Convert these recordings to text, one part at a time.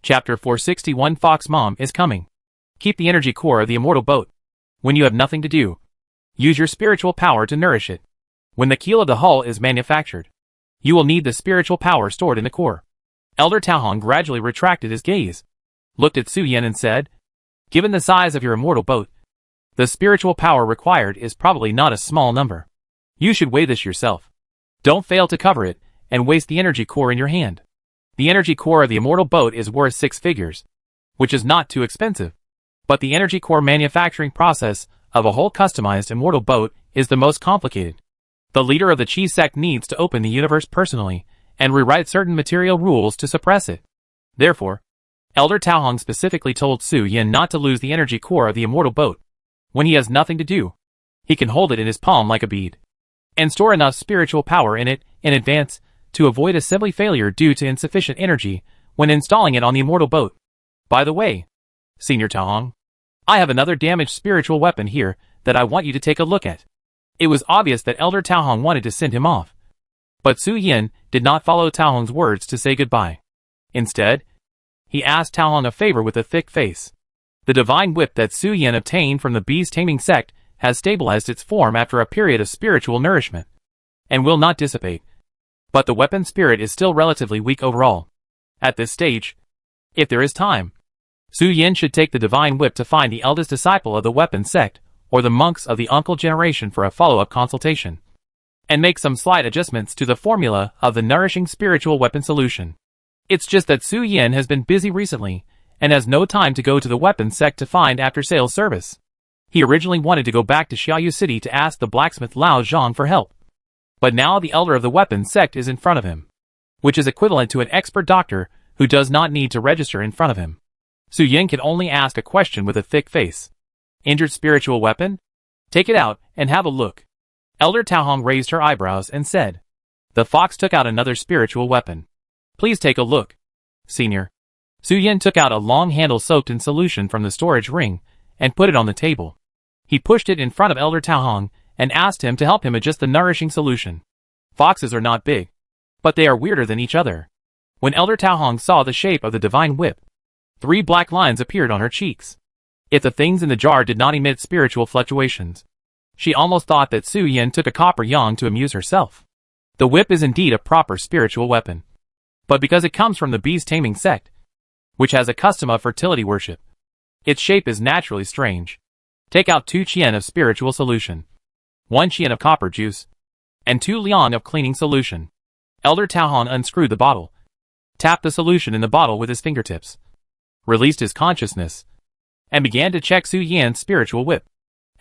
Chapter 461 Fox Mom is coming. Keep the energy core of the immortal boat. When you have nothing to do, use your spiritual power to nourish it. When the keel of the hull is manufactured, you will need the spiritual power stored in the core. Elder Taohong gradually retracted his gaze, looked at Su Yin and said, given the size of your immortal boat, the spiritual power required is probably not a small number. You should weigh this yourself. Don't fail to cover it, and waste the energy core in your hand. The energy core of the immortal boat is worth 6 figures, which is not too expensive. But the energy core manufacturing process of a whole customized immortal boat is the most complicated. The leader of the Chi sect needs to open the universe personally, and rewrite certain material rules to suppress it. Therefore, Elder Taohong specifically told Su Yin not to lose the energy core of the immortal boat. When he has nothing to do, he can hold it in his palm like a bead, and store enough spiritual power in it in advance to avoid assembly failure due to insufficient energy when installing it on the immortal boat. By the way, Senior Taohong, I have another damaged spiritual weapon here that I want you to take a look at. It was obvious that Elder Taohong wanted to send him off, but Su Yin did not follow Taohong's words to say goodbye. Instead, he asked Taohong a favor with a thick face. The divine whip that Su Yin obtained from the beast taming sect has stabilized its form after a period of spiritual nourishment, and will not dissipate. But the weapon spirit is still relatively weak overall. At this stage, if there is time, Su Yin should take the divine whip to find the eldest disciple of the weapon sect, or the monks of the uncle generation for a follow-up consultation, and make some slight adjustments to the formula of the nourishing spiritual weapon solution. It's just that Su Yin has been busy recently, and has no time to go to the weapon sect to find after-sales service. He originally wanted to go back to Xiaoyu City to ask the blacksmith Lao Zhang for help. But now the elder of the weapon sect is in front of him, which is equivalent to an expert doctor who does not need to register in front of him. Su Yin can only ask a question with a thick face. Injured spiritual weapon? Take it out and have a look. Elder Taohong raised her eyebrows and said, the fox took out another spiritual weapon. Please take a look, Senior. Su Yin took out a long handle soaked in solution from the storage ring and put it on the table. He pushed it in front of Elder Taohong and asked him to help him adjust the nourishing solution. Foxes are not big, but they are weirder than each other. When Elder Taohong saw the shape of the divine whip, 3 black lines appeared on her cheeks. If the things in the jar did not emit spiritual fluctuations, she almost thought that Su Yin took a copper yang to amuse herself. The whip is indeed a proper spiritual weapon, but because it comes from the beast taming sect, which has a custom of fertility worship, its shape is naturally strange. Take out 2 qian of spiritual solution, 1 qian of copper juice, and 2 liang of cleaning solution. Elder Taohong unscrewed the bottle, tapped the solution in the bottle with his fingertips, released his consciousness, and began to check Su Yin's spiritual whip,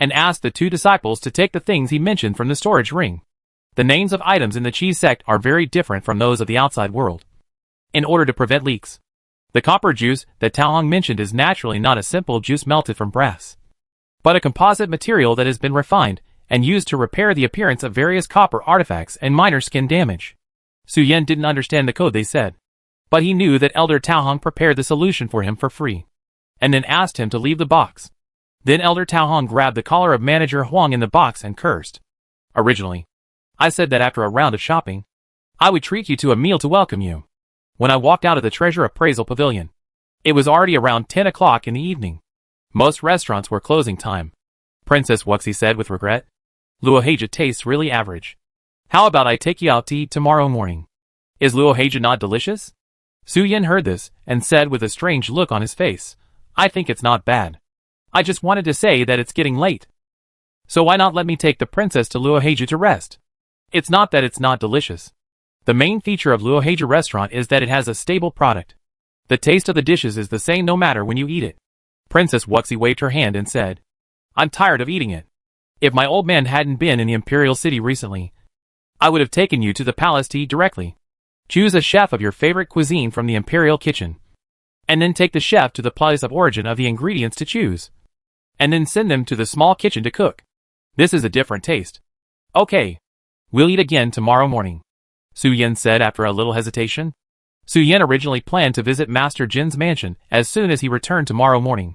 and asked the 2 disciples to take the things he mentioned from the storage ring. The names of items in the Qi sect are very different from those of the outside world. In order to prevent leaks, the copper juice that Taohong mentioned is naturally not a simple juice melted from brass, but a composite material that has been refined and used to repair the appearance of various copper artifacts and minor skin damage. Su Yin didn't understand the code they said, but he knew that Elder Taohong prepared the solution for him for free, and then asked him to leave the box. Then Elder Taohong grabbed the collar of Manager Huang in the box and cursed. Originally, I said that after a round of shopping, I would treat you to a meal to welcome you. When I walked out of the treasure appraisal pavilion, it was already around 10 o'clock in the evening. Most restaurants were closing time. Princess Wuxi said with regret. Luoheja tastes really average. How about I take you out to eat tomorrow morning? Is Luoheja not delicious? Su Yin heard this and said with a strange look on his face, I think it's not bad. I just wanted to say that it's getting late. So why not let me take the princess to Luoheja to rest? It's not that it's not delicious. The main feature of Luoheja restaurant is that it has a stable product. The taste of the dishes is the same no matter when you eat it. Princess Wuxi waved her hand and said, I'm tired of eating it. If my old man hadn't been in the Imperial City recently, I would have taken you to the palace to eat directly. Choose a chef of your favorite cuisine from the Imperial kitchen, and then take the chef to the place of origin of the ingredients to choose, and then send them to the small kitchen to cook. This is a different taste. Okay, we'll eat again tomorrow morning, Su Yin said after a little hesitation. Su Yin originally planned to visit Master Jin's mansion as soon as he returned tomorrow morning,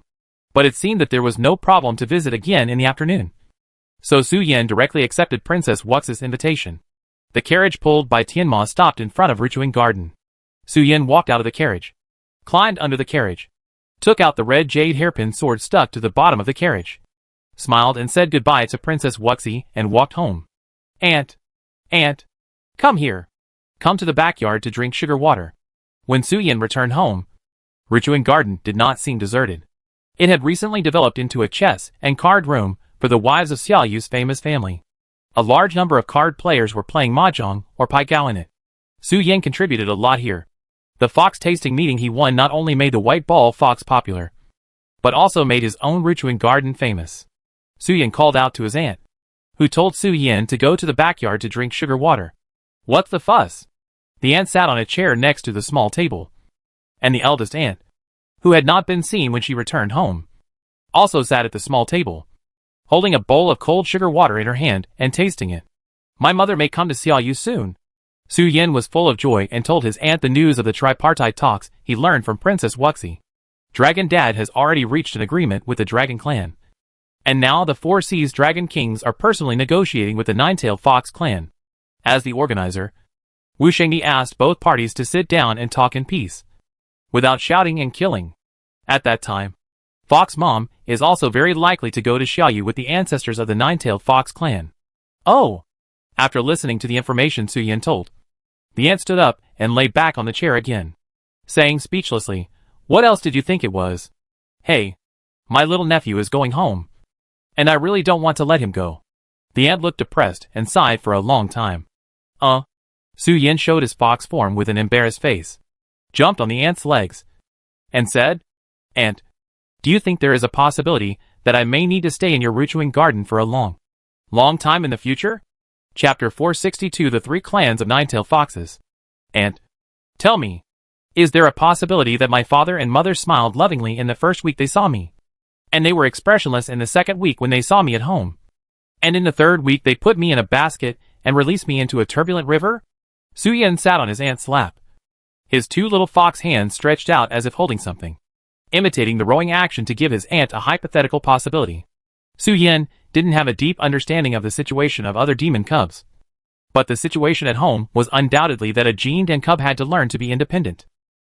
but it seemed that there was no problem to visit again in the afternoon. So Su Yin directly accepted Princess Wuxi's invitation. The carriage pulled by Tianma stopped in front of Richuing Garden. Su Yin walked out of the carriage, climbed under the carriage, took out the red jade hairpin sword stuck to the bottom of the carriage, smiled and said goodbye to Princess Wuxi and walked home. Aunt, come here. Come to the backyard to drink sugar water. When Su Yin returned home, Richuan Garden did not seem deserted. It had recently developed into a chess and card room for the wives of Xiaoyu's famous family. A large number of card players were playing mahjong or paigao in it. Su Yin contributed a lot here. The fox tasting meeting he won not only made the white ball fox popular, but also made his own Richuan Garden famous. Su Yin called out to his aunt, who told Su Yin to go to the backyard to drink sugar water. What's the fuss? The aunt sat on a chair next to the small table, and the eldest aunt, who had not been seen when she returned home, also sat at the small table, holding a bowl of cold sugar water in her hand and tasting it. My mother may come to Xiaoyu soon. Su Yin was full of joy and told his aunt the news of the tripartite talks he learned from Princess Wuxi. Dragon Dad has already reached an agreement with the Dragon Clan, and now the Four Seas Dragon Kings are personally negotiating with the Nine-Tailed Fox Clan. As the organizer, Wu Shengyi asked both parties to sit down and talk in peace, without shouting and killing. At that time, Fox Mom is also very likely to go to Xiaoyu with the ancestors of the Nine-Tailed Fox Clan. Oh! After listening to the information Su Yin told, the aunt stood up and lay back on the chair again, saying speechlessly, "What else did you think it was? Hey, my little nephew is going home, and I really don't want to let him go." The aunt looked depressed and sighed for a long time. Su Yin showed his fox form with an embarrassed face, jumped on the aunt's legs, and said, "Aunt, do you think there is a possibility that I may need to stay in your Richuan Garden for a long time in the future?" Chapter 462 The Three Clans of Nine-Tailed Foxes. Aunt, tell me, is there a possibility that my father and mother smiled lovingly in the first week they saw me, and they were expressionless in the second week when they saw me at home, and in the third week they put me in a basket and released me into a turbulent river? Su Yin sat on his aunt's lap, his two little fox hands stretched out as if holding something, imitating the rowing action to give his aunt a hypothetical possibility. Su Yin didn't have a deep understanding of the situation of other demon cubs, but the situation at home was undoubtedly that a gened and cub had to learn to be independent.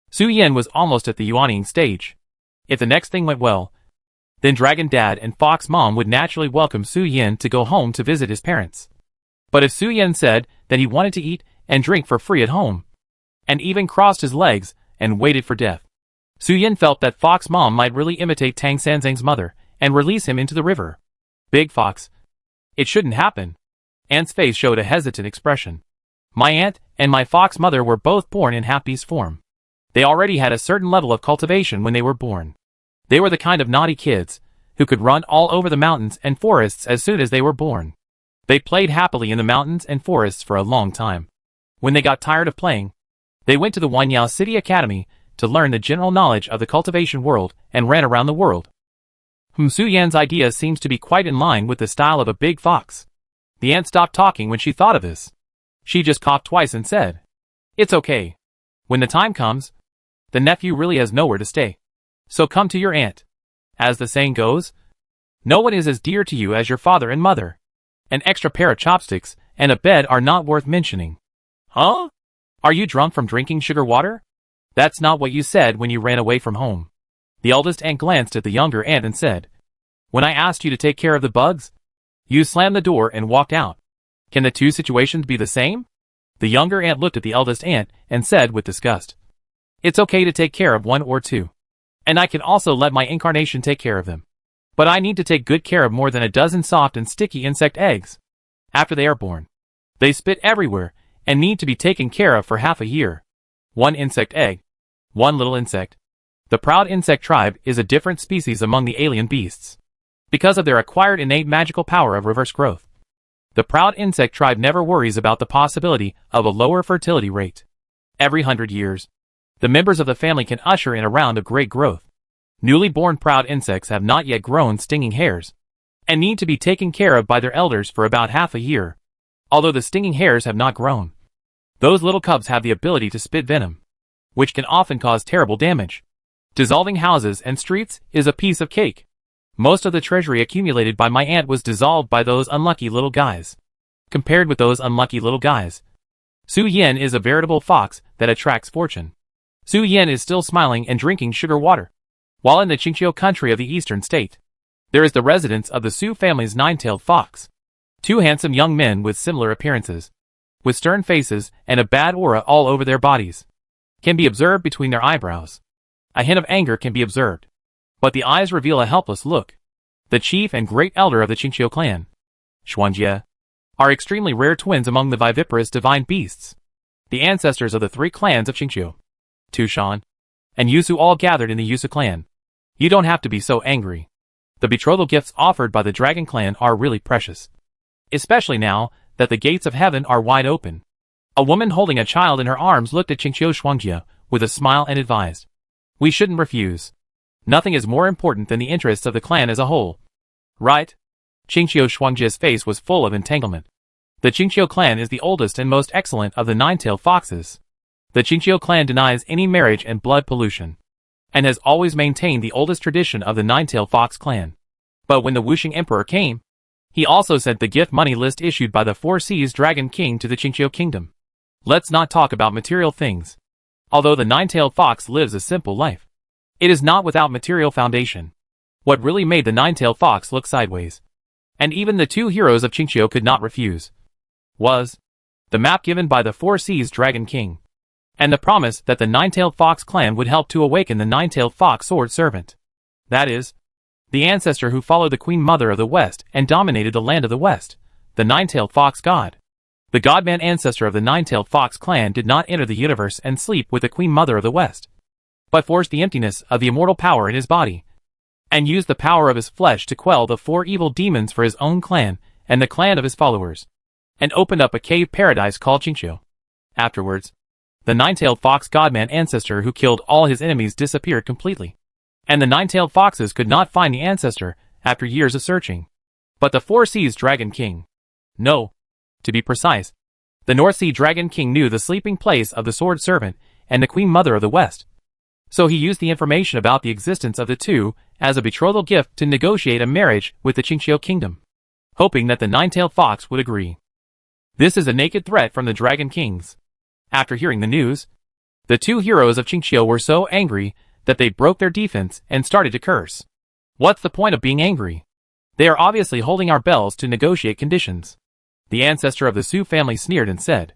Su Yin was almost at the yuaning stage. If the next thing went well, then Dragon Dad and Fox Mom would naturally welcome Su Yin to go home to visit his parents. But if Su Yin said that he wanted to eat and drink for free at home, and even crossed his legs and waited for death, Su Yin felt that Fox Mom might really imitate Tang Sanzang's mother and release him into the river. Big Fox. It shouldn't happen. Aunt's face showed a hesitant expression. My aunt and my fox mother were both born in half-beast form. They already had a certain level of cultivation when they were born. They were the kind of naughty kids who could run all over the mountains and forests as soon as they were born. They played happily in the mountains and forests for a long time. When they got tired of playing, they went to the Wanyao City Academy to learn the general knowledge of the cultivation world and ran around the world. Su Yan's idea seems to be quite in line with the style of a big fox. The aunt stopped talking when she thought of this. She just coughed twice and said, "It's okay. When the time comes, the nephew really has nowhere to stay. So come to your aunt. As the saying goes, no one is as dear to you as your father and mother. An extra pair of chopsticks and a bed are not worth mentioning." Huh? Are you drunk from drinking sugar water? That's not what you said when you ran away from home. The eldest aunt glanced at the younger aunt and said, "When I asked you to take care of the bugs, you slammed the door and walked out. Can the two situations be the same?" The younger aunt looked at the eldest aunt and said with disgust, "It's okay to take care of one or two, and I can also let my incarnation take care of them. But I need to take good care of more than a dozen soft and sticky insect eggs. After they are born, they spit everywhere and need to be taken care of for half a year. One insect egg, one little insect." The proud insect tribe is a different species among the alien beasts, because of their acquired innate magical power of reverse growth. The proud insect tribe never worries about the possibility of a lower fertility rate. Every 100 years, the members of the family can usher in a round of great growth. Newly born proud insects have not yet grown stinging hairs, and need to be taken care of by their elders for about half a year. Although the stinging hairs have not grown, those little cubs have the ability to spit venom, which can often cause terrible damage. Dissolving houses and streets is a piece of cake. Most of the treasury accumulated by my aunt was dissolved by those unlucky little guys. Compared with those unlucky little guys, Su Yin is a veritable fox that attracts fortune. Su Yan is still smiling and drinking sugar water. While in the Qingqiu country of the eastern state, there is the residence of the Su family's nine-tailed fox. Two handsome young men with similar appearances, with stern faces and a bad aura all over their bodies, can be observed between their eyebrows. A hint of anger can be observed, but the eyes reveal a helpless look. The chief and great elder of the Qingqiu clan, Xuanjie, are extremely rare twins among the viviparous divine beasts, the ancestors of the three clans of Qingqiu, Tushan, and Yusu, all gathered in the Yusu clan. You don't have to be so angry. The betrothal gifts offered by the Dragon Clan are really precious, especially now that the gates of heaven are wide open. A woman holding a child in her arms looked at Qingqiu Xuanjie with a smile and advised, "We shouldn't refuse. Nothing is more important than the interests of the clan as a whole." Right? Qingqiu Xuangjie's face was full of entanglement. The Qingqiu clan is the oldest and most excellent of the nine-tailed foxes. The Qingqiu clan denies any marriage and blood pollution, and has always maintained the oldest tradition of the nine-tailed fox clan. But when the Wuxing Emperor came, he also sent the gift money list issued by the Four Seas Dragon King to the Qingqiu kingdom. Let's not talk about material things. Although the nine-tailed fox lives a simple life, it is not without material foundation. What really made the nine-tailed fox look sideways, and even the two heroes of Qingqiu could not refuse, was the map given by the Four Seas Dragon King, and the promise that the nine-tailed fox clan would help to awaken the nine-tailed fox sword servant. That is, the ancestor who followed the Queen Mother of the West and dominated the land of the West, the nine-tailed fox god. The godman ancestor of the nine-tailed fox clan did not enter the universe and sleep with the Queen Mother of the West, but forced the emptiness of the immortal power in his body, and used the power of his flesh to quell the four evil demons for his own clan and the clan of his followers, and opened up a cave paradise called Qingqiu. Afterwards, the nine-tailed fox godman ancestor who killed all his enemies disappeared completely, and the nine-tailed foxes could not find the ancestor after years of searching. But the Four Seas Dragon King, no, to be precise, the North Sea Dragon King knew the sleeping place of the sword servant and the Queen Mother of the West. So he used the information about the existence of the two as a betrothal gift to negotiate a marriage with the Qingqiu kingdom, hoping that the nine-tailed fox would agree. This is a naked threat from the Dragon Kings. After hearing the news, the two heroes of Qingqiu were so angry that they broke their defense and started to curse. What's the point of being angry? They are obviously holding our bells to negotiate conditions. The ancestor of the Su family sneered and said,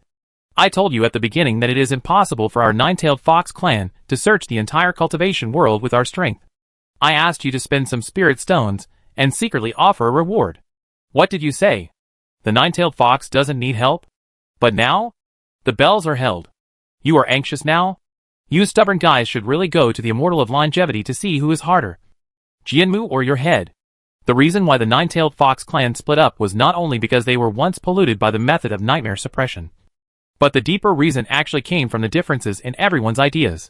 "I told you at the beginning that it is impossible for our nine-tailed fox clan to search the entire cultivation world with our strength. I asked you to spend some spirit stones and secretly offer a reward. What did you say? The nine-tailed fox doesn't need help? But now? The bells are held. You are anxious now? You stubborn guys should really go to the Immortal of Longevity to see who is harder, Jianmu or your head." The reason why the nine-tailed fox clan split up was not only because they were once polluted by the method of nightmare suppression, but the deeper reason actually came from the differences in everyone's ideas.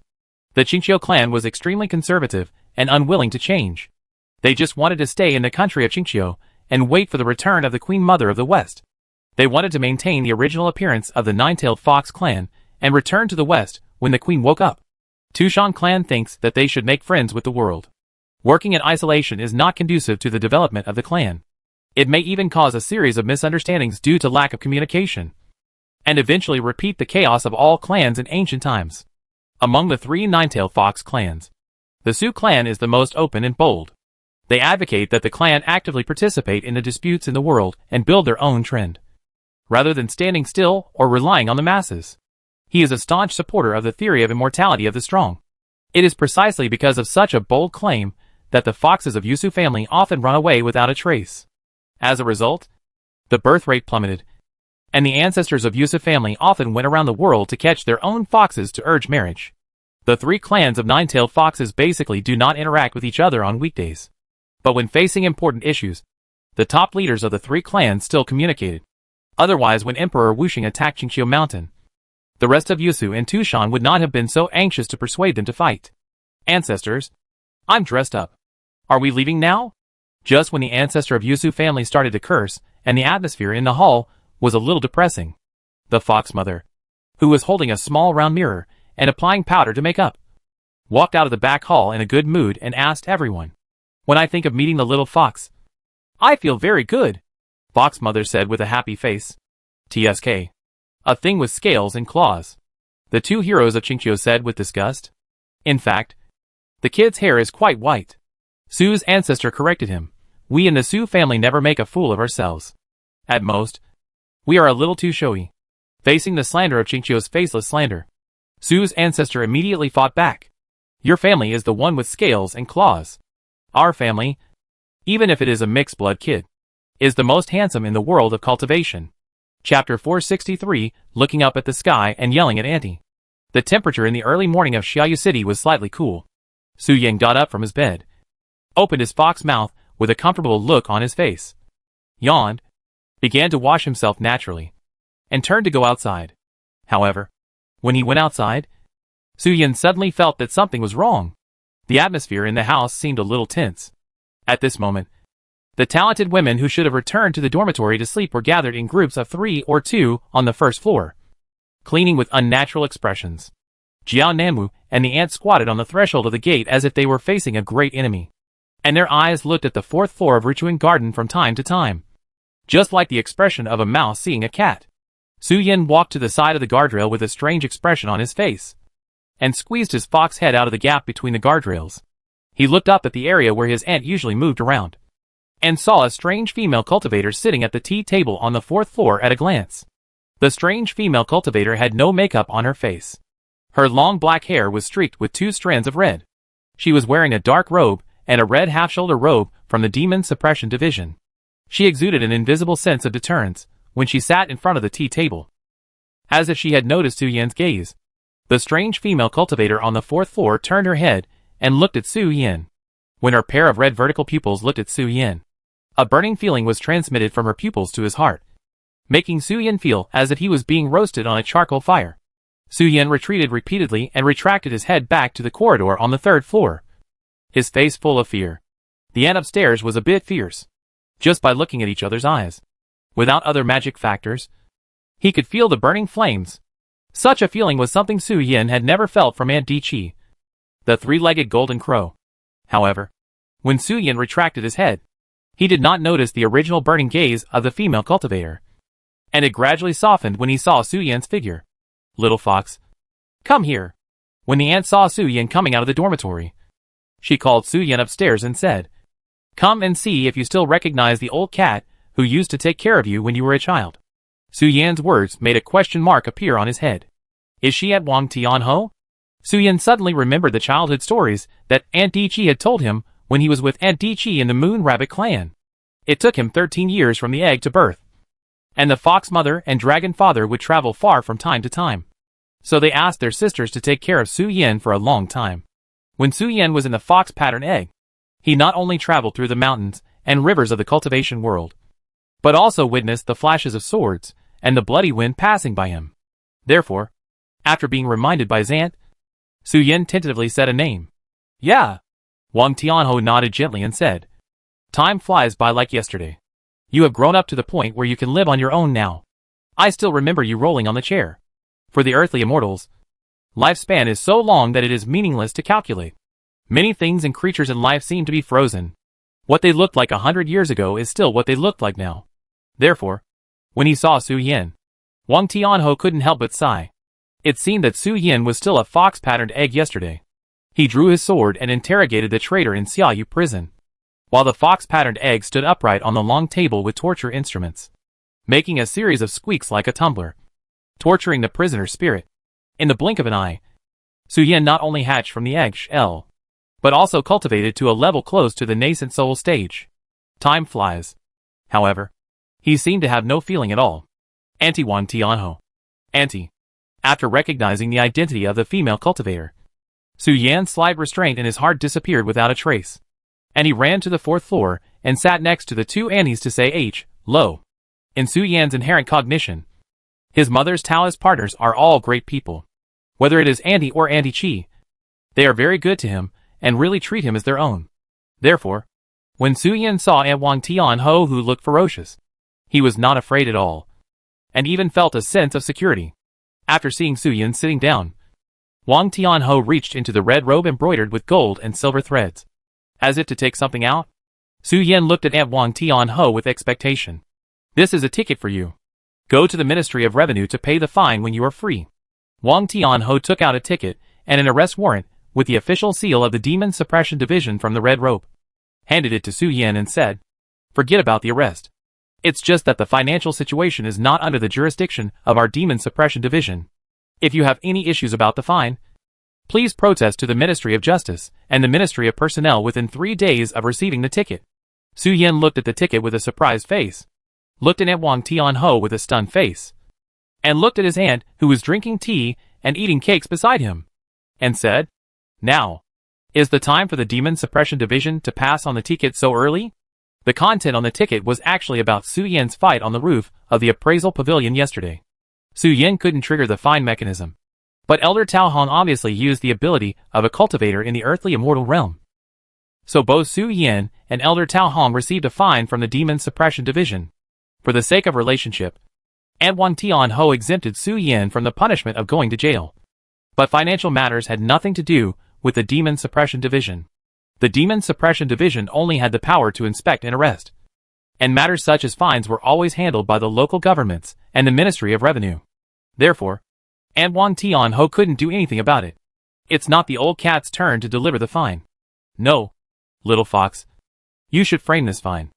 The Qingqiu clan was extremely conservative and unwilling to change. They just wanted to stay in the country of Qingqiu and wait for the return of the Queen Mother of the West. They wanted to maintain the original appearance of the nine-tailed fox clan and return to the West when the Queen woke up. Tushan clan thinks that they should make friends with the world. Working in isolation is not conducive to the development of the clan. It may even cause a series of misunderstandings due to lack of communication, and eventually repeat the chaos of all clans in ancient times. Among the three nine-tailed fox clans, the Su clan is the most open and bold. They advocate that the clan actively participate in the disputes in the world and build their own trend, rather than standing still or relying on the masses. He is a staunch supporter of the theory of immortality of the strong. It is precisely because of such a bold claim that the foxes of Yusu family often run away without a trace. As a result, the birth rate plummeted, and the ancestors of Yusu family often went around the world to catch their own foxes to urge marriage. The three clans of nine-tailed foxes basically do not interact with each other on weekdays. But when facing important issues, the top leaders of the three clans still communicated. Otherwise, when Emperor Wuxing attacked Qingqiu Mountain, the rest of Yusu and Tushan would not have been so anxious to persuade them to fight. "Ancestors, I'm dressed up. Are we leaving now?" Just when the ancestor of Yusu family started to curse, and the atmosphere in the hall was a little depressing, the fox mother, who was holding a small round mirror and applying powder to make up, walked out of the back hall in a good mood and asked everyone, "When I think of meeting the little fox, I feel very good," Fox mother said with a happy face. TSK. A thing with scales and claws. the two heroes of Qingqiu said with disgust. In fact, the kid's hair is quite white. Su's ancestor corrected him. We in the Su family never make a fool of ourselves. At most, we are a little too showy. Facing the slander of Qingqiu's faceless slander, Su's ancestor immediately fought back. Your family is the one with scales and claws. Our family, even if it is a mixed-blood kid, is the most handsome in the world of cultivation. Chapter 463, looking up at the sky and yelling at Auntie. The temperature in the early morning of Xiaoyu City was slightly cool. Su Yin got up from his bed, opened his fox mouth with a comfortable look on his face, yawned, began to wash himself naturally, and turned to go outside. However, when he went outside, Su Yin suddenly felt that something was wrong. The atmosphere in the house seemed a little tense. At this moment, the talented women who should have returned to the dormitory to sleep were gathered in groups of 3 or 2 on the first floor, cleaning with unnatural expressions. Jiao Nanwu and the ant squatted on the threshold of the gate as if they were facing a great enemy, and their eyes looked at the 4th floor of Richuan Garden from time to time, just like the expression of a mouse seeing a cat. Su Yin walked to the side of the guardrail with a strange expression on his face, and squeezed his fox head out of the gap between the guardrails. He looked up at the area where his aunt usually moved around, and saw a strange female cultivator sitting at the tea table on the 4th floor at a glance. The strange female cultivator had no makeup on her face. Her long black hair was streaked with 2 strands of red. She was wearing a dark robe and a red half-shoulder robe from the Demon Suppression Division. She exuded an invisible sense of deterrence when she sat in front of the tea table, as if she had noticed Su Yin's gaze. The strange female cultivator on the 4th floor turned her head and looked at Su Yin. When her pair of red vertical pupils looked at Su Yin, a burning feeling was transmitted from her pupils to his heart, making Su Yin feel as if he was being roasted on a charcoal fire. Su Yin retreated repeatedly and retracted his head back to the corridor on the 3rd floor, his face full of fear. The ant upstairs was a bit fierce. Just by looking at each other's eyes, without other magic factors, he could feel the burning flames. Such a feeling was something Su Yin had never felt from Aunt Di-Chi, the 3-legged golden crow. However, when Su Yin retracted his head, he did not notice the original burning gaze of the female cultivator, and it gradually softened when he saw Su Yin's figure. Little fox, come here. When the ant saw Su Yin coming out of the dormitory, she called Su Yin upstairs and said, come and see if you still recognize the old cat who used to take care of you when you were a child. Su Yan's words made a question mark appear on his head. Is she at Wang Tianho? Su Yin suddenly remembered the childhood stories that Aunt Di-Chi had told him when he was with Aunt Di-Chi in the Moon Rabbit clan. It took him 13 years from the egg to birth, and the fox mother and dragon father would travel far from time to time. So they asked their sisters to take care of Su Yin for a long time. When Su Yin was in the fox pattern egg, he not only traveled through the mountains and rivers of the cultivation world, but also witnessed the flashes of swords and the bloody wind passing by him. Therefore, after being reminded by his aunt, Su Yin tentatively said a name. Yeah. Wang Tianho nodded gently and said, time flies by like yesterday. You have grown up to the point where you can live on your own now. I still remember you rolling on the chair. For the earthly immortals, lifespan is so long that it is meaningless to calculate. Many things and creatures in life seem to be frozen. What they looked like 100 years ago is still what they looked like now. Therefore, when he saw Su Yin, Wang Tianho couldn't help but sigh. It seemed that Su Yin was still a fox-patterned egg yesterday. He drew his sword and interrogated the traitor in Xiaoyu prison, while the fox-patterned egg stood upright on the long table with torture instruments, making a series of squeaks like a tumbler, torturing the prisoner's spirit. In the blink of an eye, Su Yin not only hatched from the egg shell, but also cultivated to a level close to the nascent soul stage. Time flies. However, he seemed to have no feeling at all. Auntie Wang Tianho. Auntie. After recognizing the identity of the female cultivator, Su Yan's slight restraint in his heart disappeared without a trace, and he ran to the 4th floor and sat next to the 2 aunties to say hello. In Su Yan's inherent cognition, his mother's Taoist partners are all great people. Whether it is Auntie or Auntie Chi, they are very good to him and really treat him as their own. Therefore, when Su Yin saw Aunt Wang Tianho who looked ferocious, he was not afraid at all, and even felt a sense of security. After seeing Su Yin sitting down, Wang Tianho reached into the red robe embroidered with gold and silver threads. As if to take something out, Su Yin looked at Aunt Wang Tianho with expectation. This is a ticket for you. Go to the Ministry of Revenue to pay the fine when you are free. Wang Tianho took out a ticket and an arrest warrant with the official seal of the Demon Suppression Division from the red rope, handed it to Su Yan and said, "Forget about the arrest. It's just that the financial situation is not under the jurisdiction of our Demon Suppression Division. If you have any issues about the fine, please protest to the Ministry of Justice and the Ministry of Personnel within 3 days of receiving the ticket." Su Yan looked at the ticket with a surprised face, looked at Wang Tianho with a stunned face, and looked at his aunt who was drinking tea and eating cakes beside him, and said, "Now, is the time for the Demon Suppression Division to pass on the ticket so early?" The content on the ticket was actually about Su Yan's fight on the roof of the appraisal pavilion yesterday. Su Yan couldn't trigger the fine mechanism, but Elder Tao Hong obviously used the ability of a cultivator in the earthly immortal realm. So both Su Yan and Elder Tao Hong received a fine from the Demon Suppression Division. For the sake of relationship, and Wang Tianho exempted Su Yan from the punishment of going to jail. But financial matters had nothing to do with the Demon Suppression Division. The Demon Suppression Division only had the power to inspect and arrest, and matters such as fines were always handled by the local governments and the Ministry of Revenue. Therefore, Wang Tianho couldn't do anything about it. It's not the old cat's turn to deliver the fine. No, little fox. You should frame this fine.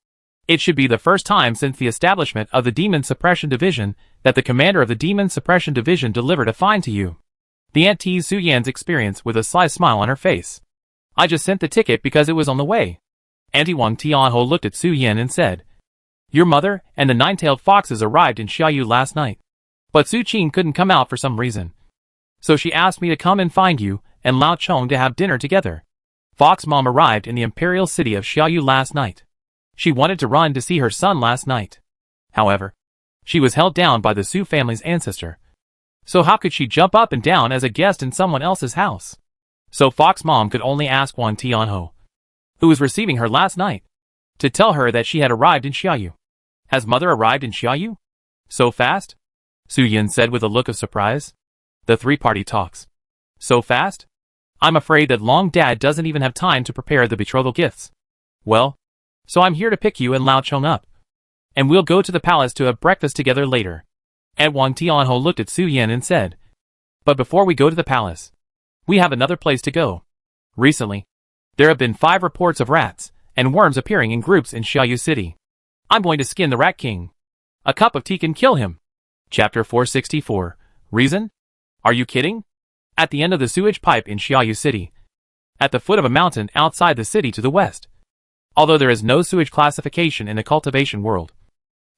It should be the first time since the establishment of the Demon Suppression Division that the commander of the Demon Suppression Division delivered a fine to you. The aunt teased Su Yan's experience with a sly smile on her face. "I just sent the ticket because it was on the way." Auntie Wang Tianho looked at Su Yan and said, "Your mother and the nine-tailed foxes arrived in Xiaoyu last night, but Su Qing couldn't come out for some reason. So she asked me to come and find you and Lao Chong to have dinner together. Fox Mom arrived in the imperial city of Xiaoyu last night. She wanted to run to see her son last night. However, she was held down by the Su family's ancestor. So how could she jump up and down as a guest in someone else's house? So Fox Mom could only ask Wang Tianho, who was receiving her last night, to tell her that she had arrived in Xiaoyu. Has mother arrived in Xiaoyu? So fast?" Su Yan said with a look of surprise. "The three-party talks. So fast? I'm afraid that Long Dad doesn't even have time to prepare the betrothal gifts. Well, so I'm here to pick you and Lao Chong up, and we'll go to the palace to have breakfast together later." And Wang Tianho looked at Su Yan and said, "But before we go to the palace, we have another place to go. Recently, there have been 5 reports of rats and worms appearing in groups in Xiaoyu City. I'm going to skin the Rat King. A cup of tea can kill him." Chapter 464. Reason? Are you kidding? At the end of the sewage pipe in Xiaoyu City, at the foot of a mountain outside the city to the west. Although there is no sewage classification in the cultivation world,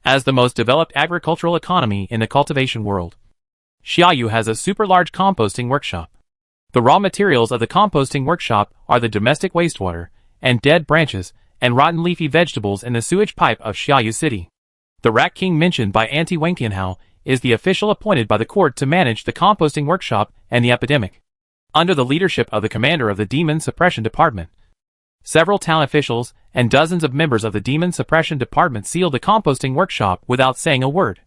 as the most developed agricultural economy in the cultivation world, Xiaoyu has a super large composting workshop. The raw materials of the composting workshop are the domestic wastewater, and dead branches, and rotten leafy vegetables in the sewage pipe of Xiaoyu City. The Rat King mentioned by Auntie Wang Tianhao is the official appointed by the court to manage the composting workshop and the epidemic. Under the leadership of the commander of the Demon Suppression Department, several town officials and dozens of members of the Demon Suppression Department sealed the composting workshop without saying a word,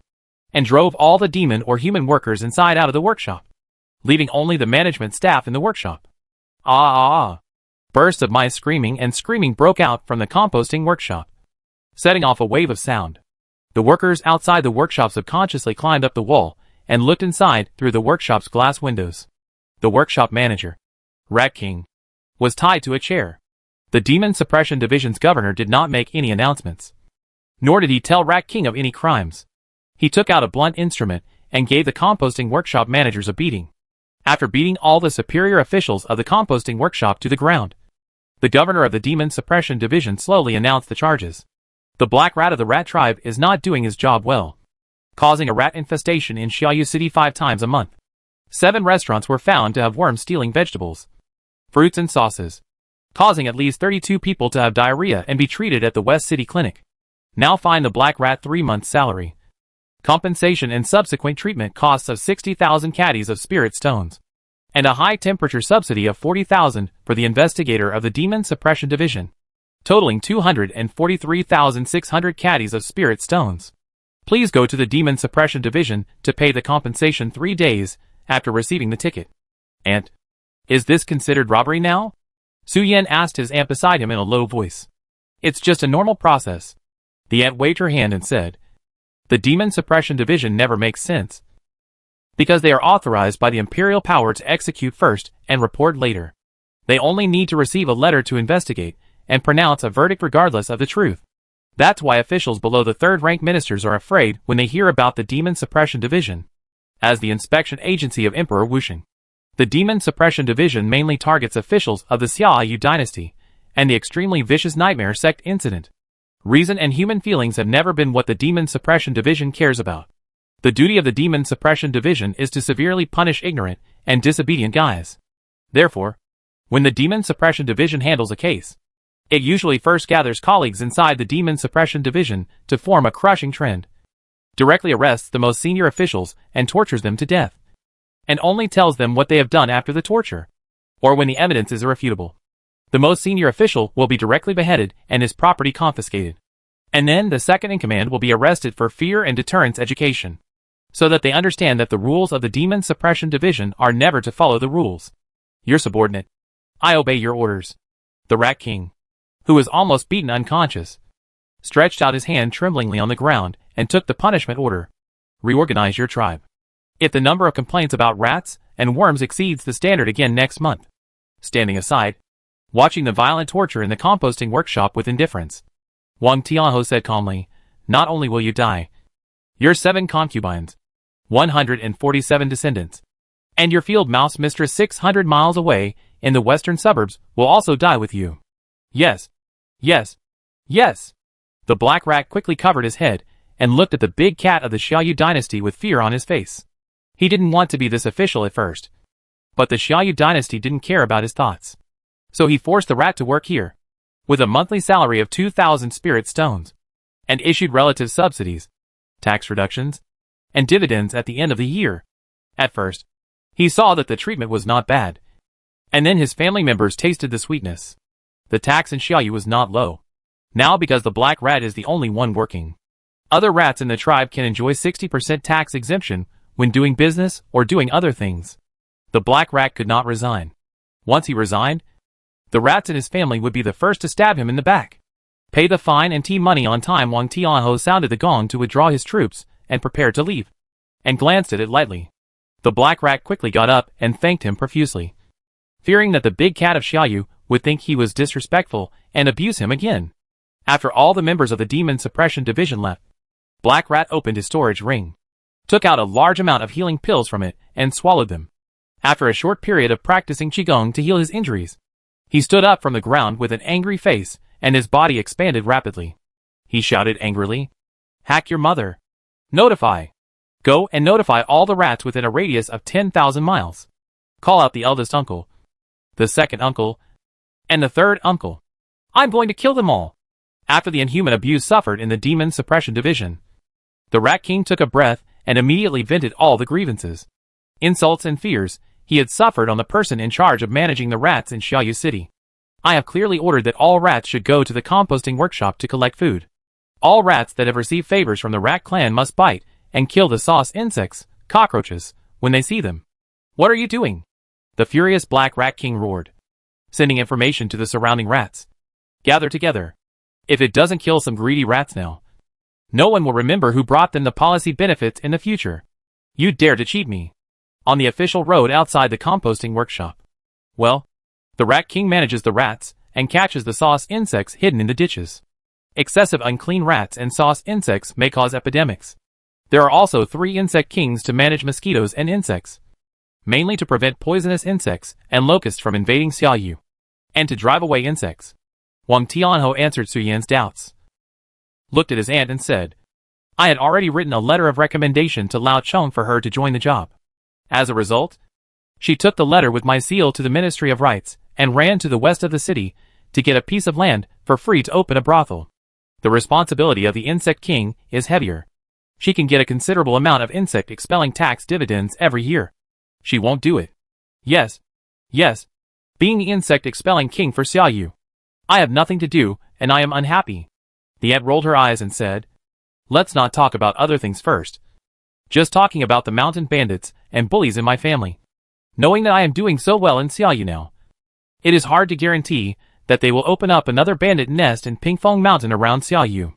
and drove all the demon or human workers inside out of the workshop, leaving only the management staff in the workshop. Ah! Bursts of mice screaming and screaming broke out from the composting workshop, setting off a wave of sound. The workers outside the workshop subconsciously climbed up the wall and looked inside through the workshop's glass windows. The workshop manager, Rat King, was tied to a chair. The Demon Suppression Division's governor did not make any announcements, nor did he tell Rat King of any crimes. He took out a blunt instrument and gave the composting workshop managers a beating. After beating all the superior officials of the composting workshop to the ground, the governor of the Demon Suppression Division slowly announced the charges. The black rat of the rat tribe is not doing his job well, causing a rat infestation in Xiaoyu City 5 times a month. 7 restaurants were found to have worms stealing vegetables, fruits and sauces, causing at least 32 people to have diarrhea and be treated at the West City Clinic. Now fine the black rat 3 months' salary, compensation and subsequent treatment costs of 60,000 caddies of spirit stones, and a high-temperature subsidy of 40,000 for the investigator of the Demon Suppression Division, totaling 243,600 caddies of spirit stones. Please go to the Demon Suppression Division to pay the compensation 3 days after receiving the ticket. Aunt, is this considered robbery now? Su Yan asked his aunt beside him in a low voice. It's just a normal process. The aunt waved her hand and said, the Demon Suppression Division never makes sense. because they are authorized by the imperial power to execute first and report later. They only need to receive a letter to investigate and pronounce a verdict regardless of the truth. That's why officials below the third-rank ministers are afraid when they hear about the Demon Suppression Division. As the inspection agency of Emperor Wuxing, the Demon Suppression Division mainly targets officials of the Xiaoyu dynasty and the extremely vicious Nightmare Sect incident. Reason and human feelings have never been what the Demon Suppression Division cares about. The duty of the Demon Suppression Division is to severely punish ignorant and disobedient guys. Therefore, when the Demon Suppression Division handles a case, it usually first gathers colleagues inside the Demon Suppression Division to form a crushing trend, directly arrests the most senior officials and tortures them to death, and only tells them what they have done after the torture, or when the evidence is irrefutable. The most senior official will be directly beheaded and his property confiscated. And then the second in command will be arrested for fear and deterrence education, so that they understand that the rules of the Demon Suppression Division are never to follow the rules. Your subordinate. I obey your orders. The Rat King, who was almost beaten unconscious, stretched out his hand tremblingly on the ground and took the punishment order. Reorganize your tribe. If the number of complaints about rats and worms exceeds the standard again next month. Standing aside, watching the violent torture in the composting workshop with indifference, Wang Tianhou said calmly, not only will you die, your 7 concubines, 147 descendants, and your field mouse mistress 600 miles away in the western suburbs will also die with you. Yes. Yes. Yes. The black rat quickly covered his head and looked at the big cat of the Xiaoyu dynasty with fear on his face. He didn't want to be this official at first, but the Xiaoyu dynasty didn't care about his thoughts. So he forced the rat to work here, with a monthly salary of 2,000 spirit stones, and issued relative subsidies, tax reductions, and dividends at the end of the year. At first, he saw that the treatment was not bad, and then his family members tasted the sweetness. The tax in Xiaoyu was not low. Now because the black rat is the only one working, other rats in the tribe can enjoy 60% tax exemption when doing business or doing other things. The black rat could not resign. Once he resigned, the rats in his family would be the first to stab him in the back. Pay the fine and tea money on time. Wang Tianhou sounded the gong to withdraw his troops and prepared to leave, and glanced at it lightly. The black rat quickly got up and thanked him profusely, fearing that the big cat of Xiaoyu would think he was disrespectful and abuse him again. After all the members of the Demon Suppression Division left, Black Rat opened his storage ring, took out a large amount of healing pills from it, and swallowed them. After a short period of practicing Qigong to heal his injuries, he stood up from the ground with an angry face, and his body expanded rapidly. He shouted angrily, "Hack your mother! Notify! Go and notify all the rats within a radius of 10,000 miles. Call out the eldest uncle, the second uncle, and the third uncle. I'm going to kill them all." After the inhuman abuse suffered in the Demon Suppression Division, the Rat King took a breath and immediately vented all the grievances, insults and fears he had suffered on the person in charge of managing the rats in Xiaoyu City. "I have clearly ordered that all rats should go to the composting workshop to collect food. All rats that have received favors from the rat clan must bite and kill the sauce insects, cockroaches, when they see them." "What are you doing?" the furious Black Rat King roared, sending information to the surrounding rats. "Gather together. If it doesn't kill some greedy rats now, no one will remember who brought them the policy benefits in the future. You dare to cheat me." On the official road outside the composting workshop. Well, the Rat King manages the rats and catches the sauce insects hidden in the ditches. Excessive unclean rats and sauce insects may cause epidemics. There are also 3 insect kings to manage mosquitoes and insects, mainly to prevent poisonous insects and locusts from invading Xiaoyu, and to drive away insects. Wang Tianhou answered Su Yan's doubts, looked at his aunt and said, "I had already written a letter of recommendation to Lao Cheng for her to join the job. As a result, she took the letter with my seal to the Ministry of Rights and ran to the west of the city to get a piece of land for free to open a brothel. The responsibility of the Insect King is heavier. She can get a considerable amount of insect expelling tax dividends every year. She won't do it. Yes. Yes. Being the insect expelling king for Xiaoyu, I have nothing to do, and I am unhappy." The aunt rolled her eyes and said, "Let's not talk about other things first. Just talking about the mountain bandits and bullies in my family. Knowing that I am doing so well in Xiaoyu now, it is hard to guarantee that they will open up another bandit nest in Pingfeng Mountain around Xiaoyu.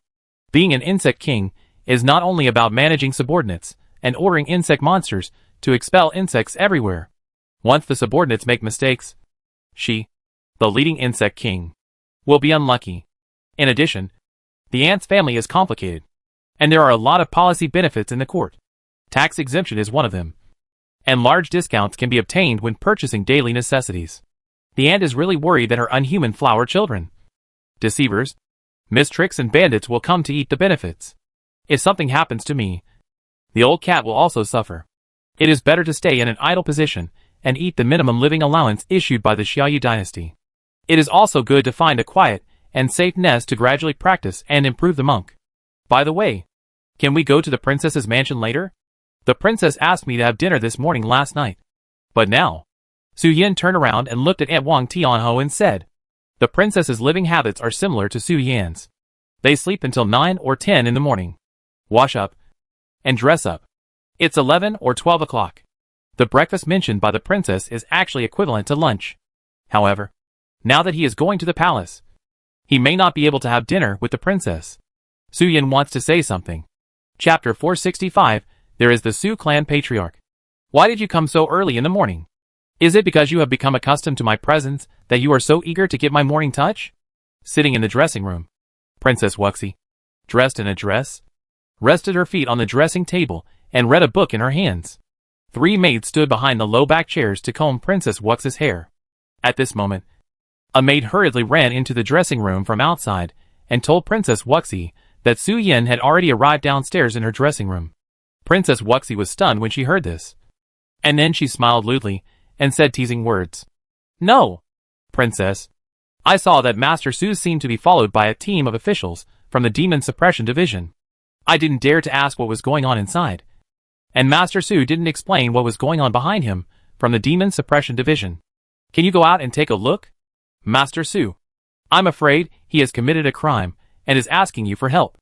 Being an insect king is not only about managing subordinates and ordering insect monsters to expel insects everywhere. Once the subordinates make mistakes, she, the leading insect king, will be unlucky. In addition, the ant's family is complicated, and there are a lot of policy benefits in the court. Tax exemption is one of them, and large discounts can be obtained when purchasing daily necessities. The ant is really worried that her unhuman flower children, deceivers, mistricks and bandits will come to eat the benefits. If something happens to me, the old cat will also suffer. It is better to stay in an idle position and eat the minimum living allowance issued by the Xiaoyu dynasty. It is also good to find a quiet and safe nest to gradually practice and improve the monk. By the way, can we go to the princess's mansion later? The princess asked me to have dinner this morning last night. But now, Su Yin turned around and looked at Aunt Wang Tianho and said, the princess's living habits are similar to Su Yan's. They sleep until 9 or 10 in the morning, wash up, and dress up. It's 11 or 12 o'clock. The breakfast mentioned by the princess is actually equivalent to lunch. However, now that he is going to the palace, he may not be able to have dinner with the princess. Su Yin wants to say something. Chapter 465, there is the Su clan patriarch. Why did you come so early in the morning? Is it because you have become accustomed to my presence that you are so eager to get my morning touch? Sitting in the dressing room, Princess Wuxi, dressed in a dress, rested her feet on the dressing table and read a book in her hands. 3 maids stood behind the low-back chairs to comb Princess Wuxi's hair. At this moment, a maid hurriedly ran into the dressing room from outside and told Princess Wuxi that Su Yin had already arrived downstairs in her dressing room. Princess Wuxi was stunned when she heard this. And then she smiled lewdly and said teasing words. No, Princess. I saw that Master Su seemed to be followed by a team of officials from the Demon Suppression Division. I didn't dare to ask what was going on inside. And Master Su didn't explain what was going on behind him from the Demon Suppression Division. Can you go out and take a look? Master Su. I'm afraid he has committed a crime and is asking you for help.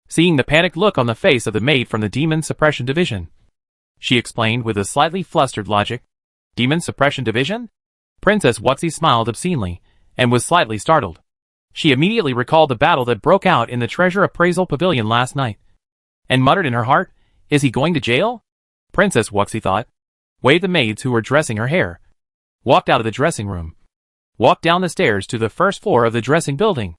Seeing the panicked look on the face of the maid from the Demon Suppression Division, she explained with a slightly flustered logic. Demon Suppression Division? Princess Wuxi smiled obscenely and was slightly startled. She immediately recalled the battle that broke out in the Treasure Appraisal Pavilion last night, and muttered in her heart, is he going to jail? Princess Wuxi thought, waved the maids who were dressing her hair, walked out of the dressing room, walked down the stairs to the first floor of the dressing building,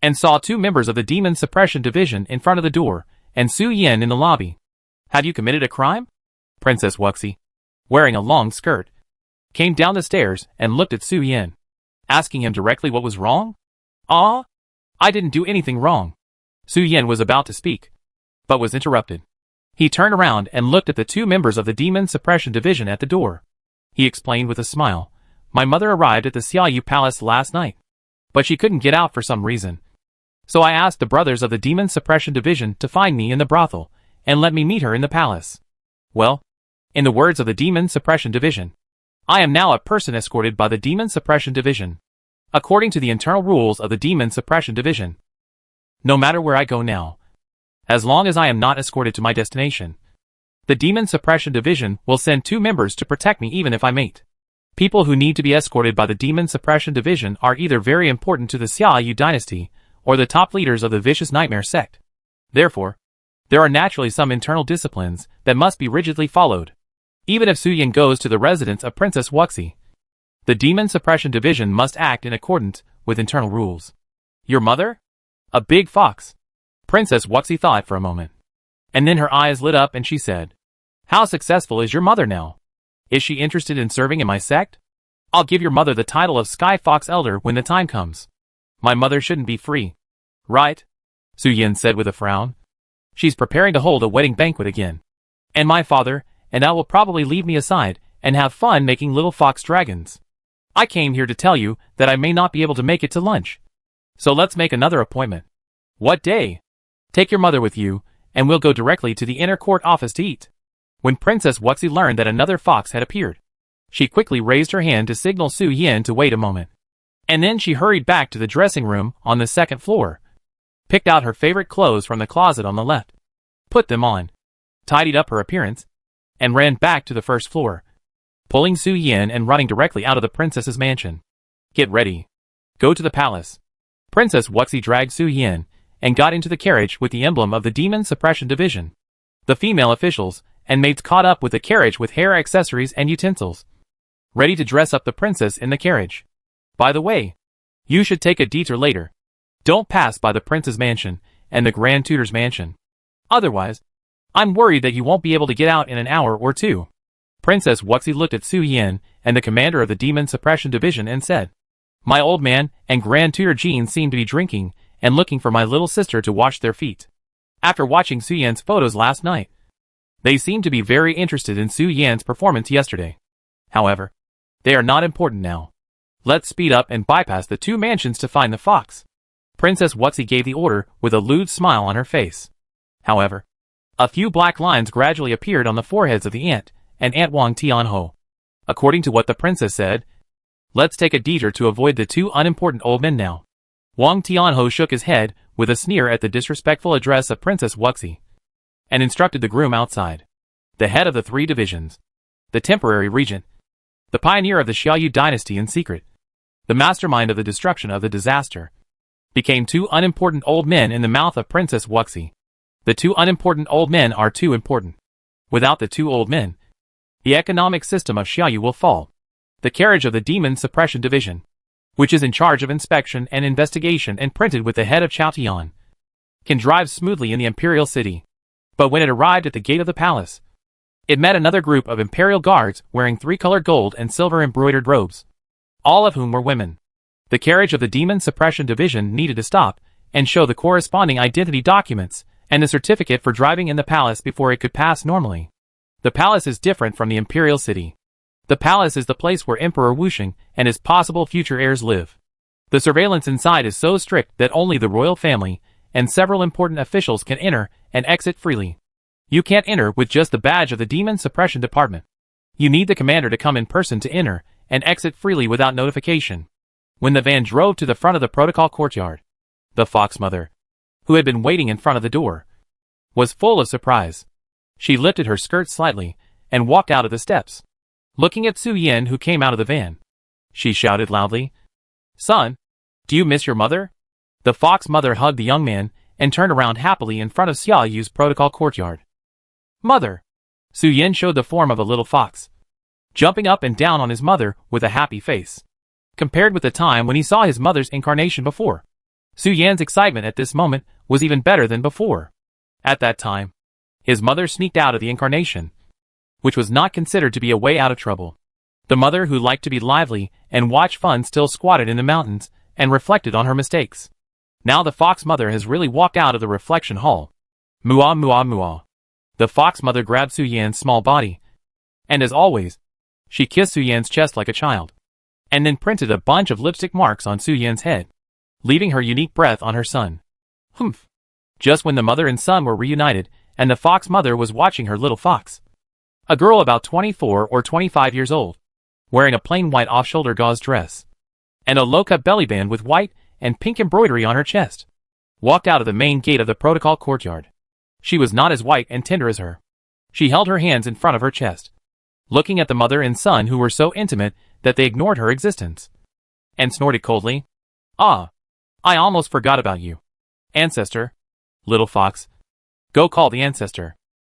and saw 2 members of the Demon Suppression Division in front of the door, and Su Yin in the lobby. Have you committed a crime? Princess Wuxi, wearing a long skirt, came down the stairs and looked at Su Yin, asking him directly what was wrong. Ah, I didn't do anything wrong. Su Yin was about to speak, but was interrupted. He turned around and looked at the 2 members of the Demon Suppression Division at the door. He explained with a smile, my mother arrived at the Xiaoyu Palace last night, but she couldn't get out for some reason. So I asked the brothers of the Demon Suppression Division to find me in the brothel and let me meet her in the palace. Well, in the words of the Demon Suppression Division, I am now a person escorted by the Demon Suppression Division, according to the internal rules of the Demon Suppression Division. No matter where I go now, as long as I am not escorted to my destination, the Demon Suppression Division will send 2 members to protect me even if I mate. People who need to be escorted by the Demon Suppression Division are either very important to the Xiaoyu dynasty or the top leaders of the Vicious Nightmare sect. Therefore, there are naturally some internal disciplines that must be rigidly followed. Even if Su Yin goes to the residence of Princess Wuxi, the Demon Suppression Division must act in accordance with internal rules. Your mother? A big fox. Princess Wuxi thought for a moment, and then her eyes lit up and she said, how successful is your mother now? Is she interested in serving in my sect? I'll give your mother the title of Sky Fox Elder when the time comes. My mother shouldn't be free, right? Su Yin said with a frown. She's preparing to hold a wedding banquet again. And my father and I will probably leave me aside and have fun making little fox dragons. I came here to tell you that I may not be able to make it to lunch. So let's make another appointment. What day? Take your mother with you, and we'll go directly to the inner court office to eat. When Princess Wuxi learned that another fox had appeared, she quickly raised her hand to signal Su Yin to wait a moment. And then she hurried back to the dressing room on the 2nd floor, picked out her favorite clothes from the closet on the left, put them on, tidied up her appearance, and ran back to the 1st floor, pulling Su Yin and running directly out of the princess's mansion. Get ready. Go to the palace. Princess Wuxi dragged Su Yin and got into the carriage with the emblem of the Demon Suppression Division. The female officials and maids caught up with the carriage with hair accessories and utensils, ready to dress up the princess in the carriage. By the way, you should take a detour later. Don't pass by the prince's mansion and the Grand Tutor's mansion. Otherwise, I'm worried that you won't be able to get out in an hour or two. Princess Wuxi looked at Su Yan and the commander of the Demon Suppression Division and said, "My old man and Grand Tutor Jean seem to be drinking and looking for my little sister to wash their feet. After watching Su Yan's photos last night, they seem to be very interested in Su Yan's performance yesterday. However, they are not important now. Let's speed up and bypass the two mansions to find the fox." Princess Wuxi gave the order with a lewd smile on her face. However, a few black lines gradually appeared on the foreheads of the aunt and Aunt Wang Tianho. According to what the princess said, let's take a detour to avoid the two unimportant old men now. Wang Tianho shook his head with a sneer at the disrespectful address of Princess Wuxi, and instructed the groom outside. The head of the three divisions, the temporary regent, the pioneer of the Xiaoyu dynasty in secret, the mastermind of the destruction of the disaster, became two unimportant old men in the mouth of Princess Wuxi. The two unimportant old men are too important. Without the two old men, the economic system of Xiaoyu will fall. The carriage of the Demon Suppression Division, which is in charge of inspection and investigation and printed with the head of Chaotian, can drive smoothly in the imperial city. But when it arrived at the gate of the palace, it met another group of imperial guards wearing three-colored gold and silver embroidered robes, all of whom were women. The carriage of the Demon Suppression Division needed to stop and show the corresponding identity documents and the certificate for driving in the palace before it could pass normally. The palace is different from the imperial city. The palace is the place where Emperor Wusheng and his possible future heirs live. The surveillance inside is so strict that only the royal family and several important officials can enter and exit freely. You can't enter with just the badge of the Demon Suppression Department. You need the commander to come in person to enter and exit freely without notification. When the van drove to the front of the protocol courtyard, the fox mother, who had been waiting in front of the door, was full of surprise. She lifted her skirt slightly and walked out of the steps. Looking at Su Yan, who came out of the van, she shouted loudly, "Son, do you miss your mother?" The fox mother hugged the young man and turned around happily in front of Xiaoyu's protocol courtyard. "Mother!" Su Yan showed the form of a little fox, jumping up and down on his mother with a happy face. Compared with the time when he saw his mother's incarnation before, Su Yan's excitement at this moment was even better than before. At that time, his mother sneaked out of the incarnation, which was not considered to be a way out of trouble. The mother who liked to be lively and watch fun still squatted in the mountains and reflected on her mistakes. Now the fox mother has really walked out of the reflection hall. Muah muah muah. The fox mother grabbed Su Yan's small body, and as always, she kissed Su Yan's chest like a child, and then printed a bunch of lipstick marks on Su Yan's head, leaving her unique breath on her son. Humph. Just when the mother and son were reunited, and the fox mother was watching her little fox, a girl about 24 or 25 years old, wearing a plain white off-shoulder gauze dress, and a low-cut belly band with white and pink embroidery on her chest, walked out of the main gate of the protocol courtyard. She was not as white and tender as her. She held her hands in front of her chest, looking at the mother and son who were so intimate that they ignored her existence, and snorted coldly, "Ah, I almost forgot about you. Ancestor, little fox, go call the ancestor."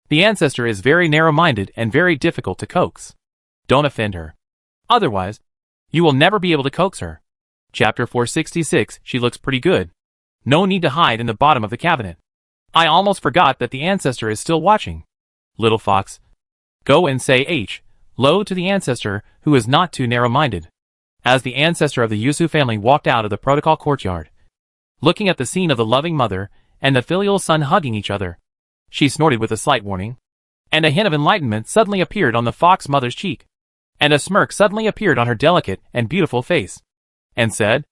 The ancestor is very narrow-minded and very difficult to coax. Don't offend her. Otherwise, you will never be able to coax her. Chapter 466, she looks pretty good. No need to hide in the bottom of the cabinet. I almost forgot that the ancestor is still watching. Little fox, go and say hello to the ancestor who is not too narrow-minded. As the ancestor of the Yusu family walked out of the protocol courtyard, looking at the scene of the loving mother and the filial son hugging each other, she snorted with a slight warning, and a hint of enlightenment suddenly appeared on the fox mother's cheek, and a smirk suddenly appeared on her delicate and beautiful face, and said,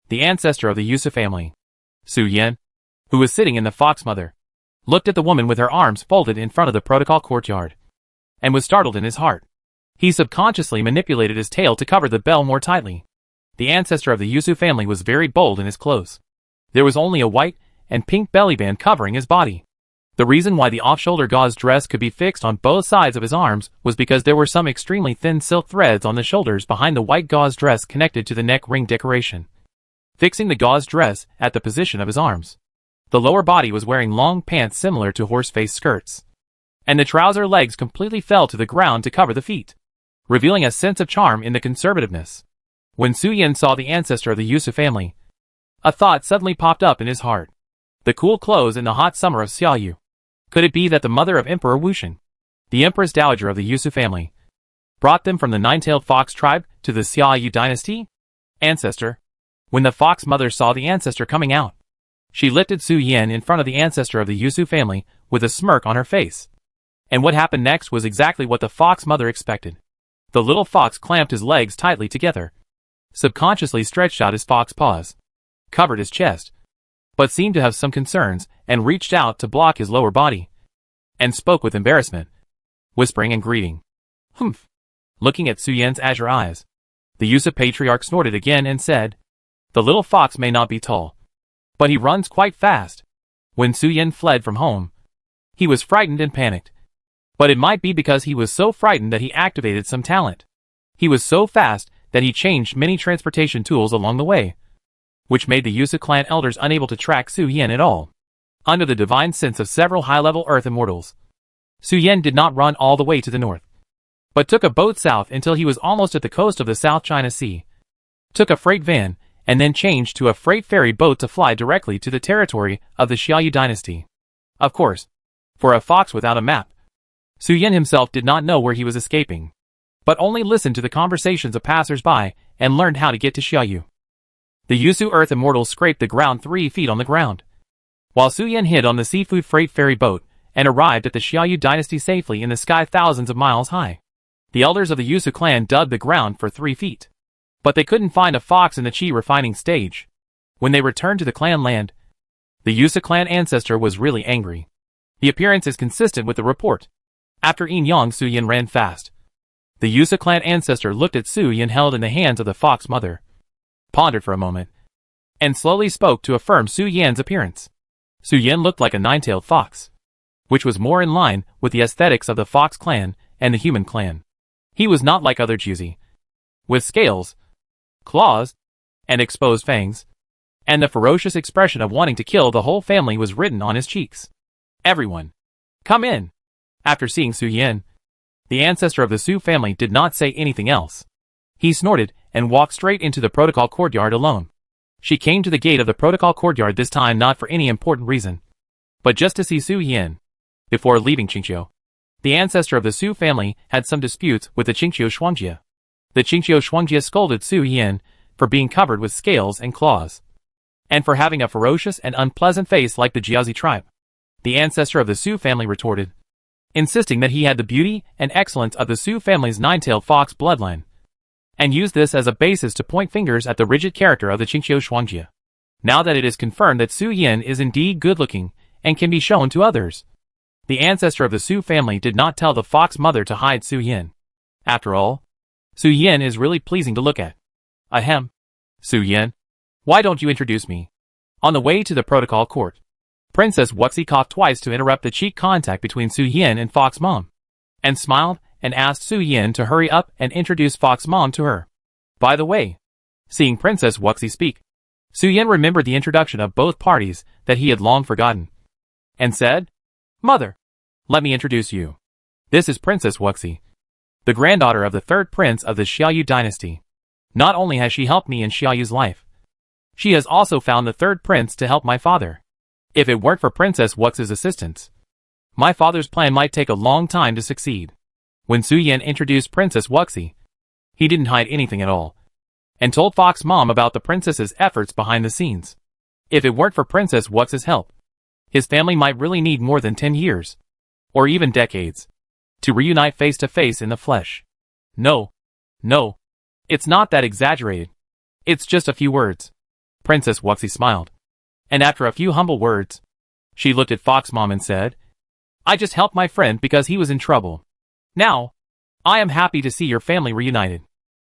"The ancestor of the Yusu family." Su Yan, who was sitting in the fox mother, looked at the woman with her arms folded in front of the protocol courtyard, and was startled in his heart. He subconsciously manipulated his tail to cover the bell more tightly. The ancestor of the Yusu family was very bold in his clothes. There was only a white and pink belly band covering his body. The reason why the off-shoulder gauze dress could be fixed on both sides of his arms was because there were some extremely thin silk threads on the shoulders behind the white gauze dress connected to the neck ring decoration, fixing the gauze dress at the position of his arms. The lower body was wearing long pants similar to horse-face skirts. and the trouser legs completely fell to the ground to cover the feet, revealing a sense of charm in the conservativeness. When Su Yin saw the ancestor of the Yusu family, a thought suddenly popped up in his heart. The cool clothes in the hot summer of Xiaoyu. Could it be that the mother of Emperor Wushan, the Empress Dowager of the Yusu family, brought them from the nine-tailed fox tribe to the Xiaoyu dynasty? Ancestor. When the fox mother saw the ancestor coming out, she lifted Su Yin in front of the ancestor of the Yusu family with a smirk on her face. And what happened next was exactly what the fox mother expected. The little fox clamped his legs tightly together, subconsciously stretched out his fox paws, covered his chest, but seemed to have some concerns, and reached out to block his lower body, and spoke with embarrassment, whispering and greeting. Humph. Looking at Su Yin's azure eyes, the Yusu patriarch snorted again and said, "The little fox may not be tall, but he runs quite fast." When Su Yin fled from home, he was frightened and panicked. But it might be because he was so frightened that he activated some talent. He was so fast that he changed many transportation tools along the way, which made the Yusu clan elders unable to track Su Yin at all. Under the divine sense of several high-level earth immortals, Su Yin did not run all the way to the north, but took a boat south until he was almost at the coast of the South China Sea, took a freight van, and then changed to a freight ferry boat to fly directly to the territory of the Xiaoyu dynasty. Of course, for a fox without a map, Su Yin himself did not know where he was escaping, but only listened to the conversations of passers-by and learned how to get to Xiaoyu. The Yusu Earth Immortals scraped the ground 3 feet on the ground, while Su Yin hid on the seafood freight ferry boat and arrived at the Xiaoyu dynasty safely in the sky thousands of miles high. The elders of the Yusu clan dug the ground for 3 feet, but they couldn't find a fox in the Qi refining stage. When they returned to the clan land, the Yusu clan ancestor was really angry. The appearance is consistent with the report. After Yin Yang, Su Yin ran fast. The Yusu clan ancestor looked at Su Yin held in the hands of the fox mother, pondered for a moment, and slowly spoke to affirm Su Yin's appearance. Su Yin looked like a nine-tailed fox, which was more in line with the aesthetics of the fox clan and the human clan. He was not like other Juzi, with scales, claws, and exposed fangs, and the ferocious expression of wanting to kill the whole family was written on his cheeks. "Everyone, come in." After seeing Su Yin, the ancestor of the Su family did not say anything else. He snorted and walked straight into the protocol courtyard alone. She came to the gate of the protocol courtyard this time not for any important reason, but just to see Su Yin. Before leaving Qingqiu, the ancestor of the Su family had some disputes with the Qingqiu Shuangjie. The Qingqiu Shuangjie scolded Su Yin for being covered with scales and claws, and for having a ferocious and unpleasant face like the Jiazi tribe. The ancestor of the Su family retorted, insisting that he had the beauty and excellence of the Su family's nine-tailed fox bloodline, and used this as a basis to point fingers at the rigid character of the Qingqiu Shuangjie. Now that it is confirmed that Su Yin is indeed good-looking and can be shown to others, the ancestor of the Su family did not tell the fox mother to hide Su Yin. After all, Su Yin is really pleasing to look at. Ahem. Su Yin, why don't you introduce me? On the way to the protocol court, Princess Wuxi coughed twice to interrupt the cheek contact between Su Yin and Fox Mom, and smiled and asked Su Yin to hurry up and introduce Fox Mom to her. By the way, seeing Princess Wuxi speak, Su Yin remembered the introduction of both parties that he had long forgotten, and said, "Mother, let me introduce you. This is Princess Wuxi, the granddaughter of the third prince of the Xiaoyu dynasty. Not only has she helped me in Xiaoyu's life, she has also found the third prince to help my father. If it weren't for Princess Wuxi's assistance, my father's plan might take a long time to succeed." When Su Yin introduced Princess Wuxi, he didn't hide anything at all, and told Fox Mom about the princess's efforts behind the scenes. If it weren't for Princess Wuxi's help, his family might really need more than 10 years, or even decades, to reunite face to face in the flesh. No, it's not that exaggerated. It's just a few words. Princess Wuxi smiled, and after a few humble words, she looked at Fox Mom and said, "I just helped my friend because he was in trouble. Now, I am happy to see your family reunited.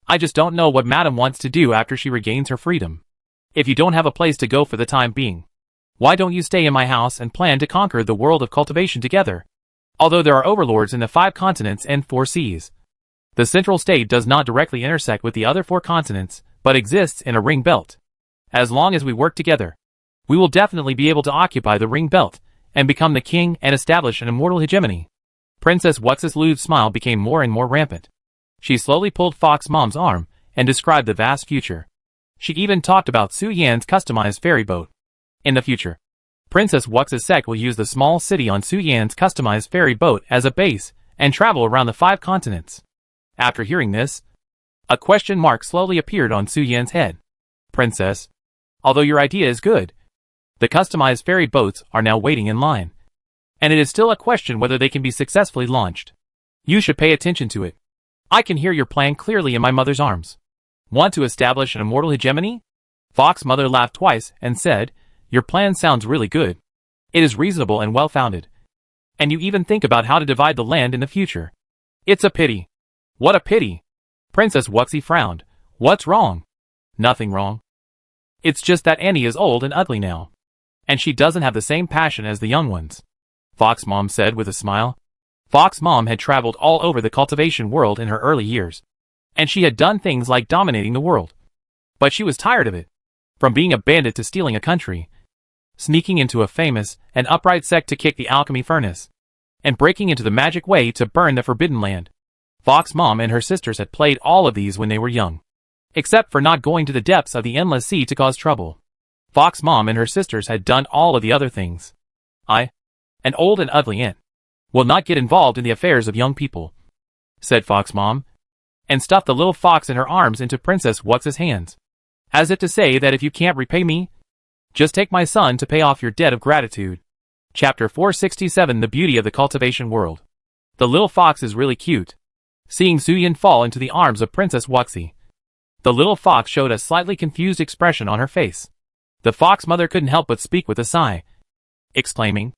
I just don't know what Madam wants to do after she regains her freedom. If you don't have a place to go for the time being, why don't you stay in my house and plan to conquer the world of cultivation together? Although there are overlords in the 5 continents and 4 seas, the central state does not directly intersect with the other 4 continents, but exists in a ring belt. As long as we work together, we will definitely be able to occupy the ring belt and become the king and establish an immortal hegemony." Princess Wux's lewd smile became more and more rampant. She slowly pulled Fox Mom's arm and described the vast future. She even talked about Su Yan's customized ferry boat. In the future, Princess Wux's sect will use the small city on Su Yan's customized ferry boat as a base and travel around the 5 continents. After hearing this, a question mark slowly appeared on Su Yan's head. Princess, although your idea is good, the customized ferry boats are now waiting in line. And it is still a question whether they can be successfully launched. You should pay attention to it. I can hear your plan clearly in my mother's arms. Want to establish an immortal hegemony? Fox Mother laughed twice and said, your plan sounds really good. It is reasonable and well-founded. And you even think about how to divide the land in the future. It's a pity. What a pity. Princess Wuxi frowned. What's wrong? Nothing wrong. It's just that Annie is old and ugly now. And she doesn't have the same passion as the young ones. Fox Mom said with a smile. Fox Mom had traveled all over the cultivation world in her early years. And she had done things like dominating the world. But she was tired of it. From being a bandit to stealing a country, sneaking into a famous and upright sect to kick the alchemy furnace, and breaking into the magic way to burn the forbidden land. Fox Mom and her sisters had played all of these when they were young. Except for not going to the depths of the endless sea to cause trouble. Fox Mom and her sisters had done all of the other things. I, an old and ugly aunt, will not get involved in the affairs of young people, said Fox Mom, and stuffed the little fox in her arms into Princess Wux's hands. As if to say that if you can't repay me, just take my son to pay off your debt of gratitude. Chapter 467 The Beauty of the Cultivation World. The little fox is really cute. Seeing Su Yan fall into the arms of Princess Wuxi, the little fox showed a slightly confused expression on her face. The fox mother couldn't help but speak with a sigh, exclaiming,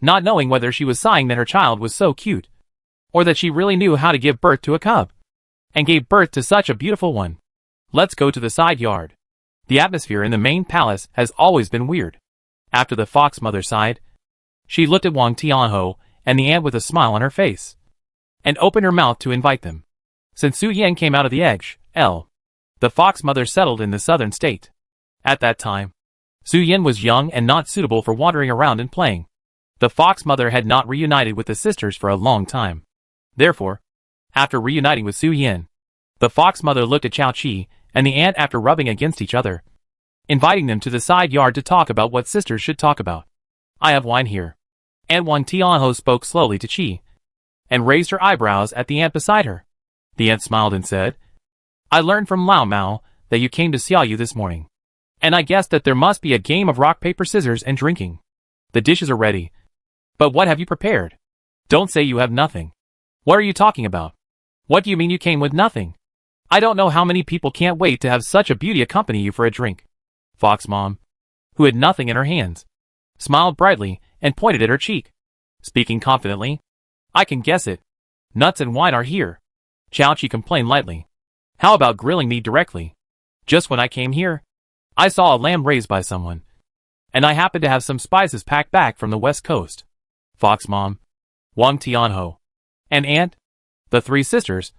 not knowing whether she was sighing that her child was so cute, or that she really knew how to give birth to a cub, and gave birth to such a beautiful one. Let's go to the side yard. The atmosphere in the main palace has always been weird. After the fox mother sighed, she looked at Wang Tianho and the ant with a smile on her face, and opened her mouth to invite them. Since Su Yan came out of the egg, the fox mother settled in the southern state. At that time, Su Yan was young and not suitable for wandering around and playing. The fox mother had not reunited with the sisters for a long time. Therefore, after reuniting with Su Yan, the fox mother looked at Chao Qi and the ant after rubbing against each other, inviting them to the side yard to talk about what sisters should talk about. I have wine here. Aunt Wang Tianho spoke slowly to Qi, and raised her eyebrows at the ant beside her. The ant smiled and said, I learned from Lao Mao that you came to Xiaoyu this morning, and I guessed that there must be a game of rock, paper, scissors and drinking. The dishes are ready. But what have you prepared? Don't say you have nothing. What are you talking about? What do you mean you came with nothing? I don't know how many people can't wait to have such a beauty accompany you for a drink. Fox Mom, who had nothing in her hands, smiled brightly and pointed at her cheek, speaking confidently. I can guess it. Nuts and wine are here. Chao Qi complained lightly. How about grilling me directly? Just when I came here, I saw a lamb raised by someone, and I happened to have some spices packed back from the west coast. Fox Mom, Wang Tianho, and Aunt, the 3 sisters,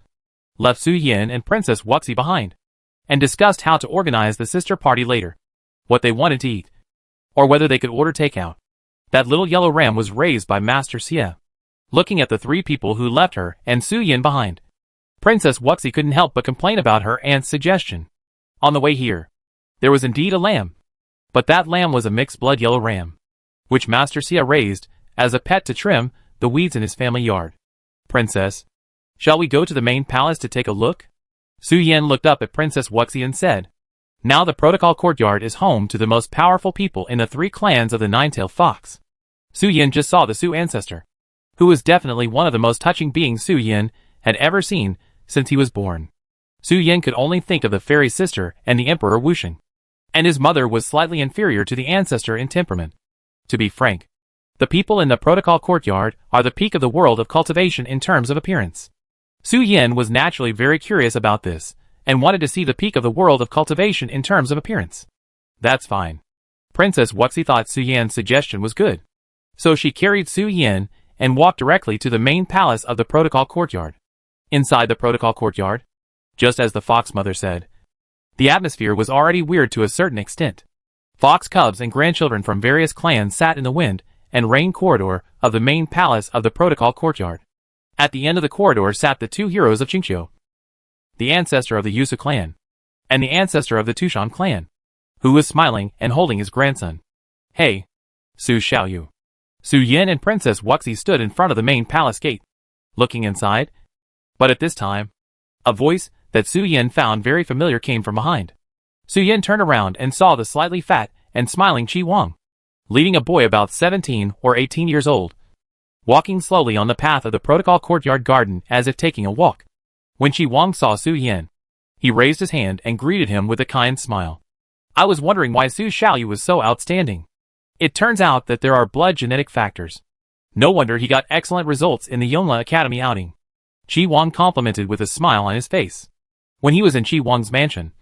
left Su Yan and Princess Wuxi behind, and discussed how to organize the sister party later, what they wanted to eat, or whether they could order takeout. That little yellow ram was raised by Master Xie. Looking at the 3 people who left her and Su Yan behind, Princess Wuxi couldn't help but complain about her aunt's suggestion. On the way here, there was indeed a lamb, but that lamb was a mixed blood yellow ram, which Master Xie raised as a pet to trim the weeds in his family yard. Princess, shall we go to the main palace to take a look? Su Yan looked up at Princess Wuxi and said, now the protocol courtyard is home to the most powerful people in the 3 clans of the Nine-Tailed Fox. Su Yan just saw the Su ancestor, who was definitely one of the most touching beings Su Yan had ever seen since he was born. Su Yan could only think of the fairy sister and the Emperor Wusheng, and his mother was slightly inferior to the ancestor in temperament. To be frank, the people in the protocol courtyard are the peak of the world of cultivation in terms of appearance. Su Yan was naturally very curious about this, and wanted to see the peak of the world of cultivation in terms of appearance. That's fine. Princess Wuxi thought Su Yan's suggestion was good. So she carried Su Yan and walked directly to the main palace of the protocol courtyard. Inside the protocol courtyard, just as the fox mother said, the atmosphere was already weird to a certain extent. Fox cubs and grandchildren from various clans sat in the wind and rain corridor of the main palace of the protocol courtyard. At the end of the corridor sat the two heroes of Qingqiu, the ancestor of the Yusu clan, and the ancestor of the Tushan clan, who was smiling and holding his grandson. Hey, Su Xiaoyu. Su Yin and Princess Wuxi stood in front of the main palace gate, looking inside. But at this time, a voice that Su Yin found very familiar came from behind. Su Yin turned around and saw the slightly fat and smiling Qi Wang, leading a boy about 17 or 18 years old, walking slowly on the path of the protocol courtyard garden as if taking a walk. When Qi Wang saw Su Yin, he raised his hand and greeted him with a kind smile. I was wondering why Su Xiaoyu was so outstanding. It turns out that there are blood genetic factors. No wonder he got excellent results in the Yongla Academy outing. Qi Wang complimented with a smile on his face. When he was in Qi Wang's mansion,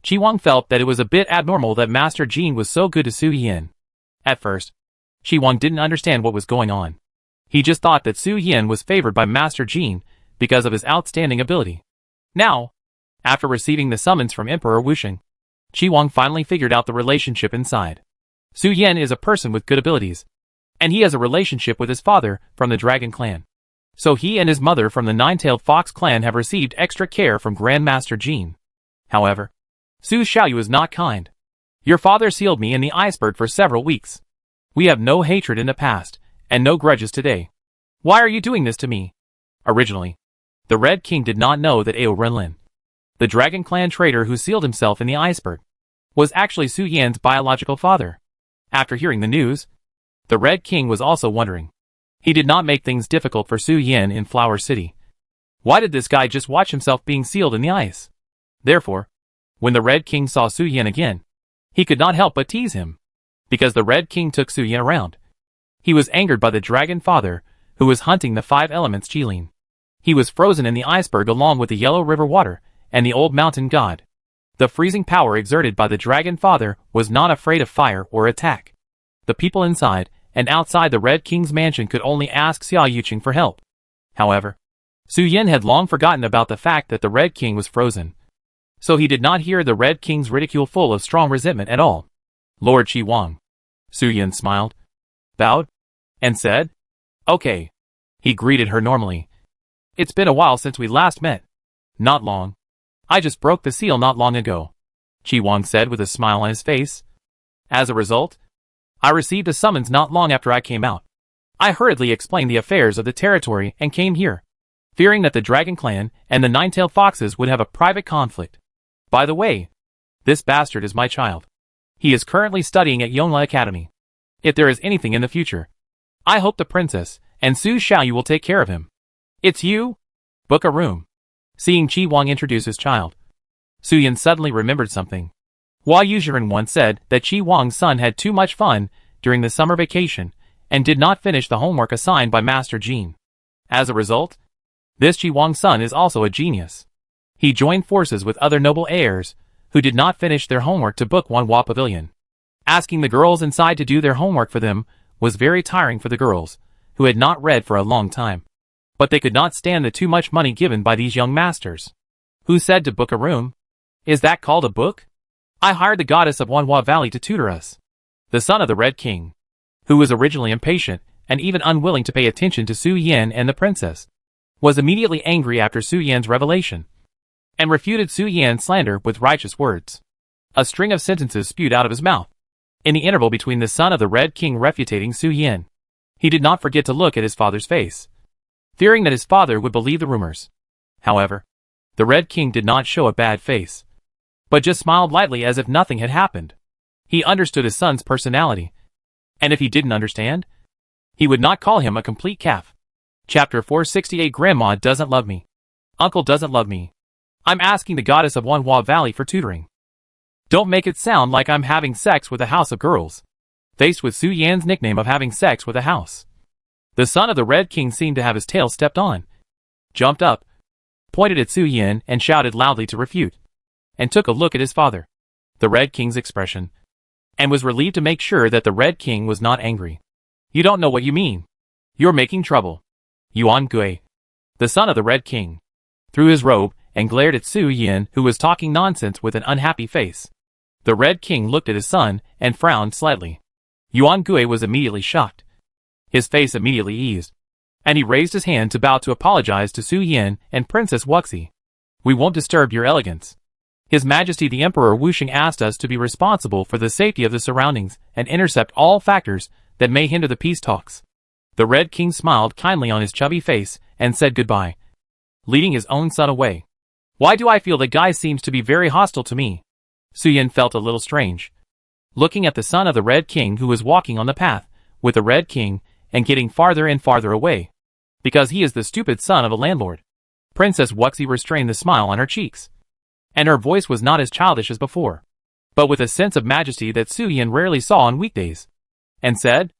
Qi Wang felt that it was a bit abnormal that Master Jin was so good to Su Yin. At first, Qi Wang didn't understand what was going on. He just thought that Su Yin was favored by Master Jin because of his outstanding ability. Now, after receiving the summons from Emperor Wuxing, Qi Wang finally figured out the relationship inside. Su Yin is a person with good abilities, and he has a relationship with his father from the Dragon Clan. So he and his mother from the Nine-Tailed Fox Clan have received extra care from Grandmaster Jin. However, Su Xiaoyu is not kind. Your father sealed me in the iceberg for several weeks. We have no hatred in the past, and no grudges today. Why are you doing this to me? Originally, the Red King did not know that Ao Renlin, the Dragon Clan traitor who sealed himself in the iceberg, was actually Su Yin's biological father. After hearing the news, the Red King was also wondering. He did not make things difficult for Su Yin in Flower City. Why did this guy just watch himself being sealed in the ice? Therefore, when the Red King saw Su Yin again, he could not help but tease him. Because the Red King took Su Yin around, he was angered by the Dragon Father, who was hunting the 5 elements Qilin. He was frozen in the iceberg along with the Yellow River water and the Old Mountain God. The freezing power exerted by the Dragon Father was not afraid of fire or attack. The people inside and outside the Red King's mansion could only ask Xia Yuqing for help. However, Su Yin had long forgotten about the fact that the Red King was frozen. So he did not hear the Red King's ridicule full of strong resentment at all. Lord Qi Wang. Su Yin smiled, bowed, and said, Okay. He greeted her normally. It's been a while since we last met. Not long. I just broke the seal not long ago, Qi Wang said with a smile on his face. As a result, I received a summons not long after I came out. I hurriedly explained the affairs of the territory and came here, fearing that the Dragon Clan and the Nine-Tailed Foxes would have a private conflict. By the way, this bastard is my child. He is currently studying at Yongla Academy. If there is anything in the future, I hope the princess and Su Xiaoyu will take care of him. It's you? Book a room. Seeing Qi Wang introduce his child, Su Yin suddenly remembered something. Hua Yujiren once said that Qi Wang's son had too much fun during the summer vacation and did not finish the homework assigned by Master Jin. As a result, this Qi Wang's son is also a genius. He joined forces with other noble heirs who did not finish their homework to book Wanhua Pavilion. Asking the girls inside to do their homework for them was very tiring for the girls, who had not read for a long time. But they could not stand the too much money given by these young masters. Who said to book a room? Is that called a book? I hired the goddess of Wanhua Valley to tutor us. The son of the Red King, who was originally impatient and even unwilling to pay attention to Su Yin and the princess, was immediately angry after Su Yin's revelation, and refuted Su Yin's slander with righteous words. A string of sentences spewed out of his mouth. In the interval between the son of the Red King refuting Su Yin, he did not forget to look at his father's face, fearing that his father would believe the rumors. However, the Red King did not show a bad face, but just smiled lightly as if nothing had happened. He understood his son's personality, and if he didn't understand, he would not call him a complete calf. Chapter 468 Grandma doesn't love me. Uncle doesn't love me. I'm asking the goddess of Wanhua Valley for tutoring. Don't make it sound like I'm having sex with a house of girls. Faced with Su Yan's nickname of having sex with a house, the son of the Red King seemed to have his tail stepped on, jumped up, pointed at Su Yin and shouted loudly to refute, and took a look at his father, the Red King's expression, and was relieved to make sure that the Red King was not angry. You don't know what you mean. You're making trouble. Yuan Gui, the son of the Red King, threw his robe and glared at Su Yin, who was talking nonsense with an unhappy face. The Red King looked at his son and frowned slightly. Yuan Gui was immediately shocked. His face immediately eased, And he raised his hand to bow to apologize to Su Yin and Princess Wuxi. We won't disturb your elegance. His Majesty the Emperor Wuxing asked us to be responsible for the safety of the surroundings and intercept all factors that may hinder the peace talks. The Red King smiled kindly on his chubby face and said goodbye, leading his own son away. Why do I feel that guy seems to be very hostile to me? Su Yin felt a little strange, looking at the son of the Red King who was walking on the path with the Red King and getting farther and farther away, because he is the stupid son of a landlord. Princess Wuxi restrained the smile on her cheeks, and her voice was not as childish as before, but with a sense of majesty that Su Yin rarely saw on weekdays, and said,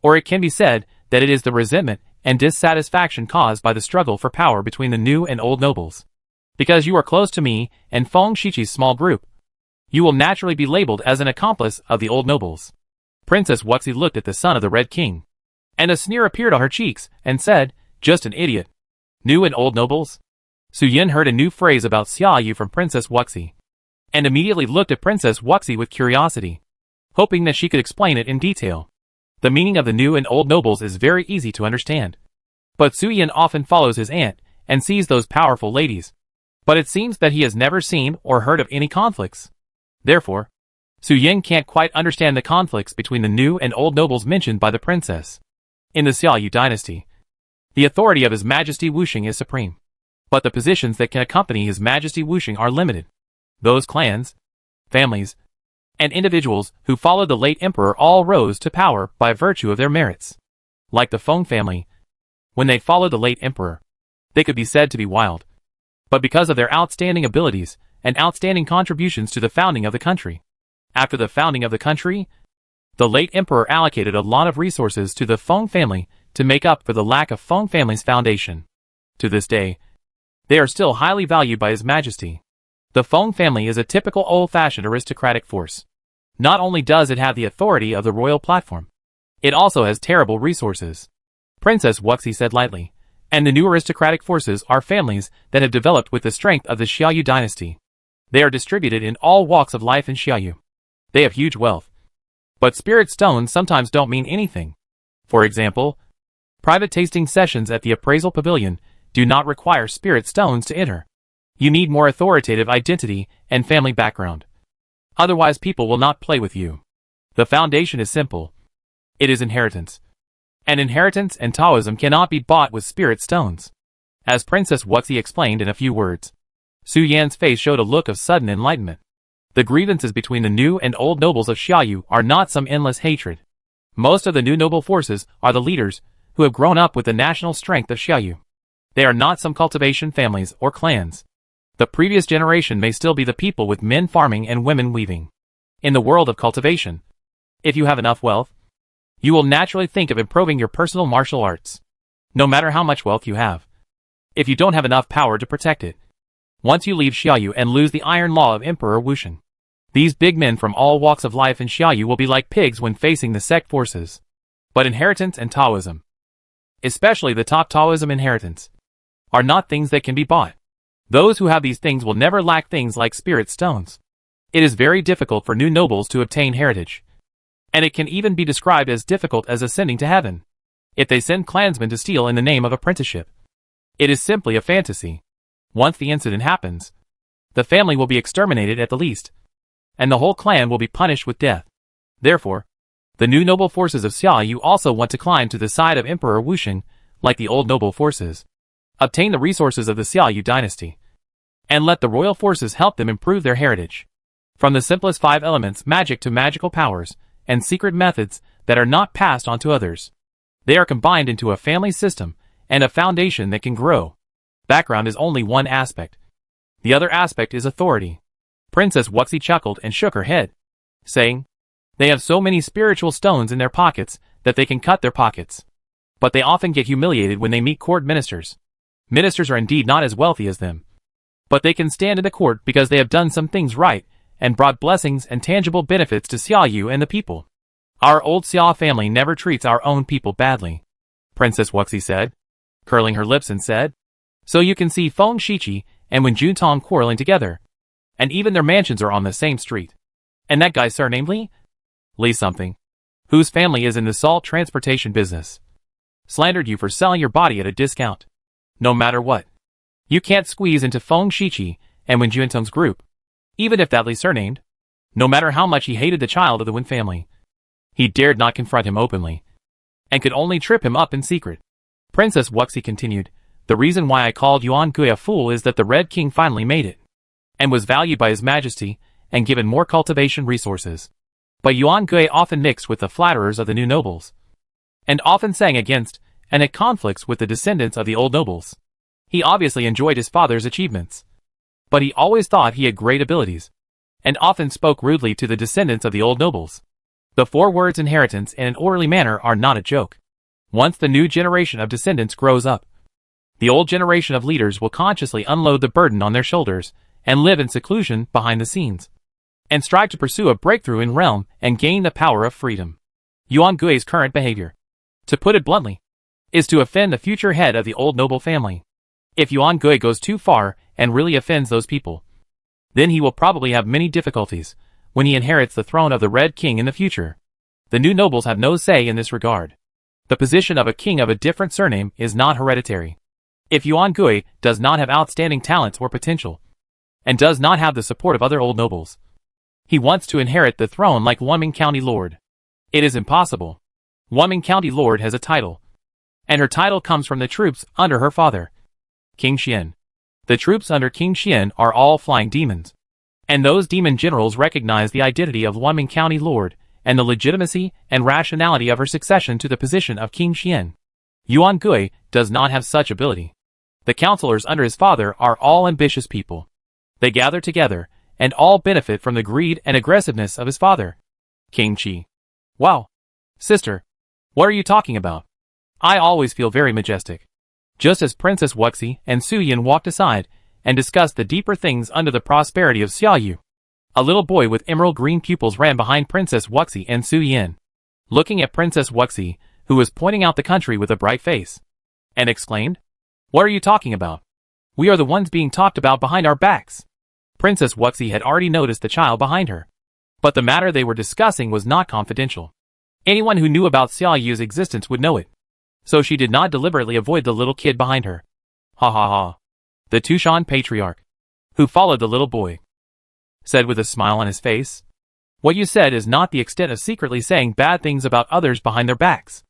or it can be said that it is the resentment and dissatisfaction caused by the struggle for power between the new and old nobles. Because you are close to me and Feng Shiqi's small group, you will naturally be labeled as an accomplice of the old nobles. Princess Wuxi looked at the son of the Red King, and a sneer appeared on her cheeks, and said, just an idiot. New and old nobles? Su Yin heard a new phrase about Xiaoyu from Princess Wuxi, and immediately looked at Princess Wuxi with curiosity, hoping that she could explain it in detail. The meaning of the new and old nobles is very easy to understand, but Su Yin often follows his aunt and sees those powerful ladies, but it seems that he has never seen or heard of any conflicts. Therefore, Su Yin can't quite understand the conflicts between the new and old nobles mentioned by the princess. In the Xiaoyu dynasty, the authority of His Majesty Wuxing is supreme, but the positions that can accompany His Majesty Wuxing are limited. Those clans, families, and individuals who followed the late emperor all rose to power by virtue of their merits. Like the Feng family, when they followed the late emperor, they could be said to be wild, but because of their outstanding abilities and outstanding contributions to the founding of the country. After the founding of the country, the late emperor allocated a lot of resources to the Feng family to make up for the lack of Feng family's foundation. To this day, they are still highly valued by His Majesty. The Feng family is a typical old-fashioned aristocratic force. Not only does it have the authority of the royal platform, it also has terrible resources. Princess Wuxi said lightly, and the new aristocratic forces are families that have developed with the strength of the Xiaoyu dynasty. They are distributed in all walks of life in Xiaoyu. They have huge wealth. But spirit stones sometimes don't mean anything. For example, private tasting sessions at the appraisal pavilion do not require spirit stones to enter. You need more authoritative identity and family background. Otherwise people will not play with you. The foundation is simple. It is inheritance. And inheritance and Taoism cannot be bought with spirit stones. As Princess Wuxi explained in a few words, Su Yan's face showed a look of sudden enlightenment. The grievances between the new and old nobles of Xiaoyu are not some endless hatred. Most of the new noble forces are the leaders who have grown up with the national strength of Xiaoyu. They are not some cultivation families or clans. The previous generation may still be the people with men farming and women weaving. In the world of cultivation, if you have enough wealth, you will naturally think of improving your personal martial arts, no matter how much wealth you have. If you don't have enough power to protect it, once you leave Xiaoyu and lose the iron law of Emperor Wuxing, these big men from all walks of life in Xiaoyu will be like pigs when facing the sect forces. But inheritance and Taoism, especially the top Taoism inheritance, are not things that can be bought. Those who have these things will never lack things like spirit stones. It is very difficult for new nobles to obtain heritage, and it can even be described as difficult as ascending to heaven. If they send clansmen to steal in the name of apprenticeship, it is simply a fantasy. Once the incident happens, the family will be exterminated at the least, and the whole clan will be punished with death. Therefore, the new noble forces of Xiaoyu also want to climb to the side of Emperor Wuxing, like the old noble forces, obtain the resources of the Xiaoyu dynasty, and let the royal forces help them improve their heritage. From the simplest 5 elements magic to magical powers, and secret methods that are not passed on to others, they are combined into a family system and a foundation that can grow. Background is only one aspect. The other aspect is authority. Princess Wuxi chuckled and shook her head, saying, they have so many spiritual stones in their pockets that they can cut their pockets. But they often get humiliated when they meet court ministers. Ministers are indeed not as wealthy as them, but they can stand in the court because they have done some things right and brought blessings and tangible benefits to Xiaoyu and the people. Our old Xia family never treats our own people badly, Princess Wuxi said, curling her lips and said, so you can see Feng Shiqi and Wen Juntong quarreling together, and even their mansions are on the same street. And that guy surnamed Li something, whose family is in the salt transportation business. slandered you for selling your body at a discount. No matter what. You can't squeeze into Feng Shiqi and Wen Juntong's group, even if that Li surnamed. No matter how much he hated the child of the Wen family. He dared not confront him openly, and could only trip him up in secret. Princess Wuxi continued, the reason why I called Yuan Gui a fool is that the Red King finally made it, and was valued by his majesty, and given more cultivation resources. But Yuan Gui often mixed with the flatterers of the new nobles, and often sang against, and at conflicts with the descendants of the old nobles. He obviously enjoyed his father's achievements, but he always thought he had great abilities, and often spoke rudely to the descendants of the old nobles. The 4 words inheritance in an orderly manner are not a joke. Once the new generation of descendants grows up, the old generation of leaders will consciously unload the burden on their shoulders and live in seclusion behind the scenes, and strive to pursue a breakthrough in realm and gain the power of freedom. Yuan Gui's current behavior, to put it bluntly, is to offend the future head of the old noble family. If Yuan Gui goes too far and really offends those people, then he will probably have many difficulties when he inherits the throne of the Red King in the future. The new nobles have no say in this regard. The position of a king of a different surname is not hereditary. If Yuan Gui does not have outstanding talents or potential, and does not have the support of other old nobles, he wants to inherit the throne like Wanming County Lord. It is impossible. Wanming County Lord has a title, and her title comes from the troops under her father, King Xian. The troops under King Xian are all flying demons, and those demon generals recognize the identity of Wanming County Lord and the legitimacy and rationality of her succession to the position of King Xian. Yuan Gui does not have such ability. The counselors under his father are all ambitious people. They gather together, and all benefit from the greed and aggressiveness of his father, King Qi. Wow. Sister, what are you talking about? I always feel very majestic. Just as Princess Wuxi and Su Yin walked aside and discussed the deeper things under the prosperity of Xiaoyu, a little boy with emerald green pupils ran behind Princess Wuxi and Su Yin, looking at Princess Wuxi, who was pointing out the country with a bright face, and exclaimed, "What are you talking about? We are the ones being talked about behind our backs." Princess Wuxi had already noticed the child behind her, but the matter they were discussing was not confidential. Anyone who knew about Xiaoyu's existence would know it, so she did not deliberately avoid the little kid behind her. Ha ha ha. The Tushan patriarch, who followed the little boy, said with a smile on his face, "What you said is not the extent of secretly saying bad things about others behind their backs.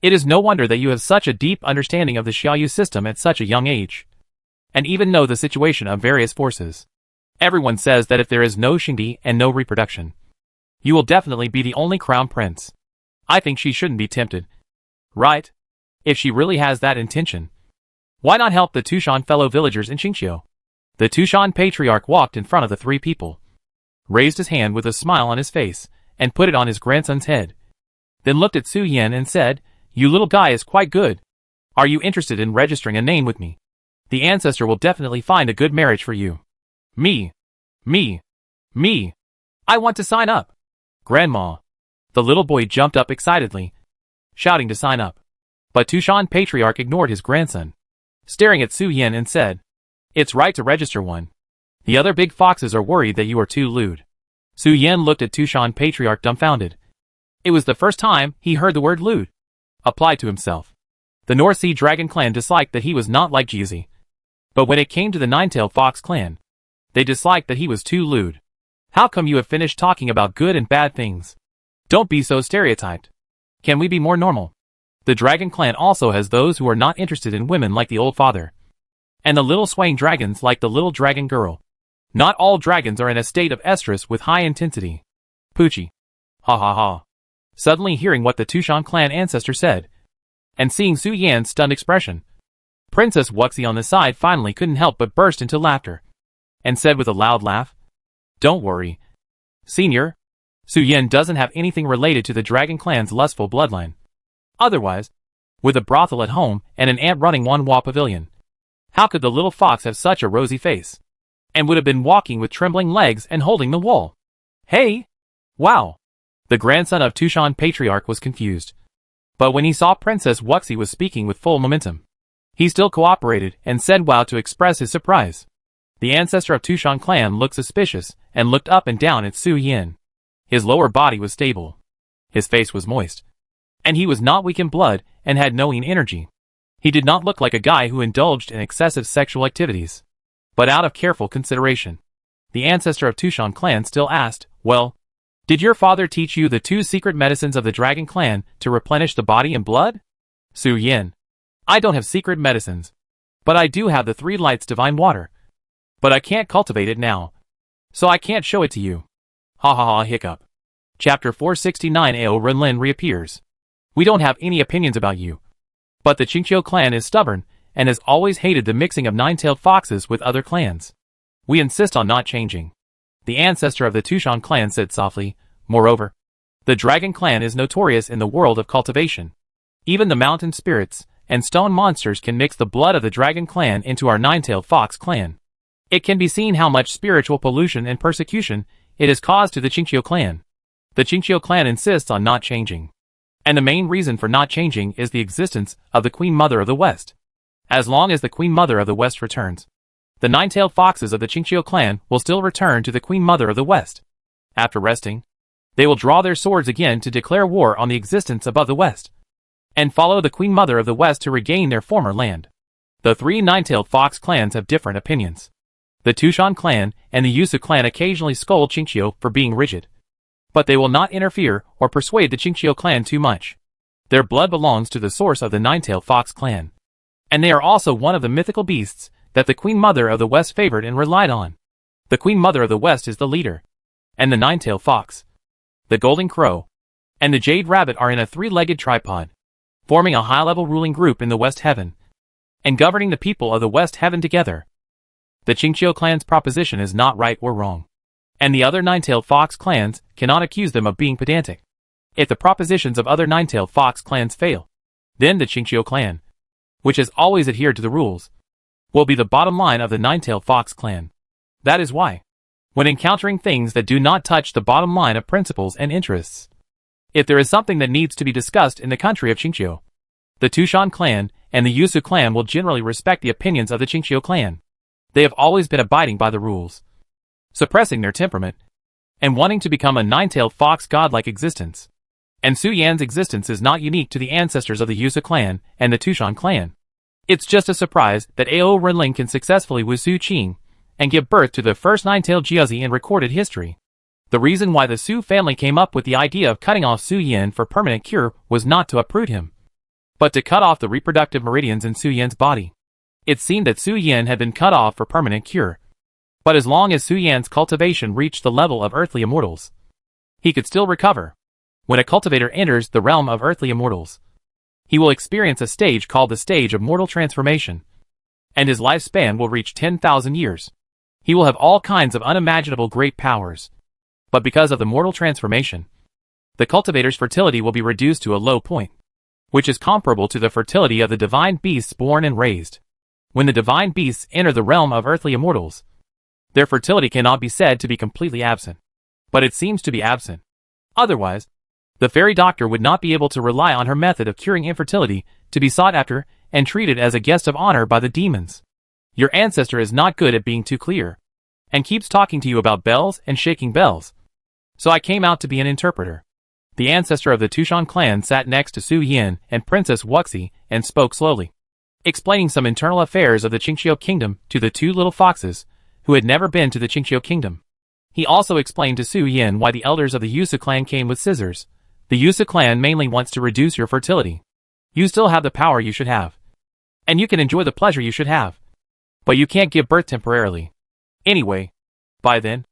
It is no wonder that you have such a deep understanding of the Xiaoyu system at such a young age, and even know the situation of various forces. Everyone says that if there is no Xingdi and no reproduction, you will definitely be the only crown prince. I think she shouldn't be tempted. Right? If she really has that intention, why not help the Tushan fellow villagers in Xingqiu?" The Tushan patriarch walked in front of the 3 people, raised his hand with a smile on his face, and put it on his grandson's head. Then looked at Su Yin and said, "You little guy is quite good. Are you interested in registering a name with me? The ancestor will definitely find a good marriage for you." Me. I want to sign up. Grandma. The little boy jumped up excitedly, shouting to sign up. But Tushan patriarch ignored his grandson, staring at Su Yin and said, "It's right to register one. The other big foxes are worried that you are too lewd." Su Yin looked at Tushan patriarch dumbfounded. It was the first time he heard the word lewd applied to himself. The North Sea Dragon clan disliked that he was not like Jizi, but when it came to the Nine-Tailed Fox clan, they disliked that he was too lewd. "How come you have finished talking about good and bad things? Don't be so stereotyped. Can we be more normal?" The Dragon clan also has those who are not interested in women like the old father, and the little swaying dragons like the little dragon girl. Not all dragons are in a state of estrus with high intensity. Poochie. Ha ha ha. Suddenly hearing what the Tushan clan ancestor said, and seeing Su Yan's stunned expression, Princess Wuxi on the side finally couldn't help but burst into laughter, and said with a loud laugh, "Don't worry, Senior. Su Yan doesn't have anything related to the Dragon clan's lustful bloodline. Otherwise, with a brothel at home and an aunt running Wanhua Pavilion, how could the little fox have such a rosy face? And would have been walking with trembling legs and holding the wall. Hey! Wow!" The grandson of Tushan patriarch was confused. But when he saw Princess Wuxi was speaking with full momentum, he still cooperated and said wow to express his surprise. The ancestor of Tushan clan looked suspicious and looked up and down at Su Yin. His lower body was stable. His face was moist, And he was not weak in blood and had no energy. He did not look like a guy who indulged in excessive sexual activities. But out of careful consideration, the ancestor of Tushan clan still asked, "Well, did your father teach you the 2 secret medicines of the dragon clan to replenish the body and blood?" Su Yin: "I don't have secret medicines. But I do have the 3 lights divine water. But I can't cultivate it now. So I can't show it to you." Ha ha ha hiccup. Chapter 469 Ao Renlin reappears. "We don't have any opinions about you. But the Qingqiu clan is stubborn and has always hated the mixing of 9-tailed foxes with other clans. We insist on not changing," the ancestor of the Tushan clan said softly. "Moreover, the dragon clan is notorious in the world of cultivation. Even the mountain spirits and stone monsters can mix the blood of the dragon clan into our 9-tailed fox clan. It can be seen how much spiritual pollution and persecution it has caused to the Qingqiu clan. The Qingqiu clan insists on not changing. And the main reason for not changing is the existence of the Queen Mother of the West. As long as the Queen Mother of the West returns, the 9-tailed foxes of the Qingqiu clan will still return to the Queen Mother of the West. After resting, they will draw their swords again to declare war on the existence above the West, and follow the Queen Mother of the West to regain their former land. The 3 9-tailed fox clans have different opinions. The Tushan clan and the Yusu clan occasionally scold Qingqiu for being rigid. But they will not interfere or persuade the Qingqiu clan too much. Their blood belongs to the source of the 9-tailed fox clan. And they are also one of the mythical beasts that the Queen Mother of the West favored and relied on. The Queen Mother of the West is the leader. And the 9-tailed fox, the golden crow, and the jade rabbit are in a 3-legged tripod, forming a high-level ruling group in the West Heaven, and governing the people of the West Heaven together. The Qingqiu clan's proposition is not right or wrong, and the other 9-tailed fox clans cannot accuse them of being pedantic. If the propositions of other 9-tailed fox clans fail, then the Qingqiu clan, which has always adhered to the rules, will be the bottom line of the 9-tailed fox clan. That is why, when encountering things that do not touch the bottom line of principles and interests, if there is something that needs to be discussed in the country of Qingqiu, the Tushan clan and the Yusu clan will generally respect the opinions of the Qingqiu clan. They have always been abiding by the rules, suppressing their temperament, and wanting to become a 9-tailed fox godlike existence. And Su Yan's existence is not unique to the ancestors of the Yusu clan and the Tushan clan. It's just a surprise that Ao Renling can successfully with Su Qing and give birth to the first 9-tailed Jiazi in recorded history. The reason why the Su family came up with the idea of cutting off Su Yan for permanent cure was not to uproot him, but to cut off the reproductive meridians in Su Yan's body. It seemed that Su Yan had been cut off for permanent cure, but as long as Su Yan's cultivation reached the level of earthly immortals, he could still recover. When a cultivator enters the realm of earthly immortals, he will experience a stage called the stage of mortal transformation, and his lifespan will reach 10,000 years. He will have all kinds of unimaginable great powers. But because of the mortal transformation, the cultivator's fertility will be reduced to a low point, which is comparable to the fertility of the divine beasts born and raised. When the divine beasts enter the realm of earthly immortals, their fertility cannot be said to be completely absent, but it seems to be absent. Otherwise, the fairy doctor would not be able to rely on her method of curing infertility to be sought after and treated as a guest of honor by the demons. Your ancestor is not good at being too clear, and keeps talking to you about bells and shaking bells. So I came out to be an interpreter. The ancestor of the Tushan clan sat next to Su Yin and Princess Wuxi and spoke slowly, explaining some internal affairs of the Qingqiu kingdom to the 2 little foxes who had never been to the Qingqiu kingdom. He also explained to Su Yin why the elders of the Yusu clan came with scissors. The Yusu clan mainly wants to reduce your fertility. You still have the power you should have, and you can enjoy the pleasure you should have, but you can't give birth temporarily. Anyway, by then,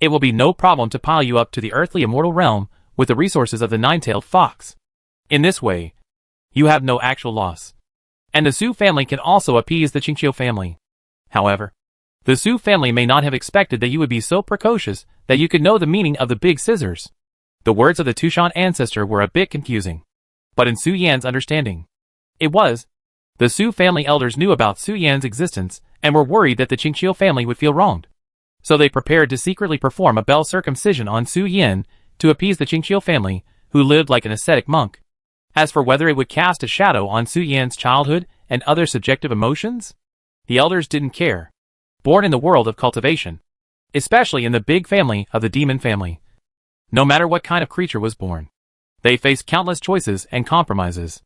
it will be no problem to pile you up to the earthly immortal realm with the resources of the 9-tailed fox. In this way, you have no actual loss. And the Su family can also appease the Qingqiu family. However, the Su family may not have expected that you would be so precocious that you could know the meaning of the big scissors. The words of the Tushan ancestor were a bit confusing, but in Su Yan's understanding, it was. The Su family elders knew about Su Yan's existence and were worried that the Qingqiu family would feel wronged. So they prepared to secretly perform a bell circumcision on Su Yin to appease the Qingqiu family, who lived like an ascetic monk. As for whether it would cast a shadow on Su Yan's childhood and other subjective emotions, the elders didn't care. Born in the world of cultivation, especially in the big family of the demon family, no matter what kind of creature was born, They faced countless choices and compromises.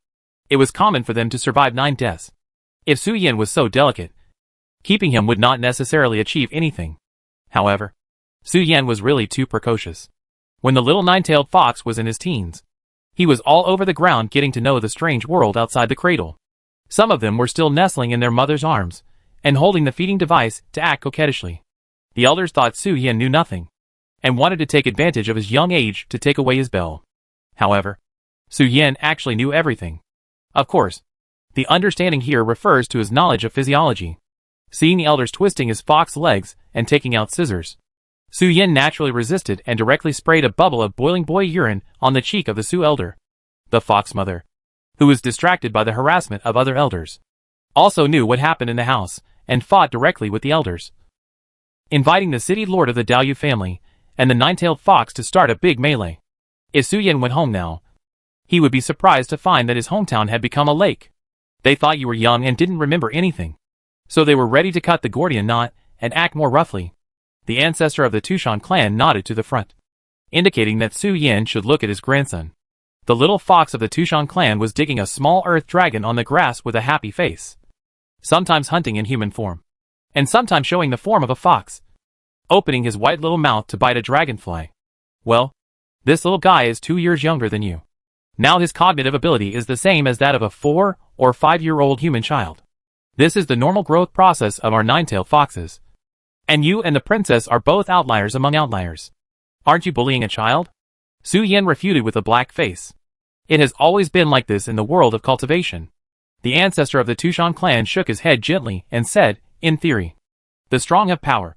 It was common for them to survive 9 deaths. If Su Yin was so delicate, keeping him would not necessarily achieve anything. However, Su Yin was really too precocious. When the little 9-tailed fox was in his teens, he was all over the ground getting to know the strange world outside the cradle. Some of them were still nestling in their mother's arms, and holding the feeding device to act coquettishly. The elders thought Su Yin knew nothing, and wanted to take advantage of his young age to take away his bell. However, Su Yin actually knew everything. Of course, the understanding here refers to his knowledge of physiology. Seeing the elders twisting his fox legs and taking out scissors, Su Yin naturally resisted and directly sprayed a bubble of boiling boy urine on the cheek of the Su elder. The fox mother, who was distracted by the harassment of other elders, also knew what happened in the house and fought directly with the elders, inviting the city lord of the Daoyu family and the 9-tailed fox to start a big melee. If Su Yin went home now, he would be surprised to find that his hometown had become a lake. They thought you were young and didn't remember anything, so they were ready to cut the Gordian knot and act more roughly. The ancestor of the Tushan clan nodded to the front, indicating that Su Yin should look at his grandson. The little fox of the Tushan clan was digging a small earth dragon on the grass with a happy face, sometimes hunting in human form, and sometimes showing the form of a fox, opening his white little mouth to bite a dragonfly. Well, this little guy is 2 years younger than you. Now his cognitive ability is the same as that of a 4 or 5-year-old human child. This is the normal growth process of our 9-tailed foxes. And you and the princess are both outliers among outliers. Aren't you bullying a child? Su Yin refuted with a black face. It has always been like this in the world of cultivation. The ancestor of the Tushan clan shook his head gently and said, in theory, the strong have power,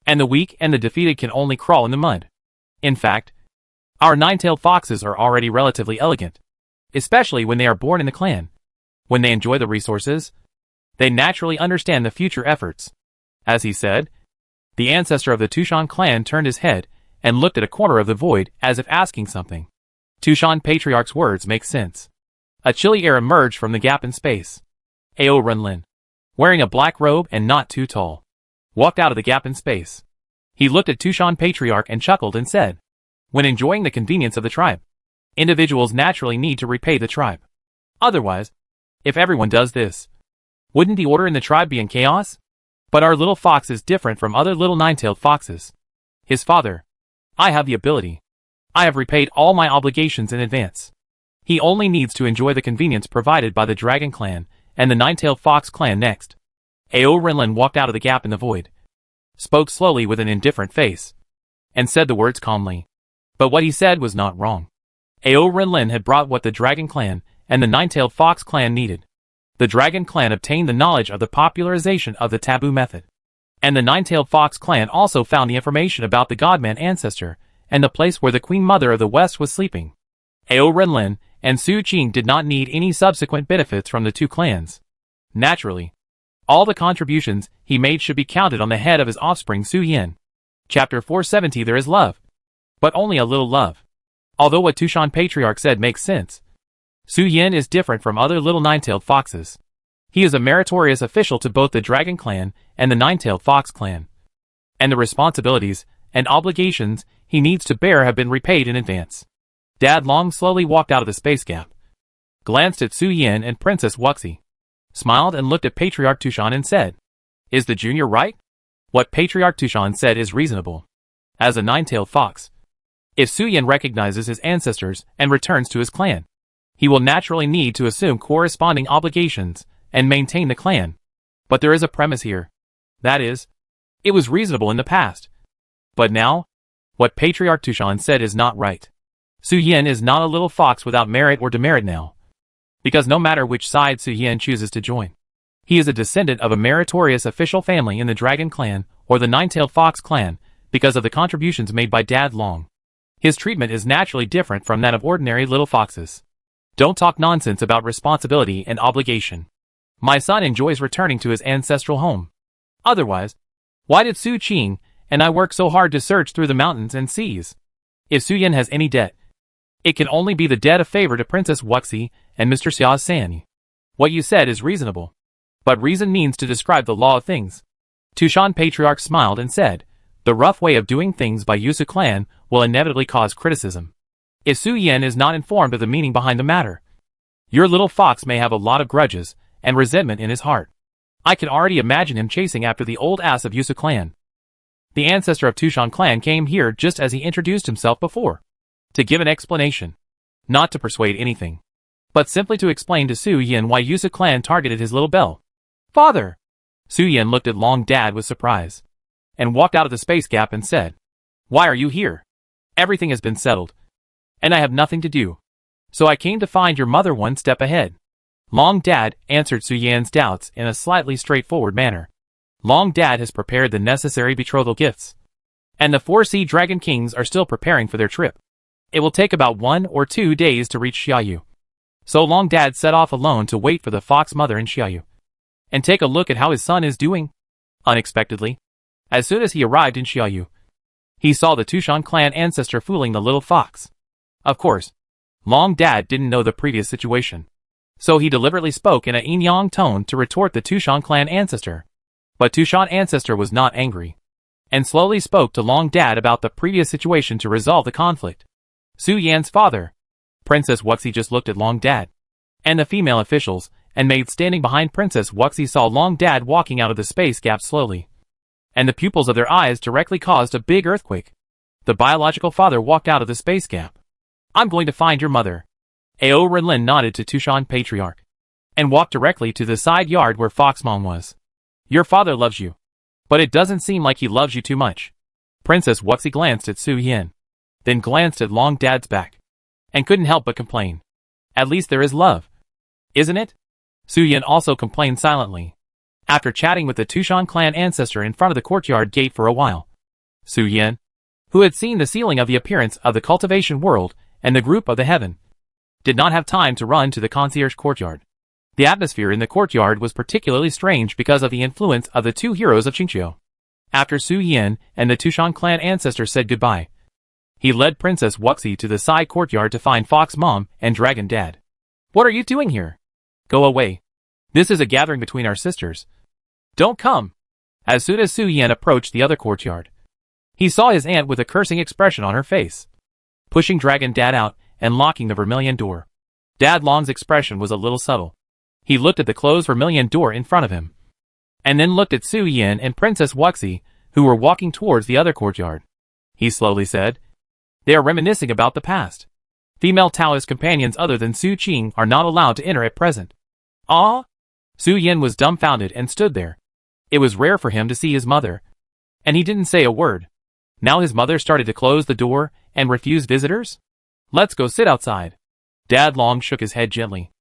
and the weak and the defeated can only crawl in the mud. In fact, our 9-tailed foxes are already relatively elegant, especially when they are born in the clan. When they enjoy the resources, they naturally understand the future efforts. As he said, the ancestor of the Tushan clan turned his head and looked at a corner of the void as if asking something. Tushan Patriarch's words make sense. A chilly air emerged from the gap in space. Ao Renlin, wearing a black robe and not too tall, walked out of the gap in space. He looked at Tushan Patriarch and chuckled and said, when enjoying the convenience of the tribe, individuals naturally need to repay the tribe. Otherwise, if everyone does this, wouldn't the order in the tribe be in chaos? But our little fox is different from other little 9-tailed foxes. His father, I have the ability. I have repaid all my obligations in advance. He only needs to enjoy the convenience provided by the Dragon Clan and the 9-tailed Fox Clan next. Ao Renlin walked out of the gap in the void, spoke slowly with an indifferent face, and said the words calmly. But what he said was not wrong. Ao Renlin had brought what the Dragon Clan and the 9-tailed Fox Clan needed. The Dragon Clan obtained the knowledge of the popularization of the taboo method, and the 9-tailed Fox Clan also found the information about the Godman ancestor and the place where the Queen Mother of the West was sleeping. Ao Renlin and Su Qing did not need any subsequent benefits from the two clans. Naturally, all the contributions he made should be counted on the head of his offspring Su Yin. Chapter 470. There is love, but only a little love. Although what Tushan Patriarch said makes sense, Su Yin is different from other little 9-tailed foxes. He is a meritorious official to both the Dragon Clan and the 9-tailed Fox Clan, and the responsibilities and obligations he needs to bear have been repaid in advance. Dad Long slowly walked out of the space gap, glanced at Su Yin and Princess Wuxi, smiled and looked at Patriarch Tushan and said, "Is the junior right?" What Patriarch Tushan said is reasonable. As a 9-tailed fox, if Su Yin recognizes his ancestors and returns to his clan, he will naturally need to assume corresponding obligations and maintain the clan. But there is a premise here. That is, it was reasonable in the past. But now, what Patriarch Tushan said is not right. Su Yin is not a little fox without merit or demerit now. Because no matter which side Su Yin chooses to join, he is a descendant of a meritorious official family in the Dragon Clan or the 9-tailed Fox Clan because of the contributions made by Dad Long. His treatment is naturally different from that of ordinary little foxes. Don't talk nonsense about responsibility and obligation. My son enjoys returning to his ancestral home. Otherwise, why did Su Qing and I work so hard to search through the mountains and seas? If Su Yin has any debt, it can only be the debt of favor to Princess Wuxi and Mr. Xia San. What you said is reasonable. But reason means to describe the law of things. Tushan Patriarch smiled and said, the rough way of doing things by Yusu clan will inevitably cause criticism. if Su Yan is not informed of the meaning behind the matter. Your little fox may have a lot of grudges and resentment in his heart. I can already imagine him chasing after the old ass of Yusu clan. The ancestor of Tushan clan came here just as he introduced himself before. To give an explanation. Not to persuade anything. But simply to explain to Su Yan why Yusu clan targeted his little bell. Father! Su Yan looked at Long Dad with surprise. And walked out of the space gap and said, Why are you here? Everything has been settled. And I have nothing to do. So I came to find your mother one step ahead. Long Dad answered Su Yan's doubts in a slightly straightforward manner. Long Dad has prepared the necessary betrothal gifts. And the 4 Sea Dragon Kings are still preparing for their trip. It will take about 1 or 2 days to reach Xiaoyu. So Long Dad set off alone to wait for the fox mother in Xiaoyu. And take a look at how his son is doing. Unexpectedly, as soon as he arrived in Xiaoyu, he saw the Tushan clan ancestor fooling the little fox. Of course, Long Dad didn't know the previous situation. So he deliberately spoke in a yin-yang tone to retort the Tushan clan ancestor. But Tushan ancestor was not angry. And slowly spoke to Long Dad about the previous situation to resolve the conflict. Su Yan's father, Princess Wuxi, just looked at Long Dad and the female officials, and maid standing behind Princess Wuxi saw Long Dad walking out of the space gap slowly. And the pupils of their eyes directly caused a big earthquake. The biological father walked out of the space gap. I'm going to find your mother. Ao Renlin nodded to Tushan Patriarch and walked directly to the side yard where Fox Mom was. Your father loves you. But it doesn't seem like he loves you too much. Princess Wuxi glanced at Su Yan, then glanced at Long Dad's back, and couldn't help but complain. At least there is love. Isn't it? Su Yan also complained silently. After chatting with the Tushan clan ancestor in front of the courtyard gate for a while, Su Yan, who had seen the sealing of the appearance of the cultivation world and the group of the heaven, did not have time to run to the concierge courtyard. The atmosphere in the courtyard was particularly strange because of the influence of the 2 heroes of Qingqiu. After Su Yan and the Tushan clan ancestor said goodbye, he led Princess Wuxi to the side courtyard to find Fox Mom and Dragon Dad. What are you doing here? Go away. This is a gathering between our sisters. Don't come. As soon as Su Yan approached the other courtyard, he saw his aunt with a cursing expression on her face, pushing Dragon Dad out and locking the vermilion door. Dad Long's expression was a little subtle. He looked at the closed vermilion door in front of him, and then looked at Su Yan and Princess Wuxi, who were walking towards the other courtyard. He slowly said, They are reminiscing about the past. Female Taoist companions other than Su Qing are not allowed to enter at present. Ah? Su Yan was dumbfounded and stood there. It was rare for him to see his mother, and he didn't say a word. Now his mother started to close the door and refuse visitors? Let's go sit outside. Dad Long shook his head gently,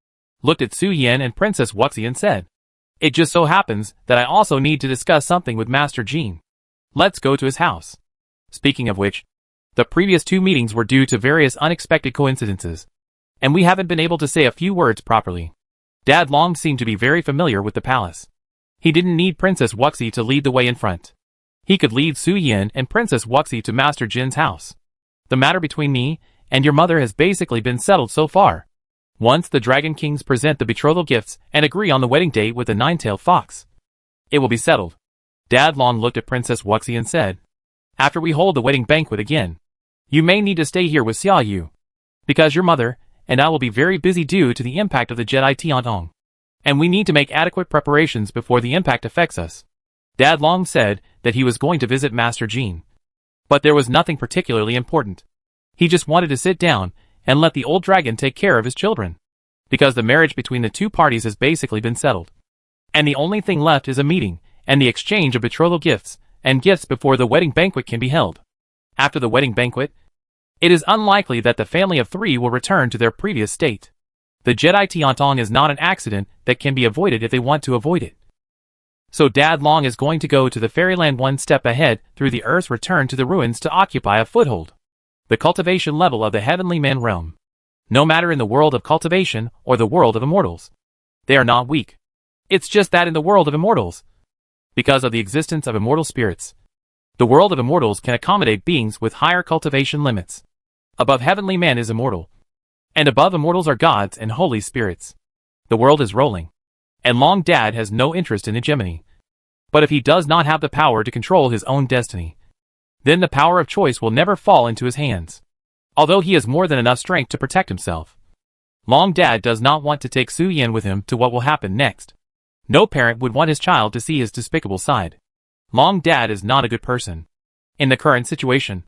looked at Su Yan and Princess Wuxi and said, It just so happens that I also need to discuss something with Master Jean. Let's go to his house. Speaking of which, the previous 2 meetings were due to various unexpected coincidences, and we haven't been able to say a few words properly. Dad Long seemed to be very familiar with the palace. He didn't need Princess Wuxi to lead the way in front. He could lead Su Yan and Princess Wuxi to Master Jin's house. The matter between me and your mother has basically been settled so far. Once the Dragon Kings present the betrothal gifts and agree on the wedding date with the 9-tailed fox, it will be settled. Dad Long looked at Princess Wuxi and said, After we hold the wedding banquet again, you may need to stay here with Xiaoyu, because your mother and I will be very busy due to the impact of the Jedi Tiantong, and we need to make adequate preparations before the impact affects us. Dad Long said that he was going to visit Master Jean, but there was nothing particularly important. He just wanted to sit down and let the old dragon take care of his children, because the marriage between the 2 parties has basically been settled. And the only thing left is a meeting and the exchange of betrothal gifts and gifts before the wedding banquet can be held. After the wedding banquet, it is unlikely that the family of 3 will return to their previous state. The Jedi Tiantong is not an accident that can be avoided if they want to avoid it. So Dad Long is going to go to the fairyland one step ahead through the Earth's return to the ruins to occupy a foothold. The cultivation level of the heavenly man realm. No matter in the world of cultivation or the world of immortals, they are not weak. It's just that in the world of immortals, because of the existence of immortal spirits, the world of immortals can accommodate beings with higher cultivation limits. Above heavenly man is immortal, and above immortals are gods and holy spirits. The world is rolling, and Long Dad has no interest in hegemony. But if he does not have the power to control his own destiny, then the power of choice will never fall into his hands. although he has more than enough strength to protect himself. Long Dad does not want to take Su Yan with him to what will happen next. No parent would want his child to see his despicable side. Long Dad is not a good person. In the current situation,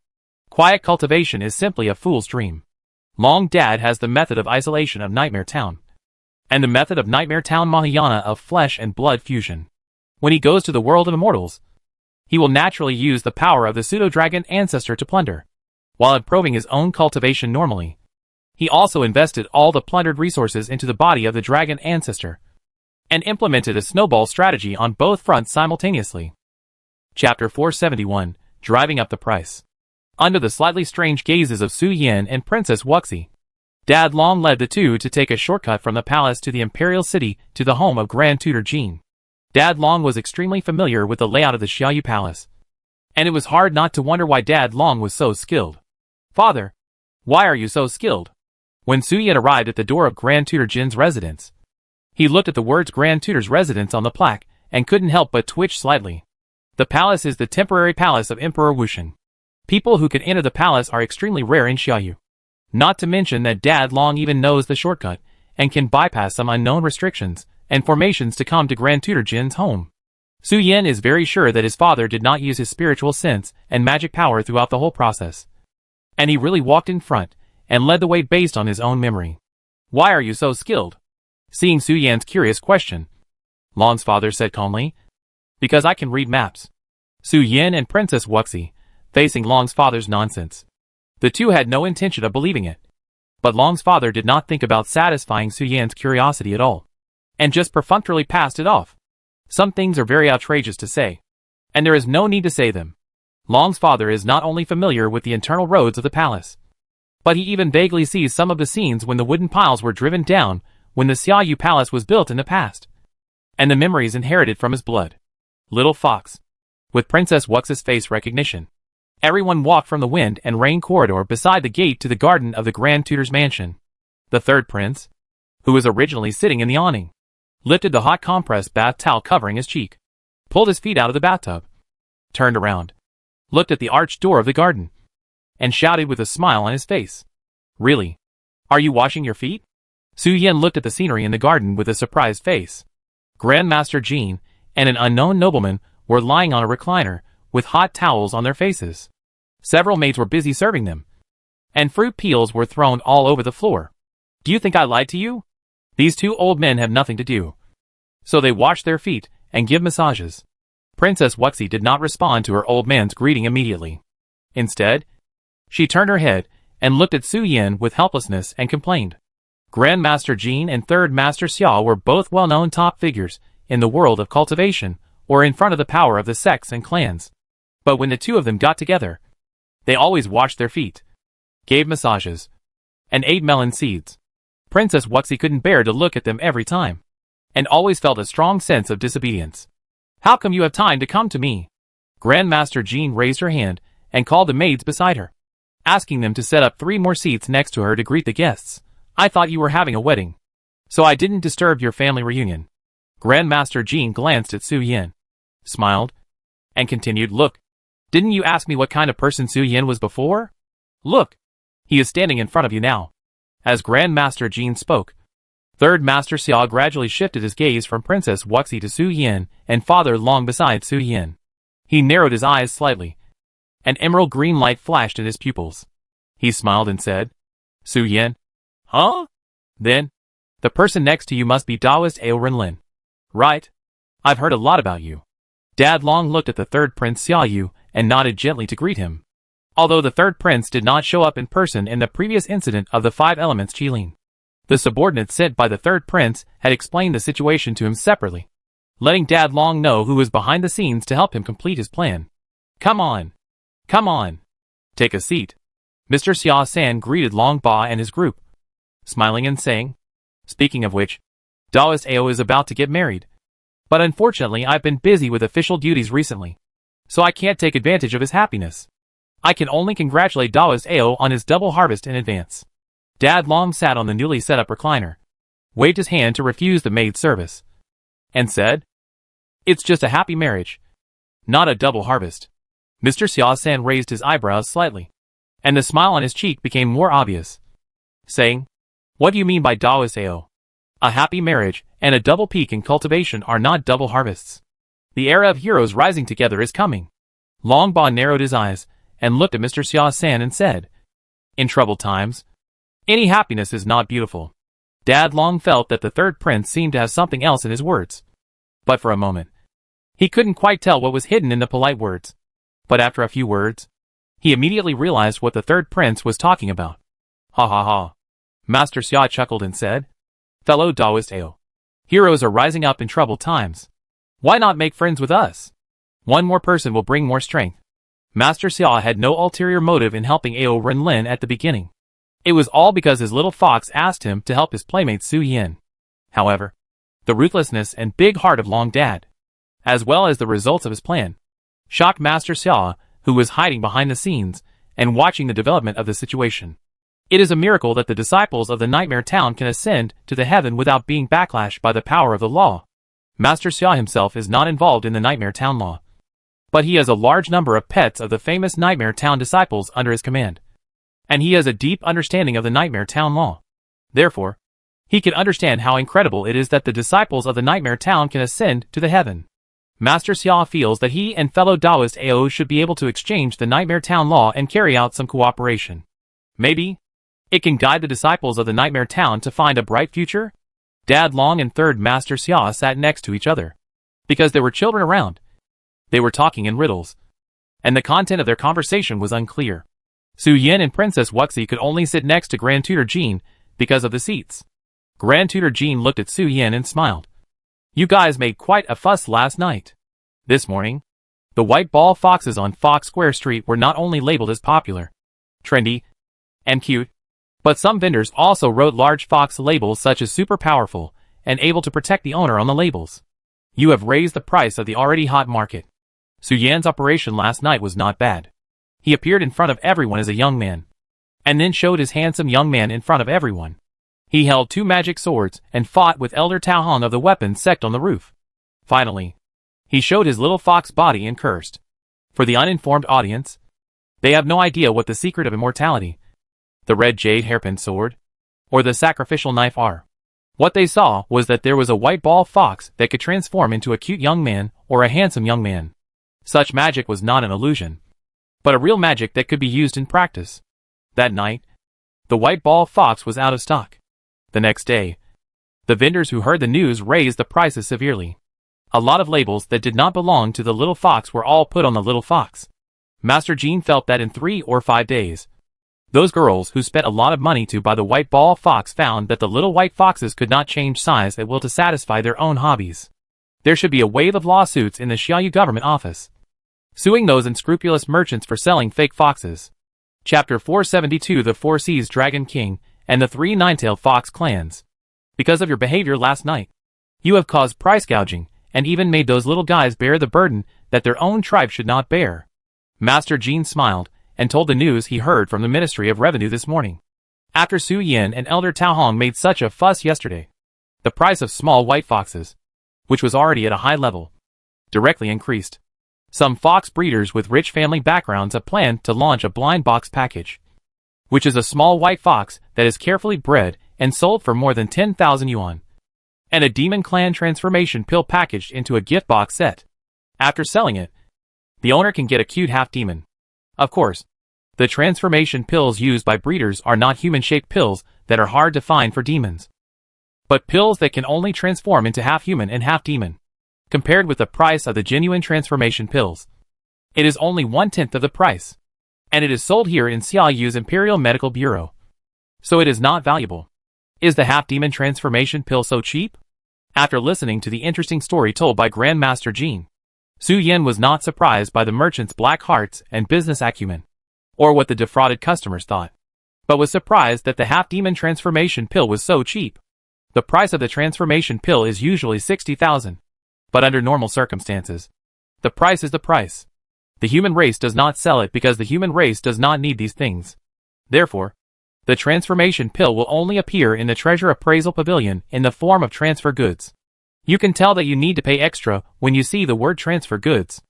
quiet cultivation is simply a fool's dream. Long Dad has the method of isolation of Nightmare Town, and the method of Nightmare Town Mahayana of flesh and blood fusion. When he goes to the world of immortals, he will naturally use the power of the pseudo-dragon ancestor to plunder, while improving his own cultivation normally. He also invested all the plundered resources into the body of the dragon ancestor, and implemented a snowball strategy on both fronts simultaneously. Chapter 471, Driving Up the Price. Under the slightly strange gazes of Su Yan and Princess Wuxi, Dad Long led the two to take a shortcut from the palace to the imperial city to the home of Grand Tutor Jean. Dad Long was extremely familiar with the layout of the Xiaoyu Palace, and it was hard not to wonder why Dad Long was so skilled. Father, why are you so skilled? When Su Yan arrived at the door of Grand Tutor Jin's residence, he looked at the words Grand Tutor's residence on the plaque and couldn't help but twitch slightly. The palace is the temporary palace of Emperor Wuxian. People who can enter the palace are extremely rare in Xiaoyu. Not to mention that Dad Long even knows the shortcut and can bypass some unknown restrictions and formations to come to Grand Tutor Jin's home. Su Yan is very sure that his father did not use his spiritual sense and magic power throughout the whole process, and he really walked in front and led the way based on his own memory. Why are you so skilled? Seeing Su Yan's curious question, Long's father said calmly, because I can read maps. Su Yan and Princess Wuxi, facing Long's father's nonsense. The two had no intention of believing it. But Long's father did not think about satisfying Su Yan's curiosity at all, and just perfunctorily passed it off. Some things are very outrageous to say, and there is no need to say them. Long's father is not only familiar with the internal roads of the palace, but he even vaguely sees some of the scenes when the wooden piles were driven down when the Xiaoyu Palace was built in the past, and the memories inherited from his blood. Little Fox. With Princess Wuxi's face recognition, everyone walked from the wind and rain corridor beside the gate to the garden of the Grand Tutor's mansion. The third prince, who was originally sitting in the awning, lifted the hot compressed bath towel covering his cheek, pulled his feet out of the bathtub, turned around, looked at the arched door of the garden, and shouted with a smile on his face, "Really? Are you washing your feet?" Su Yan looked at the scenery in the garden with a surprised face. Grandmaster Jean and an unknown nobleman were lying on a recliner with hot towels on their faces. Several maids were busy serving them, and fruit peels were thrown all over the floor. Do you think I lied to you? These two old men have nothing to do, so they wash their feet and give massages. Princess Wuxi did not respond to her old man's greeting immediately. Instead, she turned her head and looked at Su Yan with helplessness and complained. Grandmaster Jean and Third Master Xia were both well-known top figures in the world of cultivation or in front of the power of the sects and clans. But when the two of them got together, they always washed their feet, gave massages, and ate melon seeds. Princess Wuxi couldn't bear to look at them every time, and always felt a strong sense of disobedience. How come you have time to come to me? Grandmaster Jean raised her hand and called the maids beside her, asking them to set up 3 more seats next to her to greet the guests. I thought you were having a wedding, so I didn't disturb your family reunion. Grandmaster Jean glanced at Su Yan, smiled, and continued, Look, didn't you ask me what kind of person Su Yan was before? Look, he is standing in front of you now. As Grandmaster Jean spoke, Third Master Xia gradually shifted his gaze from Princess Wuxi to Su Yan and Father Long beside Su Yan. He narrowed his eyes slightly. An emerald green light flashed in his pupils. He smiled and said, Su Yan? Huh? Then, the person next to you must be Taoist Ao Renlin. Right? I've heard a lot about you. Dad Long looked at the third prince Xiaoyu and nodded gently to greet him. Although the third prince did not show up in person in the previous incident of the 5 elements Qilin, the subordinate sent by the third prince had explained the situation to him separately, letting Dad Long know who was behind the scenes to help him complete his plan. Come on. Come on. Take a seat. Mr. Xia San greeted Long Ba and his group, smiling and saying, Speaking of which, Taoist Ao is about to get married. But unfortunately I've been busy with official duties recently, so I can't take advantage of his happiness. I can only congratulate Taoist Ao on his double harvest in advance. Dad Long sat on the newly set up recliner, waved his hand to refuse the maid's service, and said, It's just a happy marriage, not a double harvest. Mr. Xia San raised his eyebrows slightly. and the smile on his cheek became more obvious, saying, "What do you mean by Daoist AO? A happy marriage and a double peak in cultivation are not double harvests. The era of heroes rising together is coming." Long Ba narrowed his eyes and looked at Mr. Xia-san and said, "In troubled times, any happiness is not beautiful." Dad Long felt that the third prince seemed to have something else in his words. But for a moment, he couldn't quite tell what was hidden in the polite words. But after a few words, he immediately realized what the third prince was talking about. "Ha ha ha." Master Xia chuckled and said, "Fellow Daoist AO, heroes are rising up in troubled times. Why not make friends with us? One more person will bring more strength." Master Xia had no ulterior motive in helping Ao Renlin at the beginning. It was all because his little fox asked him to help his playmate Su Yin. However, the ruthlessness and big heart of Long Dad, as well as the results of his plan, shocked Master Xia, who was hiding behind the scenes and watching the development of the situation. It is a miracle that the disciples of the Nightmare Town can ascend to the heaven without being backlashed by the power of the law. Master Xia himself is not involved in the Nightmare Town law, but he has a large number of pets of the famous Nightmare Town disciples under his command, and he has a deep understanding of the Nightmare Town law. Therefore, he can understand how incredible it is that the disciples of the Nightmare Town can ascend to the heaven. Master Xia feels that he and fellow Daoist AO should be able to exchange the Nightmare Town law and carry out some cooperation. Maybe it can guide the disciples of the Nightmare Town to find a bright future? Dad Long and third Master Xia sat next to each other. Because there were children around, they were talking in riddles, and the content of their conversation was unclear. Su Yin and Princess Wuxi could only sit next to Grand Tutor Jean because of the seats. Grand Tutor Jean looked at Su Yin and smiled. "You guys made quite a fuss last night. This morning, the white ball foxes on Fox Square Street were not only labeled as popular, trendy, and cute, but some vendors also wrote large fox labels such as super powerful and able to protect the owner on the labels. You have raised the price of the already hot market." Su Yan's operation last night was not bad. He appeared in front of everyone as a young man, and then showed his handsome young man in front of everyone. He held 2 magic swords and fought with Elder Tao Hong of the weapons sect on the roof. Finally, he showed his little fox body and cursed. For the uninformed audience, they have no idea what the secret of immortality, the red jade hairpin sword, or the sacrificial knife are. What they saw was that there was a white ball fox that could transform into a cute young man or a handsome young man. Such magic was not an illusion, but a real magic that could be used in practice. That night, the white ball fox was out of stock. The next day, the vendors who heard the news raised the prices severely. A lot of labels that did not belong to the little fox were all put on the little fox. Master Jean felt that in 3 or 5 days, those girls who spent a lot of money to buy the white ball fox found that the little white foxes could not change size at will to satisfy their own hobbies. There should be a wave of lawsuits in the Xiaoyu government office, suing those unscrupulous merchants for selling fake foxes. Chapter 472 The Four Seas Dragon King and the 3 Nine-Tailed Fox Clans. Because of your behavior last night, you have caused price gouging and even made those little guys bear the burden that their own tribe should not bear. Master Jean smiled and told the news he heard from the Ministry of Revenue this morning. After Su Yin and Elder Tao Hong made such a fuss yesterday, the price of small white foxes, which was already at a high level, directly increased. Some fox breeders with rich family backgrounds have planned to launch a blind box package, which is a small white fox that is carefully bred and sold for more than 10,000 yuan, and a demon clan transformation pill packaged into a gift box set. After selling it, the owner can get a cute half-demon. Of course, the transformation pills used by breeders are not human-shaped pills that are hard to find for demons, but pills that can only transform into half-human and half-demon. Compared with the price of the genuine transformation pills, it is only 1/10 of the price, and it is sold here in Xiaoyu's Imperial Medical Bureau, so it is not valuable. Is the half-demon transformation pill so cheap? After listening to the interesting story told by Grandmaster Jean, Su Yin was not surprised by the merchant's black hearts and business acumen, or what the defrauded customers thought, but was surprised that the half-demon transformation pill was so cheap. The price of the transformation pill is usually 60,000, but under normal circumstances, the price is the price. The human race does not sell it because the human race does not need these things. Therefore, the transformation pill will only appear in the treasure appraisal pavilion in the form of transfer goods. You can tell that you need to pay extra when you see the word transfer goods.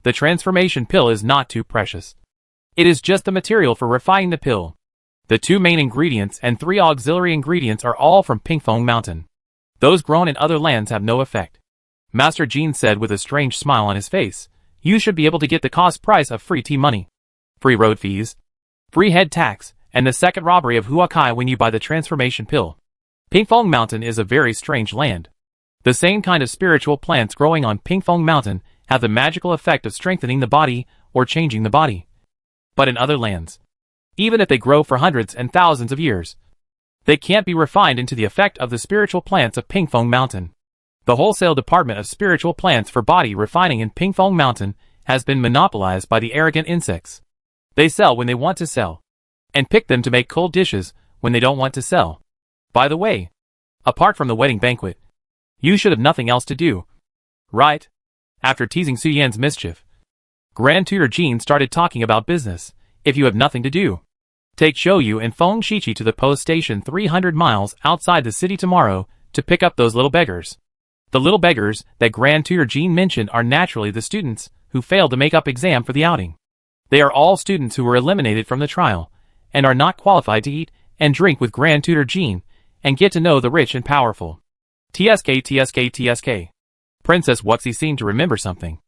The transformation pill is not too precious. It is just the material for refining the pill. The 2 main ingredients and 3 auxiliary ingredients are all from Pinkfong Mountain. Those grown in other lands have no effect. Master Jean said with a strange smile on his face. You should be able to get the cost price of free tea money, free road fees, free head tax, and the second robbery of Huakai when you buy the transformation pill. Pinkfong Mountain is a very strange land. The same kind of spiritual plants growing on Pinkfong Mountain have the magical effect of strengthening the body or changing the body. But in other lands, even if they grow for hundreds and thousands of years, they can't be refined into the effect of the spiritual plants of Pinkfong Mountain. The wholesale department of spiritual plants for body refining in Pinkfong Mountain has been monopolized by the arrogant insects. They sell when they want to sell, and pick them to make cold dishes when they don't want to sell. By the way, apart from the wedding banquet, you should have nothing else to do, right? After teasing Su Yan's mischief, Grand Tutor Jean started talking about business. If you have nothing to do, take Shouyu and Feng Shichi to the post station 300 miles outside the city tomorrow to pick up those little beggars. The little beggars that Grand Tutor Jean mentioned are naturally the students who failed to make up exam for the outing. They are all students who were eliminated from the trial and are not qualified to eat and drink with Grand Tutor Jean and get to know the rich and powerful. TSK. Princess Wuxi seemed to remember something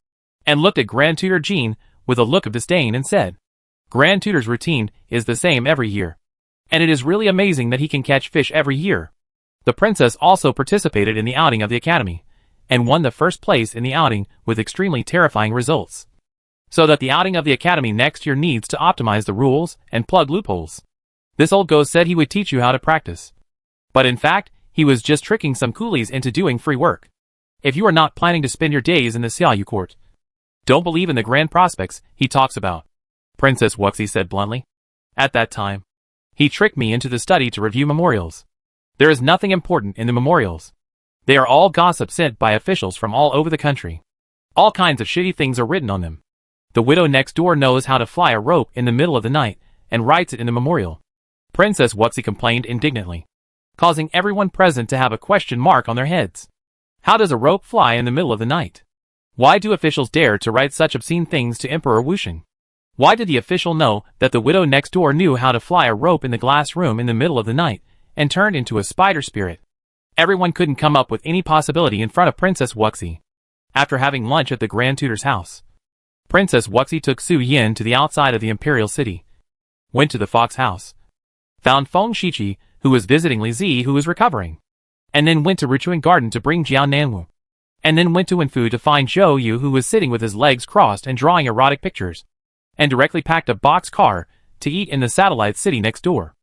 and looked at Grand Tutor Jean with a look of disdain and said, Grand Tutor's routine is the same every year, and it is really amazing that he can catch fish every year. The princess also participated in the outing of the academy, and won the first place in the outing with extremely terrifying results. So that the outing of the academy next year needs to optimize the rules and plug loopholes. This old ghost said he would teach you how to practice. But in fact, he was just tricking some coolies into doing free work. If you are not planning to spend your days in the Xiaoyu court, don't believe in the grand prospects he talks about, Princess Wuxi said bluntly. At that time, he tricked me into the study to review memorials. There is nothing important in the memorials. They are all gossip sent by officials from all over the country. All kinds of shitty things are written on them. The widow next door knows how to fly a rope in the middle of the night and writes it in the memorial, Princess Wuxi complained indignantly, causing everyone present to have a question mark on their heads. How does a rope fly in the middle of the night? Why do officials dare to write such obscene things to Emperor Wuxing? Why did the official know that the widow next door knew how to fly a rope in the glass room in the middle of the night and turned into a spider spirit? Everyone couldn't come up with any possibility in front of Princess Wuxi. After having lunch at the Grand Tutor's house, Princess Wuxi took Su Yin to the outside of the Imperial City, went to the Fox House, found Feng Shichi, who was visiting Li Zi, who was recovering, and then went to Richuan Garden to bring Jiao Nanwu, and then went to Wenfu to find Zhou Yu, who was sitting with his legs crossed and drawing erotic pictures, and directly packed a box car to eat in the satellite city next door.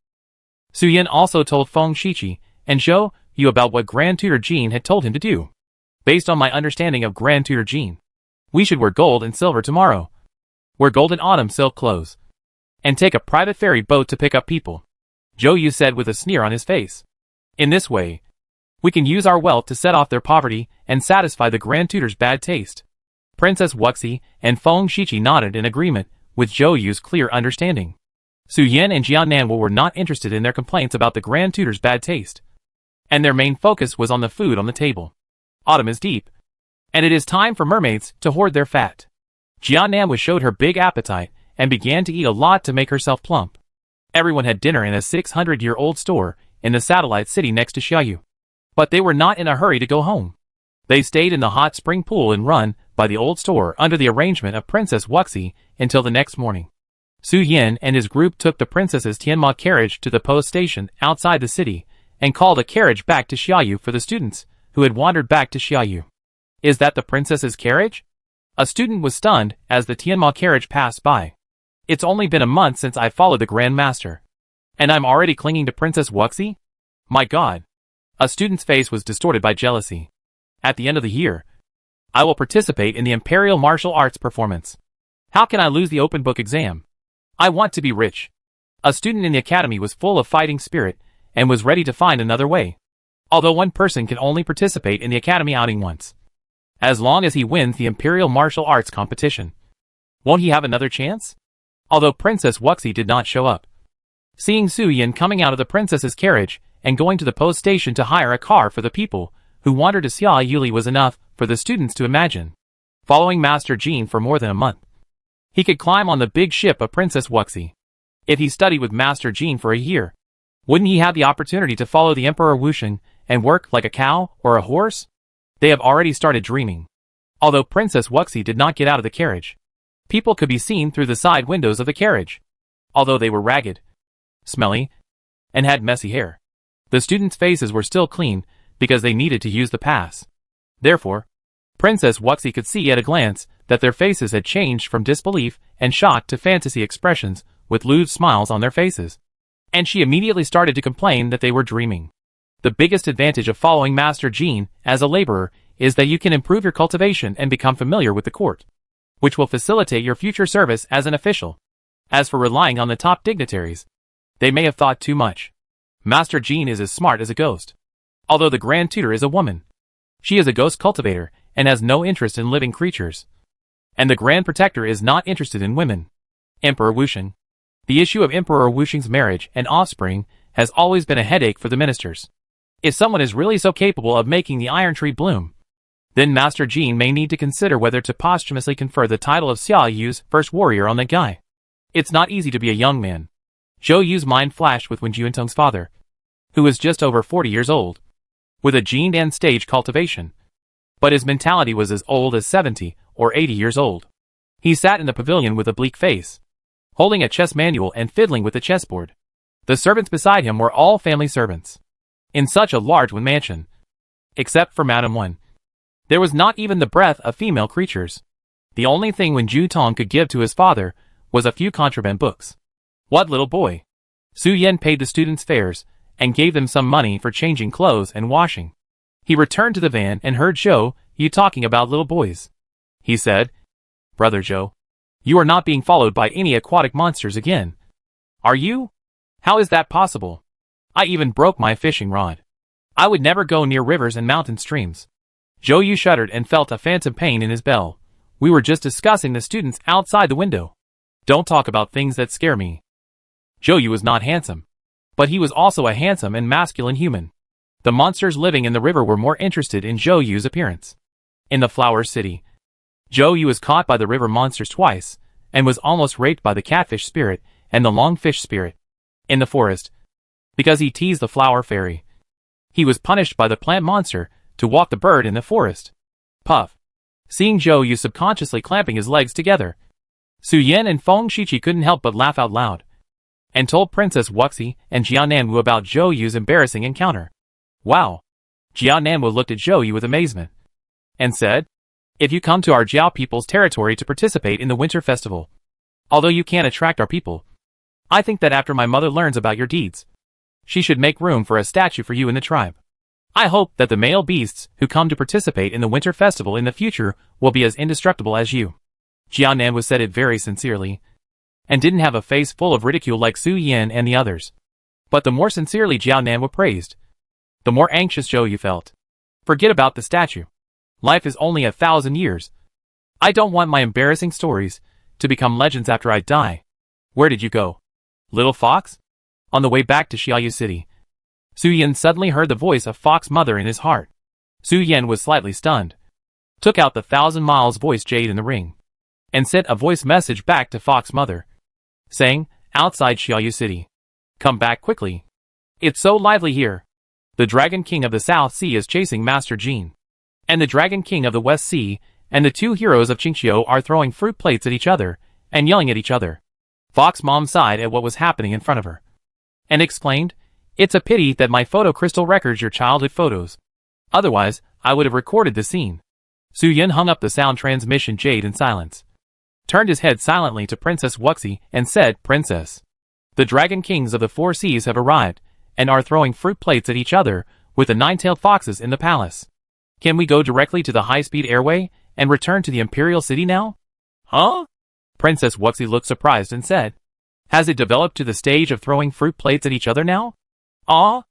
Su Yin also told Feng Shichi and Zhou Yu about what Grand Tutor Jean had told him to do. Based on my understanding of Grand Tutor Jean, we should wear gold and silver tomorrow, wear gold and autumn silk clothes, and take a private ferry boat to pick up people, Zhou Yu said with a sneer on his face. In this way, we can use our wealth to set off their poverty and satisfy the Grand Tutor's bad taste. Princess Wuxi and Feng Shichi nodded in agreement with Zhou Yu's clear understanding. Su Yin and Jiao Nanwu were not interested in their complaints about the Grand Tutor's bad taste, and their main focus was on the food on the table. Autumn is deep, and it is time for mermaids to hoard their fat. Jiao Nanwu showed her big appetite and began to eat a lot to make herself plump. Everyone had dinner in a 600-year-old store in the satellite city next to Xiaoyu. But they were not in a hurry to go home. They stayed in the hot spring pool and run by the old store under the arrangement of Princess Wuxi until the next morning. Su Yin and his group took the princess's Tianma carriage to the post station outside the city and called a carriage back to Xiaoyu for the students who had wandered back to Xiaoyu. Is that the princess's carriage? A student was stunned as the Tianma carriage passed by. It's only been a month since I followed the Grand Master, and I'm already clinging to Princess Wuxi? My God. A student's face was distorted by jealousy. At the end of the year, I will participate in the Imperial Martial Arts performance. How can I lose the open book exam? I want to be rich. A student in the academy was full of fighting spirit and was ready to find another way. Although one person can only participate in the academy outing once, as long as he wins the Imperial Martial Arts competition. Won't he have another chance? Although Princess Wuxi did not show up. Seeing Su Yin coming out of the princess's carriage and going to the post station to hire a car for the people who wandered to Xia Yuli was enough for the students to imagine. Following Master Jean for more than a month, He could climb on the big ship of Princess Wuxi. If he studied with Master Jean for a year, wouldn't he have the opportunity to follow the Emperor Wuxian and work like a cow or a horse? They have already started dreaming. Although Princess Wuxi did not get out of the carriage, people could be seen through the side windows of the carriage. Although they were ragged, smelly, and had messy hair, the students' faces were still clean because they needed to use the pass. Therefore, Princess Wuxi could see at a glance that their faces had changed from disbelief and shock to fantasy expressions with lewd smiles on their faces. And she immediately started to complain that they were dreaming. The biggest advantage of following Master Jean as a laborer is that you can improve your cultivation and become familiar with the court, which will facilitate your future service as an official. As for relying on the top dignitaries, they may have thought too much. Master Jean is as smart as a ghost. Although the Grand Tutor is a woman, she is a ghost cultivator and has no interest in living creatures. And the Grand Protector is not interested in women. Emperor Wuxian. The issue of Emperor Wuxian's marriage and offspring has always been a headache for the ministers. If someone is really so capable of making the iron tree bloom, then Master Jean may need to consider whether to posthumously confer the title of Xia Yu's first warrior on that guy. It's not easy to be a young man. Zhou Yu's mind flashed with Wen Juntong's father, who was just over 40 years old, with a gene and stage cultivation. But his mentality was as old as 70 or 80 years old. He sat in the pavilion with a bleak face, holding a chess manual and fiddling with the chessboard. The servants beside him were all family servants. In such a large mansion, except for Madame Wen, there was not even the breath of female creatures. The only thing Wen Jutong could give to his father was a few contraband books. What little boy? Su Yan paid the students' fares and gave them some money for changing clothes and washing. He returned to the van and heard Zhou Yu talking about little boys. He said, "Brother Zhou, you are not being followed by any aquatic monsters again. Are you? How is that possible? I even broke my fishing rod. I would never go near rivers and mountain streams." Zhou Yu shuddered and felt a phantom pain in his belly. "We were just discussing the students outside the window. Don't talk about things that scare me." Zhou Yu was not handsome, but he was also a handsome and masculine human. The monsters living in the river were more interested in Zhou Yu's appearance. In the Flower City, Zhou Yu was caught by the river monsters twice, and was almost raped by the catfish spirit and the longfish spirit. In the forest, because he teased the flower fairy, he was punished by the plant monster to walk the bird in the forest. Puff. Seeing Zhou Yu subconsciously clamping his legs together, Su Yan and Feng Shiqi couldn't help but laugh out loud, and told Princess Wuxi and Jiananwu about Zhou Yu's embarrassing encounter. Wow! Jiananwu looked at Zhou Yu with amazement, and said, "If you come to our Jiao people's territory to participate in the winter festival, although you can't attract our people, I think that after my mother learns about your deeds, she should make room for a statue for you in the tribe. I hope that the male beasts who come to participate in the winter festival in the future will be as indestructible as you." Jiananwu said it very sincerely, and didn't have a face full of ridicule like Su Yan and the others. But the more sincerely Jiananwu praised, the more anxious Zhou Yu felt. Forget about the statue. Life is only 1,000 years. I don't want my embarrassing stories to become legends after I die. Where did you go, little fox? On the way back to Xiaoyu City, Su Yan suddenly heard the voice of Fox's mother in his heart. Su Yan was slightly stunned, took out the 1,000 miles voice jade in the ring, and sent a voice message back to Fox's mother, saying, "Outside Xiaoyu City. Come back quickly. It's so lively here. The Dragon King of the South Sea is chasing Master Jean, and the Dragon King of the West Sea and the two heroes of Qingqiu are throwing fruit plates at each other and yelling at each other." Fox's mom sighed at what was happening in front of her, and explained, "It's a pity that my photo crystal records your childhood photos. Otherwise, I would have recorded the scene." Su Yan hung up the sound transmission jade in silence, turned his head silently to Princess Wuxi and said, "Princess, the Dragon Kings of the Four Seas have arrived and are throwing fruit plates at each other with the nine-tailed foxes in the palace. Can we go directly to the high-speed airway and return to the Imperial City now?" "Huh?" Princess Wuxi looked surprised and said, "Has it developed to the stage of throwing fruit plates at each other now?" "Ah?"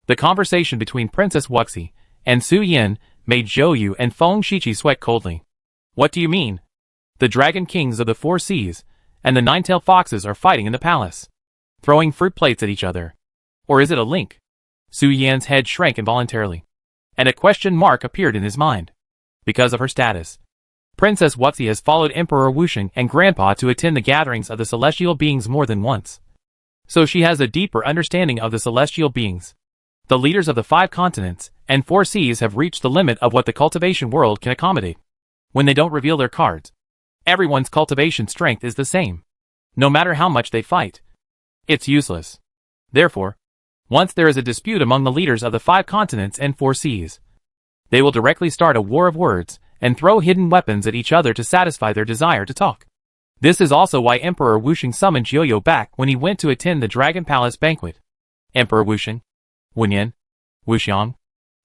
The conversation between Princess Wuxi and Su Yan made Zhou Yu and Feng Shiqi sweat coldly. "What do you mean? The Dragon Kings of the Four Seas and the nine-tailed foxes are fighting in the palace, throwing fruit plates at each other. Or is it a link?" Su Yan's head shrank involuntarily, and a question mark appeared in his mind. Because of her status, Princess Wuxi has followed Emperor Wusheng and Grandpa to attend the gatherings of the celestial beings more than once. So she has a deeper understanding of the celestial beings. The leaders of the 5 continents and 4 seas have reached the limit of what the cultivation world can accommodate. When they don't reveal their cards, everyone's cultivation strength is the same. No matter how much they fight, it's useless. Therefore, once there is a dispute among the leaders of the 5 continents and 4 seas, they will directly start a war of words and throw hidden weapons at each other to satisfy their desire to talk. This is also why Emperor Wusheng summoned Jiuyo back when he went to attend the Dragon Palace banquet. Emperor Wusheng, Wenyan, Wuxiang,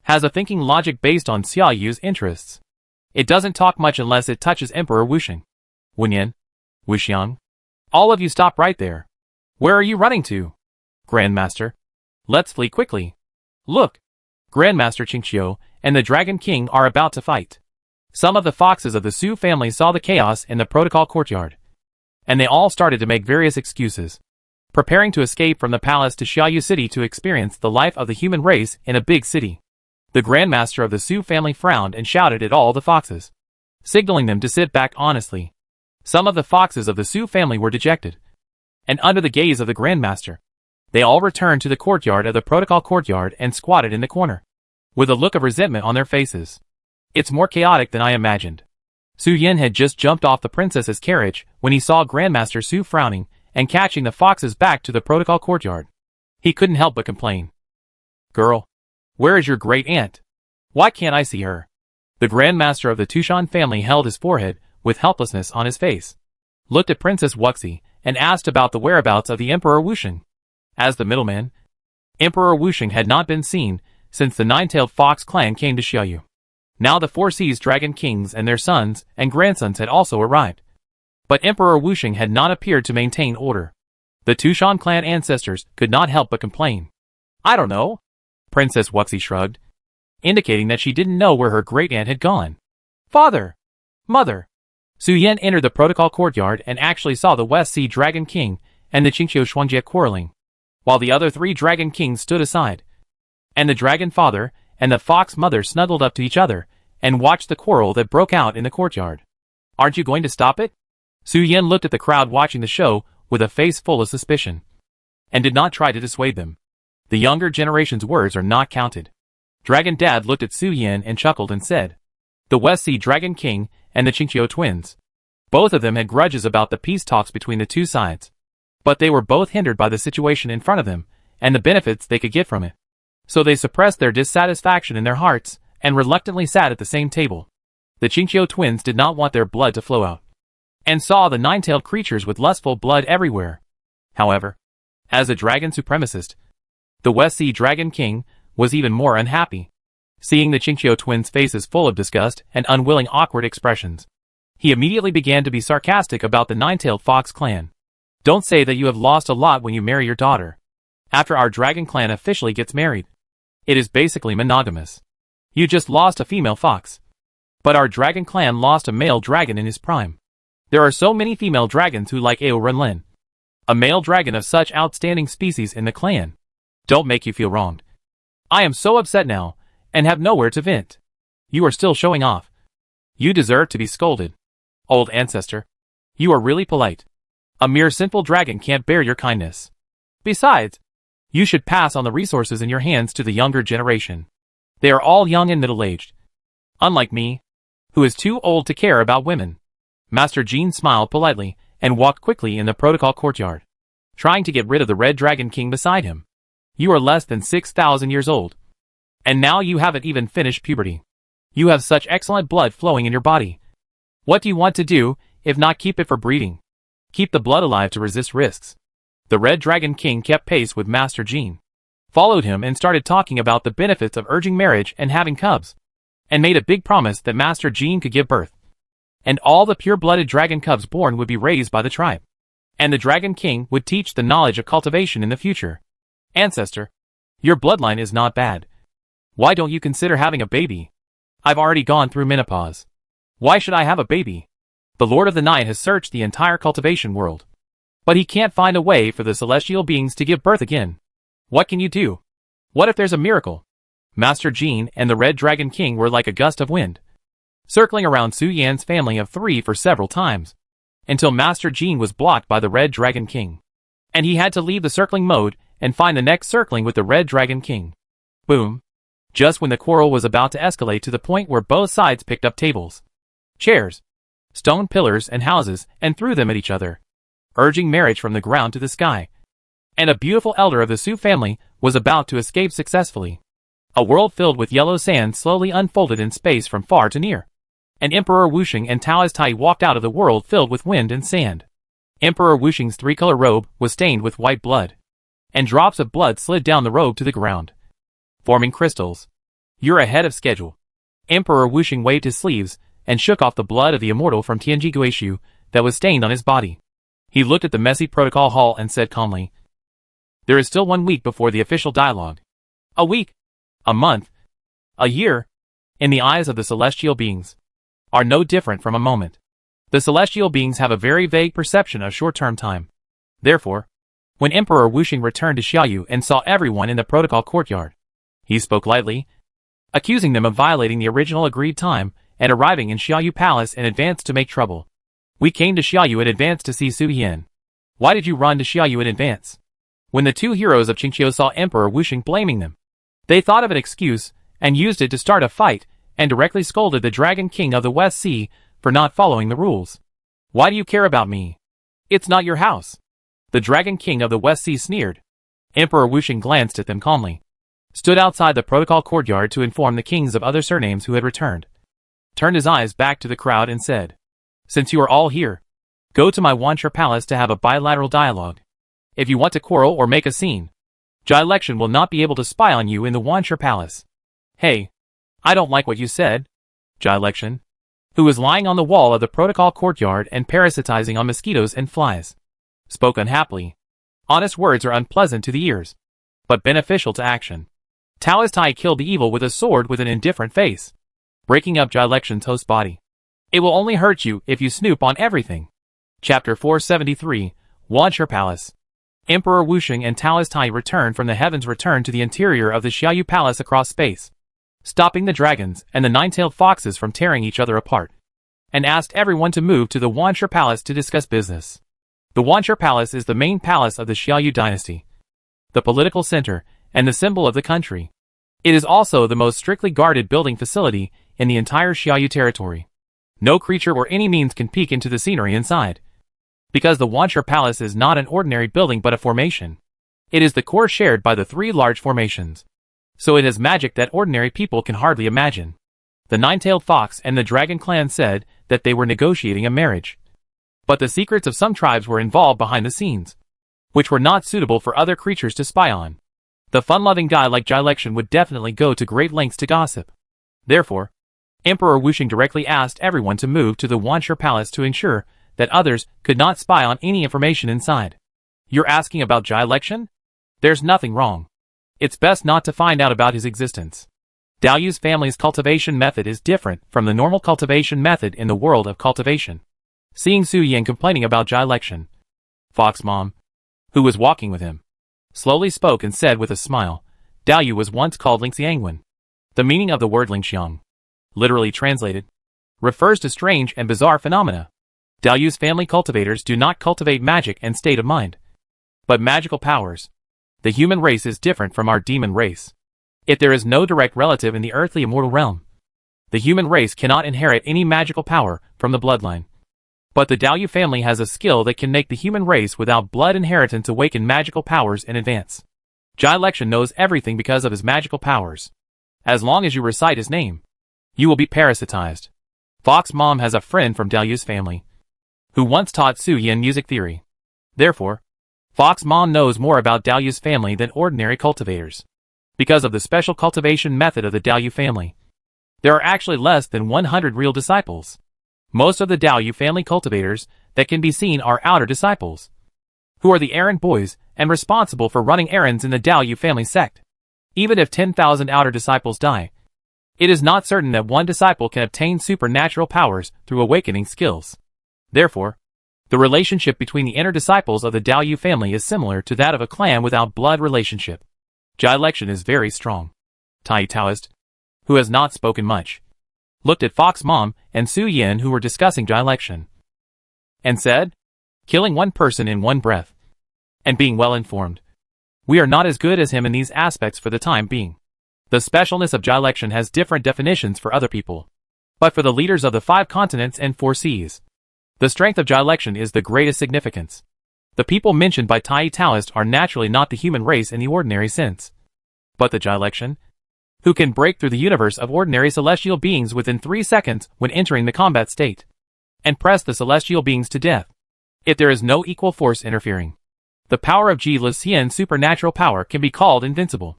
has a thinking logic based on Xia Yu's interests. It doesn't talk much unless it touches Emperor Wusheng. Wenyan, Wuxiang, all of you stop right there. Where are you running to? Grandmaster, let's flee quickly. Look, Grandmaster Qingqiu and the Dragon King are about to fight. Some of the foxes of the Su family saw the chaos in the protocol courtyard, and they all started to make various excuses, preparing to escape from the palace to Xiaoyu City to experience the life of the human race in a big city. The Grandmaster of the Su family frowned and shouted at all the foxes, signaling them to sit back honestly. Some of the foxes of the Su family were dejected, and under the gaze of the Grandmaster, they all returned to the courtyard of the protocol courtyard and squatted in the corner, with a look of resentment on their faces. It's more chaotic than I imagined. Su Yin had just jumped off the princess's carriage when he saw Grandmaster Su frowning and catching the foxes back to the protocol courtyard. He couldn't help but complain. Girl, where is your great aunt? Why can't I see her? The Grandmaster of the Tushan family held his forehead with helplessness on his face, looked at Princess Wuxi, and asked about the whereabouts of the Emperor Wusheng. As the middleman, Emperor Wusheng had not been seen since the Nine-Tailed Fox clan came to Xiaoyu. Now the 4 Seas Dragon Kings and their sons and grandsons had also arrived. But Emperor Wusheng had not appeared to maintain order. The Tushan clan ancestors could not help but complain. I don't know. Princess Wuxi shrugged, indicating that she didn't know where her great-aunt had gone. Father! Mother! Su Yan entered the protocol courtyard and actually saw the West Sea Dragon King and the Qingqiu Shuangjie quarreling, while the other 3 Dragon Kings stood aside, and the Dragon Father and the Fox Mother snuggled up to each other and watched the quarrel that broke out in the courtyard. Aren't you going to stop it? Su Yan looked at the crowd watching the show with a face full of suspicion, and did not try to dissuade them. The younger generation's words are not counted. Dragon Dad looked at Su Yan and chuckled and said, the West Sea Dragon King and the Qingqiu twins. Both of them had grudges about the peace talks between the 2 sides, but they were both hindered by the situation in front of them and the benefits they could get from it. So they suppressed their dissatisfaction in their hearts and reluctantly sat at the same table. The Qingqiu twins did not want their blood to flow out, and saw the 9-tailed creatures with lustful blood everywhere. However, as a dragon supremacist, the West Sea Dragon King was even more unhappy, seeing the Qingqiu twins' faces full of disgust and unwilling awkward expressions. He immediately began to be sarcastic about the 9-tailed fox clan. Don't say that you have lost a lot when you marry your daughter. After our dragon clan officially gets married, it is basically monogamous. You just lost a female fox. But our dragon clan lost a male dragon in his prime. There are so many female dragons who like Ao Renlin, a male dragon of such outstanding species in the clan. Don't make you feel wronged. I am so upset now, and have nowhere to vent. You are still showing off. You deserve to be scolded. Old ancestor, you are really polite. A mere sinful dragon can't bear your kindness. Besides, you should pass on the resources in your hands to the younger generation. They are all young and middle-aged. Unlike me, who is too old to care about women. Master Jean smiled politely and walked quickly in the protocol courtyard, trying to get rid of the Red Dragon King beside him. You are less than 6,000 years old. And now you haven't even finished puberty. You have such excellent blood flowing in your body. What do you want to do, if not keep it for breeding? Keep the blood alive to resist risks. The Red Dragon King kept pace with Master Jean, followed him and started talking about the benefits of urging marriage and having cubs, and made a big promise that Master Jean could give birth, and all the pure-blooded dragon cubs born would be raised by the tribe, and the Dragon King would teach the knowledge of cultivation in the future. Ancestor, your bloodline is not bad. Why don't you consider having a baby? I've already gone through menopause. Why should I have a baby? The Lord of the Night has searched the entire cultivation world, but he can't find a way for the celestial beings to give birth again. What can you do? What if there's a miracle? Master Jean and the Red Dragon King were like a gust of wind, circling around Su Yan's family of 3 for several times, until Master Jean was blocked by the Red Dragon King. And he had to leave the circling mode and find the next circling with the Red Dragon King. Boom. Just when the quarrel was about to escalate to the point where both sides picked up tables, chairs, stone pillars and houses and threw them at each other, urging marriage from the ground to the sky. And a beautiful elder of the Su family was about to escape successfully. A world filled with yellow sand slowly unfolded in space from far to near. And Emperor Wuxing and Taoist Tai walked out of the world filled with wind and sand. Emperor Wuxing's 3-color robe was stained with white blood, and drops of blood slid down the robe to the ground, forming crystals. You're ahead of schedule. Emperor Wuxing waved his sleeves and shook off the blood of the immortal from Tianji Guishu that was stained on his body. He looked at the messy protocol hall and said calmly, "There is still 1 week before the official dialogue. A week, a month, a year, in the eyes of the celestial beings, are no different from a moment. The celestial beings have a very vague perception of short-term time. Therefore, when Emperor Wuxing returned to Xiaoyu and saw everyone in the protocol courtyard, he spoke lightly, accusing them of violating the original agreed time and arriving in Xiaoyu Palace in advance to make trouble. We came to Xiaoyu in advance to see Su Yan. Why did you run to Xiaoyu in advance?" When the 2 heroes of Qingqiu saw Emperor Wuxing blaming them, they thought of an excuse and used it to start a fight and directly scolded the Dragon King of the West Sea for not following the rules. "Why do you care about me? It's not your house." The Dragon King of the West Sea sneered. Emperor Wuxing glanced at them calmly, stood outside the protocol courtyard to inform the kings of other surnames who had returned, turned his eyes back to the crowd and said, "Since you are all here, go to my Wanshur Palace to have a bilateral dialogue. If you want to quarrel or make a scene, Jai Lection will not be able to spy on you in the Wanshur Palace." "Hey, I don't like what you said." Jai Lection, who was lying on the wall of the protocol courtyard and parasitizing on mosquitoes and flies, spoke unhappily. Honest words are unpleasant to the ears, but beneficial to action. Taoist Tai killed the evil with a sword with an indifferent face, breaking up Jai Lection's host body. It will only hurt you if you snoop on everything. Chapter 473, Wanshur Palace. Emperor Wuxing and Taoist Tai returned from the heavens to the interior of the Xiaoyu Palace across space, stopping the dragons and the 9-tailed foxes from tearing each other apart, and asked everyone to move to the Wanshur Palace to discuss business. The Wanshur Palace is the main palace of the Xiaoyu dynasty, the political center, and the symbol of the country. It is also the most strictly guarded building facility in the entire Xiaoyu territory. No creature or any means can peek into the scenery inside, because the Wanshur Palace is not an ordinary building but a formation. It is the core shared by the 3 large formations, so it has magic that ordinary people can hardly imagine. The 9-tailed fox and the dragon clan said that they were negotiating a marriage, but the secrets of some tribes were involved behind the scenes, which were not suitable for other creatures to spy on. The fun-loving guy like Jai Lection would definitely go to great lengths to gossip. Therefore, Emperor Wuxing directly asked everyone to move to the Wanshur Palace to ensure that others could not spy on any information inside. "You're asking about Jai Lection? There's nothing wrong. It's best not to find out about his existence. Daoyu's family's cultivation method is different from the normal cultivation method in the world of cultivation." Seeing Su Yan complaining about Jai Lection, Fox Mom, who was walking with him, slowly spoke and said with a smile, "Daoyu was once called Lingxiangwen." The meaning of the word Lingxiang, literally translated, refers to strange and bizarre phenomena. Daoyu's family cultivators do not cultivate magic and state of mind, but magical powers. The human race is different from our demon race. If there is no direct relative in the earthly immortal realm, the human race cannot inherit any magical power from the bloodline. But the Daoyu family has a skill that can make the human race without blood inheritance awaken magical powers in advance. Jai Lection knows everything because of his magical powers. As long as you recite his name, you will be parasitized. Fox Mom has a friend from Daoyu's family, who once taught Su Yan music theory. Therefore, Fox Mom knows more about Daoyu's family than ordinary cultivators. Because of the special cultivation method of the Daoyu family, there are actually less than 100 real disciples. Most of the Daoyu family cultivators that can be seen are outer disciples, who are the errand boys and responsible for running errands in the Daoyu family sect. Even if 10,000 outer disciples die, it is not certain that one disciple can obtain supernatural powers through awakening skills. Therefore, the relationship between the inner disciples of the Daoyu family is similar to that of a clan without blood relationship. Jai Lection is very strong. Tai Taoist, who has not spoken much, looked at Fox Mom and Su Yin, who were discussing election, and said, "Killing one person in one breath, and being well informed. We are not as good as him in these aspects for the time being. The specialness of election has different definitions for other people. But for the leaders of the 5 continents and 4 seas, the strength of election is the greatest significance. The people mentioned by Tai Taoist are naturally not the human race in the ordinary sense, but the election, who can break through the universe of ordinary celestial beings within 3 seconds when entering the combat state, and press the celestial beings to death, if there is no equal force interfering. The power of Ji Lucian's supernatural power can be called invincible,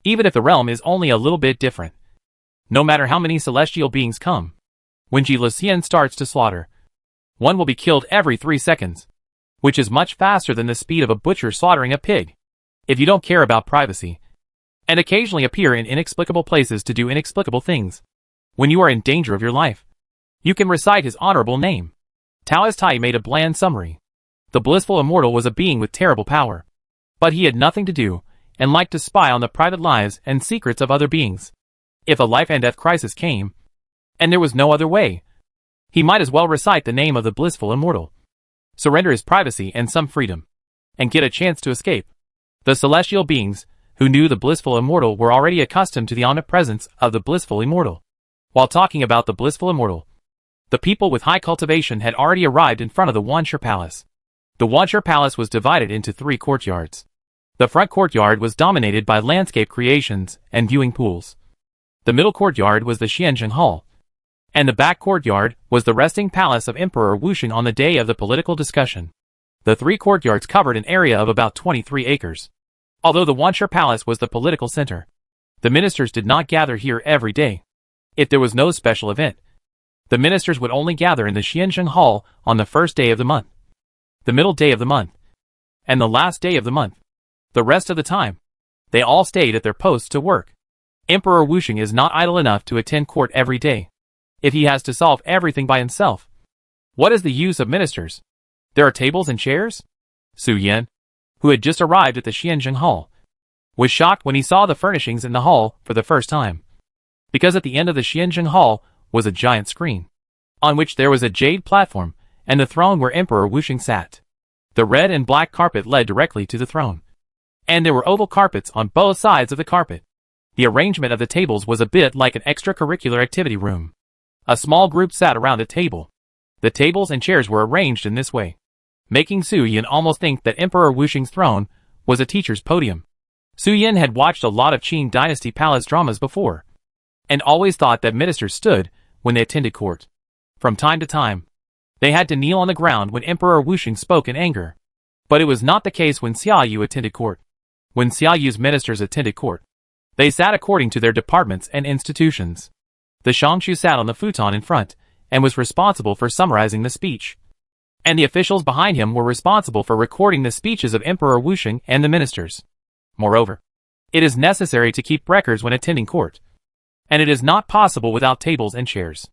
even if the realm is only a little bit different. No matter how many celestial beings come, when Ji Lucian starts to slaughter, one will be killed every 3 seconds, which is much faster than the speed of a butcher slaughtering a pig. If you don't care about privacy, and occasionally appear in inexplicable places to do inexplicable things, when you are in danger of your life, you can recite his honorable name." Taoist Tai made a bland summary. The blissful immortal was a being with terrible power, but he had nothing to do, and liked to spy on the private lives and secrets of other beings. If a life and death crisis came, and there was no other way, he might as well recite the name of the blissful immortal, surrender his privacy and some freedom, and get a chance to escape. The celestial beings, who knew the blissful immortal, were already accustomed to the omnipresence of the blissful immortal. While talking about the blissful immortal, the people with high cultivation had already arrived in front of the Wanshur Palace. The Wanshur Palace was divided into 3 courtyards. The front courtyard was dominated by landscape creations and viewing pools. The middle courtyard was the Xianzheng Hall, and the back courtyard was the resting palace of Emperor Wuxing on the day of the political discussion. The 3 courtyards covered an area of about 23 acres. Although the Wanshur Palace was the political center, the ministers did not gather here every day. If there was no special event, the ministers would only gather in the Xianzheng Hall on the first day of the month, the middle day of the month, and the last day of the month. The rest of the time, they all stayed at their posts to work. Emperor Wuxing is not idle enough to attend court every day. If he has to solve everything by himself, what is the use of ministers? There are tables and chairs? Su Yin, who had just arrived at the Xianzheng Hall, was shocked when he saw the furnishings in the hall for the first time, because at the end of the Xianzheng Hall was a giant screen, on which there was a jade platform, and the throne where Emperor Wuxing sat. The red and black carpet led directly to the throne, and there were oval carpets on both sides of the carpet. The arrangement of the tables was a bit like an extracurricular activity room. A small group sat around a table. The tables and chairs were arranged in this way, making Su Yin almost think that Emperor Wuxing's throne was a teacher's podium. Su Yin had watched a lot of Qing dynasty palace dramas before, and always thought that ministers stood when they attended court. From time to time, they had to kneel on the ground when Emperor Wuxing spoke in anger. But it was not the case when Xiaoyu attended court. When Xiaoyu's ministers attended court, they sat according to their departments and institutions. The Shangshu sat on the futon in front, and was responsible for summarizing the speech, and the officials behind him were responsible for recording the speeches of Emperor Wuxing and the ministers. Moreover, it is necessary to keep records when attending court, and it is not possible without tables and chairs.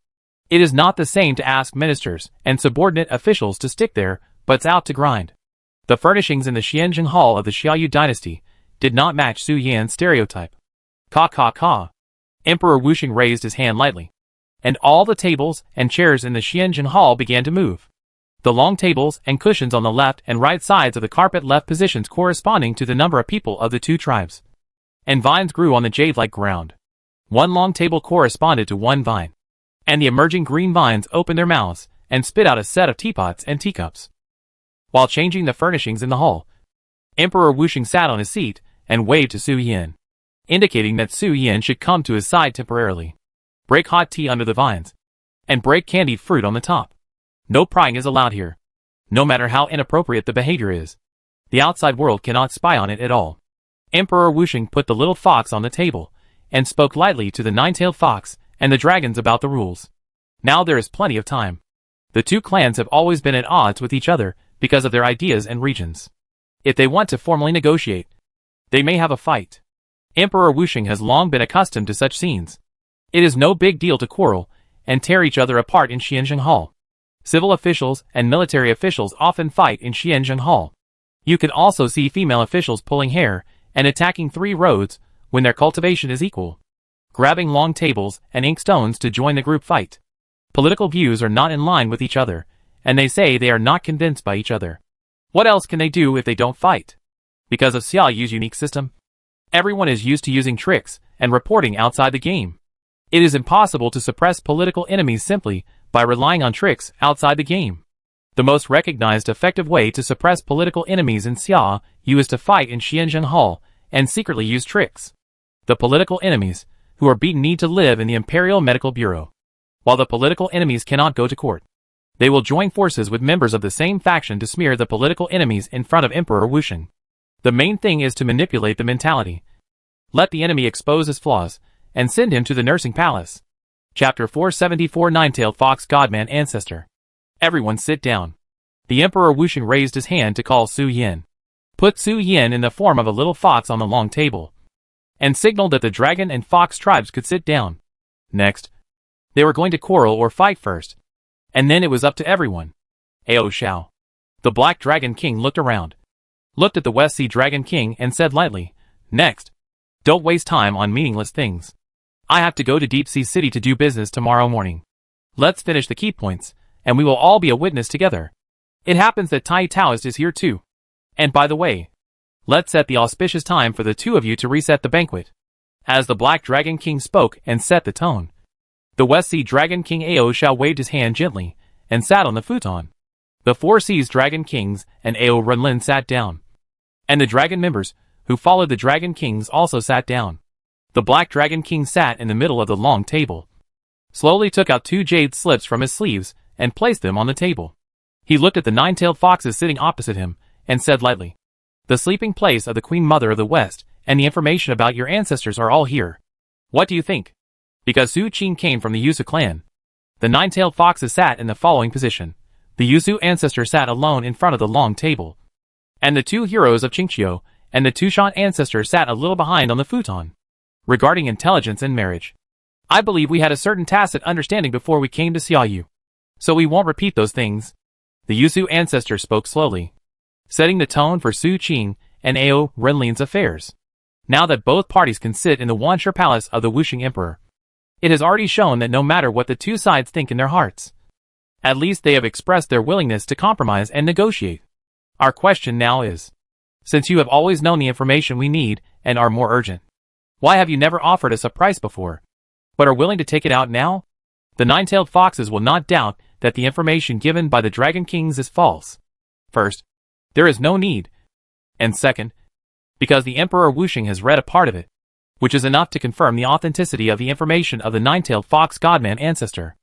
It is not the same to ask ministers and subordinate officials to stick there butts out to grind. The furnishings in the Xianzheng Hall of the Xiaoyu dynasty did not match Su Yan's stereotype. Ka. Emperor Wuxing raised his hand lightly, and all the tables and chairs in the Xianzheng Hall began to move. The long tables and cushions on the left and right sides of the carpet left positions corresponding to the number of people of the 2 tribes, and vines grew on the jade-like ground. One long table corresponded to 1 vine, and the emerging green vines opened their mouths and spit out a set of teapots and teacups. While changing the furnishings in the hall, Emperor Wuxing sat on his seat and waved to Su Yin, indicating that Su Yin should come to his side temporarily. Break hot tea under the vines, and break candied fruit on the top. No prying is allowed here, no matter how inappropriate the behavior is. The outside world cannot spy on it at all. Emperor Wuxing put the little fox on the table, and spoke lightly to the 9-tailed fox and the dragons about the rules. Now there is plenty of time. The 2 clans have always been at odds with each other because of their ideas and regions. If they want to formally negotiate, they may have a fight. Emperor Wuxing has long been accustomed to such scenes. It is no big deal to quarrel and tear each other apart in Xianzheng Hall. Civil officials and military officials often fight in Xianzheng Hall. You can also see female officials pulling hair and attacking 3 roads when their cultivation is equal. grabbing long tables and ink stones to join the group fight. Political views are not in line with each other, and they say they are not convinced by each other. What else can they do if they don't fight? Because of Xia Yu's unique system, everyone is used to using tricks and reporting outside the game. It is impossible to suppress political enemies simply by relying on tricks outside the game. The most recognized effective way to suppress political enemies in Xia Yu is to fight in Xianzheng Hall and secretly use tricks. The political enemies who are beaten need to live in the Imperial Medical Bureau. While the political enemies cannot go to court, they will join forces with members of the same faction to smear the political enemies in front of Emperor Wusheng. The main thing is to manipulate the mentality. Let the enemy expose his flaws, and send him to the nursing palace. Chapter 474 Nine-Tailed Fox Godman Ancestor. Everyone sit down. The Emperor Wusheng raised his hand to call Su Yin. Put Su Yin in the form of a little fox on the long table, and signaled that the dragon and fox tribes could sit down. Next, they were going to quarrel or fight first, and then it was up to everyone. Ao Shao, the Black Dragon King, looked around, looked at the West Sea Dragon King and said lightly, "Next. Don't waste time on meaningless things. I have to go to Deep Sea City to do business tomorrow morning. Let's finish the key points, and we will all be a witness together. It happens that Tai Taoist is here too. And by the way, let's set the auspicious time for the two of you to reset the banquet." As the Black Dragon King spoke and set the tone, the West Sea Dragon King Ao Shao waved his hand gently and sat on the futon. The Four Seas Dragon Kings and Ao Renlin sat down, and the dragon members who followed the Dragon Kings also sat down. The Black Dragon King sat in the middle of the long table, slowly took out 2 jade slips from his sleeves and placed them on the table. He looked at the 9-tailed foxes sitting opposite him and said lightly, "The sleeping place of the Queen Mother of the West and the information about your ancestors are all here. What do you think?" Because Su Qing came from the Yusu clan, the 9-tailed foxes sat in the following position. The Yusu ancestor sat alone in front of the long table, and the 2 heroes of Qingqiu and the Tushan ancestor sat a little behind on the futon. Regarding intelligence and marriage, I believe we had a certain tacit understanding before we came to Xia Yu, so we won't repeat those things. The Yusu ancestor spoke slowly, setting the tone for Su Qing and Ao Renlin's affairs. Now that both parties can sit in the Wanshe Palace of the Wusheng Emperor, it has already shown that no matter what the two sides think in their hearts, at least they have expressed their willingness to compromise and negotiate. Our question now is, since you have always known the information we need and are more urgent, why have you never offered us a price before, but are willing to take it out now? The 9-tailed foxes will not doubt that the information given by the Dragon Kings is false. First, there is no need. And second, because the Emperor Wusheng has read a part of it, which is enough to confirm the authenticity of the information of the 9-tailed fox Godman ancestor.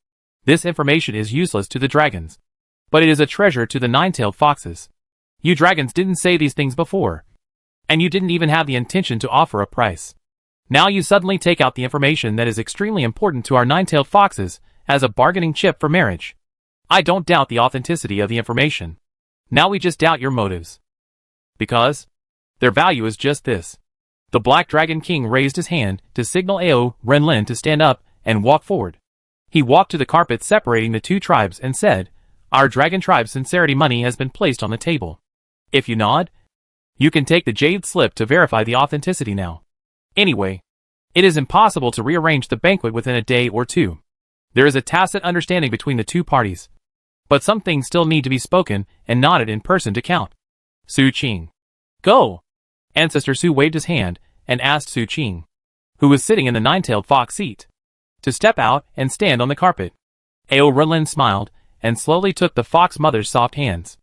This information is useless to the dragons, but it is a treasure to the 9-tailed foxes. You dragons didn't say these things before, and you didn't even have the intention to offer a price. Now you suddenly take out the information that is extremely important to our 9-tailed foxes as a bargaining chip for marriage. I don't doubt the authenticity of the information. Now we just doubt your motives. Because their value is just this. The Black Dragon King raised his hand to signal Ao Renlin to stand up and walk forward. He walked to the carpet separating the 2 tribes and said, "Our dragon tribe's sincerity money has been placed on the table. If you nod, you can take the jade slip to verify the authenticity now. Anyway, it is impossible to rearrange the banquet within a day or 2. There is a tacit understanding between the 2 parties, but some things still need to be spoken and nodded in person to count. Su Qing, go!" Ancestor Su waved his hand and asked Su Qing, who was sitting in the 9-tailed fox seat, to step out and stand on the carpet. Ao Renlin smiled and slowly took the fox mother's soft hands.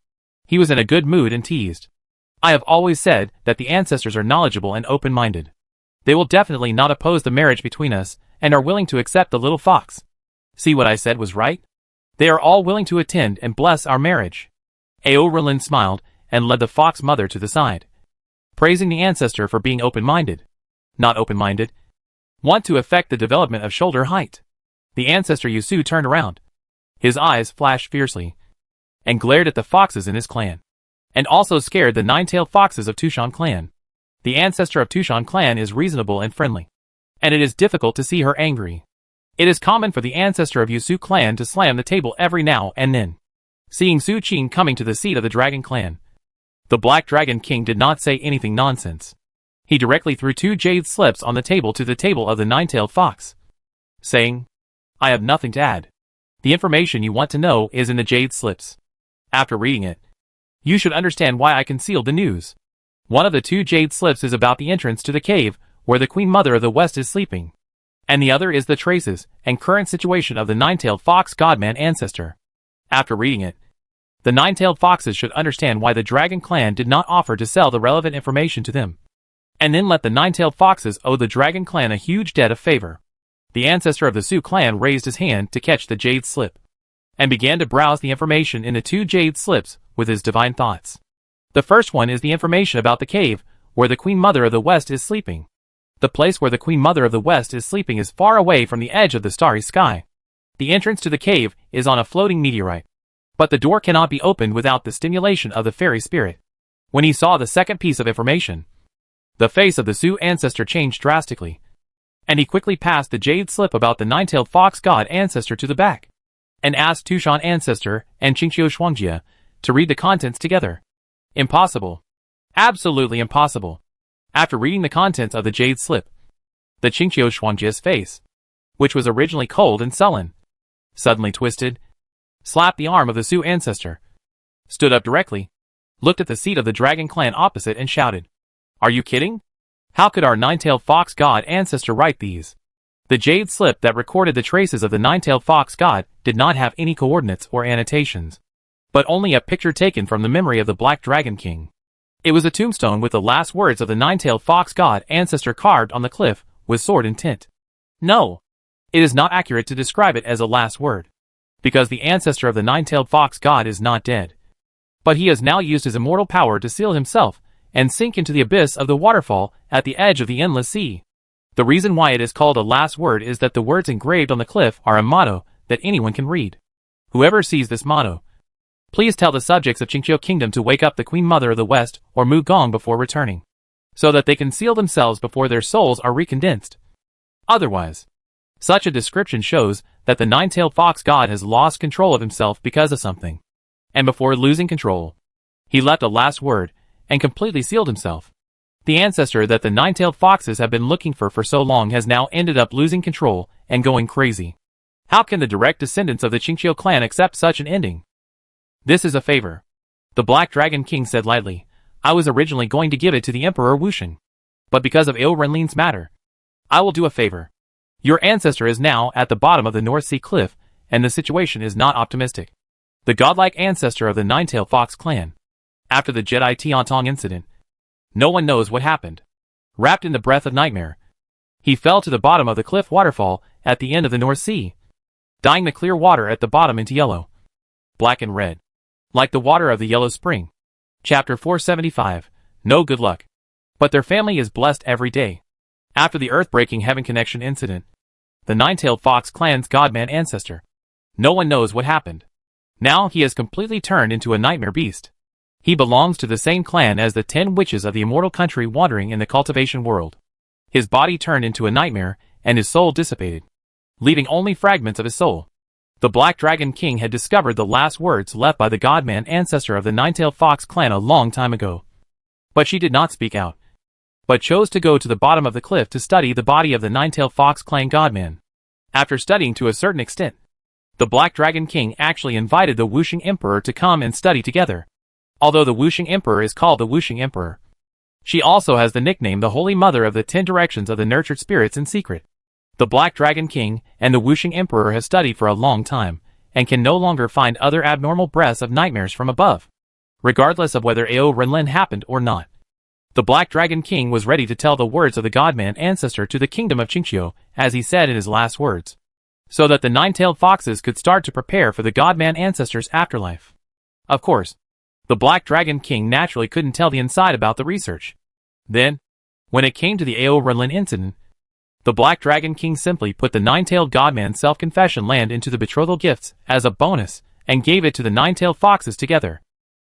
He was in a good mood and teased, "I have always said that the ancestors are knowledgeable and open-minded. They will definitely not oppose the marriage between us and are willing to accept the little fox. See what I said was right? They are all willing to attend and bless our marriage." Ao Renlin smiled and led the fox mother to the side, praising the ancestor for being open-minded. Not open-minded. Want to affect the development of shoulder height. The ancestor Yusu turned around. His eyes flashed fiercely, and glared at the foxes in his clan, and also scared the 9-tailed foxes of Tushan clan. The ancestor of Tushan clan is reasonable and friendly, and it is difficult to see her angry. It is common for the ancestor of Yusu clan to slam the table every now and then. Seeing Su Qing coming to the seat of the Dragon clan, the Black Dragon King did not say anything nonsense. He directly threw 2 jade slips on the table to the table of the nine-tailed fox, saying, "I have nothing to add. The information you want to know is in the jade slips. After reading it, you should understand why I concealed the news. One of the 2 jade slips is about the entrance to the cave where the Queen Mother of the West is sleeping, and the other is the traces and current situation of the nine-tailed fox godman ancestor. After reading it, the nine-tailed foxes should understand why the Dragon Clan did not offer to sell the relevant information to them, and then let the nine-tailed foxes owe the Dragon Clan a huge debt of favor." The ancestor of the Sioux clan raised his hand to catch the jade slip, and began to browse the information in the 2 jade slips with his divine thoughts. The first one is the information about the cave where the Queen Mother of the West is sleeping. The place where the Queen Mother of the West is sleeping is far away from the edge of the starry sky. The entrance to the cave is on a floating meteorite, but the door cannot be opened without the stimulation of the fairy spirit. When he saw the second piece of information, the face of the Sioux ancestor changed drastically, and he quickly passed the jade slip about the nine-tailed fox god ancestor to the back, and asked Tushan ancestor and Qingqiu Shuangjia to read the contents together. Impossible. Absolutely impossible. After reading the contents of the jade slip, the Qingqiu Shuangjia's face, which was originally cold and sullen, suddenly twisted, slapped the arm of the Sioux ancestor, stood up directly, looked at the seat of the Dragon Clan opposite and shouted, "Are you kidding? How could our nine-tailed fox god ancestor write these?" The jade slip that recorded the traces of the nine-tailed fox god did not have any coordinates or annotations, but only a picture taken from the memory of the Black Dragon King. It was a tombstone with the last words of the nine-tailed fox god ancestor carved on the cliff with sword and tint. No, it is not accurate to describe it as a last word, because the ancestor of the nine-tailed fox god is not dead, but he has now used his immortal power to seal himself and sink into the abyss of the waterfall at the edge of the endless sea. The reason why it is called a last word is that the words engraved on the cliff are a motto that anyone can read. Whoever sees this motto, please tell the subjects of Qingqiu Kingdom to wake up the Queen Mother of the West or Mu Gong before returning, so that they can seal themselves before their souls are recondensed. Otherwise, such a description shows that the nine-tailed fox god has lost control of himself because of something, and before losing control, he left a last word and completely sealed himself. The ancestor that the nine-tailed foxes have been looking for so long has now ended up losing control and going crazy. How can the direct descendants of the Qingqiu clan accept such an ending? This is a favor, the Black Dragon King said lightly. I was originally going to give it to the Emperor Wusheng, but because of Ao Renlin's matter, I will do a favor. Your ancestor is now at the bottom of the North Sea cliff, and the situation is not optimistic. The godlike ancestor of the Nine-Tailed Fox clan, after the Jedi Tiantong incident, no one knows what happened. Wrapped in the breath of nightmare, he fell to the bottom of the cliff waterfall at the end of the North Sea, dyeing the clear water at the bottom into yellow, black and red, like the water of the Yellow Spring. Chapter 475, No Good Luck. But their family is blessed every day. After the earth-breaking Heaven Connection incident, the Nine-Tailed Fox clan's godman ancestor, no one knows what happened. Now he has completely turned into a nightmare beast. He belongs to the same clan as the 10 witches of the immortal country wandering in the cultivation world. His body turned into a nightmare, and his soul dissipated, leaving only fragments of his soul. The Black Dragon King had discovered the last words left by the godman ancestor of the Nine-Tailed Fox clan a long time ago. But she did not speak out, but chose to go to the bottom of the cliff to study the body of the Nine-Tailed Fox clan godman. After studying to a certain extent, the Black Dragon King actually invited the Wusheng Emperor to come and study together. Although the Wusheng Emperor is called the Wusheng Emperor, she also has the nickname the Holy Mother of the 10 Directions of the Nurtured Spirits in secret. The Black Dragon King and the Wusheng Emperor have studied for a long time, and can no longer find other abnormal breaths of nightmares from above, regardless of whether Ao Renlin happened or not. The Black Dragon King was ready to tell the words of the godman ancestor to the kingdom of Qingqiu, as he said in his last words, so that the Nine-Tailed Foxes could start to prepare for the godman ancestor's afterlife. Of course, the Black Dragon King naturally couldn't tell the inside about the research. Then, when it came to the Ao Renlin incident, the Black Dragon King simply put the Nine-Tailed Godman's self-confession land into the betrothal gifts as a bonus, and gave it to the Nine-Tailed Foxes together.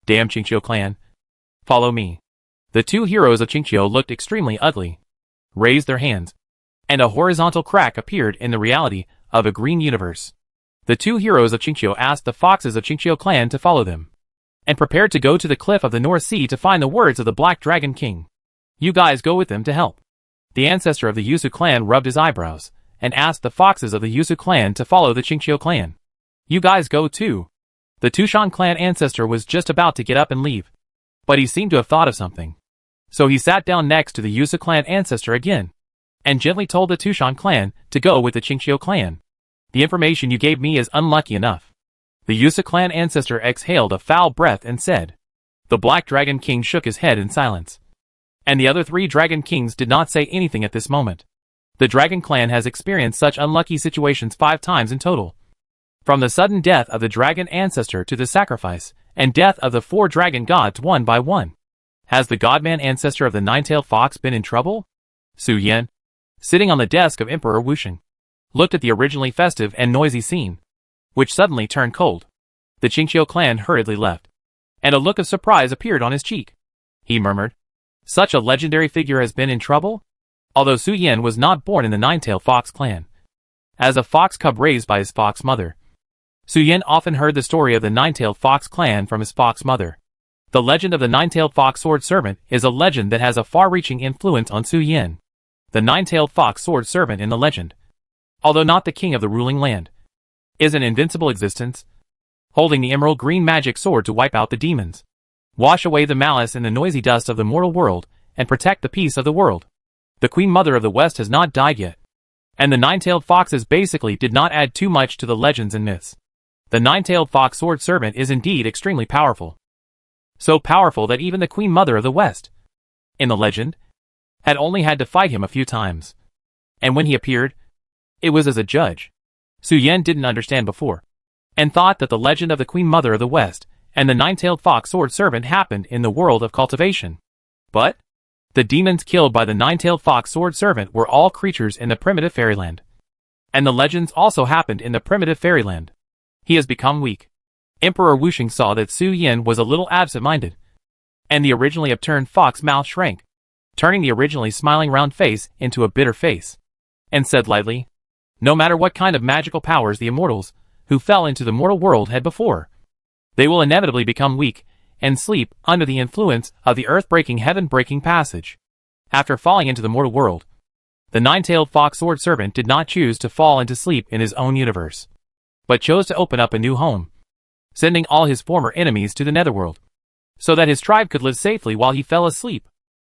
Damn Qingqiu clan. Follow me. The 2 heroes of Qingqiu looked extremely ugly, raised their hands, and a horizontal crack appeared in the reality of a green universe. The 2 heroes of Qingqiu asked the foxes of Qingqiu clan to follow them, and prepared to go to the cliff of the North Sea to find the words of the Black Dragon King. You guys go with them to help. The ancestor of the Yusu clan rubbed his eyebrows, and asked the foxes of the Yusu clan to follow the Qingqiu clan. You guys go too. The Tushan clan ancestor was just about to get up and leave. But he seemed to have thought of something. So he sat down next to the Yusu clan ancestor again, and gently told the Tushan clan to go with the Qingqiu clan. The information you gave me is unlucky enough. The Yusu clan ancestor exhaled a foul breath and said. The Black Dragon King shook his head in silence. And the other 3 Dragon Kings did not say anything at this moment. The Dragon Clan has experienced such unlucky situations 5 times in total. From the sudden death of the Dragon Ancestor to the sacrifice and death of the 4 Dragon Gods one by one. Has the Godman Ancestor of the Nine-Tailed Fox been in trouble? Su Yan, sitting on the desk of Emperor Wusheng, looked at the originally festive and noisy scene, which suddenly turned cold. The Qingqiu clan hurriedly left, and a look of surprise appeared on his cheek. He murmured, such a legendary figure has been in trouble? Although Su Yan was not born in the Nine-Tailed Fox clan. As a fox cub raised by his fox mother, Su Yan often heard the story of the Nine-Tailed Fox clan from his fox mother. The legend of the Nine-Tailed Fox Sword Servant is a legend that has a far-reaching influence on Su Yan. The Nine-Tailed Fox Sword Servant in the legend, although not the king of the ruling land, is an invincible existence, holding the emerald green magic sword to wipe out the demons, wash away the malice in the noisy dust of the mortal world, and protect the peace of the world. The Queen Mother of the West has not died yet, and the Nine-Tailed Foxes basically did not add too much to the legends and myths. The Nine-Tailed Fox Sword Servant is indeed extremely powerful. So powerful that even the Queen Mother of the West, in the legend, had only had to fight him a few times. And when he appeared, it was as a judge. Su Yan didn't understand before, and thought that the legend of the Queen Mother of the West and the Nine-Tailed Fox Sword Servant happened in the world of cultivation. But the demons killed by the Nine-Tailed Fox Sword Servant were all creatures in the primitive fairyland. And the legends also happened in the primitive fairyland. He has become weak. Emperor Wusheng saw that Su Yan was a little absent-minded, and the originally upturned fox mouth shrank, turning the originally smiling round face into a bitter face, and said lightly, no matter what kind of magical powers the immortals, who fell into the mortal world had before, they will inevitably become weak, and sleep under the influence of the earth-breaking heaven-breaking passage. After falling into the mortal world, the Nine-Tailed Fox Sword Servant did not choose to fall into sleep in his own universe, but chose to open up a new home, sending all his former enemies to the netherworld, so that his tribe could live safely while he fell asleep.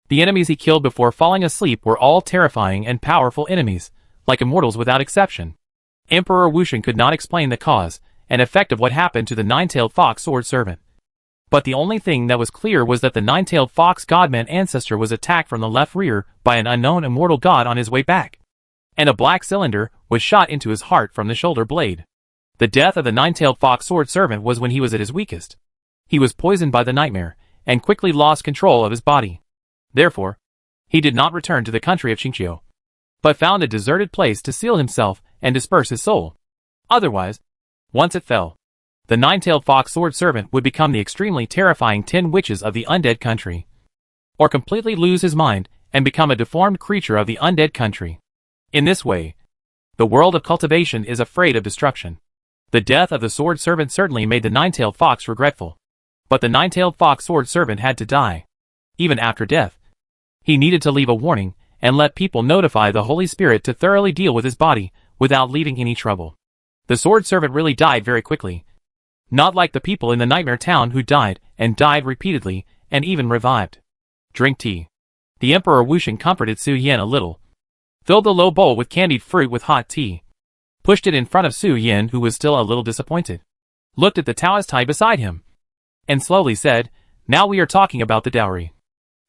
The enemies he killed before falling asleep were all terrifying and powerful enemies, like immortals without exception. Emperor Wusheng could not explain the cause and effect of what happened to the Nine-Tailed Fox Sword Servant. But the only thing that was clear was that the Nine-Tailed Fox Godman Ancestor was attacked from the left rear by an unknown immortal god on his way back, and a black cylinder was shot into his heart from the shoulder blade. The death of the Nine-Tailed Fox Sword Servant was when he was at his weakest. He was poisoned by the nightmare, and quickly lost control of his body. Therefore, he did not return to the country of Qingqiu, but found a deserted place to seal himself and disperse his soul. Otherwise, once it fell, the Nine-Tailed Fox Sword Servant would become the extremely terrifying 10 witches of the undead country, or completely lose his mind and become a deformed creature of the undead country. In this way, the world of cultivation is afraid of destruction. The death of the Sword Servant certainly made the Nine-Tailed Fox regretful, but the Nine-Tailed Fox Sword Servant had to die. Even after death, he needed to leave a warning and let people notify the Holy Spirit to thoroughly deal with his body without leaving any trouble. The Sword Servant really died very quickly, not like the people in the Nightmare Town who died and died repeatedly and even revived. Drink tea. The Emperor Wusheng comforted Su Yan a little, filled the low bowl with candied fruit with hot tea, pushed it in front of Su Yan, who was still a little disappointed, looked at the Taoist Tai beside him, and slowly said, now we are talking about the dowry.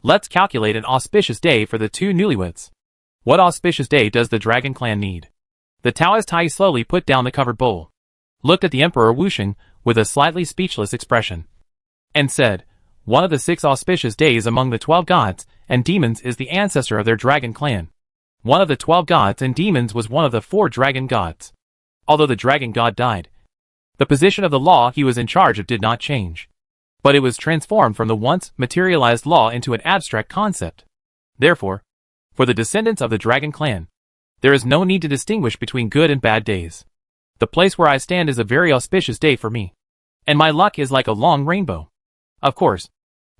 Let's calculate an auspicious day for the 2 newlyweds. What auspicious day does the Dragon Clan need? The Taoist Tai slowly put down the covered bowl, looked at the Emperor Wusheng with a slightly speechless expression, and said, one of the 6 auspicious days among the 12 gods and demons is the ancestor of their Dragon Clan. One of the 12 gods and demons was one of the 4 dragon gods. Although the dragon god died, the position of the law he was in charge of did not change, but it was transformed from the once materialized law into an abstract concept. Therefore, for the descendants of the Dragon Clan, there is no need to distinguish between good and bad days. The place where I stand is a very auspicious day for me, and my luck is like a long rainbow. Of course,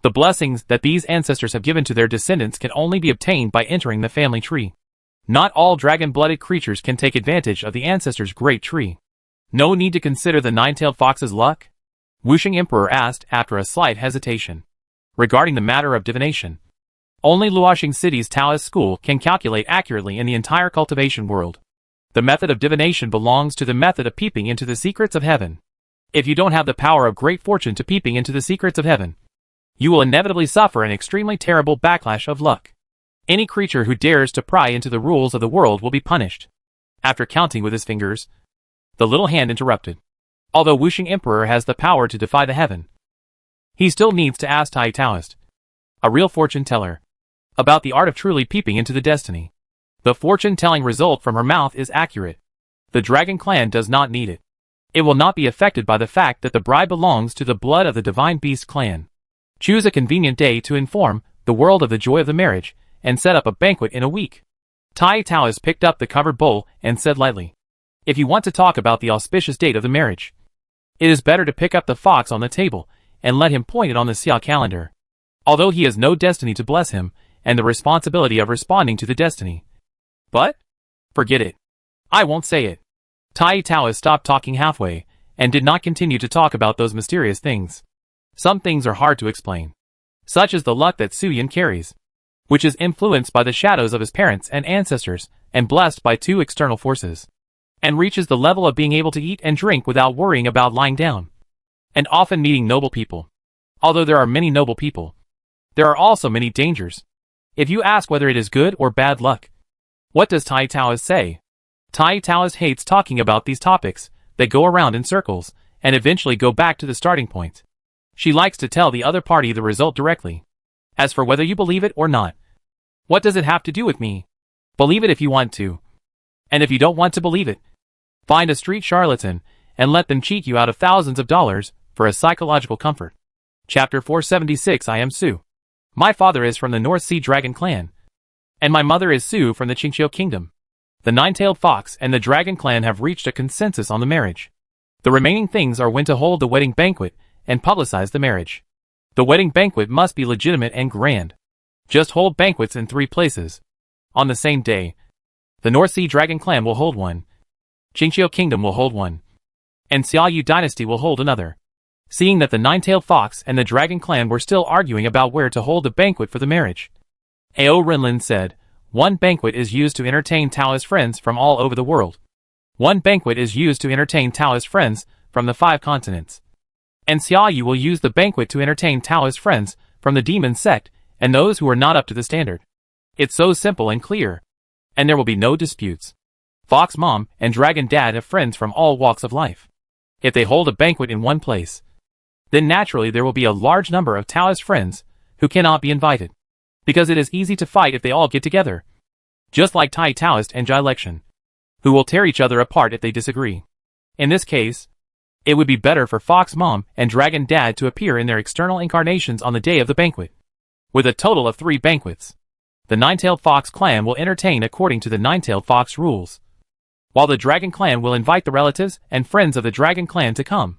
The blessings that these ancestors have given to their descendants can only be obtained by entering the family tree. Not all dragon-blooded creatures can take advantage of the ancestors' great tree. No need to consider the nine-tailed fox's luck? Wuxing Emperor asked after a slight hesitation. Regarding the matter of divination, only Luoxing City's Taoist school can calculate accurately in the entire cultivation world. The method of divination belongs to the method of peeping into the secrets of heaven. If you don't have the power of great fortune to peeping into the secrets of heaven, you will inevitably suffer an extremely terrible backlash of luck. Any creature who dares to pry into the rules of the world will be punished. After counting with his fingers, the little hand interrupted. Although Wuxing Emperor has the power to defy the heaven, he still needs to ask Tai Taoist, a real fortune teller, about the art of truly peeping into the destiny. The fortune-telling result from her mouth is accurate. The Dragon Clan does not need it. It will not be affected by the fact that the bride belongs to the blood of the Divine Beast clan. Choose a convenient day to inform the world of the joy of the marriage, and set up a banquet in a week. Tai Taoist picked up the covered bowl and said lightly, if you want to talk about the auspicious date of the marriage, it is better to pick up the fox on the table and let him point it on the Xia calendar. Although he has no destiny to bless him, and the responsibility of responding to the destiny. But? Forget it. I won't say it. Tai Taoist stopped talking halfway, and did not continue to talk about those mysterious things. Some things are hard to explain. Such as the luck that Su Yan carries, which is influenced by the shadows of his parents and ancestors, and blessed by two external forces, and reaches the level of being able to eat and drink without worrying about lying down, and often meeting noble people. Although there are many noble people, there are also many dangers. If you ask whether it is good or bad luck, what does Tai Taoist say? Tai Taoist hates talking about these topics that go around in circles, and eventually go back to the starting point. She likes to tell the other party the result directly. As for whether you believe it or not, what does it have to do with me? Believe it if you want to. And if you don't want to believe it, find a street charlatan, and let them cheat you out of thousands of dollars for a psychological comfort. Chapter 476. I am Su. My father is from the North Sea Dragon Clan, and my mother is Su from the Qingqiu Kingdom. The Nine-Tailed Fox and the Dragon Clan have reached a consensus on the marriage. The remaining things are when to hold the wedding banquet and publicize the marriage. The wedding banquet must be legitimate and grand. Just hold banquets in 3 places. On the same day, the North Sea Dragon Clan will hold one, Qingqiu Kingdom will hold one, and Xiaoyu Dynasty will hold another. Seeing that the Nine-Tailed Fox and the Dragon Clan were still arguing about where to hold the banquet for the marriage, Ao Rinlin said, one banquet is used to entertain Taoist friends from all over the world. One banquet is used to entertain Taoist friends from the 5 continents. And Xiaoyu will use the banquet to entertain Taoist friends from the demon sect and those who are not up to the standard. It's so simple and clear. And there will be no disputes. Fox Mom and Dragon Dad have friends from all walks of life. If they hold a banquet in one place, then naturally there will be a large number of Taoist friends who cannot be invited, because it is easy to fight if they all get together. Just like Tai Taoist and Jai Lexian, who will tear each other apart if they disagree. In this case, it would be better for Fox Mom and Dragon Dad to appear in their external incarnations on the day of the banquet. With a total of 3 banquets, the Nine-Tailed Fox clan will entertain according to the Nine-Tailed Fox rules, while the Dragon Clan will invite the relatives and friends of the Dragon Clan to come.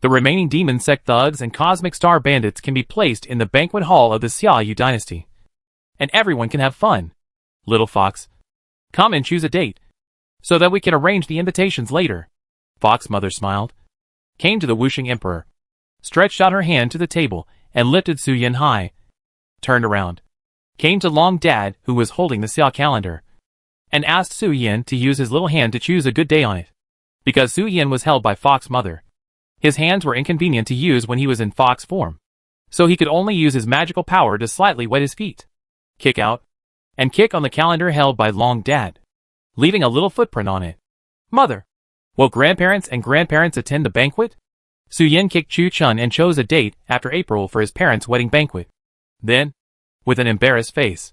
The remaining demon sect thugs and cosmic star bandits can be placed in the banquet hall of the Xiaoyu Dynasty. And everyone can have fun. Little Fox, come and choose a date, so that we can arrange the invitations later. Fox Mother smiled, came to the Wuxing Emperor, stretched out her hand to the table, and lifted Su Yan high, turned around, came to Long Dad, who was holding the Xia calendar, and asked Su Yan to use his little hand to choose a good day on it. Because Su Yan was held by Fox Mother, his hands were inconvenient to use when he was in fox form, so he could only use his magical power to slightly wet his feet, kick out, and kick on the calendar held by Long Dad, leaving a little footprint on it. Mother, will grandparents and grandparents attend the banquet? Su Yan kicked Chu Chun and chose a date after April for his parents' wedding banquet. Then, with an embarrassed face,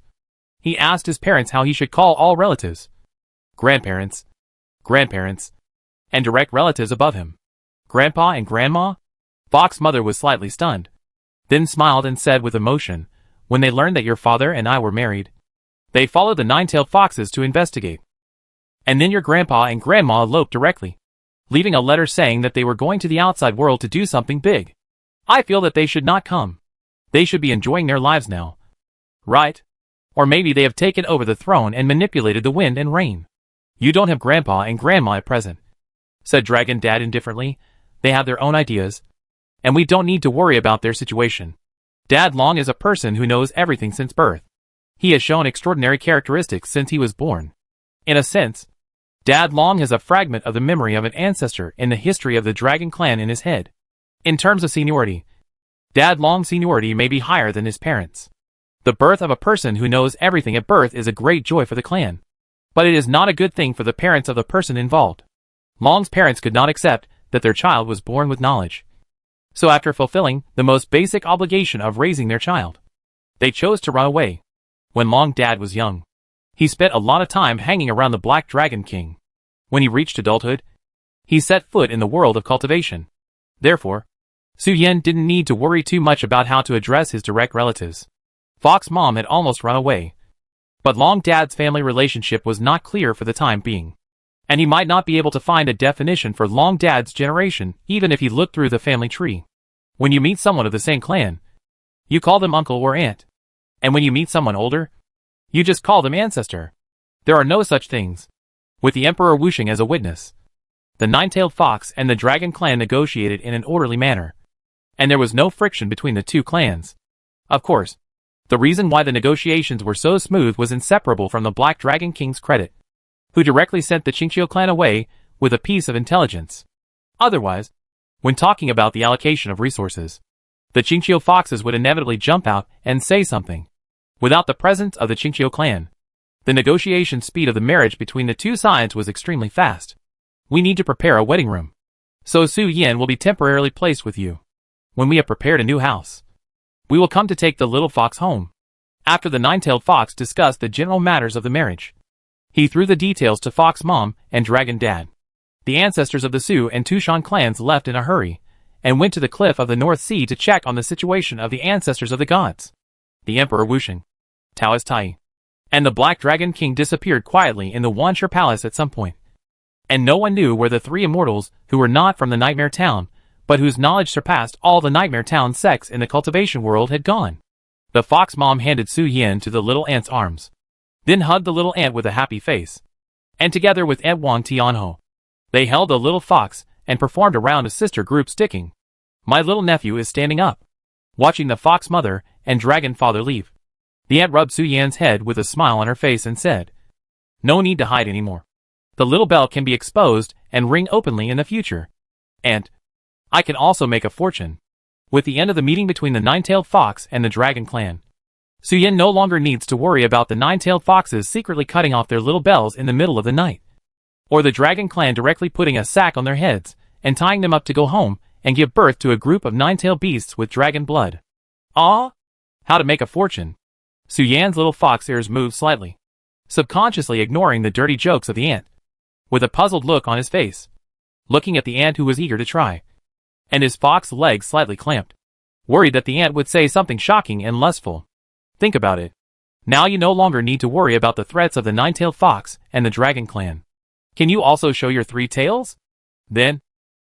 he asked his parents how he should call all relatives. Grandparents, and direct relatives above him. Grandpa and Grandma? Fox Mother was slightly stunned, then smiled and said with emotion, when they learned that your father and I were married, they followed the Nine-Tailed Foxes to investigate. And then your grandpa and grandma eloped directly, leaving a letter saying that they were going to the outside world to do something big. I feel that they should not come. They should be enjoying their lives now. Right? Or maybe they have taken over the throne and manipulated the wind and rain. You don't have Grandpa and Grandma at present, said Dragon Dad indifferently. They have their own ideas, and we don't need to worry about their situation. Dad Long is a person who knows everything since birth. He has shown extraordinary characteristics since he was born. In a sense, Dad Long has a fragment of the memory of an ancestor in the history of the Dragon Clan in his head. In terms of seniority, Dad Long's seniority may be higher than his parents. The birth of a person who knows everything at birth is a great joy for the clan. But it is not a good thing for the parents of the person involved. Long's parents could not accept that their child was born with knowledge. So after fulfilling the most basic obligation of raising their child, they chose to run away. When Long Dad was young, he spent a lot of time hanging around the Black Dragon King. When he reached adulthood, he set foot in the world of cultivation. Therefore, Su Yen didn't need to worry too much about how to address his direct relatives. Fox Mom had almost run away. But Long Dad's family relationship was not clear for the time being. And he might not be able to find a definition for Long Dad's generation even if he looked through the family tree. When you meet someone of the same clan, you call them uncle or aunt. And when you meet someone older, you just call them ancestor. There are no such things. With the Emperor Wuxing as a witness, the Nine-Tailed Fox and the Dragon Clan negotiated in an orderly manner. And there was no friction between the two clans. Of course, the reason why the negotiations were so smooth was inseparable from the Black Dragon King's credit, who directly sent the Qingqiu clan away with a piece of intelligence. Otherwise, when talking about the allocation of resources, the Qingqiu foxes would inevitably jump out and say something. Without the presence of the Qingqiu clan, the negotiation speed of the marriage between the two sides was extremely fast. We need to prepare a wedding room. So Su Yen will be temporarily placed with you. When we have prepared a new house, we will come to take the little fox home. After the Nine-Tailed Fox discussed the general matters of the marriage, he threw the details to Fox Mom and Dragon Dad. The ancestors of the Su and Tushan clans left in a hurry, and went to the cliff of the North Sea to check on the situation of the ancestors of the gods. The Emperor Wuxing, Taoist Tai, and the Black Dragon King disappeared quietly in the Wanshi Palace at some point. And no one knew where the three immortals, who were not from the Nightmare Town, but whose knowledge surpassed all the Nightmare Town sects in the cultivation world, had gone. The Fox Mom handed Su Yen to the little ant's arms, then hugged the little ant with a happy face. And together with Aunt Wang Tianho, they held the little fox and performed around a sister group sticking. My little nephew is standing up, watching the fox mother and dragon father leave. The ant rubbed Su Yan's head with a smile on her face and said, "No need to hide anymore. The little bell can be exposed and ring openly in the future. And I can also make a fortune." With the end of the meeting between the Nine-Tailed Fox and the Dragon Clan, Su Yen no longer needs to worry about the Nine-Tailed Foxes secretly cutting off their little bells in the middle of the night, or the Dragon Clan directly putting a sack on their heads and tying them up to go home and give birth to a group of nine-tailed beasts with dragon blood. Ah! How to make a fortune. Su Yan's little fox ears moved slightly, subconsciously ignoring the dirty jokes of the ant, with a puzzled look on his face, looking at the ant who was eager to try, and his fox legs slightly clamped, worried that the ant would say something shocking and lustful. Think about it. Now you no longer need to worry about the threats of the Nine-Tailed Fox and the Dragon Clan. Can you also show your three tails? Then,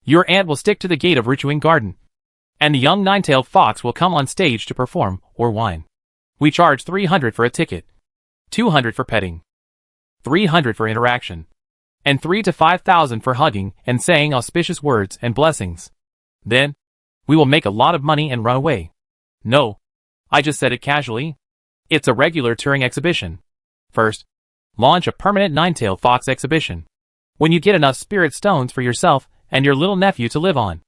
your ant will stick to the gate of Richuing Garden, and the young Nine-Tailed Fox will come on stage to perform or whine. We charge 300 for a ticket, 200 for petting, 300 for interaction, and 3 to 5,000 for hugging and saying auspicious words and blessings. Then, we will make a lot of money and run away. No, I just said it casually. It's a regular touring exhibition. First, launch a permanent Nine-Tailed Fox exhibition. When you get enough spirit stones for yourself and your little nephew to live on,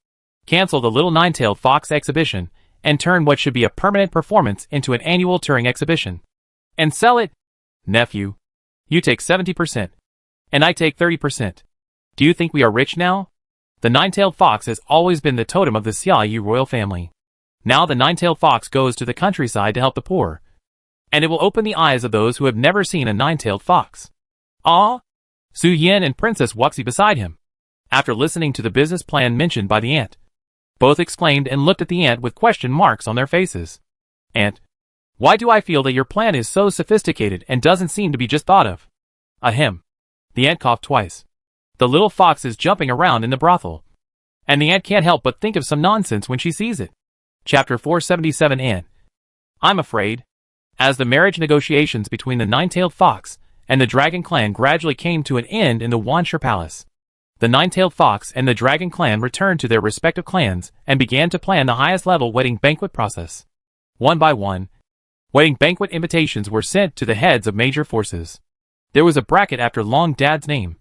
cancel the little Nine-Tailed Fox exhibition and turn what should be a permanent performance into an annual touring exhibition. And sell it. Nephew, you take 70%, and I take 30%. Do you think we are rich now? The Nine-Tailed Fox has always been the totem of the Xiaoyu royal family. Now the Nine-Tailed Fox goes to the countryside to help the poor, and it will open the eyes of those who have never seen a Nine-Tailed Fox. Ah! Su Yen and Princess Wuxi beside him, after listening to the business plan mentioned by the ant, both exclaimed and looked at the ant with question marks on their faces. Ant, why do I feel that your plan is so sophisticated and doesn't seem to be just thought of? Ahem. The ant coughed twice. The little fox is jumping around in the brothel, and the ant can't help but think of some nonsense when she sees it. Chapter 477 Ant, I'm afraid. As the marriage negotiations between the Nine-Tailed Fox and the Dragon Clan gradually came to an end in the Wanshire Palace, the Nine-Tailed Fox and the Dragon Clan returned to their respective clans and began to plan the highest-level wedding banquet process. One by one, wedding banquet invitations were sent to the heads of major forces. There was a bracket after Long Dad's name,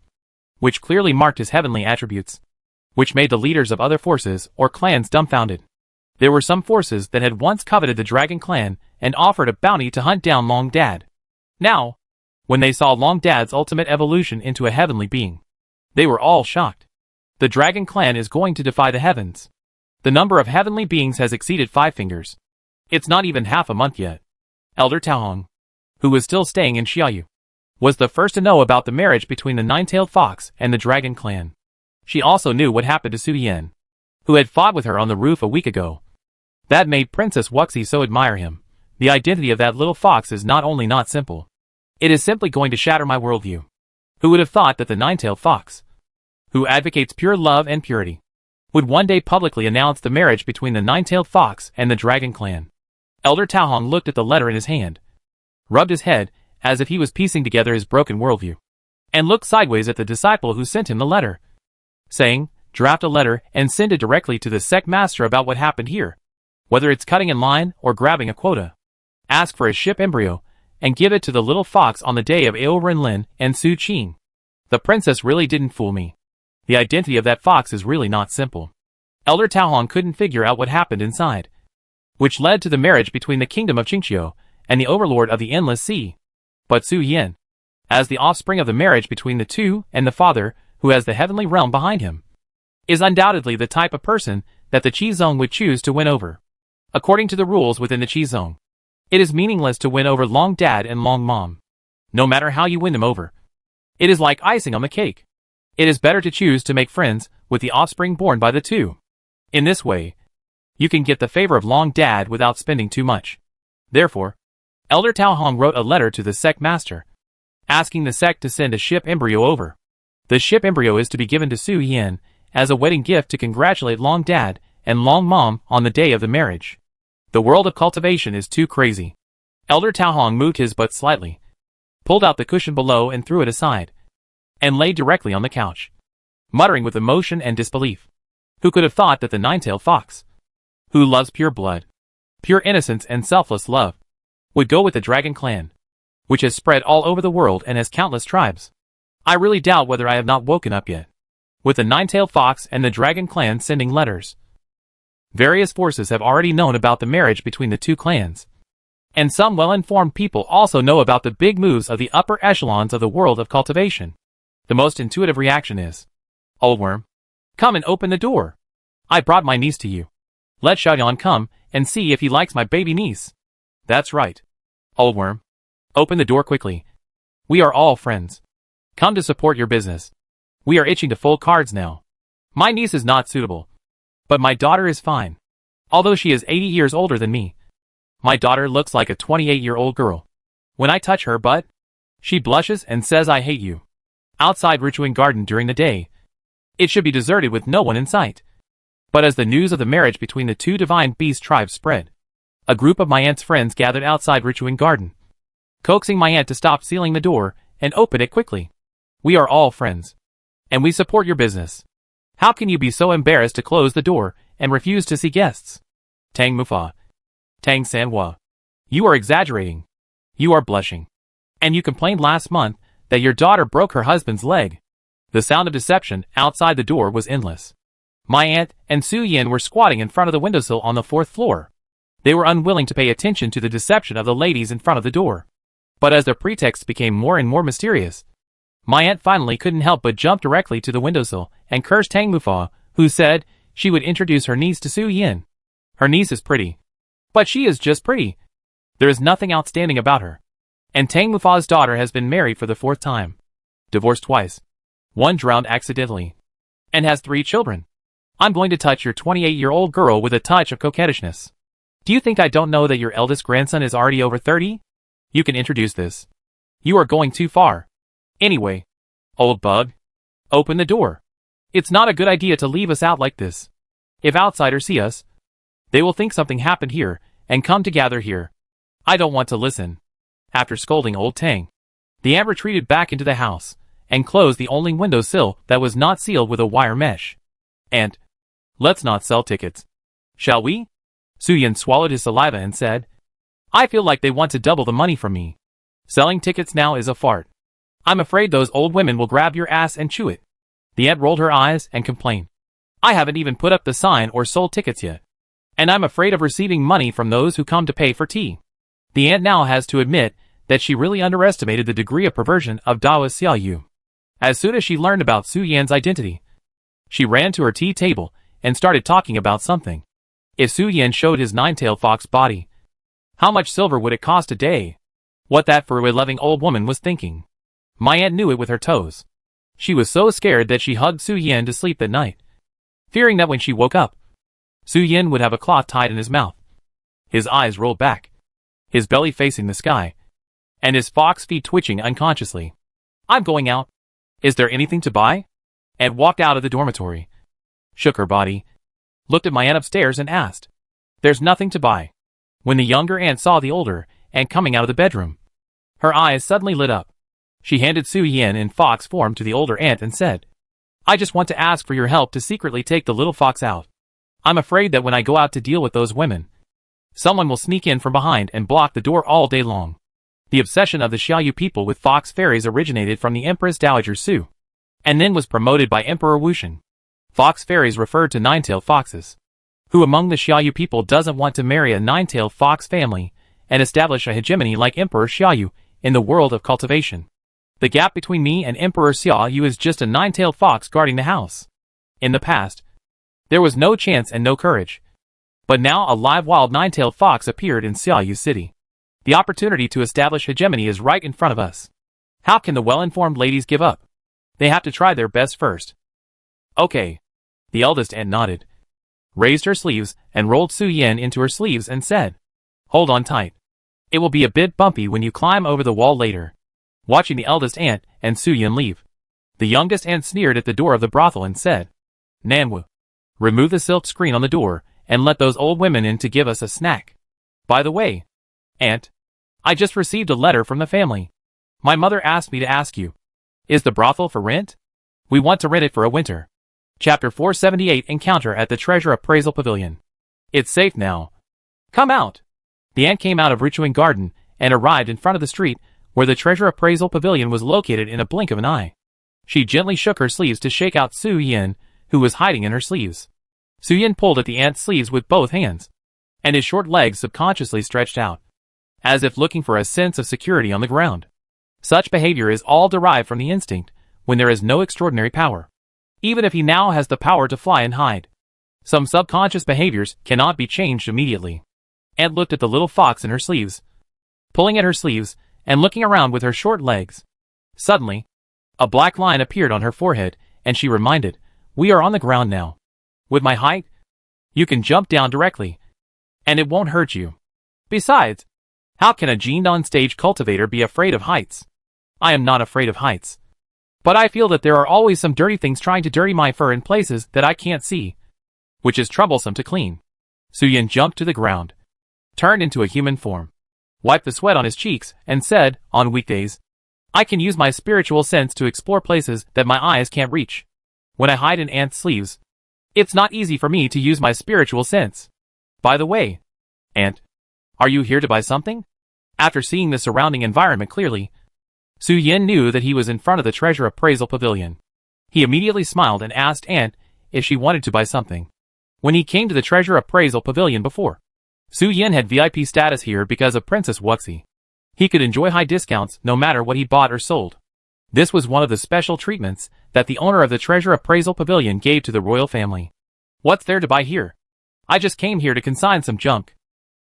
which clearly marked his heavenly attributes, which made the leaders of other forces or clans dumbfounded. There were some forces that had once coveted the Dragon Clan and offered a bounty to hunt down Long Dad. Now, when they saw Long Dad's ultimate evolution into a heavenly being, they were all shocked. The Dragon Clan is going to defy the heavens. The number of heavenly beings has exceeded 5 fingers. It's not even half a month yet. Elder Taohong, who was still staying in Xiaoyu, was the first to know about the marriage between the Nine-Tailed Fox and the Dragon Clan. She also knew what happened to Su Yan, who had fought with her on the roof a week ago. That made Princess Wuxi so admire him. The identity of that little fox is not only not simple, it is simply going to shatter my worldview. Who would have thought that the Nine-Tailed Fox, who advocates pure love and purity, would one day publicly announce the marriage between the Nine-Tailed Fox and the Dragon Clan? Elder Taohong looked at the letter in his hand, rubbed his head as if he was piecing together his broken worldview, and looked sideways at the disciple who sent him the letter, saying, "Draft a letter and send it directly to the sect master about what happened here. Whether it's cutting in line or grabbing a quota. Ask for a ship embryo, and give it to the little fox on the day of Ao Renlin and Su Qing. The princess really didn't fool me. The identity of that fox is really not simple." Elder Taohong couldn't figure out what happened inside, which led to the marriage between the kingdom of Qingqiu and the overlord of the Endless Sea. But Su Yan, as the offspring of the marriage between the two and the father, who has the heavenly realm behind him, is undoubtedly the type of person that the Qizong would choose to win over. According to the rules within the Qizong, it is meaningless to win over Long Dad and Long Mom. No matter how you win them over, it is like icing on the cake. It is better to choose to make friends with the offspring born by the two. In this way, you can get the favor of Long Dad without spending too much. Therefore, Elder Taohong wrote a letter to the sect master, asking the sect to send a ship embryo over. The ship embryo is to be given to Su Yan as a wedding gift to congratulate Long Dad and Long Mom on the day of the marriage. The world of cultivation is too crazy. Elder Taohong moved his butt slightly, pulled out the cushion below and threw it aside, and lay directly on the couch, muttering with emotion and disbelief. Who could have thought that the Nine-Tailed Fox, who loves pure blood, pure innocence and selfless love, would go with the Dragon Clan, which has spread all over the world and has countless tribes? I really doubt whether I have not woken up yet. With the Nine-Tailed Fox and the Dragon Clan sending letters, various forces have already known about the marriage between the two clans, and some well-informed people also know about the big moves of the upper echelons of the world of cultivation. The most intuitive reaction is, "Old worm, come and open the door. I brought my niece to you. Let Xiaoyan come and see if he likes my baby niece." That's right. Old worm, open the door quickly. We are all friends. Come to support your business. We are itching to fold cards now. My niece is not suitable, but my daughter is fine. Although she is 80 years older than me, my daughter looks like a 28-year-old girl. When I touch her butt, she blushes and says I hate you. Outside Richuan Garden during the day, it should be deserted with no one in sight. But as the news of the marriage between the two divine beast tribes spread, a group of my aunt's friends gathered outside Richuan Garden, coaxing my aunt to stop sealing the door and open it quickly. We are all friends, and we support your business. How can you be so embarrassed to close the door and refuse to see guests? Tang Mufa. Tang Sanhua. You are exaggerating. You are blushing. And you complained last month that your daughter broke her husband's leg. The sound of deception outside the door was endless. My aunt and Su Yan were squatting in front of the windowsill on the 4th floor. They were unwilling to pay attention to the deception of the ladies in front of the door. But as the pretexts became more and more mysterious, my aunt finally couldn't help but jump directly to the windowsill and curse Tang Mufa, who said she would introduce her niece to Su Yan. Her niece is pretty, but she is just pretty. There is nothing outstanding about her. And Tang Mufa's daughter has been married for the 4th time, divorced twice, one drowned accidentally, and has 3 children. I'm going to touch your 28-year-old girl with a touch of coquettishness. Do you think I don't know that your eldest grandson is already over 30? You can introduce this. You are going too far. Anyway, old bug, open the door. It's not a good idea to leave us out like this. If outsiders see us, they will think something happened here and come to gather here. I don't want to listen. After scolding old Tang, the ant retreated back into the house and closed the only windowsill that was not sealed with a wire mesh. "Ant, let's not sell tickets. Shall we?" Suyin swallowed his saliva and said, "I feel like they want to double the money from me. Selling tickets now is a fart. I'm afraid those old women will grab your ass and chew it." The ant rolled her eyes and complained, "I haven't even put up the sign or sold tickets yet. And I'm afraid of receiving money from those who come to pay for tea." The ant now has to admit that she really underestimated the degree of perversion of Daoist Xiaoyu. As soon as she learned about Su Yan's identity, she ran to her tea table and started talking about something. If Su Yan showed his nine-tailed fox body, how much silver would it cost a day? What that fur-loving old woman was thinking. My aunt knew it with her toes. She was so scared that she hugged Su Yan to sleep that night, fearing that when she woke up, Su Yan would have a cloth tied in his mouth, his eyes rolled back, his belly facing the sky, and his fox feet twitching unconsciously. "I'm going out. Is there anything to buy?" Aunt walked out of the dormitory, shook her body, looked at my aunt upstairs and asked, "There's nothing to buy." When the younger aunt saw the older aunt coming out of the bedroom, her eyes suddenly lit up. She handed Su Yan in fox form to the older aunt and said, "I just want to ask for your help to secretly take the little fox out. I'm afraid that when I go out to deal with those women, someone will sneak in from behind and block the door all day long." The obsession of the Xiaoyu people with fox fairies originated from the Empress Dowager Su, and then was promoted by Emperor Wuxian. Fox fairies referred to nine-tailed foxes. Who among the Xiaoyu people doesn't want to marry a nine-tailed fox family and establish a hegemony like Emperor Xiaoyu in the world of cultivation? The gap between me and Emperor Xiaoyu is just a nine-tailed fox guarding the house. In the past, there was no chance and no courage. But now a live wild nine-tailed fox appeared in Xiaoyu City. The opportunity to establish hegemony is right in front of us. How can the well-informed ladies give up? They have to try their best first. Okay. The eldest aunt nodded, raised her sleeves and rolled Su Yan into her sleeves and said, "Hold on tight. It will be a bit bumpy when you climb over the wall later." Watching the eldest aunt and Su Yan leave, the youngest aunt sneered at the door of the brothel and said, "Nanwu, remove the silk screen on the door and let those old women in to give us a snack. By the way, aunt, I just received a letter from the family. My mother asked me to ask you, is the brothel for rent? We want to rent it for a winter." Chapter 478 Encounter at the Treasure Appraisal Pavilion. "It's safe now. Come out." The aunt came out of Richuan Garden and arrived in front of the street where the Treasure Appraisal Pavilion was located in a blink of an eye. She gently shook her sleeves to shake out Su Yan, who was hiding in her sleeves. Su Yan pulled at the aunt's sleeves with both hands, and his short legs subconsciously stretched out, as if looking for a sense of security on the ground. Such behavior is all derived from the instinct when there is no extraordinary power. Even if he now has the power to fly and hide, some subconscious behaviors cannot be changed immediately. Aunt looked at the little fox in her sleeves, pulling at her sleeves and looking around with her short legs. Suddenly, a black line appeared on her forehead and she reminded, "We are on the ground now. With my height, you can jump down directly, and it won't hurt you. Besides, how can a gened-on stage cultivator be afraid of heights? I am not afraid of heights. But I feel that there are always some dirty things trying to dirty my fur in places that I can't see, which is troublesome to clean." Su Yan jumped to the ground, turned into a human form, wiped the sweat on his cheeks, and said, "On weekdays, I can use my spiritual sense to explore places that my eyes can't reach. When I hide in ants' sleeves, it's not easy for me to use my spiritual sense. By the way, aunt, are you here to buy something?" After seeing the surrounding environment clearly, Su Yan knew that he was in front of the Treasure Appraisal Pavilion. He immediately smiled and asked Aunt if she wanted to buy something. When he came to the Treasure Appraisal Pavilion before, Su Yan had VIP status here because of Princess Wuxi. He could enjoy high discounts no matter what he bought or sold. This was one of the special treatments that the owner of the Treasure Appraisal Pavilion gave to the royal family. "What's there to buy here? I just came here to consign some junk."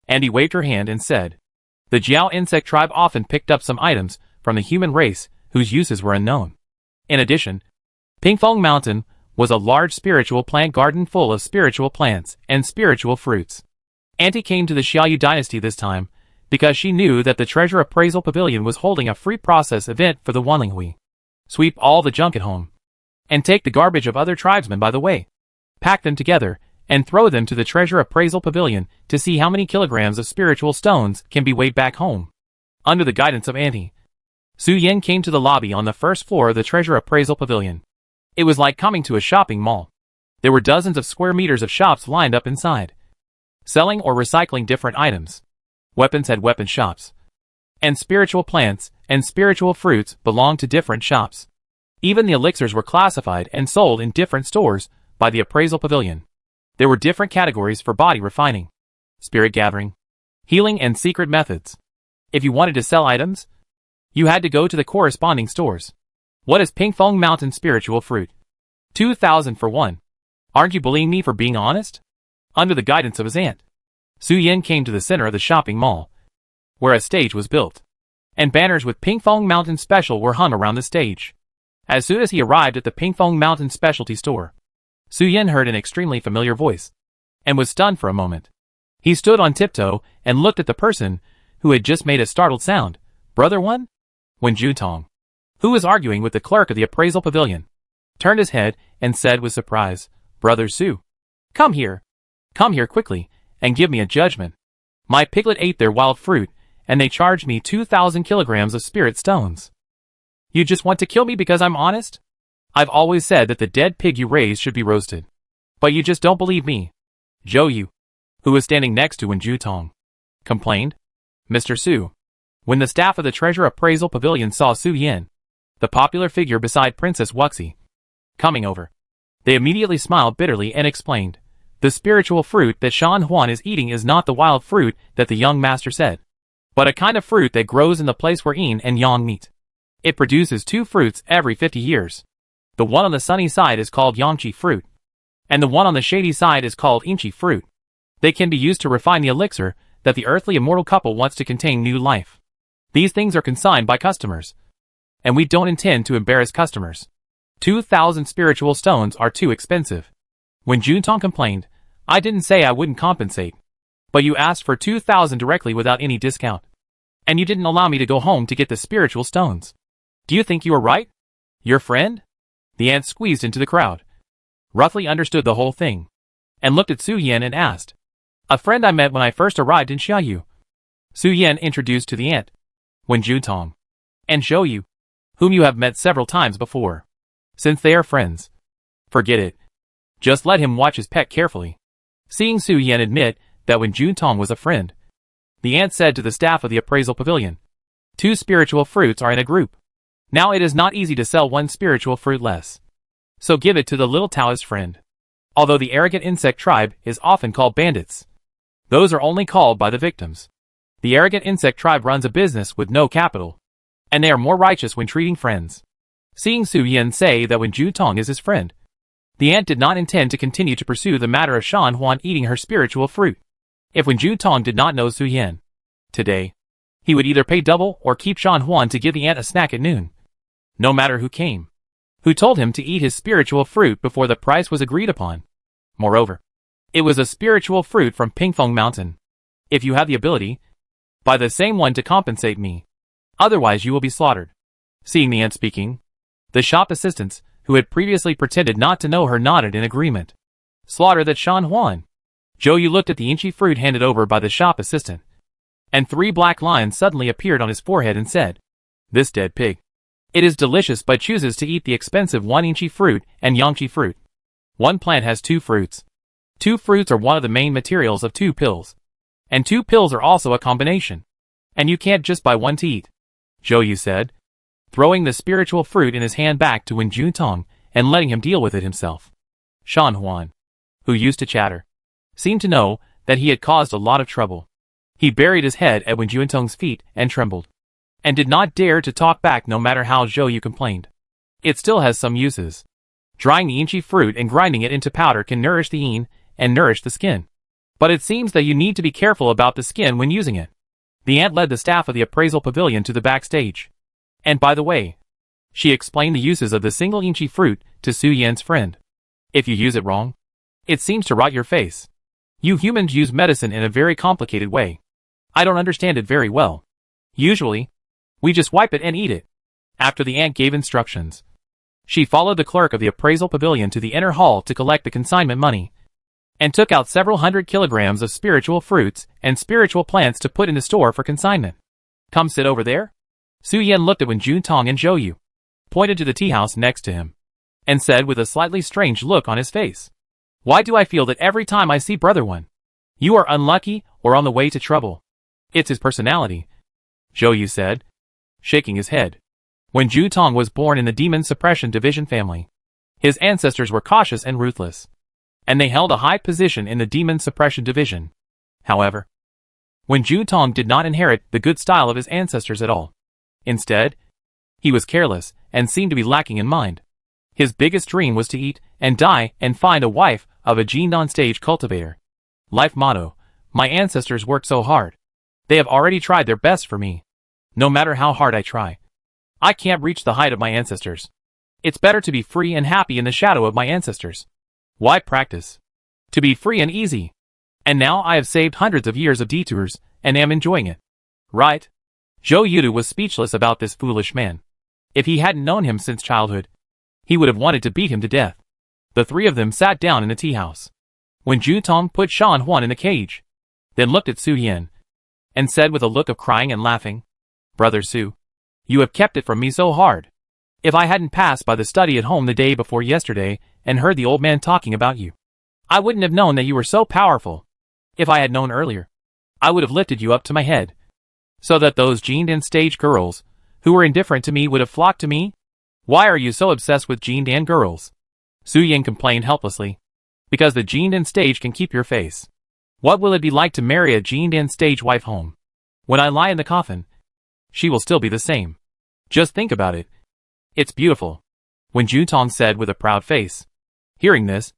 And he waved her hand and said, "The Jiao insect tribe often picked up some items from the human race whose uses were unknown. In addition, Pingfeng Mountain was a large spiritual plant garden full of spiritual plants and spiritual fruits." Auntie came to the Xiaoyu dynasty this time because she knew that the Treasure Appraisal Pavilion was holding a free process event for the Wanlinghui. Sweep all the junk at home, and take the garbage of other tribesmen by the way. Pack them together, and throw them to the treasure appraisal pavilion to see how many kilograms of spiritual stones can be weighed back home. Under the guidance of Auntie, Su Yin came to the lobby on the first floor of the treasure appraisal pavilion. It was like coming to a shopping mall. There were dozens of square meters of shops lined up inside, selling or recycling different items. Weapons had weapon shops, and spiritual plants and spiritual fruits belonged to different shops. Even the elixirs were classified and sold in different stores by the appraisal pavilion. There were different categories for body refining, spirit gathering, healing, and secret methods. If you wanted to sell items, you had to go to the corresponding stores. What is Pinkfong Mountain spiritual fruit? 2,000 for one. Aren't you bullying me for being honest? Under the guidance of his aunt, Su Yin came to the center of the shopping mall, where a stage was built, and banners with Pinkfong Mountain Special were hung around the stage. As soon as he arrived at the Pinkfong Mountain Specialty store, Su Yin heard an extremely familiar voice, and was stunned for a moment. He stood on tiptoe and looked at the person who had just made a startled sound. Brother One? When Jutong, who was arguing with the clerk of the appraisal pavilion, turned his head and said with surprise, Brother Su, come here quickly, and give me a judgment. My piglet ate their wild fruit, and they charged me 2,000 kilograms of spirit stones. You just want to kill me because I'm honest? I've always said that the dead pig you raised should be roasted. But you just don't believe me. Zhou Yu, who was standing next to Wen Jutong, complained. Mr. Su. When the staff of the treasure appraisal pavilion saw Su Yin, the popular figure beside Princess Wuxi, coming over, they immediately smiled bitterly and explained, the spiritual fruit that Shan Huan is eating is not the wild fruit that the young master said, but a kind of fruit that grows in the place where yin and yang meet. It produces two fruits every 50 years. The one on the sunny side is called Yangqi fruit, and the one on the shady side is called Yinqi fruit. They can be used to refine the elixir that the earthly immortal couple wants to contain new life. These things are consigned by customers, and we don't intend to embarrass customers. 2,000 spiritual stones are too expensive. When Jutong complained, I didn't say I wouldn't compensate, but you asked for 2,000 directly without any discount, and you didn't allow me to go home to get the spiritual stones. Do you think you are right? Your friend? The aunt squeezed into the crowd, roughly understood the whole thing, and looked at Su Yin and asked, a friend I met when I first arrived in Xiaoyu. Su Yin introduced to the aunt, Wen Jutong, and Zhou Yu, whom you have met several times before. Since they are friends, forget it. Just let him watch his pet carefully. Seeing Su Yin admit that Wen Jutong was a friend, the aunt said to the staff of the appraisal pavilion, 2 spiritual fruits are in a group. Now it is not easy to sell 1 spiritual fruit less, so give it to the little Taoist friend. Although the arrogant insect tribe is often called bandits, those are only called by the victims. The arrogant insect tribe runs a business with no capital, and they are more righteous when treating friends. Seeing Su Yin say that Wen Jutong is his friend, the aunt did not intend to continue to pursue the matter of Shan Huan eating her spiritual fruit. If Wen Jutong did not know Su Yin today, he would either pay double or keep Shan Huan to give the aunt a snack at noon. No matter who came, who told him to eat his spiritual fruit before the price was agreed upon. Moreover, it was a spiritual fruit from Pinkfong Mountain. If you have the ability, buy the same one to compensate me. Otherwise you will be slaughtered. Seeing the aunt speaking, the shop assistants, who had previously pretended not to know her, nodded in agreement. Slaughter that Shan Huan. Zhou Yu looked at the Yinqi fruit handed over by the shop assistant, and 3 black lines suddenly appeared on his forehead and said, this dead pig. It is delicious but chooses to eat the expensive 1 Yinqi fruit and Yangqi fruit. 1 plant has 2 fruits. 2 fruits are one of the main materials of 2 pills. And 2 pills are also a combination. And you can't just buy 1 to eat, Zhou Yu said, throwing the spiritual fruit in his hand back to Wen Jutong and letting him deal with it himself. Shan Huan, who used to chatter, seemed to know that he had caused a lot of trouble. He buried his head at Wen Jutong's feet and trembled, and did not dare to talk back no matter how Zhou Yu complained. It still has some uses. Drying the Yinqi fruit and grinding it into powder can nourish the yin and nourish the skin. But it seems that you need to be careful about the skin when using it. The aunt led the staff of the appraisal pavilion to the backstage. And by the way, she explained the uses of the single Yinqi fruit to Su Yin's friend. If you use it wrong, it seems to rot your face. You humans use medicine in a very complicated way. I don't understand it very well. Usually, we just wipe it and eat it. After the aunt gave instructions, she followed the clerk of the appraisal pavilion to the inner hall to collect the consignment money. and took out several hundred kilograms of spiritual fruits and spiritual plants to put in the store for consignment. Come sit over there? Su Yan looked at Wen Juntong and Zhou Yu, pointed to the tea house next to him, and said with a slightly strange look on his face, "Why do I feel that every time I see Brother Wen, you are unlucky or on the way to trouble?" "It's his personality," Zhou Yu said, shaking his head. Wen Juntong was born in the Demon Suppression Division family. His ancestors were cautious and ruthless, and they held a high position in the Demon Suppression Division. However, Wen Juntong did not inherit the good style of his ancestors at all. Instead, he was careless and seemed to be lacking in mind. His biggest dream was to eat and die and find a wife of a Jindan stage cultivator. Life motto: my ancestors worked so hard. They have already tried their best for me. No matter how hard I try, I can't reach the height of my ancestors. It's better to be free and happy in the shadow of my ancestors. Why practice? To be free and easy. And now I have saved hundreds of years of detours and am enjoying it. Right? Zhou Yu was speechless about this foolish man. If he hadn't known him since childhood, he would have wanted to beat him to death. The three of them sat down in the tea house. When Juntong put Shan Huan in the cage, then looked at Su Yan, and said with a look of crying and laughing, "Brother Su, you have kept it from me so hard. If I hadn't passed by the study at home the day before yesterday and heard the old man talking about you, I wouldn't have known that you were so powerful. If I had known earlier, I would have lifted you up to my head, so that those Jindan stage girls, who were indifferent to me, would have flocked to me. Why are you so obsessed with Jindan girls?" Su Yan complained helplessly. "Because the Jindan stage can keep your face. What will it be like to marry a Jindan stage wife home? When I lie in the coffin, she will still be the same. Just think about it. It's beautiful," Wen Juntong said with a proud face. Hearing this,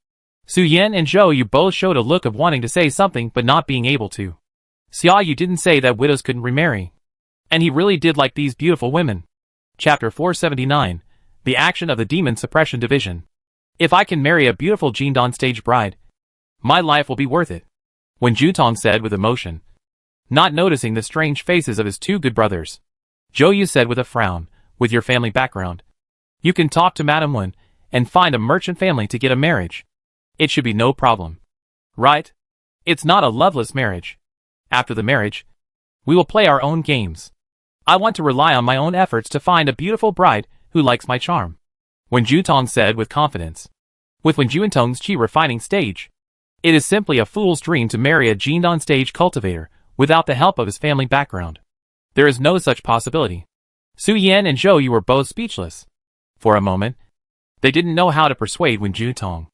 Su Yan and Zhou Yu both showed a look of wanting to say something but not being able to. Xia Yu didn't say that widows couldn't remarry, and he really did like these beautiful women. Chapter 479, The Action of the Demon Suppression Division. If I can marry a beautiful Jindan stage bride, my life will be worth it, Wen Juntong said with emotion, not noticing the strange faces of his two good brothers. Zhou Yu said with a frown, "With your family background, you can talk to Madame Wen and find a merchant family to get a marriage. It should be no problem. Right? It's not a loveless marriage. After the marriage, we will play our own games. I want to rely on my own efforts to find a beautiful bride who likes my charm," Wen Juntong said with confidence. With Wen Juntong's chi refining stage, it is simply a fool's dream to marry a Jindan stage cultivator without the help of his family background. There is no such possibility. Su Yan and Zhou Yu were both speechless. For a moment, they didn't know how to persuade Wen Juntong.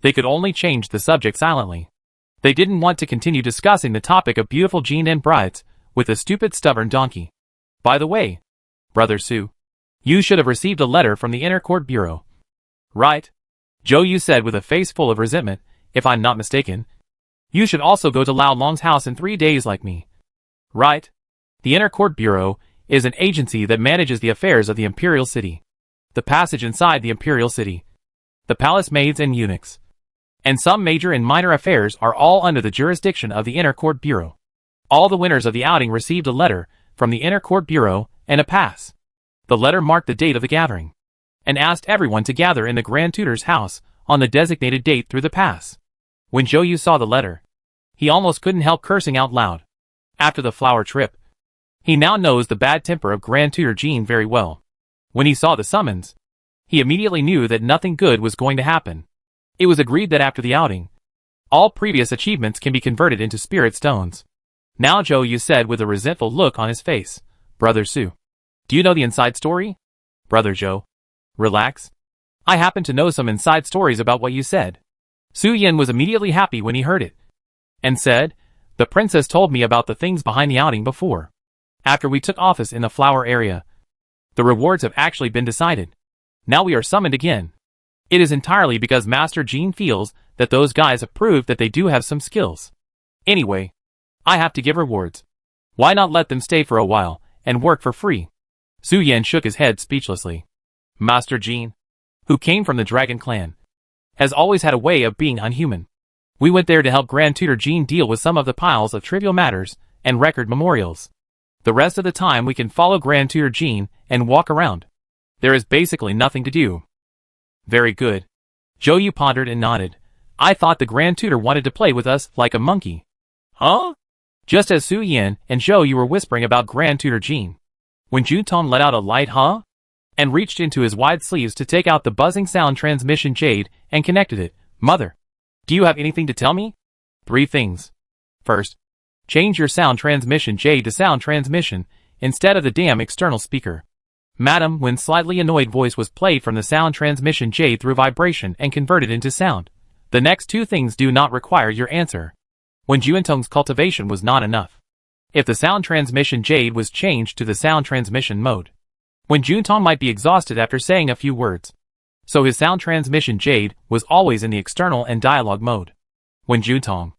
They could only change the subject silently. They didn't want to continue discussing the topic of beautiful Jindan brides with a stupid stubborn donkey. "By the way, Brother Su, you should have received a letter from the Inner Court Bureau." "Right," Zhou Yu said with a face full of resentment, "if I'm not mistaken. You should also go to Lao Long's house in 3 days like me." "Right." The Inner Court Bureau is an agency that manages the affairs of the Imperial City, the passage inside the Imperial City, the palace maids and eunuchs, and some major and minor affairs are all under the jurisdiction of the Inner Court Bureau. All the winners of the outing received a letter from the Inner Court Bureau and a pass. The letter marked the date of the gathering, and asked everyone to gather in the Grand Tutor's house on the designated date through the pass. When Zhou Yu saw the letter, he almost couldn't help cursing out loud. After the flower trip, he now knows the bad temper of Grand Tutor Jean very well. When he saw the summons, he immediately knew that nothing good was going to happen. It was agreed that after the outing, all previous achievements can be converted into spirit stones. Now Zhou Yu said with a resentful look on his face, "Brother Su, do you know the inside story?" "Brother Zhou, relax. I happen to know some inside stories about what you said." Su Yan was immediately happy when he heard it, and said, "The princess told me about the things behind the outing before. After we took office in the flower area, the rewards have actually been decided. Now we are summoned again. It is entirely because Master Jean feels that those guys have proved that they do have some skills. Anyway, I have to give rewards. Why not let them stay for a while and work for free?" Su Yan shook his head speechlessly. Master Jean, who came from the Dragon Clan, has always had a way of being unhuman. We went there to help Grand Tutor Jean deal with some of the piles of trivial matters and record memorials. The rest of the time we can follow Grand Tutor Jean and walk around. There is basically nothing to do." "Very good." Zhou Yu pondered and nodded. I thought the Grand Tutor wanted to play with us like a monkey. Huh? Just as Su Yan and Zhou Yu were whispering about Grand Tutor Jean, when Jutong let out a light huh? And reached into his wide sleeves to take out the buzzing sound transmission jade and connected it. Mother, do you have anything to tell me? 3 things. First, change your sound transmission jade to sound transmission instead of the damn external speaker. Madam Wen's slightly annoyed voice was played from the sound transmission jade through vibration and converted into sound. The next 2 things do not require your answer. When Juentong's cultivation was not enough, if the sound transmission jade was changed to the sound transmission mode, when Juentong might be exhausted after saying a few words, so his sound transmission jade was always in the external and dialogue mode. When Juentong,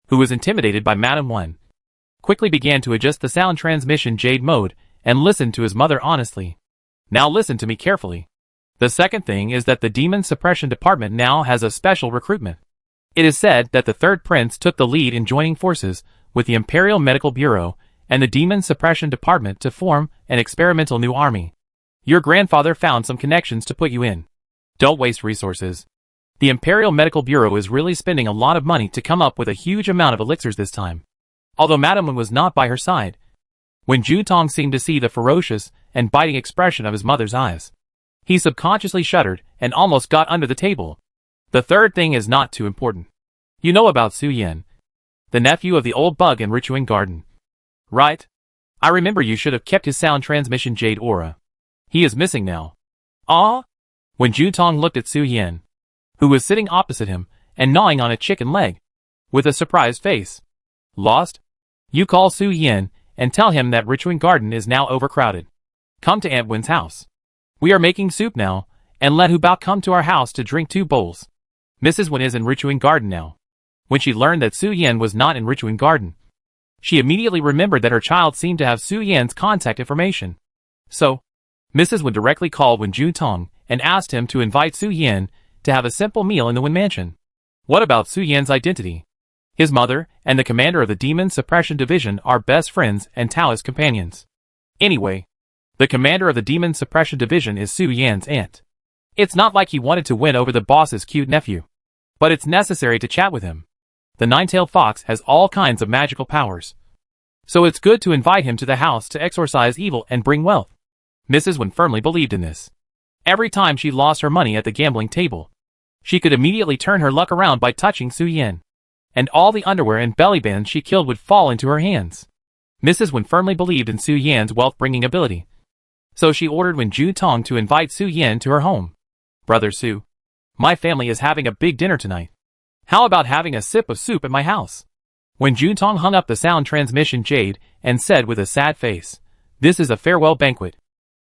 who was intimidated by Madam Wen, quickly began to adjust the sound transmission jade mode and listened to his mother honestly. Now listen to me carefully. The second thing is that the Demon Suppression Department now has a special recruitment. It is said that the Third Prince took the lead in joining forces with the Imperial Medical Bureau and the Demon Suppression Department to form an experimental new army. Your grandfather found some connections to put you in. Don't waste resources. The Imperial Medical Bureau is really spending a lot of money to come up with a huge amount of elixirs this time. Although Madam Wen was not by her side, when Jutong seemed to see the ferocious and biting expression of his mother's eyes, he subconsciously shuddered and almost got under the table. The third thing is not too important. You know about Su Yan, the nephew of the old bug in Richuan Garden, right? I remember you should have kept his sound transmission jade aura. He is missing now. Ah? When Jutong looked at Su Yan, who was sitting opposite him and gnawing on a chicken leg, with a surprised face. Lost? You call Su Yan and tell him that Richuan Garden is now overcrowded. Come to Aunt Wen's house. We are making soup now, and let Hu Bao come to our house to drink 2 bowls. Mrs. Wen is in Richuan Garden now. When she learned that Su Yan was not in Richuan Garden, she immediately remembered that her child seemed to have Su Yan's contact information. So, Mrs. Wen directly called Wen Jutong and asked him to invite Su Yan to have a simple meal in the Wen Mansion. What about Su Yan's identity? His mother and the commander of the Demon Suppression Division are best friends and Taoist companions. Anyway, the commander of the Demon Suppression Division is Su Yan's aunt. It's not like he wanted to win over the boss's cute nephew, but it's necessary to chat with him. The nine-tailed fox has all kinds of magical powers, so it's good to invite him to the house to exorcise evil and bring wealth. Mrs. Wen firmly believed in this. Every time she lost her money at the gambling table, she could immediately turn her luck around by touching Su Yan, and all the underwear and belly bands she killed would fall into her hands. Mrs. Wen firmly believed in Su Yan's wealth-bringing ability, so she ordered Wen Jutong to invite Su Yan to her home. Brother Su, my family is having a big dinner tonight. How about having a sip of soup at my house? When Jutong hung up the sound transmission jade and said with a sad face, this is a farewell banquet.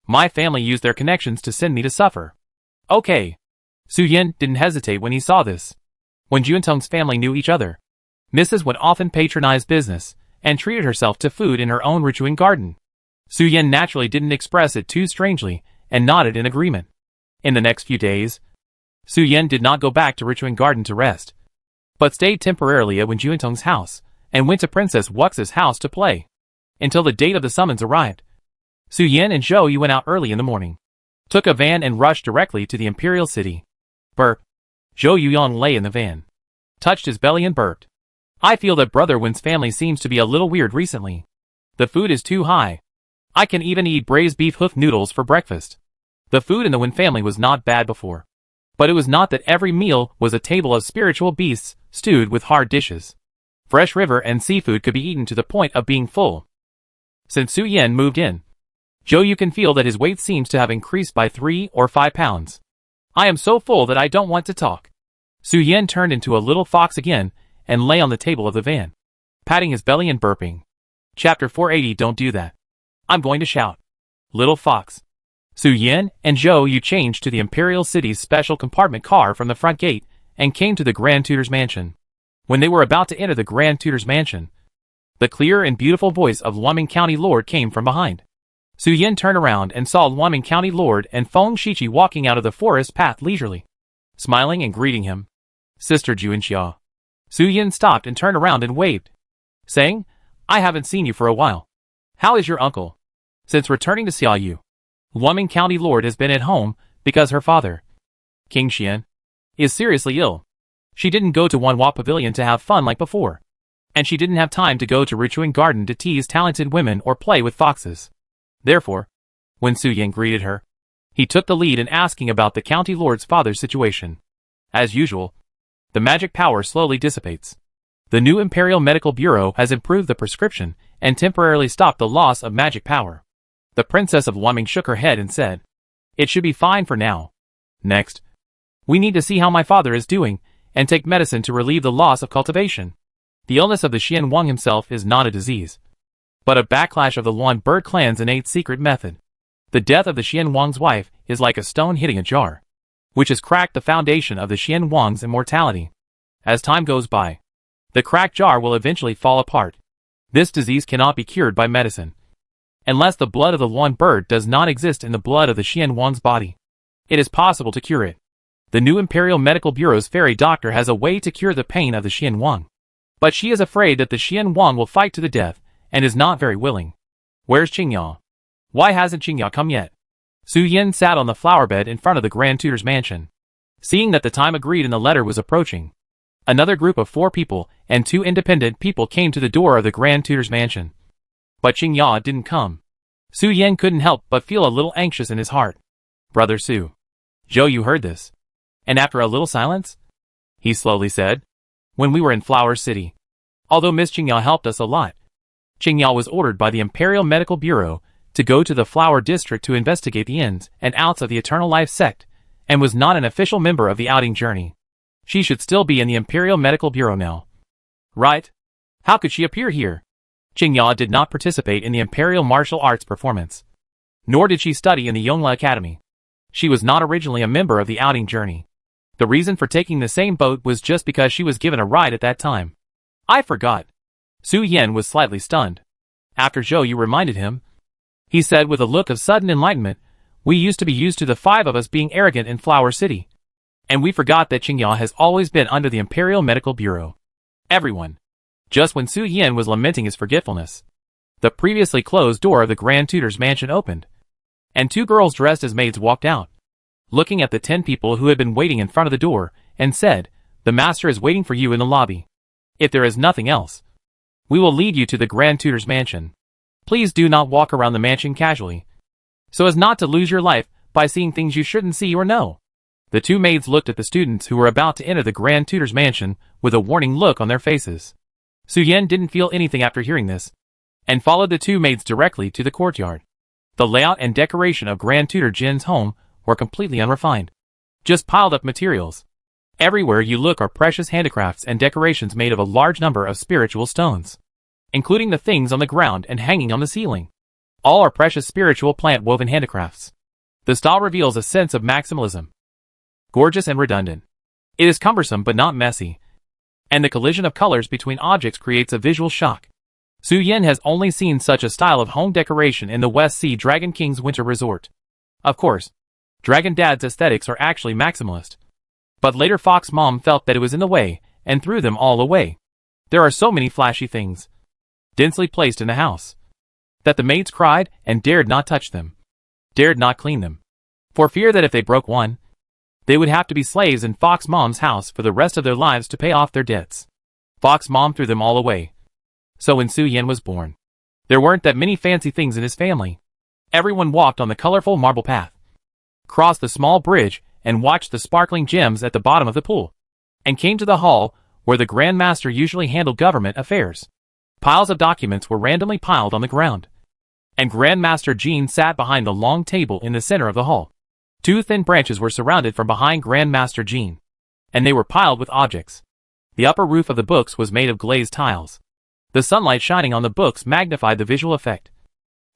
My family used their connections to send me to suffer. Okay. Su Yan didn't hesitate when he saw this. When Juentong's family knew each other, Mrs. Wen often patronized business and treated herself to food in her own Richuan Garden. Su Yan naturally didn't express it too strangely and nodded in agreement. In the next few days, Su Yan did not go back to Richuan Garden to rest, but stayed temporarily at Wen Juentong's house and went to Princess Wux's house to play, until the date of the summons arrived. Su Yan and Zhou Yu went out early in the morning, took a van and rushed directly to the Imperial City. Burp. Zhou Yuan lay in the van, touched his belly and burped. I feel that Brother Wen's family seems to be a little weird recently. The food is too high. I can even eat braised beef hoof noodles for breakfast. The food in the Wen family was not bad before, but it was not that every meal was a table of spiritual beasts stewed with hard dishes. Fresh river and seafood could be eaten to the point of being full. Since Su Yan moved in, Zhou Yu can feel that his weight seems to have increased by 3 or 5 pounds. I am so full that I don't want to talk. Su Yan turned into a little fox again and lay on the table of the van, patting his belly and burping. Chapter 480. Don't do that. I'm going to shout. Little fox. Su Yan and Zhou Yu changed to the Imperial City's special compartment car from the front gate and came to the Grand Tutor's mansion. When they were about to enter the Grand Tutor's mansion, the clear and beautiful voice of Luoming County Lord came from behind. Su Yan turned around and saw Luoming County Lord and Feng Shichi walking out of the forest path leisurely, smiling and greeting him. Sister Juanxia. Su Yan stopped and turned around and waved, saying, I haven't seen you for a while. How is your uncle? Since returning to Xiaoyu, Luoming County Lord has been at home because her father, King Xian, is seriously ill. She didn't go to Wanhua Pavilion to have fun like before. And she didn't have time to go to Richuing Garden to tease talented women or play with foxes. Therefore, when Su Yin greeted her, he took the lead in asking about the county lord's father's situation. As usual, the magic power slowly dissipates. The new Imperial Medical Bureau has improved the prescription and temporarily stopped the loss of magic power. The Princess of Wanming shook her head and said, "It should be fine for now. Next, we need to see how my father is doing and take medicine to relieve the loss of cultivation. The illness of the Xian Wang himself is not a disease, but a backlash of the Luan bird clan's innate secret method. The death of the Xian Wang's wife is like a stone hitting a jar, which has cracked the foundation of the Xian Wang's immortality. As time goes by, the cracked jar will eventually fall apart. This disease cannot be cured by medicine, unless the blood of the Luan bird does not exist in the blood of the Xian Wang's body. It is possible to cure it. The new Imperial Medical Bureau's fairy doctor has a way to cure the pain of the Xian Wang. But she is afraid that the Xian Wang will fight to the death, and is not very willing. Where's Qingya? Why hasn't Qingya come yet?" Su Yin sat on the flower bed in front of the Grand Tutor's mansion. Seeing that the time agreed in the letter was approaching, another group of 4 people and 2 independent people came to the door of the Grand Tutor's mansion. But Qingya didn't come. Su Yin couldn't help but feel a little anxious in his heart. "Brother Su. Zhou, you heard this." And after a little silence, he slowly said, "When we were in Flower City, although Miss Qingya helped us a lot, Qingya was ordered by the Imperial Medical Bureau to go to the Flower District to investigate the ins and outs of the Eternal Life sect, and was not an official member of the outing journey. She should still be in the Imperial Medical Bureau now." "Right? How could she appear here?" Qingya did not participate in the Imperial Martial Arts performance, nor did she study in the Yongla Academy. She was not originally a member of the outing journey. The reason for taking the same boat was just because she was given a ride at that time. "I forgot." Su Yin was slightly stunned. After Zhou Yu reminded him, he said with a look of sudden enlightenment, "We used to be used to the 5 of us being arrogant in Flower City. And we forgot that Qingya has always been under the Imperial Medical Bureau." Everyone. Just when Su Yin was lamenting his forgetfulness, the previously closed door of the Grand Tutor's mansion opened, and 2 girls dressed as maids walked out, looking at the 10 people who had been waiting in front of the door, and said, "The master is waiting for you in the lobby. If there is nothing else, we will lead you to the Grand Tutor's mansion. Please do not walk around the mansion casually, so as not to lose your life by seeing things you shouldn't see or know." The 2 maids looked at the students who were about to enter the Grand Tutor's mansion with a warning look on their faces. Su Yin didn't feel anything after hearing this, and followed the 2 maids directly to the courtyard. The layout and decoration of Grand Tutor Jin's home were completely unrefined. Just piled up materials. Everywhere you look are precious handicrafts and decorations made of a large number of spiritual stones, including the things on the ground and hanging on the ceiling. All are precious spiritual plant-woven handicrafts. The style reveals a sense of maximalism. Gorgeous and redundant. It is cumbersome but not messy, and the collision of colors between objects creates a visual shock. Su Yin has only seen such a style of home decoration in the West Sea Dragon King's winter resort. Of course, Dragon Dad's aesthetics are actually maximalist. But later Fox Mom felt that it was in the way, and threw them all away. There are so many flashy things densely placed in the house, that the maids cried and dared not touch them, dared not clean them, for fear that if they broke one, they would have to be slaves in Fox Mom's house for the rest of their lives to pay off their debts. Fox Mom threw them all away. So when Su Yin was born, there weren't that many fancy things in his family. Everyone walked on the colorful marble path, crossed the small bridge, and watched the sparkling gems at the bottom of the pool, and came to the hall where the Grand Master usually handled government affairs. Piles of documents were randomly piled on the ground, and Grand Master Jean sat behind the long table in the center of the hall. 2 thin branches were surrounded from behind Grand Master Jean, and they were piled with objects. The upper roof of the books was made of glazed tiles. The sunlight shining on the books magnified the visual effect,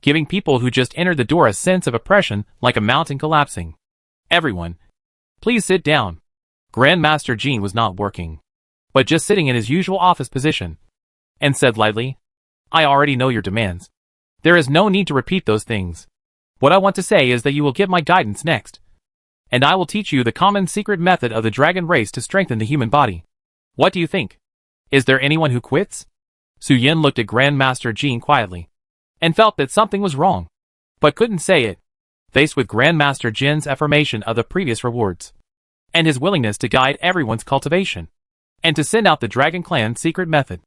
giving people who just entered the door a sense of oppression like a mountain collapsing. "Everyone, please sit down." Grand Master Jean was not working, but just sitting in his usual office position, and said lightly, "I already know your demands. There is no need to repeat those things. What I want to say is that you will get my guidance next, and I will teach you the common secret method of the dragon race to strengthen the human body. What do you think? Is there anyone who quits?" Su Yin looked at Grand Master Jean quietly, and felt that something was wrong, but couldn't say it, faced with Grand Master Jin's affirmation of the previous rewards, and his willingness to guide everyone's cultivation. and to send out the Dragon Clan's secret method.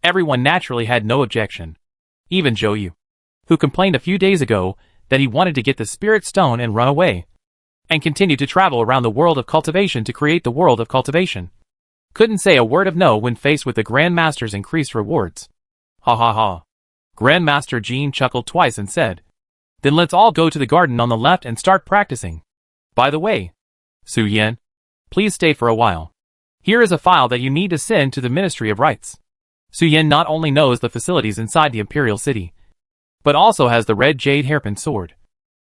Everyone naturally had no objection. Even Zhou Yu, who complained a few days ago that he wanted to get the Spirit Stone and run away, and continued to travel around the world of cultivation to create the world of cultivation, couldn't say a word of no when faced with the Grandmaster's increased rewards. Ha ha ha. Grandmaster Jean chuckled twice and said, "Then let's all go to the garden on the left and start practicing. By the way, Su Yan, please stay for a while. Here is a file that you need to send to the Ministry of Rites." Su Yan not only knows the facilities inside the Imperial City, but also has the red jade hairpin sword,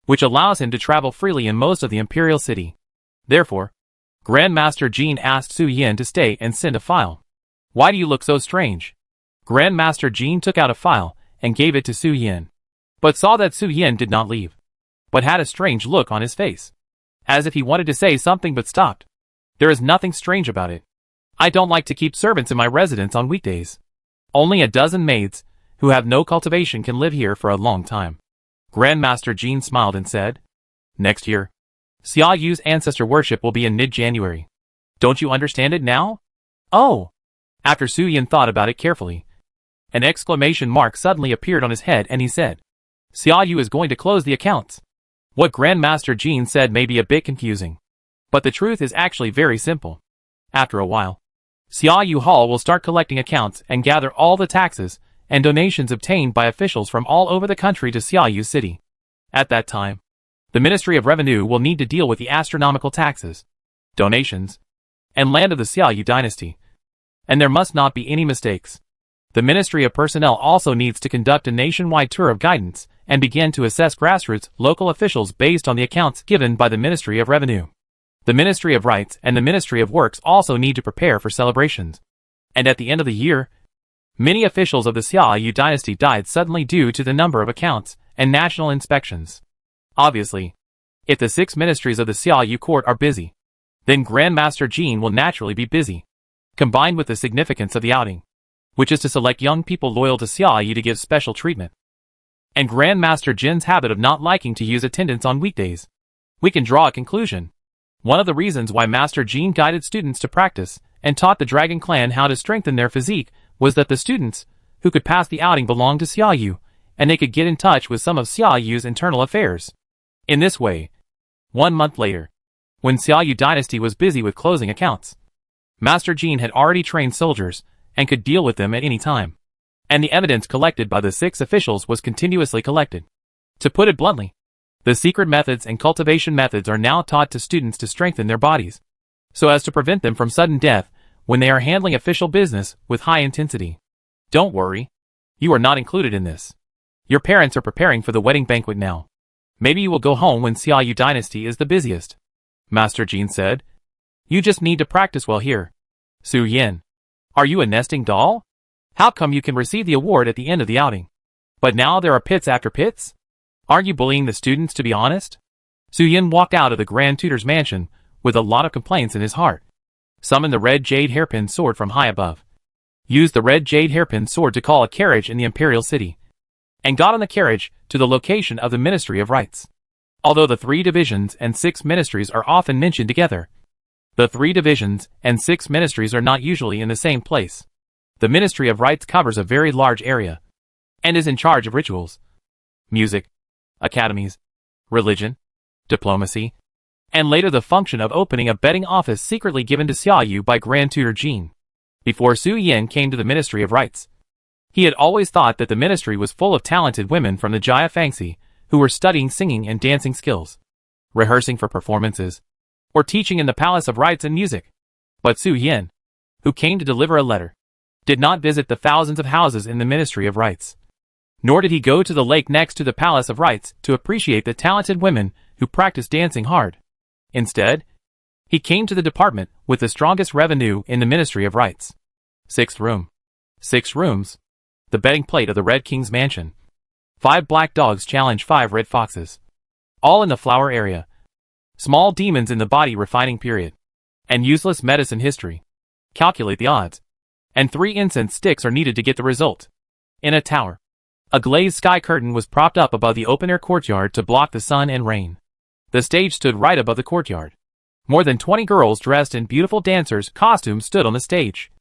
which allows him to travel freely in most of the Imperial City. Therefore, Grandmaster Jean asked Su Yan to stay and send a file. "Why do you look so strange?" Grandmaster Jean took out a file and gave it to Su Yan, but saw that Su Yan did not leave, but had a strange look on his face, as if he wanted to say something but stopped. "There is nothing strange about it. I don't like to keep servants in my residence on weekdays. Only a dozen maids, who have no cultivation, can live here for a long time." Grandmaster Jean smiled and said, "Next year, Xia Yu's ancestor worship will be in mid-January. Don't you understand it now?" "Oh!" After Su Yan thought about it carefully, an exclamation mark suddenly appeared on his head and he said, "Xia Yu is going to close the accounts." What Grandmaster Jean said may be a bit confusing, but the truth is actually very simple. After a while, Xia Yu Hall will start collecting accounts and gather all the taxes and donations obtained by officials from all over the country to Xia Yu City. At that time, the Ministry of Revenue will need to deal with the astronomical taxes, donations, and land of the Xia Yu dynasty. And there must not be any mistakes. The Ministry of Personnel also needs to conduct a nationwide tour of guidance and begin to assess grassroots local officials based on the accounts given by the Ministry of Revenue. The Ministry of Rites and the Ministry of Works also need to prepare for celebrations. And at the end of the year, many officials of the Xia Yu dynasty died suddenly due to the number of accounts and national inspections. Obviously, if the 6 ministries of the Xia Yu court are busy, then Grandmaster Jean will naturally be busy. Combined with the significance of the outing, which is to select young people loyal to Xia Yu to give special treatment, and Grandmaster Jin's habit of not liking to use attendance on weekdays, we can draw a conclusion. One of the reasons why Master Jean guided students to practice and taught the Dragon Clan how to strengthen their physique was that the students who could pass the outing belonged to Xia Yu, and they could get in touch with some of Xia Yu's internal affairs. In this way, 1 month later, when Xia Yu dynasty was busy with closing accounts, Master Jean had already trained soldiers and could deal with them at any time. And the evidence collected by the 6 officials was continuously collected. To put it bluntly, the secret methods and cultivation methods are now taught to students to strengthen their bodies, so as to prevent them from sudden death when they are handling official business with high intensity. Don't worry, you are not included in this. Your parents are preparing for the wedding banquet now. Maybe you will go home when Xia Yu dynasty is the busiest. Master Jean said, "You just need to practice well here." Su Yan, are you a nesting doll? How come you can receive the award at the end of the outing, but now there are pits after pits? Aren't you bullying the students, to be honest? Su Yan walked out of the Grand Tutor's mansion with a lot of complaints in his heart. Summoned the red jade hairpin sword from high above. Used the red jade hairpin sword to call a carriage in the Imperial City, and got on the carriage to the location of the Ministry of Rites. Although the 3 divisions and 6 ministries are often mentioned together, the 3 divisions and 6 ministries are not usually in the same place. The Ministry of Rites covers a very large area, and is in charge of rituals, music, academies, religion, diplomacy, and later the function of opening a betting office secretly given to Xia Yu by Grand Tutor Jean. Before Su Yan came to the Ministry of Rites, he had always thought that the ministry was full of talented women from the Jia Fangxi who were studying singing and dancing skills, rehearsing for performances, or teaching in the Palace of Rites and Music. But Su Yan, who came to deliver a letter, did not visit the thousands of houses in the Ministry of Rites. Nor did he go to the lake next to the Palace of Rites to appreciate the talented women who practiced dancing hard. Instead, he came to the department with the strongest revenue in the Ministry of Rites. 6th room. 6 rooms. The bedding plate of the Red King's mansion. 5 black dogs challenge 5 red foxes. All in the flower area. Small demons in the body refining period. And useless medicine history. Calculate the odds. And 3 incense sticks are needed to get the result. In a tower, a glazed sky curtain was propped up above the open-air courtyard to block the sun and rain. The stage stood right above the courtyard. More than 20 girls dressed in beautiful dancers' costumes stood on the stage.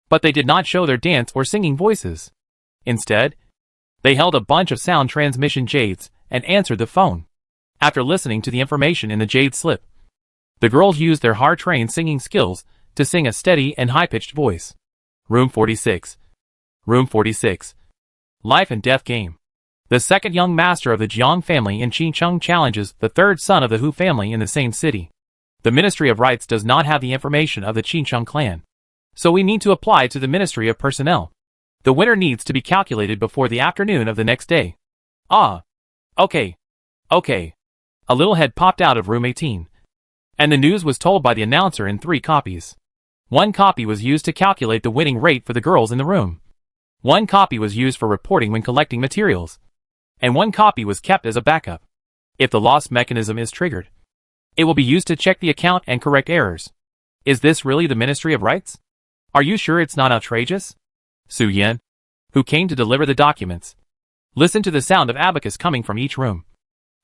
But they did not show their dance or singing voices. Instead, they held a bunch of sound transmission jades and answered the phone. After listening to the information in the jade slip, the girls used their hard-trained singing skills to sing a steady and high-pitched voice. Room 46. Room 46. Life and Death Game. The second young master of the Jiang family in Qincheng challenges the third son of the Hu family in the same city. The Ministry of Rights does not have the information of the Qincheng clan, so we need to apply to the Ministry of Personnel. The winner needs to be calculated before the afternoon of the next day. Ah. Okay. Okay. A little head popped out of room 18. And the news was told by the announcer in 3 copies. 1 copy was used to calculate the winning rate for the girls in the room. 1 copy was used for reporting when collecting materials. And 1 copy was kept as a backup. If the loss mechanism is triggered, it will be used to check the account and correct errors. Is this really the Ministry of Rights? Are you sure it's not outrageous? Su Yan, who came to deliver the documents, listened to the sound of abacus coming from each room,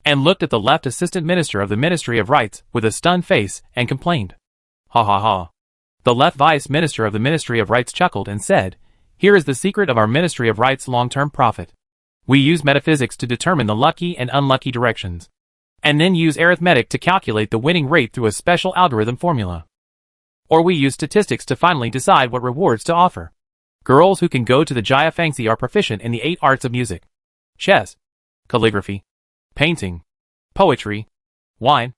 and looked at the left assistant minister of the Ministry of Rights with a stunned face and complained. Ha ha ha. The left vice minister of the Ministry of Rights chuckled and said, "Here is the secret of our Ministry of Rights long-term profit. We use metaphysics to determine the lucky and unlucky directions, and then use arithmetic to calculate the winning rate through a special algorithm formula. Or we use statistics to finally decide what rewards to offer. Girls who can go to the Jia Fangxi are proficient in the 8 arts of music, chess, calligraphy, painting, poetry, wine,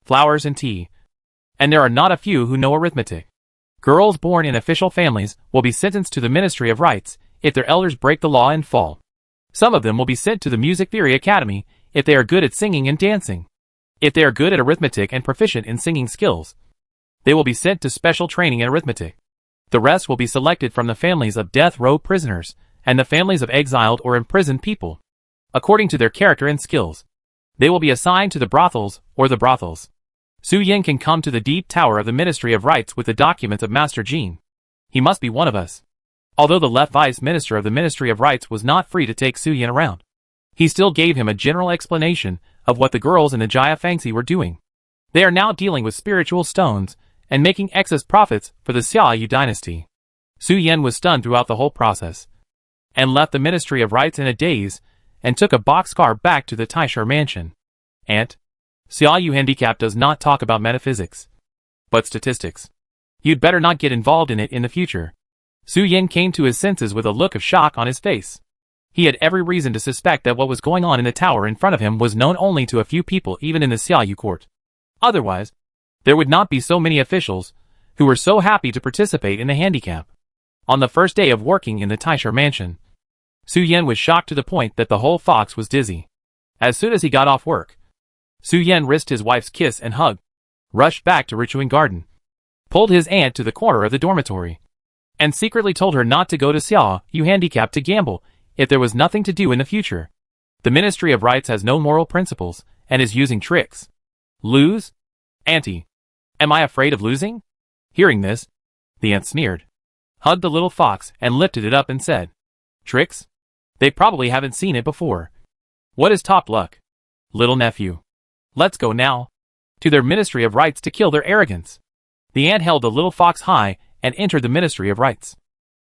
flowers and tea. And there are not a few who know arithmetic. Girls born in official families will be sentenced to the Ministry of Rights if their elders break the law and fall. Some of them will be sent to the Music Theory Academy if they are good at singing and dancing. If they are good at arithmetic and proficient in singing skills, they will be sent to special training in arithmetic. The rest will be selected from the families of death row prisoners and the families of exiled or imprisoned people. According to their character and skills, they will be assigned to the brothels or the brothels. Su Yin can come to the deep tower of the Ministry of Rights with the documents of Master Jin. He must be one of us. Although the left vice minister of the Ministry of Rights was not free to take Su Yin around, he still gave him a general explanation of what the girls in the Jia Fangxi were doing. They are now dealing with spiritual stones and making excess profits for the Xiaoyu dynasty. Su Yin was stunned throughout the whole process, and left the Ministry of Rights in a daze, and took a boxcar back to the Taisher mansion. Aunt, Xiaoyu handicap does not talk about metaphysics, but statistics. You'd better not get involved in it in the future. Su Yin came to his senses with a look of shock on his face. He had every reason to suspect that what was going on in the tower in front of him was known only to a few people even in the Xiaoyu court. Otherwise, there would not be so many officials who were so happy to participate in the handicap. On the first day of working in the Taisher mansion, Su Yin was shocked to the point that the whole fox was dizzy. As soon as he got off work, Su Yin risked his wife's kiss and hug, rushed back to Richuan Garden, pulled his aunt to the corner of the dormitory, and secretly told her not to go to Xiaoyu handicap to gamble if there was nothing to do in the future. The Ministry of Rights has no moral principles and is using tricks. Lose? Auntie, am I afraid of losing? Hearing this, the aunt sneered, hugged the little fox and lifted it up and said, "Tricks? They probably haven't seen it before. What is top luck? Little nephew. Let's go now to their Ministry of Rights to kill their arrogance." The aunt held the little fox high and entered the Ministry of Rights.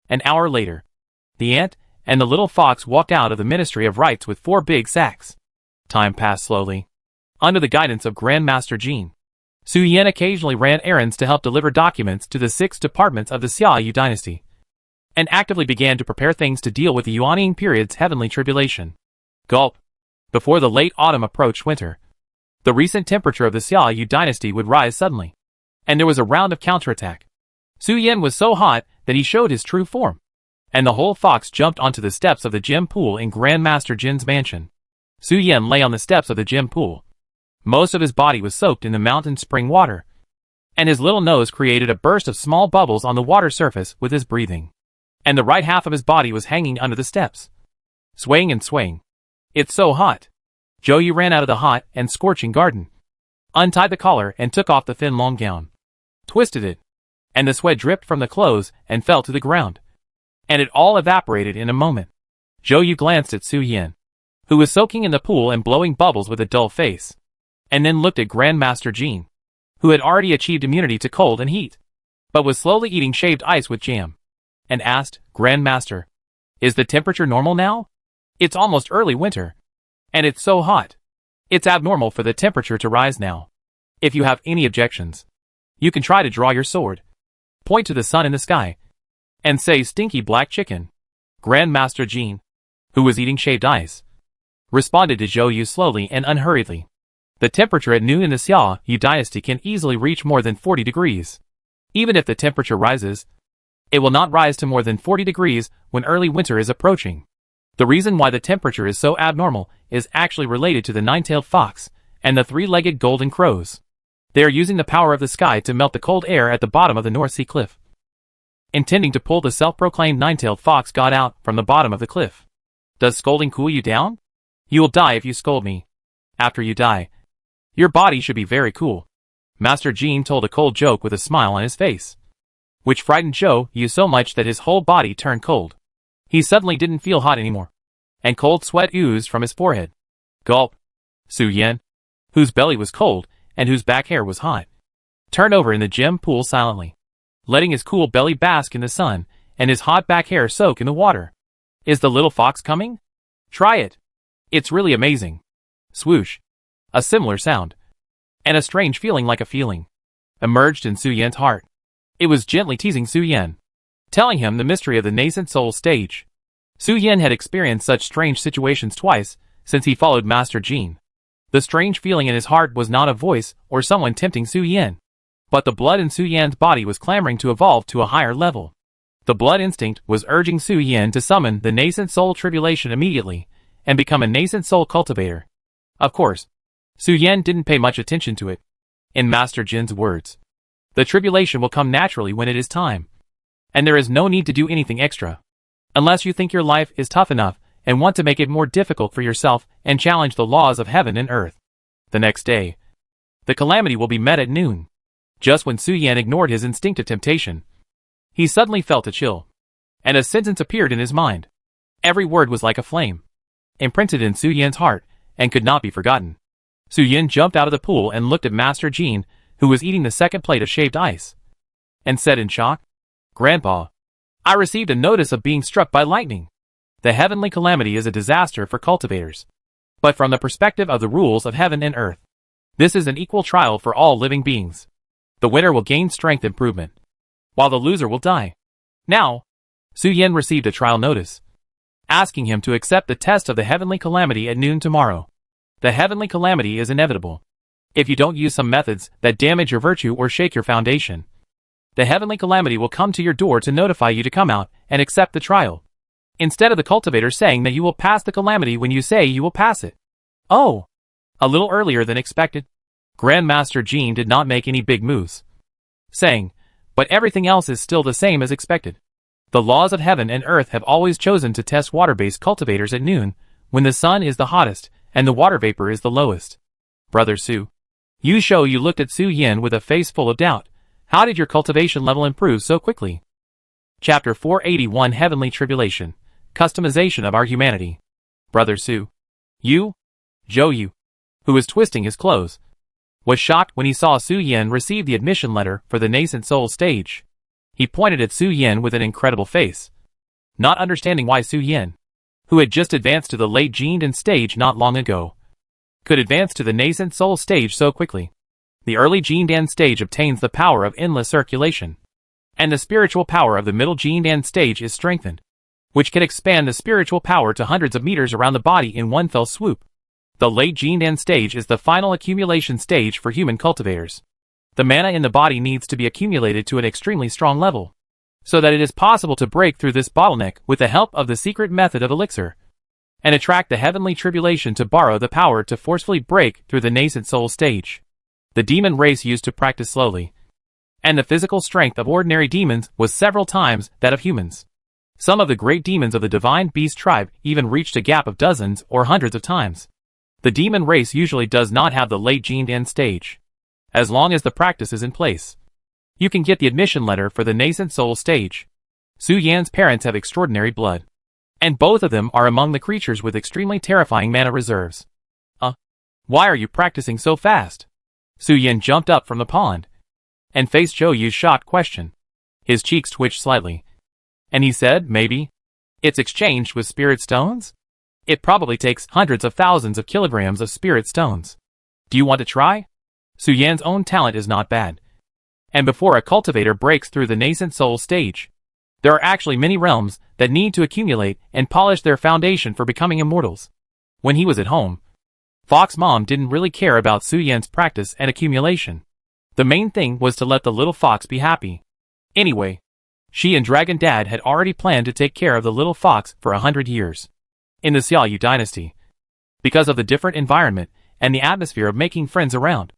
An hour later, the aunt and the little fox walked out of the Ministry of Rights with 4 big sacks. Time passed slowly. Under the guidance of Grand Master Jin, Su Yin occasionally ran errands to help deliver documents to the 6 departments of the Xiaoyu dynasty, and actively began to prepare things to deal with the Yuanying period's heavenly tribulation. Gulp. Before the late autumn approached winter, the recent temperature of the Xiaoyu dynasty would rise suddenly, and there was a round of counterattack. Su Yin was so hot that he showed his true form, and the whole fox jumped onto the steps of the gem pool in Grand Master Jin's mansion. Su Yin lay on the steps of the gem pool. Most of his body was soaked in the mountain spring water, and his little nose created a burst of small bubbles on the water surface with his breathing. And the right half of his body was hanging under the steps, swaying and swaying. "It's so hot." Zhou ran out of the hot and scorching garden, untied the collar and took off the thin long gown, twisted it, and the sweat dripped from the clothes and fell to the ground. And it all evaporated in a moment. Zhou glanced at Su Yin, who was soaking in the pool and blowing bubbles with a dull face, and then looked at Grand Master Jin, who had already achieved immunity to cold and heat, but was slowly eating shaved ice with jam, and asked, "Grandmaster, is the temperature normal now? It's almost early winter, and it's so hot. It's abnormal for the temperature to rise now. If you have any objections, you can try to draw your sword, point to the sun in the sky, and say stinky black chicken." Grandmaster Jean, who was eating shaved ice, responded to Zhou Yu slowly and unhurriedly. The temperature at noon in the Xia Yu dynasty can easily reach more than 40 degrees. Even if the temperature rises, it will not rise to more than 40 degrees when early winter is approaching. The reason why the temperature is so abnormal is actually related to the nine-tailed fox and the three-legged golden crows. They are using the power of the sky to melt the cold air at the bottom of the North Sea cliff, intending to pull the self-proclaimed nine-tailed fox god out from the bottom of the cliff. Does scolding cool you down? You will die if you scold me. After you die, your body should be very cool. Master Jean told a cold joke with a smile on his face, which frightened Zhou Yu so much that his whole body turned cold. He suddenly didn't feel hot anymore, and cold sweat oozed from his forehead. Gulp. Su Yan, whose belly was cold and whose back hair was hot, turned over in the gem pool silently, letting his cool belly bask in the sun and his hot back hair soak in the water. Is the little fox coming? Try it. It's really amazing. Swoosh. A similar sound, and a strange feeling like a feeling, emerged in Su Yan's heart. It was gently teasing Su Yan, telling him the mystery of the nascent soul stage. Su Yan had experienced such strange situations twice since he followed Master Jean. The strange feeling in his heart was not a voice or someone tempting Su Yan, but the blood in Su Yan's body was clamoring to evolve to a higher level. The blood instinct was urging Su Yan to summon the nascent soul tribulation immediately and become a nascent soul cultivator. Of course, Su Yan didn't pay much attention to it. In Master Jin's words, the tribulation will come naturally when it is time, and there is no need to do anything extra, unless you think your life is tough enough and want to make it more difficult for yourself and challenge the laws of heaven and earth. The next day, the calamity will be met at noon. Just when Su Yan ignored his instinctive temptation, he suddenly felt a chill, and a sentence appeared in his mind. Every word was like a flame, imprinted in Su Yan's heart, and could not be forgotten. Su Yan jumped out of the pool and looked at Master Jean, who was eating the second plate of shaved ice, and said in shock, "Grandpa, I received a notice of being struck by lightning. The heavenly calamity is a disaster for cultivators, but from the perspective of the rules of heaven and earth, this is an equal trial for all living beings. The winner will gain strength improvement, while the loser will die." Now, Su Yan received a trial notice, asking him to accept the test of the heavenly calamity at noon tomorrow. The heavenly calamity is inevitable. If you don't use some methods that damage your virtue or shake your foundation, the heavenly calamity will come to your door to notify you to come out and accept the trial, instead of the cultivator saying that you will pass the calamity when you say you will pass it. Oh, a little earlier than expected. Grandmaster Jean did not make any big moves, saying, "But everything else is still the same as expected. The laws of heaven and earth have always chosen to test water-based cultivators at noon, when the sun is the hottest and the water vapor is the lowest." Brother Su, Yu looked at Su Yan with a face full of doubt. How did your cultivation level improve so quickly? Chapter 481 Heavenly Tribulation, Customization of Our Humanity. Brother Su, Zhou Yu, who was twisting his clothes, was shocked when he saw Su Yan receive the admission letter for the nascent soul stage. He pointed at Su Yan with an incredible face, not understanding why Su Yan, who had just advanced to the late Jindan stage not long ago, could advance to the nascent soul stage so quickly. The early Jindan stage obtains the power of endless circulation, and the spiritual power of the middle Jindan stage is strengthened, which can expand the spiritual power to hundreds of meters around the body in one fell swoop. The late Jindan stage is the final accumulation stage for human cultivators. The mana in the body needs to be accumulated to an extremely strong level, so that it is possible to break through this bottleneck with the help of the secret method of elixir, and attract the heavenly tribulation to borrow the power to forcefully break through the nascent soul stage. The demon race used to practice slowly, and the physical strength of ordinary demons was several times that of humans. Some of the great demons of the divine beast tribe even reached a gap of dozens or hundreds of times. The demon race usually does not have the late Jindan stage. As long as the practice is in place, you can get the admission letter for the nascent soul stage. Su Yan's parents have extraordinary blood, and both of them are among the creatures with extremely terrifying mana reserves. Why are you practicing so fast? Su Yin jumped up from the pond and faced Zhou Yu's shocked question. His cheeks twitched slightly, and he said, maybe. It's exchanged with spirit stones? It probably takes hundreds of thousands of kilograms of spirit stones. Do you want to try? Su Yan's own talent is not bad. And before a cultivator breaks through the nascent soul stage, there are actually many realms that need to accumulate and polish their foundation for becoming immortals. When he was at home, Fox Mom didn't really care about Su Yan's practice and accumulation. The main thing was to let the little fox be happy. Anyway, she and Dragon Dad had already planned to take care of the little fox for 100 years. In the Xiaoyu dynasty, because of the different environment and the atmosphere of making friends around,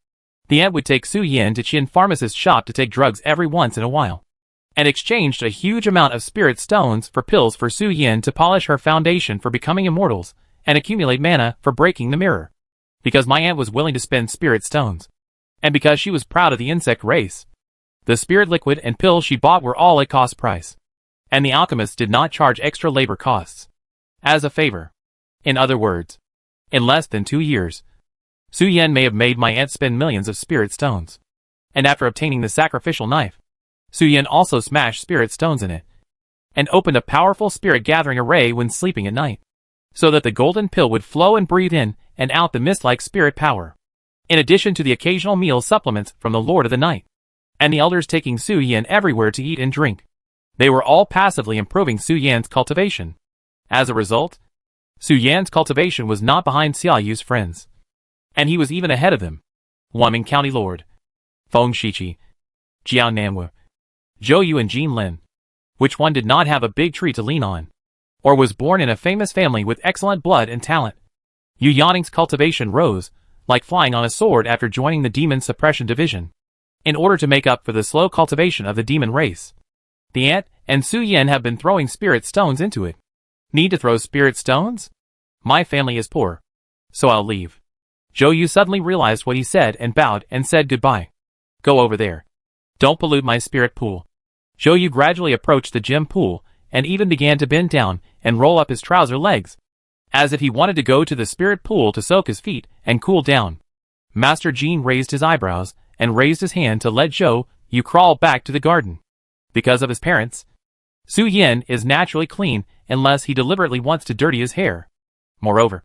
the aunt would take Su Yin to Qin pharmacist's shop to take drugs every once in a while, and exchanged a huge amount of spirit stones for pills for Su Yin to polish her foundation for becoming immortals and accumulate mana for breaking the mirror. Because my aunt was willing to spend spirit stones, and because she was proud of the insect race, the spirit liquid and pills she bought were all at cost price, and the alchemist did not charge extra labor costs. As a favor. In other words, in less than 2 years, Su Yin may have made my aunt spend millions of spirit stones. And after obtaining the sacrificial knife, Su Yin also smashed spirit stones in it, and opened a powerful spirit gathering array when sleeping at night, so that the golden pill would flow and breathe in and out the mist-like spirit power. In addition to the occasional meal supplements from the Lord of the Night, and the elders taking Su Yin everywhere to eat and drink, they were all passively improving Su Yan's cultivation. As a result, Su Yan's cultivation was not behind Xiaoyu's friends, and he was even ahead of them. Wanming County Lord, Feng Shiqi, Jiao Nanwu, Zhou Yu and Jin Lin. Which one did not have a big tree to lean on, or was born in a famous family with excellent blood and talent? Yu Yanning's cultivation rose, like flying on a sword after joining the Demon Suppression Division, in order to make up for the slow cultivation of the demon race. The aunt and Su Yin have been throwing spirit stones into it. Need to throw spirit stones? My family is poor, so I'll leave. Zhou Yu suddenly realized what he said and bowed and said goodbye. Go over there. Don't pollute my spirit pool. Zhou Yu gradually approached the gym pool and even began to bend down and roll up his trouser legs, as if he wanted to go to the spirit pool to soak his feet and cool down. Master Jin raised his eyebrows and raised his hand to let Zhou Yu crawl back to the garden. Because of his parents, Su Yin is naturally clean unless he deliberately wants to dirty his hair. Moreover,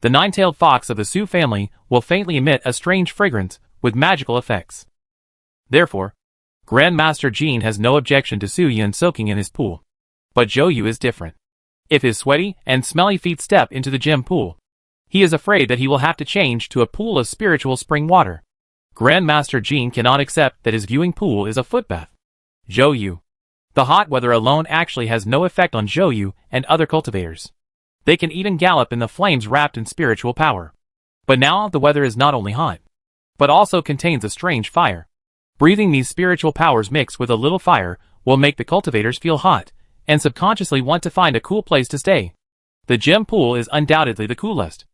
the nine-tailed fox of the Su family will faintly emit a strange fragrance with magical effects. Therefore, Grandmaster Jin has no objection to Su Yin soaking in his pool. But Zhou Yu is different. If his sweaty and smelly feet step into the gym pool, he is afraid that he will have to change to a pool of spiritual spring water. Grandmaster Jin cannot accept that his viewing pool is a footbath. Zhou Yu. The hot weather alone actually has no effect on Zhou Yu and other cultivators. They can even gallop in the flames wrapped in spiritual power. But now the weather is not only hot, but also contains a strange fire. Breathing these spiritual powers mixed with a little fire will make the cultivators feel hot, and subconsciously want to find a cool place to stay. The gem pool is undoubtedly the coolest.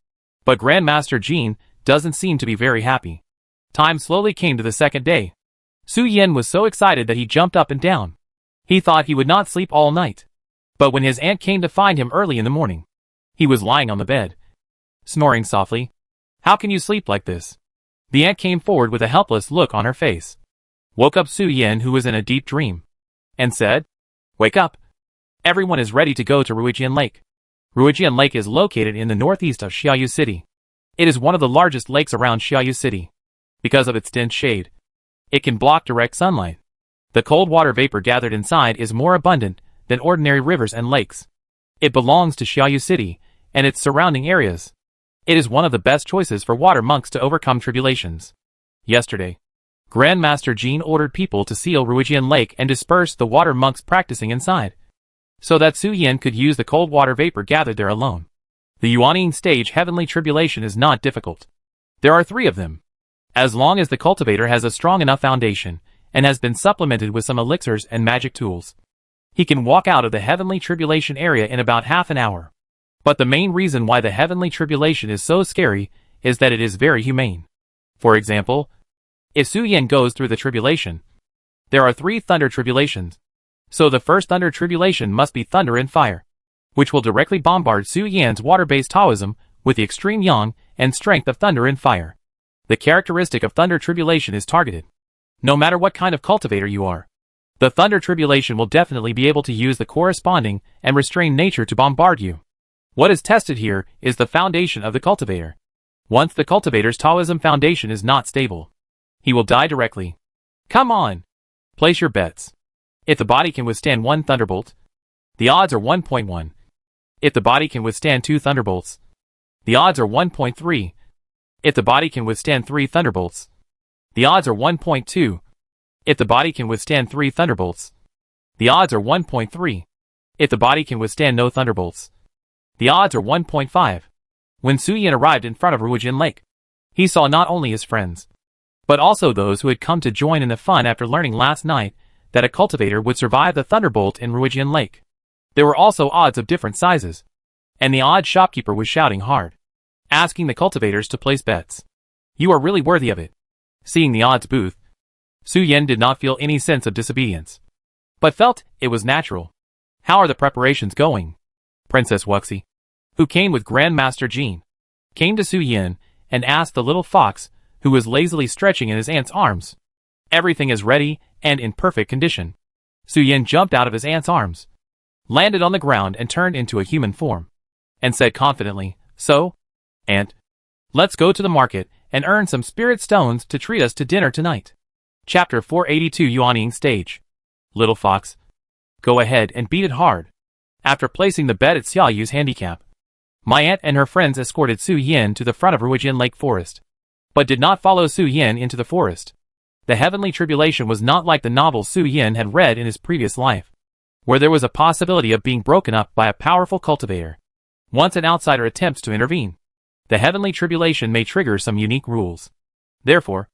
But Grandmaster Jin doesn't seem to be very happy. Time slowly came to the second day. Su Yin was so excited that he jumped up and down. He thought he would not sleep all night. But when his aunt came to find him early in the morning, he was lying on the bed, snoring softly. How can you sleep like this? The aunt came forward with a helpless look on her face, woke up Su Yin, who was in a deep dream, and said, Wake up. Everyone is ready to go to Ruijian Lake. Ruijian Lake is located in the northeast of Xiaoyu City. It is one of the largest lakes around Xiaoyu City. Because of its dense shade, it can block direct sunlight. The cold water vapor gathered inside is more abundant than ordinary rivers and lakes. It belongs to Xiaoyu City and its surrounding areas. It is one of the best choices for water monks to overcome tribulations. Yesterday, Grandmaster Jin ordered people to seal Ruijian Lake and disperse the water monks practicing inside, so that Su Yin could use the cold water vapor gathered there alone. The Yuanning stage heavenly tribulation is not difficult. There are 3 of them. As long as the cultivator has a strong enough foundation, and has been supplemented with some elixirs and magic tools, he can walk out of the heavenly tribulation area in about half an hour. But the main reason why the heavenly tribulation is so scary is that it is very humane. For example, if Su Yin goes through the tribulation, there are 3 thunder tribulations. So the first thunder tribulation must be thunder and fire, which will directly bombard Su Yin's water-based Taoism with the extreme yang and strength of thunder and fire. The characteristic of thunder tribulation is targeted. No matter what kind of cultivator you are, the thunder tribulation will definitely be able to use the corresponding and restrained nature to bombard you. What is tested here is the foundation of the cultivator. Once the cultivator's Taoism foundation is not stable, he will die directly. Come on! Place your bets. If the body can withstand 1 thunderbolt, the odds are 1.1. If the body can withstand 2 thunderbolts, the odds are 1.3. If the body can withstand 3 thunderbolts, the odds are 1.2. If the body can withstand 3 thunderbolts, the odds are 1.3. If the body can withstand no thunderbolts, the odds are 1.5. When Su Yin arrived in front of Ruijin Lake, he saw not only his friends, but also those who had come to join in the fun after learning last night that a cultivator would survive the thunderbolt in Ruijin Lake. There were also odds of different sizes, and the odd shopkeeper was shouting hard, asking the cultivators to place bets. You are really worthy of it. Seeing the odds booth, Su Yin did not feel any sense of disobedience, but felt it was natural. How are the preparations going? Princess Wuxi, who came with Grandmaster Jean, came to Su Yin and asked the little fox, who was lazily stretching in his aunt's arms. Everything is ready and in perfect condition. Su Yin jumped out of his aunt's arms, landed on the ground and turned into a human form, and said confidently, So, Aunt, let's go to the market and earn some spirit stones to treat us to dinner tonight. Chapter 482 Yuanying Stage. Little fox, go ahead and beat it hard. After placing the bet at Xia Yu's handicap, my aunt and her friends escorted Su Yin to the front of Ruijin Lake Forest, but did not follow Su Yin into the forest. The heavenly tribulation was not like the novels Su Yin had read in his previous life, where there was a possibility of being broken up by a powerful cultivator once an outsider attempts to intervene. The heavenly tribulation may trigger some unique rules. Therefore,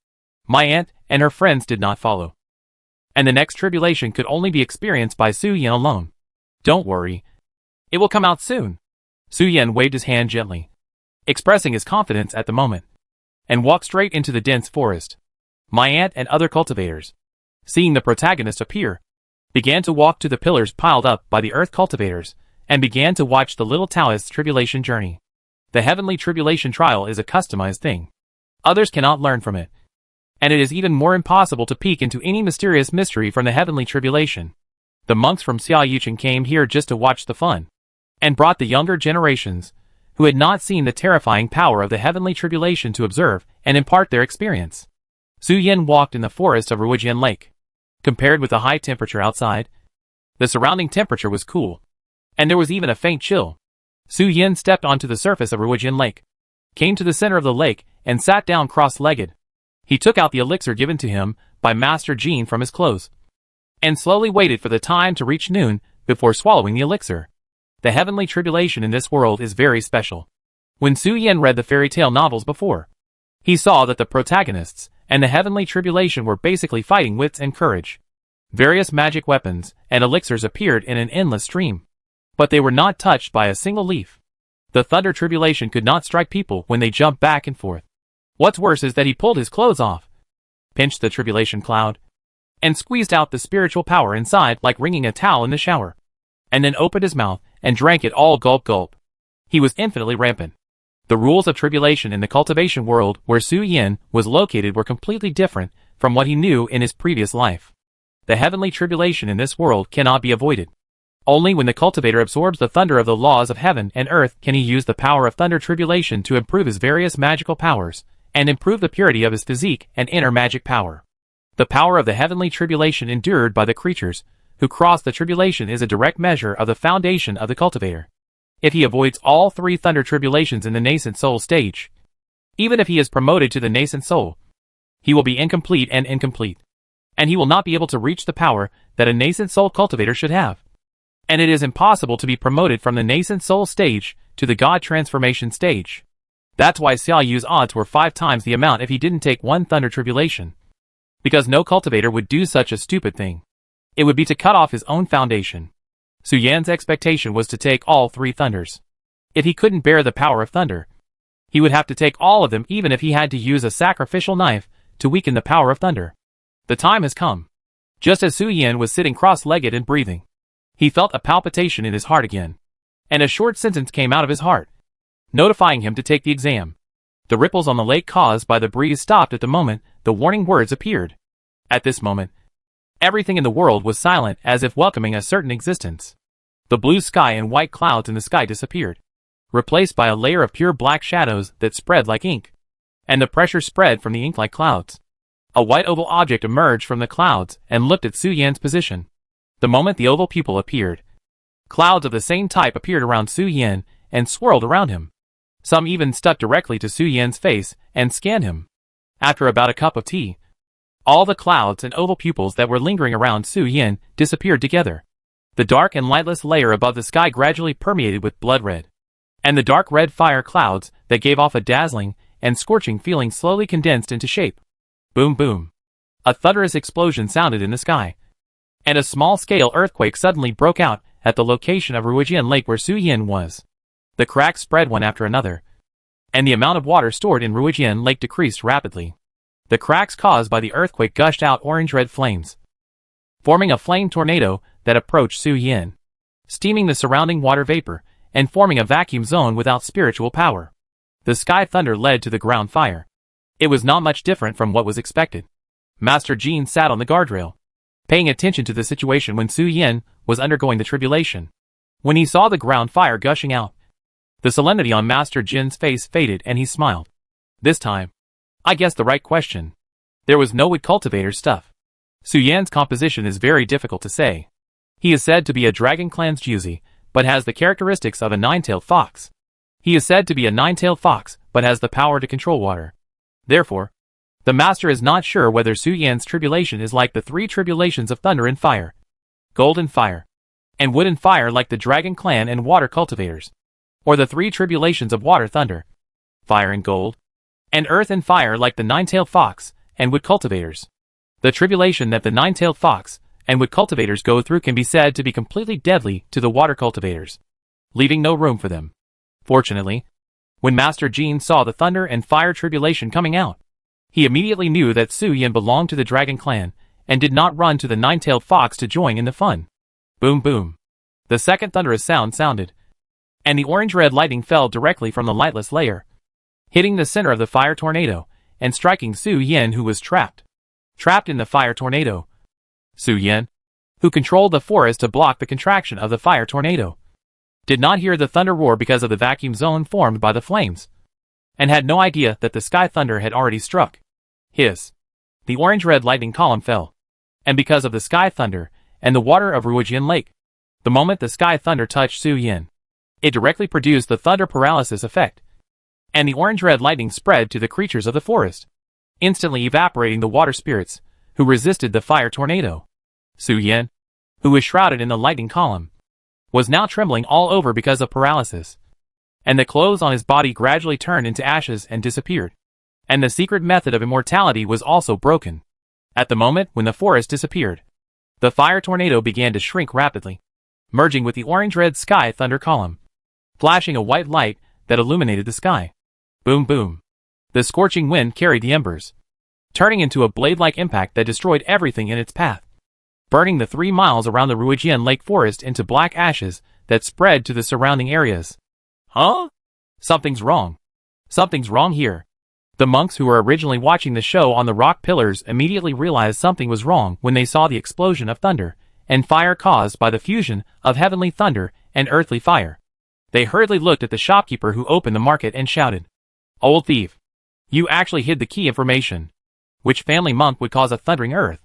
my aunt and her friends did not follow, and the next tribulation could only be experienced by Su Yin alone. Don't worry, it will come out soon. Su Yin waved his hand gently, expressing his confidence at the moment, and walked straight into the dense forest. My aunt and other cultivators, seeing the protagonist appear, began to walk to the pillars piled up by the earth cultivators, and began to watch the little Taoist's tribulation journey. The heavenly tribulation trial is a customized thing. Others cannot learn from it, and it is even more impossible to peek into any mysterious mystery from the heavenly tribulation. The monks from Xia Yuchen came here just to watch the fun, and brought the younger generations, who had not seen the terrifying power of the heavenly tribulation, to observe and impart their experience. Su Yin walked in the forest of Ruijin Lake. Compared with the high temperature outside, the surrounding temperature was cool, and there was even a faint chill. Su Yin stepped onto the surface of Ruijin Lake, came to the center of the lake, and sat down cross-legged. He took out the elixir given to him by Master Jean from his clothes, and slowly waited for the time to reach noon before swallowing the elixir. The heavenly tribulation in this world is very special. When Su Yin read the fairy tale novels before, he saw that the protagonists and the heavenly tribulation were basically fighting wits and courage. Various magic weapons and elixirs appeared in an endless stream, but they were not touched by a single leaf. The thunder tribulation could not strike people when they jumped back and forth. What's worse is that he pulled his clothes off, pinched the tribulation cloud, and squeezed out the spiritual power inside like wringing a towel in the shower, and then opened his mouth and drank it all gulp gulp. He was infinitely rampant. The rules of tribulation in the cultivation world where Su Yin was located were completely different from what he knew in his previous life. The heavenly tribulation in this world cannot be avoided. Only when the cultivator absorbs the thunder of the laws of heaven and earth can he use the power of thunder tribulation to improve his various magical powers, and improve the purity of his physique and inner magic power. The power of the heavenly tribulation endured by the creatures who cross the tribulation is a direct measure of the foundation of the cultivator. If he avoids all 3 thunder tribulations in the nascent soul stage, even if he is promoted to the nascent soul, he will be incomplete, and he will not be able to reach the power that a nascent soul cultivator should have. And it is impossible to be promoted from the nascent soul stage to the God transformation stage. That's why Xia Yu's odds were 5 times the amount if he didn't take 1 thunder tribulation. Because no cultivator would do such a stupid thing. It would be to cut off his own foundation. Su Yan's expectation was to take all 3 thunders. If he couldn't bear the power of thunder, he would have to take all of them, even if he had to use a sacrificial knife to weaken the power of thunder. The time has come. Just as Su Yan was sitting cross-legged and breathing, he felt a palpitation in his heart again, and a short sentence came out of his heart, notifying him to take the exam. The ripples on the lake caused by the breeze stopped at the moment the warning words appeared. At this moment, everything in the world was silent, as if welcoming a certain existence. The blue sky and white clouds in the sky disappeared, replaced by a layer of pure black shadows that spread like ink. And the pressure spread from the ink like clouds. A white oval object emerged from the clouds and looked at Su Yan's position. The moment the oval pupil appeared, clouds of the same type appeared around Su Yan and swirled around him. Some even stuck directly to Su Yan's face and scanned him. After about a cup of tea, all the clouds and oval pupils that were lingering around Su Yan disappeared together. The dark and lightless layer above the sky gradually permeated with blood red. And the dark red fire clouds that gave off a dazzling and scorching feeling slowly condensed into shape. Boom boom. A thunderous explosion sounded in the sky. And a small-scale earthquake suddenly broke out at the location of Ruijian Lake where Su Yan was. The cracks spread one after another, and the amount of water stored in Ruijian Lake decreased rapidly. The cracks caused by the earthquake gushed out orange-red flames, forming a flame tornado that approached Su Yan, steaming the surrounding water vapor and forming a vacuum zone without spiritual power. The sky thunder led to the ground fire. It was not much different from what was expected. Master Jean sat on the guardrail, paying attention to the situation when Su Yan was undergoing the tribulation. When he saw the ground fire gushing out, the solemnity on Master Jin's face faded and he smiled. This time, I guessed the right question. There was no wood cultivator stuff. Su Yan's composition is very difficult to say. He is said to be a dragon clan's Juzi, but has the characteristics of a nine-tailed fox. He is said to be a nine-tailed fox, but has the power to control water. Therefore, the master is not sure whether Su Yan's tribulation is like the three tribulations of thunder and fire, gold and fire, and wood and fire like the dragon clan and water cultivators, or the three tribulations of water, thunder, fire and gold, and earth and fire like the nine-tailed fox and wood cultivators. The tribulation that the nine-tailed fox and wood cultivators go through can be said to be completely deadly to the water cultivators, leaving no room for them. Fortunately, when Master Jean saw the thunder and fire tribulation coming out, he immediately knew that Su Yan belonged to the dragon clan and did not run to the nine-tailed fox to join in the fun. Boom boom. The second thunderous sound sounded, and the orange-red lightning fell directly from the lightless layer, hitting the center of the fire tornado and striking Su Yan, who was trapped in the fire tornado. Su Yan, who controlled the forest to block the contraction of the fire tornado, did not hear the thunder roar because of the vacuum zone formed by the flames, and had no idea that the sky thunder had already struck. The orange-red lightning column fell, and because of the sky thunder and the water of Ruijian Lake, the moment the sky thunder touched Su Yan, it directly produced the thunder paralysis effect, and the orange-red lightning spread to the creatures of the forest, instantly evaporating the water spirits, who resisted the fire tornado. Su Yan, who was shrouded in the lightning column, was now trembling all over because of paralysis, and the clothes on his body gradually turned into ashes and disappeared, and the secret method of immortality was also broken. At the moment when the forest disappeared, the fire tornado began to shrink rapidly, merging with the orange-red sky thunder column, flashing a white light that illuminated the sky. Boom boom. The scorching wind carried the embers, turning into a blade-like impact that destroyed everything in its path, burning the 3 miles around the Ruijian Lake forest into black ashes that spread to the surrounding areas. Huh? Something's wrong. Something's wrong here. The monks who were originally watching the show on the rock pillars immediately realized something was wrong when they saw the explosion of thunder and fire caused by the fusion of heavenly thunder and earthly fire. They hurriedly looked at the shopkeeper who opened the market and shouted, "Old thief! You actually hid the key information. Which family monk would cause a thundering earth?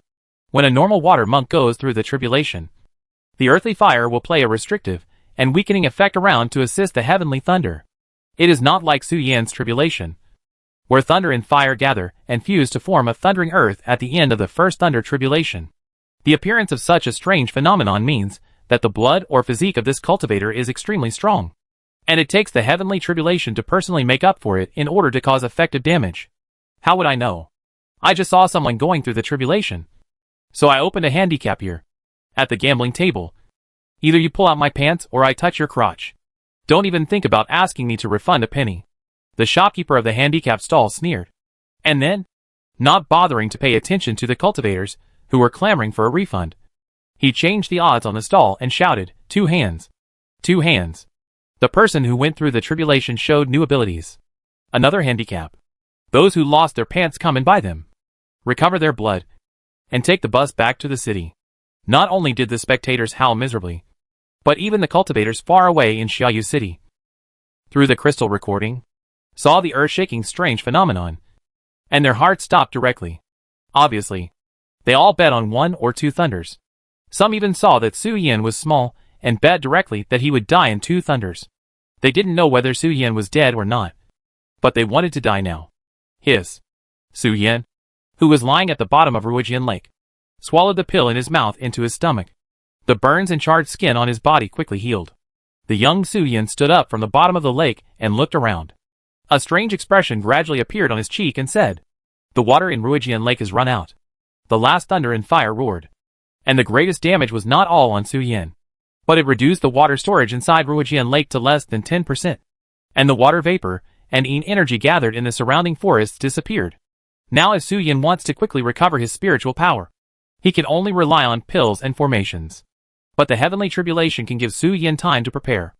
When a normal water monk goes through the tribulation, the earthly fire will play a restrictive and weakening effect around to assist the heavenly thunder. It is not like Su Yan's tribulation, where thunder and fire gather and fuse to form a thundering earth at the end of the first thunder tribulation. The appearance of such a strange phenomenon means that the blood or physique of this cultivator is extremely strong, and it takes the heavenly tribulation to personally make up for it in order to cause effective damage. How would I know? I just saw someone going through the tribulation. So I opened a handicap here, at the gambling table. Either you pull out my pants or I touch your crotch. Don't even think about asking me to refund a penny." The shopkeeper of the handicap stall sneered, and then, not bothering to pay attention to the cultivators who were clamoring for a refund, he changed the odds on the stall and shouted, "2 hands! 2 hands!" The person who went through the tribulation showed new abilities. Another handicap. Those who lost their pants come and buy them, recover their blood, and take the bus back to the city. Not only did the spectators howl miserably, but even the cultivators far away in Xiaoyu City, through the crystal recording, saw the earth-shaking strange phenomenon, and their hearts stopped directly. Obviously, they all bet on 1 or 2 thunders. Some even saw that Su Yan was small, and bet directly that he would die in 2 thunders. They didn't know whether Su Yan was dead or not, but they wanted to die now. Su Yan, who was lying at the bottom of Ruojian Lake, swallowed the pill in his mouth into his stomach. The burns and charred skin on his body quickly healed. The young Su Yan stood up from the bottom of the lake and looked around. A strange expression gradually appeared on his cheek and said, "The water in Ruojian Lake is run out." The last thunder and fire roared. And the greatest damage was not all on Su Yan, but it reduced the water storage inside Ruojian Lake to less than 10%. And the water vapor and energy gathered in the surrounding forests disappeared. Now as Su Yan wants to quickly recover his spiritual power, he can only rely on pills and formations. But the heavenly tribulation can give Su Yan time to prepare.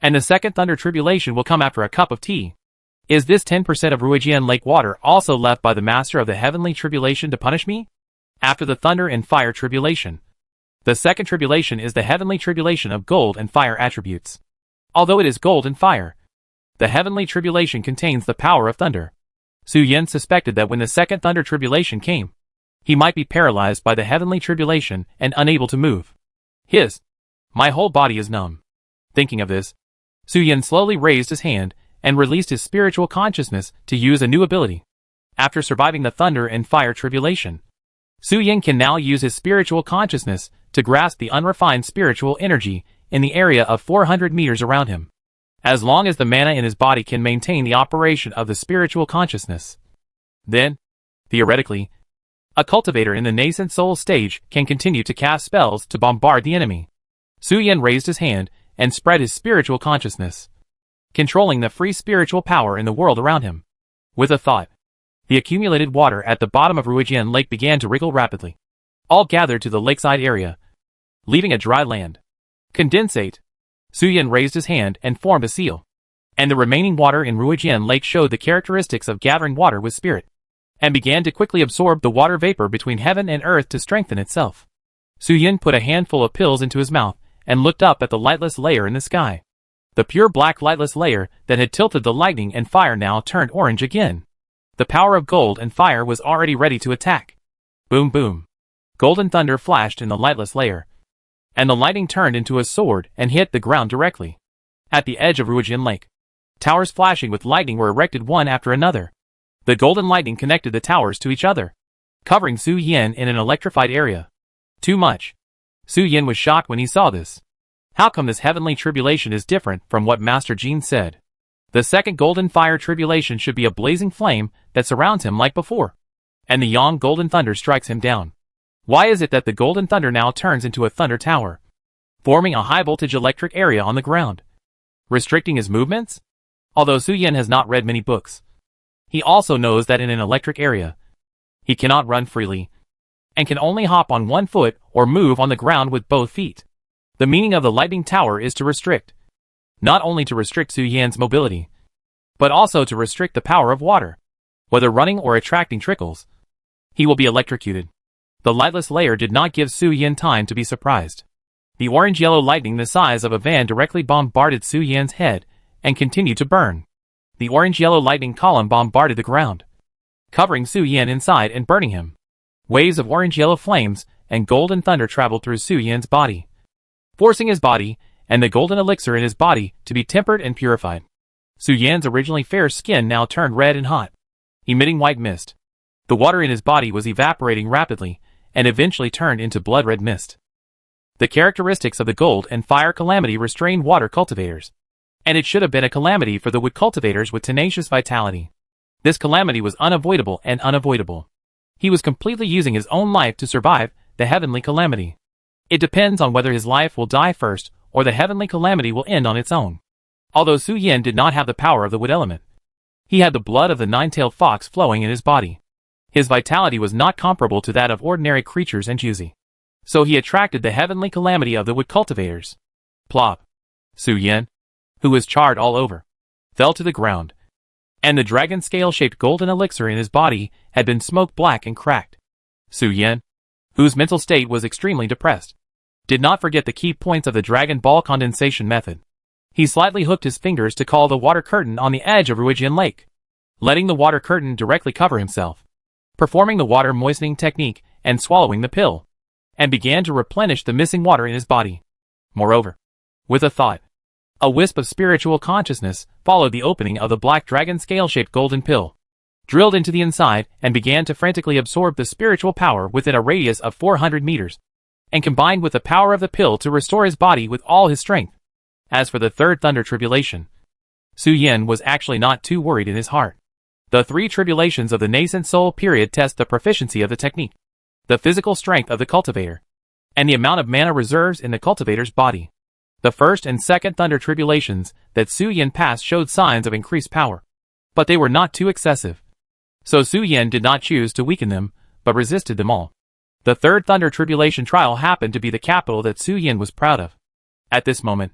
And the second thunder tribulation will come after a cup of tea. Is this 10% of Ruojian Lake water also left by the master of the heavenly tribulation to punish me? After the thunder and fire tribulation, the second tribulation is the heavenly tribulation of gold and fire attributes. Although it is gold and fire, the heavenly tribulation contains the power of thunder. Su Yan suspected that when the second thunder tribulation came, he might be paralyzed by the heavenly tribulation and unable to move. My whole body is numb. Thinking of this, Su Yan slowly raised his hand and released his spiritual consciousness to use a new ability. After surviving the thunder and fire tribulation, Su Yan can now use his spiritual consciousness to grasp the unrefined spiritual energy in the area of 400 meters around him. As long as the mana in his body can maintain the operation of the spiritual consciousness, then, theoretically, a cultivator in the nascent soul stage can continue to cast spells to bombard the enemy. Su Yan raised his hand and spread his spiritual consciousness, controlling the free spiritual power in the world around him. With a thought, the accumulated water at the bottom of Ruojian Lake began to wriggle rapidly. All gathered to the lakeside area, leaving a dry land. Condensate. Su Yan raised his hand and formed a seal. And the remaining water in Ruojian Lake showed the characteristics of gathering water with spirit, and began to quickly absorb the water vapor between heaven and earth to strengthen itself. Su Yan put a handful of pills into his mouth and looked up at the lightless layer in the sky. The pure black lightless layer that had tilted the lightning and fire now turned orange again. The power of gold and fire was already ready to attack. Boom boom. Golden thunder flashed in the lightless layer, and the lightning turned into a sword and hit the ground directly. At the edge of Ruojian Lake, towers flashing with lightning were erected one after another. The golden lightning connected the towers to each other, covering Su Yan in an electrified area. Too much. Su Yan was shocked when he saw this. How come this heavenly tribulation is different from what Master Jin said? The second golden fire tribulation should be a blazing flame that surrounds him like before, and the yang golden thunder strikes him down. Why is it that the golden thunder now turns into a thunder tower, forming a high-voltage electric area on the ground, restricting his movements? Although Su Yan has not read many books, he also knows that in an electric area, he cannot run freely, and can only hop on one foot or move on the ground with both feet. The meaning of the lightning tower is to restrict, not only to restrict Su Yan's mobility, but also to restrict the power of water. Whether running or attracting trickles, he will be electrocuted. The lightless layer did not give Su Yan time to be surprised. The orange-yellow lightning the size of a van directly bombarded Su Yan's head and continued to burn. The orange-yellow lightning column bombarded the ground, covering Su Yan inside and burning him. Waves of orange-yellow flames and golden thunder traveled through Su Yan's body, forcing his body and the golden elixir in his body to be tempered and purified. Su Yan's originally fair skin now turned red and hot, emitting white mist. The water in his body was evaporating rapidly and eventually turned into blood-red mist. The characteristics of the gold and fire calamity restrained water cultivators, and it should have been a calamity for the wood cultivators with tenacious vitality. This calamity was unavoidable and unavoidable. He was completely using his own life to survive the heavenly calamity. It depends on whether his life will die first or the heavenly calamity will end on its own. Although Su Yan did not have the power of the wood element, he had the blood of the nine-tailed fox flowing in his body. His vitality was not comparable to that of ordinary creatures and juicy, so he attracted the heavenly calamity of the wood cultivators. Plop. Su Yan, who was charred all over, fell to the ground, and the dragon scale-shaped golden elixir in his body had been smoke black and cracked. Su Yan, whose mental state was extremely depressed, did not forget the key points of the Dragon Ball condensation method. He slightly hooked his fingers to call the water curtain on the edge of Ruijian Lake, letting the water curtain directly cover himself, performing the water moistening technique and swallowing the pill, and began to replenish the missing water in his body. Moreover, with a thought, a wisp of spiritual consciousness followed the opening of the black dragon scale-shaped golden pill, drilled into the inside and began to frantically absorb the spiritual power within a radius of 400 meters, and combined with the power of the pill to restore his body with all his strength. As for the third thunder tribulation, Su Yan was actually not too worried in his heart. The three tribulations of the nascent soul period test the proficiency of the technique, the physical strength of the cultivator, and the amount of mana reserves in the cultivator's body. The first and second thunder tribulations that Su Yan passed showed signs of increased power, but they were not too excessive. So Su Yan did not choose to weaken them, but resisted them all. The third thunder tribulation trial happened to be the capital that Su Yan was proud of. At this moment,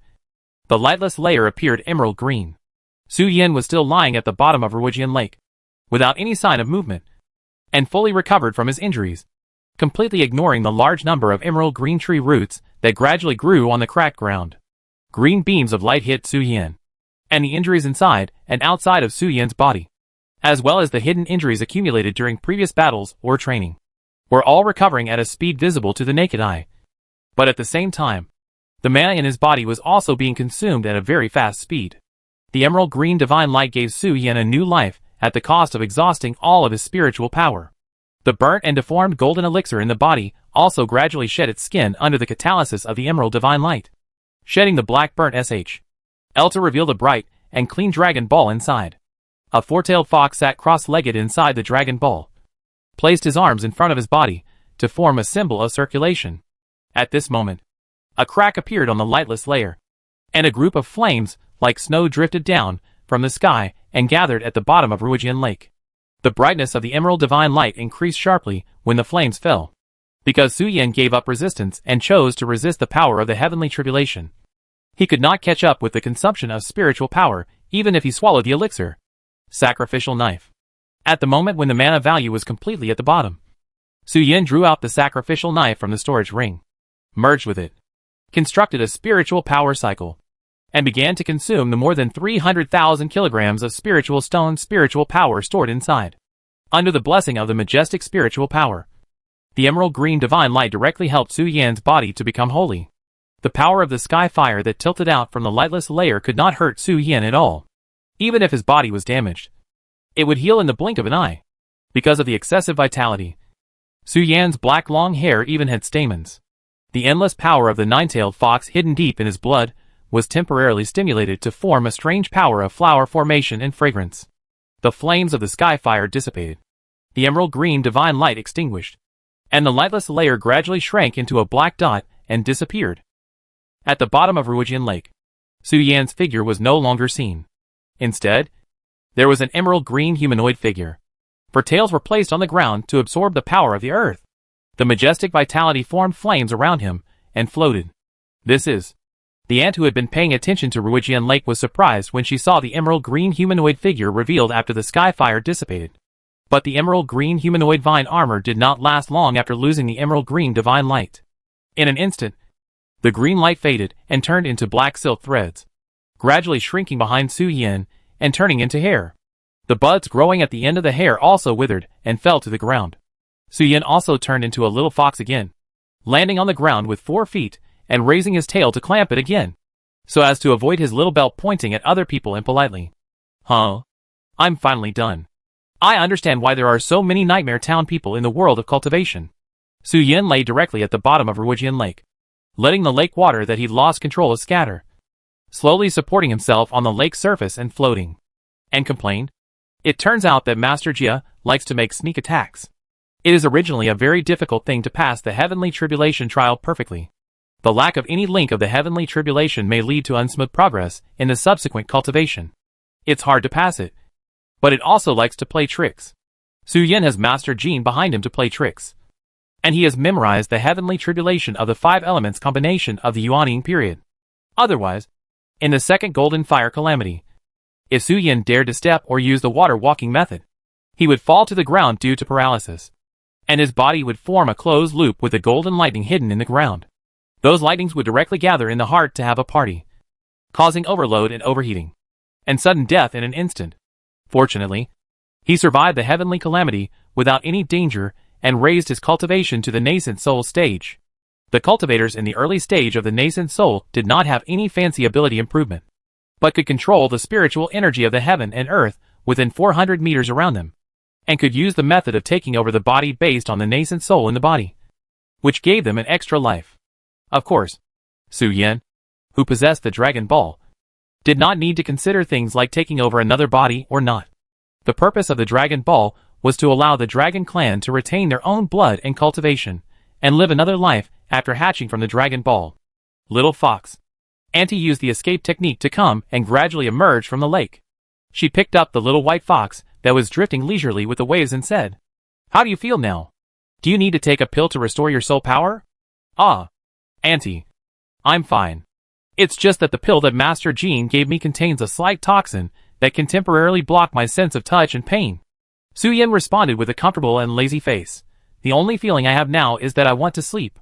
the lightless layer appeared emerald green. Su Yan was still lying at the bottom of Ruijian Lake, without any sign of movement, and fully recovered from his injuries, completely ignoring the large number of emerald green tree roots that gradually grew on the cracked ground. Green beams of light hit Su Yan, and the injuries inside and outside of Su Yan's body, as well as the hidden injuries accumulated during previous battles or training, were all recovering at a speed visible to the naked eye. But at the same time, the mana in his body was also being consumed at a very fast speed. The emerald green divine light gave Su Yan a new life at the cost of exhausting all of his spiritual power. The burnt and deformed golden elixir in the body also gradually shed its skin under the catalysis of the emerald divine light, shedding the black burnt L to reveal the bright and clean dragon ball inside. A four-tailed fox sat cross-legged inside the dragon ball, placed his arms in front of his body to form a symbol of circulation. At this moment, a crack appeared on the lightless layer, and a group of flames like snow drifted down from the sky and gathered at the bottom of Ruijian Lake. The brightness of the emerald divine light increased sharply when the flames fell, because Su Yan gave up resistance and chose to resist the power of the heavenly tribulation. He could not catch up with the consumption of spiritual power, even if he swallowed the elixir. Sacrificial knife. At the moment when the mana value was completely at the bottom, Su Yan drew out the sacrificial knife from the storage ring, merged with it, constructed a spiritual power cycle, and began to consume the more than 300,000 kilograms of spiritual stone spiritual power stored inside. Under the blessing of the majestic spiritual power, the emerald green divine light directly helped Su Yan's body to become holy. The power of the sky fire that tilted out from the lightless layer could not hurt Su Yan at all. Even if his body was damaged, it would heal in the blink of an eye. Because of the excessive vitality, Su Yan's black long hair even had stamens. The endless power of the nine-tailed fox hidden deep in his blood was temporarily stimulated to form a strange power of flower formation and fragrance. The flames of the sky fire dissipated. The emerald green divine light extinguished, and the lightless layer gradually shrank into a black dot and disappeared. At the bottom of Ruijian Lake, Su Yan's figure was no longer seen. Instead, there was an emerald green humanoid figure. Her tails were placed on the ground to absorb the power of the earth. The majestic vitality formed flames around him and floated. The ant who had been paying attention to Ruijian Lake was surprised when she saw the emerald green humanoid figure revealed after the sky fire dissipated. But the emerald green humanoid vine armor did not last long after losing the emerald green divine light. In an instant, the green light faded and turned into black silk threads, gradually shrinking behind Su Yan and turning into hair. The buds growing at the end of the hair also withered and fell to the ground. Su Yan also turned into a little fox again, landing on the ground with 4 feet and raising his tail to clamp it again, so as to avoid his little belt pointing at other people impolitely. I'm finally done. I understand why there are so many Nightmare Town people in the world of cultivation. Su Yan lay directly at the bottom of Ruijian Lake, letting the lake water that he'd lost control of scatter, slowly supporting himself on the lake's surface and floating, and complained. It turns out that Master Jia likes to make sneak attacks. It is originally a very difficult thing to pass the heavenly tribulation trial perfectly. The lack of any link of the heavenly tribulation may lead to unsmooth progress in the subsequent cultivation. It's hard to pass it, but it also likes to play tricks. Su Yan has Master Jin behind him to play tricks, and he has memorized the heavenly tribulation of the 5 elements combination of the Yuanying period. Otherwise, in the second golden fire calamity, If Su Yin dared to step or use the water walking method, he would fall to the ground due to paralysis, and his body would form a closed loop with the golden lightning hidden in the ground. Those lightnings would directly gather in the heart to have a party, causing overload and overheating, and sudden death in an instant. Fortunately, he survived the heavenly calamity without any danger and raised his cultivation to the nascent soul stage. The cultivators in the early stage of the nascent soul did not have any fancy ability improvement, but could control the spiritual energy of the heaven and earth within 400 meters around them, and could use the method of taking over the body based on the nascent soul in the body, which gave them an extra life. Of course, Su Yin, who possessed the Dragon Ball, did not need to consider things like taking over another body or not. The purpose of the Dragon Ball was to allow the Dragon Clan to retain their own blood and cultivation, and live another life after hatching from the Dragon Ball. Little Fox. Auntie used the escape technique to come and gradually emerge from the lake. She picked up the little white fox that was drifting leisurely with the waves and said, "How do you feel now? Do you need to take a pill to restore your soul power?" "Ah, Auntie, I'm fine. It's just that the pill that Master Jean gave me contains a slight toxin that can temporarily block my sense of touch and pain." Su Yin responded with a comfortable and lazy face. "The only feeling I have now is that I want to sleep."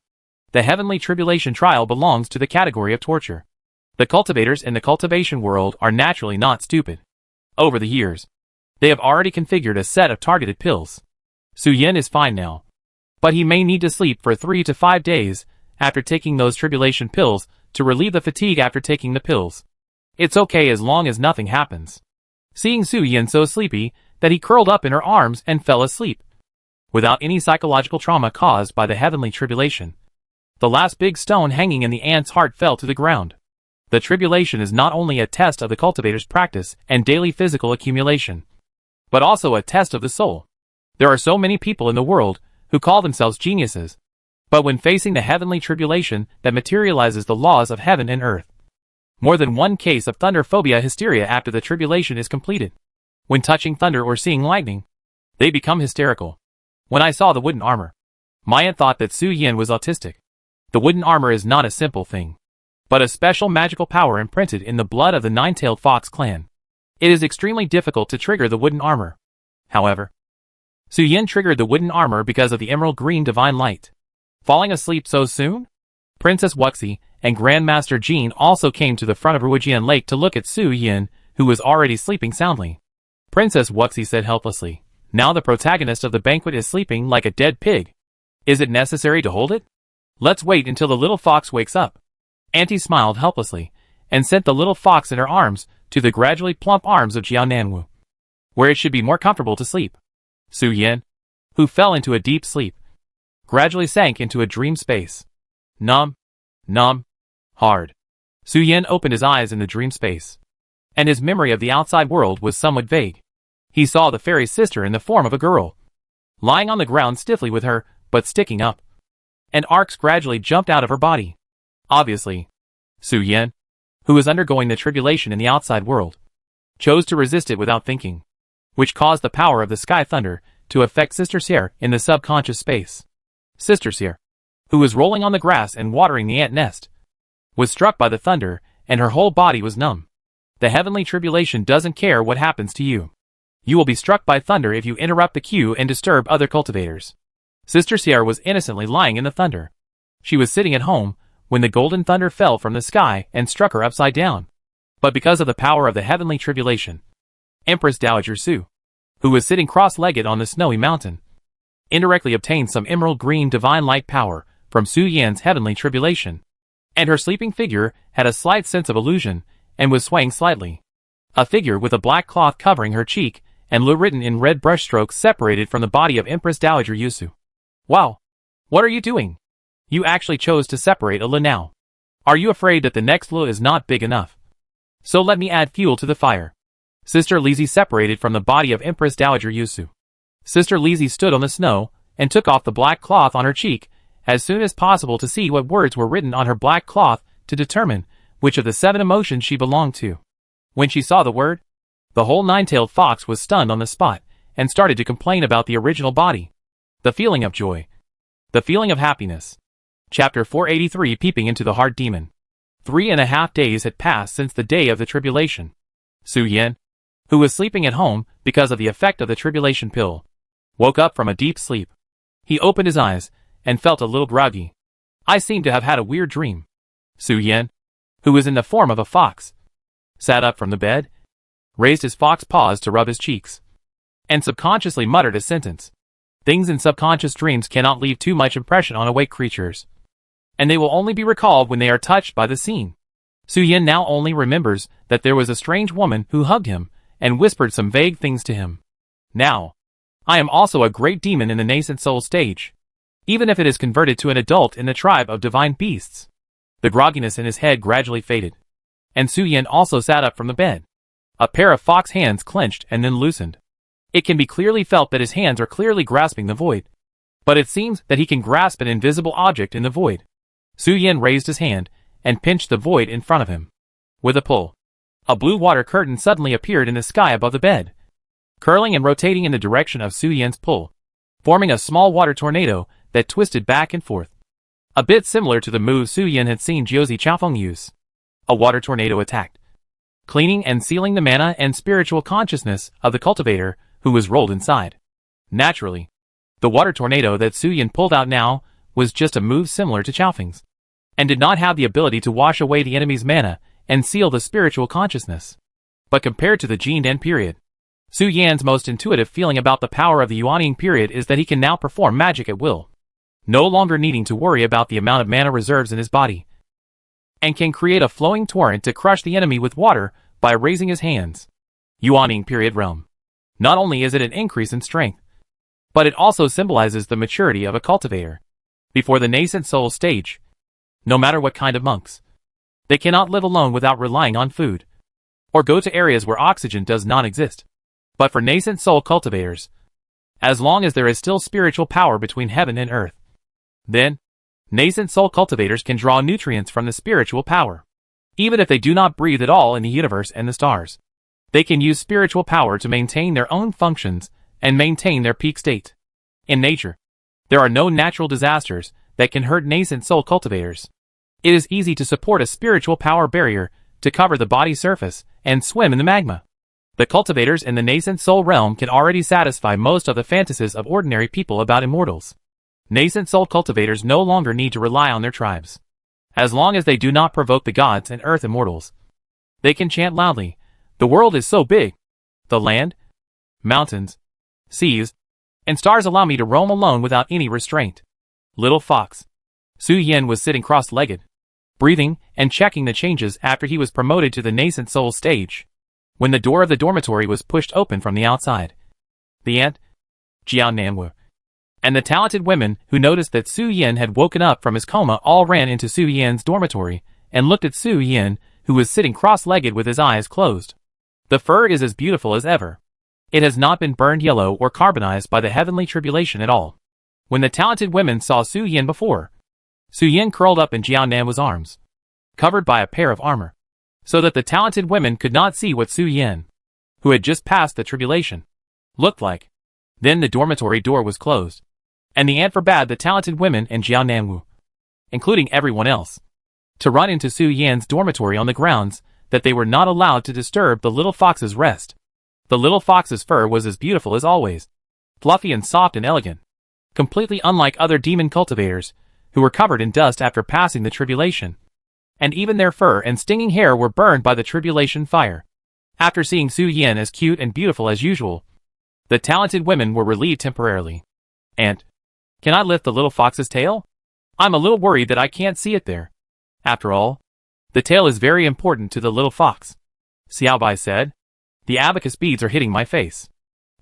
The heavenly tribulation trial belongs to the category of torture. The cultivators in the cultivation world are naturally not stupid. Over the years, they have already configured a set of targeted pills. Su Yin is fine now, but he may need to sleep for 3 to 5 days after taking those tribulation pills to relieve the fatigue after taking the pills. It's okay as long as nothing happens. Seeing Su Yin so sleepy that he curled up in her arms and fell asleep, without any psychological trauma caused by the heavenly tribulation, the last big stone hanging in the ant's heart fell to the ground. The tribulation is not only a test of the cultivator's practice and daily physical accumulation, but also a test of the soul. There are so many people in the world who call themselves geniuses, but when facing the heavenly tribulation that materializes the laws of heaven and earth, more than one case of thunder phobia hysteria after the tribulation is completed. When touching thunder or seeing lightning, they become hysterical. When I saw the wooden armor, my aunt thought that Su Yin was autistic. The wooden armor is not a simple thing, but a special magical power imprinted in the blood of the Nine-Tailed Fox clan. It is extremely difficult to trigger the wooden armor. However, Su Yin triggered the wooden armor because of the emerald green divine light. Falling asleep so soon? Princess Wuxi and Grandmaster Jean also came to the front of Ruojian Lake to look at Su Yin, who was already sleeping soundly. Princess Wuxi said helplessly, "Now the protagonist of the banquet is sleeping like a dead pig. Is it necessary to hold it? Let's wait until the little fox wakes up." Auntie smiled helplessly, and sent the little fox in her arms to the gradually plump arms of Jiao Nanwu, where it should be more comfortable to sleep. Su Yin, who fell into a deep sleep, gradually sank into a dream space. Numb, hard. Su Yin opened his eyes in the dream space, and his memory of the outside world was somewhat vague. He saw the fairy's sister in the form of a girl, lying on the ground stiffly with her butt sticking up, and arcs gradually jumped out of her body. Obviously, Su Yin, who was undergoing the tribulation in the outside world, chose to resist it without thinking, which caused the power of the sky thunder to affect Sister Seer in the subconscious space. Sister Seer, who was rolling on the grass and watering the ant nest, was struck by the thunder, and her whole body was numb. The heavenly tribulation doesn't care what happens to you. You will be struck by thunder if you interrupt the queue and disturb other cultivators. Sister Seer was innocently lying in the thunder. She was sitting at home when the golden thunder fell from the sky and struck her upside down. But because of the power of the heavenly tribulation, Empress Dowager Su, who was sitting cross-legged on the snowy mountain, indirectly obtained some emerald green divine light power from Su Yin's heavenly tribulation, and her sleeping figure had a slight sense of illusion and was swaying slightly. A figure with a black cloth covering her cheek and Lu written in red brushstrokes separated from the body of Empress Dowager Yusu. Wow! What are you doing? You actually chose to separate a Lu now. Are you afraid that the next Lu is not big enough? So let me add fuel to the fire. Sister Lizzie separated from the body of Empress Dowager Yusu. Sister Lizzie stood on the snow and took off the black cloth on her cheek as soon as possible to see what words were written on her black cloth to determine which of the 7 emotions she belonged to. When she saw the word, the whole nine-tailed fox was stunned on the spot and started to complain about the original body. The feeling of joy. The feeling of happiness. Chapter 483 Peeping into the Heart Demon. 3.5 days had passed since the day of the tribulation. Su Yin, who was sleeping at home because of the effect of the tribulation pill, woke up from a deep sleep. He opened his eyes and felt a little groggy. I seem to have had a weird dream. Su Yan, who was in the form of a fox, sat up from the bed, raised his fox paws to rub his cheeks, and subconsciously muttered a sentence. Things in subconscious dreams cannot leave too much impression on awake creatures, and they will only be recalled when they are touched by the scene. Su Yan now only remembers that there was a strange woman who hugged him and whispered some vague things to him. Now, I am also a great demon in the nascent soul stage, even if it is converted to an adult in the tribe of divine beasts. The grogginess in his head gradually faded, and Su Yan also sat up from the bed. A pair of fox hands clenched and then loosened. It can be clearly felt that his hands are clearly grasping the void, but it seems that he can grasp an invisible object in the void. Su Yan raised his hand and pinched the void in front of him. With a pull, a blue water curtain suddenly appeared in the sky above the bed, curling and rotating in the direction of Su Yan's pull, forming a small water tornado that twisted back and forth. A bit similar to the move Su Yan had seen Jiuzi Chaofeng use. A water tornado attacked, cleaning and sealing the mana and spiritual consciousness of the cultivator who was rolled inside. Naturally, the water tornado that Su Yan pulled out now was just a move similar to Chaofeng's, and did not have the ability to wash away the enemy's mana and seal the spiritual consciousness. But compared to the Jindan period, Su Yan's most intuitive feeling about the power of the Yuanying period is that he can now perform magic at will, no longer needing to worry about the amount of mana reserves in his body, and can create a flowing torrent to crush the enemy with water by raising his hands. Yuanying period realm. Not only is it an increase in strength, but it also symbolizes the maturity of a cultivator. Before the nascent soul stage, no matter what kind of monks, they cannot live alone without relying on food, or go to areas where oxygen does not exist. But for nascent soul cultivators, as long as there is still spiritual power between heaven and earth, then nascent soul cultivators can draw nutrients from the spiritual power. Even if they do not breathe at all in the universe and the stars, they can use spiritual power to maintain their own functions and maintain their peak state. In nature, there are no natural disasters that can hurt nascent soul cultivators. It is easy to support a spiritual power barrier to cover the body's surface and swim in the magma. The cultivators in the nascent soul realm can already satisfy most of the fantasies of ordinary people about immortals. Nascent soul cultivators no longer need to rely on their tribes. As long as they do not provoke the gods and earth immortals, they can chant loudly, "The world is so big. The land, mountains, seas, and stars allow me to roam alone without any restraint." Little Fox. Su Yan was sitting cross-legged, breathing and checking the changes after he was promoted to the nascent soul stage, when the door of the dormitory was pushed open from the outside. The aunt, Jiao Nanwu, and the talented women who noticed that Su Yan had woken up from his coma all ran into Su Yan's dormitory and looked at Su Yan, who was sitting cross-legged with his eyes closed. The fur is as beautiful as ever. It has not been burned yellow or carbonized by the heavenly tribulation at all. When the talented women saw Su Yan before, Su Yan curled up in Jiao Nanwu's arms, covered by a pair of armor, so that the talented women could not see what Su Yan, who had just passed the tribulation, looked like. Then the dormitory door was closed, and the aunt forbade the talented women and Jiao Nanwu, including everyone else, to run into Su Yan's dormitory on the grounds that they were not allowed to disturb the little fox's rest. The little fox's fur was as beautiful as always, fluffy and soft and elegant, completely unlike other demon cultivators, who were covered in dust after passing the tribulation. And even their fur and stinging hair were burned by the tribulation fire. After seeing Su Yan as cute and beautiful as usual, the talented women were relieved temporarily. "Aunt, can I lift the little fox's tail? I'm a little worried that I can't see it there. After all, the tail is very important to the little fox," Xiaobai said. "The abacus beads are hitting my face.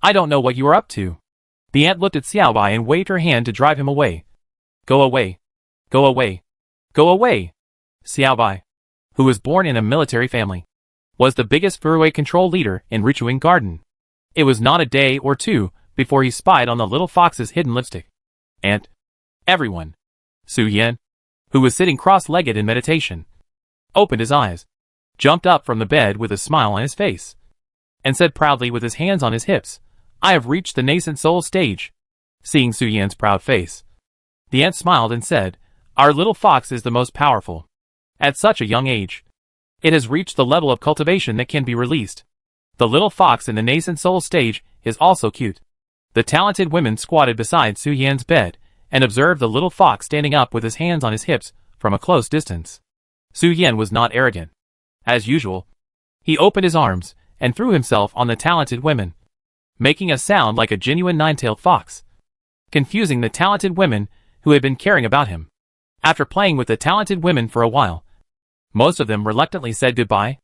I don't know what you are up to." The aunt looked at Xiaobai and waved her hand to drive him away. "Go away. Go away. Go away." Xiaobai, who was born in a military family, was the biggest Furui control leader in Richuing Garden. It was not a day or two before he spied on the little fox's hidden lipstick. "Aunt, everyone." Su Yan, who was sitting cross-legged in meditation, opened his eyes, jumped up from the bed with a smile on his face, and said proudly with his hands on his hips, "I have reached the nascent soul stage." Seeing Su Yan's proud face, the aunt smiled and said, "Our little fox is the most powerful. At such a young age, it has reached the level of cultivation that can be released. The little fox in the nascent soul stage is also cute. The talented women squatted beside Su Yan's bed and observed the little fox standing up with his hands on his hips from a close distance. Su Yan was not arrogant. As usual, he opened his arms and threw himself on the talented women, making a sound like a genuine nine-tailed fox, confusing the talented women who had been caring about him. After playing with the talented women for a while, most of them reluctantly said goodbye,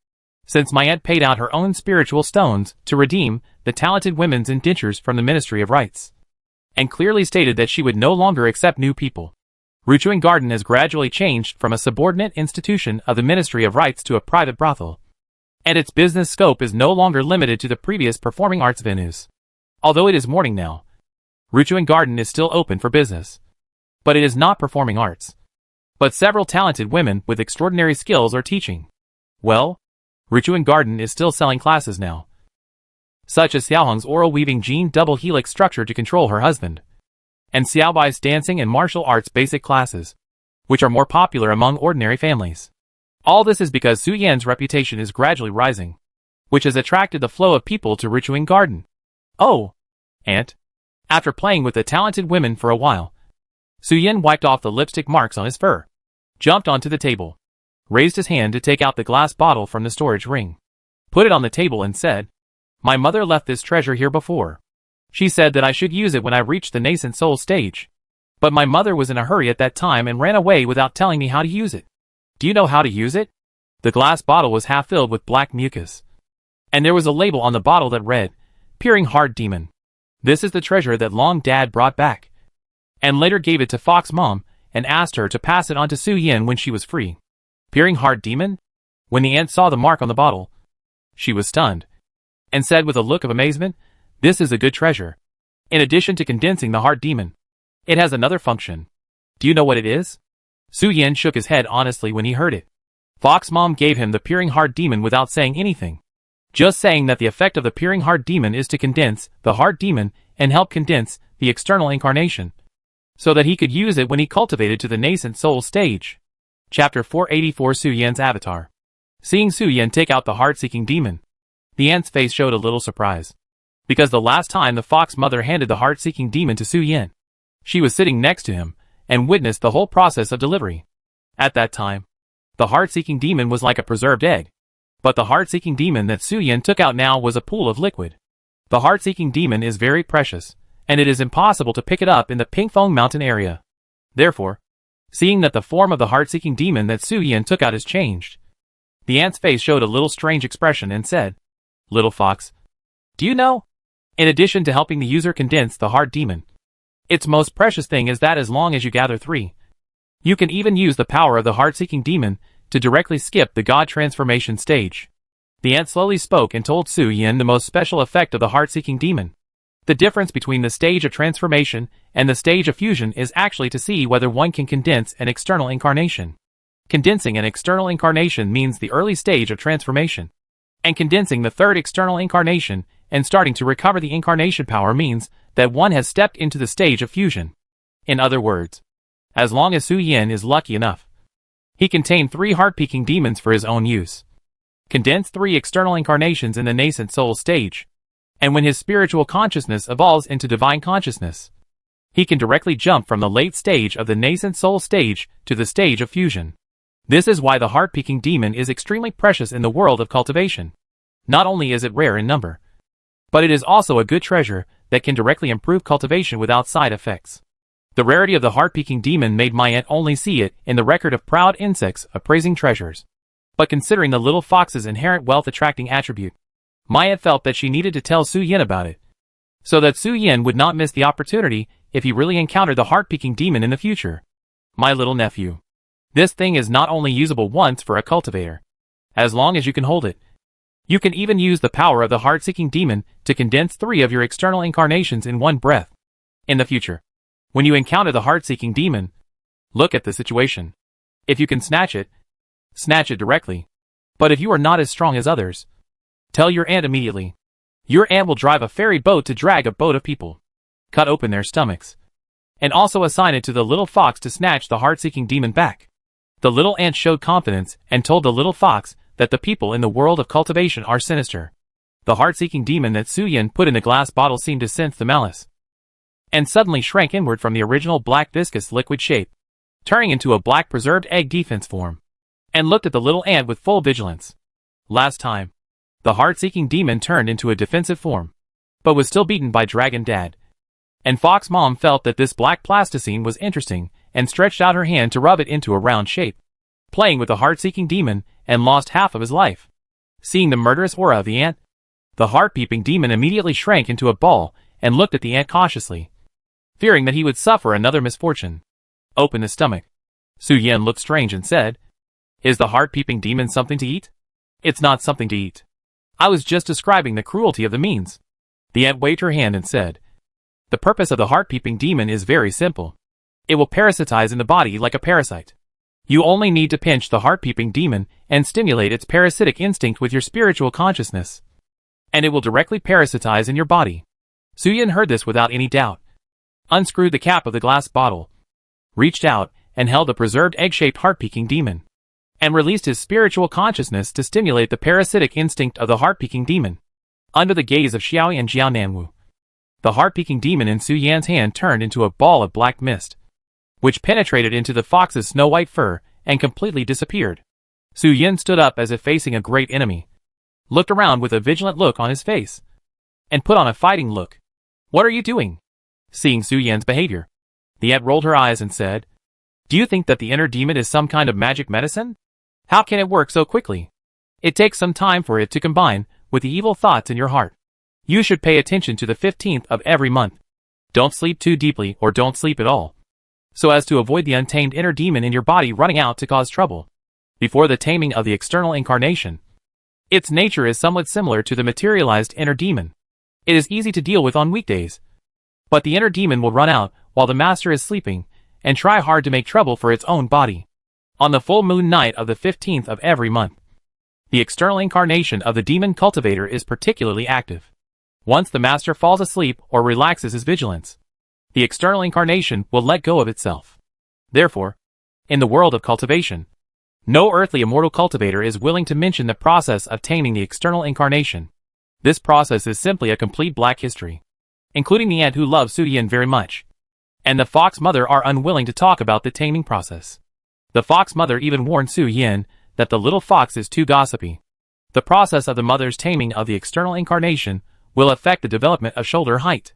since my aunt paid out her own spiritual stones to redeem the talented women's indentures from the Ministry of Rights, and clearly stated that she would no longer accept new people. Ruchuan Garden has gradually changed from a subordinate institution of the Ministry of Rights to a private brothel, and its business scope is no longer limited to the previous performing arts venues. Although it is morning now, Ruchuan Garden is still open for business, but it is not performing arts. But several talented women with extraordinary skills are teaching. Well, Ruchuan Garden is still selling classes now, such as Xiaohong's oral weaving gene double helix structure to control her husband, and Xiaobai's dancing and martial arts basic classes, which are more popular among ordinary families. All this is because Su Yan's reputation is gradually rising, which has attracted the flow of people to Ruchuan Garden. Oh, Aunt. After playing with the talented women for a while, Su Yan wiped off the lipstick marks on his fur, jumped onto the table, raised his hand to take out the glass bottle from the storage ring, put it on the table and said, "My mother left this treasure here before. She said that I should use it when I reached the nascent soul stage. But my mother was in a hurry at that time and ran away without telling me how to use it. Do you know how to use it?" The glass bottle was half filled with black mucus, and there was a label on the bottle that read, "Peering Heart Demon. This is the treasure that Long Dad brought back, and later gave it to Fox Mom and asked her to pass it on to Su Yan when she was free." Peering Heart Demon? When the aunt saw the mark on the bottle, she was stunned, and said with a look of amazement, "This is a good treasure. In addition to condensing the heart demon, it has another function. Do you know what it is?" Su Yan shook his head honestly when he heard it. Fox Mom gave him the Peering Heart Demon without saying anything, just saying that the effect of the Peering Heart Demon is to condense the heart demon and help condense the external incarnation, so that he could use it when he cultivated to the nascent soul stage. Chapter 484 Su Yan's Avatar. Seeing Su Yan take out the heart-seeking demon, the aunt's face showed a little surprise, because the last time the fox mother handed the heart-seeking demon to Su Yan, she was sitting next to him and witnessed the whole process of delivery. At that time, the heart-seeking demon was like a preserved egg, but the heart-seeking demon that Su Yan took out now was a pool of liquid. The heart-seeking demon is very precious, and it is impossible to pick it up in the Pinkfong Mountain area. Therefore, seeing that the form of the heart-seeking demon that Su Yan took out has changed, the ant's face showed a little strange expression and said, "Little fox, do you know? In addition to helping the user condense the heart demon, its most precious thing is that as long as you gather 3, you can even use the power of the heart-seeking demon to directly skip the God transformation stage." The ant slowly spoke and told Su Yan the most special effect of the heart-seeking demon. The difference between the stage of transformation and the stage of fusion is actually to see whether one can condense an external incarnation. Condensing an external incarnation means the early stage of transformation, and condensing the third external incarnation and starting to recover the incarnation power means that one has stepped into the stage of fusion. In other words, as long as Su Yan is lucky enough, he can tame 3 heart-peaking demons for his own use, condense 3 external incarnations in the nascent soul stage, and when his spiritual consciousness evolves into divine consciousness, he can directly jump from the late stage of the nascent soul stage to the stage of fusion. This is why the heart-peaking demon is extremely precious in the world of cultivation. Not only is it rare in number, but it is also a good treasure that can directly improve cultivation without side effects. The rarity of the heart-peaking demon made my aunt only see it in the record of proud insects appraising treasures. But considering the little fox's inherent wealth-attracting attribute, my aunt felt that she needed to tell Su Yan about it, so that Su Yan would not miss the opportunity if he really encountered the heart-peaking demon in the future. "My little nephew, this thing is not only usable once for a cultivator. As long as you can hold it, you can even use the power of the heart-seeking demon to condense 3 of your external incarnations in one breath. In the future, when you encounter the heart-seeking demon, look at the situation. If you can snatch it directly. But if you are not as strong as others, tell your aunt immediately. Your aunt will drive a ferry boat to drag a boat of people, cut open their stomachs, and also assign it to the little fox to snatch the heart-seeking demon back." The little ant showed confidence and told the little fox that the people in the world of cultivation are sinister, The heart-seeking demon that Su Yin put in the glass bottle seemed to sense the malice, and suddenly shrank inward from the original black viscous liquid shape, turning into a black preserved egg defense form, and looked at the little ant with full vigilance. Last time, the heart-seeking demon turned into a defensive form, but was still beaten by Dragon Dad. And Fox Mom felt that this black plasticine was interesting and stretched out her hand to rub it into a round shape, playing with the heart-seeking demon, and lost half of his life. Seeing the murderous aura of the ant, the heart-peeping demon immediately shrank into a ball and looked at the ant cautiously, fearing that he would suffer another misfortune. Open his stomach. Su Yin looked strange and said, "Is the heart-peeping demon something to eat?" "It's not something to eat. I was just describing the cruelty of the means." The ant waved her hand and said, "The purpose of the heart-peeping demon is very simple. It will parasitize in the body like a parasite. You only need to pinch the heart-peeping demon and stimulate its parasitic instinct with your spiritual consciousness, and it will directly parasitize in your body." Su Yin heard this without any doubt, unscrewed the cap of the glass bottle, reached out and held the preserved egg-shaped heart-peeking demon, and released his spiritual consciousness to stimulate the parasitic instinct of the heart-peeking demon. Under the gaze of Xiaoyi and Jiao Nanwu, the heart-peeking demon in Su Yan's hand turned into a ball of black mist, which penetrated into the fox's snow-white fur and completely disappeared. Su Yin stood up as if facing a great enemy, looked around with a vigilant look on his face, and put on a fighting look. "What are you doing?" Seeing Su Yan's behavior, the ant rolled her eyes and said, "Do you think that the inner demon is some kind of magic medicine? How can it work so quickly? It takes some time for it to combine with the evil thoughts in your heart. You should pay attention to the 15th of every month. Don't sleep too deeply or don't sleep at all, so as to avoid the untamed inner demon in your body running out to cause trouble. Before the taming of the external incarnation, its nature is somewhat similar to the materialized inner demon. It is easy to deal with on weekdays, but the inner demon will run out while the master is sleeping and try hard to make trouble for its own body. On the full moon night of the 15th of every month, the external incarnation of the demon cultivator is particularly active. Once the master falls asleep or relaxes his vigilance, the external incarnation will let go of itself. Therefore, in the world of cultivation, no earthly immortal cultivator is willing to mention the process of taming the external incarnation. This process is simply a complete black history, including the ant who loves Su Yin very much, and the fox mother are unwilling to talk about the taming process. The fox mother even warned Su Yin that the little fox is too gossipy. The process of the mother's taming of the external incarnation will affect the development of shoulder height.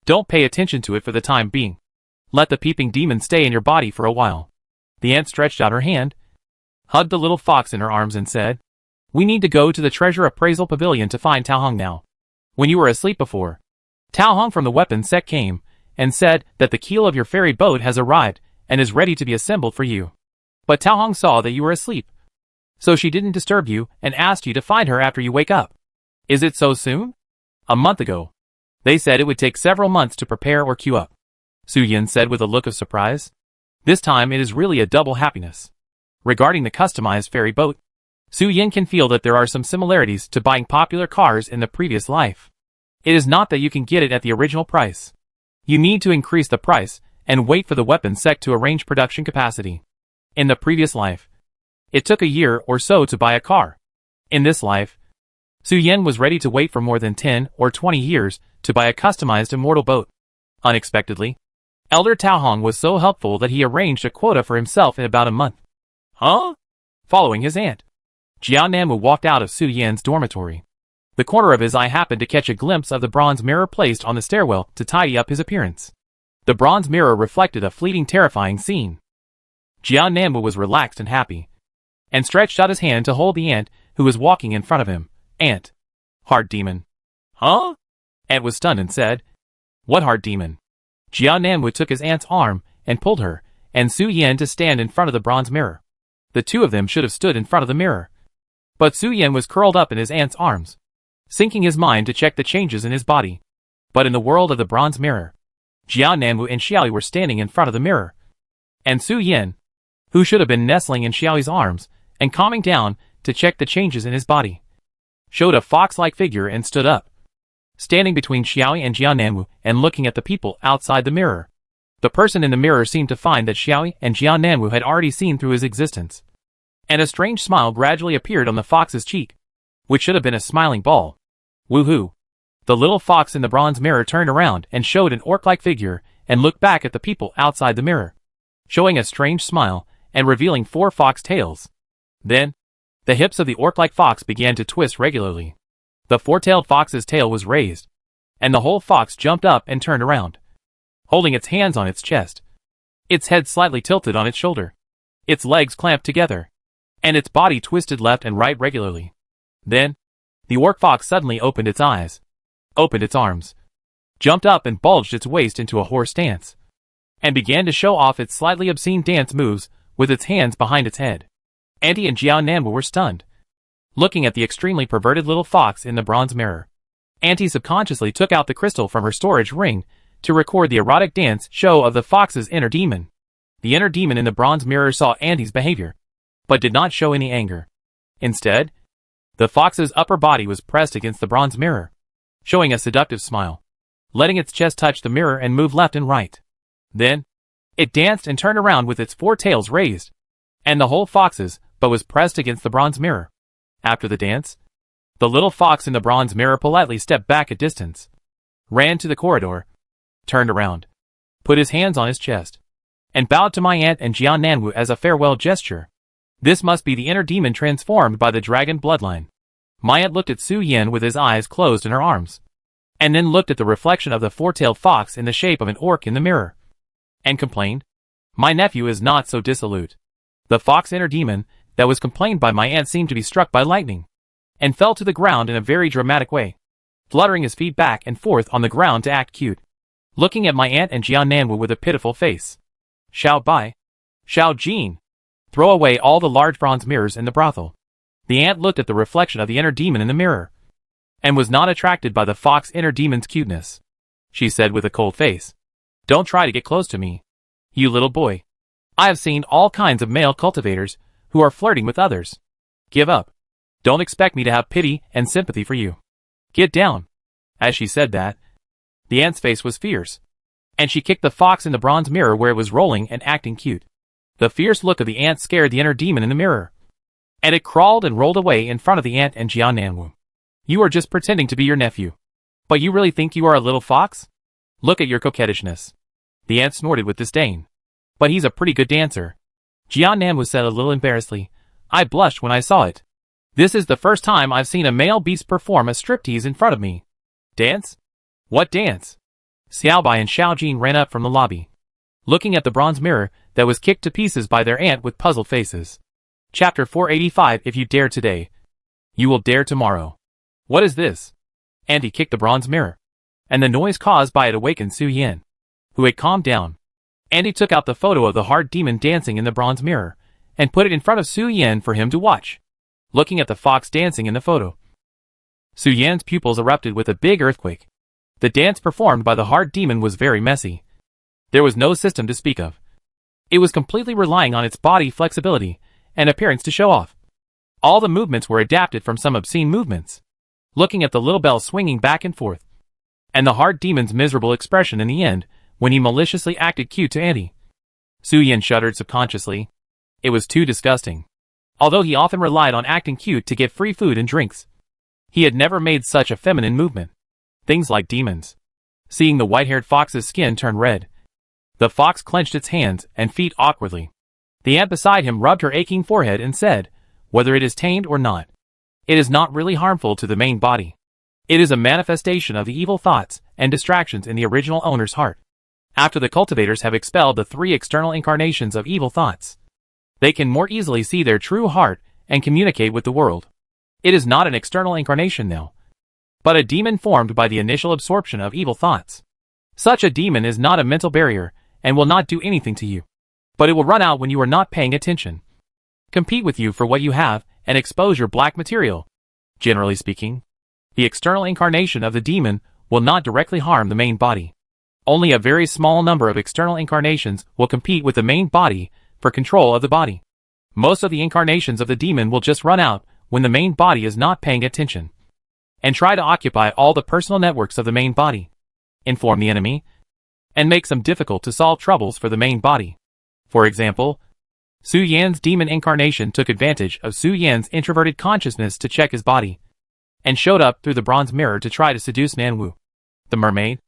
Don't pay attention to it for the time being. Let the peeping demon stay in your body for a while. The ant stretched out her hand, hugged the little fox in her arms and said, "We need to go to the treasure appraisal pavilion to find Tao Hong now. When you were asleep before, Tao Hong from the weapon sect came and said that the keel of your ferry boat has arrived and is ready to be assembled for you. But Tao Hong saw that you were asleep, so she didn't disturb you and asked you to find her after you wake up." "Is it so soon?" "A month ago. They said it would take several months to prepare or queue up," Su Yin said with a look of surprise. "This time it is really a double happiness." Regarding the customized ferry boat, Su Yin can feel that there are some similarities to buying popular cars in the previous life. It is not that you can get it at the original price. You need to increase the price and wait for the weapon sect to arrange production capacity. In the previous life, it took a year or so to buy a car. In this life, Su Yin was ready to wait for more than 10 or 20 years to buy a customized immortal boat. Unexpectedly, Elder Tao Hong was so helpful that he arranged a quota for himself in about a month. "Huh?" Following his aunt, Jiao Nanwu walked out of Su Yin's dormitory. The corner of his eye happened to catch a glimpse of the bronze mirror placed on the stairwell to tidy up his appearance. The bronze mirror reflected a fleeting terrifying scene. Jiao Nanwu was relaxed and happy, and stretched out his hand to hold the ant who was walking in front of him. "Ant. Hard demon." "Huh?" Ant was stunned and said, "What hard demon?" Jiao Nanwu took his aunt's arm and pulled her and Su Yin to stand in front of the bronze mirror. The two of them should have stood in front of the mirror, but Su Yin was curled up in his aunt's arms, sinking his mind to check the changes in his body. But in the world of the bronze mirror, Jiao Nanwu and Xiaoyi were standing in front of the mirror, and Su Yin, who should have been nestling in Xiaoyi's arms and calming down to check the changes in his body, showed a fox-like figure and stood up, standing between Xiaoyi and Jiao Nanwu and looking at the people outside the mirror. The person in the mirror seemed to find that Xiaoyi and Jiao Nanwu had already seen through his existence, and a strange smile gradually appeared on the fox's cheek, which should have been a smiling ball. Woohoo! The little fox in the bronze mirror turned around and showed an orc-like figure and looked back at the people outside the mirror, showing a strange smile and revealing 4 fox tails. Then, the hips of the orc-like fox began to twist regularly. The 4-tailed fox's tail was raised, and the whole fox jumped up and turned around, holding its hands on its chest, its head slightly tilted on its shoulder, its legs clamped together, and its body twisted left and right regularly. Then, the orc fox suddenly opened its eyes, opened its arms, jumped up and bulged its waist into a horse stance, and began to show off its slightly obscene dance moves with its hands behind its head. Auntie and Jiao Nanwu were stunned, looking at the extremely perverted little fox in the bronze mirror. Auntie subconsciously took out the crystal from her storage ring to record the erotic dance show of the fox's inner demon. The inner demon in the bronze mirror saw Auntie's behavior, but did not show any anger. Instead, the fox's upper body was pressed against the bronze mirror, showing a seductive smile, letting its chest touch the mirror and move left and right. Then, it danced and turned around with its 4 tails raised, and the whole fox's but was pressed against the bronze mirror. After the dance, the little fox in the bronze mirror politely stepped back a distance, ran to the corridor, turned around, put his hands on his chest, and bowed to my aunt and Jiao Nanwu as a farewell gesture. This must be the inner demon transformed by the dragon bloodline. My aunt looked at Su Yan with his eyes closed in her arms, and then looked at the reflection of the 4-tailed fox in the shape of an orc in the mirror, and complained, "My nephew is not so dissolute." The fox inner demon that was complained by my aunt seemed to be struck by lightning, and fell to the ground in a very dramatic way, fluttering his feet back and forth on the ground to act cute, looking at my aunt and Jiao Nanwu with a pitiful face. "Xiao Bai, Xiao Jin, throw away all the large bronze mirrors in the brothel." The aunt looked at the reflection of the inner demon in the mirror, and was not attracted by the fox inner demon's cuteness. She said with a cold face, "Don't try to get close to me, you little boy. I have seen all kinds of male cultivators who are flirting with others. Give up. Don't expect me to have pity and sympathy for you. Get down." As she said that, the aunt's face was fierce, and she kicked the fox in the bronze mirror where it was rolling and acting cute. The fierce look of the aunt scared the inner demon in the mirror, and it crawled and rolled away in front of the aunt and Jiao Nanwu. "You are just pretending to be your nephew. But you really think you are a little fox? Look at your coquettishness." The aunt snorted with disdain. "But he's a pretty good dancer." Jiao Nanwu said a little embarrassedly. "I blushed when I saw it. This is the first time I've seen a male beast perform a striptease in front of me." "Dance? What dance?" Xiaobai and Xiao Jin ran up from the lobby, looking at the bronze mirror that was kicked to pieces by their aunt with puzzled faces. Chapter 485. If you dare today, you will dare tomorrow. "What is this?" Auntie kicked the bronze mirror, and the noise caused by it awakened Su Yan, who had calmed down. Auntie took out the photo of the hard demon dancing in the bronze mirror, and put it in front of Su Yan for him to watch, looking at the fox dancing in the photo. Su Yan's pupils erupted with a big earthquake. The dance performed by the hard demon was very messy. There was no system to speak of. It was completely relying on its body flexibility and appearance to show off. All the movements were adapted from some obscene movements, looking at the little bell swinging back and forth, and the hard demon's miserable expression in the end when he maliciously acted cute to Auntie. Su Yan shuddered subconsciously. It was too disgusting. Although he often relied on acting cute to get free food and drinks, he had never made such a feminine movement. Things like demons. Seeing the white-haired fox's skin turn red, the fox clenched its hands and feet awkwardly. The aunt beside him rubbed her aching forehead and said, "Whether it is tamed or not, it is not really harmful to the main body. It is a manifestation of the evil thoughts and distractions in the original owner's heart. After the cultivators have expelled the 3 external incarnations of evil thoughts, they can more easily see their true heart and communicate with the world. It is not an external incarnation now, but a demon formed by the initial absorption of evil thoughts. Such a demon is not a mental barrier and will not do anything to you, but it will run out when you are not paying attention, compete with you for what you have, and expose your black material. Generally speaking, the external incarnation of the demon will not directly harm the main body. Only a very small number of external incarnations will compete with the main body for control of the body. Most of the incarnations of the demon will just run out when the main body is not paying attention, and try to occupy all the personal networks of the main body, inform the enemy, and make some difficult to solve troubles for the main body. For example, Su Yan's demon incarnation took advantage of Su Yan's introverted consciousness to check his body, and showed up through the bronze mirror to try to seduce Nanwu, the mermaid,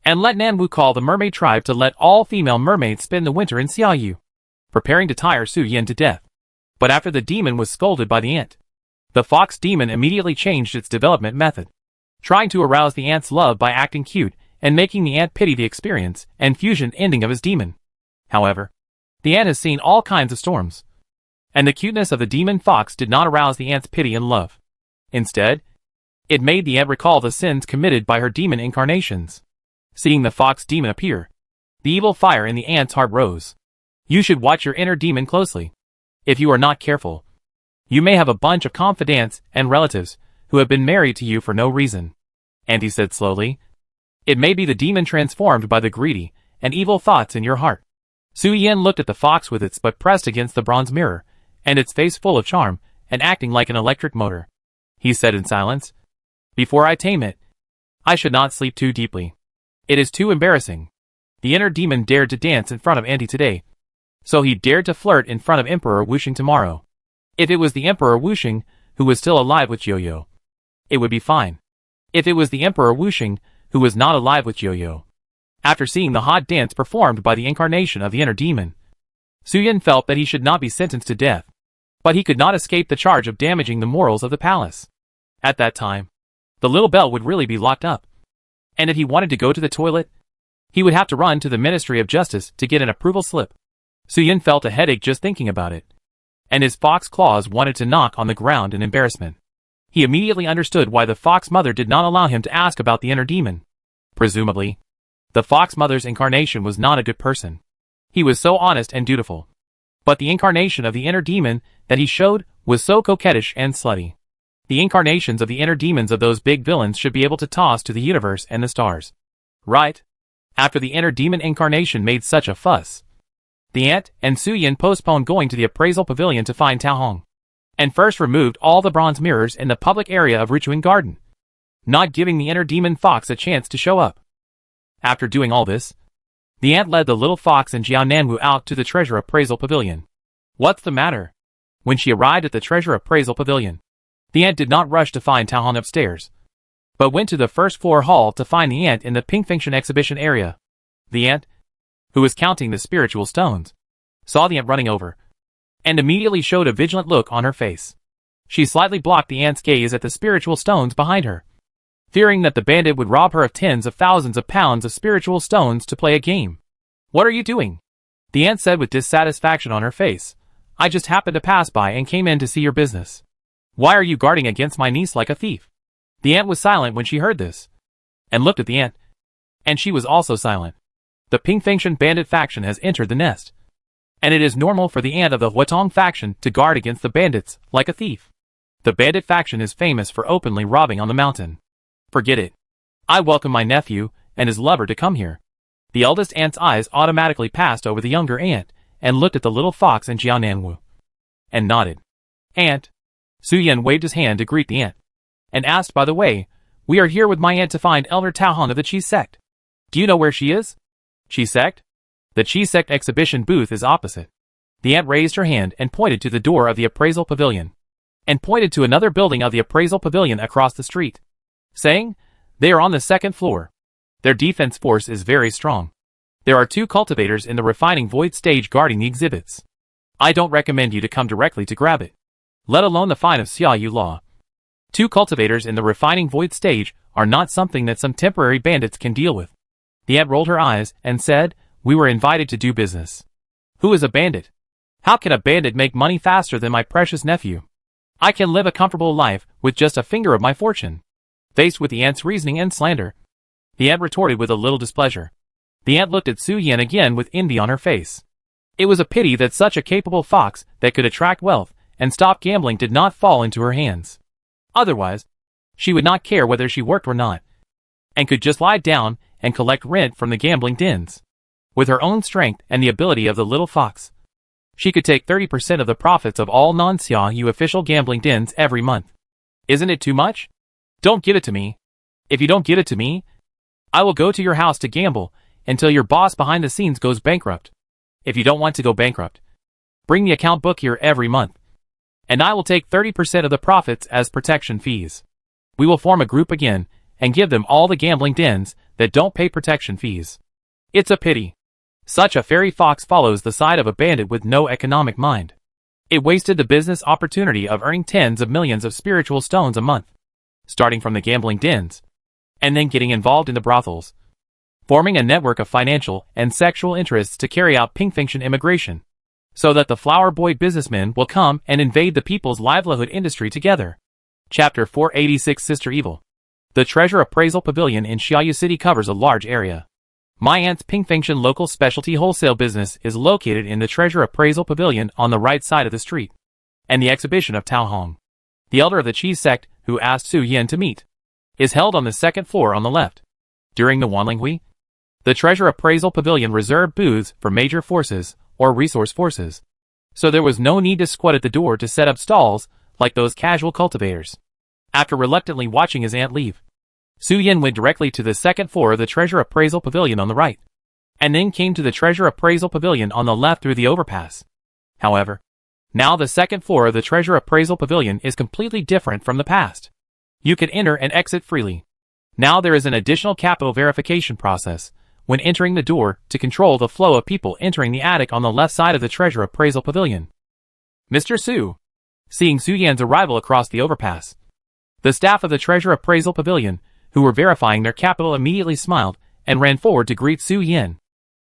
and let Nanwu call the mermaid tribe to let all female mermaids spend the winter in Xiaoyu, preparing to tire Su Yin to death. But after the demon was scolded by the ant, the fox demon immediately changed its development method, trying to arouse the ant's love by acting cute and making the ant pity the experience and fusion ending of his demon. However, the ant has seen all kinds of storms, and the cuteness of the demon fox did not arouse the ant's pity and love. Instead, it made the ant recall the sins committed by her demon incarnations. Seeing the fox demon appear, the evil fire in the ant's heart rose. You should watch your inner demon closely. If you are not careful, you may have a bunch of confidants and relatives who have been married to you for no reason. And he said slowly, it may be the demon transformed by the greedy and evil thoughts in your heart. Su Yin looked at the fox with its butt pressed against the bronze mirror, and its face full of charm, and acting like an electric motor. He said in silence, before I tame it, I should not sleep too deeply. It is too embarrassing. The inner demon dared to dance in front of Auntie today, so he dared to flirt in front of Emperor Wuxing tomorrow. If it was the Emperor Wuxing who was still alive with Yo-Yo, it would be fine. If it was the Emperor Wuxing who was not alive with Yo-Yo, after seeing the hot dance performed by the incarnation of the inner demon, Su Yin felt that he should not be sentenced to death, but he could not escape the charge of damaging the morals of the palace. At that time, the little bell would really be locked up, and if he wanted to go to the toilet, he would have to run to the Ministry of Justice to get an approval slip. Su Yin felt a headache just thinking about it, and his fox claws wanted to knock on the ground in embarrassment. He immediately understood why the fox mother did not allow him to ask about the inner demon. Presumably, the fox mother's incarnation was not a good person. He was so honest and dutiful. But the incarnation of the inner demon that he showed was so coquettish and slutty. The incarnations of the inner demons of those big villains should be able to toss to the universe and the stars. Right? After the inner demon incarnation made such a fuss, the ant and Su Yin postponed going to the appraisal pavilion to find Tao Hong, and first removed all the bronze mirrors in the public area of Richuan Garden, not giving the inner demon fox a chance to show up. After doing all this, the ant led the little fox and Jiao Nanwu out to the treasure appraisal pavilion. What's the matter? When she arrived at the treasure appraisal pavilion, the ant did not rush to find Tao Hong upstairs, but went to the first floor hall to find the ant in the pink function exhibition area. The ant, who was counting the spiritual stones, saw the ant running over, and immediately showed a vigilant look on her face. She slightly blocked the ant's gaze at the spiritual stones behind her, fearing that the bandit would rob her of tens of thousands of pounds of spiritual stones to play a game. What are you doing? The ant said with dissatisfaction on her face. I just happened to pass by and came in to see your business. Why are you guarding against my niece like a thief? The ant was silent when she heard this, and looked at the ant, and she was also silent. The Pink Faction bandit faction has entered the nest, and it is normal for the ant of the Huatong faction to guard against the bandits like a thief. The bandit faction is famous for openly robbing on the mountain. Forget it. I welcome my nephew and his lover to come here. The eldest ant's eyes automatically passed over the younger ant and looked at the little fox and Jiao Nanwu, and nodded. Ant. Su Yin waved his hand to greet the ant, and asked, by the way, we are here with my aunt to find Elder Tao Hong of the Chi Sect. Do you know where she is? Chi Sect? The Chi Sect exhibition booth is opposite. The ant raised her hand and pointed to the door of the appraisal pavilion, and pointed to another building of the appraisal pavilion across the street, saying, they are on the second floor. Their defense force is very strong. There are 2 cultivators in the refining void stage guarding the exhibits. I don't recommend you to come directly to grab it, let alone the fine of Xiaoyu law. 2 cultivators in the refining void stage are not something that some temporary bandits can deal with. The ant rolled her eyes and said, we were invited to do business. Who is a bandit? How can a bandit make money faster than my precious nephew? I can live a comfortable life with just a finger of my fortune. Faced with the ant's reasoning and slander, the ant retorted with a little displeasure. The ant looked at Su Yin again with envy on her face. It was a pity that such a capable fox that could attract wealth and stop gambling did not fall into her hands. Otherwise, she would not care whether she worked or not, and could just lie down and collect rent from the gambling dens. With her own strength and the ability of the little fox, she could take 30% of the profits of all non-Xiaoyu official gambling dens every month. Isn't it too much? Don't give it to me. If you don't give it to me, I will go to your house to gamble until your boss behind the scenes goes bankrupt. If you don't want to go bankrupt, bring the account book here every month, and I will take 30% of the profits as protection fees. We will form a group again, and give them all the gambling dens that don't pay protection fees. It's a pity. Such a fairy fox follows the side of a bandit with no economic mind. It wasted the business opportunity of earning tens of millions of spiritual stones a month, starting from the gambling dens, and then getting involved in the brothels, forming a network of financial and sexual interests to carry out pink-function immigration, so that the flower boy businessmen will come and invade the people's livelihood industry together. Chapter 486 Sister Evil. The Treasure Appraisal Pavilion in Xiaoyu City covers a large area. My aunt's pink-function local specialty wholesale business is located in the Treasure Appraisal Pavilion on the right side of the street, and the exhibition of Tao Hong, the elder of the cheese sect who asked Su Yin to meet, is held on the second floor on the left. During the Wanlinghui, the Treasure Appraisal Pavilion reserved booths for major forces or resource forces, so there was no need to squat at the door to set up stalls like those casual cultivators. After reluctantly watching his aunt leave, Su Yin went directly to the second floor of the Treasure Appraisal Pavilion on the right, and then came to the Treasure Appraisal Pavilion on the left through the overpass. However, now the second floor of the Treasure Appraisal Pavilion is completely different from the past. You can enter and exit freely. Now there is an additional capital verification process when entering the door to control the flow of people entering the attic on the left side of the Treasure Appraisal Pavilion. Mr. Su. Seeing Su Yan's arrival across the overpass, the staff of the Treasure Appraisal Pavilion, who were verifying their capital, immediately smiled and ran forward to greet Su Yin.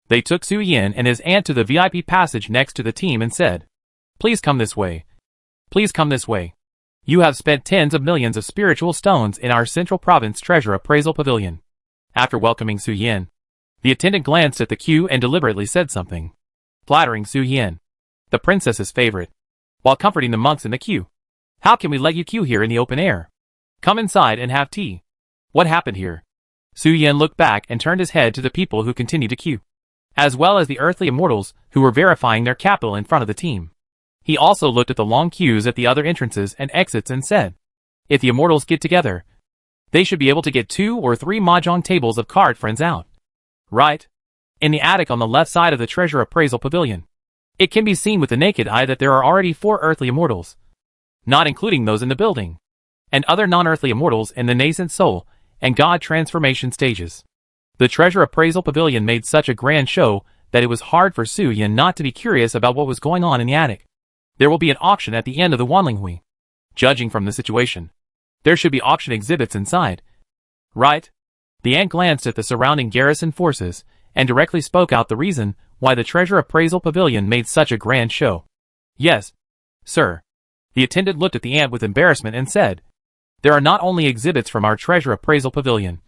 They took Su Yin and his aunt to the VIP passage next to the team and said, "Please come this way. Please come this way. You have spent tens of millions of spiritual stones in our Central Province Treasure Appraisal Pavilion." After welcoming Su Yin, the attendant glanced at the queue and deliberately said something, flattering Su Yin, the princess's favorite, while comforting the monks in the queue. "How can we let you queue here in the open air? Come inside and have tea. What happened here?" Su Yin looked back and turned his head to the people who continued to queue, as well as the earthly immortals who were verifying their capital in front of the team. He also looked at the long queues at the other entrances and exits and said, "If the immortals get together, they should be able to get 2 or 3 mahjong tables of card friends out. Right? In the attic on the left side of the Treasure Appraisal Pavilion, it can be seen with the naked eye that there are already 4 earthly immortals, not including those in the building, and other non-earthly immortals in the nascent soul and God transformation stages." The Treasure Appraisal Pavilion made such a grand show that it was hard for Su Yin not to be curious about what was going on in the attic. There will be an auction at the end of the Wanlinghui. Judging from the situation, there should be auction exhibits inside. Right? The aunt glanced at the surrounding garrison forces and directly spoke out the reason why the Treasure Appraisal Pavilion made such a grand show. "Yes, sir." The attendant looked at the aunt with embarrassment and said, "There are not only exhibits from our Treasure Appraisal Pavilion,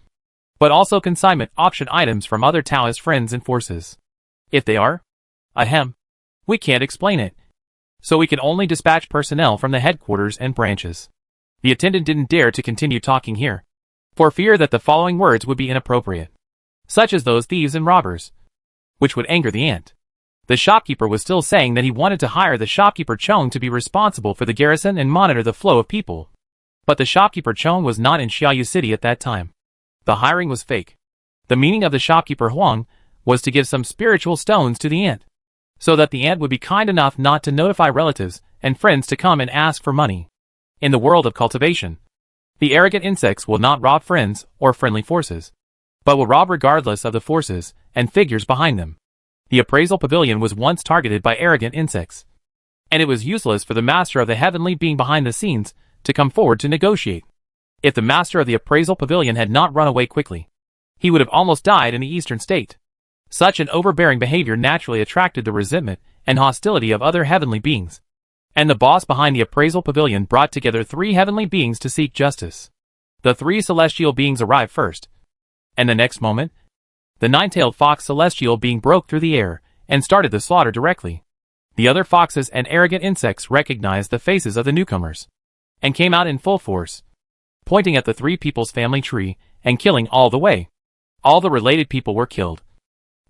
but also consignment auction items from other Taoist friends and forces. If they are, ahem, we can't explain it, so we can only dispatch personnel from the headquarters and branches." The attendant didn't dare to continue talking here, for fear that the following words would be inappropriate, such as those thieves and robbers, which would anger the aunt. The shopkeeper was still saying that he wanted to hire the shopkeeper Chong to be responsible for the garrison and monitor the flow of people. But the shopkeeper Chong was not in Xiaoyu City at that time. The hiring was fake. The meaning of the shopkeeper Huang was to give some spiritual stones to the aunt, so that the aunt would be kind enough not to notify relatives and friends to come and ask for money. In the world of cultivation, the arrogant insects will not rob friends or friendly forces, but will rob regardless of the forces and figures behind them. The appraisal pavilion was once targeted by arrogant insects, and it was useless for the master of the heavenly being behind the scenes to come forward to negotiate. If the master of the appraisal pavilion had not run away quickly, he would have almost died in the eastern state. Such an overbearing behavior naturally attracted the resentment and hostility of other heavenly beings, and the boss behind the appraisal pavilion brought together 3 heavenly beings to seek justice. The 3 celestial beings arrived first, and the next moment, the 9-tailed fox celestial being broke through the air and started the slaughter directly. The other foxes and arrogant insects recognized the faces of the newcomers and came out in full force, pointing at the 3 people's family tree and killing all the way. All the related people were killed,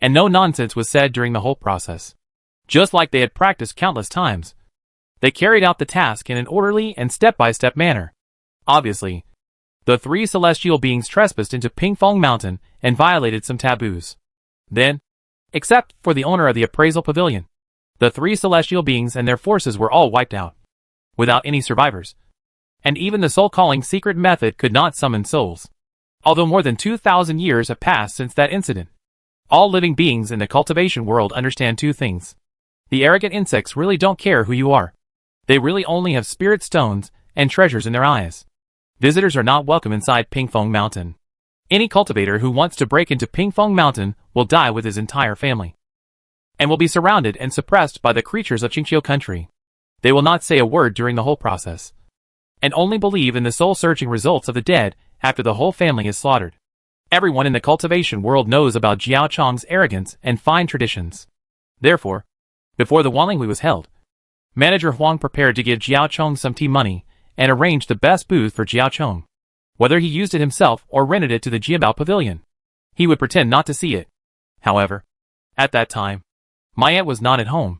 and no nonsense was said during the whole process. Just like they had practiced countless times, they carried out the task in an orderly and step-by-step manner. Obviously, the 3 celestial beings trespassed into Pingfong Mountain and violated some taboos. Then, except for the owner of the appraisal pavilion, the 3 celestial beings and their forces were all wiped out, without any survivors. And even the soul-calling secret method could not summon souls. Although more than 2,000 years have passed since that incident. All living beings in the cultivation world understand two things. The arrogant insects really don't care who you are. They really only have spirit stones and treasures in their eyes. Visitors are not welcome inside Pingfeng Mountain. Any cultivator who wants to break into Pingfeng Mountain will die with his entire family. And will be surrounded and suppressed by the creatures of Qingqiu country. They will not say a word during the whole process. And only believe in the soul-searching results of the dead after the whole family is slaughtered. Everyone in the cultivation world knows about Jiao Chong's arrogance and fine traditions. Therefore, before the Wanlinghui was held, Manager Huang prepared to give Jiao Chong some tea money and arranged the best booth for Jiao Chong. Whether he used it himself or rented it to the Jiabao Pavilion, he would pretend not to see it. However, at that time, my aunt was not at home.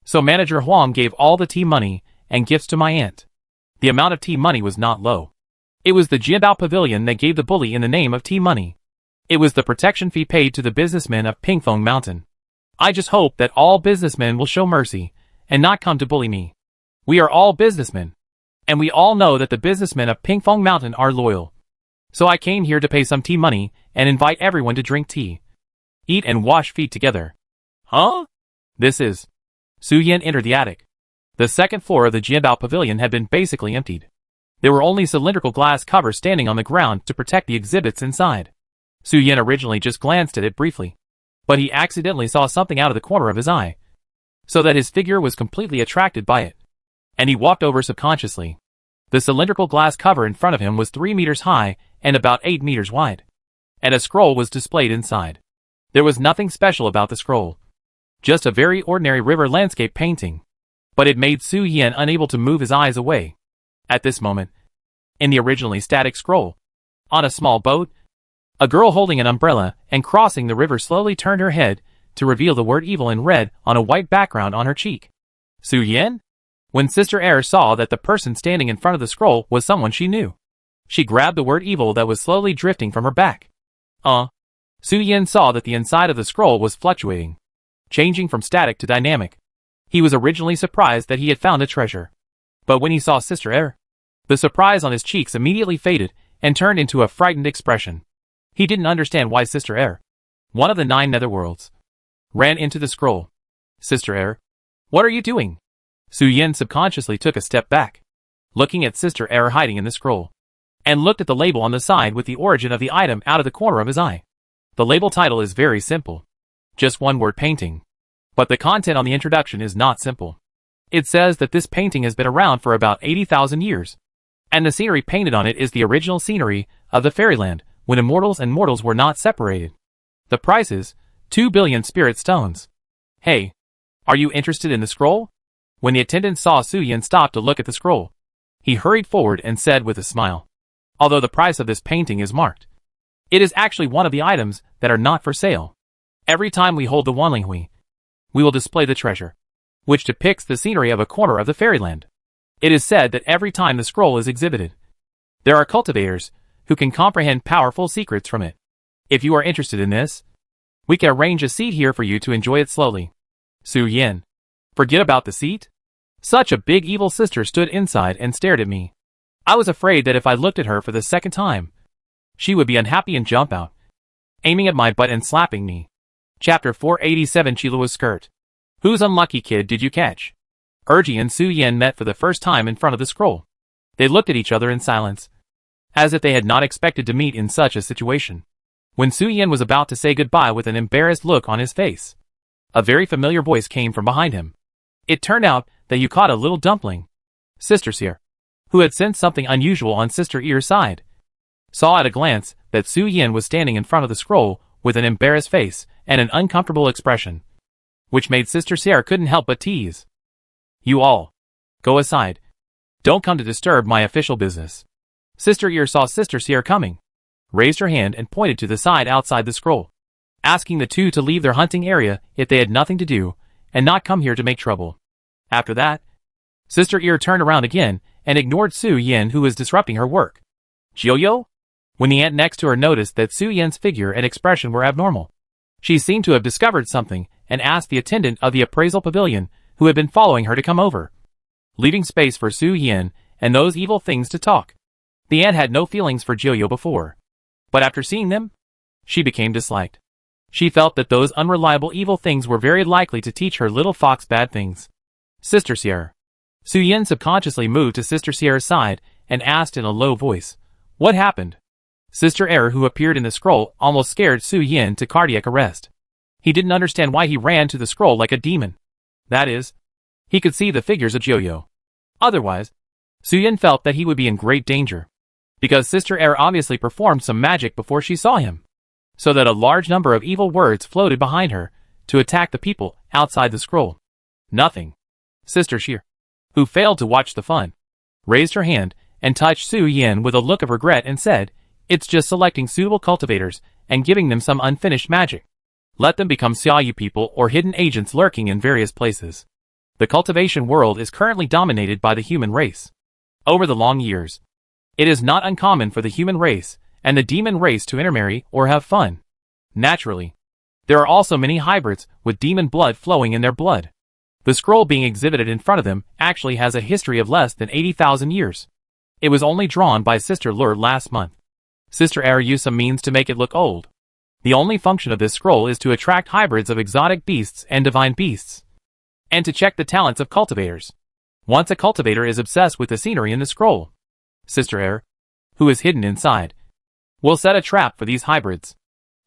So Manager Huang gave all the tea money and gifts to my aunt. The amount of tea money was not low. It was the Jiabao Pavilion that gave the bully in the name of tea money. It was the protection fee paid to the businessmen of Pingfeng Mountain. I just hope that all businessmen will show mercy and not come to bully me. We are all businessmen. And we all know that the businessmen of Pingfeng Mountain are loyal. So I came here to pay some tea money and invite everyone to drink tea. Eat and wash feet together. Huh? This is. Su Yan entered the attic. The second floor of the Jiabao Pavilion had been basically emptied. There were only cylindrical glass covers standing on the ground to protect the exhibits inside. Su Yan originally just glanced at it briefly. But he accidentally saw something out of the corner of his eye. So that his figure was completely attracted by it. And he walked over subconsciously. The cylindrical glass cover in front of him was 3 meters high and about 8 meters wide. And a scroll was displayed inside. There was nothing special about the scroll. Just a very ordinary river landscape painting. But it made Su Yan unable to move his eyes away. At this moment, in the originally static scroll, on a small boat, a girl holding an umbrella and crossing the river slowly turned her head to reveal the word evil in red on a white background on her cheek. Su Yan? When Sister Air saw that the person standing in front of the scroll was someone she knew, she grabbed the word evil that was slowly drifting from her back. Su Yan saw that the inside of the scroll was fluctuating, changing from static to dynamic. He was originally surprised that he had found a treasure. But when he saw Sister Air, the surprise on his cheeks immediately faded and turned into a frightened expression. He didn't understand why Sister Air, one of the 9 netherworlds, ran into the scroll. Sister Air, what are you doing? Su Yan subconsciously took a step back, looking at Sister Air hiding in the scroll, and looked at the label on the side with the origin of the item out of the corner of his eye. The label title is very simple. Just one word painting. But the content on the introduction is not simple. It says that this painting has been around for about 80,000 years. And the scenery painted on it is the original scenery of the fairyland when immortals and mortals were not separated. The price is 2 billion spirit stones. Hey, are you interested in the scroll? When the attendant saw Su Yan stop to look at the scroll, he hurried forward and said with a smile, although the price of this painting is marked, it is actually one of the items that are not for sale. Every time we hold the Wanlinghui, we will display the treasure, which depicts the scenery of a corner of the fairyland. It is said that every time the scroll is exhibited, there are cultivators who can comprehend powerful secrets from it. If you are interested in this, we can arrange a seat here for you to enjoy it slowly. Su Yan. Forget about the seat? Such a big evil sister stood inside and stared at me. I was afraid that if I looked at her for the second time, she would be unhappy and jump out, aiming at my butt and slapping me. Chapter 487 Chilua's Skirt. Whose unlucky kid did you catch? Erji and Su Yan met for the first time in front of the scroll. They looked at each other in silence, as if they had not expected to meet in such a situation. When Su Yan was about to say goodbye with an embarrassed look on his face, a very familiar voice came from behind him. It turned out that you caught a little dumpling. Sister Seer, who had sensed something unusual on Sister Ear's side, saw at a glance that Su Yan was standing in front of the scroll with an embarrassed face and an uncomfortable expression, which made Sister Seer couldn't help but tease. You all, go aside. Don't come to disturb my official business. Sister Ear saw Sister Seer coming, raised her hand and pointed to the side outside the scroll, asking the two to leave their hunting area if they had nothing to do and not come here to make trouble. After that, Sister Ear turned around again and ignored Su Yan, who was disrupting her work. Jiuyo? When the ant next to her noticed that Su Yan's figure and expression were abnormal, she seemed to have discovered something and asked the attendant of the appraisal pavilion who had been following her to come over. Leaving space for Su Yan and those evil things to talk. The ant had no feelings for Jiuyu before, but after seeing them, she became disliked. She felt that those unreliable evil things were very likely to teach her little fox bad things. Sister Sierra. Su Yin subconsciously moved to Sister Sierra's side and asked in a low voice, "What happened?" Sister Error, who appeared in the scroll, almost scared Su Yin to cardiac arrest. He didn't understand why he ran to the scroll like a demon. That is, he could see the figures of Jiuyu. Otherwise, Su Yin felt that he would be in great danger, because Sister Error obviously performed some magic before she saw him, so that a large number of evil words floated behind her to attack the people outside the scroll. Nothing. Sister Sheer, who failed to watch the fun, raised her hand and touched Su Yin with a look of regret and said, "It's just selecting suitable cultivators and giving them some unfinished magic. Let them become Xiaoyu people or hidden agents lurking in various places. The cultivation world is currently dominated by the human race. Over the long years, it is not uncommon for the human race and the demon race to intermarry or have fun. Naturally, there are also many hybrids with demon blood flowing in their blood. The scroll being exhibited in front of them actually has a history of less than 80,000 years. It was only drawn by Sister Lur last month. Sister Error used some means to make it look old. The only function of this scroll is to attract hybrids of exotic beasts and divine beasts, and to check the talents of cultivators. Once a cultivator is obsessed with the scenery in the scroll, Sister Error, who is hidden inside, will set a trap for these hybrids.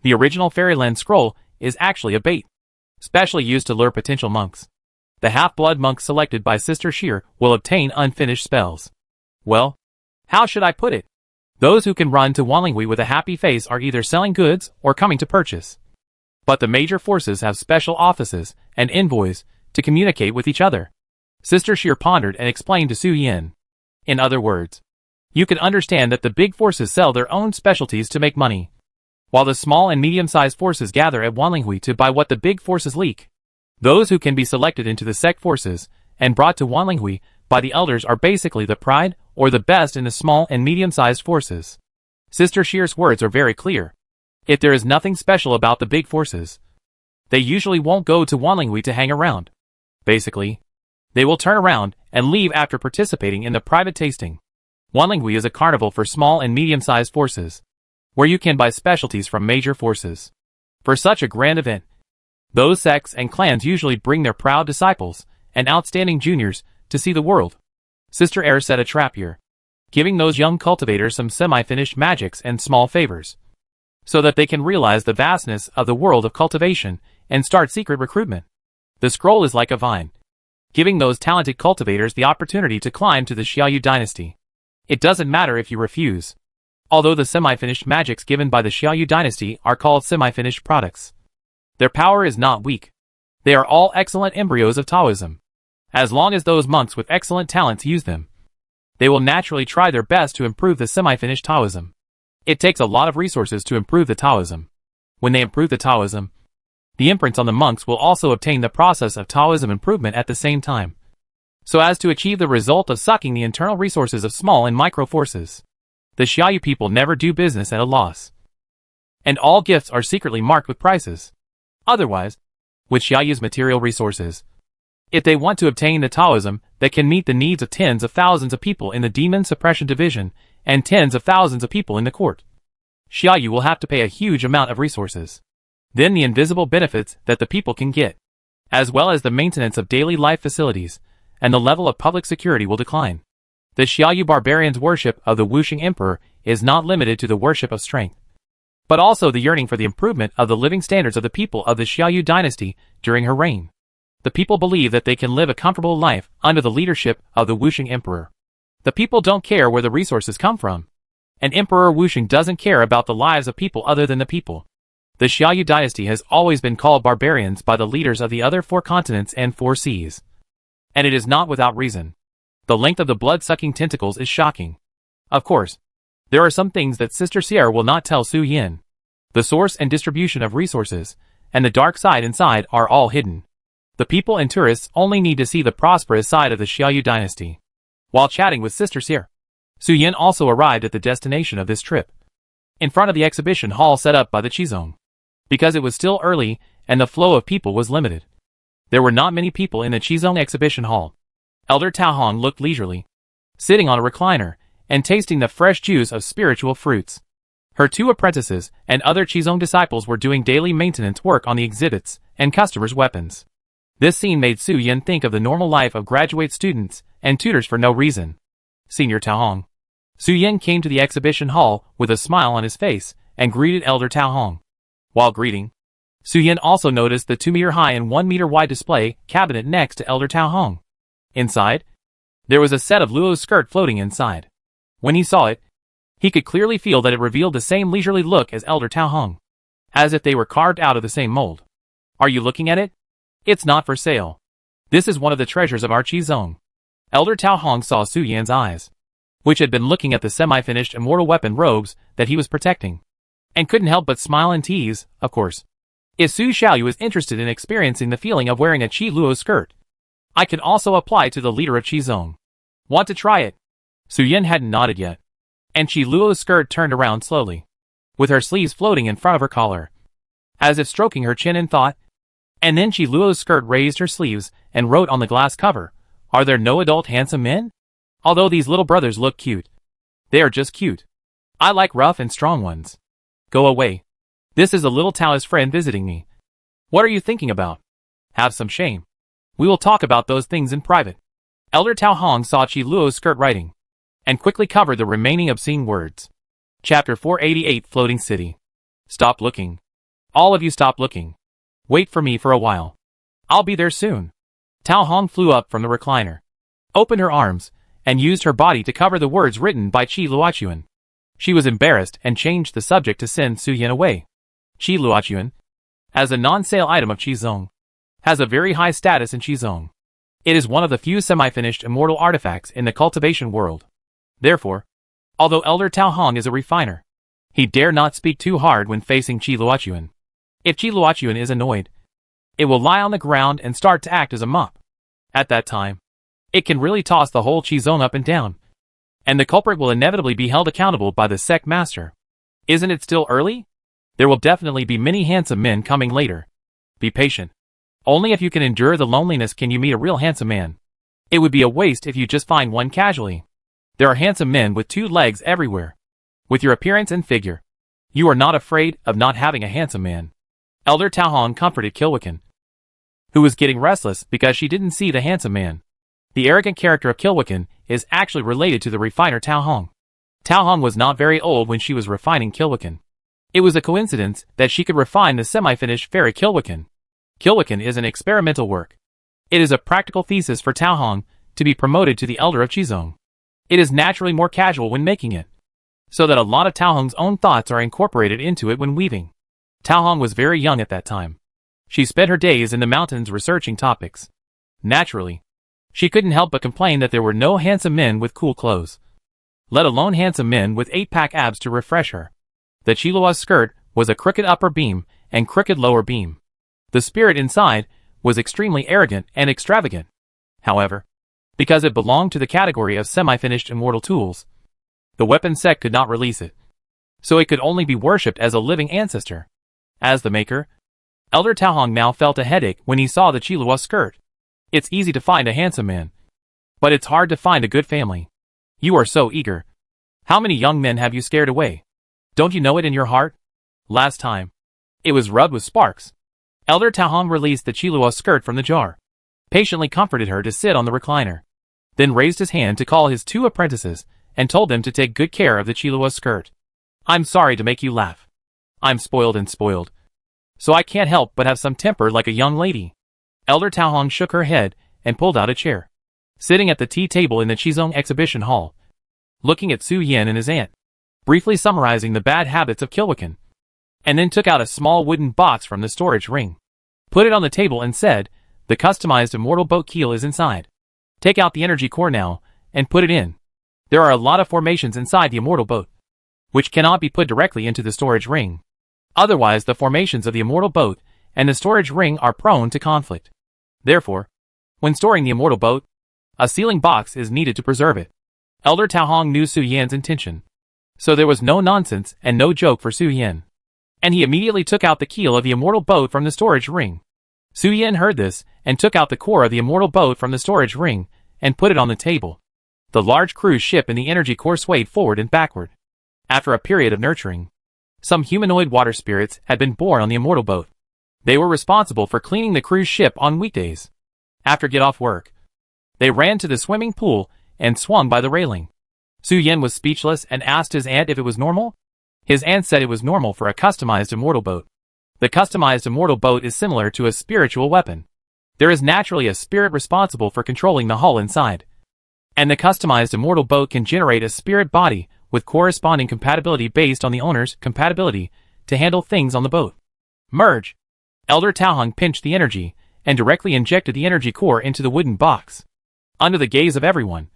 The original Fairyland scroll is actually a bait, specially used to lure potential monks. The half-blood monks selected by Sister Sheer will obtain unfinished spells. Well, how should I put it? Those who can run to Wanlinghui with a happy face are either selling goods or coming to purchase. But the major forces have special offices and envoys to communicate with each other. Sister Sheer pondered and explained to Su Yin. In other words, you can understand that the big forces sell their own specialties to make money, while the small and medium-sized forces gather at Wanlinghui to buy what the big forces leak. Those who can be selected into the sect forces and brought to Wanlinghui by the elders are basically the pride or the best in the small and medium-sized forces. Sister Sheer's words are very clear. If there is nothing special about the big forces, they usually won't go to Wanlinghui to hang around. Basically, they will turn around and leave after participating in the private tasting. Wanlinghui is a carnival for small and medium-sized forces, where you can buy specialties from major forces. For such a grand event, those sects and clans usually bring their proud disciples and outstanding juniors to see the world. Sister Error set a trap here, giving those young cultivators some semi-finished magics and small favors, so that they can realize the vastness of the world of cultivation and start secret recruitment. The scroll is like a vine, giving those talented cultivators the opportunity to climb to the Xiaoyu dynasty. It doesn't matter if you refuse, although the semi-finished magics given by the Xiaoyu dynasty are called semi-finished products. Their power is not weak. They are all excellent embryos of Taoism. As long as those monks with excellent talents use them, they will naturally try their best to improve the semi-finished Taoism. It takes a lot of resources to improve the Taoism. When they improve the Taoism, the imprints on the monks will also obtain the process of Taoism improvement at the same time, so as to achieve the result of sucking the internal resources of small and micro forces. The Xiaoyu people never do business at a loss, and all gifts are secretly marked with prices. Otherwise, with Xiaoyu's material resources, if they want to obtain the Taoism that can meet the needs of tens of thousands of people in the Demon Suppression Division and tens of thousands of people in the court, Xiaoyu will have to pay a huge amount of resources. Then the invisible benefits that the people can get, as well as the maintenance of daily life facilities, and the level of public security will decline. The Xiaoyu barbarians' worship of the Wuxing Emperor is not limited to the worship of strength, but also the yearning for the improvement of the living standards of the people of the Xiaoyu dynasty during her reign. The people believe that they can live a comfortable life under the leadership of the Wuxing Emperor. The people don't care where the resources come from, and Emperor Wuxing doesn't care about the lives of people other than the people. The Xiaoyu dynasty has always been called barbarians by the leaders of the other 4 continents and 4 seas. And it is not without reason. The length of the blood-sucking tentacles is shocking. Of course, there are some things that Sister Sierra will not tell Su Yin. The source and distribution of resources, and the dark side inside are all hidden. The people and tourists only need to see the prosperous side of the Xiaoyu dynasty. While chatting with Sister Sierra, Su Yin also arrived at the destination of this trip, in front of the exhibition hall set up by the Qizong. Because it was still early and the flow of people was limited, there were not many people in the Qizong exhibition hall. Elder Tao Hong looked leisurely, sitting on a recliner, and tasting the fresh juice of spiritual fruits. Her 2 apprentices and other Qizong disciples were doing daily maintenance work on the exhibits and customers' weapons. This scene made Su Yan think of the normal life of graduate students and tutors for no reason. Senior Tao Hong. Su Yan came to the exhibition hall with a smile on his face and greeted Elder Tao Hong. While greeting, Su Yan also noticed the 2-meter-high and 1-meter-wide display cabinet next to Elder Tao Hong. Inside, there was a set of Luo's skirt floating inside. When he saw it, he could clearly feel that it revealed the same leisurely look as Elder Tao Hong, as if they were carved out of the same mold. Are you looking at it? It's not for sale. This is one of the treasures of our Qizong. Elder Tao Hong saw Su Yan's eyes, which had been looking at the semi-finished immortal weapon robes that he was protecting, and couldn't help but smile and tease, of course. If Su Xiaoyu is interested in experiencing the feeling of wearing a Qi Luo skirt, I can also apply to the leader of Qizong. Want to try it? Su Yan hadn't nodded yet, and Qi Luo's skirt turned around slowly, with her sleeves floating in front of her collar, as if stroking her chin in thought. And then Qi Luo's skirt raised her sleeves and wrote on the glass cover, "Are there no adult handsome men? Although these little brothers look cute, they are just cute. I like rough and strong ones. Go away. This is a little Taoist friend visiting me. What are you thinking about? Have some shame. We will talk about those things in private." Elder Tao Hong saw Qi Luo's skirt writing, and quickly covered the remaining obscene words. Chapter 488 Floating City. Stop looking. All of you stop looking. Wait for me for a while. I'll be there soon. Tao Hong flew up from the recliner, opened her arms, and used her body to cover the words written by Qi Luochuan. She was embarrassed and changed the subject to send Su Yan away. Qi Luochuan, as a non-sale item of Qizong, has a very high status in Qizong. It is one of the few semi-finished immortal artifacts in the cultivation world. Therefore, although Elder Tao Hong is a refiner, he dare not speak too hard when facing Qi Luochuan. If Qi Luochuan is annoyed, it will lie on the ground and start to act as a mop. At that time, it can really toss the whole Qizong up and down, and the culprit will inevitably be held accountable by the sect master. Isn't it still early? There will definitely be many handsome men coming later. Be patient. Only if you can endure the loneliness can you meet a real handsome man. It would be a waste if you just find one casually. There are handsome men with 2 legs everywhere. With your appearance and figure, you are not afraid of not having a handsome man. Elder Tao Hong comforted Kilwicken, who was getting restless because she didn't see the handsome man. The arrogant character of Kilwicken is actually related to the refiner Tao Hong. Tao Hong was not very old when she was refining Kilwicken. It was a coincidence that she could refine the semi-finished fairy Kilwicken. Kilwicken is an experimental work. It is a practical thesis for Tao Hong to be promoted to the Elder of Qizong. It is naturally more casual when making it, so that a lot of Tao Hong's own thoughts are incorporated into it when weaving. Tao Hong was very young at that time. She spent her days in the mountains researching topics. Naturally, she couldn't help but complain that there were no handsome men with cool clothes, let alone handsome men with 8-pack abs to refresh her. The Qi Luo's skirt was a crooked upper beam and crooked lower beam. The spirit inside was extremely arrogant and extravagant. However, because it belonged to the category of semi-finished immortal tools, the weapon sect could not release it, so it could only be worshipped as a living ancestor. As the maker, Elder Tao Hong now felt a headache when he saw the Qi Luo skirt. It's easy to find a handsome man, but it's hard to find a good family. You are so eager. How many young men have you scared away? Don't you know it in your heart? Last time, it was rubbed with sparks. Elder Tao Hong released the Qi Luo skirt from the jar, patiently comforted her to sit on the recliner, then raised his hand to call his 2 apprentices and told them to take good care of the Qi Luo skirt. I'm sorry to make you laugh. I'm spoiled and spoiled, so I can't help but have some temper like a young lady. Elder Tao Hong shook her head and pulled out a chair, sitting at the tea table in the Qizong exhibition hall, looking at Su Yan and his aunt, briefly summarizing the bad habits of Kilwicken, and then took out a small wooden box from the storage ring, put it on the table and said, "The customized immortal boat keel is inside. Take out the energy core now, and put it in. There are a lot of formations inside the immortal boat, which cannot be put directly into the storage ring. Otherwise the formations of the immortal boat and the storage ring are prone to conflict. Therefore, when storing the immortal boat, a sealing box is needed to preserve it." Elder Tao Hong knew Su Yan's intention, so there was no nonsense and no joke for Su Yan, and he immediately took out the keel of the immortal boat from the storage ring. Su Yan heard this and took out the core of the immortal boat from the storage ring and put it on the table. The large cruise ship in the energy core swayed forward and backward. After a period of nurturing, some humanoid water spirits had been born on the immortal boat. They were responsible for cleaning the cruise ship on weekdays. After get-off work, they ran to the swimming pool and swung by the railing. Su Yan was speechless and asked his aunt if it was normal. His aunt said it was normal for a customized immortal boat. The customized immortal boat is similar to a spiritual weapon. There is naturally a spirit responsible for controlling the hull inside. And the customized immortal boat can generate a spirit body with corresponding compatibility based on the owner's compatibility to handle things on the boat. Merge. Elder Taohong pinched the energy and directly injected the energy core into the wooden box. Under the gaze of everyone,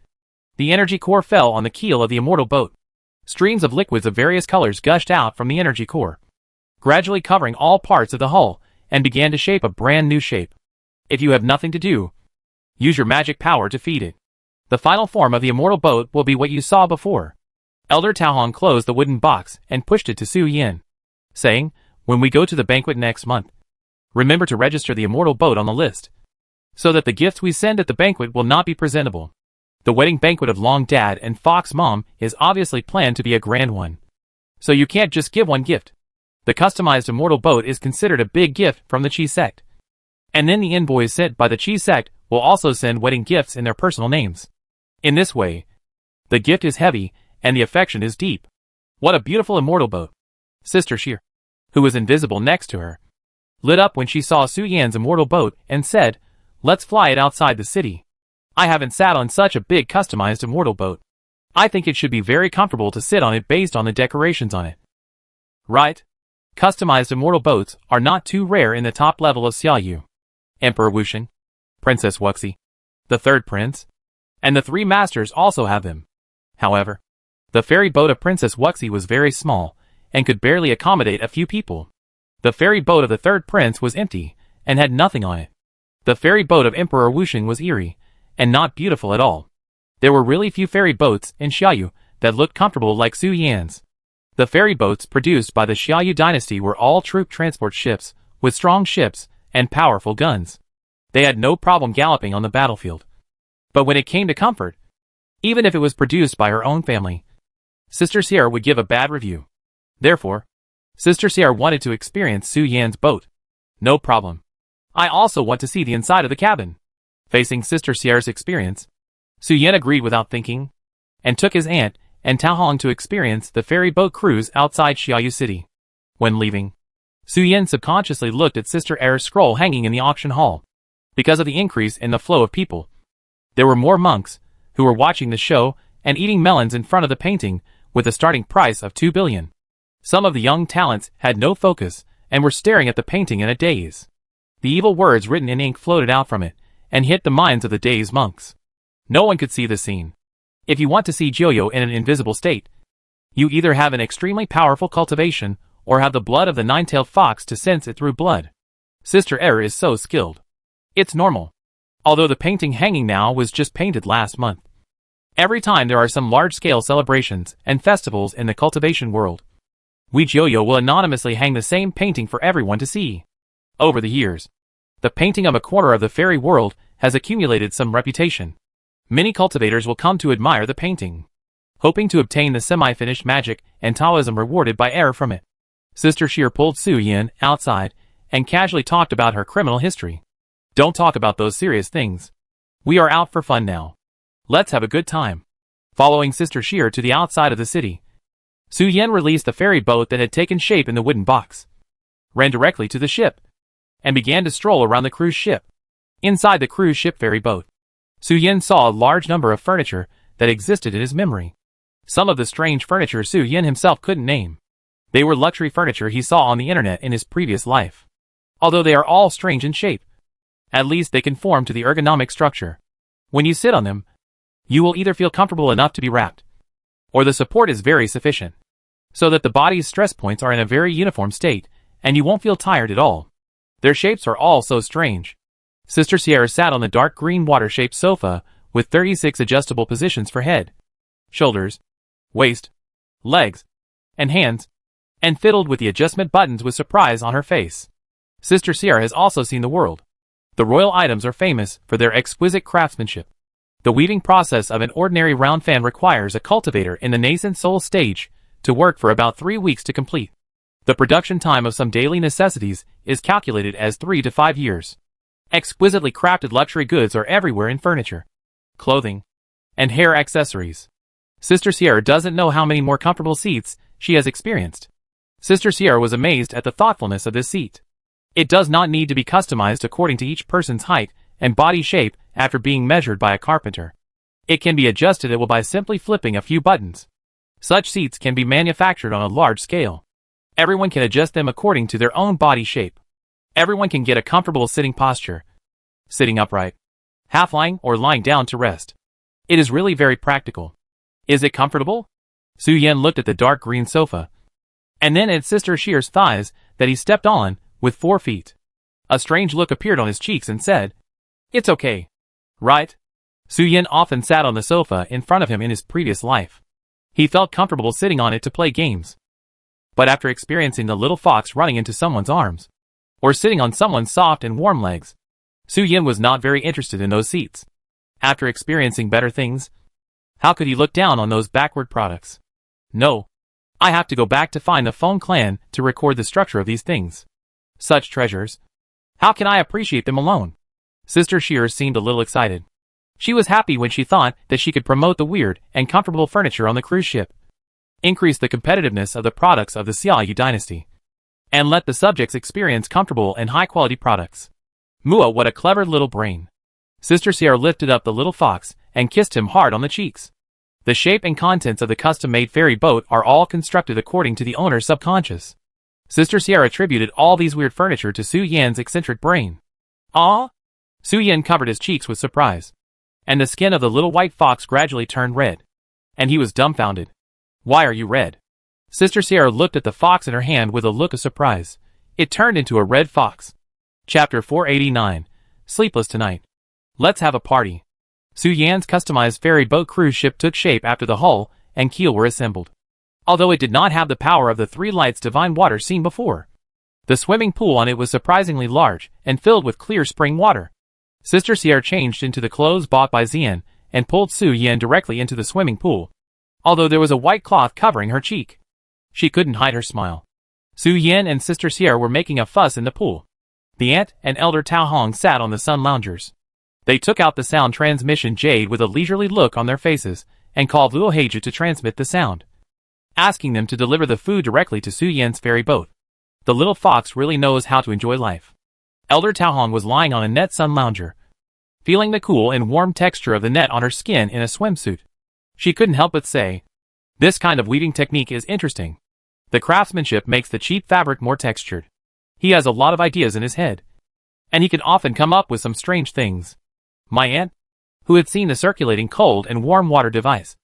the energy core fell on the keel of the immortal boat. Streams of liquids of various colors gushed out from the energy core, gradually covering all parts of the hull, and began to shape a brand new shape. If you have nothing to do, use your magic power to feed it. The final form of the immortal boat will be what you saw before. Elder Taohong closed the wooden box and pushed it to Su Yan, saying, "When we go to the banquet next month, remember to register the immortal boat on the list, so that the gifts we send at the banquet will not be presentable. The wedding banquet of Long Dad and Fox Mom is obviously planned to be a grand one, so you can't just give one gift. The customized immortal boat is considered a big gift from the Chi sect. And then the envoys sent by the Chi sect will also send wedding gifts in their personal names. In this way, the gift is heavy and the affection is deep." What a beautiful immortal boat. Sister Sheer, who was invisible next to her, lit up when she saw Su Yan's immortal boat and said, "Let's fly it outside the city. I haven't sat on such a big customized immortal boat. I think it should be very comfortable to sit on it based on the decorations on it." Right? Customized immortal boats are not too rare in the top level of Xiaoyu. Emperor Wuxing, Princess Wuxi, the third prince, and the three masters also have them. However, the ferry boat of Princess Wuxi was very small and could barely accommodate a few people. The ferry boat of the third prince was empty and had nothing on it. The ferry boat of Emperor Wuxing was eerie and not beautiful at all. There were really few ferry boats in Xiaoyu that looked comfortable like Su Yan's. The ferry boats produced by the Xiaoyu dynasty were all troop transport ships with strong ships and powerful guns. They had no problem galloping on the battlefield. But when it came to comfort, even if it was produced by her own family, Sister Sierra would give a bad review. Therefore, Sister Sierra wanted to experience Su Yan's boat. "No problem. I also want to see the inside of the cabin." Facing Sister Sierra's experience, Su Yan agreed without thinking, and took his aunt and Taohong to experience the ferry boat cruise outside Xiaoyu City. When leaving, Su Yan subconsciously looked at Sister Era's scroll hanging in the auction hall. Because of the increase in the flow of people, there were more monks who were watching the show and eating melons in front of the painting with a starting price of 2 billion. Some of the young talents had no focus and were staring at the painting in a daze. The evil words written in ink floated out from it and hit the minds of the dazed monks. No one could see the scene. If you want to see Jiuyo in an invisible state, you either have an extremely powerful cultivation or have the blood of the nine-tailed fox to sense it through blood. Sister Era is so skilled. It's normal. Although the painting hanging now was just painted last month. Every time there are some large-scale celebrations and festivals in the cultivation world, we Jiuyo will anonymously hang the same painting for everyone to see. Over the years, the painting of a corner of the fairy world has accumulated some reputation. Many cultivators will come to admire the painting, hoping to obtain the semi-finished magic and Taoism rewarded by error from it. Sister Sheer pulled Su Yan outside and casually talked about her criminal history. "Don't talk about those serious things. We are out for fun now. Let's have a good time." Following Sister Sheer to the outside of the city, Su Yan released the ferry boat that had taken shape in the wooden box, ran directly to the ship, and began to stroll around the cruise ship. Inside the cruise ship ferry boat, Su Yan saw a large number of furniture that existed in his memory. Some of the strange furniture Su Yan himself couldn't name. They were luxury furniture he saw on the internet in his previous life. Although they are all strange in shape, at least they conform to the ergonomic structure. When you sit on them, you will either feel comfortable enough to be wrapped, or the support is very sufficient, so that the body's stress points are in a very uniform state, and you won't feel tired at all. Their shapes are all so strange. Sister Sierra sat on the dark green water-shaped sofa with 36 adjustable positions for head, shoulders, waist, legs, and hands, and fiddled with the adjustment buttons with surprise on her face. Sister Sierra has also seen the world. The royal items are famous for their exquisite craftsmanship. The weaving process of an ordinary round fan requires a cultivator in the nascent soul stage to work for about 3 weeks to complete. The production time of some daily necessities is calculated as 3 to 5 years. Exquisitely crafted luxury goods are everywhere in furniture, clothing, and hair accessories. Sister Sierra doesn't know how many more comfortable seats she has experienced. Sister Sierra was amazed at the thoughtfulness of this seat. It does not need to be customized according to each person's height and body shape after being measured by a carpenter. It can be adjusted by simply flipping a few buttons. Such seats can be manufactured on a large scale. Everyone can adjust them according to their own body shape. Everyone can get a comfortable sitting posture, sitting upright, half lying or lying down to rest. It is really very practical. Is it comfortable? Su Yan looked at the dark green sofa, and then at Sister Sierra's thighs that he stepped on with 4 feet. A strange look appeared on his cheeks and said, "It's okay. Right?" Su Yan often sat on the sofa in front of him in his previous life. He felt comfortable sitting on it to play games. But after experiencing the little fox running into someone's arms, or sitting on someone's soft and warm legs, Su Yan was not very interested in those seats. After experiencing better things, how could he look down on those backward products? No. I have to go back to find the Phone Clan to record the structure of these things. Such treasures. How can I appreciate them alone? Sister Sierra seemed a little excited. She was happy when she thought that she could promote the weird and comfortable furniture on the cruise ship, increase the competitiveness of the products of the Xiaoyu dynasty, and let the subjects experience comfortable and high-quality products. Mua, what a clever little brain. Sister Sierra lifted up the little fox and kissed him hard on the cheeks. The shape and contents of the custom-made ferry boat are all constructed according to the owner's subconscious. Sister Sierra attributed all these weird furniture to Su Yan's eccentric brain. Ah! Su Yan covered his cheeks with surprise, and the skin of the little white fox gradually turned red, and he was dumbfounded. Why are you red? Sister Sierra looked at the fox in her hand with a look of surprise. It turned into a red fox. Chapter 489. Sleepless Tonight. Let's have a party. Su Yan's customized ferry boat cruise ship took shape after the hull and keel were assembled. Although it did not have the power of the 3 lights divine water seen before, the swimming pool on it was surprisingly large and filled with clear spring water. Sister Sierra changed into the clothes bought by Xian and pulled Su Yan directly into the swimming pool, although there was a white cloth covering her cheek. She couldn't hide her smile. Su Yan and Sister Sierra were making a fuss in the pool. The aunt and elder Tao Hong sat on the sun loungers. They took out the sound transmission jade with a leisurely look on their faces and called Luo Heiju to transmit the sound, asking them to deliver the food directly to Su Yan's ferry boat. The little fox really knows how to enjoy life. Elder Tao Hong was lying on a net sun lounger, feeling the cool and warm texture of the net on her skin in a swimsuit. She couldn't help but say, "This kind of weaving technique is interesting. The craftsmanship makes the cheap fabric more textured." He has a lot of ideas in his head, and he can often come up with some strange things. My aunt, who had seen the circulating cold and warm water device,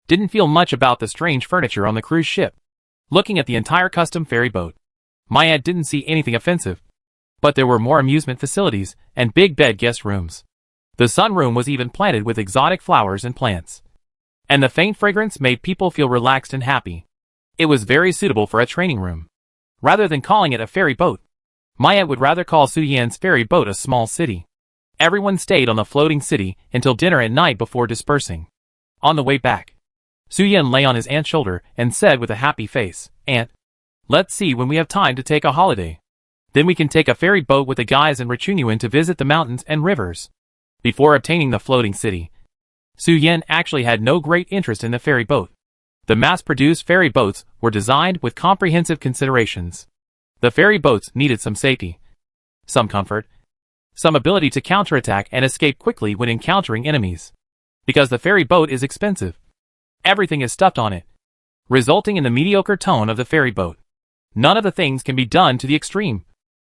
didn't feel much about the strange furniture on the cruise ship. Looking at the entire custom ferry boat, my aunt didn't see anything offensive, but there were more amusement facilities and big bed guest rooms. The sunroom was even planted with exotic flowers and plants, and the faint fragrance made people feel relaxed and happy. It was very suitable for a training room. Rather than calling it a ferry boat, my aunt would rather call Su Yan's ferry boat a small city. Everyone stayed on the floating city until dinner at night before dispersing. On the way back, Su Yan lay on his aunt's shoulder and said with a happy face, "Aunt, let's see when we have time to take a holiday. Then we can take a ferry boat with the guys in Richunyuan to visit the mountains and rivers." Before obtaining the floating city, Su Yan actually had no great interest in the ferry boat. The mass-produced ferry boats were designed with comprehensive considerations. The ferry boats needed some safety, some comfort, some ability to counterattack and escape quickly when encountering enemies. Because the ferry boat is expensive, everything is stuffed on it, resulting in the mediocre tone of the ferry boat. None of the things can be done to the extreme,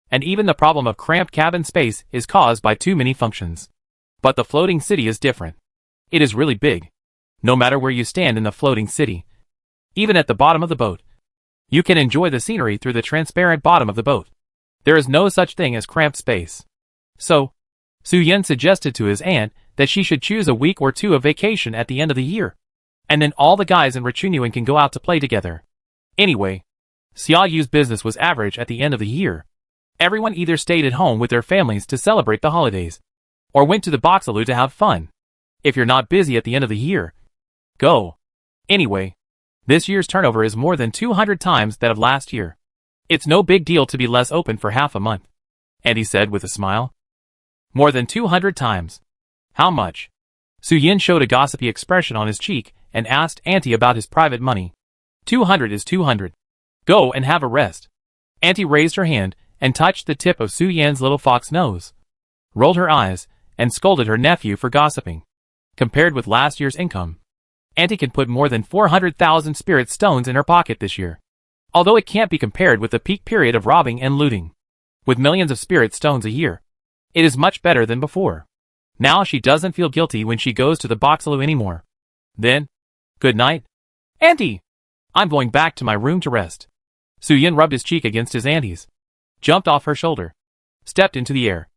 and even the problem of cramped cabin space is caused by too many functions. But the floating city is different. It is really big. No matter where you stand in the floating city, even at the bottom of the boat, you can enjoy the scenery through the transparent bottom of the boat. There is no such thing as cramped space. So, Su Yan suggested to his aunt that she should choose a week or 2 of vacation at the end of the year, and then all the guys in Richunyuan can go out to play together. Anyway, Xiaoyu's business was average at the end of the year. Everyone either stayed at home with their families to celebrate the holidays, or went to the Boxalu to have fun. If you're not busy at the end of the year, go. Anyway, this year's turnover is more than 200 times that of last year. It's no big deal to be less open for half a month. Andy said with a smile. More than 200 times. How much? Su Yin showed a gossipy expression on his cheek and asked Auntie about his private money. 200 is 200. Go and have a rest. Auntie raised her hand and touched the tip of Su Yan's little fox nose, rolled her eyes, and scolded her nephew for gossiping. Compared with last year's income, Auntie can put more than 400,000 spirit stones in her pocket this year. Although it can't be compared with the peak period of robbing and looting. With millions of spirit stones a year, it is much better than before. Now she doesn't feel guilty when she goes to the Boxaloo anymore. Then, good night. Auntie! I'm going back to my room to rest. Su Yin rubbed his cheek against his auntie's, jumped off her shoulder, stepped into the air,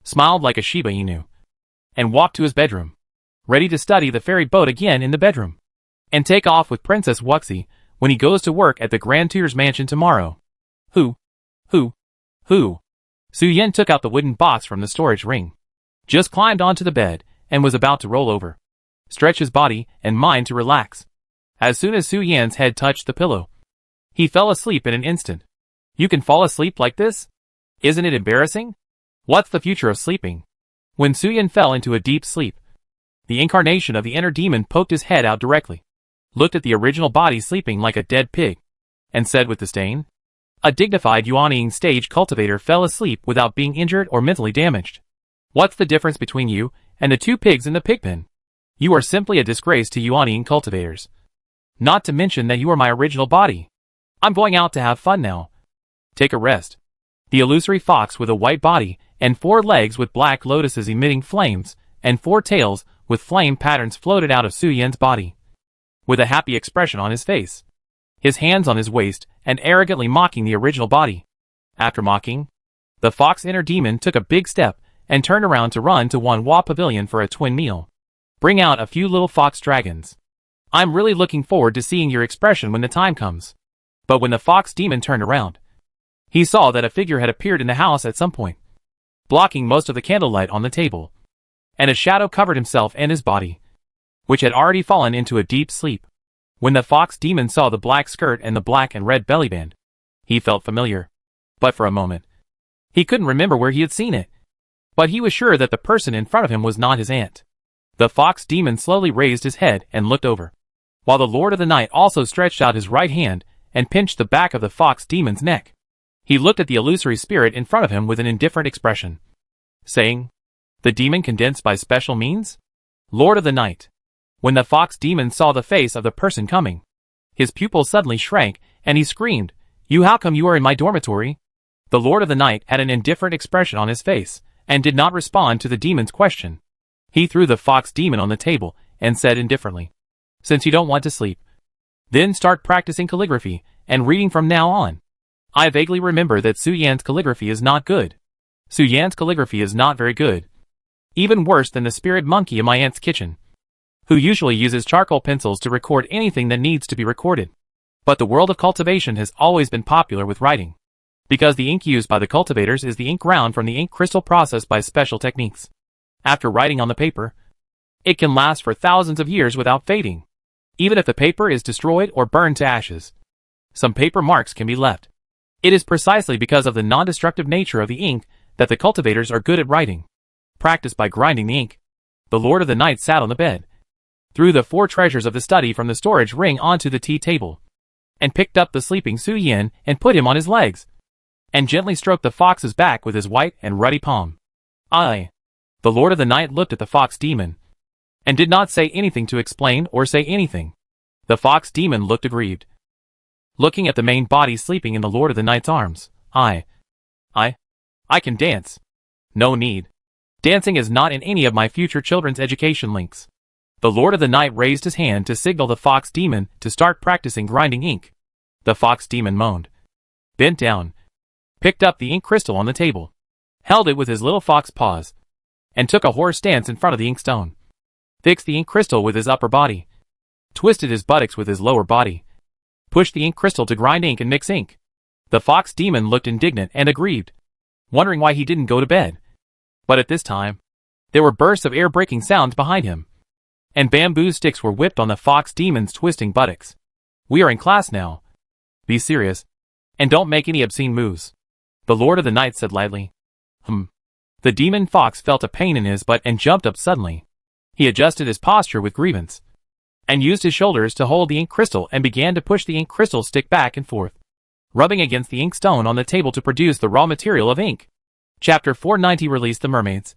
smiled like a Shiba Inu, and walked to his bedroom, ready to study the ferry boat again in the bedroom, and take off with Princess Wuxi when he goes to work at the Grand Tutor's mansion tomorrow. Who? Su Yin took out the wooden box from the storage ring, just climbed onto the bed, and was about to roll over, stretch his body and mind to relax. As soon as Su Yan's head touched the pillow, he fell asleep in an instant. You can fall asleep like this? Isn't it embarrassing? What's the future of sleeping? When Su Yan fell into a deep sleep, the incarnation of the inner demon poked his head out directly, looked at the original body sleeping like a dead pig, and said with disdain, "A dignified Yuan stage cultivator fell asleep without being injured or mentally damaged. What's the difference between you and the two pigs in the pigpen? You are simply a disgrace to Yuan cultivators. Not to mention that you are my original body. I'm going out to have fun now. Take a rest." The illusory fox with a white body and 4 legs with black lotuses emitting flames and 4 tails with flame patterns floated out of Su Yan's body, with a happy expression on his face, his hands on his waist and arrogantly mocking the original body. After mocking, the fox inner demon took a big step and turned around to run to Wanhua Pavilion for a twin meal. Bring out a few little fox dragons. I'm really looking forward to seeing your expression when the time comes. But when the fox demon turned around, he saw that a figure had appeared in the house at some point, blocking most of the candlelight on the table, and a shadow covered himself and his body, which had already fallen into a deep sleep. When the fox demon saw the black skirt and the black and red bellyband, he felt familiar. But for a moment, he couldn't remember where he had seen it. But he was sure that the person in front of him was not his aunt. The fox demon slowly raised his head and looked over, while the Lord of the Night also stretched out his right hand and pinched the back of the fox demon's neck. He looked at the illusory spirit in front of him with an indifferent expression, saying, "The demon condensed by special means? Lord of the Night." When the fox demon saw the face of the person coming, his pupils suddenly shrank, and he screamed, How come you are in my dormitory?" The Lord of the Night had an indifferent expression on his face, and did not respond to the demon's question. He threw the fox demon on the table, and said indifferently, "Since you don't want to sleep, then start practicing calligraphy, and reading from now on." I vaguely remember that Su Yan's calligraphy is not good. Su Yan's calligraphy is not very good. Even worse than the spirit monkey in my aunt's kitchen, who usually uses charcoal pencils to record anything that needs to be recorded. But the world of cultivation has always been popular with writing, because the ink used by the cultivators is the ink ground from the ink crystal processed by special techniques. After writing on the paper, it can last for thousands of years without fading, even if the paper is destroyed or burned to ashes. Some paper marks can be left. It is precisely because of the non-destructive nature of the ink that the cultivators are good at writing. Practiced by grinding the ink, the Lord of the Night sat on the bed, threw the 4 treasures of the study from the storage ring onto the tea table, and picked up the sleeping Su Yan and put him on his legs, and gently stroked the fox's back with his white and ruddy palm. The Lord of the Night looked at the fox demon, and did not say anything to explain or say anything. The fox demon looked aggrieved, looking at the main body sleeping in the Lord of the Night's arms. I can dance. No need. Dancing is not in any of my future children's education links. The Lord of the Night raised his hand to signal the fox demon to start practicing grinding ink. The fox demon moaned, bent down, picked up the ink crystal on the table, held it with his little fox paws, and took a horse stance in front of the inkstone. Fixed the ink crystal with his upper body, twisted his buttocks with his lower body, pushed the ink crystal to grind ink and mix ink. The fox demon looked indignant and aggrieved, wondering why he didn't go to bed. But at this time, there were bursts of air-breaking sounds behind him. and bamboo sticks were whipped on the fox demon's twisting buttocks. "We are in class now. Be serious, and don't make any obscene moves," the Lord of the Night said lightly. The demon fox felt a pain in his butt and jumped up suddenly. He adjusted his posture with grievance, and used his shoulders to hold the ink crystal and began to push the ink crystal stick back and forth, rubbing against the ink stone on the table to produce the raw material of ink. Chapter 490 Release the Mermaids.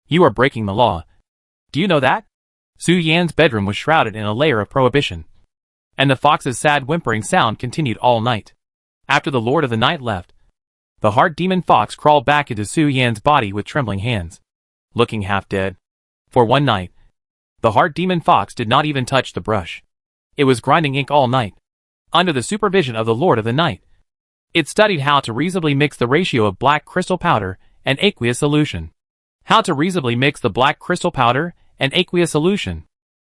You are breaking the law. Do you know that? Su Yan's bedroom was shrouded in a layer of prohibition, and the fox's sad whimpering sound continued all night. After the Lord of the Night left, the heart demon fox crawled back into Su Yan's body with trembling hands, looking half dead. For one night, the heart demon fox did not even touch the brush. It was grinding ink all night, under the supervision of the Lord of the Night. It studied how to reasonably mix the ratio of black crystal powder and aqueous solution. How to reasonably mix the black crystal powder and aqueous solution.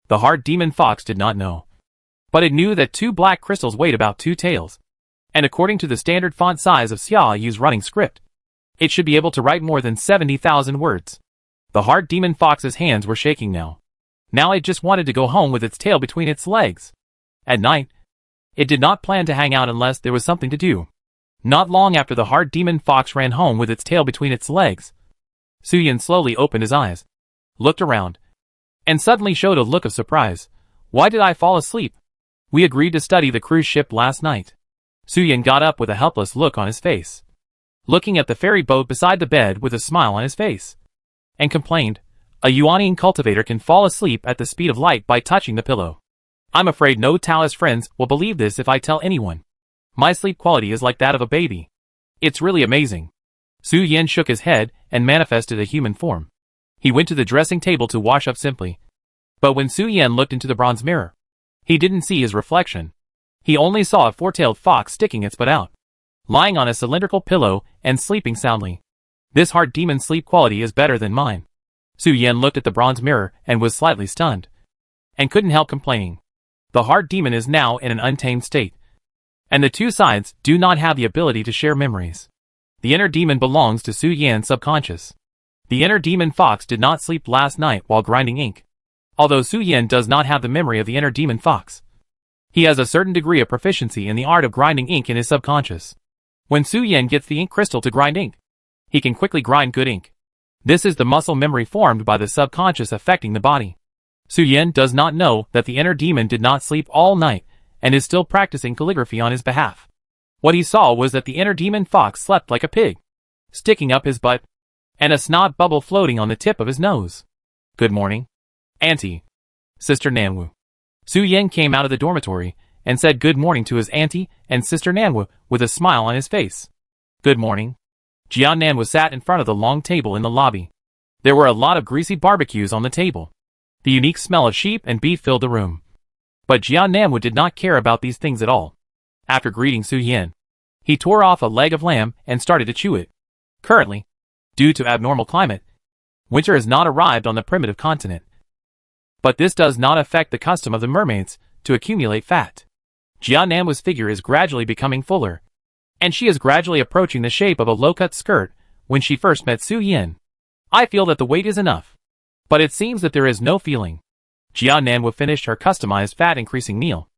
The heart demon fox did not know, but it knew that 2 black crystals weighed about 2 taels, and according to the standard font size of Xia Yu's running script, it should be able to write more than 70,000 words. The heart demon fox's hands were shaking now. Now it just wanted to go home with its tail between its legs. At night, it did not plan to hang out unless there was something to do. Not long after the heart demon fox ran home with its tail between its legs, Su Yan slowly opened his eyes, looked around, and suddenly showed a look of surprise. "Why did I fall asleep? We agreed to study the cruise ship last night." Su Yan got up with a helpless look on his face, looking at the ferry boat beside the bed with a smile on his face, and complained, "A Yuanian cultivator can fall asleep at the speed of light by touching the pillow. I'm afraid no Taoist friends will believe this if I tell anyone. My sleep quality is like that of a baby. It's really amazing." Su Yan shook his head and manifested a human form. He went to the dressing table to wash up simply. But when Su Yan looked into the bronze mirror, he didn't see his reflection. He only saw a 4-tailed fox sticking its butt out, lying on a cylindrical pillow and sleeping soundly. "This heart demon's sleep quality is better than mine." Su Yan looked at the bronze mirror and was slightly stunned, and couldn't help complaining. The heart demon is now in an untamed state, and the 2 sides do not have the ability to share memories. The inner demon belongs to Su Yan's subconscious. The inner demon fox did not sleep last night while grinding ink, although Su Yan does not have the memory of the inner demon fox. He has a certain degree of proficiency in the art of grinding ink in his subconscious. When Su Yan gets the ink crystal to grind ink, he can quickly grind good ink. This is the muscle memory formed by the subconscious affecting the body. Su Yan does not know that the inner demon did not sleep all night and is still practicing calligraphy on his behalf. What he saw was that the inner demon fox slept like a pig, sticking up his butt, and a snot bubble floating on the tip of his nose. "Good morning, Auntie, Sister Nanwu." Su Yan came out of the dormitory and said good morning to his auntie and Sister Nanwu with a smile on his face. "Good morning." Jian Nanwu sat in front of the long table in the lobby. There were a lot of greasy barbecues on the table. The unique smell of sheep and beef filled the room. But Jian Nanwu did not care about these things at all. After greeting Su Yan, he tore off a leg of lamb and started to chew it. Currently, due to abnormal climate, winter has not arrived on the primitive continent. But this does not affect the custom of the mermaids to accumulate fat. Jian Nanwu's figure is gradually becoming fuller, and she is gradually approaching the shape of a low-cut skirt when she first met Su Yan. "I feel that the weight is enough, but it seems that there is no feeling." Jian Nanwu finished her customized fat-increasing meal,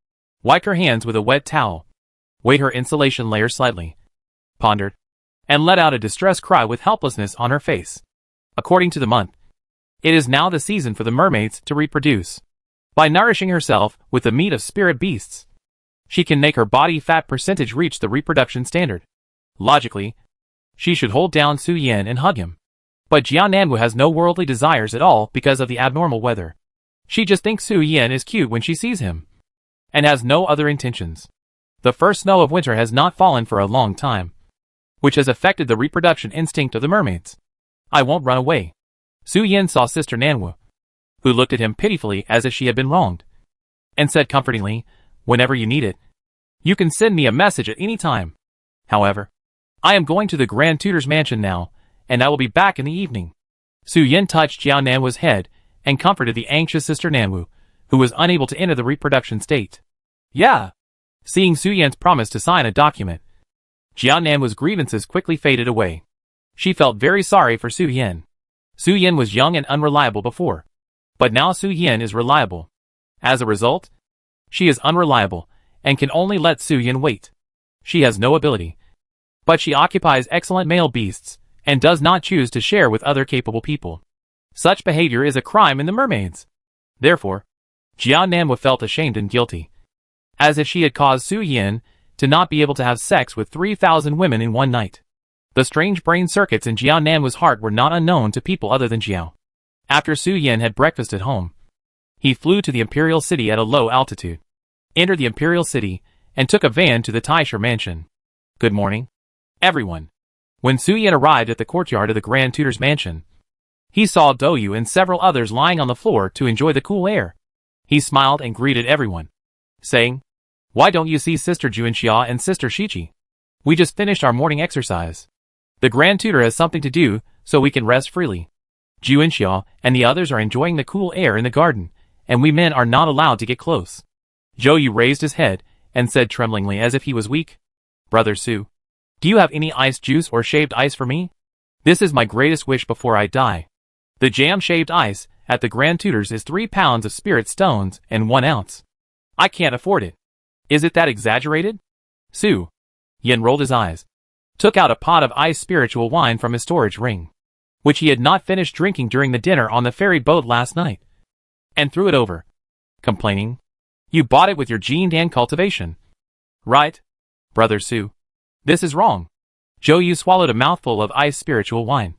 wiped her hands with a wet towel, weighed her insulation layer slightly, pondered, and let out a distressed cry with helplessness on her face. According to the month, it is now the season for the mermaids to reproduce. By nourishing herself with the meat of spirit beasts, she can make her body fat percentage reach the reproduction standard. Logically, she should hold down Su Yan and hug him. But Jian Nanwu has no worldly desires at all because of the abnormal weather. She just thinks Su Yan is cute when she sees him, and has no other intentions. The first snow of winter has not fallen for a long time, which has affected the reproduction instinct of the mermaids. "I won't run away." Su Yan saw Sister Nanwu, who looked at him pitifully as if she had been wronged, and said comfortingly, "Whenever you need it, you can send me a message at any time. However, I am going to the Grand Tutor's mansion now, and I will be back in the evening." Su Yan touched Jian Nanwu's head and comforted the anxious Sister Nanwu, who was unable to enter the reproduction state. "Yeah." Seeing Su Yan's promise to sign a document, Jian Nanwu's grievances quickly faded away. She felt very sorry for Su Yan. Su Yan was young and unreliable before, But now Su Yin is reliable. As a result, she is unreliable, and can only let Su Yin wait. She has no ability. But she occupies excellent male beasts, and does not choose to share with other capable people. Such behavior is a crime in the mermaids. Therefore, Jiao Nanhua felt ashamed and guilty. As if she had caused Su Yin to not be able to have sex with 3,000 women in one night. The strange brain circuits in Jiao Nanhua's heart were not unknown to people other than Jiao. After Su Yin had breakfast at home, he flew to the imperial city at a low altitude, entered the imperial city, and took a van to the Taisha mansion. Good morning, everyone. When Su Yin arrived at the courtyard of the Grand Tutor's mansion, he saw Douyu and several others lying on the floor to enjoy the cool air. He smiled and greeted everyone, saying, "Why don't you see Sister Juanxia and Sister Shichi? We just finished our morning exercise. The Grand Tutor has something to do, so we can rest freely. Juanxia and the others are enjoying the cool air in the garden, and we men are not allowed to get close." Douyu raised his head and said tremblingly as if he was weak, "Brother Su, do you have any iced juice or shaved ice for me? This is my greatest wish before I die." The jam shaved ice at the Grand Tutor's is 3 pounds of spirit stones and 1 ounce. I can't afford it. Is it that exaggerated? Su Yin rolled his eyes, took out a pot of iced spiritual wine from his storage ring, which he had not finished drinking during the dinner on the ferry boat last night, and threw it over, complaining, "You bought it with your Jin Dan cultivation, right, Brother Su? This is wrong." Douyu swallowed a mouthful of iced spiritual wine,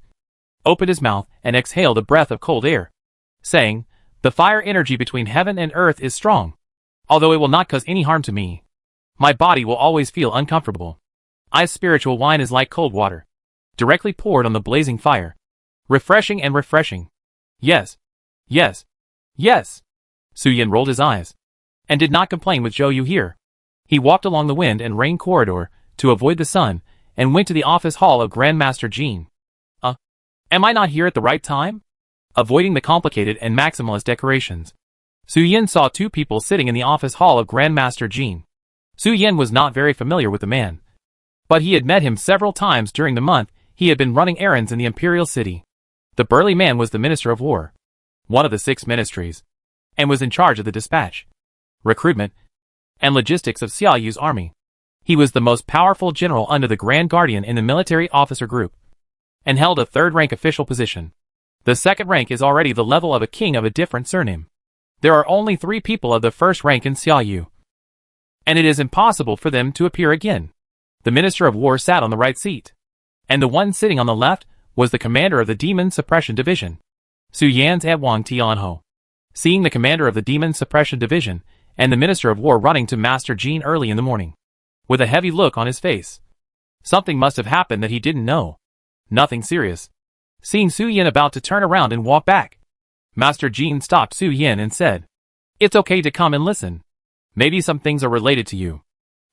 opened his mouth and exhaled a breath of cold air, saying, "The fire energy between heaven and earth is strong. Although it will not cause any harm to me, my body will always feel uncomfortable. Iced spiritual wine is like cold water, directly poured on the blazing fire. Refreshing and refreshing. Yes. Yes. Yes." Su Yin rolled his eyes, and did not complain with Douyu here. He walked along the wind and rain corridor to avoid the sun, and went to the office hall of Grandmaster Jin. Am I not here at the right time? Avoiding the complicated and maximalist decorations, Su Yin saw 2 people sitting in the office hall of Grandmaster Jin. Su Yin was not very familiar with the man, but he had met him several times during the month he had been running errands in the imperial city. The burly man was the Minister of War, one of the 6 ministries, and was in charge of the dispatch, recruitment, and logistics of Xiaoyu's army. He was the most powerful general under the Grand Guardian in the military officer group, and held a 3rd-rank official position. The 2nd rank is already the level of a king of a different surname. There are only 3 people of the 1st rank in Xiaoyu, and it is impossible for them to appear again. The Minister of War sat on the right seat, and the one sitting on the left was the commander of the Demon Suppression Division, Su Yan's at Wang Tianho. Seeing the commander of the Demon Suppression Division and the Minister of War running to Master Jin early in the morning, with a heavy look on his face, something must have happened that he didn't know. Nothing serious. Seeing Su Yin about to turn around and walk back, Master Jin stopped Su Yin and said, "It's okay to come and listen. Maybe some things are related to you."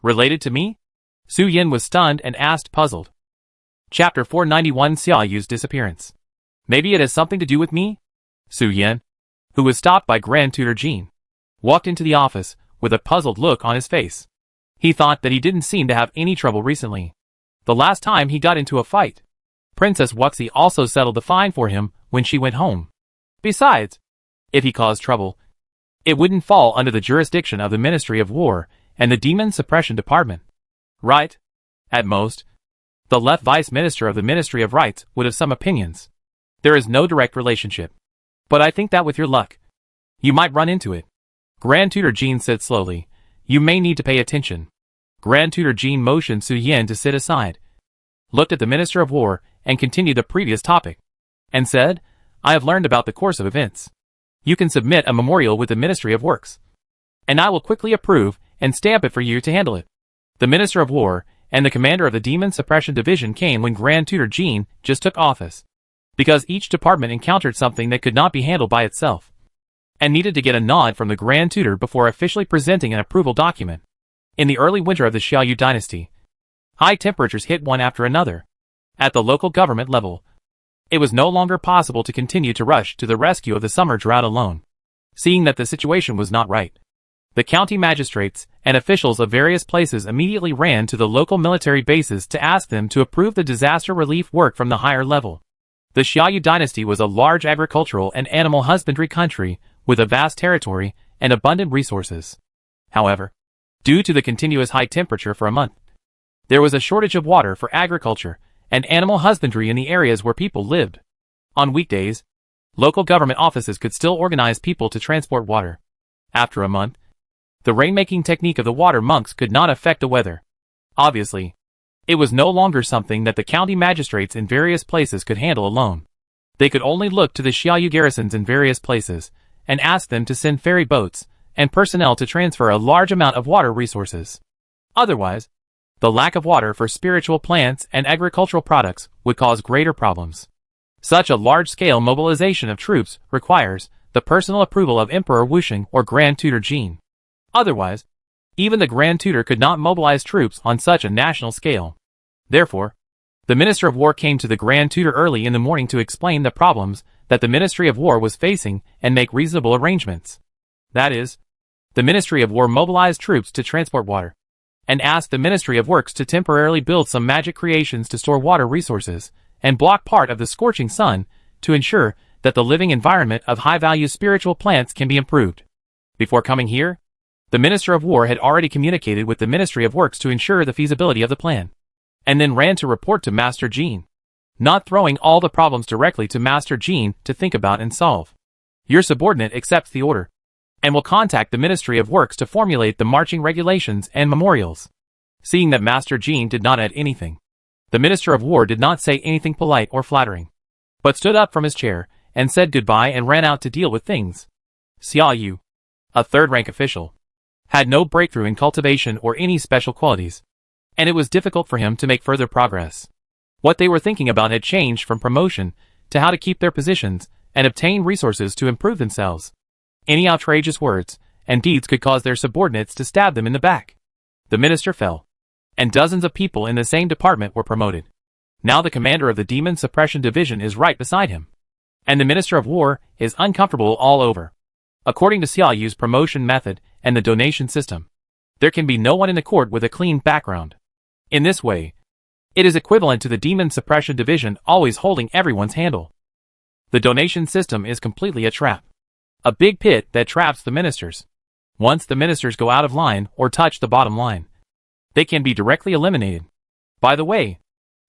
"Related to me?" Su Yin was stunned and asked, puzzled. Chapter 491, Xiaoyu's disappearance. "Maybe it has something to do with me?" Su Yin, who was stopped by Grand Tutor Jin, walked into the office with a puzzled look on his face. He thought that he didn't seem to have any trouble recently. The last time he got into a fight, Princess Wuxi also settled the fine for him when she went home. Besides, if he caused trouble, it wouldn't fall under the jurisdiction of the Ministry of War and the Demon Suppression Department. Right? At most, the left vice minister of the Ministry of Rights would have some opinions. There is no direct relationship. But I think that with your luck, you might run into it. Grand Tutor Jin said slowly, "You may need to pay attention." Grand Tutor Jin motioned Su Yin to sit aside, looked at the Minister of War, and continued the previous topic, and said, "I have learned about the course of events. You can submit a memorial with the Ministry of Works, and I will quickly approve and stamp it for you to handle it." The Minister of War and the commander of the Demon Suppression Division came when Grand Tutor Jin just took office, because each department encountered something that could not be handled by itself, and needed to get a nod from the Grand Tutor before officially presenting an approval document. In the early winter of the Xiaoyu dynasty, high temperatures hit one after another. At the local government level, it was no longer possible to continue to rush to the rescue of the summer drought alone. Seeing that the situation was not right, the county magistrates and officials of various places immediately ran to the local military bases to ask them to approve the disaster relief work from the higher level. The Xiaoyu dynasty was a large agricultural and animal husbandry country with a vast territory and abundant resources. However, due to the continuous high temperature for a month, there was a shortage of water for agriculture and animal husbandry in the areas where people lived. On weekdays, local government offices could still organize people to transport water. After a month, the rainmaking technique of the water monks could not affect the weather. Obviously, it was no longer something that the county magistrates in various places could handle alone. They could only look to the Xiaoyu garrisons in various places and ask them to send ferry boats and personnel to transfer a large amount of water resources. Otherwise, the lack of water for spiritual plants and agricultural products would cause greater problems. Such a large-scale mobilization of troops requires the personal approval of Emperor Wusheng or Grand Tutor Jin. Otherwise, even the Grand Tutor could not mobilize troops on such a national scale. Therefore, the Minister of War came to the Grand Tutor early in the morning to explain the problems that the Ministry of War was facing and make reasonable arrangements. That is, the Ministry of War mobilized troops to transport water, and asked the Ministry of Works to temporarily build some magic creations to store water resources and block part of the scorching sun to ensure that the living environment of high-value spiritual plants can be improved. Before coming here, the Minister of War had already communicated with the Ministry of Works to ensure the feasibility of the plan, and then ran to report to Master Jin, not throwing all the problems directly to Master Jin to think about and solve. Your subordinate accepts the order, and will contact the Ministry of Works to formulate the marching regulations and memorials. Seeing that Master Jin did not add anything, the Minister of War did not say anything polite or flattering, but stood up from his chair and said goodbye and ran out to deal with things. Xiaoyu, a third-rank official, had no breakthrough in cultivation or any special qualities, and it was difficult for him to make further progress. What they were thinking about had changed from promotion to how to keep their positions and obtain resources to improve themselves. Any outrageous words and deeds could cause their subordinates to stab them in the back. The minister fell, and dozens of people in the same department were promoted. Now the commander of the Demon Suppression Division is right beside him, and the Minister of War is uncomfortable all over. According to Xiaoyu's promotion method and the donation system, there can be no one in the court with a clean background. In this way, it is equivalent to the Demon Suppression Division always holding everyone's handle. The donation system is completely a trap. A big pit that traps the ministers. Once the ministers go out of line or touch the bottom line, they can be directly eliminated. By the way,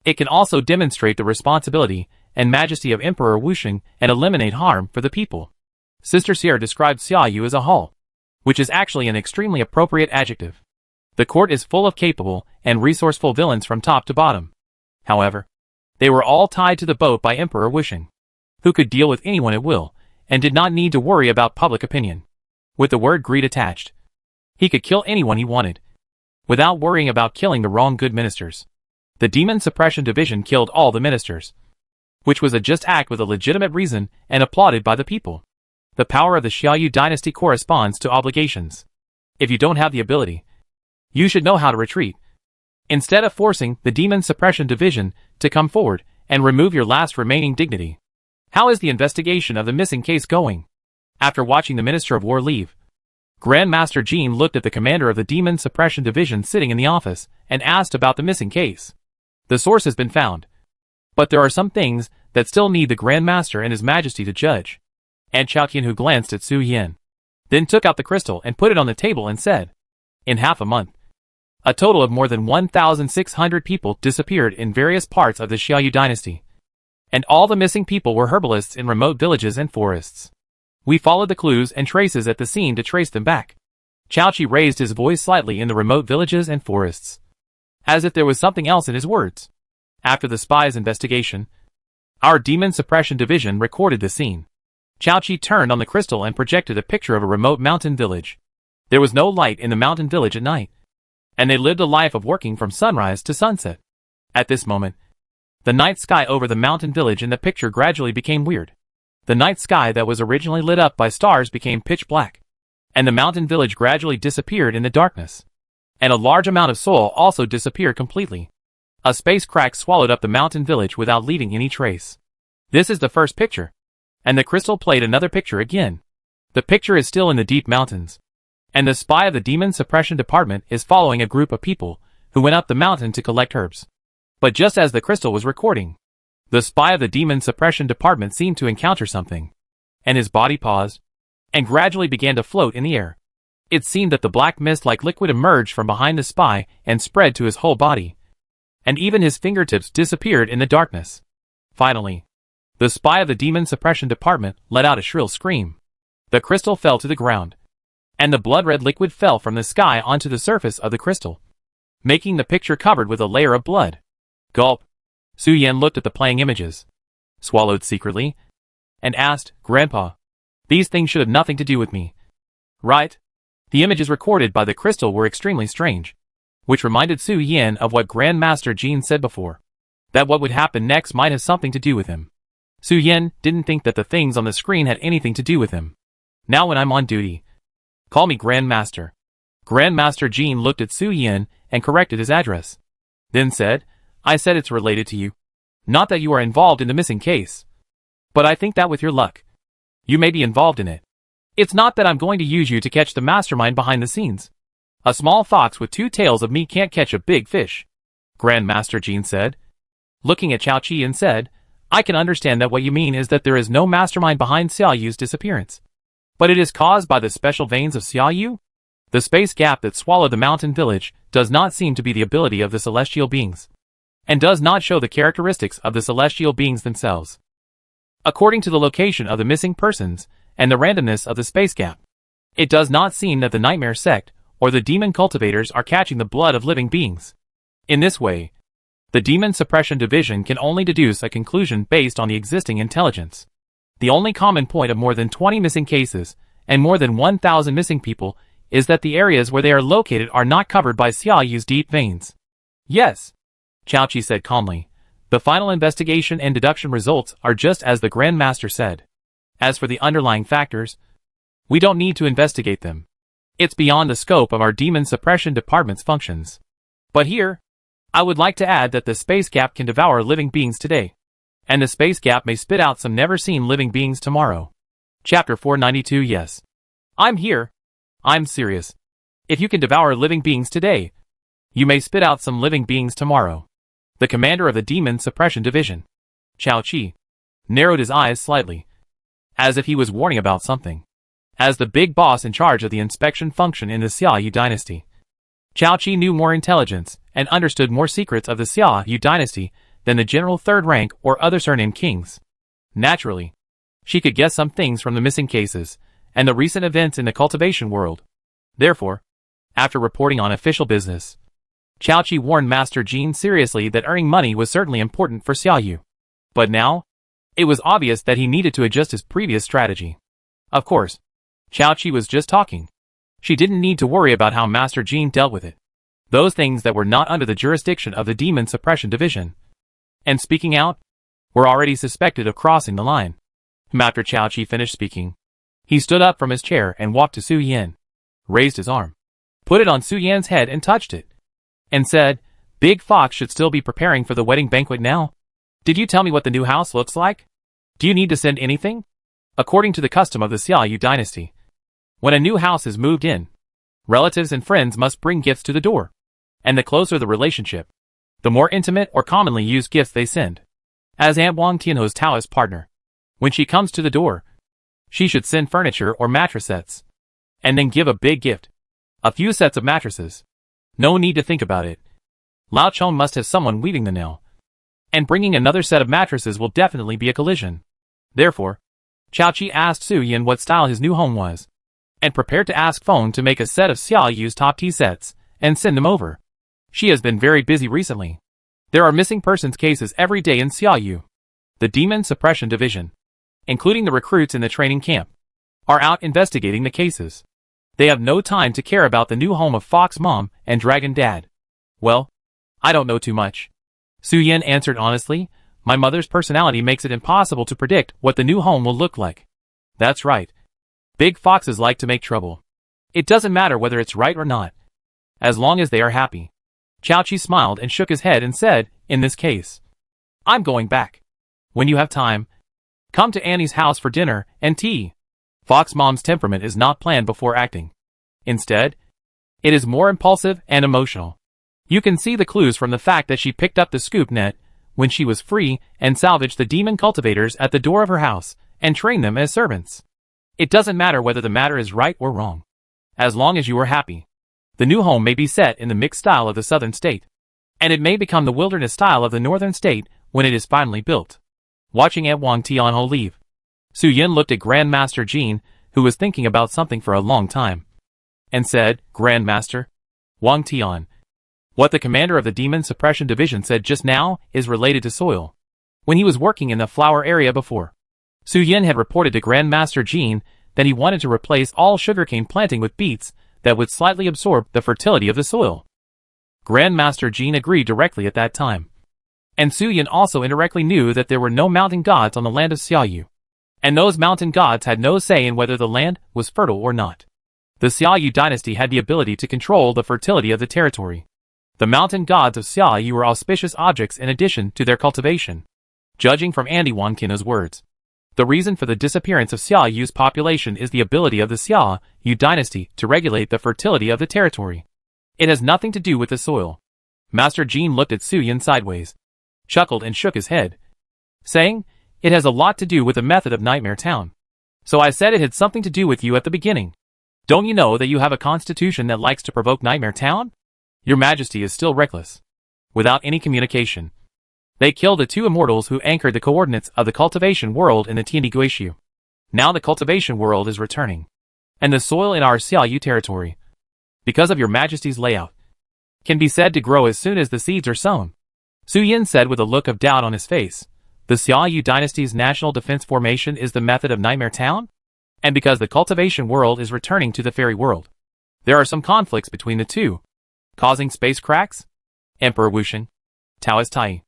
it can also demonstrate the responsibility and majesty of Emperor Wusheng and eliminate harm for the people. Sister Sierra described Xiaoyu as a hull, which is actually an extremely appropriate adjective. The court is full of capable and resourceful villains from top to bottom. However, they were all tied to the boat by Emperor Wusheng, who could deal with anyone at will, and did not need to worry about public opinion. With the word greed attached, he could kill anyone he wanted, without worrying about killing the wrong good ministers. The Demon Suppression Division killed all the ministers, which was a just act with a legitimate reason and applauded by the people. The power of the Xiaoyu dynasty corresponds to obligations. If you don't have the ability, you should know how to retreat. Instead of forcing the Demon Suppression Division to come forward and remove your last remaining dignity. How is the investigation of the missing case going? After watching the Minister of War leave, Grand Master Jin looked at the commander of the Demon Suppression Division sitting in the office and asked about the missing case. The source has been found, but there are some things that still need the Grand Master and His Majesty to judge. And Chao Qian, who glanced at Su Yan, then took out the crystal and put it on the table and said, in half a month, a total of more than 1,600 people disappeared in various parts of the Xiaoyu dynasty. And all the missing people were herbalists in remote villages and forests. We followed the clues and traces at the scene to trace them back. Chao Qi raised his voice slightly in the remote villages and forests, as if there was something else in his words. After the spy's investigation, our Demon Suppression Division recorded the scene. Chao Qi turned on the crystal and projected a picture of a remote mountain village. There was no light in the mountain village at night, and they lived a life of working from sunrise to sunset. At this moment, the night sky over the mountain village in the picture gradually became weird. The night sky that was originally lit up by stars became pitch black, and the mountain village gradually disappeared in the darkness. And a large amount of soil also disappeared completely. A space crack swallowed up the mountain village without leaving any trace. This is the first picture. And the crystal played another picture again. The picture is still in the deep mountains, and the spy of the Demon Suppression Department is following a group of people who went up the mountain to collect herbs. But just as the crystal was recording, The spy of the demon suppression department seemed to encounter something, and his body paused, and gradually began to float in the air. It seemed that the black mist-like liquid emerged from behind the spy and spread to his whole body, and even his fingertips disappeared in the darkness. Finally, the spy of the demon suppression department let out a shrill scream. The crystal fell to the ground, and the blood-red liquid fell from the sky onto the surface of the crystal, making the picture covered with a layer of blood. Gulp. Su Yan looked at the playing images, swallowed secretly, and asked, "Grandpa, these things should have nothing to do with me, right?" The images recorded by the crystal were extremely strange, which reminded Su Yan of what Grandmaster Jean said before, that what would happen next might have something to do with him. Su Yan didn't think that the things on the screen had anything to do with him. "Now when I'm on duty, call me Grandmaster." Grandmaster Jean looked at Su Yan and corrected his address, then said, "I said it's related to you. Not that you are involved in the missing case, but I think that with your luck, you may be involved in it. It's not that I'm going to use you to catch the mastermind behind the scenes. A small fox with 2 tails of me can't catch a big fish," Grandmaster Jean said, looking at Chao Chi and said, "I can understand that what you mean is that there is no mastermind behind Xiao Yu's disappearance, but it is caused by the special veins of Xiao Yu? The space gap that swallowed the mountain village does not seem to be the ability of the celestial beings, and does not show the characteristics of the celestial beings themselves. According to the location of the missing persons and the randomness of the space gap, it does not seem that the Nightmare Sect or the demon cultivators are catching the blood of living beings. In this way, the Demon Suppression Division can only deduce a conclusion based on the existing intelligence. The only common point of more than 20 missing cases and more than 1,000 missing people is that the areas where they are located are not covered by Xiao Yu's deep veins." "Yes," Chao Chi said calmly. "The final investigation and deduction results are just as the Grandmaster said. As for the underlying factors, we don't need to investigate them. It's beyond the scope of our Demon Suppression Department's functions. But here, I would like to add that the space gap can devour living beings today, and the space gap may spit out some never-seen living beings tomorrow." Chapter 492. Yes. I'm here. I'm serious. If you can devour living beings today, you may spit out some living beings tomorrow. The commander of the Demon Suppression Division, Chao Chi, narrowed his eyes slightly, as if he was warning about something. As the big boss in charge of the inspection function in the Xiao Yu dynasty, Chao Chi knew more intelligence and understood more secrets of the Xiao Yu dynasty than the general third rank or other surnamed kings. Naturally, she could guess some things from the missing cases and the recent events in the cultivation world. Therefore, after reporting on official business, Chao Chi warned Master Jean seriously that earning money was certainly important for Xiao Yu. But now, it was obvious that he needed to adjust his previous strategy. Of course, Chao Chi was just talking. She didn't need to worry about how Master Jean dealt with it. Those things that were not under the jurisdiction of the Demon Suppression Division, and speaking out, were already suspected of crossing the line. After Chao Chi finished speaking, he stood up from his chair and walked to Su Yan, raised his arm, put it on Su Yan's head and touched it, and said, "Big Fox should still be preparing for the wedding banquet now. Did you tell me what the new house looks like? Do you need to send anything?" According to the custom of the Xiao Yu dynasty, when a new house is moved in, relatives and friends must bring gifts to the door, and the closer the relationship, the more intimate or commonly used gifts they send. As Aunt Wang Tianho's Taoist partner, when she comes to the door, she should send furniture or mattress sets, and then give a big gift, a few sets of mattresses. No need to think about it. Lao Chong must have someone weaving the nail, and bringing another set of mattresses will definitely be a collision. Therefore, Chao Chi asked Su Yan what style his new home was, and prepared to ask Feng to make a set of Xiao Yu's top tea sets, and send them over. She has been very busy recently. There are missing persons cases every day in Xiao Yu. The Demon Suppression Division, including the recruits in the training camp, are out investigating the cases. They have no time to care about the new home of Fox Mom and Dragon Dad. Well, I don't know too much. Su Yan answered honestly. My mother's personality makes it impossible to predict what the new home will look like. That's right. Big foxes like to make trouble. It doesn't matter whether it's right or not, as long as they are happy. Chao Chi smiled and shook his head and said, "In this case, I'm going back. When you have time, come to Annie's house for dinner and tea." Fox Mom's temperament is not planned before acting. Instead, it is more impulsive and emotional. You can see the clues from the fact that she picked up the scoop net when she was free and salvaged the demon cultivators at the door of her house and trained them as servants. It doesn't matter whether the matter is right or wrong. As long as you are happy. The new home may be set in the mixed style of the southern state. And it may become the wilderness style of the northern state when it is finally built. Watching Aunt Wang Tianho leave, Su Yin looked at Grandmaster Jin, who was thinking about something for a long time, and said, Grandmaster Wang Tian, what the commander of the Demon Suppression Division said just now is related to soil. When he was working in the flower area before, Su Yin had reported to Grandmaster Jin that he wanted to replace all sugarcane planting with beets that would slightly absorb the fertility of the soil. Grandmaster Jin agreed directly at that time. And Su Yin also indirectly knew that there were no mountain gods on the land of Xiaoyu. And those mountain gods had no say in whether the land was fertile or not. The Xiaoyu dynasty had the ability to control the fertility of the territory. The mountain gods of Xiaoyu were auspicious objects in addition to their cultivation. Judging from Andy Wankina's words, the reason for the disappearance of Xiaoyu's population is the ability of the Xiaoyu dynasty to regulate the fertility of the territory. It has nothing to do with the soil. Master Jin looked at Su Yin sideways, chuckled and shook his head, saying, it has a lot to do with the method of Nightmare Town. So I said it had something to do with you at the beginning. Don't you know that you have a constitution that likes to provoke Nightmare Town? Your Majesty is still reckless. Without any communication, they killed the two immortals who anchored the coordinates of the cultivation world in the Tiandi Guishu. Now the cultivation world is returning. And the soil in our Xiaoyu territory, because of your Majesty's layout, can be said to grow as soon as the seeds are sown. Su Yin said with a look of doubt on his face, the Xiaoyu dynasty's national defense formation is the method of Nightmare Town? And because the cultivation world is returning to the fairy world, there are some conflicts between the two, causing space cracks? Emperor Wuxian, Taoist Tai,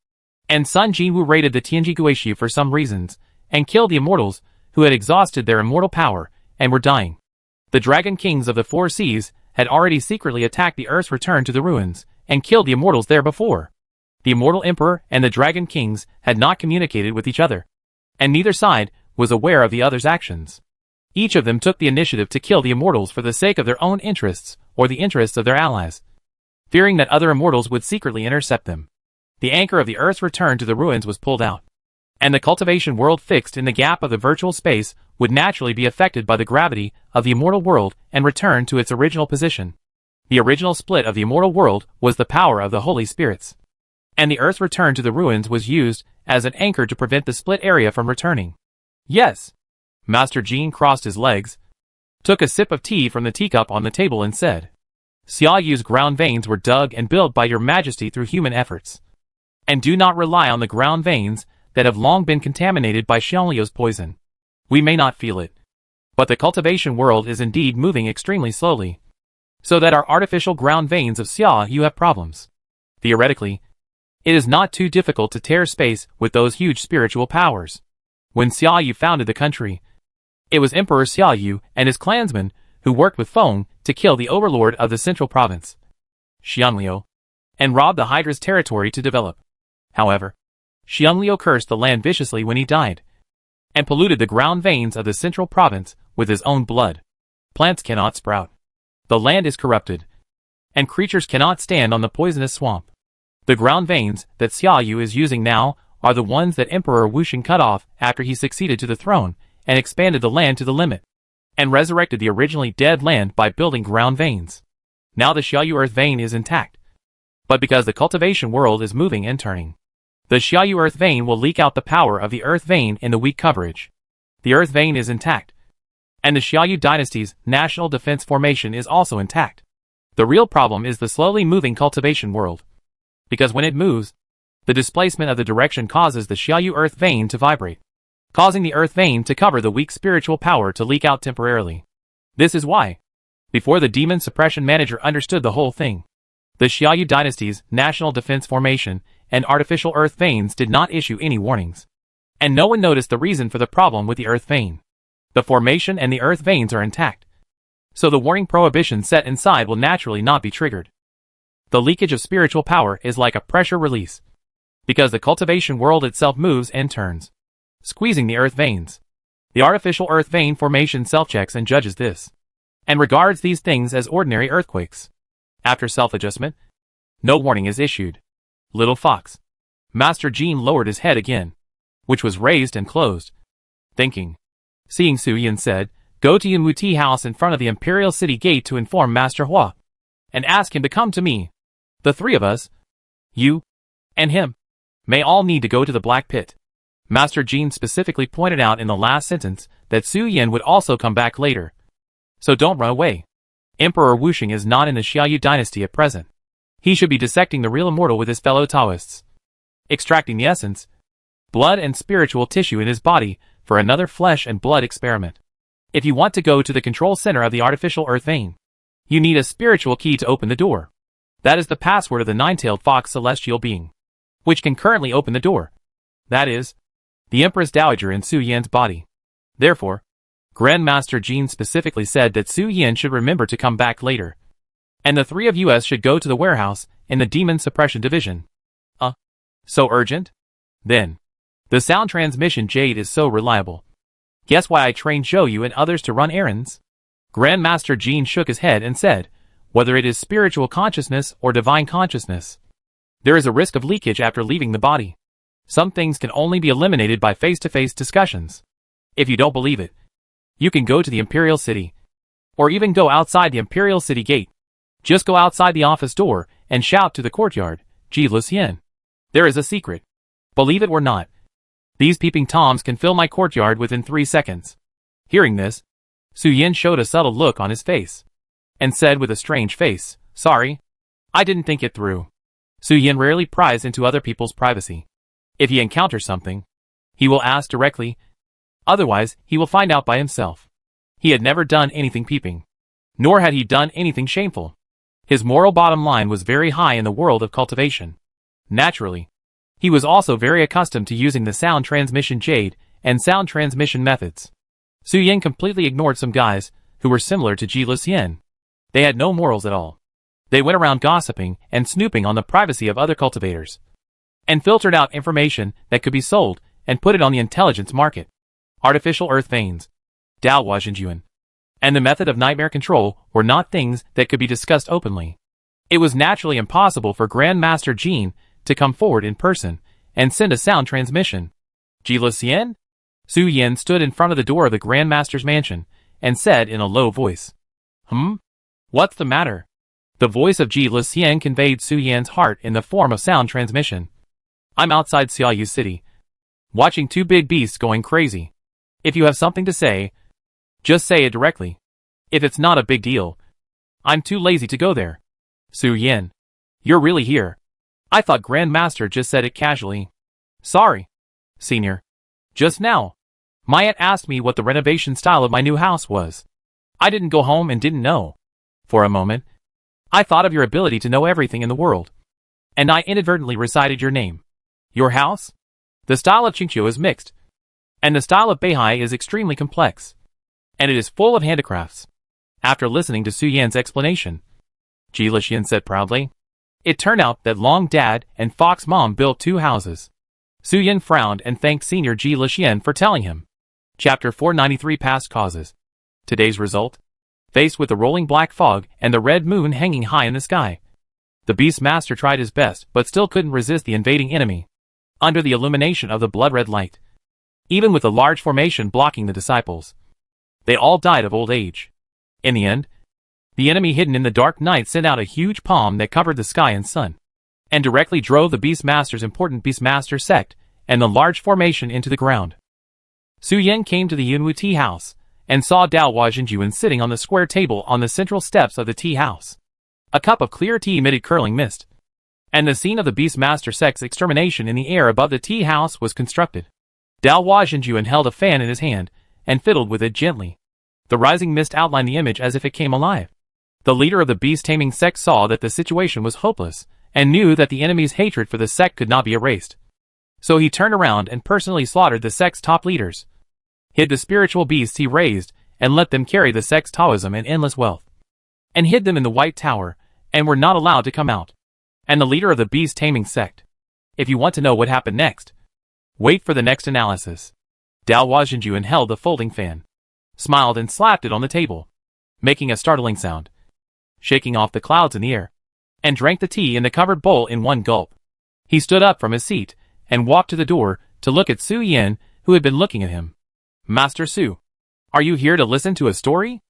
and Sun Jinwu raided the Tianji Guishu for some reasons, and killed the immortals who had exhausted their immortal power and were dying. The dragon kings of the four seas had already secretly attacked the Earth's return to the ruins, and killed the immortals there before. The immortal emperor and the dragon kings had not communicated with each other, and neither side was aware of the other's actions. Each of them took the initiative to kill the immortals for the sake of their own interests or the interests of their allies, fearing that other immortals would secretly intercept them. The anchor of the Earth's return to the ruins was pulled out, and the cultivation world fixed in the gap of the virtual space would naturally be affected by the gravity of the immortal world and return to its original position. The original split of the immortal world was the power of the holy spirits, and the Earth's return to the ruins was used as an anchor to prevent the split area from returning. Yes. Master Jin crossed his legs, took a sip of tea from the teacup on the table and said, Xiaoyu's ground veins were dug and built by your Majesty through human efforts. And do not rely on the ground veins that have long been contaminated by Xiangliu's poison. We may not feel it, but the cultivation world is indeed moving extremely slowly, so that our artificial ground veins of Xiaoyu have problems. Theoretically, it is not too difficult to tear space with those huge spiritual powers. When Xiaoyu founded the country, it was Emperor Xiaoyu and his clansmen who worked with Feng to kill the overlord of the central province, Xiangliu, and rob the Hydra's territory to develop. However, Xiangliu cursed the land viciously when he died, and polluted the ground veins of the central province with his own blood. Plants cannot sprout. The land is corrupted, and creatures cannot stand on the poisonous swamp. The ground veins that Xiaoyu is using now are the ones that Emperor Wuxian cut off after he succeeded to the throne and expanded the land to the limit, and resurrected the originally dead land by building ground veins. Now the Xiaoyu earth vein is intact, but because the cultivation world is moving and turning, the Xiaoyu earth vein will leak out the power of the earth vein in the weak coverage. The earth vein is intact, and the Xiaoyu dynasty's national defense formation is also intact. The real problem is the slowly moving cultivation world, because when it moves, the displacement of the direction causes the Xiaoyu earth vein to vibrate, causing the earth vein to cover the weak spiritual power to leak out temporarily. This is why, before the demon suppression manager understood the whole thing, the Xiaoyu dynasty's national defense formation and artificial earth veins did not issue any warnings, and no one noticed the reason for the problem with the earth vein. The formation and the earth veins are intact, so the warning prohibition set inside will naturally not be triggered. The leakage of spiritual power is like a pressure release, because the cultivation world itself moves and turns, squeezing the earth veins. The artificial earth vein formation self-checks and judges this, and regards these things as ordinary earthquakes. After self-adjustment, no warning is issued. Little fox, Master Jean lowered his head again, which was raised and closed, thinking. Seeing Su Yin said, "Go to Yunwu Tea House in front of the Imperial City Gate to inform Master Hua, and ask him to come to me. The three of us, you, and him, may all need to go to the Black Pit." Master Jean specifically pointed out in the last sentence that Su Yin would also come back later. So don't run away. Emperor Wuxing is not in the Xiaoyu dynasty at present. He should be dissecting the real immortal with his fellow Taoists, extracting the essence, blood and spiritual tissue in his body for another flesh and blood experiment. If you want to go to the control center of the artificial earth vein, you need a spiritual key to open the door. That is the password of the nine-tailed fox celestial being, which can currently open the door. That is, the Empress Dowager in Su Yin's body. Therefore, Grandmaster Jean specifically said that Su Yin should remember to come back later, and the three of us should go to the warehouse in the Demon Suppression Division. So urgent? Then, the sound transmission jade is so reliable. Guess why I trained Zhou Yu and others to run errands? Grandmaster Jean shook his head and said, whether it is spiritual consciousness or divine consciousness, there is a risk of leakage after leaving the body. Some things can only be eliminated by face-to-face discussions. If you don't believe it, you can go to the Imperial City, or even go outside the Imperial City Gate. Just go outside the office door and shout to the courtyard, "Ji Lucien. There is a secret. Believe it or not, these peeping toms can fill my courtyard within 3 seconds." Hearing this, Su Yin showed a subtle look on his face, and said with a strange face, "Sorry, I didn't think it through." Su Yin rarely pries into other people's privacy. If he encounters something, he will ask directly, otherwise he will find out by himself. He had never done anything peeping, nor had he done anything shameful. His moral bottom line was very high in the world of cultivation. Naturally, he was also very accustomed to using the sound transmission jade and sound transmission methods. Su Yin completely ignored some guys who were similar to Ji Lucien. They had no morals at all. They went around gossiping and snooping on the privacy of other cultivators, and filtered out information that could be sold and put it on the intelligence market. Artificial earth veins, Dao Huajinyuan, and the method of nightmare control were not things that could be discussed openly. It was naturally impossible for Grandmaster Jean to come forward in person and send a sound transmission. "Ji Lucien?" Su Yin stood in front of the door of the Grandmaster's mansion and said in a low voice, What's the matter?" The voice of Ji Lucien conveyed Su Yin's heart in the form of sound transmission. "I'm outside Xiaoyu City, watching two big beasts going crazy. If you have something to say, just say it directly. If it's not a big deal, I'm too lazy to go there." "Su Yin, you're really here? I thought Grandmaster just said it casually." "Sorry, Senior. Just now, my aunt asked me what the renovation style of my new house was. I didn't go home and didn't know. For a moment, I thought of your ability to know everything in the world, and I inadvertently recited your name. Your house? The style of Qingqiu is mixed, and the style of Beihai is extremely complex, and it is full of handicrafts." After listening to Su Yin's explanation, Ji Lucien said proudly, "It turned out that Long Dad and Fox Mom built 2 houses." Su Yin frowned and thanked Senior Ji Lucien for telling him. Chapter 493 Past Causes. Today's result. Faced with the rolling black fog and the red moon hanging high in the sky, the Beast Master tried his best but still couldn't resist the invading enemy. Under the illumination of the blood-red light, even with a large formation blocking the disciples, they all died of old age. In the end, the enemy hidden in the dark night sent out a huge palm that covered the sky and sun, and directly drove the Beast Master's important Beast Master sect and the large formation into the ground. Su Yin came to the Yunwu tea house and saw Dao Huajinyuan sitting on the square table on the central steps of the tea house. A cup of clear tea emitted curling mist, and the scene of the Beast Master sect's extermination in the air above the tea house was constructed. Dao Huajinyuan held a fan in his hand and fiddled with it gently. The rising mist outlined the image as if it came alive. The leader of the beast-taming sect saw that the situation was hopeless and knew that the enemy's hatred for the sect could not be erased. So he turned around and personally slaughtered the sect's top leaders, hid the spiritual beasts he raised, and let them carry the sect's Taoism and endless wealth, and hid them in the White Tower, and were not allowed to come out. And the leader of the beast-taming sect. If you want to know what happened next, wait for the next analysis. Dao Huajinyuan held the folding fan, smiled and slapped it on the table, making a startling sound, shaking off the clouds in the air, and drank the tea in the covered bowl in one gulp. He stood up from his seat and walked to the door to look at Su Yin, who had been looking at him. Master Su, are you here to listen to a story?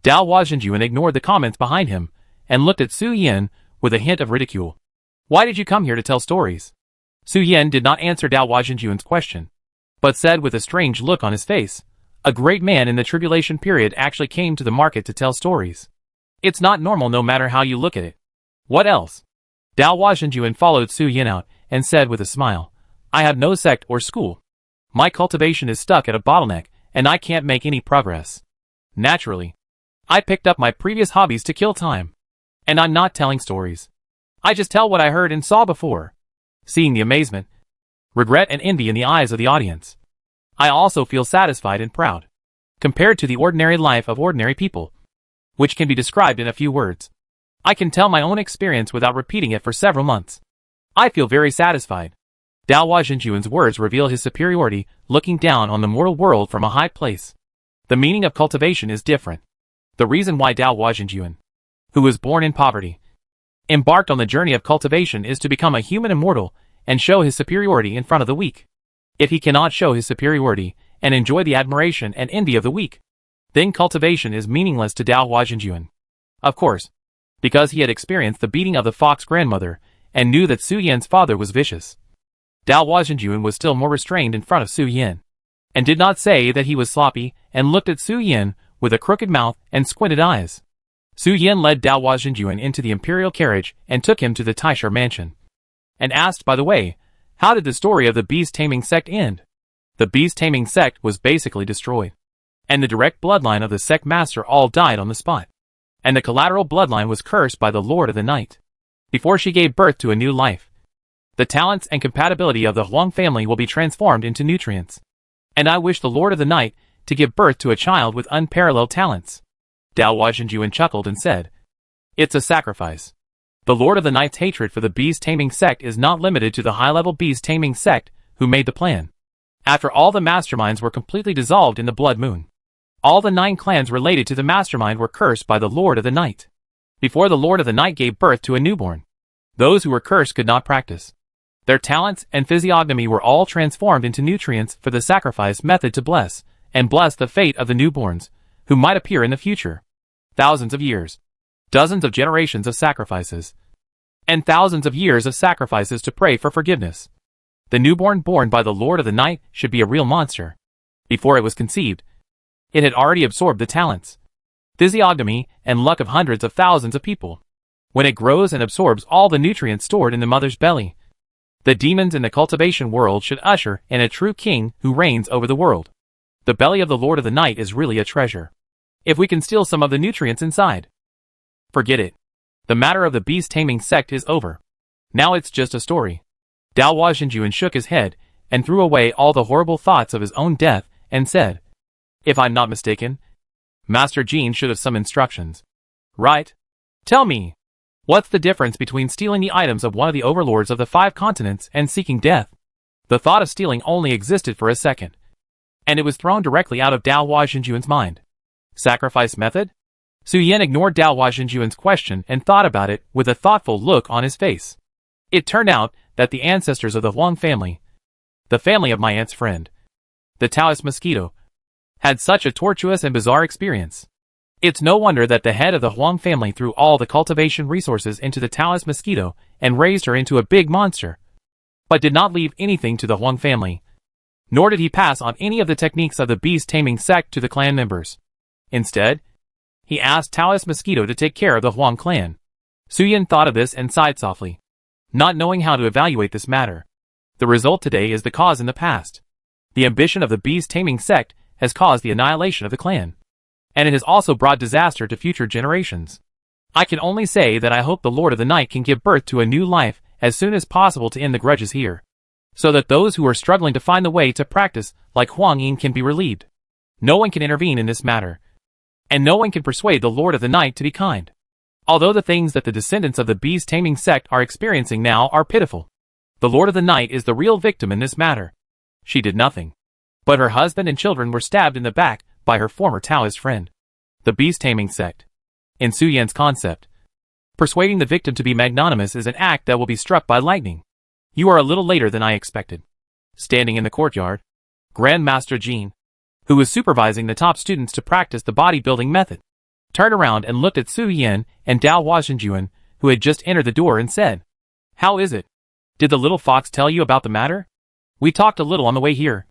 Dao Huaxinjuan ignored the comments behind him and looked at Su Yin with a hint of ridicule. Why did you come here to tell stories? Su Yin did not answer Dao Huaxinjuan's question, but said with a strange look on his face, a great man in the tribulation period actually came to the market to tell stories. It's not normal no matter how you look at it. What else? Dao Huaxinjuan followed Su Yin out and said with a smile, I have no sect or school. My cultivation is stuck at a bottleneck and I can't make any progress. Naturally, I picked up my previous hobbies to kill time. And I'm not telling stories. I just tell what I heard and saw before. Seeing the amazement, regret and envy in the eyes of the audience, I also feel satisfied and proud. Compared to the ordinary life of ordinary people, which can be described in a few words, I can tell my own experience without repeating it for several months. I feel very satisfied. Dao Huaxinjuan's words reveal his superiority, looking down on the mortal world from a high place. The meaning of cultivation is different. The reason why Dao Huaxinjuan, who was born in poverty, embarked on the journey of cultivation is to become a human immortal and show his superiority in front of the weak. If he cannot show his superiority and enjoy the admiration and envy of the weak, then cultivation is meaningless to Dao Huaxinjuan. Of course, because he had experienced the beating of the fox grandmother and knew that Su Yin's father was vicious. Dao Huaxinjuan was still more restrained in front of Su Yin, and did not say that he was sloppy, and looked at Su Yin with a crooked mouth and squinted eyes. Su Yin led Dao Huaxinjuan into the imperial carriage and took him to the Taisha mansion, and asked, by the way, how did the story of the beast-taming sect end? The beast-taming sect was basically destroyed, and the direct bloodline of the sect master all died on the spot, and the collateral bloodline was cursed by the Lord of the Night. Before she gave birth to a new life, the talents and compatibility of the Huang family will be transformed into nutrients, and I wish the Lord of the Night to give birth to a child with unparalleled talents. Dao Huaxinjuan chuckled and said, it's a sacrifice. The Lord of the Night's hatred for the beast-taming sect is not limited to the high-level beast-taming sect who made the plan. After all the masterminds were completely dissolved in the Blood Moon, all the 9 clans related to the mastermind were cursed by the Lord of the Night. Before the Lord of the Night gave birth to a newborn, those who were cursed could not practice. Their talents and physiognomy were all transformed into nutrients for the sacrifice method to bless the fate of the newborns, who might appear in the future. Thousands of years, dozens of generations of sacrifices, and thousands of years of sacrifices to pray for forgiveness. The newborn born by the Lord of the Night should be a real monster. Before it was conceived, it had already absorbed the talents, physiognomy, and luck of hundreds of thousands of people. When it grows and absorbs all the nutrients stored in the mother's belly, the demons in the cultivation world should usher in a true king who reigns over the world. The belly of the Lord of the Night is really a treasure, if we can steal some of the nutrients inside. Forget it. The matter of the beast-taming sect is over. Now it's just a story. Dao Huaxinjuan shook his head and threw away all the horrible thoughts of his own death and said, if I'm not mistaken, Master Jin should have some instructions. Right? Tell me, what's the difference between stealing the items of one of the overlords of the 5 continents and seeking death? The thought of stealing only existed for a second, and it was thrown directly out of Dao Huaxinjuan's mind. Sacrifice method? Su Yin ignored Dao Huaxinjuan's question and thought about it with a thoughtful look on his face. It turned out that the ancestors of the Huang family, the family of my aunt's friend, the Taoist mosquito, had such a tortuous and bizarre experience. It's no wonder that the head of the Huang family threw all the cultivation resources into the Taoist mosquito and raised her into a big monster, but did not leave anything to the Huang family, nor did he pass on any of the techniques of the beast-taming sect to the clan members. Instead, he asked Taoist mosquito to take care of the Huang clan. Su Yin thought of this and sighed softly, not knowing how to evaluate this matter. The result today is the cause in the past. The ambition of the beast-taming sect has caused the annihilation of the clan, and it has also brought disaster to future generations. I can only say that I hope the Lord of the Night can give birth to a new life as soon as possible to end the grudges here, so that those who are struggling to find the way to practice like Huang Yin can be relieved. No one can intervene in this matter, and no one can persuade the Lord of the Night to be kind. Although the things that the descendants of the beast-taming sect are experiencing now are pitiful, the Lord of the Night is the real victim in this matter. She did nothing, but her husband and children were stabbed in the back by her former Taoist friend. The beast-taming sect. In Su Yin's concept, persuading the victim to be magnanimous is an act that will be struck by lightning. You are a little later than I expected. Standing in the courtyard, Grandmaster Jean, who was supervising the top students to practice the bodybuilding method, turned around and looked at Su Yin and Dao Huazhenjuan, who had just entered the door, and said, "How is it? Did the little fox tell you about the matter? We talked a little on the way here.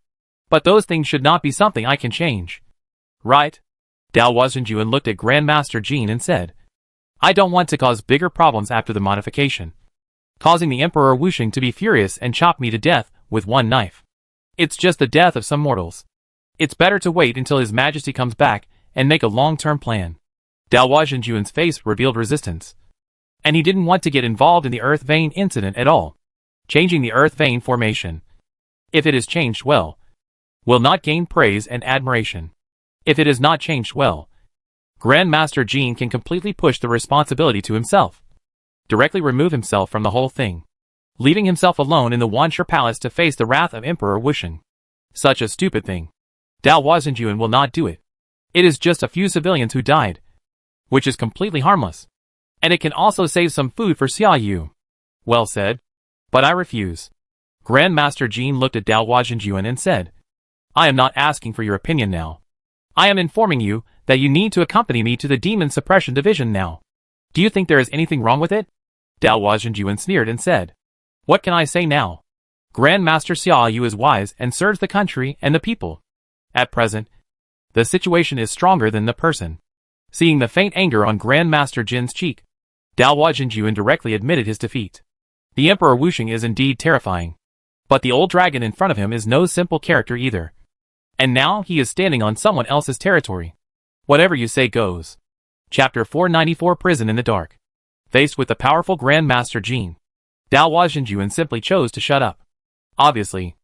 But those things should not be something I can change. Right?" Dao Huazhenjuan looked at Grandmaster Jean and said, "I don't want to cause bigger problems after the modification, causing the Emperor Wuxing to be furious and chop me to death with one knife. It's just the death of some mortals. It's better to wait until His Majesty comes back and make a long-term plan." Dao Huazhenjuan's face revealed resistance, and he didn't want to get involved in the earth vein incident at all. Changing the earth vein formation, if it is changed well, will not gain praise and admiration. If it is not changed well, Grandmaster Jean can completely push the responsibility to himself, directly remove himself from the whole thing, leaving himself alone in the Wanshe Palace to face the wrath of Emperor Wuxing. Such a stupid thing. Dao Huazhenjuan will not do it. It is just a few civilians who died, which is completely harmless, and it can also save some food for Xiaoyu. Well said. But I refuse. Grandmaster Jean looked at Dao Huazhenjuan and said, "I am not asking for your opinion now. I am informing you that you need to accompany me to the Demon Suppression Division now. Do you think there is anything wrong with it?" Dao Huazhenjuan sneered and said, "What can I say now? Grandmaster Xiaoyu is wise and serves the country and the people. At present, the situation is stronger than the person." Seeing the faint anger on Grandmaster Jin's cheek, Dao Huazhenjuan directly admitted his defeat. The Emperor Wuxing is indeed terrifying, but the old dragon in front of him is no simple character either. And now he is standing on someone else's territory. Whatever you say goes. Chapter 494, Prison in the Dark. Faced with the powerful Grandmaster Jean, Dao Huazhenjuan simply chose to shut up. Obviously,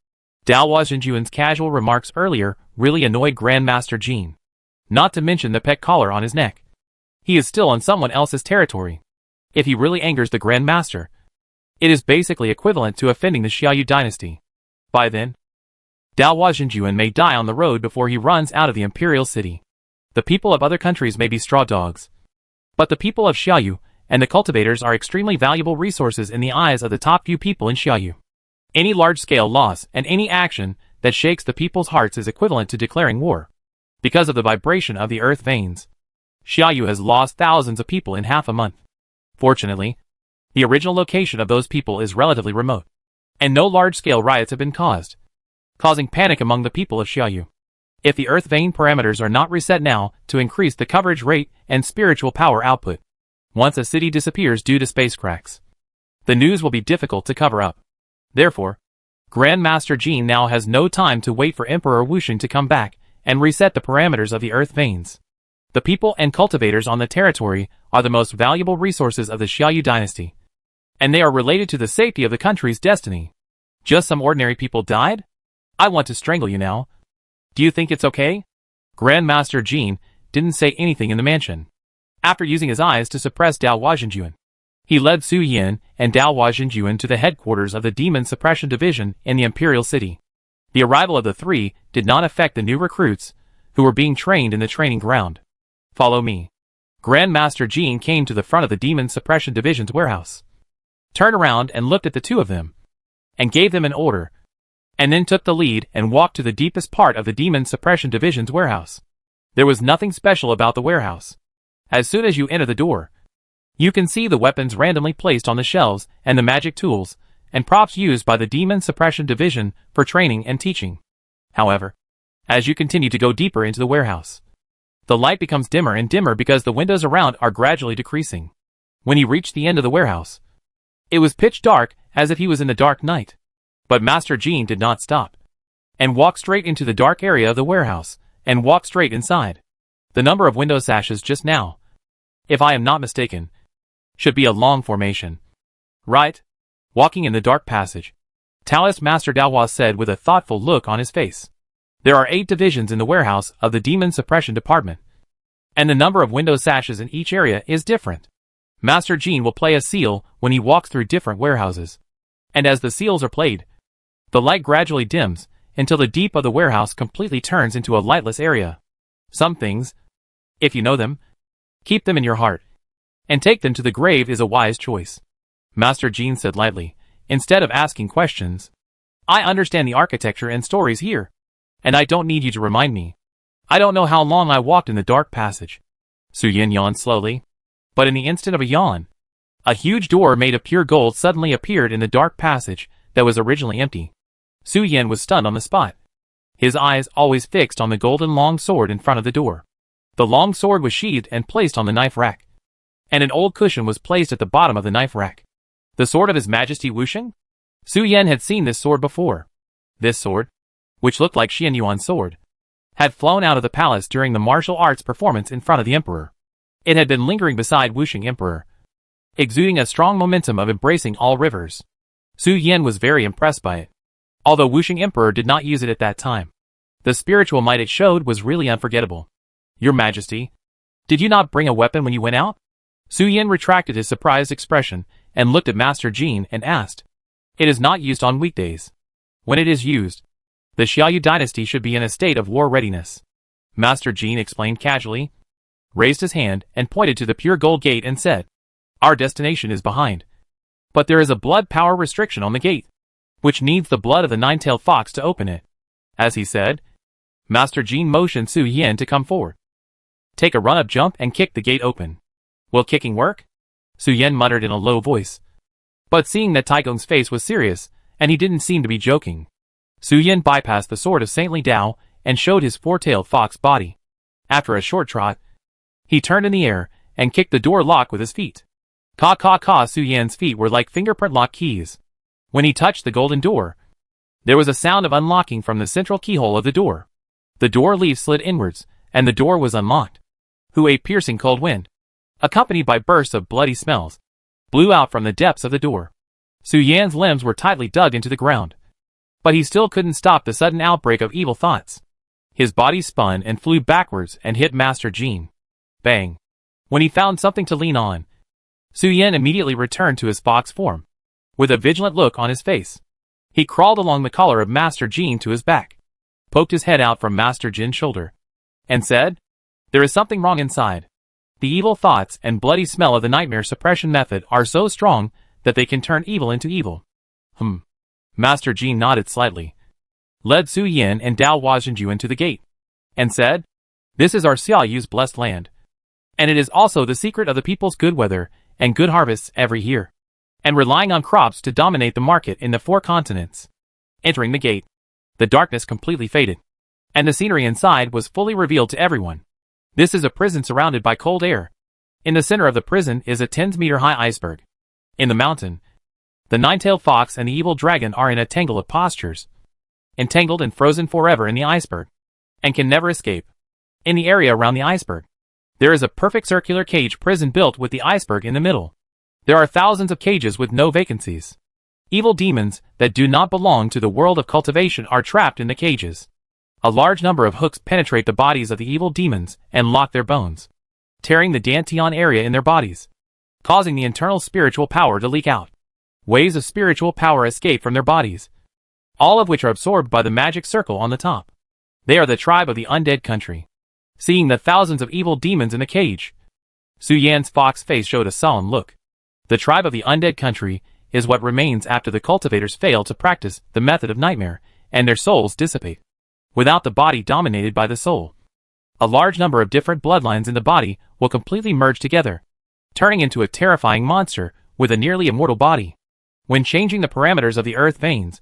Dao Huazhenjuan's casual remarks earlier really annoyed Grandmaster Jean, not to mention the pet collar on his neck. He is still on someone else's territory. If he really angers the Grandmaster, it is basically equivalent to offending the Xiaoyu dynasty. By then, Dao Huazhenjuan may die on the road before he runs out of the imperial city. The people of other countries may be straw dogs, but the people of Xiaoyu and the cultivators are extremely valuable resources in the eyes of the top few people in Xiaoyu. Any large-scale loss and any action that shakes the people's hearts is equivalent to declaring war. Because of the vibration of the earth veins, Xiaoyu has lost thousands of people in half a month. Fortunately, the original location of those people is relatively remote, and no large-scale riots have been caused, causing panic among the people of Xiaoyu. If the earth vein parameters are not reset now to increase the coverage rate and spiritual power output, once a city disappears due to space cracks, the news will be difficult to cover up. Therefore, Grandmaster Jean now has no time to wait for Emperor Wuxing to come back and reset the parameters of the earth veins. The people and cultivators on the territory are the most valuable resources of the Xiaoyu dynasty, and they are related to the safety of the country's destiny. Just some ordinary people died? I want to strangle you now. Do you think it's okay? Grandmaster Jean didn't say anything in the mansion. After using his eyes to suppress Dao Huazhenjuan, he led Su Yin and Dao Huazhenjuan to the headquarters of the Demon Suppression Division in the Imperial City. The arrival of the three did not affect the new recruits, who were being trained in the training ground. Follow me. Grandmaster Jean came to the front of the Demon Suppression Division's warehouse, turned around and looked at the two of them, and gave them an order, and then took the lead and walked to the deepest part of the Demon Suppression Division's warehouse. There was nothing special about the warehouse. As soon as you enter the door, you can see the weapons randomly placed on the shelves and the magic tools and props used by the Demon Suppression Division for training and teaching. However, as you continue to go deeper into the warehouse, the light becomes dimmer and dimmer because the windows around are gradually decreasing. When he reached the end of the warehouse, it was pitch dark as if he was in the dark night. But Master Jean did not stop, and walked straight into the dark area of the warehouse, and walked straight inside. The number of window sashes just now, if I am not mistaken, should be a long formation. Right? Walking in the dark passage, Taoist Master Daohua said with a thoughtful look on his face. There are 8 divisions in the warehouse of the Demon Suppression Department, and the number of window sashes in each area is different. Master Jean will play a seal when he walks through different warehouses, and as the seals are played, the light gradually dims until the deep of the warehouse completely turns into a lightless area. Some things, if you know them, keep them in your heart, and take them to the grave is a wise choice. Master Jean said lightly, instead of asking questions. I understand the architecture and stories here, and I don't need you to remind me. I don't know how long I walked in the dark passage. Su Yin yawned slowly, but in the instant of a yawn, a huge door made of pure gold suddenly appeared in the dark passage that was originally empty. Su Yin was stunned on the spot, his eyes always fixed on the golden long sword in front of the door. The long sword was sheathed and placed on the knife rack, and an old cushion was placed at the bottom of the knife rack. The sword of His Majesty Wusheng? Su Yin had seen this sword before. This sword, which looked like Xian Yuan's sword, had flown out of the palace during the martial arts performance in front of the emperor. It had been lingering beside Wusheng Emperor, exuding a strong momentum of embracing all rivers. Su Yin was very impressed by it, although Wusheng Emperor did not use it at that time. The spiritual might it showed was really unforgettable. Your Majesty, did you not bring a weapon when you went out? Su Yin retracted his surprised expression and looked at Master Jin and asked. It is not used on weekdays. When it is used, the Xiaoyu dynasty should be in a state of war readiness. Master Jin explained casually, raised his hand and pointed to the pure gold gate and said, our destination is behind. But there is a blood power restriction on the gate, which needs the blood of the nine-tailed fox to open it. As he said, Master Jin motioned Su Yin to come forward. Take a run-up jump and kick the gate open. Will kicking work? Su Yin muttered in a low voice. But seeing that Taigong's face was serious, and he didn't seem to be joking, Su Yin bypassed the sword of saintly Dao and showed his four-tailed fox body. After a short trot, he turned in the air and kicked the door lock with his feet. Ka. Su Yin's feet were like fingerprint lock keys. When he touched the golden door, there was a sound of unlocking from the central keyhole of the door. The door leaf slid inwards, and the door was unlocked. A piercing cold wind, accompanied by bursts of bloody smells, blew out from the depths of the door. Su Yan's limbs were tightly dug into the ground, but he still couldn't stop the sudden outbreak of evil thoughts. His body spun and flew backwards and hit Master Jin. Bang! When he found something to lean on, Su Yan immediately returned to his fox form, with a vigilant look on his face. He crawled along the collar of Master Jin to his back, poked his head out from Master Jin's shoulder, and said, there is something wrong inside. The evil thoughts and bloody smell of the nightmare suppression method are so strong that they can turn evil into evil. Master Jin nodded slightly, led Su Yin and Dao Huazhenju into the gate, and said, this is our Xiaoyu's blessed land, and it is also the secret of the people's good weather and good harvests every year, and relying on crops to dominate the market in the 4 continents. Entering the gate, the darkness completely faded, and the scenery inside was fully revealed to everyone. This is a prison surrounded by cold air. In the center of the prison is a 10-meter-high iceberg. In the mountain, the nine-tailed fox and the evil dragon are in a tangle of postures, entangled and frozen forever in the iceberg, and can never escape. In the area around the iceberg, there is a perfect circular cage prison built with the iceberg in the middle. There are thousands of cages with no vacancies. Evil demons that do not belong to the world of cultivation are trapped in the cages. A large number of hooks penetrate the bodies of the evil demons and lock their bones, tearing the dantian area in their bodies, causing the internal spiritual power to leak out. Waves of spiritual power escape from their bodies, all of which are absorbed by the magic circle on the top. They are the tribe of the undead country. Seeing the thousands of evil demons in the cage, Su Yan's fox face showed a solemn look. The tribe of the undead country is what remains after the cultivators fail to practice the method of nightmare, and their souls dissipate, without the body dominated by the soul. A large number of different bloodlines in the body will completely merge together, turning into a terrifying monster with a nearly immortal body. When changing the parameters of the earth veins,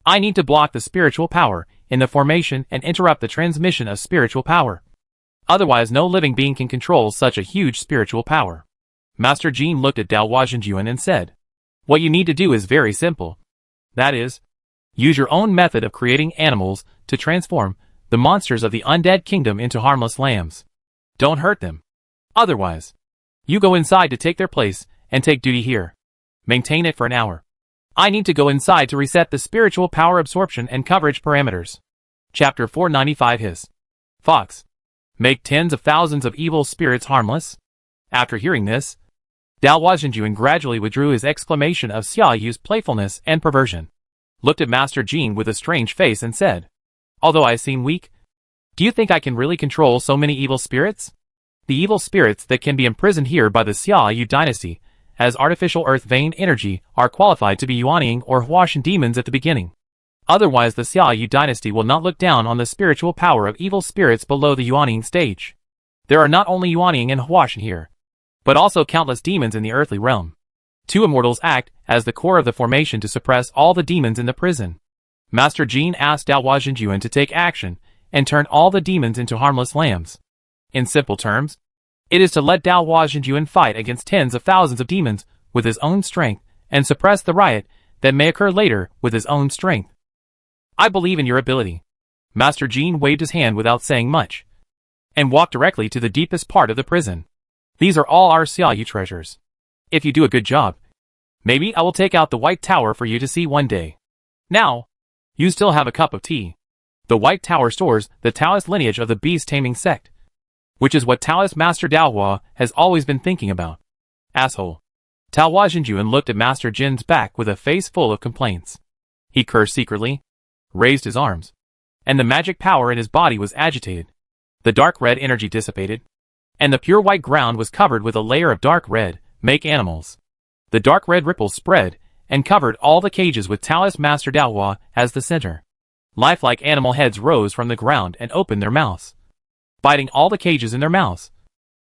I need to block the spiritual power in the formation and interrupt the transmission of spiritual power. Otherwise no living being can control such a huge spiritual power. Master Jin looked at Dao Huazhenjuan and said, what you need to do is very simple. That is, use your own method of creating animals to transform the monsters of the undead kingdom into harmless lambs. Don't hurt them. Otherwise, you go inside to take their place and take duty here. Maintain it for an hour. I need to go inside to reset the spiritual power absorption and coverage parameters. Chapter 495 His Fox. Make tens of thousands of evil spirits harmless? After hearing this, Dao Huazhenjuan gradually withdrew his exclamation of Xiaoyu's playfulness and perversion, looked at Master Jin with a strange face and said, although I seem weak, do you think I can really control so many evil spirits? The evil spirits that can be imprisoned here by the Xiaoyu dynasty as artificial earth vein energy, are qualified to be Yuanying or Huashan demons at the beginning. Otherwise the Xiaoyu dynasty will not look down on the spiritual power of evil spirits below the Yuanying stage. There are not only Yuanying and Huashan here, but also countless demons in the earthly realm. Two immortals act as the core of the formation to suppress all the demons in the prison. Master Jin asked Dao Huajinjuan to take action and turn all the demons into harmless lambs. In simple terms, it is to let Dao Huajinjuan fight against tens of thousands of demons with his own strength and suppress the riot that may occur later with his own strength. I believe in your ability. Master Jin waved his hand without saying much and walked directly to the deepest part of the prison. These are all our Xiaoyu treasures. If you do a good job, maybe I will take out the White Tower for you to see one day. Now, you still have a cup of tea. The White Tower stores the Taoist lineage of the beast-taming sect, which is what Taoist Master Daohua has always been thinking about. Asshole. Dao Huajinjuan looked at Master Jin's back with a face full of complaints. He cursed secretly, raised his arms, and the magic power in his body was agitated. The dark red energy dissipated, and the pure white ground was covered with a layer of dark red, make animals. The dark red ripples spread and covered all the cages with Taoist Master Daohua as the center. Lifelike animal heads rose from the ground and opened their mouths, biting all the cages in their mouths,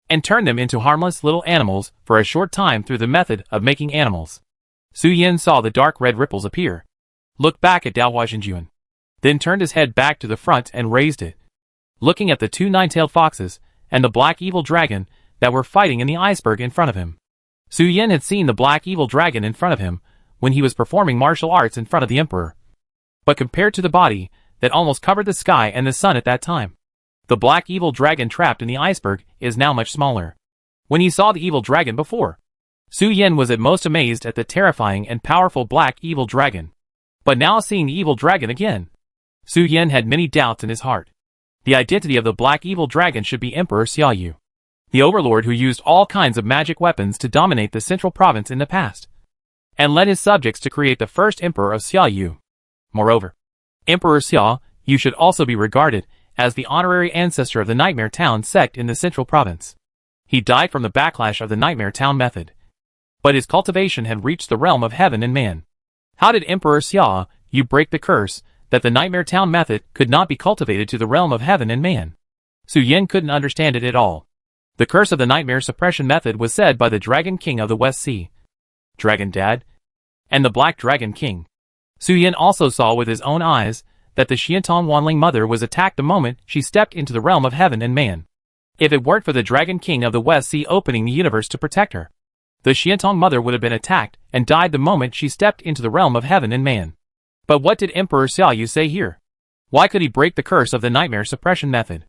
and turned them into harmless little animals for a short time through the method of making animals. Su Yin saw the dark red ripples appear, looked back at Dao Huajinjuan, then turned his head back to the front and raised it, looking at the two nine-tailed foxes and the black evil dragon that were fighting in the iceberg in front of him. Su Yin had seen the black evil dragon in front of him when he was performing martial arts in front of the emperor. But compared to the body that almost covered the sky and the sun at that time, the black evil dragon trapped in the iceberg is now much smaller. When he saw the evil dragon before, Su Yin was at most amazed at the terrifying and powerful black evil dragon. But now seeing the evil dragon again, Su Yin had many doubts in his heart. The identity of the black evil dragon should be Emperor Xiaoyu, the overlord who used all kinds of magic weapons to dominate the central province in the past, and led his subjects to create the first emperor of Xiaoyu. Moreover, Emperor Xiaoyu should also be regarded as the honorary ancestor of the Nightmare Town sect in the central province. He died from the backlash of the Nightmare Town method, but his cultivation had reached the realm of heaven and man. How did Emperor Xiaoyu break the curse that the Nightmare Town method could not be cultivated to the realm of heaven and man? Su Yin couldn't understand it at all. The curse of the nightmare suppression method was said by the Dragon King of the West Sea, Dragon Dad, and the Black Dragon King. Su Yin also saw with his own eyes that the Xiantong Wanling mother was attacked the moment she stepped into the realm of heaven and man. If it weren't for the Dragon King of the West Sea opening the universe to protect her, the Xiantong mother would have been attacked and died the moment she stepped into the realm of heaven and man. But what did Emperor Xiaoyu say here? Why could he break the curse of the nightmare suppression method?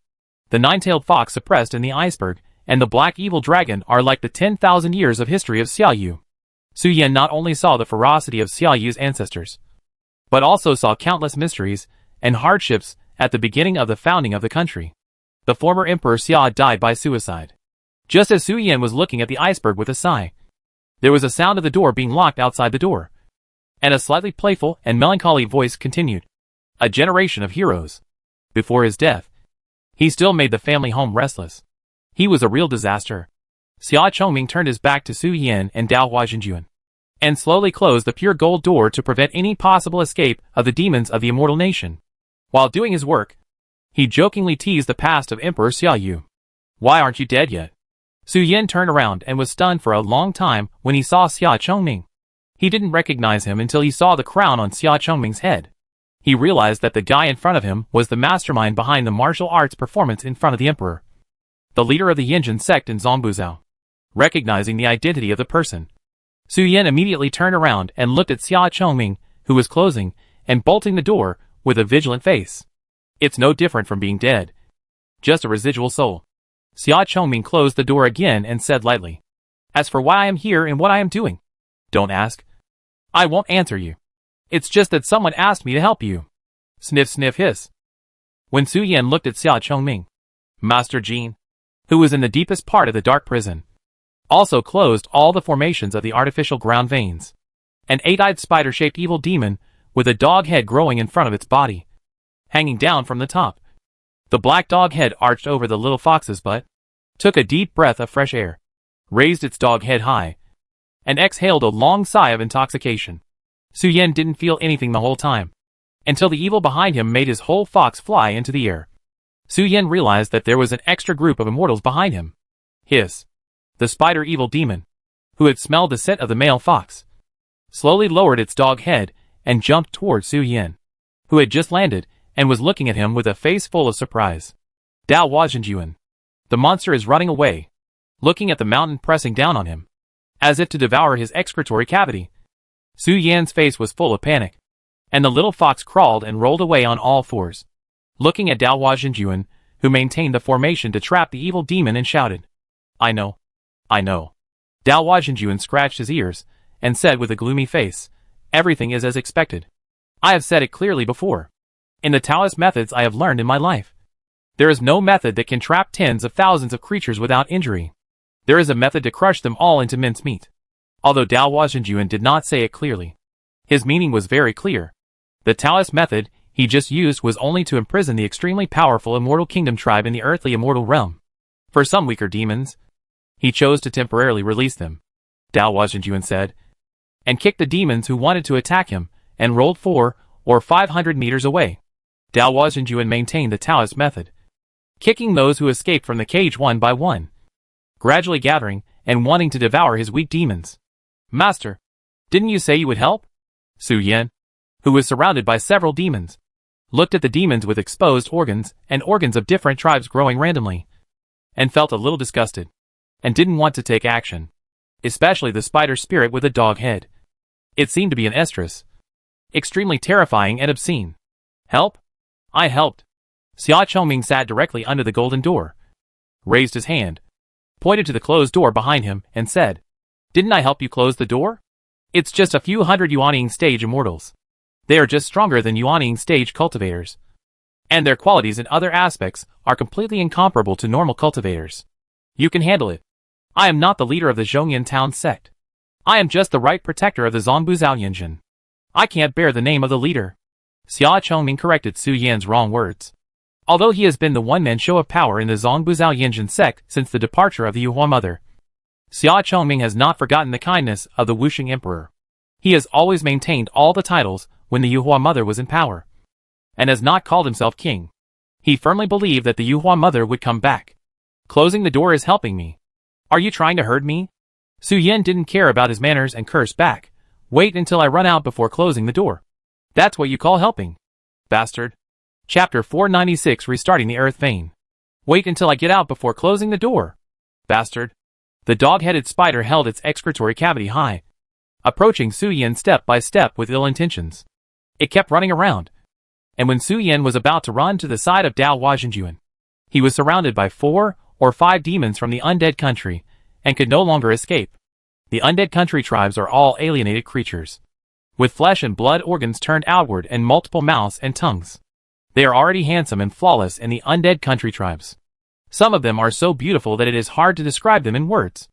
The nine-tailed fox suppressed in the iceberg and the black evil dragon are like the 10,000 years of history of Xiaoyu. Su Yin not only saw the ferocity of Xiaoyu's ancestors, but also saw countless mysteries and hardships at the beginning of the founding of the country. The former Emperor Xia died by suicide. Just as Su Yin was looking at the iceberg with a sigh, there was a sound of the door being locked outside the door, and a slightly playful and melancholy voice continued. A generation of heroes. Before his death, he still made the family home restless. He was a real disaster. Xia Chongming turned his back to Su Yin and Dao Huajinjuan, and slowly closed the pure gold door to prevent any possible escape of the demons of the immortal nation. While doing his work, he jokingly teased the past of Emperor Xiaoyu. Why aren't you dead yet? Su Yin turned around and was stunned for a long time when he saw Xia Chongming. He didn't recognize him until he saw the crown on Xia Chongming's head. He realized that the guy in front of him was the mastermind behind the martial arts performance in front of the emperor, the leader of the Yinjin sect in Zongbuzhou. Recognizing the identity of the person, Su Yin immediately turned around and looked at Xia Chongming, who was closing and bolting the door with a vigilant face. It's no different from being dead. Just a residual soul. Xia Chongming closed the door again and said lightly, "As for why I am here and what I am doing, don't ask. I won't answer you. It's just that someone asked me to help you." Sniff sniff hiss. When Su Yin looked at Xia Chongming, Master Jin, who was in the deepest part of the dark prison, also closed all the formations of the artificial ground veins. An eight-eyed spider-shaped evil demon with a dog head growing in front of its body, hanging down from the top. The black dog head arched over the little fox's butt, took a deep breath of fresh air, raised its dog head high, and exhaled a long sigh of intoxication. Su Yan didn't feel anything the whole time, until the evil behind him made his whole fox fly into the air. Su Yan realized that there was an extra group of immortals behind him. The spider evil demon, who had smelled the scent of the male fox, slowly lowered its dog head and jumped toward Su Yan, who had just landed and was looking at him with a face full of surprise. Dao Huazhenjuan. The monster is running away, looking at the mountain pressing down on him, as if to devour his excretory cavity. Su Yan's face was full of panic, and the little fox crawled and rolled away on all fours, looking at Dao Huazhenjuan, who maintained the formation to trap the evil demon, and shouted, I know. Dao Huazhenjuan scratched his ears and said with a gloomy face, everything is as expected. I have said it clearly before. In the Taoist methods I have learned in my life, there is no method that can trap tens of thousands of creatures without injury. There is a method to crush them all into mincemeat. Although Dao Huazhenjuan did not say it clearly, his meaning was very clear. The Taoist method he just used was only to imprison the extremely powerful Immortal Kingdom tribe in the earthly immortal realm. For some weaker demons, he chose to temporarily release them, Dao Huazhenjuan said, and kicked the demons who wanted to attack him, and rolled 400 or 500 meters away. Dao Huazhenjuan maintained the Taoist method, kicking those who escaped from the cage one by one, gradually gathering and wanting to devour his weak demons. Master, didn't you say you would help? Su Yan, who was surrounded by several demons, looked at the demons with exposed organs and organs of different tribes growing randomly, and felt a little disgusted, and didn't want to take action, especially the spider spirit with a dog head. It seemed to be an estrus, extremely terrifying and obscene. Help? I helped. Xia Chongming sat directly under the golden door, raised his hand, pointed to the closed door behind him, and said, Didn't I help you close the door? It's just a few hundred Yuanying stage immortals. They are just stronger than Yuanying stage cultivators, and their qualities in other aspects are completely incomparable to normal cultivators. You can handle it. I am not the leader of the Zhongyan town sect. I am just the right protector of the Zongbu Zhaoyanjin. I can't bear the name of the leader. Xia Chongming corrected Su Yan's wrong words. Although he has been the one-man show of power in the Zongbu Zhaoyanjin sect since the departure of the Yuhua mother, Xia Chongming has not forgotten the kindness of the Wuxing emperor. He has always maintained all the titles when the Yuhua mother was in power, and has not called himself king. He firmly believed that the Yuhua mother would come back. Closing the door is helping me. Are you trying to hurt me? Su Yan didn't care about his manners and cursed back. Wait until I run out before closing the door. That's what you call helping, bastard. Chapter 496, Restarting the Earth Vein. Wait until I get out before closing the door, bastard. The dog-headed spider held its excretory cavity high, approaching Su Yan step by step with ill intentions. It kept running around, and when Su Yan was about to run to the side of Dao Huazhenjuan, he was surrounded by 4 or 5 demons from the undead country, and could no longer escape. The undead country tribes are all alienated creatures, with flesh and blood organs turned outward and multiple mouths and tongues. They are already handsome and flawless in the undead country tribes. Some of them are so beautiful that it is hard to describe them in words.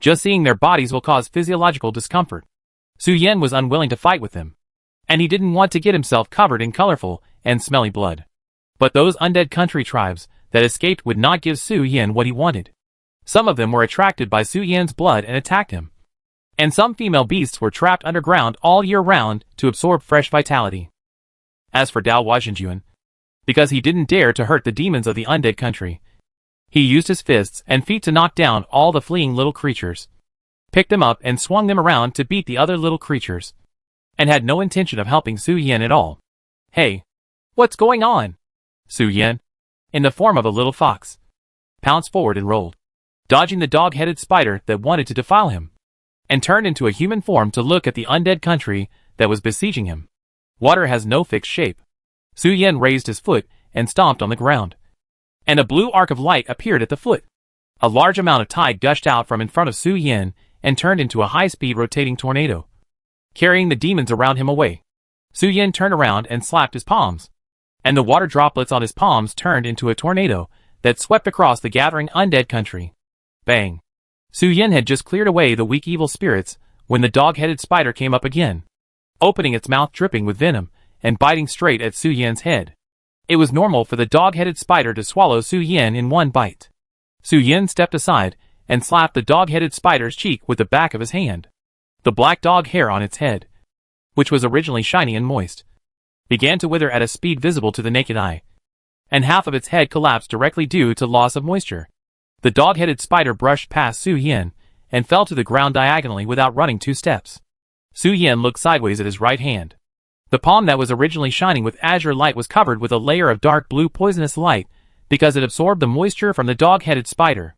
Just seeing their bodies will cause physiological discomfort. Su Yan was unwilling to fight with them, and he didn't want to get himself covered in colorful and smelly blood. But those undead country tribes that escaped would not give Su Yan what he wanted. Some of them were attracted by Su Yan's blood and attacked him. And some female beasts were trapped underground all year round to absorb fresh vitality. As for Dao Huazhenjuan, because he didn't dare to hurt the demons of the undead country, he used his fists and feet to knock down all the fleeing little creatures, picked them up and swung them around to beat the other little creatures, and had no intention of helping Su Yan at all. Hey, what's going on? Su Yan, in the form of a little fox, pounced forward and rolled, dodging the dog-headed spider that wanted to defile him, and turned into a human form to look at the undead country that was besieging him. Water has no fixed shape. Su Yan raised his foot and stomped on the ground, and a blue arc of light appeared at the foot. A large amount of tide gushed out from in front of Su Yan and turned into a high-speed rotating tornado, carrying the demons around him away. Su Yan turned around and slapped his palms, and the water droplets on his palms turned into a tornado that swept across the gathering undead country. Bang! Su Yan had just cleared away the weak evil spirits when the dog-headed spider came up again, opening its mouth dripping with venom and biting straight at Su Yan's head. It was normal for the dog-headed spider to swallow Su Yan in one bite. Su Yan stepped aside and slapped the dog-headed spider's cheek with the back of his hand. The black dog hair on its head, which was originally shiny and moist, began to wither at a speed visible to the naked eye, and half of its head collapsed directly due to loss of moisture. The dog-headed spider brushed past Su Yin and fell to the ground diagonally without running 2 steps. Su Yin looked sideways at his right hand. The palm that was originally shining with azure light was covered with a layer of dark blue poisonous light because it absorbed the moisture from the dog-headed spider.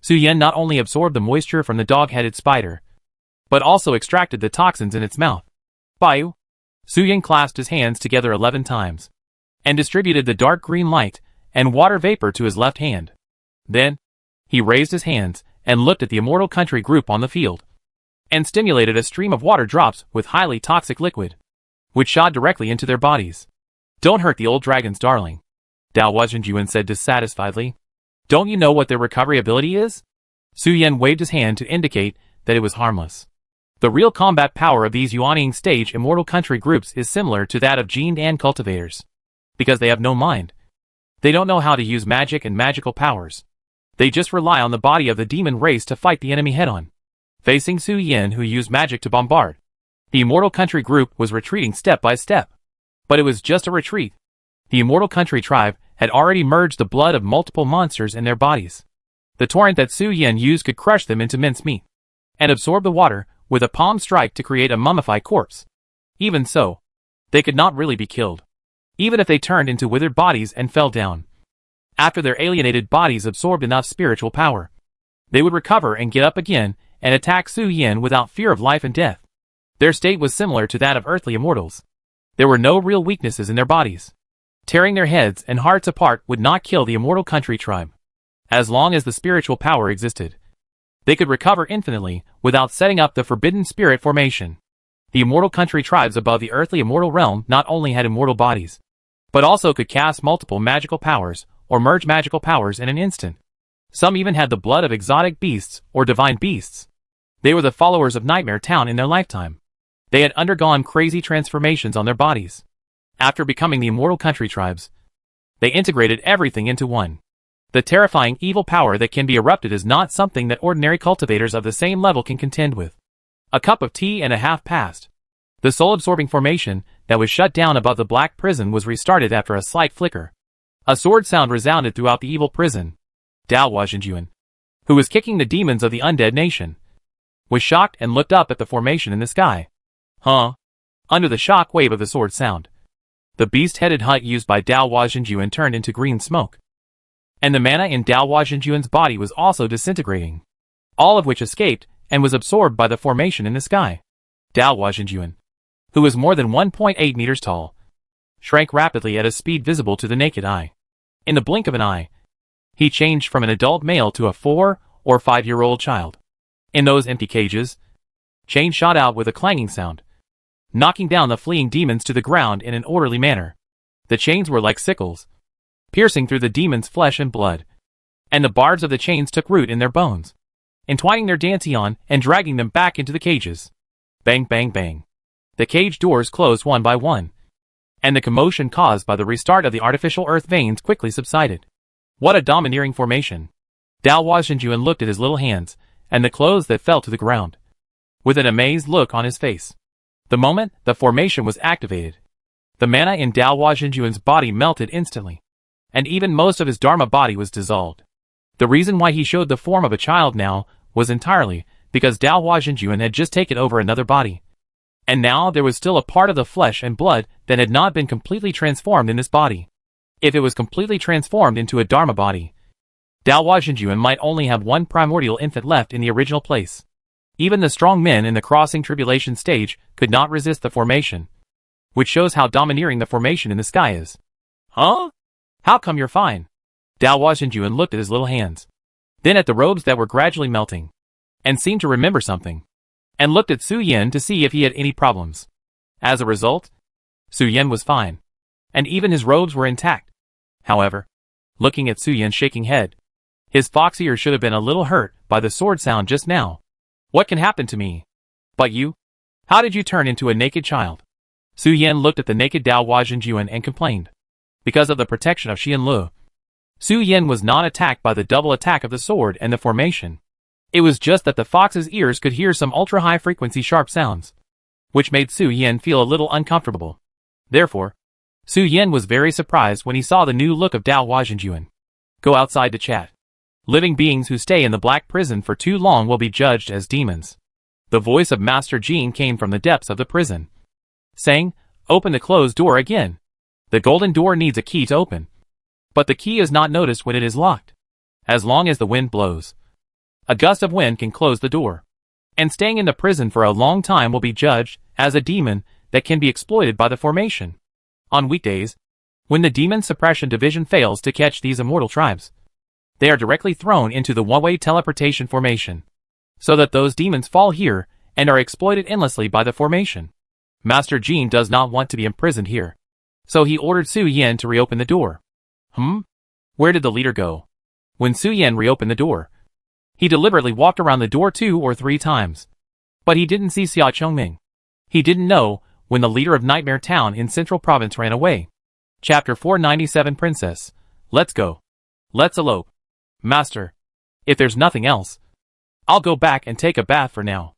Su Yin not only absorbed the moisture from the dog-headed spider, but also extracted the toxins in its mouth. Baiu. Su Yin clasped his hands together 11 times and distributed the dark green light and water vapor to his left hand. Then, he raised his hands and looked at the immortal country group on the field and stimulated a stream of water drops with highly toxic liquid, which shot directly into their bodies. "Don't hurt the old dragons, darling," Dao Huaxinjuan said dissatisfiedly. "Don't you know what their recovery ability is?" Su Yin waved his hand to indicate that it was harmless. The real combat power of these Yuanying stage immortal country groups is similar to that of Jin Dan cultivators, because they have no mind. They don't know how to use magic and magical powers. They just rely on the body of the demon race to fight the enemy head-on. Facing Su Yin, who used magic to bombard, the immortal country group was retreating step by step. But it was just a retreat. The immortal country tribe had already merged the blood of multiple monsters in their bodies. The torrent that Su Yin used could crush them into mincemeat and absorb the water with a palm strike to create a mummified corpse. Even so, they could not really be killed, even if they turned into withered bodies and fell down. After their alienated bodies absorbed enough spiritual power, they would recover and get up again and attack Su Yin without fear of life and death. Their state was similar to that of earthly immortals. There were no real weaknesses in their bodies. Tearing their heads and hearts apart would not kill the immortal country tribe. As long as the spiritual power existed, they could recover infinitely without setting up the forbidden spirit formation. The immortal country tribes above the earthly immortal realm not only had immortal bodies, but also could cast multiple magical powers or merge magical powers in an instant. Some even had the blood of exotic beasts or divine beasts. They were the followers of Nightmare Town in their lifetime. They had undergone crazy transformations on their bodies. After becoming the immortal country tribes, they integrated everything into one. The terrifying evil power that can be erupted is not something that ordinary cultivators of the same level can contend with. A cup of tea and a half passed. The soul-absorbing formation that was shut down above the black prison was restarted after a slight flicker. A sword sound resounded throughout the evil prison. Dao Huaxinjuan, who was kicking the demons of the undead nation, was shocked and looked up at the formation in the sky. Huh? Under the shock wave of the sword sound, the beast-headed hut used by Dao Huaxinjuan turned into green smoke. And the mana in Dao Huaxinjuan's body was also disintegrating, all of which escaped and was absorbed by the formation in the sky. Dao Huaxinjuan, who was more than 1.8 meters tall, shrank rapidly at a speed visible to the naked eye. In the blink of an eye, he changed from an adult male to a 4- or 5-year-old child. In those empty cages, chains shot out with a clanging sound, knocking down the fleeing demons to the ground in an orderly manner. The chains were like sickles, piercing through the demons' flesh and blood, and the barbs of the chains took root in their bones, entwining their dantian and dragging them back into the cages. Bang, bang, bang. The cage doors closed one by one, and the commotion caused by the restart of the artificial earth veins quickly subsided. What a domineering formation! Dao Huaxinjuan looked at his little hands and the clothes that fell to the ground, with an amazed look on his face. The moment the formation was activated, the mana in Dao Huaxinjuan's body melted instantly, and even most of his Dharma body was dissolved. The reason why he showed the form of a child now was entirely because Dao Huaxinjuan had just taken over another body. And now there was still a part of the flesh and blood that had not been completely transformed in this body. If it was completely transformed into a Dharma body, Dao Huaxinjuan might only have one primordial infant left in the original place. Even the strong men in the crossing tribulation stage could not resist the formation, which shows how domineering the formation in the sky is. Huh? How come you're fine? Dao Huaxinjuan looked at his little hands, then at the robes that were gradually melting, and seemed to remember something, and looked at Su Yin to see if he had any problems. As a result, Su Yin was fine, and even his robes were intact. However, looking at Su Yin's shaking head, his fox ears should have been a little hurt by the sword sound just now. What can happen to me? But you? How did you turn into a naked child? Su Yin looked at the naked Dao Huaxinjuan and complained. Because of the protection of Xianlu, Su Yin was not attacked by the double attack of the sword and the formation. It was just that the fox's ears could hear some ultra-high frequency sharp sounds, which made Su Yan feel a little uncomfortable. Therefore, Su Yan was very surprised when he saw the new look of Dao Huajianjuan. Go outside to chat. Living beings who stay in the black prison for too long will be judged as demons. The voice of Master Jean came from the depths of the prison, saying, open the closed door again. The golden door needs a key to open, but the key is not noticed when it is locked. As long as the wind blows, a gust of wind can close the door, and staying in the prison for a long time will be judged as a demon that can be exploited by the formation. On weekdays, when the Demon Suppression Division fails to catch these immortal tribes, they are directly thrown into the one-way teleportation formation, so that those demons fall here and are exploited endlessly by the formation. Master Jean does not want to be imprisoned here, so he ordered Su Yan to reopen the door. Where did the leader go? When Su Yan reopened the door, he deliberately walked around the door 2 or 3 times, but he didn't see Xia Chongming. He didn't know when the leader of Nightmare Town in Central Province ran away. Chapter 497 Princess. Let's go. Let's elope. Master, if there's nothing else, I'll go back and take a bath for now.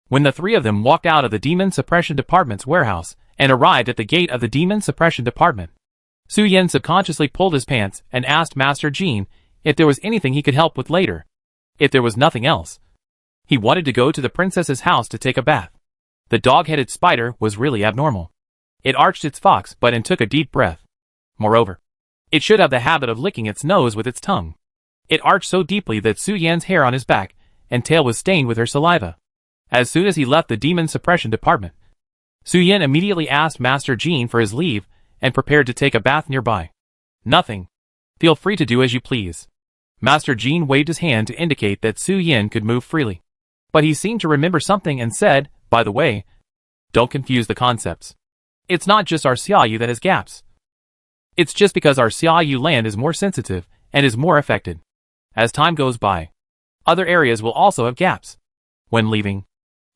When the 3 of them walked out of the Demon Suppression Department's warehouse and arrived at the gate of the Demon Suppression Department, Su Yan subconsciously pulled his pants and asked Master Jean if there was anything he could help with later. If there was nothing else, he wanted to go to the princess's house to take a bath. The dog-headed spider was really abnormal. It arched its fox butt and took a deep breath. Moreover, it should have the habit of licking its nose with its tongue. It arched so deeply that Su Yan's hair on his back and tail was stained with her saliva. As soon as he left the Demon Suppression Department, Su Yan immediately asked Master Jean for his leave and prepared to take a bath nearby. Nothing. Feel free to do as you please. Master Jean waved his hand to indicate that Su Yan could move freely. But he seemed to remember something and said, by the way, don't confuse the concepts. It's not just our Xiaoyu that has gaps. It's just because our Xiaoyu land is more sensitive and is more affected. As time goes by, other areas will also have gaps. When leaving,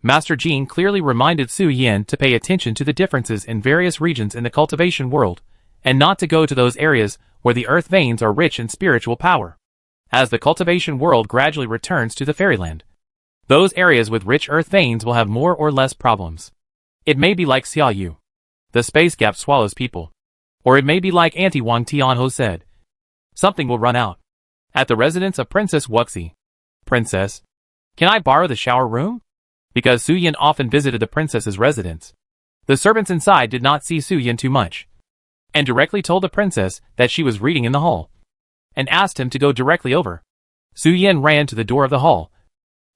Master Jean clearly reminded Su Yan to pay attention to the differences in various regions in the cultivation world, and not to go to those areas where the earth veins are rich in spiritual power. As the cultivation world gradually returns to the fairyland, those areas with rich earth veins will have more or less problems. It may be like Xiaoyu. The space gap swallows people. Or it may be like Auntie Wang Tianho said. Something will run out. At the residence of Princess Wuxi. Princess, can I borrow the shower room? Because Su Yan often visited the princess's residence, the servants inside did not see Su Yan too much, and directly told the princess that she was reading in the hall, and asked him to go directly over. Su Yan ran to the door of the hall,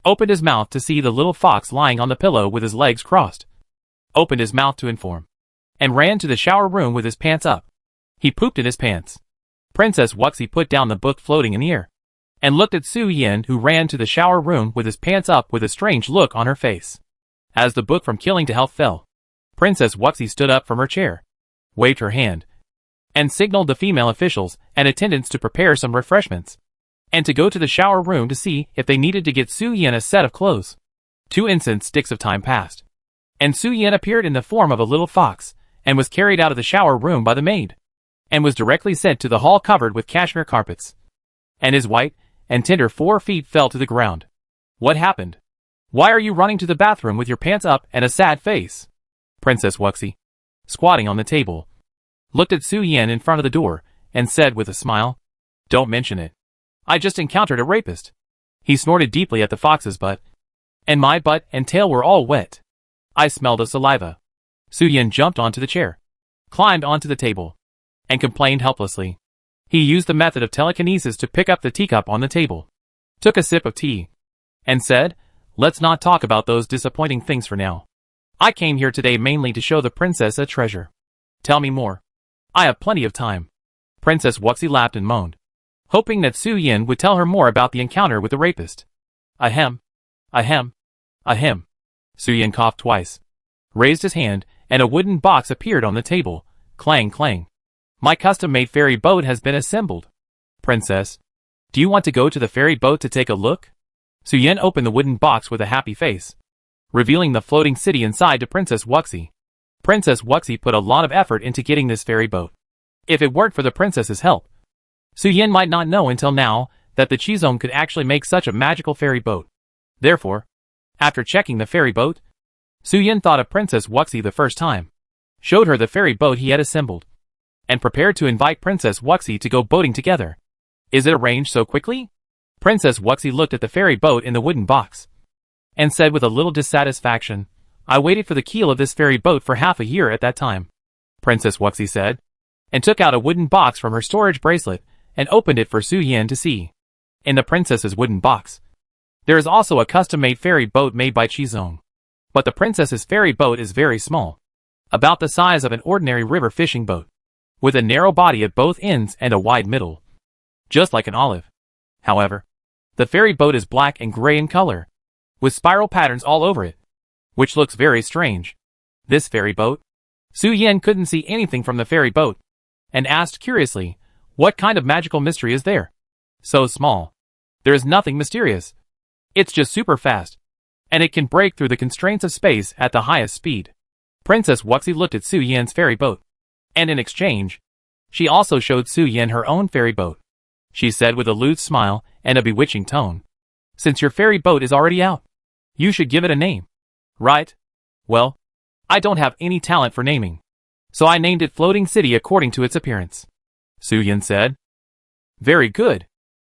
opened his mouth to see the little fox lying on the pillow with his legs crossed, opened his mouth to inform, and ran to the shower room with his pants up. He pooped in his pants. Princess Wuxi put down the book floating in the air, and looked at Su Yan, who ran to the shower room with his pants up with a strange look on her face. As the book From Killing to Health fell, Princess Wuxi stood up from her chair, waved her hand, and signaled the female officials and attendants to prepare some refreshments, and to go to the shower room to see if they needed to get Su Yan a set of clothes. 2 instant sticks of time passed, and Su Yan appeared in the form of a little fox, and was carried out of the shower room by the maid, and was directly sent to the hall covered with cashmere carpets, and his white and tender 4 feet fell to the ground. What happened? Why are you running to the bathroom with your pants up and a sad face? Princess Wuxi, squatting on the table, looked at Su Yan in front of the door, and said with a smile, don't mention it. I just encountered a rapist. He snorted deeply at the fox's butt, and my butt and tail were all wet. I smelled of saliva. Su Yan jumped onto the chair, climbed onto the table, and complained helplessly. He used the method of telekinesis to pick up the teacup on the table, took a sip of tea, and said, let's not talk about those disappointing things for now. I came here today mainly to show the princess a treasure. Tell me more. I have plenty of time. Princess Wuxi laughed and moaned, hoping that Su Yan would tell her more about the encounter with the rapist. Ahem. Ahem. Ahem. Su Yan coughed twice, raised his hand, and a wooden box appeared on the table. Clang clang. My custom-made ferry boat has been assembled. Princess, do you want to go to the ferry boat to take a look? Su Yan opened the wooden box with a happy face, revealing the floating city inside to Princess Wuxi. Princess Wuxi put a lot of effort into getting this ferry boat. If it weren't for the princess's help, Su Yan might not know until now that the Qizong could actually make such a magical ferry boat. Therefore, after checking the ferry boat, Su Yin thought of Princess Wuxi the first time, showed her the ferry boat he had assembled, and prepared to invite Princess Wuxi to go boating together. Is it arranged so quickly? Princess Wuxi looked at the ferry boat in the wooden box, and said with a little dissatisfaction, I waited for the keel of this ferry boat for half a year at that time. Princess Wuxi said, and took out a wooden box from her storage bracelet, and opened it for Su Yin to see. In the princess's wooden box, there is also a custom-made ferry boat made by Qizong. But the princess's ferry boat is very small, about the size of an ordinary river fishing boat, with a narrow body at both ends and a wide middle, just like an olive. However, the ferry boat is black and gray in color, with spiral patterns all over it, which looks very strange. This ferry boat? Su Yin couldn't see anything from the ferry boat, and asked curiously, what kind of magical mystery is there? So small. There is nothing mysterious. It's just super fast, and it can break through the constraints of space at the highest speed. Princess Wuxi looked at Su Yin's ferry boat, and in exchange, she also showed Su Yin her own ferry boat. She said with a lewd smile and a bewitching tone, since your ferry boat is already out, you should give it a name. Right? Well, I don't have any talent for naming, so I named it Floating City according to its appearance. Su Yin said. Very good.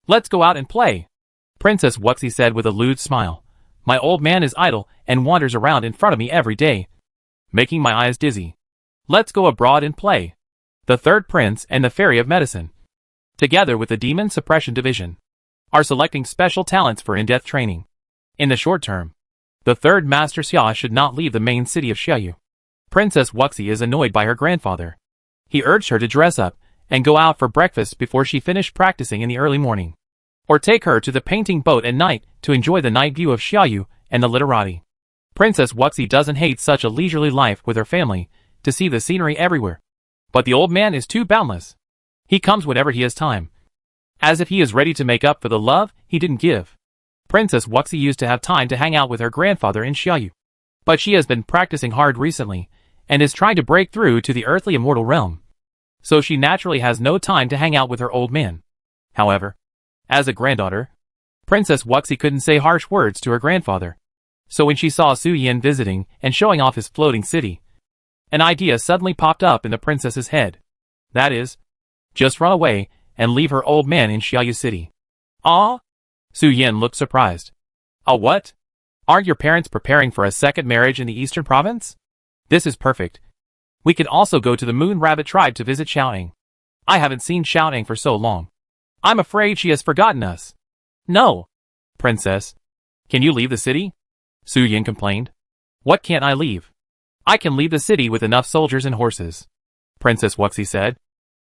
Let's go out and play. Princess Wuxi said with a lewd smile. My old man is idle and wanders around in front of me every day, making my eyes dizzy. Let's go abroad and play. The third prince and the fairy of medicine, together with the demon suppression division, are selecting special talents for in-depth training. In the short term, the third master Xia should not leave the main city of Xiaoyu. Princess Wuxi is annoyed by her grandfather. He urged her to dress up and go out for breakfast before she finished practicing in the early morning, or take her to the painting boat at night to enjoy the night view of Xiaoyu and the literati. Princess Wuxi doesn't hate such a leisurely life with her family to see the scenery everywhere. But the old man is too boundless. He comes whenever he has time, as if he is ready to make up for the love he didn't give. Princess Wuxi used to have time to hang out with her grandfather in Xiaoyu, but she has been practicing hard recently and is trying to break through to the earthly immortal realm, so she naturally has no time to hang out with her old man. However, as a granddaughter, Princess Wuxi couldn't say harsh words to her grandfather. So when she saw Su Yin visiting and showing off his floating city, an idea suddenly popped up in the princess's head. That is, just run away and leave her old man in Xiaoyu City. Ah? Su Yin looked surprised. What? Aren't your parents preparing for a second marriage in the eastern province? This is perfect. We could also go to the Moon Rabbit tribe to visit Xiaoning. I haven't seen Xiaoning for so long. I'm afraid she has forgotten us. No. Princess, can you leave the city? Su Yin complained. What can't I leave? I can leave the city with enough soldiers and horses, Princess Wuxi said,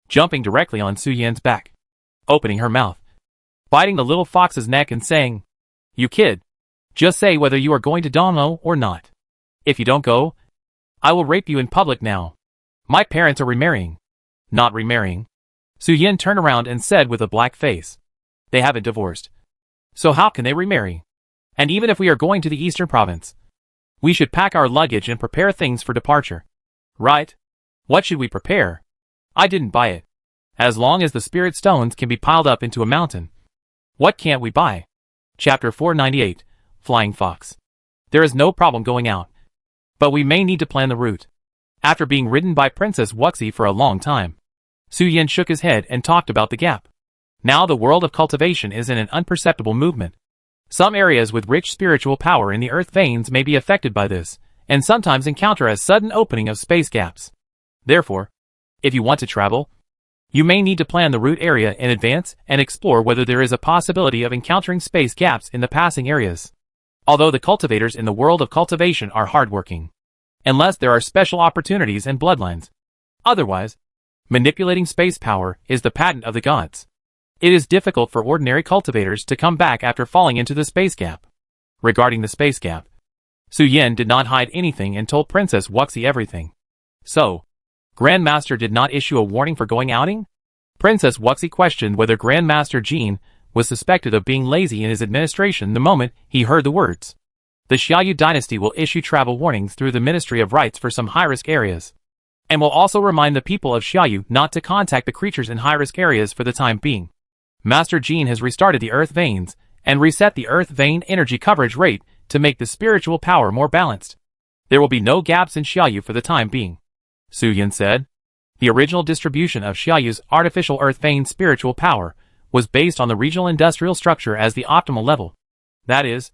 jumping directly on Su Yin's back, opening her mouth, biting the little fox's neck and saying, You kid, just say whether you are going to Domo or not. If you don't go, I will rape you in public now. My parents are remarrying. Not remarrying. Su Yin turned around and said with a black face. They haven't divorced. So how can they remarry? And even if we are going to the eastern province, we should pack our luggage and prepare things for departure. Right? What should we prepare? I didn't buy it. As long as the spirit stones can be piled up into a mountain. What can't we buy? Chapter 498, Flying Fox. There is no problem going out, but we may need to plan the route. After being ridden by Princess Wuxi for a long time, Su Yin shook his head and talked about the gap. Now the world of cultivation is in an imperceptible movement. Some areas with rich spiritual power in the earth veins may be affected by this, and sometimes encounter a sudden opening of space gaps. Therefore, if you want to travel, you may need to plan the route area in advance and explore whether there is a possibility of encountering space gaps in the passing areas. Although the cultivators in the world of cultivation are hardworking, unless there are special opportunities and bloodlines. Otherwise, manipulating space power is the patent of the gods. It is difficult for ordinary cultivators to come back after falling into the space gap. Regarding the space gap, Su Yin did not hide anything and told Princess Wuxi everything. So, Grandmaster did not issue a warning for going outing? Princess Wuxi questioned whether Grandmaster Jin was suspected of being lazy in his administration the moment he heard the words. The Xiaoyu dynasty will issue travel warnings through the Ministry of Rights for some high-risk areas, and will also remind the people of Xiaoyu not to contact the creatures in high-risk areas for the time being. Master Jin has restarted the earth veins and reset the earth vein energy coverage rate to make the spiritual power more balanced. There will be no gaps in Xiaoyu for the time being, Su Yin said. The original distribution of Xiaoyu's artificial earth vein spiritual power was based on the regional industrial structure as the optimal level. That is,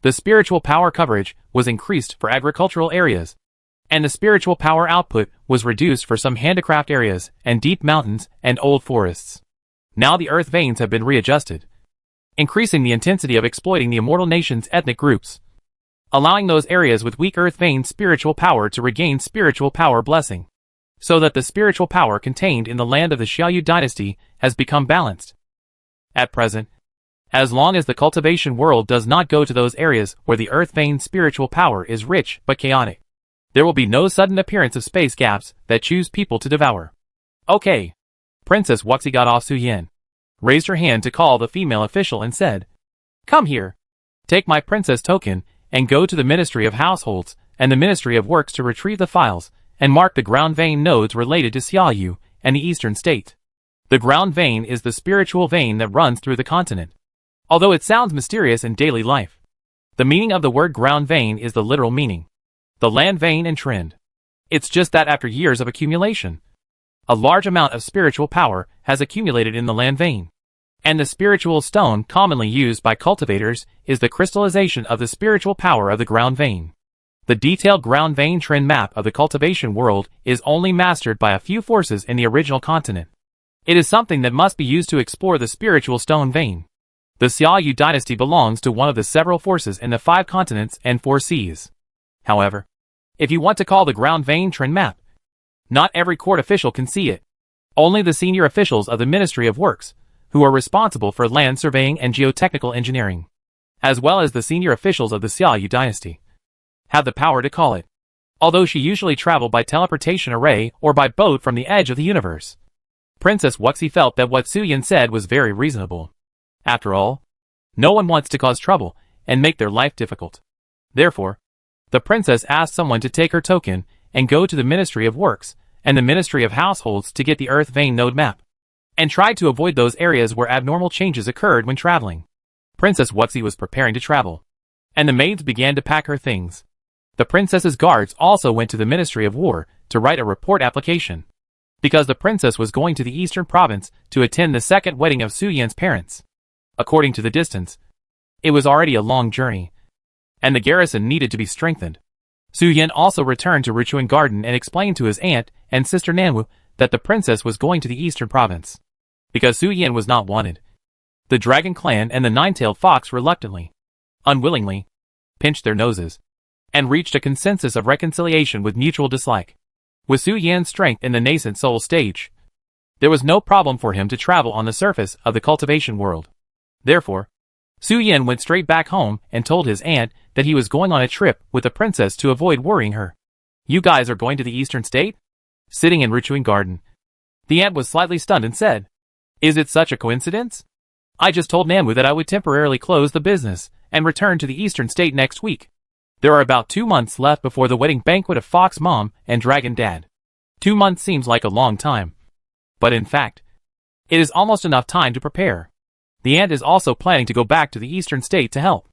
the spiritual power coverage was increased for agricultural areas, and the spiritual power output was reduced for some handicraft areas and deep mountains and old forests. Now the earth veins have been readjusted, increasing the intensity of exploiting the immortal nation's ethnic groups, allowing those areas with weak earth vein spiritual power to regain spiritual power blessing, so that the spiritual power contained in the land of the Xiaoyu dynasty has become balanced. At present, as long as the cultivation world does not go to those areas where the earth vein spiritual power is rich but chaotic, there will be no sudden appearance of space gaps that choose people to devour. Okay. Princess Wuxi got off Su Yin, raised her hand to call the female official and said, "Come here. Take my princess token and go to the Ministry of Households and the Ministry of Works to retrieve the files and mark the ground vein nodes related to Xiaoyu and the eastern state." The ground vein is the spiritual vein that runs through the continent. Although it sounds mysterious in daily life, the meaning of the word ground vein is the literal meaning. The land vein and trend. It's just that after years of accumulation, a large amount of spiritual power has accumulated in the land vein. And the spiritual stone commonly used by cultivators is the crystallization of the spiritual power of the ground vein. The detailed ground vein trend map of the cultivation world is only mastered by a few forces in the original continent. It is something that must be used to explore the spiritual stone vein. The Xiaoyu dynasty belongs to one of the several forces in the 5 continents and 4 seas. However, if you want to call the ground vein trend map, not every court official can see it. Only the senior officials of the Ministry of Works, who are responsible for land surveying and geotechnical engineering, as well as the senior officials of the Xiaoyu dynasty, have the power to call it, although she usually traveled by teleportation array or by boat from the edge of the universe. Princess Wuxi felt that what Su Yin said was very reasonable. After all, no one wants to cause trouble and make their life difficult. Therefore, the princess asked someone to take her token and go to the Ministry of Works and the Ministry of Households to get the earth vein node map, and tried to avoid those areas where abnormal changes occurred when traveling. Princess Wuxi was preparing to travel, and the maids began to pack her things. The princess's guards also went to the Ministry of War to write a report application, because the princess was going to the eastern province to attend the second wedding of Su Yin's parents. According to the distance, it was already a long journey, and the garrison needed to be strengthened. Su Yin also returned to Richuan Garden and explained to his aunt and sister Nanwu that the princess was going to the eastern province, because Su Yin was not wanted. The Dragon Clan and the Nine-Tailed Fox reluctantly, unwillingly, pinched their noses, and reached a consensus of reconciliation with mutual dislike. With Su Yin's strength in the nascent soul stage, there was no problem for him to travel on the surface of the cultivation world. Therefore, Su Yin went straight back home and told his aunt that he was going on a trip with the princess to avoid worrying her. "You guys are going to the eastern state?" Sitting in Richuan Garden, the aunt was slightly stunned and said, "Is it such a coincidence? I just told Nanwu that I would temporarily close the business and return to the eastern state next week. There are about 2 months left before the wedding banquet of Fox Mom and Dragon Dad. 2 months seems like a long time, but in fact, it is almost enough time to prepare. The aunt is also planning to go back to the eastern state to help.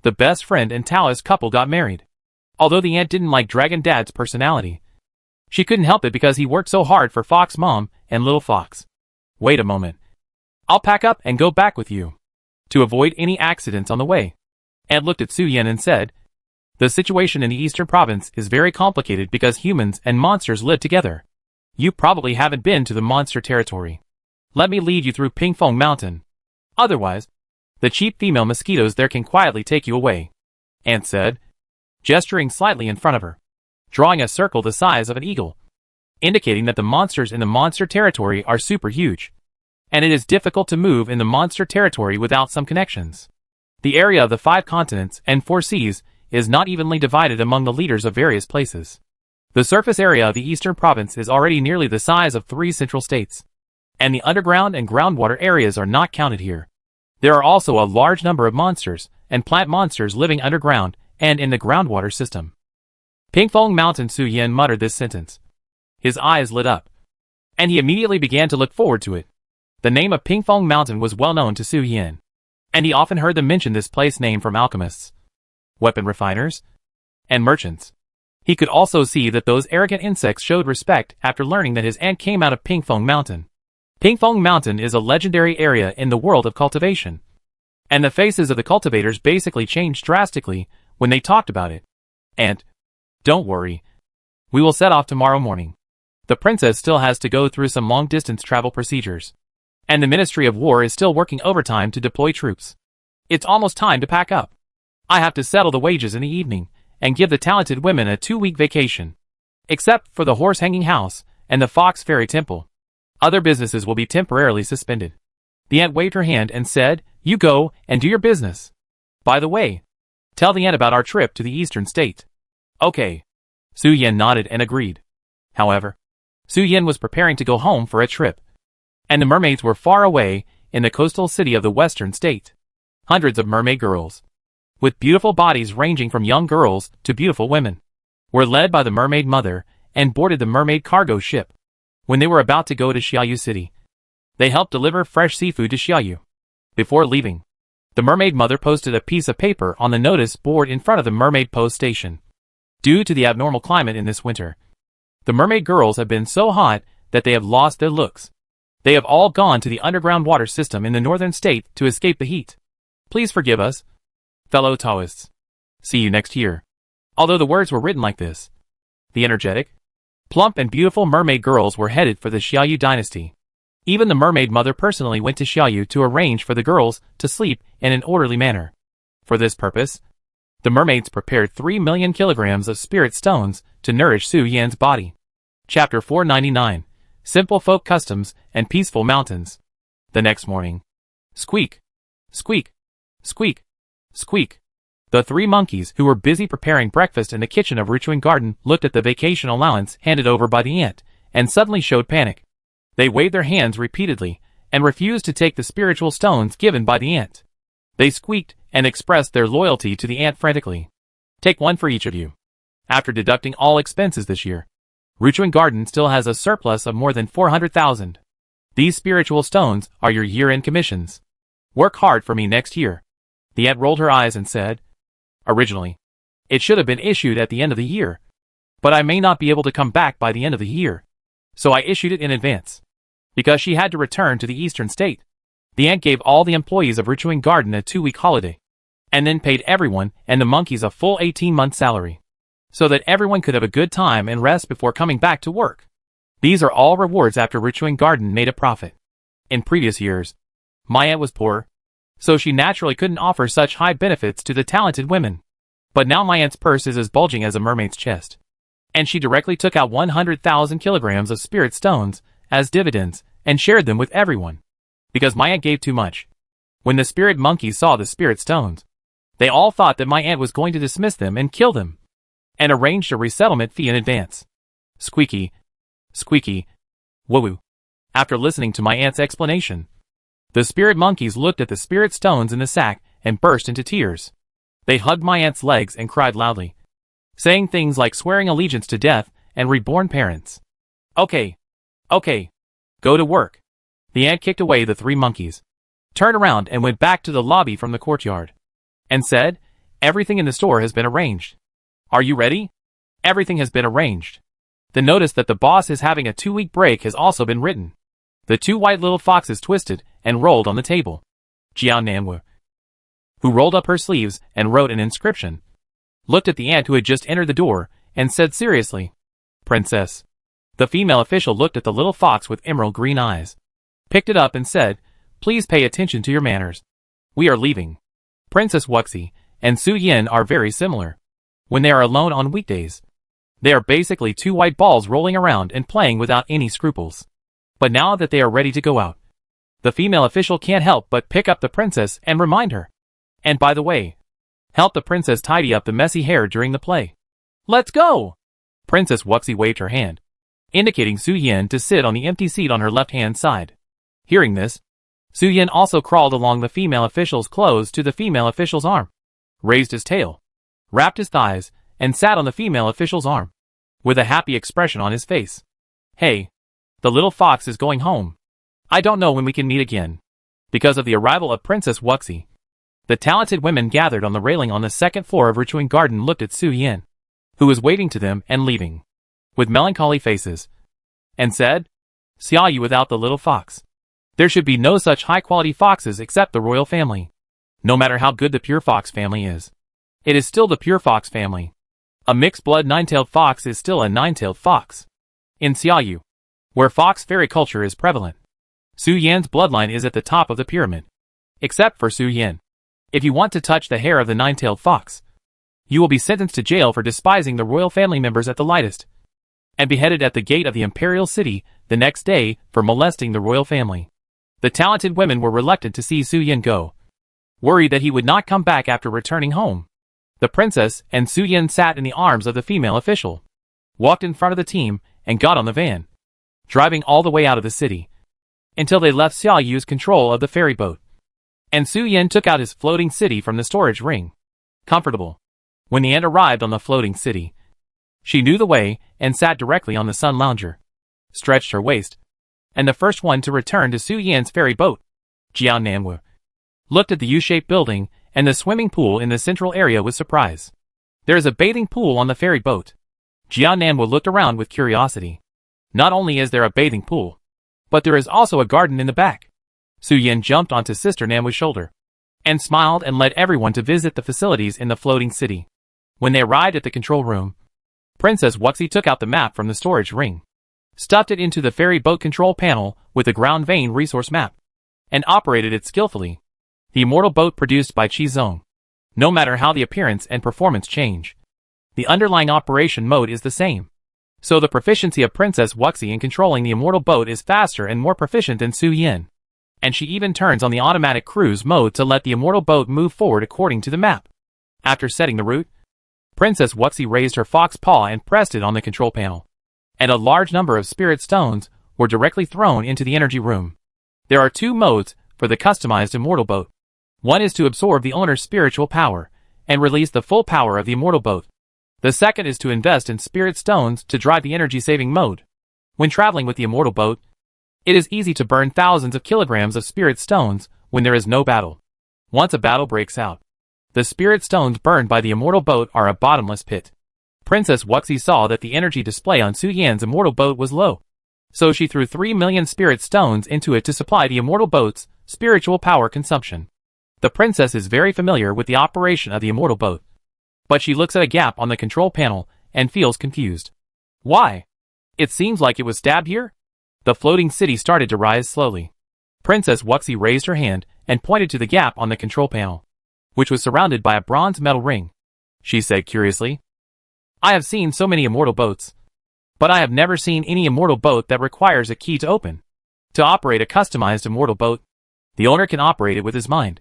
The best friend and Taoist couple got married. Although the aunt didn't like Dragon Dad's personality, she couldn't help it because he worked so hard for Fox Mom and Little Fox. Wait a moment. I'll pack up and go back with you, to avoid any accidents on the way." Aunt looked at Su Yin and said, "The situation in the eastern province is very complicated because humans and monsters live together. You probably haven't been to the monster territory. Let me lead you through Pingfeng Mountain. Otherwise, the cheap female mosquitoes there can quietly take you away," Aunt said, gesturing slightly in front of her, drawing a circle the size of an eagle, indicating that the monsters in the monster territory are super huge, and it is difficult to move in the monster territory without some connections. The area of the 5 continents and 4 seas is not evenly divided among the leaders of various places. The surface area of the eastern province is already nearly the size of 3 central states, and the underground and groundwater areas are not counted here. There are also a large number of monsters and plant monsters living underground and in the groundwater system. Pingfeng Mountain. Su Yin muttered this sentence. His eyes lit up, and he immediately began to look forward to it. The name of Pingfeng Mountain was well known to Su Yin, and he often heard them mention this place name from alchemists, weapon refiners, and merchants. He could also see that those arrogant insects showed respect after learning that his aunt came out of Pinkfong Mountain. Pinkfong Mountain is a legendary area in the world of cultivation, and the faces of the cultivators basically changed drastically when they talked about it. "Aunt, don't worry. We will set off tomorrow morning. The princess still has to go through some long-distance travel procedures, and the Ministry of War is still working overtime to deploy troops. It's almost time to pack up. I have to settle the wages in the evening and give the talented women a 2-week vacation. Except for the horse-hanging house and the Fox Fairy Temple, other businesses will be temporarily suspended." The aunt waved her hand and said, "You go and do your business. By the way, tell the aunt about our trip to the eastern state." "Okay." Su Yin nodded and agreed. However, Su Yin was preparing to go home for a trip, and the mermaids were far away in the coastal city of the western state. Hundreds of mermaid girls, with beautiful bodies ranging from young girls to beautiful women, were led by the mermaid mother and boarded the mermaid cargo ship. When they were about to go to Xiaoyu City, they helped deliver fresh seafood to Xiaoyu. Before leaving, the mermaid mother posted a piece of paper on the notice board in front of the mermaid post station. Due to the abnormal climate in this winter, the mermaid girls have been so hot that they have lost their looks. They have all gone to the underground water system in the northern state to escape the heat. Please forgive us, fellow Taoists. See you next year. Although the words were written like this, the energetic, plump and beautiful mermaid girls were headed for the Xiaoyu dynasty. Even the mermaid mother personally went to Xiaoyu to arrange for the girls to sleep in an orderly manner. For this purpose, the mermaids prepared 3 million kilograms of spirit stones to nourish Su Yan's body. Chapter 499. Simple Folk Customs and Peaceful Mountains. The next morning. Squeak! Squeak! Squeak! Squeak! The 3 monkeys who were busy preparing breakfast in the kitchen of Ruchuan Garden looked at the vacation allowance handed over by the aunt and suddenly showed panic. They waved their hands repeatedly and refused to take the spiritual stones given by the aunt. They squeaked and expressed their loyalty to the aunt frantically. "Take one for each of you." After deducting all expenses this year, Ruchuan Garden still has a surplus of more than 400,000. These spiritual stones are your year-end commissions. Work hard for me next year. The aunt rolled her eyes and said, "Originally, it should have been issued at the end of the year, but I may not be able to come back by the end of the year, so I issued it in advance." Because she had to return to the eastern state, the aunt gave all the employees of Ruchuan Garden a 2-week holiday, and then paid everyone and the monkeys a full 18-month salary, so that everyone could have a good time and rest before coming back to work. These are all rewards after Ruchuan Garden made a profit. In previous years, my aunt was poor, so she naturally couldn't offer such high benefits to the talented women. But now my aunt's purse is as bulging as a mermaid's chest, and she directly took out 100,000 kilograms of spirit stones as dividends and shared them with everyone. Because my aunt gave too much. When the spirit monkeys saw the spirit stones, they all thought that my aunt was going to dismiss them and kill them, and arranged a resettlement fee in advance. Squeaky, squeaky, woo-woo. After listening to my aunt's explanation, the spirit monkeys looked at the spirit stones in the sack and burst into tears. They hugged my aunt's legs and cried loudly, saying things like swearing allegiance to death and reborn parents. Okay, go to work." The aunt kicked away the 3 monkeys, turned around and went back to the lobby from the courtyard, and said, "Everything in the store has been arranged. Are you ready?" Everything has been arranged. The notice that the boss is having a 2-week break has also been written. The 2 white little foxes twisted and rolled on the table. Jiao Nanwu, who rolled up her sleeves and wrote an inscription, looked at the aunt who had just entered the door and said seriously, "Princess." The female official looked at the little fox with emerald green eyes, picked it up and said, "Please pay attention to your manners. We are leaving." Princess Wuxi and Su Yin are very similar. When they are alone on weekdays, they are basically 2 white balls rolling around and playing without any scruples. But now that they are ready to go out, the female official can't help but pick up the princess and remind her. And by the way, help the princess tidy up the messy hair during the play. "Let's go!" Princess Wuxi waved her hand, indicating Su Yin to sit on the empty seat on her left-hand side. Hearing this, Su Yin also crawled along the female official's clothes to the female official's arm, raised his tail, wrapped his thighs, and sat on the female official's arm, with a happy expression on his face. "Hey, the little fox is going home. I don't know when we can meet again." Because of the arrival of Princess Wuxi, The talented women gathered on the railing on the second floor of Richuing Garden looked at Su Yin, who was waving to them and leaving, with melancholy faces, and said, "Saw you without the little fox. There should be no such high-quality foxes except the royal family. No matter how good the pure fox family is, it is still the pure fox family. A mixed-blood nine-tailed fox is still a nine-tailed fox. In Xiaoyu, where fox fairy culture is prevalent, Su Yan's bloodline is at the top of the pyramid. Except for Su Yan. If you want to touch the hair of the nine-tailed fox, you will be sentenced to jail for despising the royal family members at the lightest, and beheaded at the gate of the imperial city the next day for molesting the royal family." The talented women were reluctant to see Su Yan go, worried that he would not come back after returning home. The princess and Su Yan sat in the arms of the female official, walked in front of the team, and got on the van, driving all the way out of the city, until they left Xiaoyu's control of the ferry boat. And Su Yan took out his floating city from the storage ring. Comfortable. When the aunt arrived on the floating city, she knew the way and sat directly on the sun lounger, stretched her waist, and the first one to return to Su Yan's ferry boat, Jiao Nanwu, looked at the U-shaped building and the swimming pool in the central area with surprise. "There is a bathing pool on the ferry boat." Jiao Nanwu looked around with curiosity. Not only is there a bathing pool, but there is also a garden in the back. Su Yan jumped onto Sister Nanwu's shoulder, and smiled and led everyone to visit the facilities in the floating city. When they arrived at the control room, Princess Wuxi took out the map from the storage ring, stuffed it into the ferry boat control panel with the ground vein resource map, and operated it skillfully. The immortal boat produced by Qi Zong. No matter how the appearance and performance change, the underlying operation mode is the same. So the proficiency of Princess Wuxi in controlling the immortal boat is faster and more proficient than Su Yan. And she even turns on the automatic cruise mode to let the immortal boat move forward according to the map. After setting the route, Princess Wuxi raised her fox paw and pressed it on the control panel, and a large number of spirit stones were directly thrown into the energy room. There are two modes for the customized immortal boat. One is to absorb the owner's spiritual power and release the full power of the immortal boat. The second is to invest in spirit stones to drive the energy-saving mode. When traveling with the immortal boat, it is easy to burn thousands of kilograms of spirit stones when there is no battle. Once a battle breaks out, the spirit stones burned by the immortal boat are a bottomless pit. Princess Wuxi saw that the energy display on Su Yan's immortal boat was low, so she threw 3 million spirit stones into it to supply the immortal boat's spiritual power consumption. The princess is very familiar with the operation of the immortal boat, but she looks at a gap on the control panel and feels confused. Why? It seems like it was stabbed here? The floating city started to rise slowly. Princess Wuxi raised her hand and pointed to the gap on the control panel, which was surrounded by a bronze metal ring. She said curiously, "I have seen so many immortal boats, but I have never seen any immortal boat that requires a key to open. To operate a customized immortal boat, the owner can operate it with his mind,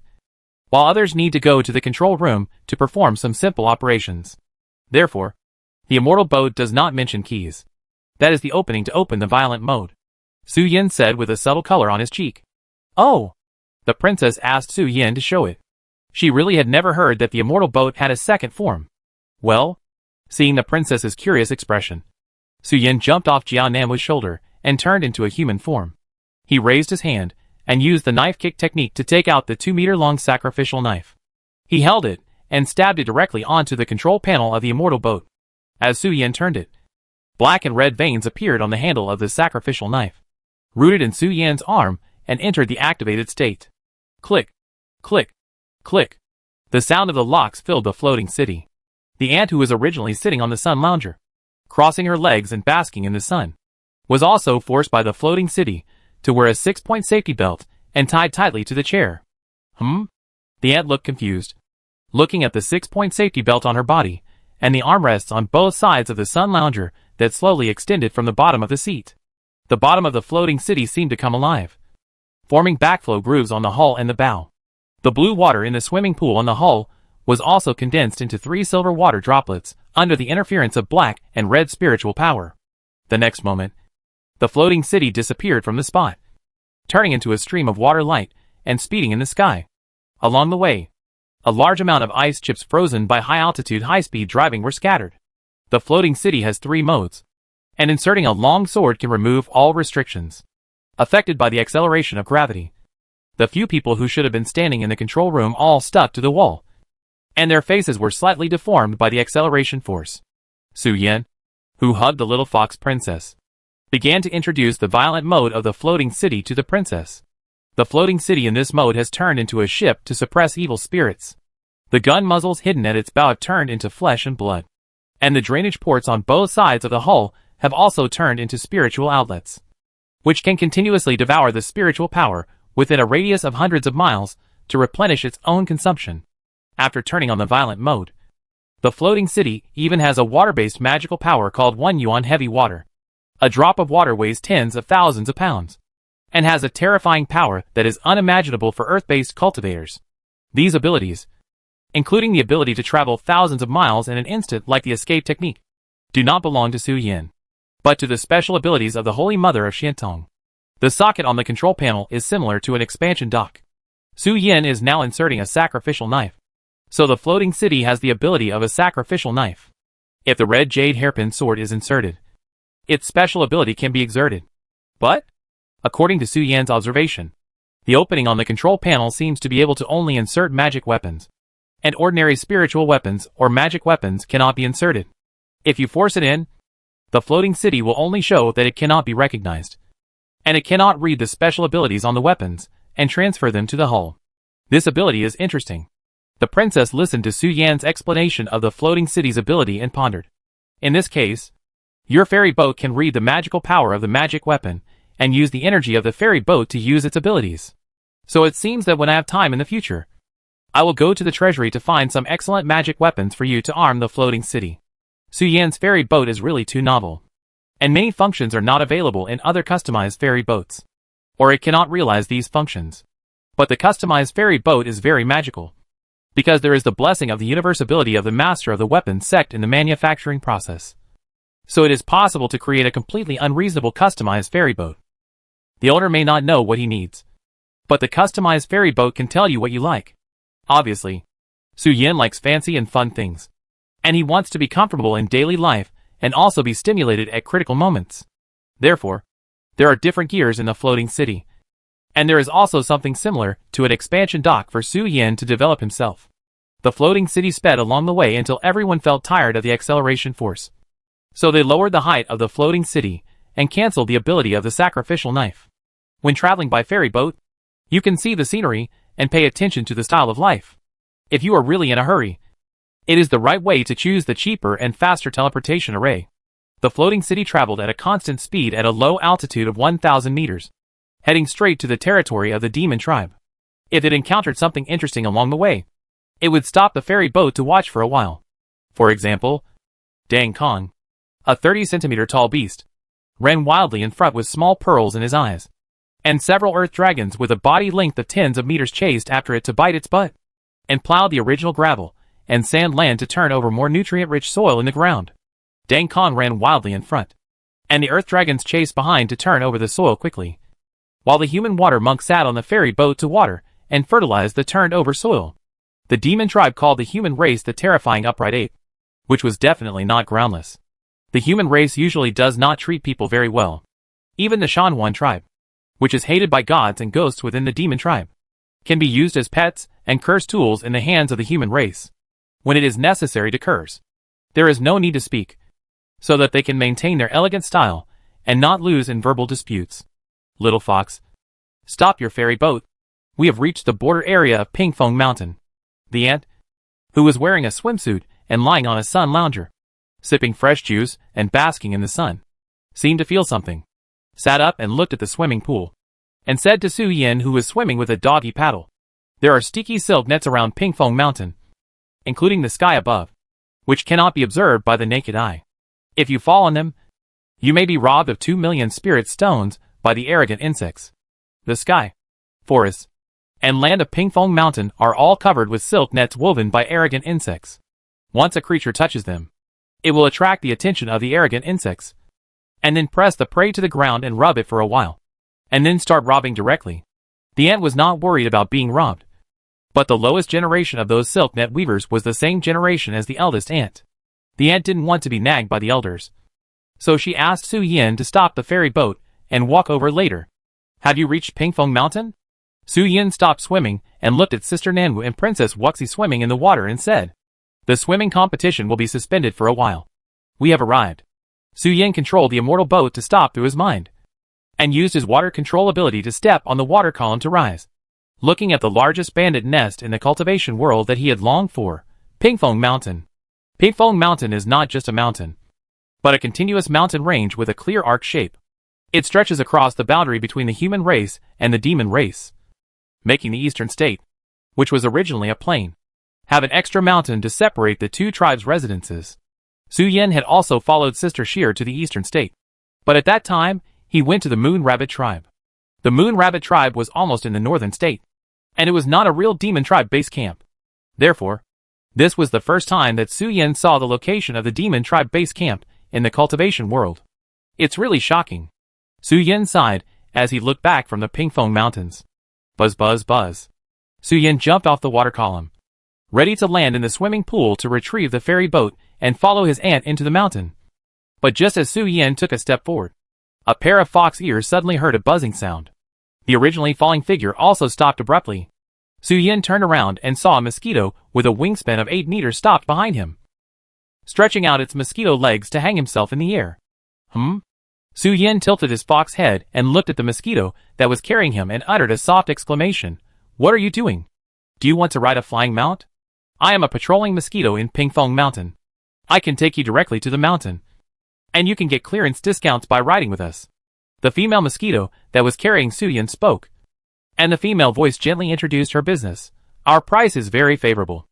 while others need to go to the control room to perform some simple operations. Therefore, the immortal boat does not mention keys. That is the opening to open the violent mode," Su Yan said with a subtle color on his cheek. "Oh!" The princess asked Su Yan to show it. She really had never heard that the immortal boat had a second form. "Well?" Seeing the princess's curious expression, Su Yan jumped off Jiao Nanwu's shoulder and turned into a human form. He raised his hand and used the knife kick technique to take out the 2-meter-long sacrificial knife. He held it and stabbed it directly onto the control panel of the immortal boat. As Su Yan turned it, black and red veins appeared on the handle of the sacrificial knife, rooted in Su Yan's arm, and entered the activated state. Click, click, click. The sound of the locks filled the floating city. The ant, who was originally sitting on the sun lounger, crossing her legs and basking in the sun, was also forced by the floating city to wear a 6-point safety belt and tied tightly to the chair. The ant looked confused, looking at the 6-point safety belt on her body and the armrests on both sides of the sun lounger that slowly extended from the bottom of the seat. The bottom of the floating city seemed to come alive, forming backflow grooves on the hull and the bow. The blue water in the swimming pool on the hull was also condensed into 3 silver water droplets under the interference of black and red spiritual power. The next moment, the floating city disappeared from the spot, turning into a stream of water light and speeding in the sky. Along the way, a large amount of ice chips frozen by high-altitude high-speed driving were scattered. The floating city has 3 modes, and inserting a long sword can remove all restrictions affected by the acceleration of gravity. The few people who should have been standing in the control room all stuck to the wall, and their faces were slightly deformed by the acceleration force. Su Yan, who hugged the little fox princess, began to introduce the violent mode of the floating city to the princess. The floating city in this mode has turned into a ship to suppress evil spirits. The gun muzzles hidden at its bow have turned into flesh and blood, and the drainage ports on both sides of the hull have also turned into spiritual outlets, which can continuously devour the spiritual power within a radius of hundreds of miles to replenish its own consumption. After turning on the violent mode, the floating city even has a water-based magical power called 1 yuan heavy water. A drop of water weighs tens of thousands of pounds, and has a terrifying power that is unimaginable for earth-based cultivators. These abilities, including the ability to travel thousands of miles in an instant like the escape technique, do not belong to Su Yan, but to the special abilities of the Holy Mother of Xiantong. The socket on the control panel is similar to an expansion dock. Su Yan is now inserting a sacrificial knife, so the floating city has the ability of a sacrificial knife. If the red jade hairpin sword is inserted, its special ability can be exerted. But, according to Su Yan's observation, the opening on the control panel seems to be able to only insert magic weapons, and ordinary spiritual weapons or magic weapons cannot be inserted. If you force it in, the floating city will only show that it cannot be recognized, and it cannot read the special abilities on the weapons and transfer them to the hull. This ability is interesting. The princess listened to Su Yan's explanation of the floating city's ability and pondered. In this case, your ferry boat can read the magical power of the magic weapon and use the energy of the ferry boat to use its abilities. So it seems that when I have time in the future, I will go to the treasury to find some excellent magic weapons for you to arm the floating city. Su Yan's ferry boat is really too novel, and many functions are not available in other customized ferry boats, or it cannot realize these functions. But the customized ferry boat is very magical, because there is the blessing of the universability of the master of the weapon sect in the manufacturing process. So it is possible to create a completely unreasonable customized ferry boat. The owner may not know what he needs, but the customized ferry boat can tell you what you like. Obviously, Su Yan likes fancy and fun things, and he wants to be comfortable in daily life and also be stimulated at critical moments. Therefore, there are different gears in the floating city, and there is also something similar to an expansion dock for Su Yan to develop himself. The floating city sped along the way until everyone felt tired of the acceleration force. So they lowered the height of the floating city and canceled the ability of the sacrificial knife. When traveling by ferry boat, you can see the scenery and pay attention to the style of life. If you are really in a hurry, it is the right way to choose the cheaper and faster teleportation array. The floating city traveled at a constant speed at a low altitude of 1,000 meters, heading straight to the territory of the demon tribe. If it encountered something interesting along the way, it would stop the ferry boat to watch for a while. For example, Dang Kong, a 30-centimeter tall beast, ran wildly in front with small pearls in his eyes, and several earth dragons with a body length of tens of meters chased after it to bite its butt, and plowed the original gravel and sand land to turn over more nutrient-rich soil in the ground. Dang Kong ran wildly in front, and the earth dragons chased behind to turn over the soil quickly, while the human water monk sat on the ferry boat to water and fertilize the turned over soil. The demon tribe called the human race the terrifying upright ape, which was definitely not groundless. The human race usually does not treat people very well. Even the Shanwan tribe, which is hated by gods and ghosts within the demon tribe, can be used as pets and curse tools in the hands of the human race when it is necessary to curse. There is no need to speak, so that they can maintain their elegant style and not lose in verbal disputes. Little fox, stop your ferry boat. We have reached the border area of Pingfeng Mountain. The ant, who was wearing a swimsuit and lying on a sun lounger, sipping fresh juice and basking in the sun, seemed to feel something, sat up and looked at the swimming pool, and said to Su Yan, who was swimming with a doggy paddle, "There are sticky silk nets around Pingfeng Mountain, including the sky above, which cannot be observed by the naked eye. If you fall on them, you may be robbed of 2 million spirit stones by the arrogant insects. The sky, forests, and land of Pingfeng Mountain are all covered with silk nets woven by arrogant insects. Once a creature touches them, it will attract the attention of the arrogant insects, and then press the prey to the ground and rub it for a while, and then start robbing directly." The ant was not worried about being robbed, but the lowest generation of those silk net weavers was the same generation as the eldest ant. The ant didn't want to be nagged by the elders, so she asked Su Yan to stop the ferry boat and walk over later. "Have you reached Pingfeng Mountain?" Su Yin stopped swimming and looked at Sister Nanwu and Princess Wuxi swimming in the water and said, "The swimming competition will be suspended for a while. We have arrived." Su Yin controlled the immortal boat to stop through his mind, and used his water control ability to step on the water column to rise. Looking at the largest bandit nest in the cultivation world that he had longed for, Pingfeng Mountain. Pingfeng Mountain is not just a mountain, but a continuous mountain range with a clear arc shape. It stretches across the boundary between the human race and the demon race, making the eastern state, which was originally a plain, have an extra mountain to separate the two tribes' residences. Su Yin had also followed Sister Sheer to the eastern state, but at that time, he went to the Moon Rabbit tribe. The Moon Rabbit tribe was almost in the northern state, and it was not a real demon tribe base camp. Therefore, this was the first time that Su Yin saw the location of the demon tribe base camp in the cultivation world. It's really shocking. Su Yin sighed as he looked back from the Pingfeng Mountains. Buzz buzz buzz. Su Yin jumped off the water column, ready to land in the swimming pool to retrieve the ferry boat and follow his aunt into the mountain. But just as Su Yin took a step forward, a pair of fox ears suddenly heard a buzzing sound. The originally falling figure also stopped abruptly. Su Yin turned around and saw a mosquito with a wingspan of 8 meters stopped behind him, stretching out its mosquito legs to hang himself in the air. Su Yin tilted his fox head and looked at the mosquito that was carrying him and uttered a soft exclamation. "What are you doing? Do you want to ride a flying mount? I am a patrolling mosquito in Pingfeng Mountain. I can take you directly to the mountain, and you can get clearance discounts by riding with us." The female mosquito that was carrying Su Yin spoke, and the female voice gently introduced her business. "Our price is very favorable.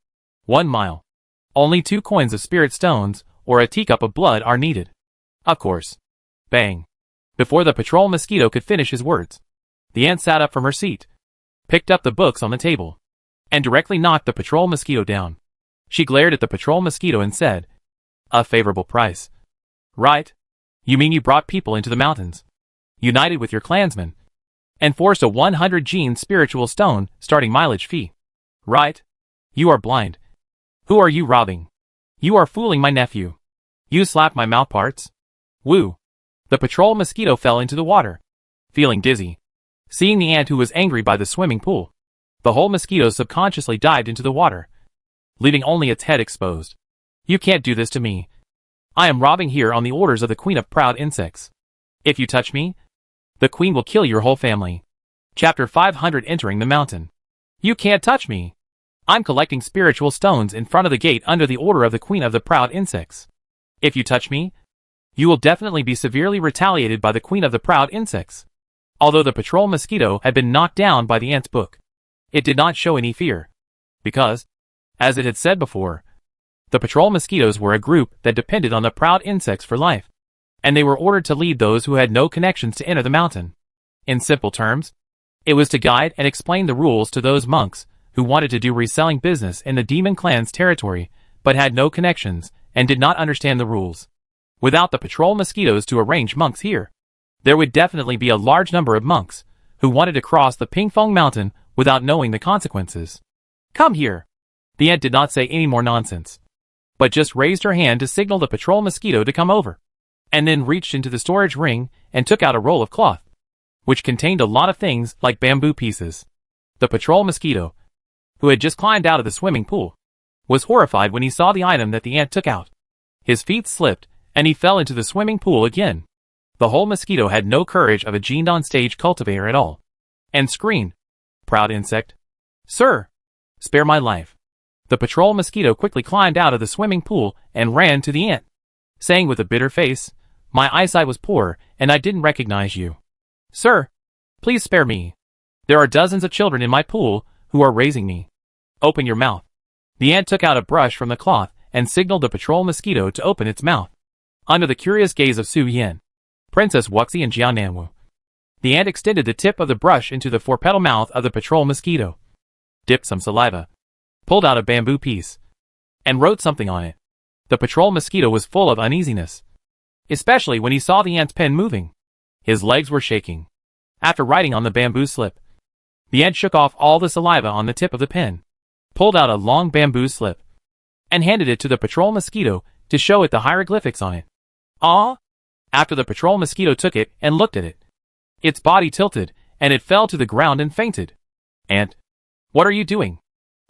1 mile. Only 2 coins of spirit stones or a teacup of blood are needed. Of course." Bang. Before the patrol mosquito could finish his words, the ant sat up from her seat, picked up the books on the table, and directly knocked the patrol mosquito down. She glared at the patrol mosquito and said, "A favorable price. Right? You mean you brought people into the mountains, united with your clansmen, and forced a 100 gene spiritual stone starting mileage fee. Right? You are blind. Who are you robbing? You are fooling my nephew. You slapped my mouth parts. Woo." The patrol mosquito fell into the water, feeling dizzy. Seeing the ant who was angry by the swimming pool, the whole mosquito subconsciously dived into the water, leaving only its head exposed. "You can't do this to me. I am robbing here on the orders of the Queen of Proud Insects. If you touch me, the Queen will kill your whole family." Chapter 500 Entering the Mountain. "You can't touch me. I'm collecting spiritual stones in front of the gate under the order of the Queen of the Proud Insects. If you touch me, you will definitely be severely retaliated by the Queen of the Proud Insects." Although the patrol mosquito had been knocked down by the ant's book, it did not show any fear, because, as it had said before, the patrol mosquitoes were a group that depended on the Proud Insects for life, and they were ordered to lead those who had no connections to enter the mountain. In simple terms, it was to guide and explain the rules to those monks who wanted to do reselling business in the demon clan's territory but had no connections and did not understand the rules. Without the patrol mosquitoes to arrange monks here, there would definitely be a large number of monks who wanted to cross the Pingfeng Mountain without knowing the consequences. "Come here." The ant did not say any more nonsense, but just raised her hand to signal the patrol mosquito to come over, and then reached into the storage ring and took out a roll of cloth, which contained a lot of things like bamboo pieces. The patrol mosquito, who had just climbed out of the swimming pool, was horrified when he saw the item that the ant took out. His feet slipped, and he fell into the swimming pool again. The whole mosquito had no courage of a gened-on stage cultivator at all, and screamed, "Proud insect! Sir! Spare my life!" The patrol mosquito quickly climbed out of the swimming pool and ran to the ant, saying with a bitter face, "My eyesight was poor, and I didn't recognize you. Sir, please spare me. There are dozens of children in my pool who are raising me. Open your mouth." The ant took out a brush from the cloth and signaled the patrol mosquito to open its mouth. Under the curious gaze of Su Yin, Princess Wuxi and Jian Nanwu, the ant extended the tip of the brush into the 4-petal mouth of the patrol mosquito, dipped some saliva, pulled out a bamboo piece, and wrote something on it. The patrol mosquito was full of uneasiness, especially when he saw the ant's pen moving. His legs were shaking. After writing on the bamboo slip, the ant shook off all the saliva on the tip of the pen, pulled out a long bamboo slip, and handed it to the patrol mosquito to show it the hieroglyphics on it. "Ah!" After the patrol mosquito took it and looked at it, its body tilted, and it fell to the ground and fainted. Aunt, what are you doing?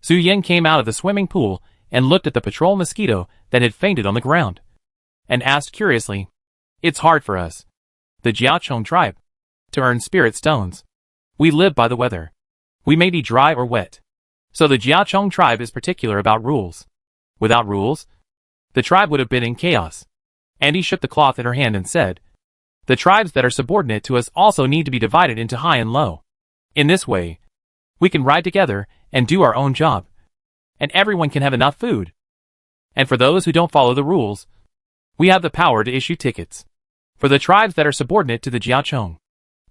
Su Yin came out of the swimming pool and looked at the patrol mosquito that had fainted on the ground, and asked curiously, It's hard for us, the Jiaochong tribe, to earn spirit stones. We live by the weather. We may be dry or wet. So the Jiaochong tribe is particular about rules. Without rules, the tribe would have been in chaos. And he shook the cloth in her hand and said, The tribes that are subordinate to us also need to be divided into high and low. In this way, we can ride together and do our own job. And everyone can have enough food. And for those who don't follow the rules, we have the power to issue tickets. For the tribes that are subordinate to the Jiaochong,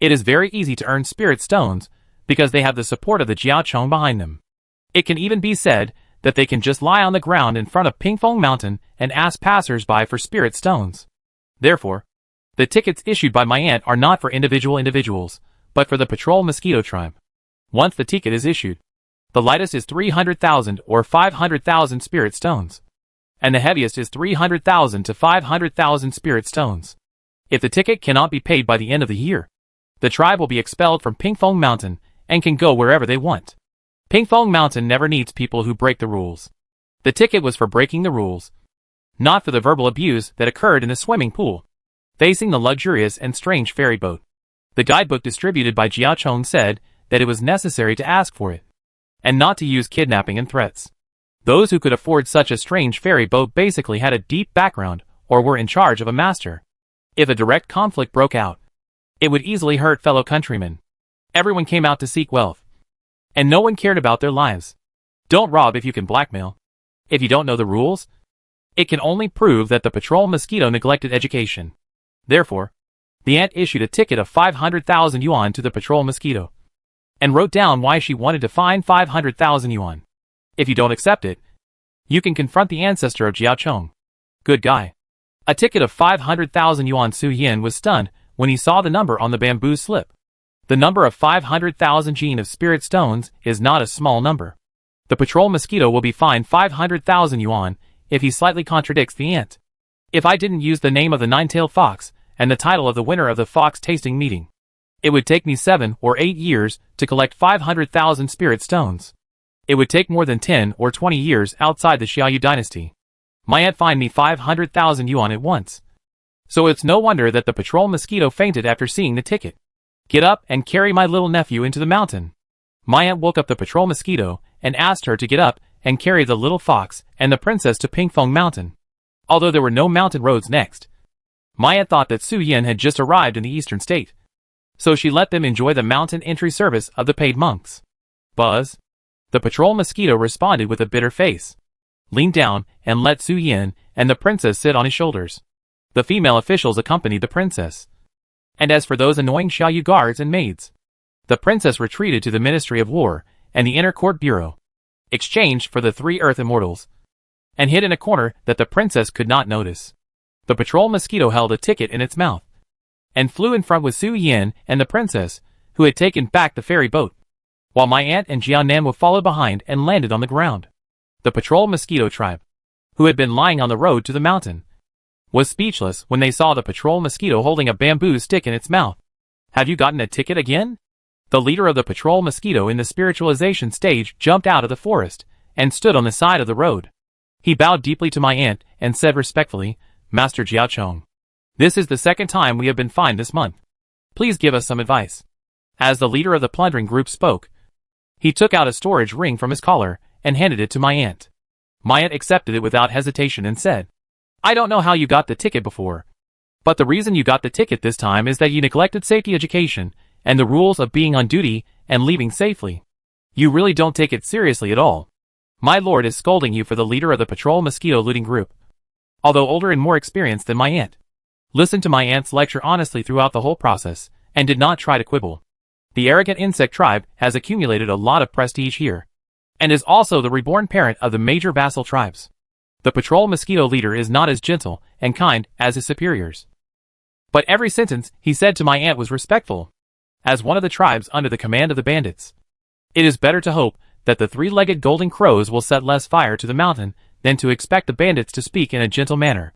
it is very easy to earn spirit stones because they have the support of the Jiaochong behind them. It can even be said that they can just lie on the ground in front of Pingfeng Mountain and ask passers-by for spirit stones. Therefore, the tickets issued by my aunt are not for individuals, but for the patrol mosquito tribe. Once the ticket is issued, the lightest is 300,000 or 500,000 spirit stones, and the heaviest is 300,000 to 500,000 spirit stones. If the ticket cannot be paid by the end of the year, the tribe will be expelled from Pingfeng Mountain and can go wherever they want. Pingfeng Mountain never needs people who break the rules. The ticket was for breaking the rules, not for the verbal abuse that occurred in the swimming pool, facing the luxurious and strange ferry boat. The guidebook distributed by Jiaochong said that it was necessary to ask for it, and not to use kidnapping and threats. Those who could afford such a strange ferry boat basically had a deep background or were in charge of a master. If a direct conflict broke out, it would easily hurt fellow countrymen. Everyone came out to seek wealth, and no one cared about their lives. Don't rob if you can blackmail. If you don't know the rules, it can only prove that the patrol mosquito neglected education. Therefore, the aunt issued a ticket of 500,000 yuan to the patrol mosquito, and wrote down why she wanted to fine 500,000 yuan. If you don't accept it, you can confront the ancestor of Jiaochong. Good guy. A ticket of 500,000 yuan. Su Yin was stunned when he saw the number on the bamboo slip. The number of 500,000 gene of spirit stones is not a small number. The patrol mosquito will be fined 500,000 yuan if he slightly contradicts the aunt. If I didn't use the name of the nine-tailed fox and the title of the winner of the fox tasting meeting, it would take me 7 or 8 years to collect 500,000 spirit stones. It would take more than 10 or 20 years outside the Xiaoyu dynasty. My aunt fined me 500,000 yuan at once. So it's no wonder that the patrol mosquito fainted after seeing the ticket. Get up and carry my little nephew into the mountain. My aunt woke up the patrol mosquito and asked her to get up and carry the little fox and the princess to Pingfeng Mountain. Although there were no mountain roads next, my aunt thought that Su Yin had just arrived in the eastern state, so she let them enjoy the mountain entry service of the paid monks. Buzz, the patrol mosquito responded with a bitter face, leaned down and let Su Yin and the princess sit on his shoulders. The female officials accompanied the princess. And as for those annoying Xiaoyu guards and maids, the princess retreated to the Ministry of War and the Inner Court Bureau, exchanged for the 3 Earth Immortals, and hid in a corner that the princess could not notice. The patrol mosquito held a ticket in its mouth, and flew in front with Su Yin and the princess, who had taken back the ferry boat, while my aunt and Jiao Nan would follow behind and landed on the ground. The patrol mosquito tribe, who had been lying on the road to the mountain, was speechless when they saw the patrol mosquito holding a bamboo stick in its mouth. Have you gotten a ticket again? The leader of the patrol mosquito in the spiritualization stage jumped out of the forest and stood on the side of the road. He bowed deeply to my aunt and said respectfully, Master Jiaochong, this is the 2nd time we have been fined this month. Please give us some advice. As the leader of the plundering group spoke, he took out a storage ring from his collar and handed it to my aunt. My aunt accepted it without hesitation and said, I don't know how you got the ticket before, but the reason you got the ticket this time is that you neglected safety education and the rules of being on duty and leaving safely. You really don't take it seriously at all. My lord is scolding you for the leader of the patrol mosquito looting group, although older and more experienced than my aunt. Listened to my aunt's lecture honestly throughout the whole process and did not try to quibble. The arrogant insect tribe has accumulated a lot of prestige here, and is also the reborn parent of the major vassal tribes. The patrol mosquito leader is not as gentle and kind as his superiors, but every sentence he said to my aunt was respectful. As one of the tribes under the command of the bandits, it is better to hope that the 3-legged golden crows will set less fire to the mountain than to expect the bandits to speak in a gentle manner.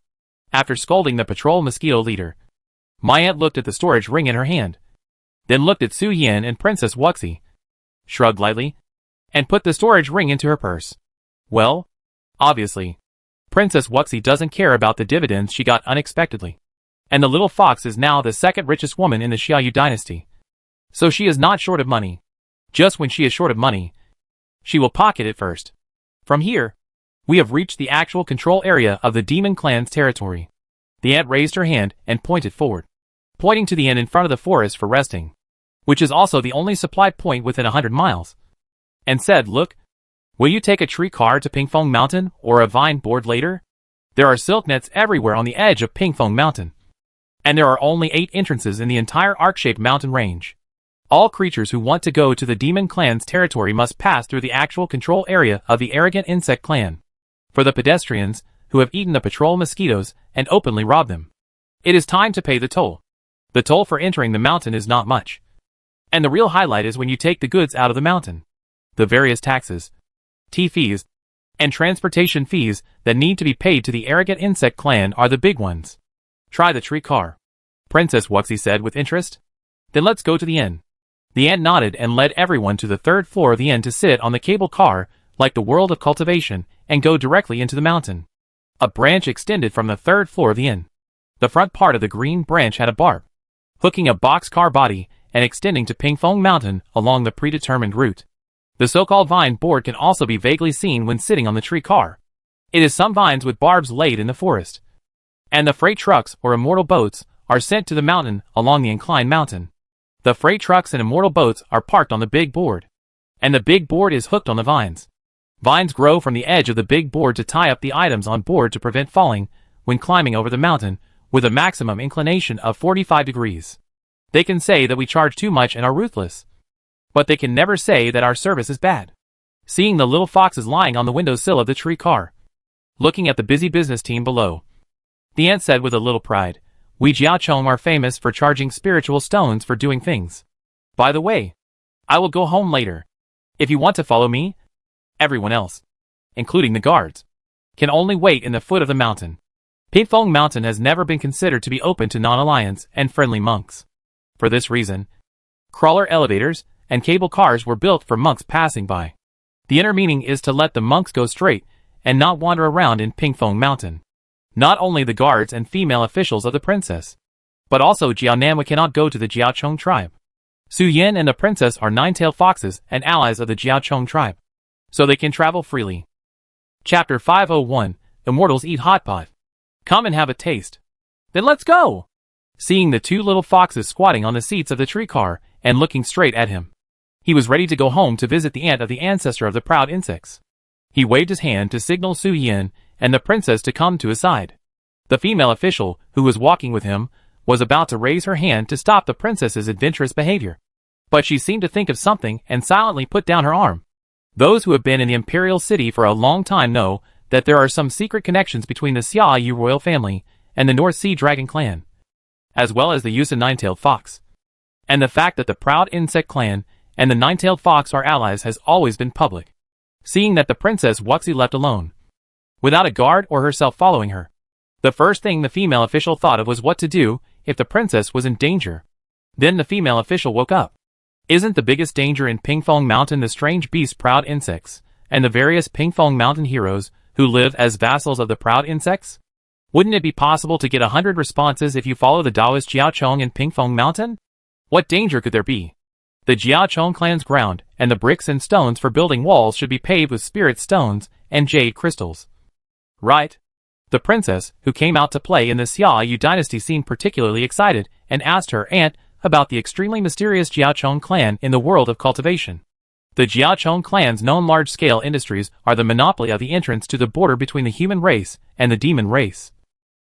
After scolding the patrol mosquito leader, my aunt looked at the storage ring in her hand, then looked at Su Yin and Princess Wuxi, shrugged lightly, and put the storage ring into her purse. Well, obviously, Princess Wuxi doesn't care about the dividends she got unexpectedly. And the little fox is now the second richest woman in the Xiaoyu dynasty. So she is not short of money. Just when she is short of money, she will pocket it first. From here, we have reached the actual control area of the demon clan's territory. The ant raised her hand and pointed forward, pointing to the inn in front of the forest for resting, which is also the only supply point within 100 miles, and said, "Look, will you take a tree car to Pingfeng Mountain or a vine board later? There are silk nets everywhere on the edge of Pingfeng Mountain, and there are only 8 entrances in the entire arc-shaped mountain range. All creatures who want to go to the demon clan's territory must pass through the actual control area of the arrogant insect clan. For the pedestrians, who have eaten the patrol mosquitoes and openly robbed them, it is time to pay the toll. The toll for entering the mountain is not much. And the real highlight is when you take the goods out of the mountain. The various taxes, tea fees, and transportation fees that need to be paid to the arrogant insect clan are the big ones. Try the tree car," Princess Wuxi said with interest. "Then let's go to the inn." The ant nodded and led everyone to the 3rd floor of the inn to sit on the cable car, like the world of cultivation, and go directly into the mountain. A branch extended from the 3rd floor of the inn. The front part of the green branch had a barb, hooking a boxcar body and extending to Pingfeng Mountain along the predetermined route. The so-called vine board can also be vaguely seen when sitting on the tree car. It is some vines with barbs laid in the forest. And the freight trucks or immortal boats are sent to the mountain along the inclined mountain. The freight trucks and immortal boats are parked on the big board, and the big board is hooked on the vines. Vines grow from the edge of the big board to tie up the items on board to prevent falling when climbing over the mountain with a maximum inclination of 45 degrees. They can say that we charge too much and are ruthless, but they can never say that our service is bad. Seeing the little foxes lying on the windowsill of the tree car, looking at the busy business team below, the ant said with a little pride, "We Jiaochong are famous for charging spiritual stones for doing things. By the way, I will go home later. If you want to follow me, everyone else, including the guards, can only wait in the foot of the mountain." Pingfeng Mountain has never been considered to be open to non-alliance and friendly monks. For this reason, crawler elevators and cable cars were built for monks passing by. The inner meaning is to let the monks go straight and not wander around in Pingfeng Mountain. Not only the guards and female officials of the princess, but also Jiaonanhua cannot go to the Jiaochong tribe. Su Yin and the princess are 9-tailed foxes and allies of the Jiaochong tribe, so they can travel freely. Chapter 501, Immortals Eat Hot Pot. Come and have a taste. Then let's go! Seeing the 2 little foxes squatting on the seats of the tree car and looking straight at him, he was ready to go home to visit the ant of the ancestor of the proud insects. He waved his hand to signal Su Yin and the princess to come to his side. The female official, who was walking with him, was about to raise her hand to stop the princess's adventurous behavior, but she seemed to think of something and silently put down her arm. Those who have been in the imperial city for a long time know that there are some secret connections between the Xiaoyu royal family and the North Sea Dragon clan, as well as the Yusa 9-tailed fox. And the fact that the proud insect clan and the 9-tailed fox are allies has always been public. Seeing that the Princess Wuxi left alone, without a guard or herself following her, the first thing the female official thought of was what to do if the princess was in danger. Then the female official woke up. Isn't the biggest danger in Pingfeng Mountain the strange beast proud insects, and the various Pingfeng Mountain heroes who live as vassals of the proud insects? Wouldn't it be possible to get 100 responses if you follow the Taoist Jiaochong in Pingfeng Mountain? What danger could there be? The Jiaochong clan's ground and the bricks and stones for building walls should be paved with spirit stones and jade crystals. Right? The princess, who came out to play in the Xiaoyu dynasty, seemed particularly excited and asked her aunt about the extremely mysterious Jiaochong clan in the world of cultivation. The Jiaochong clan's known large-scale industries are the monopoly of the entrance to the border between the human race and the demon race.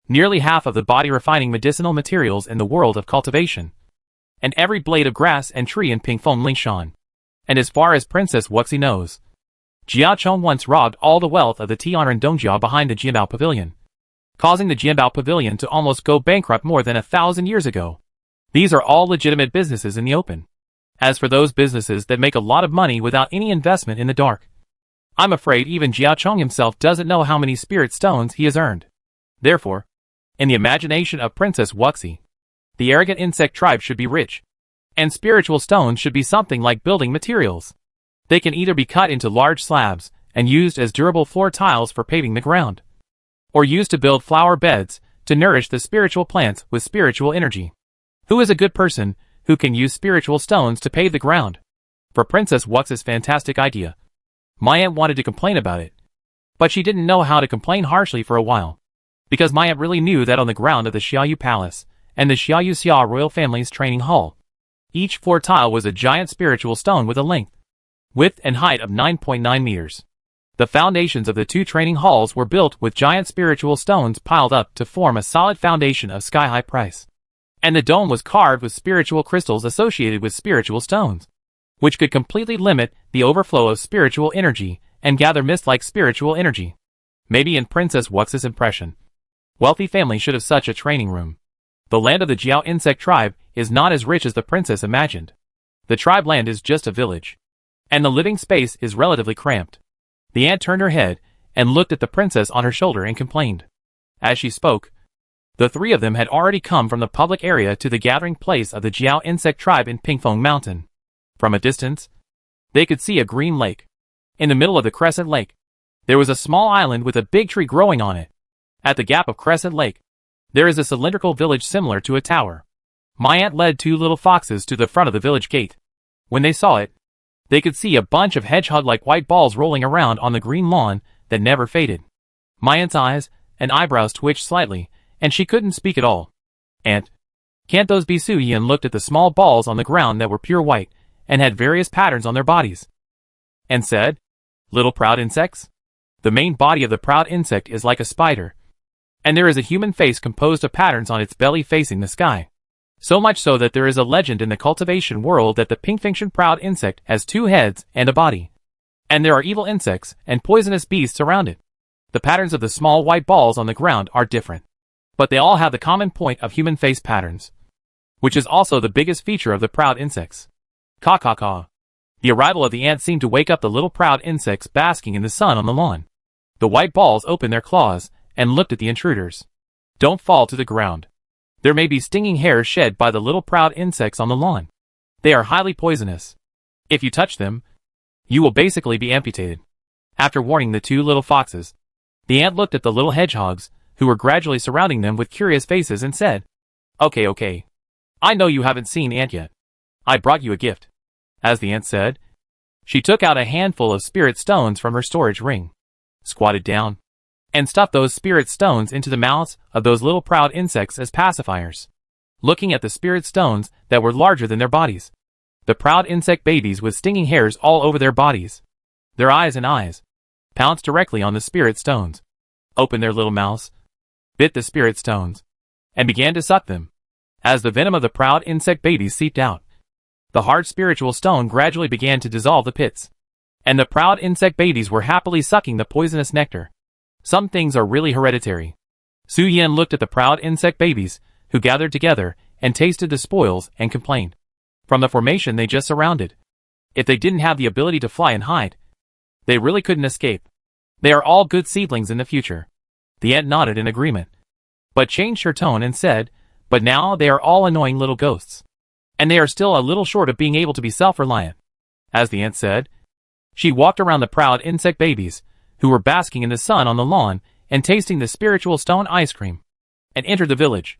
Nearly half of the body-refining medicinal materials in the world of cultivation, and every blade of grass and tree in Pingfeng Lingshan. And as far as Princess Wuxi knows, Jiaochong once robbed all the wealth of the Tianren Dongjia behind the Jianbao Pavilion, causing the Jianbao Pavilion to almost go bankrupt more than 1,000 years ago. These are all legitimate businesses in the open. As for those businesses that make a lot of money without any investment in the dark, I'm afraid even Jiaochong himself doesn't know how many spirit stones he has earned. Therefore, in the imagination of Princess Wuxi, the arrogant insect tribe should be rich, and spiritual stones should be something like building materials. They can either be cut into large slabs and used as durable floor tiles for paving the ground, or used to build flower beds to nourish the spiritual plants with spiritual energy. Who is a good person who can use spiritual stones to pave the ground? For Princess Wux's fantastic idea. My aunt wanted to complain about it, but she didn't know how to complain harshly for a while, because my aunt really knew that on the ground of the Xiaoyu Palace and the Xiaoyu Xia royal family's training hall, each floor tile was a giant spiritual stone with a length, width and height of 9.9 meters. The foundations of the two training halls were built with giant spiritual stones piled up to form a solid foundation of sky-high price. And the dome was carved with spiritual crystals associated with spiritual stones, which could completely limit the overflow of spiritual energy and gather mist-like spiritual energy. Maybe in Princess Wux's impression, wealthy families should have such a training room. The land of the Jiao insect tribe is not as rich as the princess imagined. The tribe land is just a village, and the living space is relatively cramped. The ant turned her head and looked at the princess on her shoulder and complained. As she spoke, the three of them had already come from the public area to the gathering place of the Jiao insect tribe in Pingfeng Mountain. From a distance, they could see a green lake. In the middle of the Crescent Lake, there was a small island with a big tree growing on it. At the gap of Crescent Lake, there is a cylindrical village similar to a tower. My aunt led two little foxes to the front of the village gate. When they saw it, they could see a bunch of hedgehog-like white balls rolling around on the green lawn that never faded. My aunt's eyes and eyebrows twitched slightly, and she couldn't speak at all. "Aunt, can't those be Su Yan?" Looked at the small balls on the ground that were pure white and had various patterns on their bodies, and said, "Little proud insects?" The main body of the proud insect is like a spider, and there is a human face composed of patterns on its belly facing the sky. So much so that there is a legend in the cultivation world that the Pingfeng proud insect has 2 heads and a body. And there are evil insects and poisonous beasts around it. The patterns of the small white balls on the ground are different, but they all have the common point of human face patterns, which is also the biggest feature of the proud insects. Caw caw caw. The arrival of the ant seemed to wake up the little proud insects basking in the sun on the lawn. The white balls opened their claws and looked at the intruders. "Don't fall to the ground. There may be stinging hairs shed by the little proud insects on the lawn. They are highly poisonous. If you touch them, you will basically be amputated." After warning the two little foxes, the ant looked at the little hedgehogs, who were gradually surrounding them with curious faces, and said, Okay. I know you haven't seen Ant yet. I brought you a gift." As the ant said, she took out a handful of spirit stones from her storage ring, squatted down, and stuffed those spirit stones into the mouths of those little proud insects as pacifiers. Looking at the spirit stones that were larger than their bodies, the proud insect babies with stinging hairs all over their bodies, their eyes pounced directly on the spirit stones, opened their little mouths, bit the spirit stones, and began to suck them. As the venom of the proud insect babies seeped out, the hard spiritual stone gradually began to dissolve the pits, and the proud insect babies were happily sucking the poisonous nectar. Some things are really hereditary. Su Yan looked at the proud insect babies, who gathered together and tasted the spoils, and complained. From the formation they just surrounded, if they didn't have the ability to fly and hide, they really couldn't escape. They are all good seedlings in the future. The ant nodded in agreement, but changed her tone and said, "But now they are all annoying little ghosts, and they are still a little short of being able to be self-reliant." As the ant said, she walked around the proud insect babies, who were basking in the sun on the lawn and tasting the spiritual stone ice cream, and entered the village.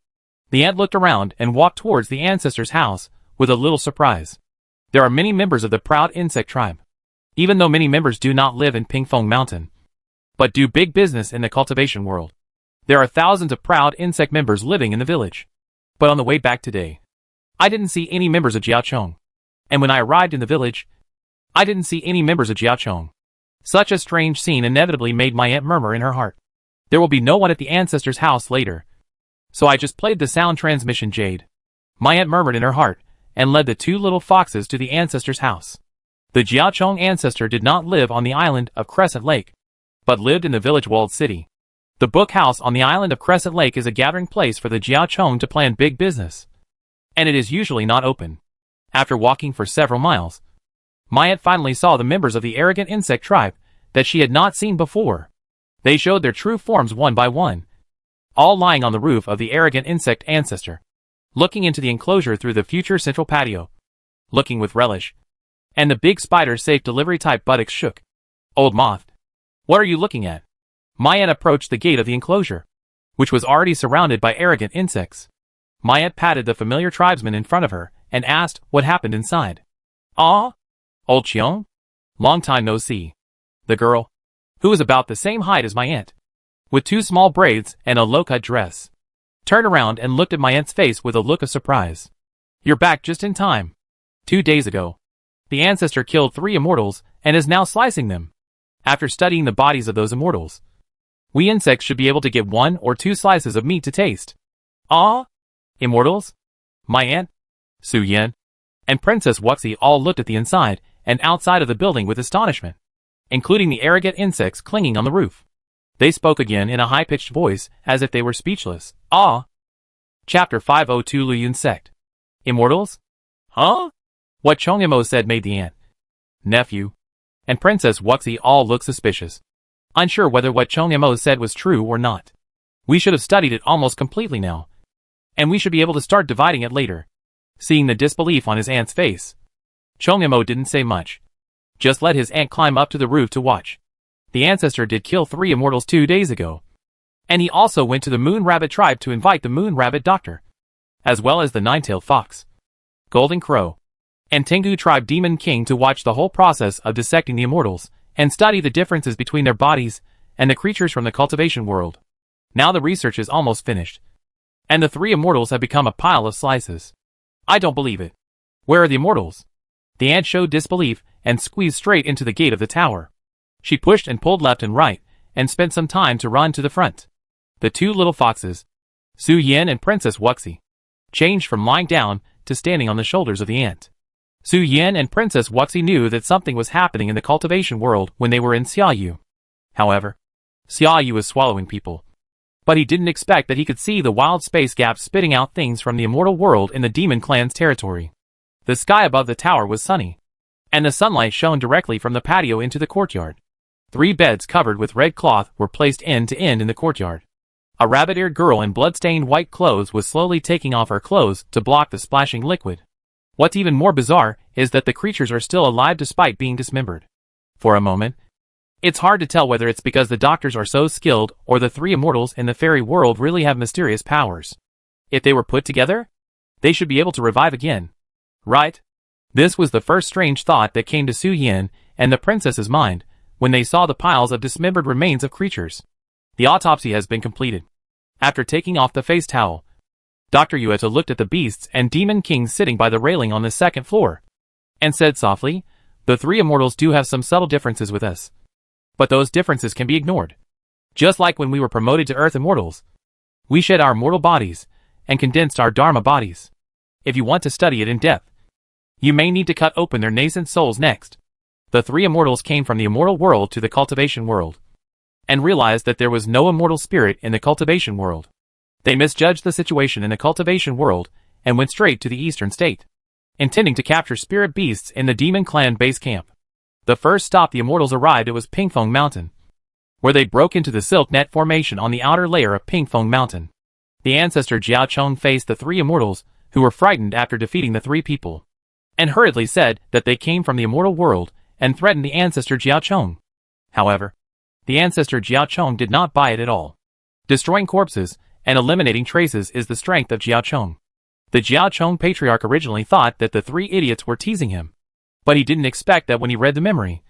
The ant looked around and walked towards the ancestor's house with a little surprise. There are many members of the proud insect tribe, even though many members do not live in Pingfeng Mountain, but do big business in the cultivation world. There are thousands of proud insect members living in the village. But on the way back today, I didn't see any members of Jiaochong. And when I arrived in the village, I didn't see any members of Jiaochong. Such a strange scene inevitably made my aunt murmur in her heart. There will be no one at the ancestor's house later, so I just played the sound transmission jade. My aunt murmured in her heart, and led the two little foxes to the ancestor's house. The Jiaochong ancestor did not live on the island of Crescent Lake, but lived in the village-walled city. The book house on the island of Crescent Lake is a gathering place for the Jiaochong to plan big business, and it is usually not open. After walking for several miles, my aunt finally saw the members of the arrogant insect tribe that she had not seen before. They showed their true forms one by one, all lying on the roof of the arrogant insect ancestor, looking into the enclosure through the future central patio. Looking with relish, and the big spider's safe delivery type buttocks shook. Old moth. What are you looking at? My aunt approached the gate of the enclosure, which was already surrounded by arrogant insects. My aunt patted the familiar tribesman in front of her and asked what happened inside. Ah? Old Cheong? Long time no see. The girl, who was about the same height as my aunt, with 2 small braids and a low-cut dress, turned around and looked at my aunt's face with a look of surprise. You're back just in time. 2 days ago, the ancestor killed 3 immortals and is now slicing them. After studying the bodies of those immortals, we insects should be able to get 1 or 2 slices of meat to taste. Ah? Immortals? My aunt, Su Yan, and Princess Wuxi all looked at the inside and outside of the building with astonishment, including the arrogant insects clinging on the roof. They spoke again in a high-pitched voice as if they were speechless. Ah! Chapter 502 Luyun Sect. Immortals? Huh? What Chongimo said made the aunt, nephew, and Princess Wuxi all look suspicious, unsure whether what Chongimo said was true or not. We should have studied it almost completely now, and we should be able to start dividing it later. Seeing the disbelief on his aunt's face, Chongimo didn't say much, just let his aunt climb up to the roof to watch. The ancestor did kill 3 immortals 2 days ago, and he also went to the Moon Rabbit tribe to invite the Moon Rabbit doctor, as well as the Nine-tailed Fox, Golden Crow, and Tengu tribe Demon King to watch the whole process of dissecting the immortals and study the differences between their bodies and the creatures from the cultivation world. Now the research is almost finished, and the 3 immortals have become a pile of slices. I don't believe it. Where are the immortals? The aunt showed disbelief and squeezed straight into the gate of the tower. She pushed and pulled left and right, and spent some time to run to the front. The 2 little foxes, Su Yan and Princess Wuxi, changed from lying down to standing on the shoulders of the aunt. Su Yan and Princess Wuxi knew that something was happening in the cultivation world when they were in Xiaoyu. However, Xiaoyu was swallowing people, but he didn't expect that he could see the wild space gap spitting out things from the immortal world in the demon clan's territory. The sky above the tower was sunny, and the sunlight shone directly from the patio into the courtyard. 3 beds covered with red cloth were placed end to end in the courtyard. A rabbit-eared girl in blood-stained white clothes was slowly taking off her clothes to block the splashing liquid. What's even more bizarre is that the creatures are still alive despite being dismembered. For a moment, it's hard to tell whether it's because the doctors are so skilled or the 3 immortals in the fairy world really have mysterious powers. If they were put together, they should be able to revive again. Right? This was the first strange thought that came to Su Yan and the princess's mind when they saw the piles of dismembered remains of creatures. The autopsy has been completed. After taking off the face towel, Dr. Yueta looked at the beasts and Demon King sitting by the railing on the 2nd floor, and said softly, "The 3 immortals do have some subtle differences with us, but those differences can be ignored. Just like when we were promoted to Earth Immortals, we shed our mortal bodies and condensed our Dharma bodies. If you want to study it in depth, you may need to cut open their nascent souls next." The 3 immortals came from the immortal world to the cultivation world, and realized that there was no immortal spirit in the cultivation world. They misjudged the situation in the cultivation world and went straight to the eastern state, intending to capture spirit beasts in the Demon Clan base camp. The first stop the immortals arrived at was Pingfeng Mountain, where they broke into the silk net formation on the outer layer of Pingfeng Mountain. The ancestor Jiao Chong faced the 3 immortals, who were frightened after defeating the 3 people, and hurriedly said that they came from the immortal world and threatened the ancestor Jiao Chong. However, the ancestor Jiao Chong did not buy it at all. Destroying corpses and eliminating traces is the strength of Jiao Chong. The Jiao Chong patriarch originally thought that the 3 idiots were teasing him, but he didn't expect that when he read the memory.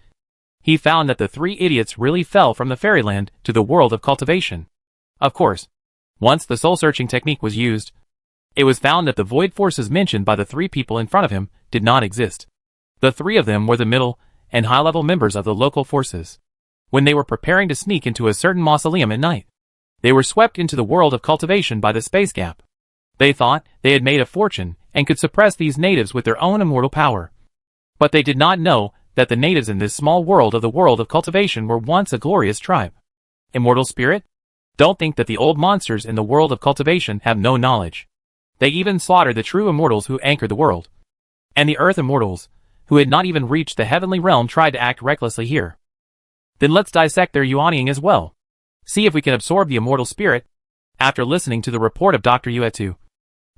He found that the 3 idiots really fell from the fairyland to the world of cultivation. Of course, once the soul-searching technique was used, it was found that the void forces mentioned by the 3 people in front of him did not exist. The 3 of them were the middle and high-level members of the local forces. When they were preparing to sneak into a certain mausoleum at night, they were swept into the world of cultivation by the space gap. They thought they had made a fortune and could suppress these natives with their own immortal power. But they did not know that the natives in this small world of the world of cultivation were once a glorious tribe. Immortal spirit? Don't think that the old monsters in the world of cultivation have no knowledge. They even slaughtered the true immortals who anchored the world. And the earth immortals, who had not even reached the heavenly realm, tried to act recklessly here. Then let's dissect their Yuanying as well. See if we can absorb the immortal spirit. After listening to the report of Dr. Yuetu,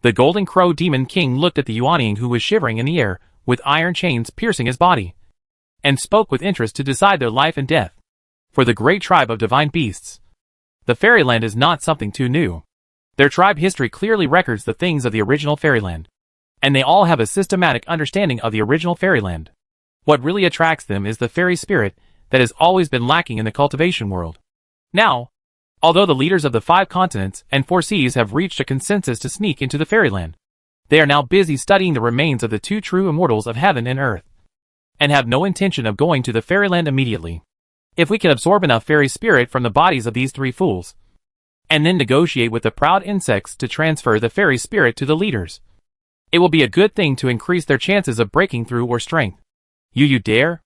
the Golden Crow Demon King looked at the Yuanying who was shivering in the air with iron chains piercing his body, and spoke with interest to decide their life and death. For the great tribe of divine beasts, the fairyland is not something too new. Their tribe history clearly records the things of the original fairyland, and they all have a systematic understanding of the original fairyland. What really attracts them is the fairy spirit that has always been lacking in the cultivation world. Now, although the leaders of the 5 continents and 4 seas have reached a consensus to sneak into the fairyland, they are now busy studying the remains of the 2 true immortals of heaven and earth, and have no intention of going to the fairyland immediately. If we can absorb enough fairy spirit from the bodies of these 3 fools, and then negotiate with the proud insects to transfer the fairy spirit to the leaders, it will be a good thing to increase their chances of breaking through or strength. You dare?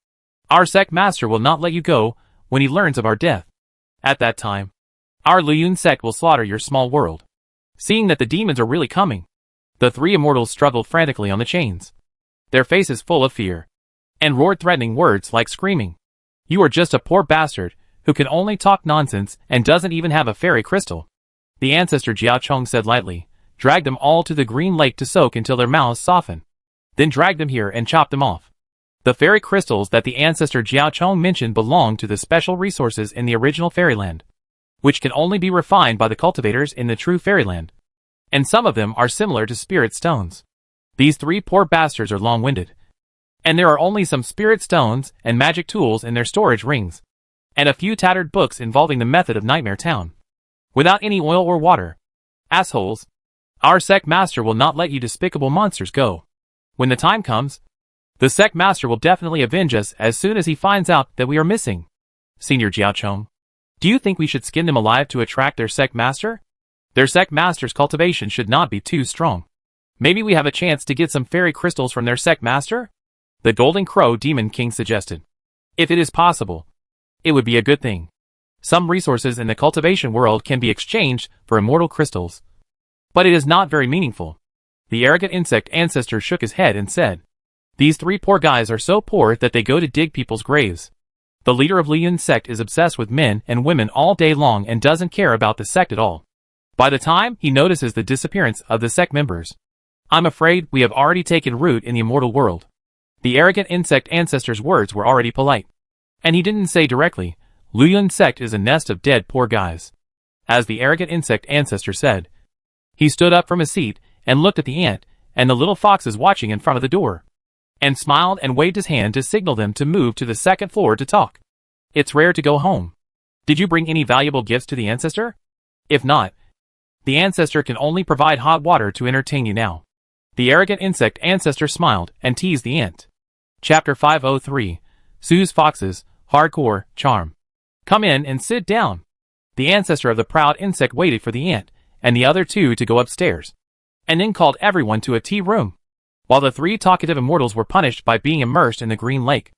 Our sect master will not let you go when he learns of our death. At that time, our Luyun sect will slaughter your small world. Seeing that the demons are really coming, the 3 immortals struggled frantically on the chains, their faces full of fear, and roared threatening words like screaming, "You are just a poor bastard who can only talk nonsense and doesn't even have a fairy crystal." The ancestor Jiao Chong said lightly, "Drag them all to the green lake to soak until their mouths soften. Then drag them here and chop them off." The fairy crystals that the ancestor Jiao Chong mentioned belong to the special resources in the original fairyland, which can only be refined by the cultivators in the true fairyland, and some of them are similar to spirit stones. These 3 poor bastards are long-winded, and there are only some spirit stones and magic tools in their storage rings, and a few tattered books involving the method of Nightmare Town, without any oil or water. Assholes! Our sect master will not let you despicable monsters go. When the time comes, the sect master will definitely avenge us as soon as he finds out that we are missing. Senior Jiao Chong, do you think we should skin them alive to attract their sect master? Their sect master's cultivation should not be too strong. Maybe we have a chance to get some fairy crystals from their sect master? The Golden Crow Demon King suggested. If it is possible, it would be a good thing. Some resources in the cultivation world can be exchanged for immortal crystals, but it is not very meaningful. The arrogant insect ancestor shook his head and said, "These 3 poor guys are so poor that they go to dig people's graves. The leader of Liyun's sect is obsessed with men and women all day long and doesn't care about the sect at all. By the time he notices the disappearance of the sect members, I'm afraid we have already taken root in the immortal world." The arrogant insect ancestor's words were already polite, and he didn't say directly, "Luyun's sect is a nest of dead poor guys." As the arrogant insect ancestor said, he stood up from his seat and looked at the ant and the little foxes watching in front of the door, and smiled and waved his hand to signal them to move to the 2nd floor to talk. "It's rare to go home. Did you bring any valuable gifts to the ancestor? If not, the ancestor can only provide hot water to entertain you now." The arrogant insect ancestor smiled and teased the ant. Chapter 503, Sue's Foxes, Hardcore, Charm. "Come in and sit down." The ancestor of the proud insect waited for the ant and the other 2 to go upstairs, and then called everyone to a tea room, while the 3 talkative immortals were punished by being immersed in the green lake,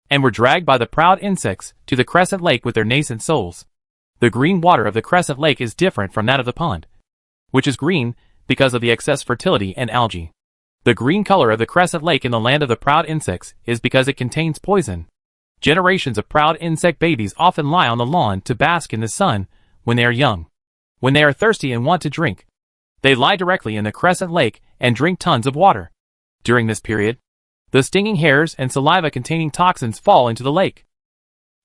and were dragged by the proud insects to the crescent lake with their nascent souls. The green water of the crescent lake is different from that of the pond, which is green because of the excess fertility and algae. The green color of the crescent lake in the land of the proud insects is because it contains poison. Generations of proud insect babies often lie on the lawn to bask in the sun when they are young. When they are thirsty and want to drink, they lie directly in the crescent lake and drink tons of water. During this period, the stinging hairs and saliva containing toxins fall into the lake,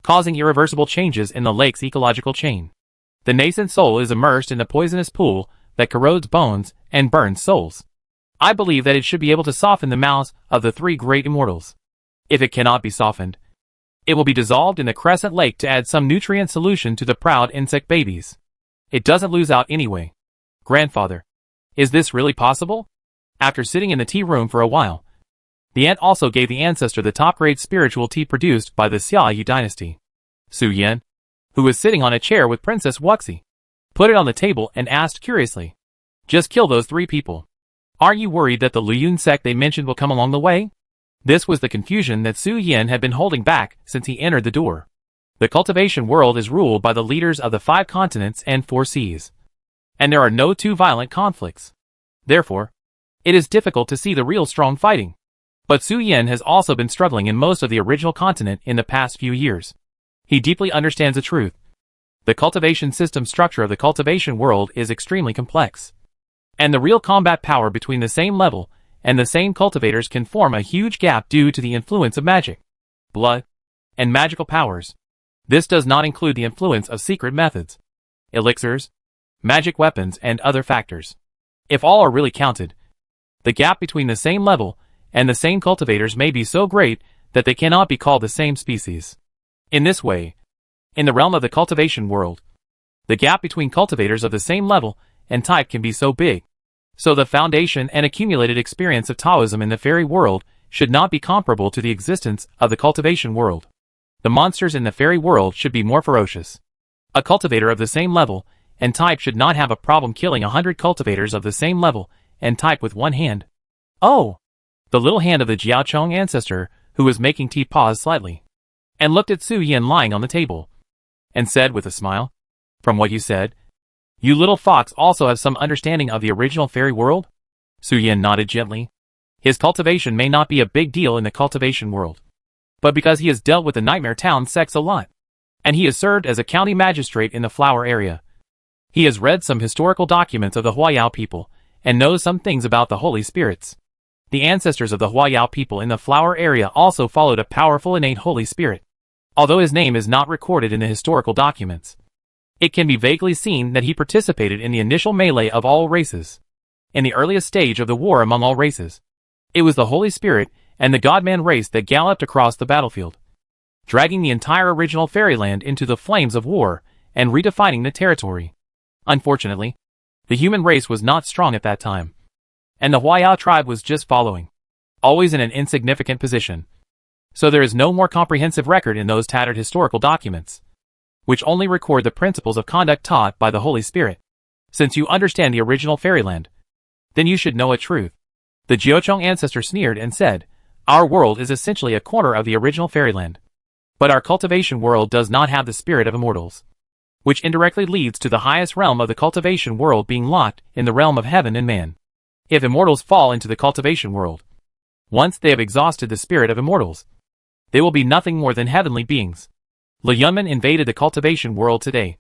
causing irreversible changes in the lake's ecological chain. The nascent soul is immersed in the poisonous pool that corrodes bones and burns souls. I believe that it should be able to soften the mouths of the 3 great immortals. If it cannot be softened, it will be dissolved in the crescent lake to add some nutrient solution to the proud insect babies. It doesn't lose out anyway. Grandfather, is this really possible? After sitting in the tea room for a while, the ant also gave the ancestor the top-grade spiritual tea produced by the Xiaoyu dynasty. Su Yan, who was sitting on a chair with Princess Wuxi, put it on the table and asked curiously, "Just kill those 3 people. Aren't you worried that the Luyun sect they mentioned will come along the way?" This was the confusion that Su Yan had been holding back since he entered the door. The cultivation world is ruled by the leaders of the 5 continents and 4 seas, and there are no 2 violent conflicts. Therefore, it is difficult to see the real strong fighting. But Su Yan has also been struggling in most of the original continent in the past few years. He deeply understands the truth. The cultivation system structure of the cultivation world is extremely complex, and the real combat power between the same level and the same cultivators can form a huge gap due to the influence of magic, blood, and magical powers. This does not include the influence of secret methods, elixirs, magic weapons, and other factors. If all are really counted, the gap between the same level and the same cultivators may be so great that they cannot be called the same species. In this way, in the realm of the cultivation world, the gap between cultivators of the same level and type can be so big. So the foundation and accumulated experience of Taoism in the fairy world should not be comparable to the existence of the cultivation world. The monsters in the fairy world should be more ferocious. A cultivator of the same level and type should not have a problem killing 100 cultivators of the same level and type with one hand. Oh! The little hand of the Jiaochong ancestor, who was making tea, paused slightly, and looked at Su Yan lying on the table, and said with a smile, "From what you said, you little fox also have some understanding of the original fairy world?" Su Yan nodded gently. His cultivation may not be a big deal in the cultivation world, but because he has dealt with the Nightmare Town sects a lot, and he has served as a county magistrate in the Flower area, he has read some historical documents of the Huayao people, and knows some things about the holy spirits. The ancestors of the Huayao people in the Flower area also followed a powerful innate holy spirit. Although his name is not recorded in the historical documents, it can be vaguely seen that he participated in the initial melee of all races. In the earliest stage of the war among all races, it was the Holy Spirit and the Godman race that galloped across the battlefield, dragging the entire original fairyland into the flames of war and redefining the territory. Unfortunately, the human race was not strong at that time, and the Huayao tribe was just following, always in an insignificant position. So there is no more comprehensive record in those tattered historical documents, which only record the principles of conduct taught by the Holy Spirit. Since you understand the original fairyland, then you should know a truth. The Jiaochong ancestor sneered and said, "Our world is essentially a corner of the original fairyland. But our cultivation world does not have the spirit of immortals, which indirectly leads to the highest realm of the cultivation world being locked in the realm of heaven and man. If immortals fall into the cultivation world, once they have exhausted the spirit of immortals, they will be nothing more than heavenly beings. Le Yunman invaded the cultivation world today,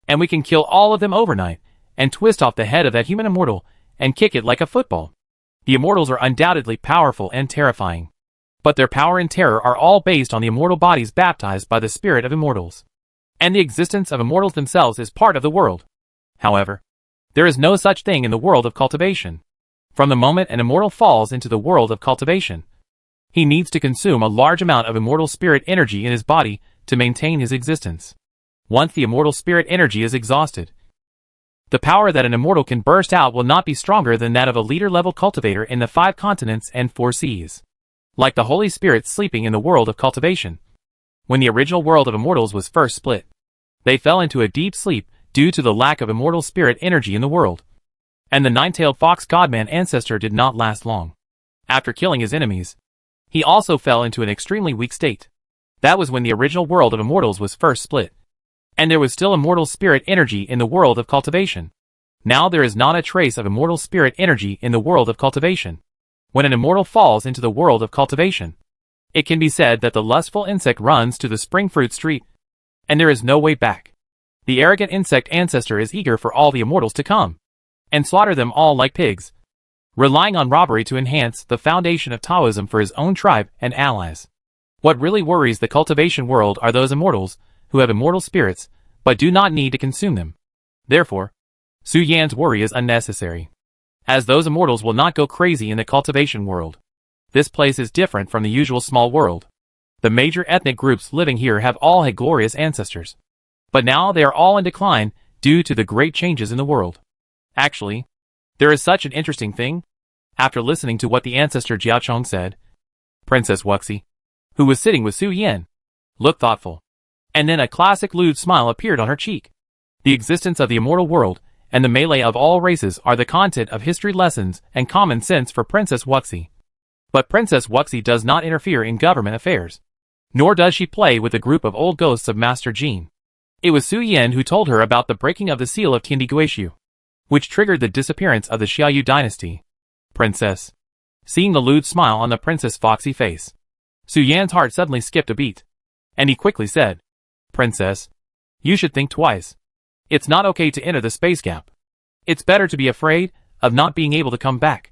and we can kill all of them overnight, and twist off the head of that human immortal, and kick it like a football. The immortals are undoubtedly powerful and terrifying, but their power and terror are all based on the immortal bodies baptized by the spirit of immortals. And the existence of immortals themselves is part of the world. However, there is no such thing in the world of cultivation. From the moment an immortal falls into the world of cultivation, he needs to consume a large amount of immortal spirit energy in his body to maintain his existence. Once the immortal spirit energy is exhausted, the power that an immortal can burst out will not be stronger than that of a leader-level cultivator in the 5 continents and 4 seas. Like the Holy Spirit sleeping in the world of cultivation, when the original world of immortals was first split, they fell into a deep sleep due to the lack of immortal spirit energy in the world. And the nine-tailed fox Godman ancestor did not last long. After killing his enemies, he also fell into an extremely weak state. That was when the original world of immortals was first split, and there was still immortal spirit energy in the world of cultivation. Now there is not a trace of immortal spirit energy in the world of cultivation. When an immortal falls into the world of cultivation, it can be said that the lustful insect runs to the spring fruit street, and there is no way back. The arrogant insect ancestor is eager for all the immortals to come and slaughter them all like pigs, relying on robbery to enhance the foundation of Taoism for his own tribe and allies. What really worries the cultivation world are those immortals who have immortal spirits but do not need to consume them. Therefore, Su Yan's worry is unnecessary, as those immortals will not go crazy in the cultivation world. This place is different from the usual small world. The major ethnic groups living here have all had glorious ancestors, but now they are all in decline due to the great changes in the world. Actually, there is such an interesting thing. After listening to what the ancestor Jiaochong said, Princess Wuxi, who was sitting with Su Yan, looked thoughtful, and then a classic lewd smile appeared on her cheek. The existence of the immortal world and the melee of all races are the content of history lessons and common sense for Princess Wuxi. But Princess Wuxi does not interfere in government affairs, nor does she play with a group of old ghosts of Master Jin. It was Su Yan who told her about the breaking of the seal of Tiandi Guishu, which triggered the disappearance of the Xiaoyu dynasty. Princess. Seeing the lewd smile on the Princess Foxy face, Su Yan's heart suddenly skipped a beat, and he quickly said, "Princess, you should think twice. It's not okay to enter the space gap. It's better to be afraid of not being able to come back.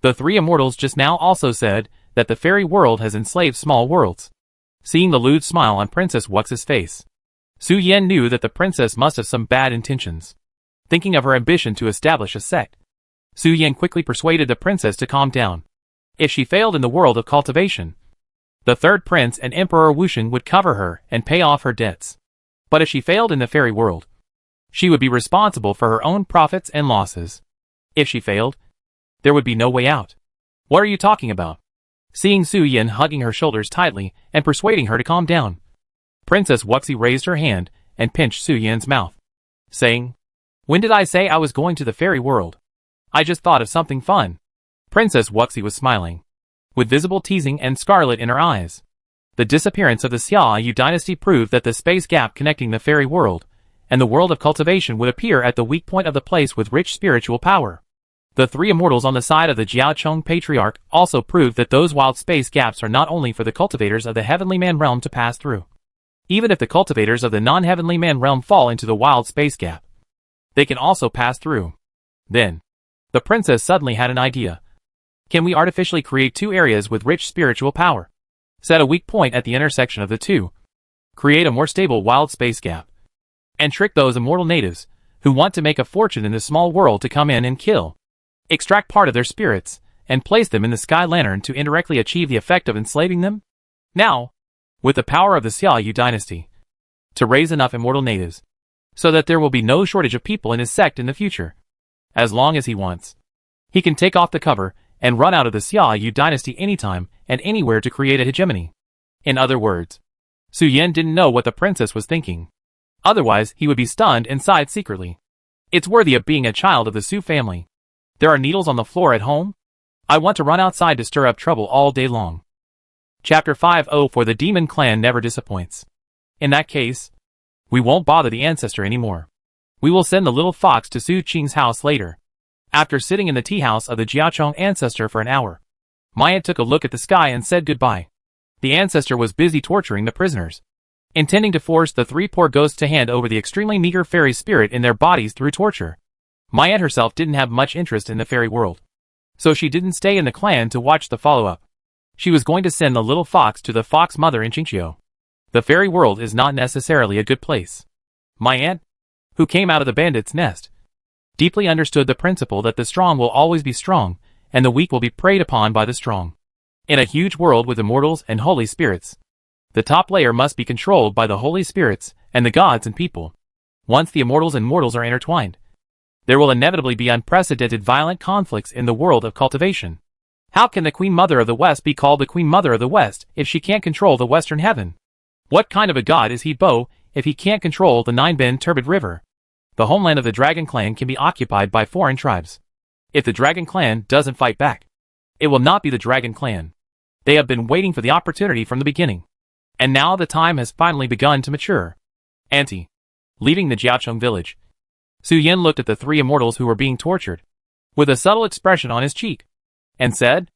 The three immortals just now also said that the fairy world has enslaved small worlds. Seeing the lewd smile on Princess Wux's face, Su Yan knew that the princess must have some bad intentions. Thinking of her ambition to establish a sect, Su Yan quickly persuaded the princess to calm down. If she failed in the world of cultivation, the third prince and Emperor Wusheng would cover her and pay off her debts. But if she failed in the fairy world, she would be responsible for her own profits and losses. If she failed, there would be no way out. What are you talking about? Seeing Su Yan hugging her shoulders tightly and persuading her to calm down, Princess Wuxi raised her hand and pinched Su Yan's mouth, saying, "When did I say I was going to the fairy world? I just thought of something fun." Princess Wuxi was smiling, with visible teasing and scarlet in her eyes. The disappearance of the Xiaoyu dynasty proved that the space gap connecting the fairy world and the world of cultivation would appear at the weak point of the place with rich spiritual power. The three immortals on the side of the Jiaocheng Patriarch also proved that those wild space gaps are not only for the cultivators of the Heavenly Man realm to pass through. Even if the cultivators of the non-Heavenly Man realm fall into the wild space gap, they can also pass through. Then, the princess suddenly had an idea. Can we artificially create two areas with rich spiritual power? Set a weak point at the intersection of the two. Create a more stable wild space gap. And trick those immortal natives who want to make a fortune in the small world to come in and kill. Extract part of their spirits and place them in the Sky Lantern to indirectly achieve the effect of enslaving them? Now, with the power of the Xiaoyu dynasty, to raise enough immortal natives so that there will be no shortage of people in his sect in the future. As long as he wants, he can take off the cover and run out of the Xiaoyu dynasty anytime and anywhere to create a hegemony. In other words, Su Yan didn't know what the princess was thinking. Otherwise, he would be stunned and sighed secretly. It's worthy of being a child of the Su family. There are needles on the floor at home? I want to run outside to stir up trouble all day long. Chapter 50 For the Demon Clan never disappoints. In that case, we won't bother the ancestor anymore. We will send the little fox to Su Qing's house later. After sitting in the tea house of the Jiaocheng ancestor for an hour, Maya took a look at the sky and said goodbye. The ancestor was busy torturing the prisoners, intending to force the three poor ghosts to hand over the extremely meager fairy spirit in their bodies through torture. Maya herself didn't have much interest in the fairy world, so she didn't stay in the clan to watch the follow-up. She was going to send the little fox to the fox mother in Qingqiu. The fairy world is not necessarily a good place. My aunt, who came out of the bandit's nest, deeply understood the principle that the strong will always be strong, and the weak will be preyed upon by the strong. In a huge world with immortals and holy spirits, the top layer must be controlled by the holy spirits and the gods and people. Once the immortals and mortals are intertwined, there will inevitably be unprecedented violent conflicts in the world of cultivation. How can the Queen Mother of the West be called the Queen Mother of the West if she can't control the Western Heaven? What kind of a god is he Bo if he can't control the Nine-Bend Turbid River? The homeland of the Dragon Clan can be occupied by foreign tribes. If the Dragon Clan doesn't fight back, it will not be the Dragon Clan. They have been waiting for the opportunity from the beginning. And now the time has finally begun to mature. Auntie. Leaving the Jiaocheng village, Su Yan looked at the three immortals who were being tortured, with a subtle expression on his cheek, and said,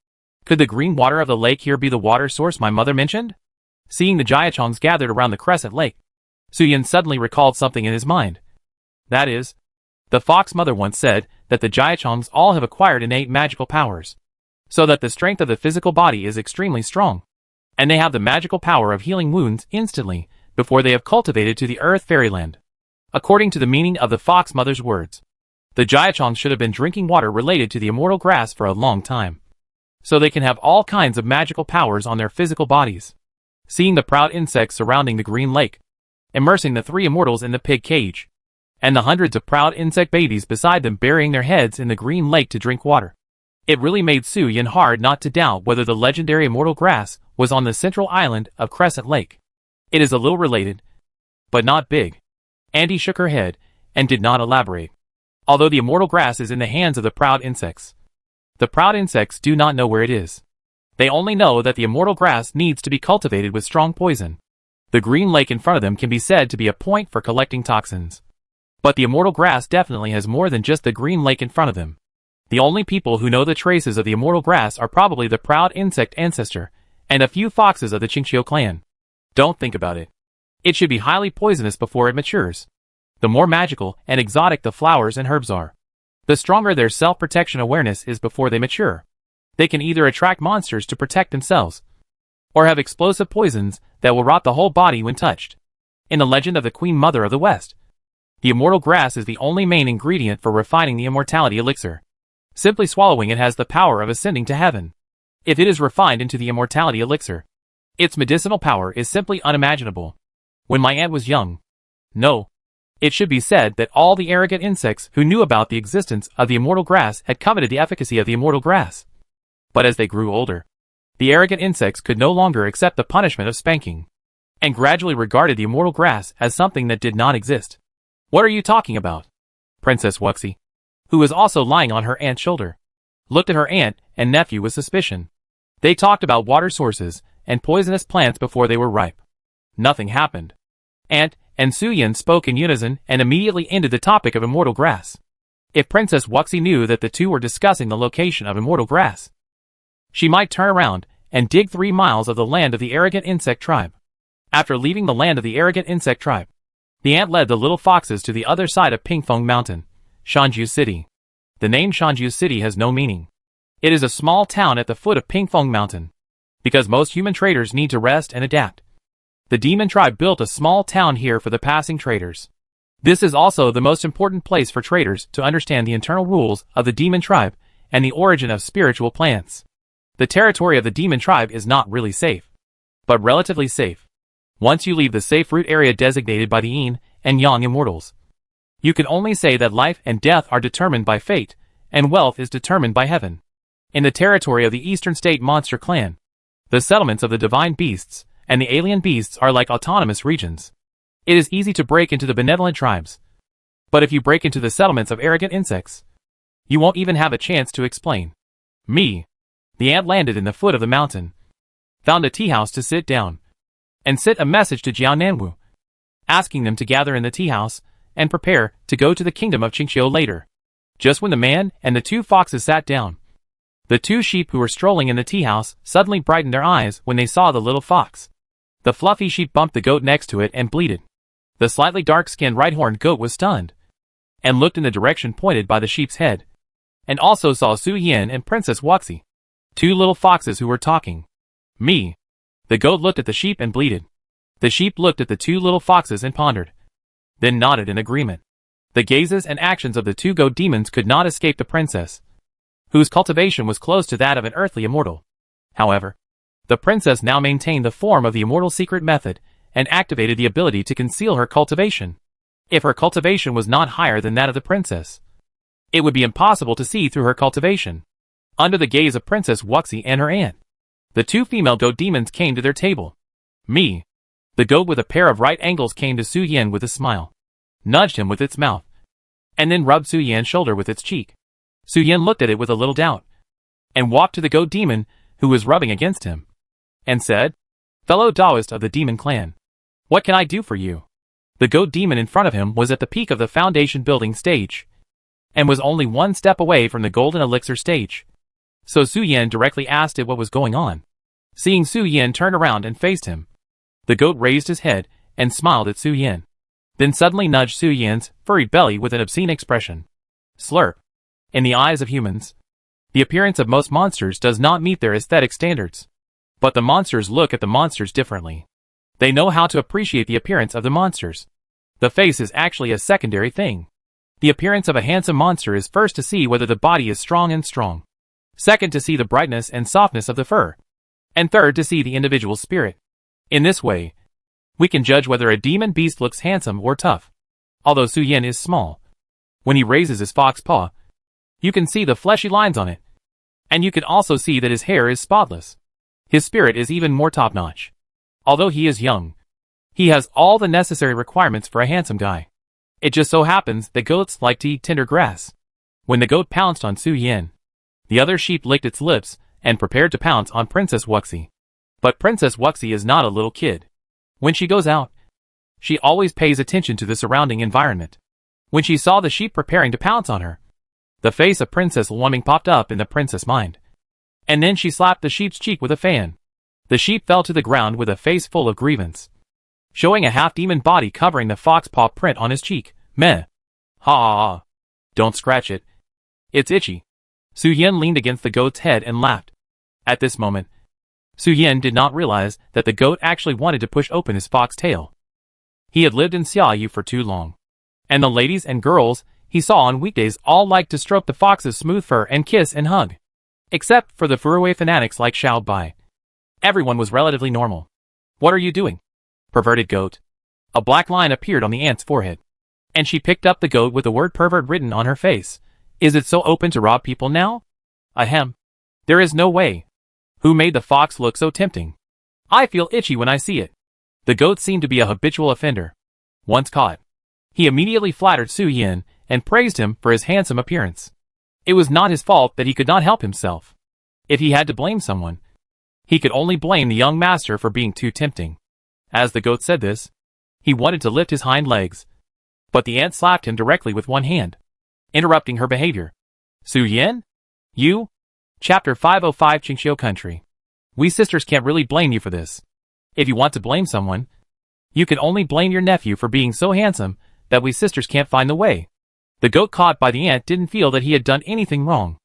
"Could the green water of the lake here be the water source my mother mentioned?" Seeing the Jiaochengs gathered around the crescent lake, Su Yan suddenly recalled something in his mind. That is, the fox mother once said that the Jiaochengs all have acquired innate magical powers, so that the strength of the physical body is extremely strong, and they have the magical power of healing wounds instantly before they have cultivated to the earth fairyland. According to the meaning of the fox mother's words, the Jiaochengs should have been drinking water related to the immortal grass for a long time, so they can have all kinds of magical powers on their physical bodies. Seeing the proud insects surrounding the green lake, immersing the three immortals in the pig cage, and the hundreds of proud insect babies beside them burying their heads in the green lake to drink water, it really made Su Yan hard not to doubt whether the legendary immortal grass was on the central island of Crescent Lake. It is a little related, but not big. Andy shook her head and did not elaborate. Although the immortal grass is in the hands of the proud insects, the proud insects do not know where it is. They only know that the immortal grass needs to be cultivated with strong poison. The green lake in front of them can be said to be a point for collecting toxins. But the immortal grass definitely has more than just the green lake in front of them. The only people who know the traces of the immortal grass are probably the proud insect ancestor and a few foxes of the Qingqiu clan. Don't think about it. It should be highly poisonous before it matures. The more magical and exotic the flowers and herbs are, the stronger their self-protection awareness is before they mature. They can either attract monsters to protect themselves, or have explosive poisons that will rot the whole body when touched. In the legend of the Queen Mother of the West, the immortal grass is the only main ingredient for refining the immortality elixir. Simply swallowing it has the power of ascending to heaven. If it is refined into the immortality elixir, its medicinal power is simply unimaginable. When my aunt was young, no, it should be said that all the arrogant insects who knew about the existence of the immortal grass had coveted the efficacy of the immortal grass. But as they grew older, the arrogant insects could no longer accept the punishment of spanking, and gradually regarded the immortal grass as something that did not exist. What are you talking about? Princess Wuxi, who was also lying on her aunt's shoulder, looked at her aunt and nephew with suspicion. They talked about water sources and poisonous plants before they were ripe. Nothing happened. Aunt and Su Yin spoke in unison and immediately ended the topic of immortal grass. If Princess Wuxi knew that the two were discussing the location of immortal grass, she might turn around and dig 3 miles of the land of the arrogant insect tribe. After leaving the land of the arrogant insect tribe, the ant led the little foxes to the other side of Pingfeng Mountain, Shanju City. The name Shanju City has no meaning. It is a small town at the foot of Pingfeng Mountain. Because most human traders need to rest and adapt, the demon tribe built a small town here for the passing traders. This is also the most important place for traders to understand the internal rules of the demon tribe and the origin of spiritual plants. The territory of the demon tribe is not really safe, but relatively safe. Once you leave the safe route area designated by the Yin and Yang immortals, you can only say that life and death are determined by fate, and wealth is determined by heaven. In the territory of the Eastern State Monster Clan, the settlements of the divine beasts and the alien beasts are like autonomous regions. It is easy to break into the benevolent tribes, but if you break into the settlements of arrogant insects, you won't even have a chance to explain. The ant landed in the foot of the mountain, found a tea house to sit down, and sent a message to Jiao Nanwu, asking them to gather in the tea house and prepare to go to the kingdom of Qingqiu later. Just when the man and the 2 foxes sat down, the 2 sheep who were strolling in the tea house suddenly brightened their eyes when they saw the little fox. The fluffy sheep bumped the goat next to it and bleated. The slightly dark-skinned right-horned goat was stunned, and looked in the direction pointed by the sheep's head, and also saw Su Yin and Princess Wuxi, 2 little foxes who were talking. The goat looked at the sheep and bleated. The sheep looked at the 2 little foxes and pondered, then nodded in agreement. The gazes and actions of the 2 goat demons could not escape the princess, whose cultivation was close to that of an earthly immortal. However, the princess now maintained the form of the immortal secret method and activated the ability to conceal her cultivation. If her cultivation was not higher than that of the princess, it would be impossible to see through her cultivation. Under the gaze of Princess Wuxi and her aunt, the 2 female goat demons came to their table. The goat with a pair of right angles came to Su Yin with a smile, nudged him with its mouth, and then rubbed Su Yin's shoulder with its cheek. Su Yin looked at it with a little doubt, and walked to the goat demon who was rubbing against him, and said, "Fellow Taoist of the demon clan, what can I do for you?" The goat demon in front of him was at the peak of the foundation building stage, and was only 1 step away from the golden elixir stage. So Su Yin directly asked it what was going on. Seeing Su Yin turn around and faced him, the goat raised his head and smiled at Su Yin, then suddenly nudged Su Yin's furry belly with an obscene expression. Slurp. In the eyes of humans, the appearance of most monsters does not meet their aesthetic standards. But the monsters look at the monsters differently. They know how to appreciate the appearance of the monsters. The face is actually a secondary thing. The appearance of a handsome monster is first to see whether the body is strong, second to see the brightness and softness of the fur, and third to see the individual's spirit. In this way, we can judge whether a demon beast looks handsome or tough. Although Su Yin is small, when he raises his fox paw, you can see the fleshy lines on it, and you can also see that his hair is spotless. His spirit is even more top-notch. Although he is young, he has all the necessary requirements for a handsome guy. It just so happens that goats like to eat tender grass. When the goat pounced on Su Yin, the other sheep licked its lips and prepared to pounce on Princess Wuxi. But Princess Wuxi is not a little kid. When she goes out, she always pays attention to the surrounding environment. When she saw the sheep preparing to pounce on her, the face of Princess Luoming popped up in the princess' mind. And then she slapped the sheep's cheek with a fan. The sheep fell to the ground with a face full of grievance, showing a half-demon body covering the fox paw print on his cheek. Meh. Ha ha ha. Don't scratch it. It's itchy. Su Yin leaned against the goat's head and laughed. At this moment, Su Yin did not realize that the goat actually wanted to push open his fox tail. He had lived in Xiaoyu for too long. And the ladies and girls he saw on weekdays all liked to stroke the fox's smooth fur and kiss and hug. Except for the Furuwei fanatics like Xiao Bai. Everyone was relatively normal. What are you doing? Perverted goat. A black line appeared on the ant's forehead. And she picked up the goat with the word pervert written on her face. Is it so open to rob people now? Ahem. There is no way. Who made the fox look so tempting? I feel itchy when I see it. The goat seemed to be a habitual offender. Once caught, he immediately flattered Su Yin and praised him for his handsome appearance. It was not his fault that he could not help himself. If he had to blame someone, he could only blame the young master for being too tempting. As the goat said this, he wanted to lift his hind legs, but the ant slapped him directly with one hand, interrupting her behavior. Su Yin? You? Chapter 505 Qingxiu Country. We sisters can't really blame you for this. If you want to blame someone, you can only blame your nephew for being so handsome that we sisters can't find the way. The goat caught by the ant didn't feel that he had done anything wrong.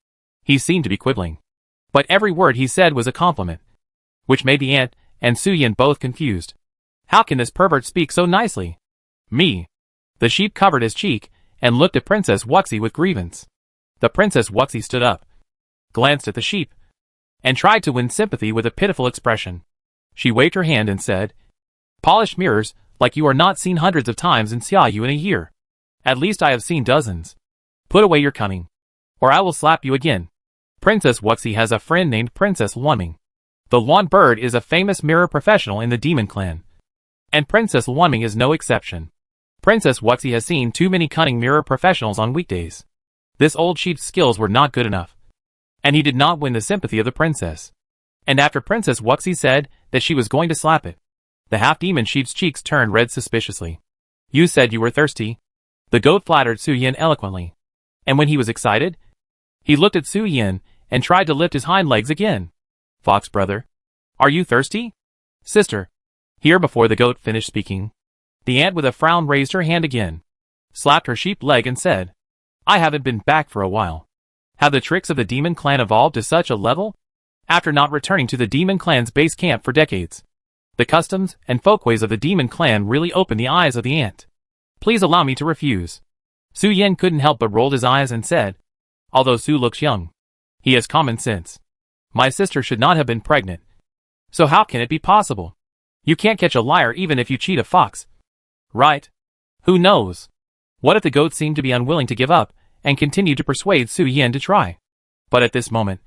He seemed to be quibbling. But every word he said was a compliment, which made the ant and Su Yin both confused. How can this pervert speak so nicely? Me. The sheep covered his cheek and looked at Princess Wuxi with grievance. The Princess Wuxi stood up, glanced at the sheep, and tried to win sympathy with a pitiful expression. She waved her hand and said, Polished mirrors, like you are not seen hundreds of times in Xiaoyu in a year. At least I have seen dozens. Put away your cunning, or I will slap you again. Princess Wuxi has a friend named Princess Luanming. The Luan bird is a famous mirror professional in the demon clan. And Princess Luanming is no exception. Princess Wuxi has seen too many cunning mirror professionals on weekdays. This old sheep's skills were not good enough, and he did not win the sympathy of the princess. And after Princess Wuxi said that she was going to slap it, the half-demon sheep's cheeks turned red suspiciously. You said you were thirsty. The goat flattered Su Yin eloquently. And when he was excited, he looked at Su Yin and tried to lift his hind legs again. Fox brother, are you thirsty? Sister. Here before the goat finished speaking, the ant with a frown raised her hand again, slapped her sheep leg and said, I haven't been back for a while. Have the tricks of the demon clan evolved to such a level? After not returning to the demon clan's base camp for decades, the customs and folkways of the demon clan really opened the eyes of the ant. Please allow me to refuse. Su Yin couldn't help but rolled his eyes and said, although Su looks young, he has common sense. My sister should not have been pregnant. So how can it be possible? You can't catch a liar even if you cheat a fox. Right? Who knows? What if the goat seemed to be unwilling to give up and continued to persuade Su Yin to try? But at this moment,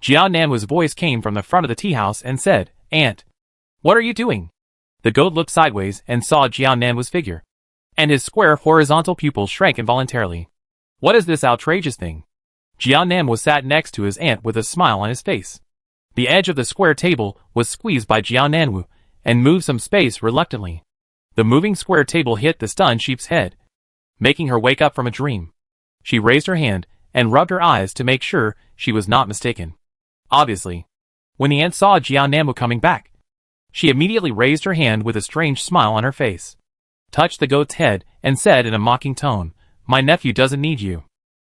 Jiao Nanwu's voice came from the front of the tea house and said, Aunt, what are you doing? The goat looked sideways and saw Jiao Nanwu's figure, and his square horizontal pupils shrank involuntarily. What is this outrageous thing? Jiao Nanwu sat next to his aunt with a smile on his face. The edge of the square table was squeezed by Jiao Nanwu and moved some space reluctantly. The moving square table hit the stunned sheep's head, making her wake up from a dream. She raised her hand and rubbed her eyes to make sure she was not mistaken. Obviously, when the ant saw Jiao Nanwu coming back, she immediately raised her hand with a strange smile on her face, touched the goat's head, and said in a mocking tone, My nephew doesn't need you.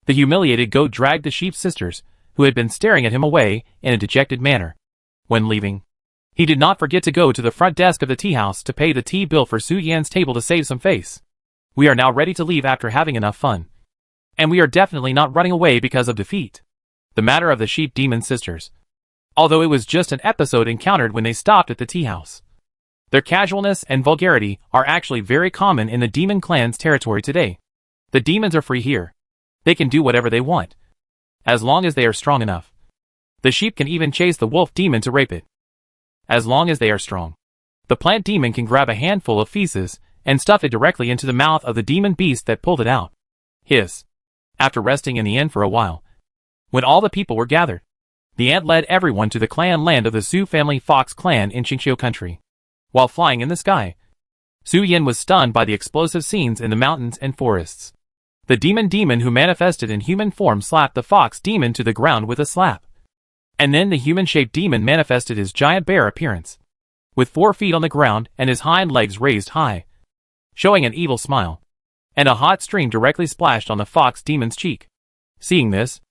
The humiliated goat dragged the sheep's sisters, who had been staring at him, away in a dejected manner. When leaving, he did not forget to go to the front desk of the tea house to pay the tea bill for Su Yan's table to save some face. We are now ready to leave after having enough fun. And we are definitely not running away because of defeat. The matter of the sheep demon sisters. Although it was just an episode encountered when they stopped at the tea house, their casualness and vulgarity are actually very common in the demon clan's territory today. The demons are free here. They can do whatever they want, as long as they are strong enough. The sheep can even chase the wolf demon to rape it, as long as they are strong. The plant demon can grab a handful of feces and stuff it directly into the mouth of the demon beast that pulled it out. Hiss. After resting in the inn for a while, when all the people were gathered, the ant led everyone to the clan land of the Su family Fox clan in Qingxiu country. While flying in the sky, Su Yin was stunned by the explosive scenes in the mountains and forests. The demon who manifested in human form slapped the fox demon to the ground with a slap. And then the human-shaped demon manifested his giant bear appearance, with 4 feet on the ground and his hind legs raised high, showing an evil smile. And a hot stream directly splashed on the fox demon's cheek. Seeing this,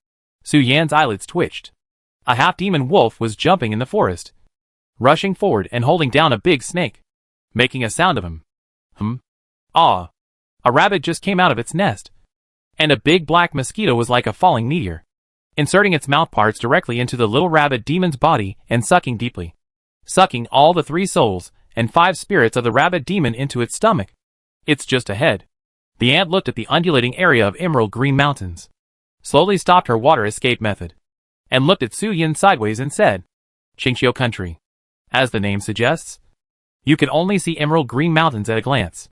Su Yan's eyelids twitched. A half-demon wolf was jumping in the forest, rushing forward and holding down a big snake, making a sound of Ah. A rabbit just came out of its nest, and a big black mosquito was like a falling meteor, inserting its mouth parts directly into the little rabbit demon's body and sucking deeply, sucking all the 3 souls and 5 spirits of the rabbit demon into its stomach. It's just ahead. The ant looked at the undulating area of emerald green mountains, slowly stopped her water escape method, and looked at Su Yan sideways and said, Qingqiu country. As the name suggests, you can only see emerald green mountains at a glance.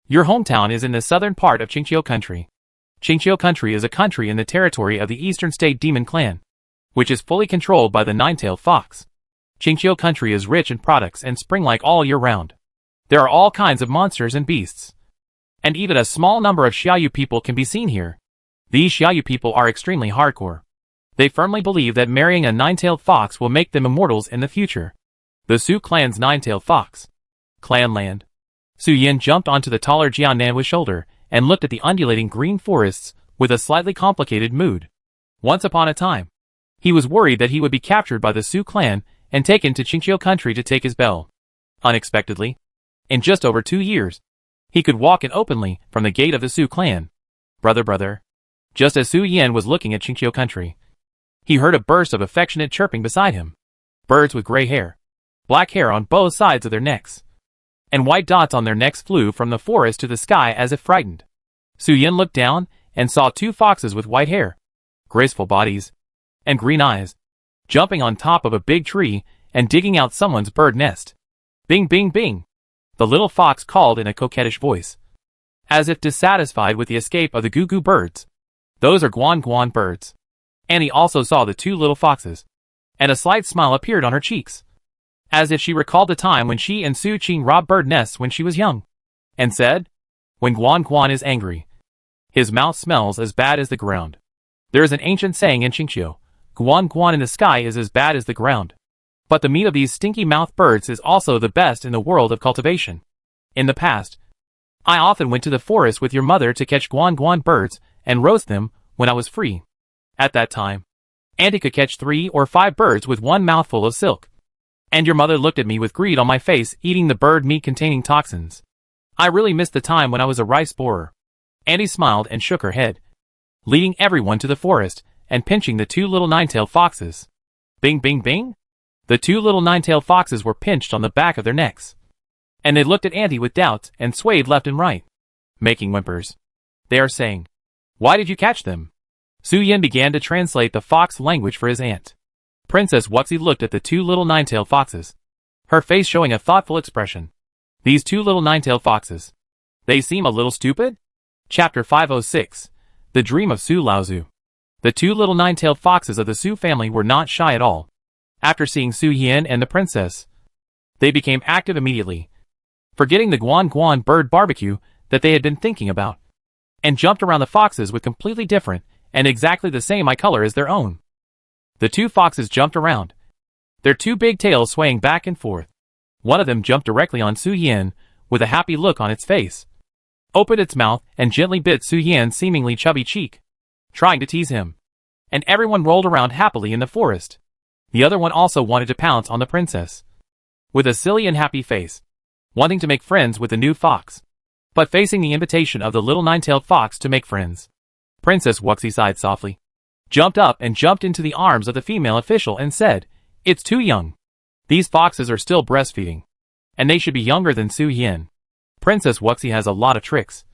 Your hometown is in the southern part of Qingqiu country. Qingqiu country is a country in the territory of the Eastern State Demon Clan, which is fully controlled by the nine-tailed fox. Qingqiu country is rich in products and spring-like all year round. There are all kinds of monsters and beasts, and even a small number of Xiaoyu people can be seen here. These Xiaoyu people are extremely hardcore. They firmly believe that marrying a nine-tailed fox will make them immortals in the future. The Su clan's nine-tailed fox. Clan land. Su Yan jumped onto the taller Jiao Nanhua's shoulder and looked at the undulating green forests with a slightly complicated mood. Once upon a time, he was worried that he would be captured by the Su clan and taken to Qingqiu country to take his bell. Unexpectedly, in just over 2 years, he could walk in openly from the gate of the Su clan. Brother. Just as Su Yan was looking at Qingqiu country, he heard a burst of affectionate chirping beside him. Birds with gray hair, black hair on both sides of their necks, and white dots on their necks flew from the forest to the sky as if frightened. Su Yan looked down and saw 2 foxes with white hair, graceful bodies, and green eyes, jumping on top of a big tree and digging out someone's bird nest. Bing, bing, bing, the little fox called in a coquettish voice, as if dissatisfied with the escape of the goo-goo birds. Those are guan-guan birds. Annie also saw the 2 little foxes, and a slight smile appeared on her cheeks, as if she recalled the time when she and Su Qing robbed bird nests when she was young, and said, when Guan is angry, his mouth smells as bad as the ground. There is an ancient saying in Qingqiu, Guan in the sky is as bad as the ground. But the meat of these stinky-mouthed birds is also the best in the world of cultivation. In the past, I often went to the forest with your mother to catch guan birds and roast them when I was free. At that time, Auntie could catch 3 or 5 birds with 1 mouthful of silk. And your mother looked at me with greed on my face eating the bird meat containing toxins. I really missed the time when I was a rice borer. Auntie smiled and shook her head, leading everyone to the forest and pinching the 2 little nine-tailed foxes. Bing, bing, bing. The 2 little nine-tailed foxes were pinched on the back of their necks, and they looked at Auntie with doubts and swayed left and right, making whimpers. They are saying, why did you catch them? Su Yan began to translate the fox language for his aunt. Princess Wuxi looked at the 2 little nine-tailed foxes, her face showing a thoughtful expression. These 2 little nine-tailed foxes. They seem a little stupid? Chapter 506. The Dream of Su Laozu. The 2 little nine-tailed foxes of the Su family were not shy at all. After seeing Su Yan and the princess, they became active immediately, forgetting the guan bird barbecue that they had been thinking about, and jumped around the foxes with completely different and exactly the same eye color as their own. The 2 foxes jumped around, their 2 big tails swaying back and forth. One of them jumped directly on Su Yan with a happy look on its face, opened its mouth and gently bit Su Yan's seemingly chubby cheek, trying to tease him. And everyone rolled around happily in the forest. The other one also wanted to pounce on the princess, with a silly and happy face, wanting to make friends with the new fox, but facing the invitation of the little nine-tailed fox to make friends. Princess Wuxi sighed softly, jumped up and jumped into the arms of the female official and said, it's too young. These foxes are still breastfeeding, and they should be younger than Su Yan. Princess Wuxi has a lot of tricks,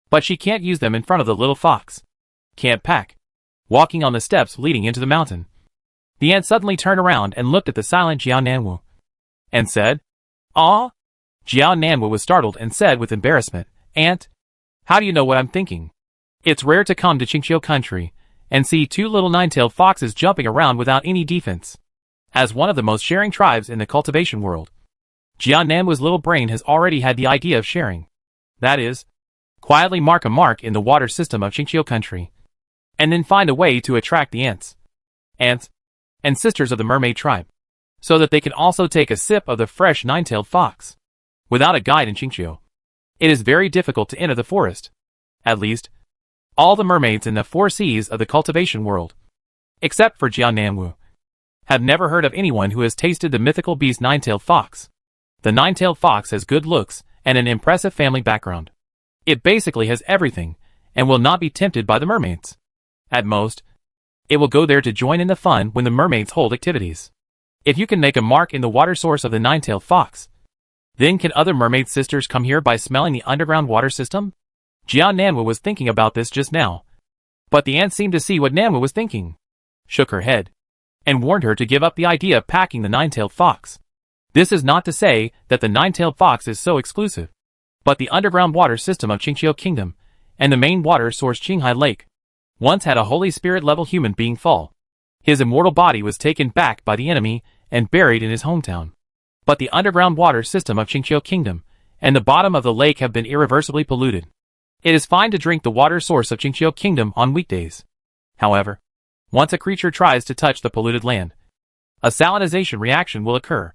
but she can't use them in front of the little fox. Can't pack. Walking on the steps leading into the mountain, the ant suddenly turned around and looked at the silent Jiao Nanhua, and said, "Ah?" Jiao Nanhua was startled and said with embarrassment, "Aunt, how do you know what I'm thinking? It's rare to come to Qingqiu country and see 2 little nine-tailed foxes jumping around without any defense. As one of the most sharing tribes in the cultivation world, Jiao Nanhua's little brain has already had the idea of sharing. That is, quietly mark a mark in the water system of Qingqiu country, and then find a way to attract the ants, and sisters of the mermaid tribe, so that they can also take a sip of the fresh nine-tailed fox. Without a guide in Qingqiu, it is very difficult to enter the forest. At least, all the mermaids in the 4 seas of the cultivation world except for Jiao Nanwu. Have never heard of anyone who has tasted the mythical beast nine-tailed fox. The nine-tailed fox has good looks and an impressive family background. It basically has everything, and will not be tempted by the mermaids. At most, it will go there to join in the fun when the mermaids hold activities. If you can make a mark in the water source of the nine-tailed fox, then can other mermaid sisters come here by smelling the underground water system? Jiao Nanwu was thinking about this just now. But the ant seemed to see what Nanwu was thinking, shook her head, and warned her to give up the idea of packing the nine-tailed fox. This is not to say that the nine-tailed fox is so exclusive, but the underground water system of Qingqiu Kingdom, and the main water source Qinghai Lake, once had a Holy Spirit-level human being fall. His immortal body was taken back by the enemy and buried in his hometown. But the underground water system of Qingqiu Kingdom and the bottom of the lake have been irreversibly polluted. It is fine to drink the water source of Qingqiu Kingdom on weekdays. However, once a creature tries to touch the polluted land, a salinization reaction will occur.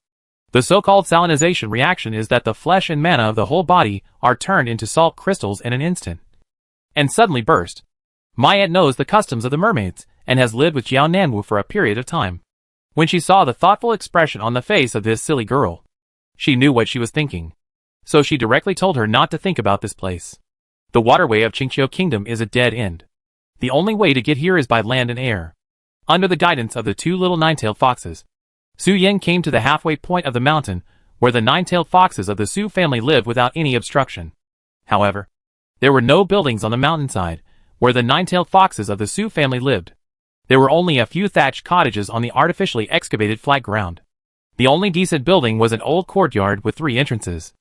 The so-called salinization reaction is that the flesh and mana of the whole body are turned into salt crystals in an instant, and suddenly burst. My aunt knows the customs of the mermaids, and has lived with Jiao Nanwu for a period of time. When she saw the thoughtful expression on the face of this silly girl, she knew what she was thinking. So she directly told her not to think about this place. The waterway of Qingqiu Kingdom is a dead end. The only way to get here is by land and air. Under the guidance of the two little nine-tailed foxes, Su Yan came to the halfway point of the mountain, where the nine-tailed foxes of the Su family lived without any obstruction. However, there were no buildings on the mountainside, where the nine-tailed foxes of the Su family lived. There were only a few thatched cottages on the artificially excavated flat ground. The only decent building was an old courtyard with 3 entrances,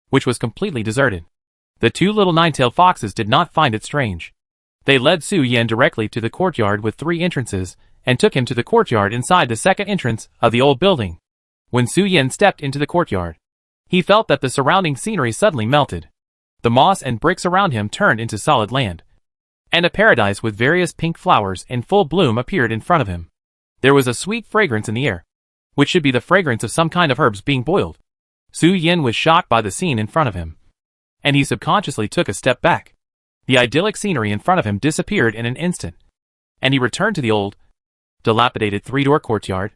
which was completely deserted. The two little nine-tailed foxes did not find it strange. They led Su Yan directly to the courtyard with 3 entrances, and took him to the courtyard inside the second entrance of the old building. When Su Yan stepped into the courtyard, he felt that the surrounding scenery suddenly melted. The moss and bricks around him turned into solid land, and a paradise with various pink flowers in full bloom appeared in front of him. There was a sweet fragrance in the air, which should be the fragrance of some kind of herbs being boiled. Su Yan was shocked by the scene in front of him, and he subconsciously took a step back. The idyllic scenery in front of him disappeared in an instant, and he returned to the old, dilapidated 3-door courtyard.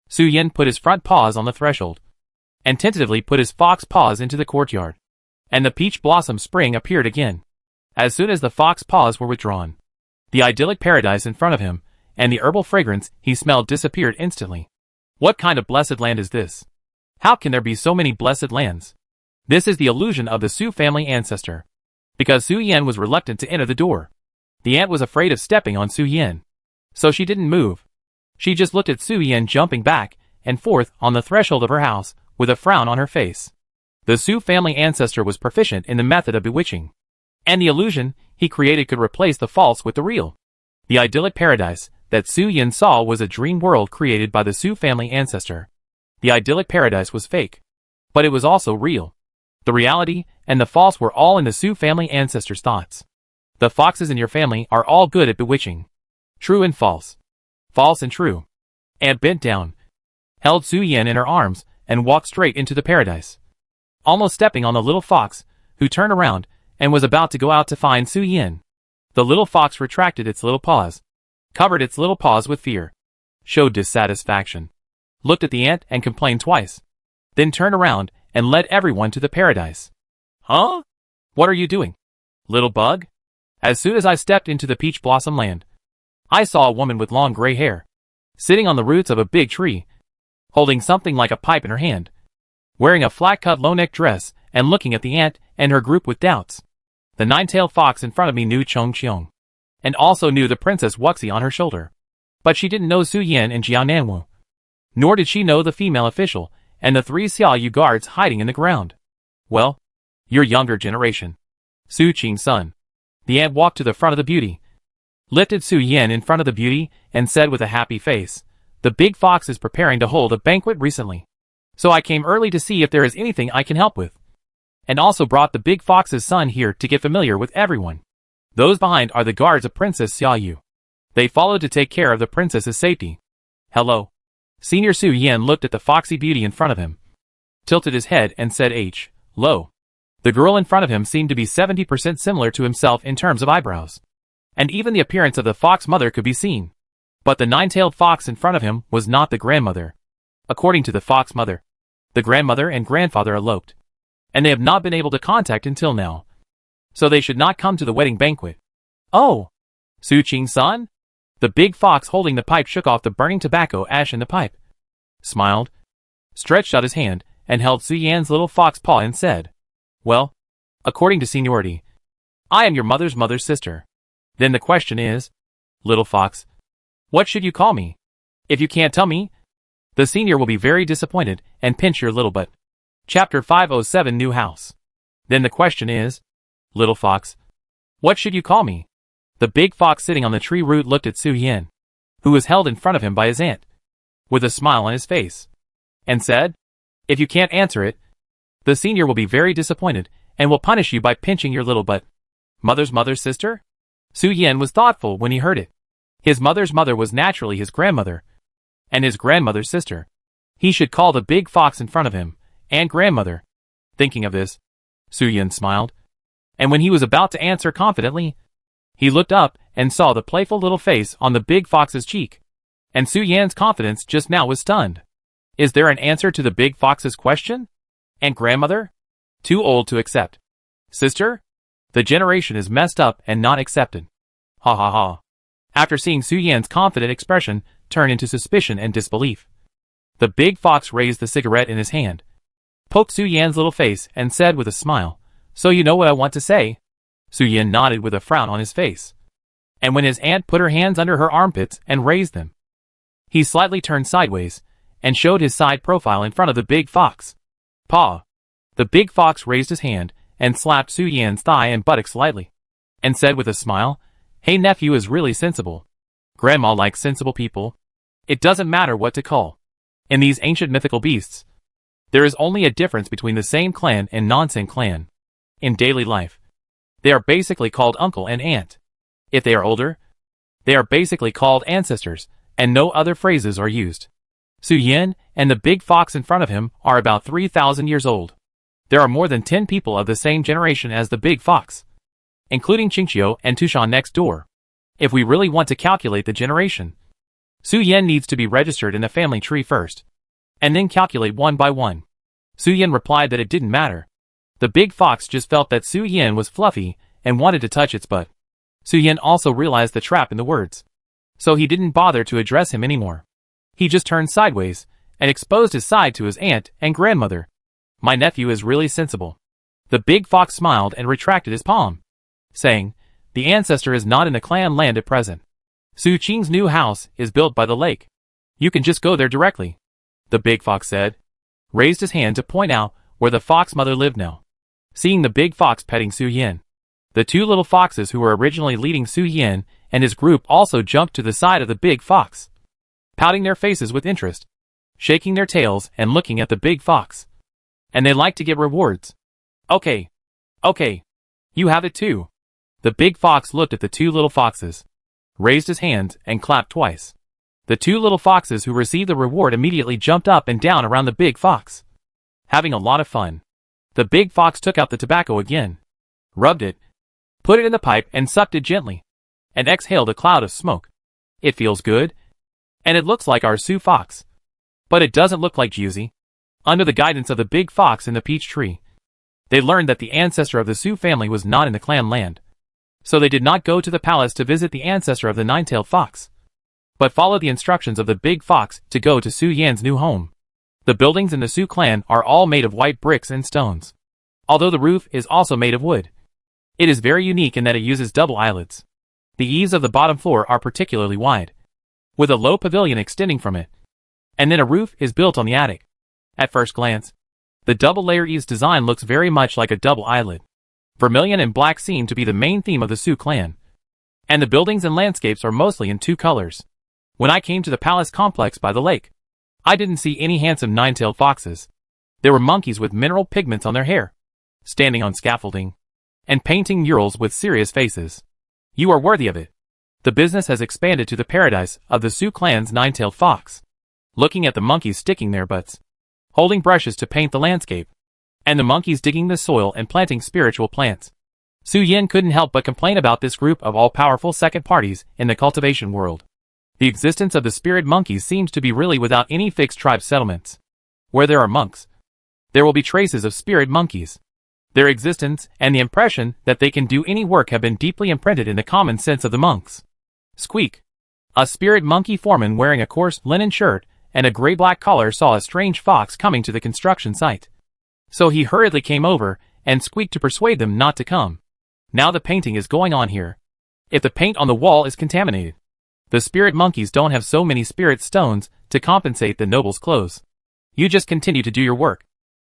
Su Yan put his front paws on the threshold, and tentatively put his fox paws into the courtyard, and the peach blossom spring appeared again. As soon as the fox paws were withdrawn, the idyllic paradise in front of him, and the herbal fragrance he smelled disappeared instantly. What kind of blessed land is this? How can there be so many blessed lands? This is the illusion of the Su family ancestor. Because Su Yan was reluctant to enter the door, the ant was afraid of stepping on Su Yan, so she didn't move. She just looked at Su Yan jumping back and forth on the threshold of her house with a frown on her face. The Su family ancestor was proficient in the method of bewitching, and the illusion he created could replace the false with the real. The idyllic paradise that Su Yan saw was a dream world created by the Su family ancestor. The idyllic paradise was fake, but it was also real. The reality and the false were all in the Su family ancestor's thoughts. The foxes in your family are all good at bewitching. True and false. False and true. Ant bent down, held Su Yan in her arms, and walked straight into the paradise, almost stepping on the little fox, who turned around and was about to go out to find Su Yan. The little fox retracted its little paws, covered its little paws with fear, showed dissatisfaction, looked at the ant and complained twice, then turned around and led everyone to the paradise. Huh? What are you doing, little bug? As soon as I stepped into the peach blossom land, I saw a woman with long gray hair, sitting on the roots of a big tree, holding something like a pipe in her hand, wearing a flat-cut low-neck dress and looking at the ant and her group with doubts. The nine-tailed fox in front of me knew Chong Qiong, and also knew the Princess Wuxi on her shoulder. But she didn't know Su Yan and Jiao Nanwu. Nor did she know the female official and the 3 Xiaoyu guards hiding in the ground. Well, your younger generation. Su Qing's son. The ant walked to the front of the beauty, lifted Su Yan in front of the beauty, and said with a happy face, "The big fox is preparing to hold a banquet recently, so I came early to see if there is anything I can help with. And also brought the big fox's son here to get familiar with everyone. Those behind are the guards of Princess Xiaoyu. They followed to take care of the princess's safety." Hello. Senior Su Yan looked at the foxy beauty in front of him, tilted his head and said Lo. The girl in front of him seemed to be 70% similar to himself in terms of eyebrows, and even the appearance of the fox mother could be seen. But the nine-tailed fox in front of him was not the grandmother. According to the fox mother, the grandmother and grandfather eloped, and they have not been able to contact until now. So they should not come to the wedding banquet. Oh! Su Qing's son? The big fox holding the pipe shook off the burning tobacco ash in the pipe, smiled, stretched out his hand, and held Su Yan's little fox paw and said, "Well, according to seniority, I am your mother's sister. Then the question is, little fox, what should you call me? If you can't tell me, the senior will be very disappointed and pinch your little butt." Chapter 507 New House. Then the question is, little fox, what should you call me? The big fox sitting on the tree root looked at Su Yan, who was held in front of him by his aunt, with a smile on his face, and said, "If you can't answer it, the senior will be very disappointed and will punish you by pinching your little butt." Mother's sister? Su Yan was thoughtful when he heard it. His mother's mother was naturally his grandmother, and his grandmother's sister. He should call the big fox in front of him, and grandmother. Thinking of this, Su Yan smiled, and when he was about to answer confidently, he looked up and saw the playful little face on the big fox's cheek, and Su Yan's confidence just now was stunned. Is there an answer to the big fox's question? And grandmother? Too old to accept. Sister? The generation is messed up and not accepted. Ha ha ha. After seeing Su Yan's confident expression turn into suspicion and disbelief, the big fox raised the cigarette in his hand, poked Su Yan's little face, and said with a smile, "So you know what I want to say?" Su Yan nodded with a frown on his face, and when his aunt put her hands under her armpits and raised them, he slightly turned sideways and showed his side profile in front of the big fox. Paw. The big fox raised his hand and slapped Su Yan's thigh and buttocks lightly, and said with a smile, "Hey, nephew is really sensible. Grandma likes sensible people. It doesn't matter what to call. In these ancient mythical beasts, there is only a difference between the same clan and non-same clan. In daily life, they are basically called uncle and aunt. If they are older, they are basically called ancestors, and no other phrases are used." Su Yan and the big fox in front of him are about 3,000 years old. There are more than 10 people of the same generation as the big fox, including Qingqiu and Tushan next door. If we really want to calculate the generation, Su Yan needs to be registered in the family tree first, and then calculate one by one. Su Yan replied that it didn't matter. The big fox just felt that Su Yan was fluffy and wanted to touch its butt. Su Yan also realized the trap in the words, so he didn't bother to address him anymore. He just turned sideways and exposed his side to his aunt and grandmother. "My nephew is really sensible." The big fox smiled and retracted his palm, saying, "The ancestor is not in the clan land at present. Su Qing's new house is built by the lake. You can just go there directly," the big fox said, raised his hand to point out where the fox mother lived now. Seeing the big fox petting Su Yan, the two little foxes who were originally leading Su Yan and his group also jumped to the side of the big fox, pouting their faces with interest, shaking their tails and looking at the big fox. And they like to get rewards. Okay. You have it too." The big fox looked at the two little foxes, raised his hands, and clapped twice. The two little foxes who received the reward immediately jumped up and down around the big fox, having a lot of fun. The big fox took out the tobacco again, rubbed it, put it in the pipe and sucked it gently, and exhaled a cloud of smoke. "It feels good, and it looks like our Su fox. But it doesn't look like Juicy." Under the guidance of the big fox in the peach tree, they learned that the ancestor of the Su family was not in the clan land. So they did not go to the palace to visit the ancestor of the nine-tailed fox, but followed the instructions of the big fox to go to Su Yan's new home. The buildings in the Su clan are all made of white bricks and stones, although the roof is also made of wood. It is very unique in that it uses double eyelids. The eaves of the bottom floor are particularly wide, with a low pavilion extending from it, and then a roof is built on the attic. At first glance, the double-layer eaves design looks very much like a double eyelid. Vermilion and black seem to be the main theme of the Su clan, and the buildings and landscapes are mostly in two colors. When I came to the palace complex by the lake, I didn't see any handsome nine-tailed foxes. There were monkeys with mineral pigments on their hair, standing on scaffolding, and painting murals with serious faces. You are worthy of it. The business has expanded to the paradise of the Su clan's nine-tailed fox. Looking at the monkeys sticking their butts, holding brushes to paint the landscape, and the monkeys digging the soil and planting spiritual plants, Su Yan couldn't help but complain about this group of all-powerful second parties in the cultivation world. The existence of the spirit monkeys seems to be really without any fixed tribe settlements. Where there are monks, there will be traces of spirit monkeys. Their existence and the impression that they can do any work have been deeply imprinted in the common sense of the monks. Squeak. A spirit monkey foreman wearing a coarse linen shirt and a gray-black collar saw a strange fox coming to the construction site. So he hurriedly came over and squeaked to persuade them not to come. Now the painting is going on here. If the paint on the wall is contaminated, the spirit monkeys don't have so many spirit stones to compensate the noble's clothes. You just continue to do your work.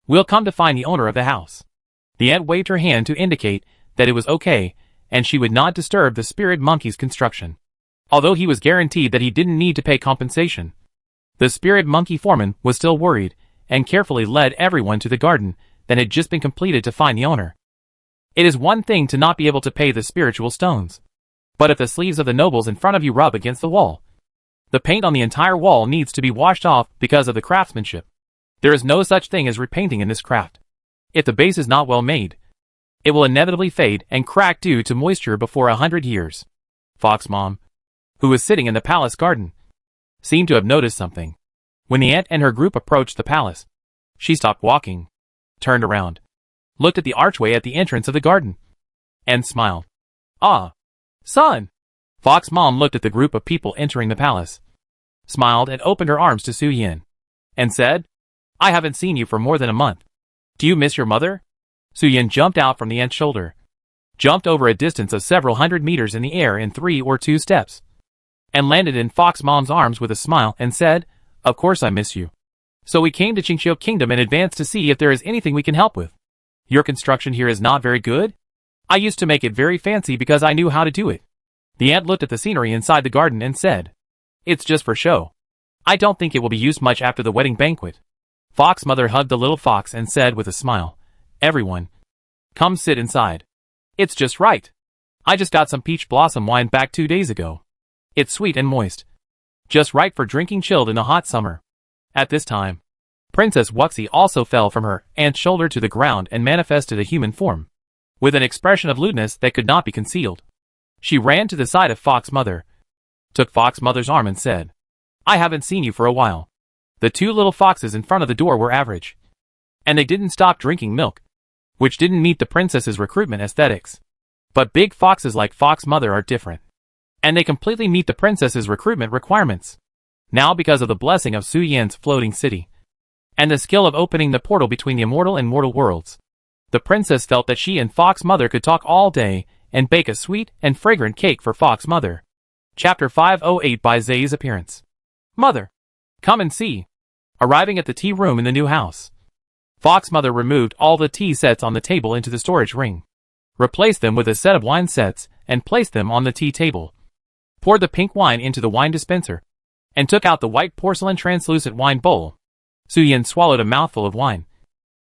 We'll come to find the owner of the house. The ant waved her hand to indicate that it was okay, and she would not disturb the spirit monkey's construction. Although he was guaranteed that he didn't need to pay compensation, the spirit monkey foreman was still worried, and carefully led everyone to the garden that had just been completed to find the owner. It is one thing to not be able to pay the spiritual stones. But if the sleeves of the nobles in front of you rub against the wall, the paint on the entire wall needs to be washed off because of the craftsmanship. There is no such thing as repainting in this craft. If the base is not well made, it will inevitably fade and crack due to moisture before 100 years. Fox Mom, who was sitting in the palace garden, seemed to have noticed something. When the ant and her group approached the palace, she stopped walking, turned around, looked at the archway at the entrance of the garden, and smiled. Ah, son! Fox Mom looked at the group of people entering the palace, smiled and opened her arms to Su Yin, and said, I haven't seen you for more than a month. Do you miss your mother? Su Yin jumped out from the ant's shoulder, jumped over a distance of several hundred meters in the air in 3 or 2 steps, and landed in Fox Mom's arms with a smile and said, Of course I miss you. So we came to Qingqiu Kingdom in advance to see if there is anything we can help with. Your construction here is not very good? I used to make it very fancy because I knew how to do it. The ant looked at the scenery inside the garden and said, It's just for show. I don't think it will be used much after the wedding banquet. Fox Mother hugged the little fox and said with a smile, Everyone, come sit inside. It's just right. I just got some peach blossom wine back 2 days ago. It's sweet and moist. Just right for drinking chilled in the hot summer. At this time, Princess Wuxi also fell from her aunt's shoulder to the ground and manifested a human form, with an expression of lewdness that could not be concealed. She ran to the side of Fox Mother, took Fox Mother's arm and said, I haven't seen you for a while. The 2 little foxes in front of the door were average, and they didn't stop drinking milk, which didn't meet the princess's recruitment aesthetics. But big foxes like Fox Mother are different, and they completely meet the princess's recruitment requirements. Now because of the blessing of Su Yan's floating city, and the skill of opening the portal between the immortal and mortal worlds, the princess felt that she and Fox Mother could talk all day and bake a sweet and fragrant cake for Fox Mother. Chapter 508 by Zay's appearance. Mother, come and see. Arriving at the tea room in the new house, Fox Mother removed all the tea sets on the table into the storage ring, replaced them with a set of wine sets, and placed them on the tea table, poured the pink wine into the wine dispenser, and took out the white porcelain translucent wine bowl. Su Yin swallowed a mouthful of wine,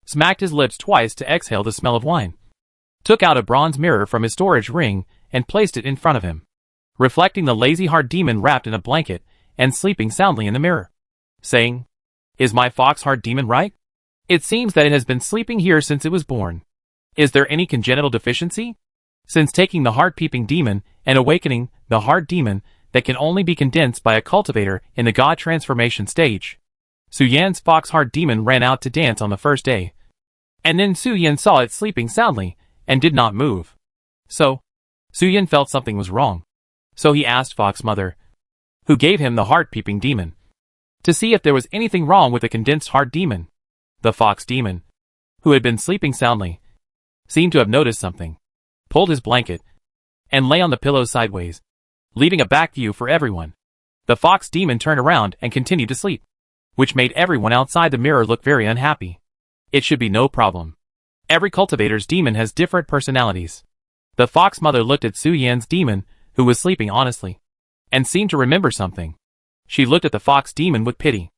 smacked his lips twice to exhale the smell of wine, took out a bronze mirror from his storage ring and placed it in front of him, reflecting the lazy heart demon wrapped in a blanket and sleeping soundly in the mirror, saying, Is my fox heart demon right? It seems that it has been sleeping here since it was born. Is there any congenital deficiency? Since taking the heart-peeping demon and awakening the heart demon that can only be condensed by a cultivator in the god transformation stage, Su Yan's fox heart demon ran out to dance on the first day. And then Su Yan saw it sleeping soundly and did not move. So, Su Yan felt something was wrong. So he asked Fox Mother, who gave him the heart-peeping demon, to see if there was anything wrong with the condensed heart demon. The fox demon, who had been sleeping soundly, seemed to have noticed something, pulled his blanket, and lay on the pillow sideways, leaving a back view for everyone. The fox demon turned around and continued to sleep, which made everyone outside the mirror look very unhappy. It should be no problem. Every cultivator's demon has different personalities. The Fox Mother looked at Su Yan's demon, who was sleeping honestly, and seemed to remember something. She looked at the fox demon with pity.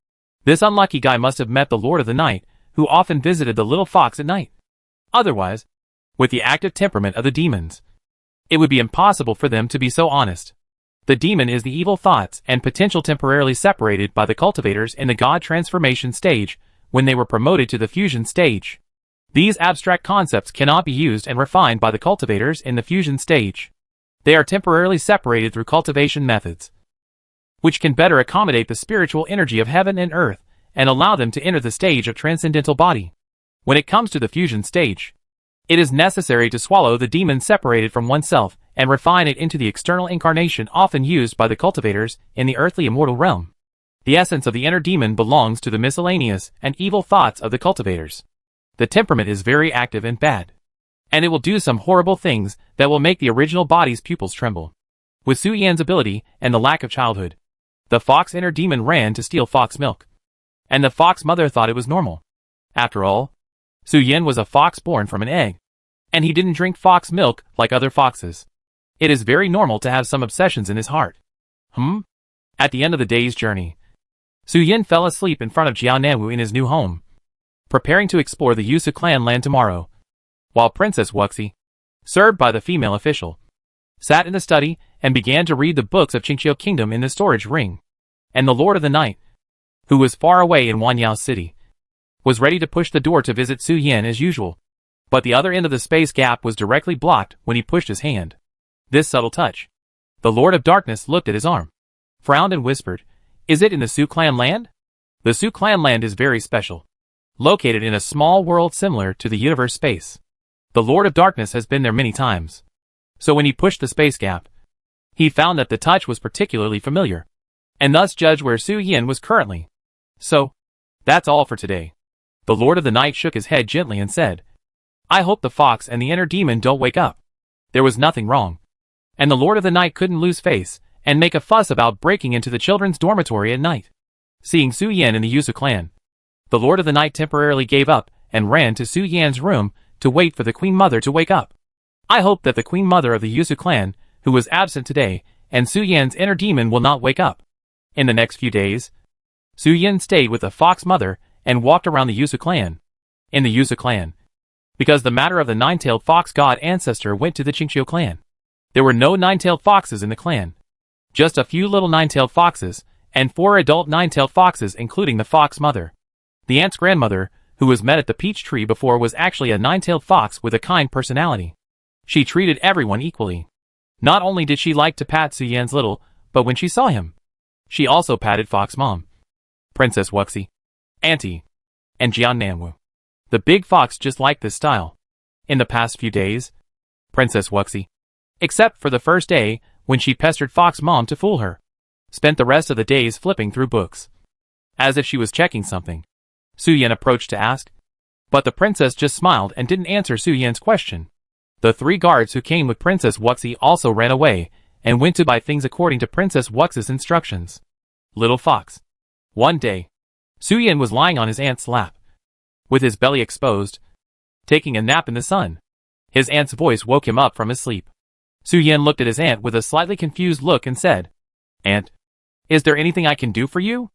This unlucky guy must have met the Lord of the Night, who often visited the little fox at night. Otherwise, with the active temperament of the demons, it would be impossible for them to be so honest. The demon is the evil thoughts and potential temporarily separated by the cultivators in the god transformation stage when they were promoted to the fusion stage. These abstract concepts cannot be used and refined by the cultivators in the fusion stage. They are temporarily separated through cultivation methods. which can better accommodate the spiritual energy of heaven and earth, and allow them to enter the stage of transcendental body. When it comes to the fusion stage, it is necessary to swallow the demon separated from oneself and refine it into the external incarnation often used by the cultivators in the earthly immortal realm. The essence of the inner demon belongs to the miscellaneous and evil thoughts of the cultivators. The temperament is very active and bad, and it will do some horrible things that will make the original body's pupils tremble. With Su Yan's ability and the lack of childhood, the fox inner demon ran to steal fox milk, and the fox mother thought it was normal. After all, Su Yan was a fox born from an egg, and he didn't drink fox milk like other foxes. It is very normal to have some obsessions in his heart. At the end of the day's journey, Su Yan fell asleep in front of Jiao Nanwu in his new home, preparing to explore the Yusu clan land tomorrow, while Princess Wuxi, served by the female official, sat in the study and began to read the books of Qingqiu Kingdom in the storage ring, and the Lord of the Night, who was far away in Wanyao City, was ready to push the door to visit Su Yan as usual, but the other end of the space gap was directly blocked when he pushed his hand. This subtle touch. The Lord of Darkness looked at his arm, frowned and whispered, "Is it in the Su clan land?" The Su clan land is very special, located in a small world similar to the universe space. The Lord of Darkness has been there many times, so when he pushed the space gap, he found that the touch was particularly familiar, and thus judged where Su Yan was currently. So, that's all for today. The Lord of the Night shook his head gently and said, "I hope the fox and the inner demon don't wake up." There was nothing wrong, and the Lord of the Night couldn't lose face and make a fuss about breaking into the children's dormitory at night. Seeing Su Yan in the Yusu clan, the Lord of the Night temporarily gave up and ran to Su Yan's room to wait for the Queen Mother to wake up. I hope that the Queen Mother of the Yusu clan, who was absent today, and Su Yan's inner demon will not wake up. In the next few days, Su Yan stayed with the Fox Mother and walked around the Yusu clan. In the Yusu clan, because the matter of the nine-tailed fox god ancestor went to the Qingqiu clan, there were no nine-tailed foxes in the clan. Just a few little nine-tailed foxes, and 4 adult nine-tailed foxes including the Fox Mother. The aunt's grandmother, who was met at the peach tree before, was actually a nine-tailed fox with a kind personality. She treated everyone equally. Not only did she like to pat Su Yan's little, but when she saw him, she also patted Fox Mom, Princess Wuxi, Auntie, and Jian Nanwu. The big fox just liked this style. In the past few days, Princess Wuxi, except for the first day when she pestered Fox Mom to fool her, spent the rest of the days flipping through books, as if she was checking something. Su Yan approached to ask, but the princess just smiled and didn't answer Su Yan's question. The 3 guards who came with Princess Wuxi also ran away and went to buy things according to Princess Wuxi's instructions. Little Fox. One day, Su Yan was lying on his aunt's lap, with his belly exposed, taking a nap in the sun. His aunt's voice woke him up from his sleep. Su Yan looked at his aunt with a slightly confused look and said, "Aunt, is there anything I can do for you?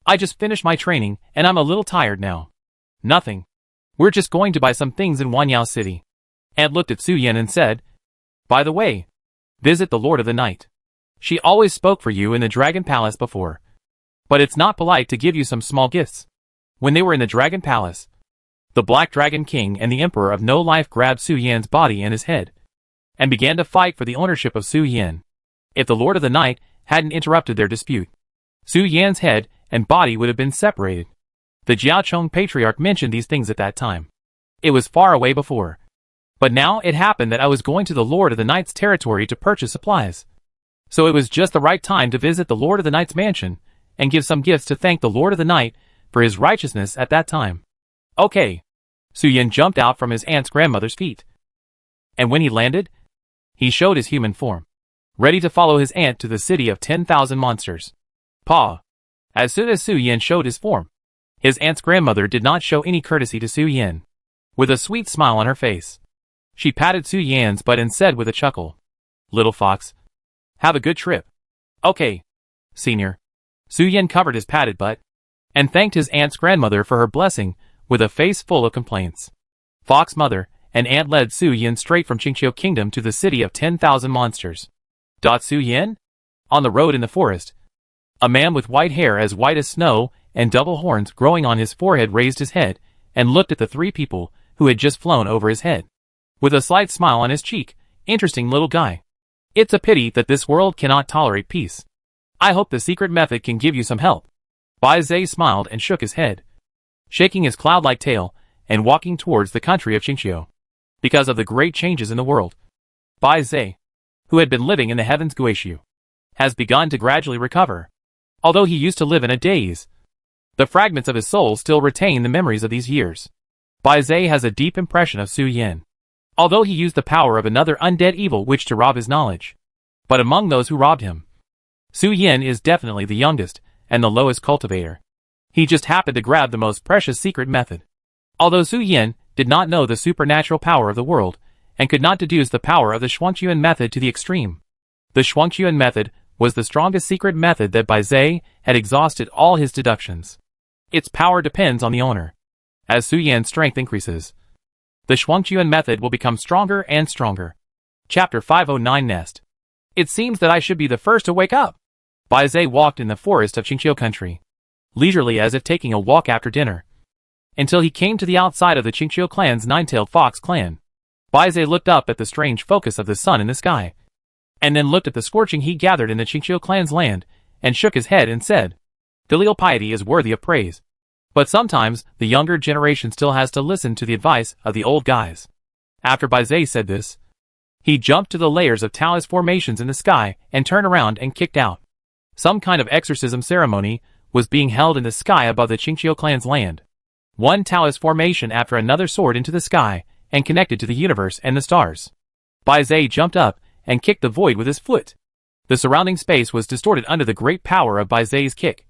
I just finished my training and I'm a little tired now." "Nothing. We're just going to buy some things in Wanyao City." Aunt looked at Su Yan and said, "By the way, visit the Lord of the Night. She always spoke for you in the Dragon Palace before, but it's not polite to give you some small gifts." When they were in the Dragon Palace, the Black Dragon King and the Emperor of No Life grabbed Su Yan's body and his head, and began to fight for the ownership of Su Yan. If the Lord of the Night hadn't interrupted their dispute, Su Yan's head and body would have been separated. The Jiaochong Patriarch mentioned these things at that time. It was far away before, but now it happened that I was going to the Lord of the Night's territory to purchase supplies. So it was just the right time to visit the Lord of the Night's mansion and give some gifts to thank the Lord of the Night for his righteousness at that time. Okay. Su Yan jumped out from his aunt's grandmother's feet, and when he landed, he showed his human form, ready to follow his aunt to the city of 10,000 monsters. Pa. As soon as Su Yan showed his form, his aunt's grandmother did not show any courtesy to Su Yan. With a sweet smile on her face, she patted Su Yan's butt and said with a chuckle, "Little fox, have a good trip." "Okay, senior." Su Yan covered his patted butt and thanked his aunt's grandmother for her blessing with a face full of complaints. Fox Mother and Aunt led Su Yan straight from Qingqiu Kingdom to the city of 10,000 monsters. Su Yan? On the road in the forest, a man with white hair as white as snow and double horns growing on his forehead raised his head and looked at the 3 people who had just flown over his head, with a slight smile on his cheek. Interesting little guy. It's a pity that this world cannot tolerate peace. I hope the secret method can give you some help. Bai Zai smiled and shook his head, shaking his cloud-like tail and walking towards the country of Qingqiu. Because of the great changes in the world, Bai Zai, who had been living in the heavens Guishu, has begun to gradually recover. Although he used to live in a daze, the fragments of his soul still retain the memories of these years. Bai Zai has a deep impression of Su Yin, although he used the power of another undead evil witch to rob his knowledge. But among those who robbed him, Su Yin is definitely the youngest and the lowest cultivator. He just happened to grab the most precious secret method. Although Su Yin did not know the supernatural power of the world and could not deduce the power of the Shuangquan method to the extreme, the Shuangquan method was the strongest secret method that Bai Zai had exhausted all his deductions. Its power depends on the owner. As Su Yin's strength increases, the Shuangquan method will become stronger and stronger. Chapter 509 Nest. It seems that I should be the first to wake up. Bai Zai walked in the forest of Qingqiu country, leisurely as if taking a walk after dinner, until he came to the outside of the Qingqiu clan's nine-tailed fox clan. Bai Zai looked up at the strange focus of the sun in the sky, and then looked at the scorching heat gathered in the Qingqiu clan's land, and shook his head and said, "Filial piety is worthy of praise. But sometimes, the younger generation still has to listen to the advice of the old guys." After Bai Zai said this, he jumped to the layers of Taoist formations in the sky and turned around and kicked out. Some kind of exorcism ceremony was being held in the sky above the Qingqiu clan's land. One Taoist formation after another soared into the sky and connected to the universe and the stars. Bai Zai jumped up and kicked the void with his foot. The surrounding space was distorted under the great power of Bai Zai's kick,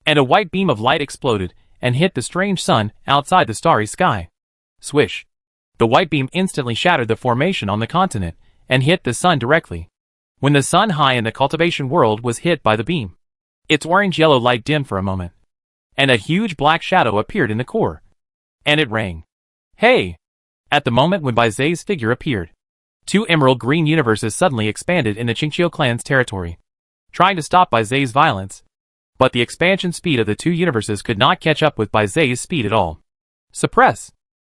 and a white beam of light exploded and hit the strange sun outside the starry sky. Swish! The white beam instantly shattered the formation on the continent and hit the sun directly. When the sun high in the cultivation world was hit by the beam, its orange-yellow light dimmed for a moment, and a huge black shadow appeared in the core. And it rang. Hey! At the moment when Bai Zai's figure appeared, two emerald green universes suddenly expanded in the Qingqiu clan's territory, trying to stop Bai Zai's violence. But the expansion speed of the two universes could not catch up with Bai Zai's speed at all. Suppress!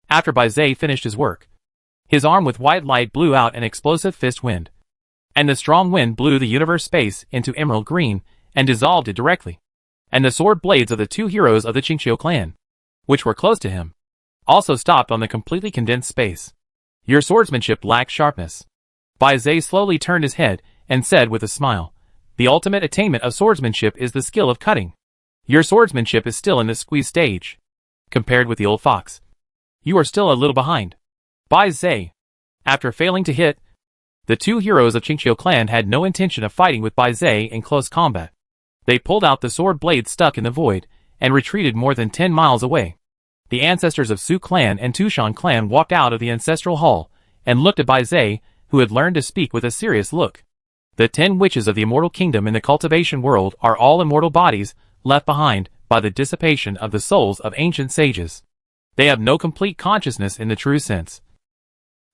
After Bai Zai finished his work, his arm with white light blew out an explosive fist wind, and the strong wind blew the universe space into emerald green and dissolved it directly. And the sword blades of the two heroes of the Qingqiu clan, which were close to him, also stopped on the completely condensed space. Your swordsmanship lacks sharpness. Bai Zai slowly turned his head and said with a smile, "The ultimate attainment of swordsmanship is the skill of cutting. Your swordsmanship is still in the squeeze stage. Compared with the old fox, you are still a little behind." Bai Zai. After failing to hit, the two heroes of Qingqiu clan had no intention of fighting with Bai Zai in close combat. They pulled out the sword blades stuck in the void and retreated more than 10 miles away. The ancestors of Su clan and Tushan clan walked out of the ancestral hall and looked at Bai Zai, who had learned to speak with a serious look. The 10 witches of the immortal kingdom in the cultivation world are all immortal bodies left behind by the dissipation of the souls of ancient sages. They have no complete consciousness in the true sense,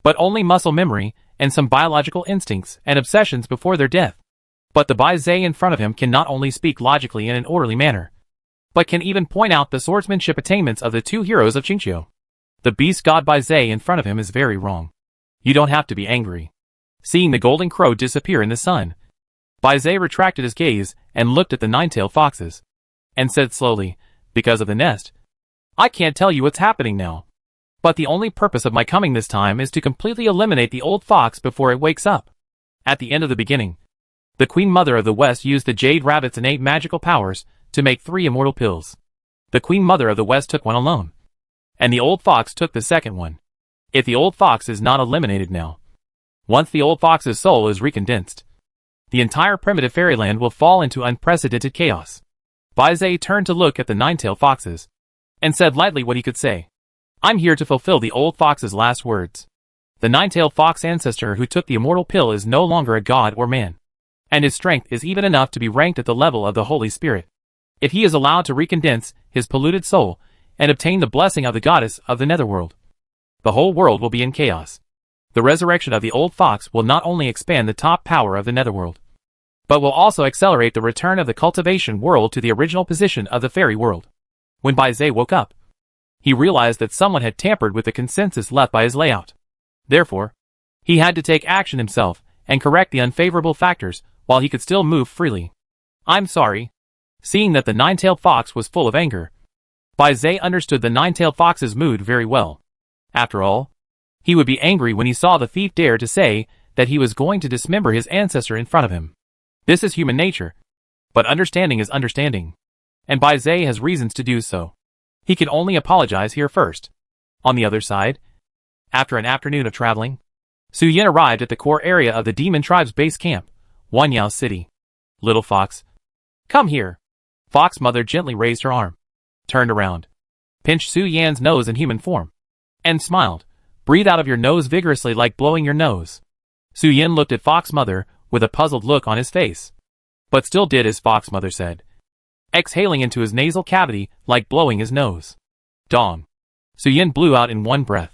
but only muscle memory and some biological instincts and obsessions before their death. But the Bai Zai in front of him can not only speak logically in an orderly manner, but can even point out the swordsmanship attainments of the two heroes of Qingqiu. The beast god Bai Zai in front of him is very wrong. You don't have to be angry. Seeing the golden crow disappear in the sun, Bai Zai retracted his gaze and looked at the nine-tailed foxes, and said slowly, "Because of the nest, I can't tell you what's happening now. But the only purpose of my coming this time is to completely eliminate the old fox before it wakes up." At the end of the beginning, the Queen Mother of the West used the Jade Rabbit's innate magical powers to make 3 immortal pills. The Queen Mother of the West took one alone, and the old fox took the second one. If the old fox is not eliminated now, once the old fox's soul is recondensed, the entire primitive fairyland will fall into unprecedented chaos. Bai Zai turned to look at the nine-tailed foxes, and said lightly what he could say. "I'm here to fulfill the old fox's last words. The nine-tailed fox ancestor who took the immortal pill is no longer a god or man, and his strength is even enough to be ranked at the level of the Holy Spirit. If he is allowed to recondense his polluted soul and obtain the blessing of the goddess of the netherworld, the whole world will be in chaos. The resurrection of the old fox will not only expand the top power of the netherworld, but will also accelerate the return of the cultivation world to the original position of the fairy world." When Bai Zai woke up, he realized that someone had tampered with the consensus left by his layout. Therefore, he had to take action himself and correct the unfavorable factors while he could still move freely. I'm sorry. Seeing that the nine-tailed fox was full of anger, Bai Zhe understood the nine-tailed fox's mood very well. After all, he would be angry when he saw the thief dare to say that he was going to dismember his ancestor in front of him. This is human nature. But understanding is understanding. And Bai Zhe has reasons to do so. He can only apologize here first. On the other side, after an afternoon of traveling, Su Yin arrived at the core area of the demon tribe's base camp, Wanyao City. Little fox, come here. Fox Mother gently raised her arm, turned around, pinched Su Yan's nose in human form, and smiled. Breathe out of your nose vigorously like blowing your nose. Su Yin looked at Fox Mother with a puzzled look on his face, but still did as Fox Mother said, exhaling into his nasal cavity like blowing his nose. Dong. Su Yin blew out in one breath.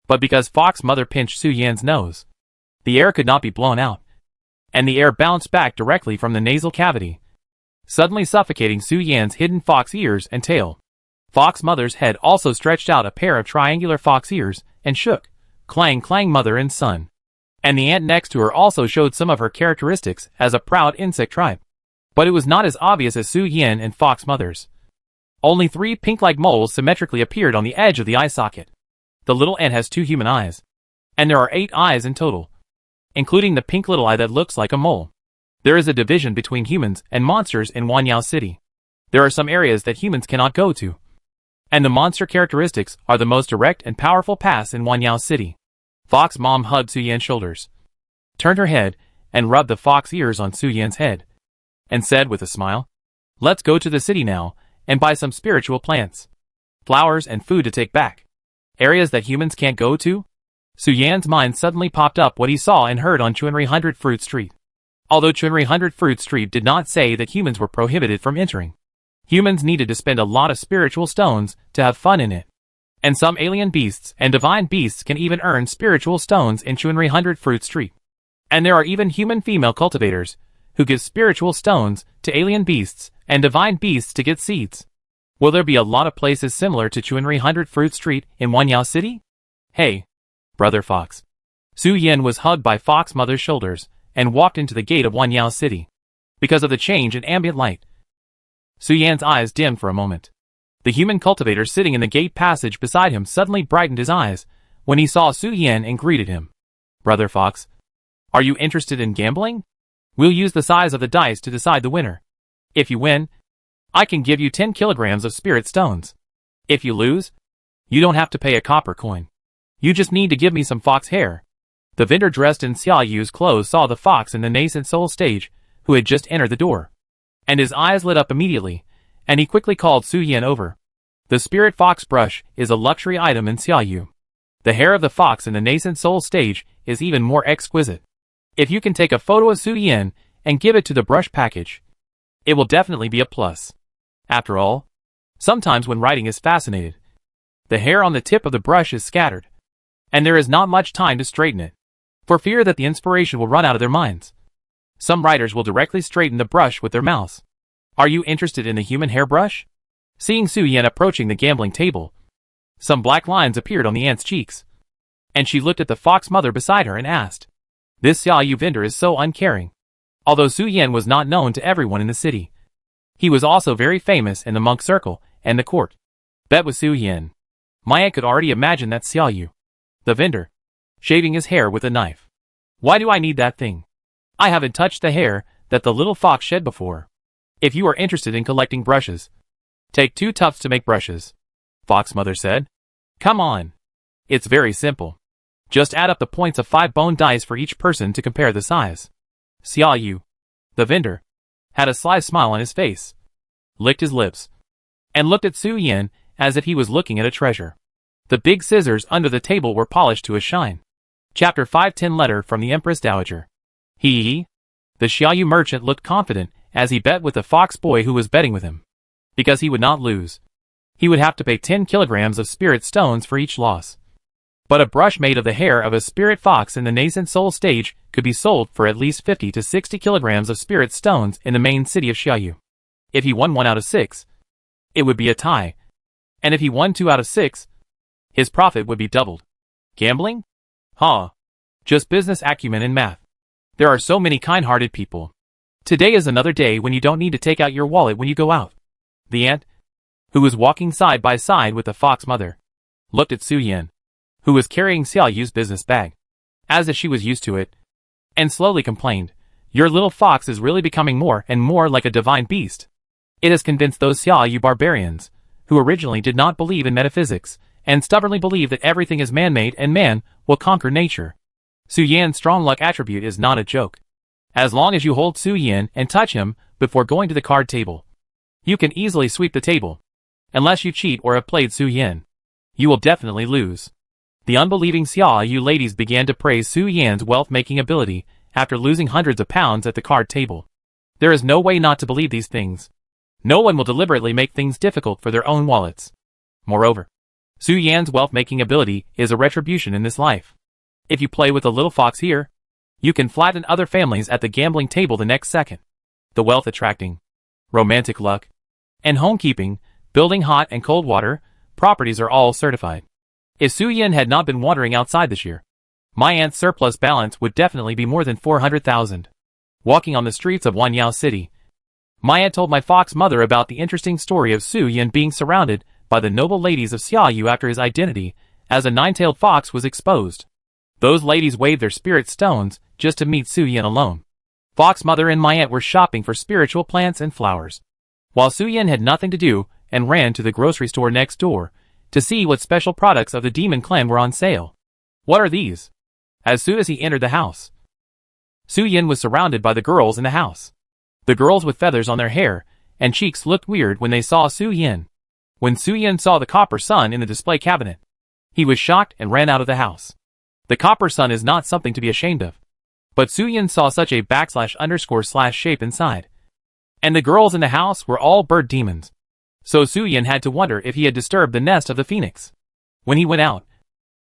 But because Fox Mother pinched Su Yan's nose, the air could not be blown out, and the air bounced back directly from the nasal cavity, suddenly suffocating Su Yan's hidden fox ears and tail. Fox Mother's head also stretched out a pair of triangular fox ears and shook, clang clang mother and son. And the ant next to her also showed some of her characteristics as a proud insect tribe. But it was not as obvious as Su Yin and Fox Mother's. Only 3 pink-like moles symmetrically appeared on the edge of the eye socket. The little ant has 2 human eyes, and there are 8 eyes in total, including the pink little eye that looks like a mole. There is a division between humans and monsters in Wanyao City. There are some areas that humans cannot go to, and the monster characteristics are the most direct and powerful paths in Wanyao City. Fox Mom hugged Su Yan's shoulders, turned her head, and rubbed the fox ears on Su Yan's head, and said with a smile, let's go to the city now, and buy some spiritual plants, flowers and food to take back. Areas that humans can't go to? Su Yan's mind suddenly popped up what he saw and heard on Chunri 100 Fruit Street. Although Chunri 100 Fruit Street did not say that humans were prohibited from entering, humans needed to spend a lot of spiritual stones to have fun in it. And some alien beasts and divine beasts can even earn spiritual stones in Chunri 100 Fruit Street. And there are even human female cultivators who give spiritual stones to alien beasts and divine beasts to get seeds. Will there be a lot of places similar to Chunri 100 Fruit Street in Wanyao City? Hey, Brother Fox. Su Yin was hugged by Fox Mother's shoulders and walked into the gate of Wanyao City. Because of the change in ambient light, Su Yan's eyes dimmed for a moment. The human cultivator sitting in the gate passage beside him suddenly brightened his eyes when he saw Su Yin and greeted him. Brother Fox, are you interested in gambling? We'll use the size of the dice to decide the winner. If you win, I can give you 10 kilograms of spirit stones. If you lose, you don't have to pay a copper coin. You just need to give me some fox hair. The vendor dressed in Xia Yu's clothes saw the fox in the nascent soul stage, who had just entered the door. And his eyes lit up immediately, and he quickly called Su Yin over. The spirit fox brush is a luxury item in Xia Yu. The hair of the fox in the nascent soul stage is even more exquisite. If you can take a photo of Su Yin and give it to the brush package, it will definitely be a plus. After all, sometimes when writing is fascinated, the hair on the tip of the brush is scattered, and there is not much time to straighten it, for fear that the inspiration will run out of their minds. Some writers will directly straighten the brush with their mouse. Are you interested in the human hairbrush? Seeing Su Yin approaching the gambling table, some black lines appeared on the ant's cheeks, and she looked at the fox mother beside her and asked, this Xia Yu vendor is so uncaring. Although Su Yin was not known to everyone in the city, he was also very famous in the monk circle and the court. Bet with Su Yin. My aunt could already imagine that Xia Yu, the vendor, shaving his hair with a knife. Why do I need that thing? I haven't touched the hair that the little fox shed before. If you are interested in collecting brushes, take 2 tufts to make brushes, Fox Mother said. Come on. It's very simple. Just add up the points of 5 bone dice for each person to compare the size. Xia Yu, the vendor, had a sly smile on his face, licked his lips, and looked at Su Yin as if he was looking at a treasure. The big scissors under the table were polished to a shine. Chapter 510 Letter from the Empress Dowager. The Xia Yu merchant looked confident as he bet with the fox boy who was betting with him. Because he would not lose, he would have to pay 10 kilograms of spirit stones for each loss. But a brush made of the hair of a spirit fox in the nascent soul stage could be sold for at least 50 to 60 kilograms of spirit stones in the main city of Xia Yu. If he won 1 out of 6, it would be a tie. And if he won 2 out of 6, his profit would be doubled. Gambling? Huh. Just business acumen and math. There are so many kind-hearted people. Today is another day when you don't need to take out your wallet when you go out. The ant, who was walking side by side with the fox mother, looked at Su Yin, who was carrying Xiao Yu's business bag, as if she was used to it, and slowly complained, "Your little fox is really becoming more and more like a divine beast. It has convinced those Xiao Yu barbarians, who originally did not believe in metaphysics, and stubbornly believe that everything is man-made and man will conquer nature. Su Yan's strong luck attribute is not a joke. As long as you hold Su Yan and touch him before going to the card table, you can easily sweep the table. Unless you cheat or have played Su Yan, you will definitely lose." The unbelieving Xiao Yu ladies began to praise Su Yan's wealth-making ability after losing hundreds of pounds at the card table. There is no way not to believe these things. No one will deliberately make things difficult for their own wallets. Moreover, Su Yan's wealth-making ability is a retribution in this life. If you play with a little fox here, you can flatten other families at the gambling table the next second. The wealth-attracting, romantic luck, and homekeeping, building hot and cold water, properties are all certified. If Su Yan had not been wandering outside this year, my aunt's surplus balance would definitely be more than 400,000. Walking on the streets of Wanyao City, my aunt told my fox mother about the interesting story of Su Yan being surrounded by the noble ladies of Xiao Yu after his identity as a nine-tailed fox was exposed. Those ladies waved their spirit stones just to meet Su Yan alone. Fox mother and my aunt were shopping for spiritual plants and flowers, while Su Yan had nothing to do and ran to the grocery store next door to see what special products of the demon clan were on sale. "What are these?" As soon as he entered the house, Su Yan was surrounded by the girls in the house. The girls with feathers on their hair and cheeks looked weird when they saw Su Yan. When Su Yan saw the copper sun in the display cabinet, he was shocked and ran out of the house. The copper sun is not something to be ashamed of, but Su Yan saw such a /_/ shape inside, and the girls in the house were all bird demons. So Su Yan had to wonder if he had disturbed the nest of the phoenix. When he went out,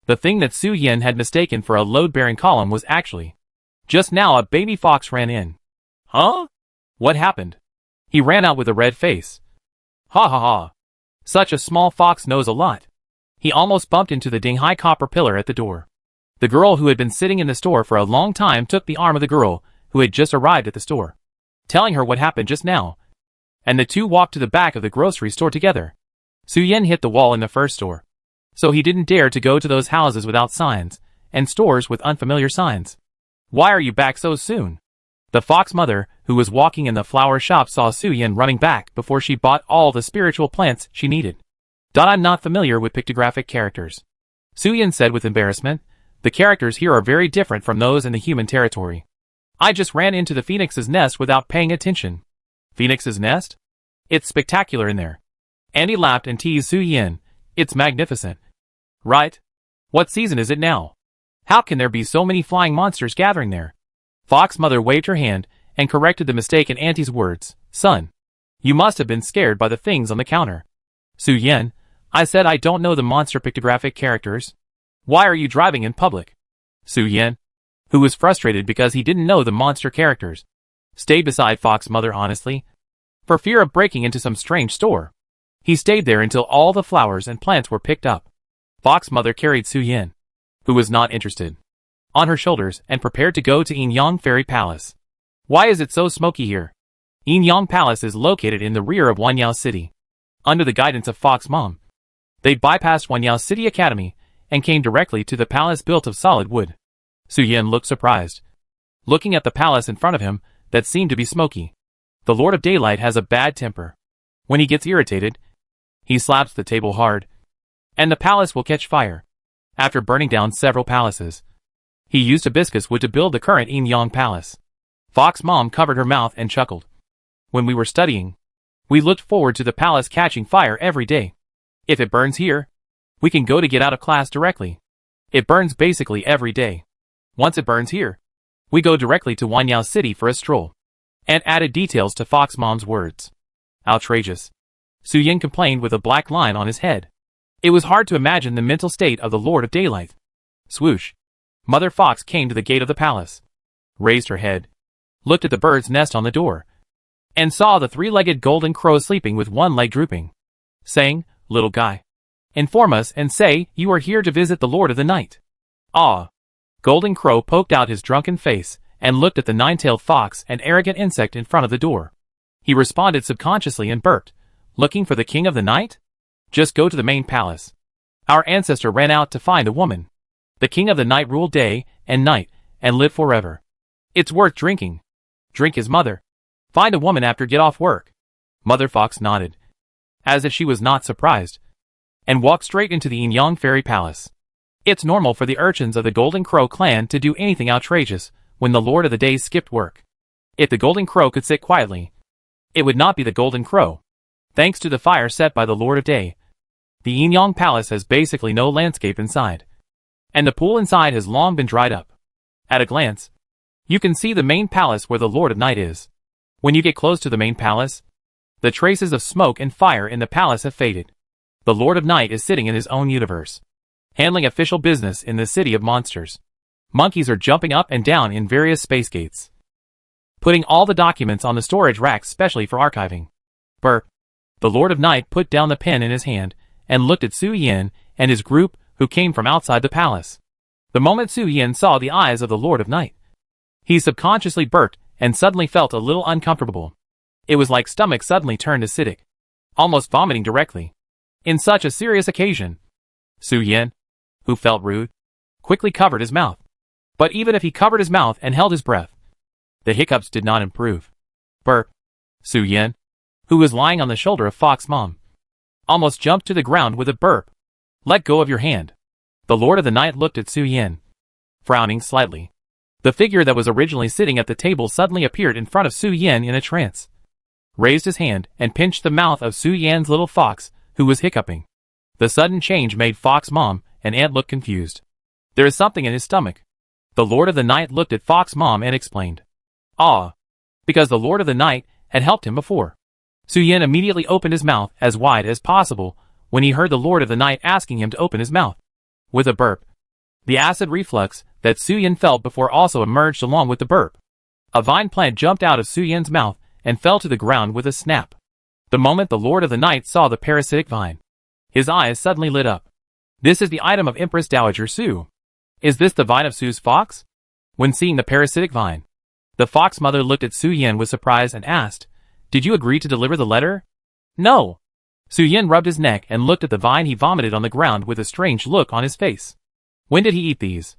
the thing that Su Yan had mistaken for a load-bearing column was actually just now a baby fox ran in. "Huh? What happened?" He ran out with a red face. "Ha ha ha. Such a small fox knows a lot." He almost bumped into the ding-high copper pillar at the door. The girl who had been sitting in the store for a long time took the arm of the girl who had just arrived at the store, telling her what happened just now, and the two walked to the back of the grocery store together. Su Yan hit the wall in the first store, so he didn't dare to go to those houses without signs, and stores with unfamiliar signs. "Why are you back so soon?" The fox mother, who was walking in the flower shop, saw Su Yan running back before she bought all the spiritual plants she needed. "I'm not familiar with pictographic characters," Su Yan said with embarrassment. "The characters here are very different from those in the human territory. I just ran into the phoenix's nest without paying attention." "Phoenix's nest? It's spectacular in there." Andy laughed and teased Su Yan. "It's magnificent." "Right? What season is it now? How can there be so many flying monsters gathering there?" Fox mother waved her hand and corrected the mistake in Auntie's words. "Son, you must have been scared by the things on the counter." "Su Yan, I said I don't know the monster pictographic characters. Why are you driving in public?" Su Yan, who was frustrated because he didn't know the monster characters, stayed beside Fox mother honestly, for fear of breaking into some strange store. He stayed there until all the flowers and plants were picked up. Fox mother carried Su Yan, who was not interested, on her shoulders and prepared to go to Yin Yang Fairy Palace. "Why is it so smoky here?" Yin Yang Palace is located in the rear of Wanyao City. Under the guidance of Fox Mom, they bypassed Wanyao City Academy and came directly to the palace built of solid wood. Su Yan looked surprised, looking at the palace in front of him that seemed to be smoky. The Lord of Daylight has a bad temper. When he gets irritated, he slaps the table hard, and the palace will catch fire. After burning down several palaces, he used hibiscus wood to build the current Yin Yang Palace. Fox Mom covered her mouth and chuckled. "When we were studying, we looked forward to the palace catching fire every day. If it burns here, we can go to get out of class directly. It burns basically every day. Once it burns here, we go directly to Wanyao City for a stroll." And added details to Fox Mom's words. "Outrageous," Su Yan complained with a black line on his head. It was hard to imagine the mental state of the Lord of Daylight. Swoosh. Mother Fox came to the gate of the palace, raised her head, looked at the bird's nest on the door, and saw the three-legged golden crow sleeping with one leg drooping, saying, "Little guy, inform us and say you are here to visit the Lord of the Night." "Ah." Golden Crow poked out his drunken face and looked at the nine-tailed fox and arrogant insect in front of the door. He responded subconsciously and burped, "Looking for the king of the night? Just go to the main palace. Our ancestor ran out to find a woman. The king of the night ruled day and night and lived forever. It's worth drinking. Drink his mother. Find a woman after get off work." Mother Fox nodded, as if she was not surprised, and walked straight into the Yin-Yang Fairy Palace. It's normal for the urchins of the Golden Crow clan to do anything outrageous when the Lord of the Day skipped work. If the Golden Crow could sit quietly, it would not be the Golden Crow. Thanks to the fire set by the Lord of Day, the Yin-Yang Palace has basically no landscape inside, and the pool inside has long been dried up. At a glance, you can see the main palace where the Lord of Night is. When you get close to the main palace, the traces of smoke and fire in the palace have faded. The Lord of Night is sitting in his own universe, handling official business in the city of monsters. Monkeys are jumping up and down in various space gates, putting all the documents on the storage racks specially for archiving. Burp. The Lord of Night put down the pen in his hand and looked at Su Yin and his group who came from outside the palace. The moment Su Yin saw the eyes of the Lord of Night, he subconsciously burped and suddenly felt a little uncomfortable. It was like stomach suddenly turned acidic, almost vomiting directly. In such a serious occasion, Su Yin, who felt rude, quickly covered his mouth. But even if he covered his mouth and held his breath, the hiccups did not improve. Burp. Su Yin, who was lying on the shoulder of Fox Mom, almost jumped to the ground with a burp. "Let go of your hand." The Lord of the Night looked at Su Yin, frowning slightly. The figure that was originally sitting at the table suddenly appeared in front of Su Yin in a trance, raised his hand and pinched the mouth of Su Yin's little fox, who was hiccuping. The sudden change made Fox Mom and Aunt look confused. "There is something in his stomach." The Lord of the Night looked at Fox Mom and explained. "Ah." Because the Lord of the Night had helped him before, Su Yin immediately opened his mouth as wide as possible when he heard the Lord of the Night asking him to open his mouth. With a burp, the acid reflux that Su Yin felt before also emerged along with the burp. A vine plant jumped out of Su Yin's mouth and fell to the ground with a snap. The moment the Lord of the Night saw the parasitic vine, his eyes suddenly lit up. "This is the item of Empress Dowager Su. Is this the vine of Su's fox?" When seeing the parasitic vine, the fox mother looked at Su Yin with surprise and asked, "Did you agree to deliver the letter?" "No." Su Yin rubbed his neck and looked at the vine. He vomited on the ground with a strange look on his face. When did he eat these?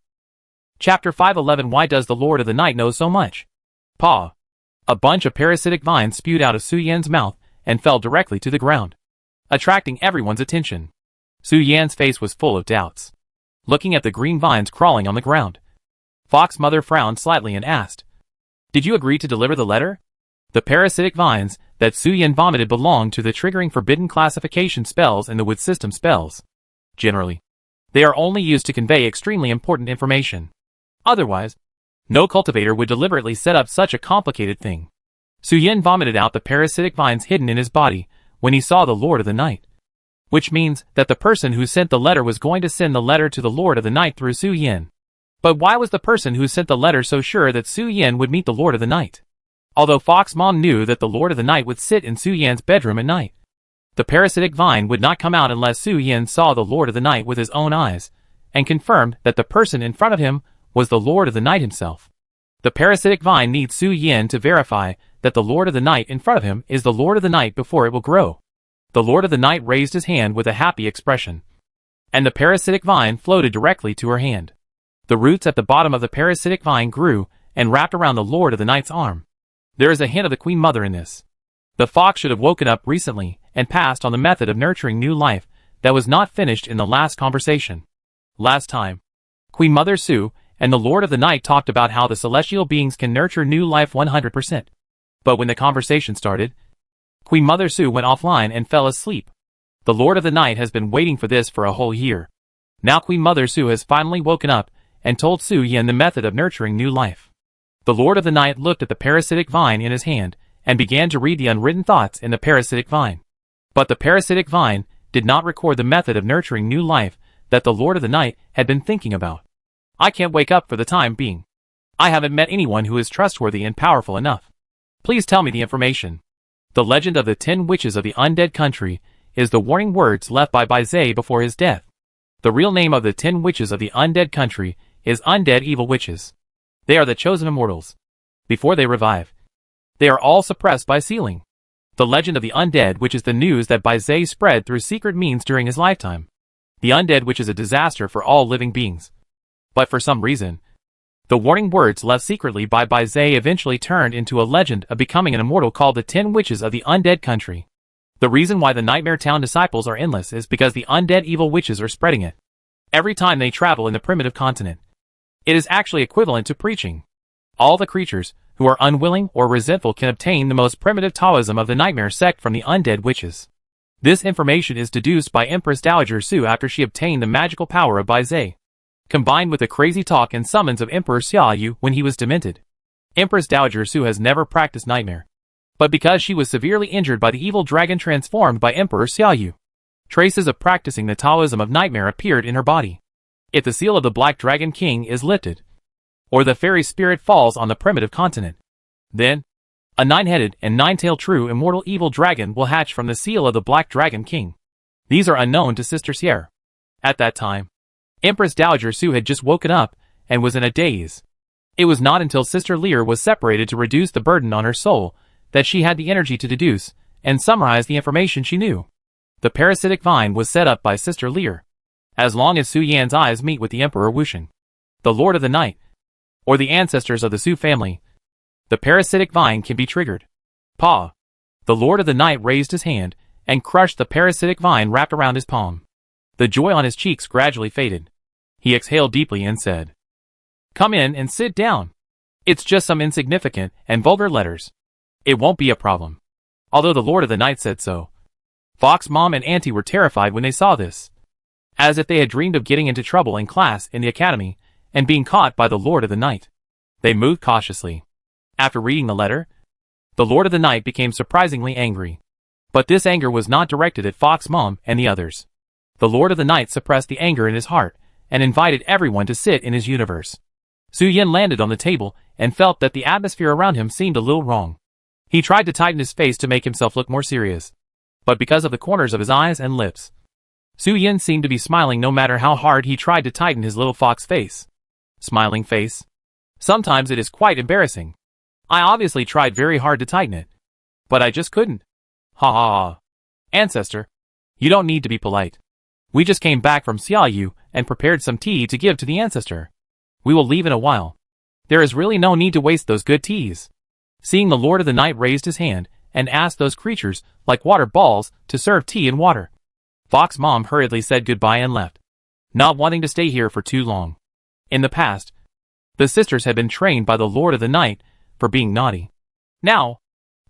Chapter 511. Why does the Lord of the Night know so much? Paw. A bunch of parasitic vines spewed out of Su Yin's mouth and fell directly to the ground, attracting everyone's attention. Su Yin's face was full of doubts, looking at the green vines crawling on the ground. Fox Mother frowned slightly and asked, "Did you agree to deliver the letter?" The parasitic vines that Su Yin vomited belonged to the triggering forbidden classification spells in the wood system spells. Generally, they are only used to convey extremely important information. Otherwise, no cultivator would deliberately set up such a complicated thing. Su Yin vomited out the parasitic vines hidden in his body when he saw the Lord of the Night, which means that the person who sent the letter was going to send the letter to the Lord of the Night through Su Yin. But why was the person who sent the letter so sure that Su Yin would meet the Lord of the Night? Although Fox Mom knew that the Lord of the Night would sit in Su Yin's bedroom at night, the parasitic vine would not come out unless Su Yin saw the Lord of the Night with his own eyes and confirmed that the person in front of him was the Lord of the Night himself. The parasitic vine needs Su Yin to verify that the Lord of the Night in front of him is the Lord of the Night before it will grow. The Lord of the Night raised his hand with a happy expression, and the parasitic vine floated directly to her hand. The roots at the bottom of the parasitic vine grew and wrapped around the Lord of the Night's arm. There is a hint of the Queen Mother in this. The fox should have woken up recently and passed on the method of nurturing new life that was not finished in the last conversation. Last time, Queen Mother Su and the Lord of the Night talked about how the celestial beings can nurture new life 100%. But when the conversation started, Queen Mother Su went offline and fell asleep. The Lord of the Night has been waiting for this for a whole year. Now Queen Mother Su has finally woken up and told Su Yin the method of nurturing new life. The Lord of the Night looked at the parasitic vine in his hand and began to read the unwritten thoughts in the parasitic vine. But the parasitic vine did not record the method of nurturing new life that the Lord of the Night had been thinking about. "I can't wake up for the time being. I haven't met anyone who is trustworthy and powerful enough. Please tell me the information." The legend of the 10 witches of the undead country is the warning words left by Zay before his death. The real name of the 10 witches of the undead country is Undead Evil Witches. They are the chosen immortals. Before they revive, they are all suppressed by sealing. The legend of the undead witch is the news that Baizé spread through secret means during his lifetime. The undead witch is a disaster for all living beings. But for some reason, the warning words left secretly by Baizé eventually turned into a legend of becoming an immortal called the 10 Witches of the Undead Country. The reason why the Nightmare Town disciples are endless is because the undead evil witches are spreading it every time they travel in the primitive continent. It is actually equivalent to preaching. All the creatures who are unwilling or resentful can obtain the most primitive Taoism of the Nightmare sect from the undead witches. This information is deduced by Empress Dowager Su after she obtained the magical power of Baizé, combined with the crazy talk and summons of Emperor Xiaoyu when he was demented. Empress Dowager Su has never practiced Nightmare, but because she was severely injured by the evil dragon transformed by Emperor Xiaoyu, traces of practicing the Taoism of Nightmare appeared in her body. If the seal of the Black Dragon King is lifted, or the fairy spirit falls on the primitive continent, then a 9-headed and 9-tailed true immortal evil dragon will hatch from the seal of the Black Dragon King. These are unknown to Sister Sierra. At that time, Empress Dowager Su had just woken up and was in a daze. It was not until Sister Lear was separated to reduce the burden on her soul that she had the energy to deduce and summarize the information she knew. The parasitic vine was set up by Sister Lear. As long as Su Yan's eyes meet with the Emperor Wuxian, the Lord of the Night, or the ancestors of the Su family, the parasitic vine can be triggered. Pa! The Lord of the Night raised his hand and crushed the parasitic vine wrapped around his palm. The joy on his cheeks gradually faded. He exhaled deeply and said, "Come in and sit down. It's just some insignificant and vulgar letters. It won't be a problem." Although the Lord of the Night said so, Fox Mom and Auntie were terrified when they saw this, as if they had dreamed of getting into trouble in class in the academy and being caught by the Lord of the Night. They moved cautiously. After reading the letter, the Lord of the Night became surprisingly angry. But this anger was not directed at Fox Mom and the others. The Lord of the Night suppressed the anger in his heart and invited everyone to sit in his universe. Su Yan landed on the table and felt that the atmosphere around him seemed a little wrong. He tried to tighten his face to make himself look more serious, but because of the corners of his eyes and lips, Su Yan seemed to be smiling no matter how hard he tried to tighten his little fox face. Smiling face. Sometimes it is quite embarrassing. I obviously tried very hard to tighten it, but I just couldn't. Ha ha ha. Ancestor, you don't need to be polite. We just came back from Xiaoyu and prepared some tea to give to the ancestor. We will leave in a while. There is really no need to waste those good teas. Seeing the Lord of the Night raised his hand and asked those creatures, like water balls, to serve tea and water. Fox Mom hurriedly said goodbye and left, not wanting to stay here for too long. In the past, the sisters had been trained by the Lord of the Night for being naughty. Now,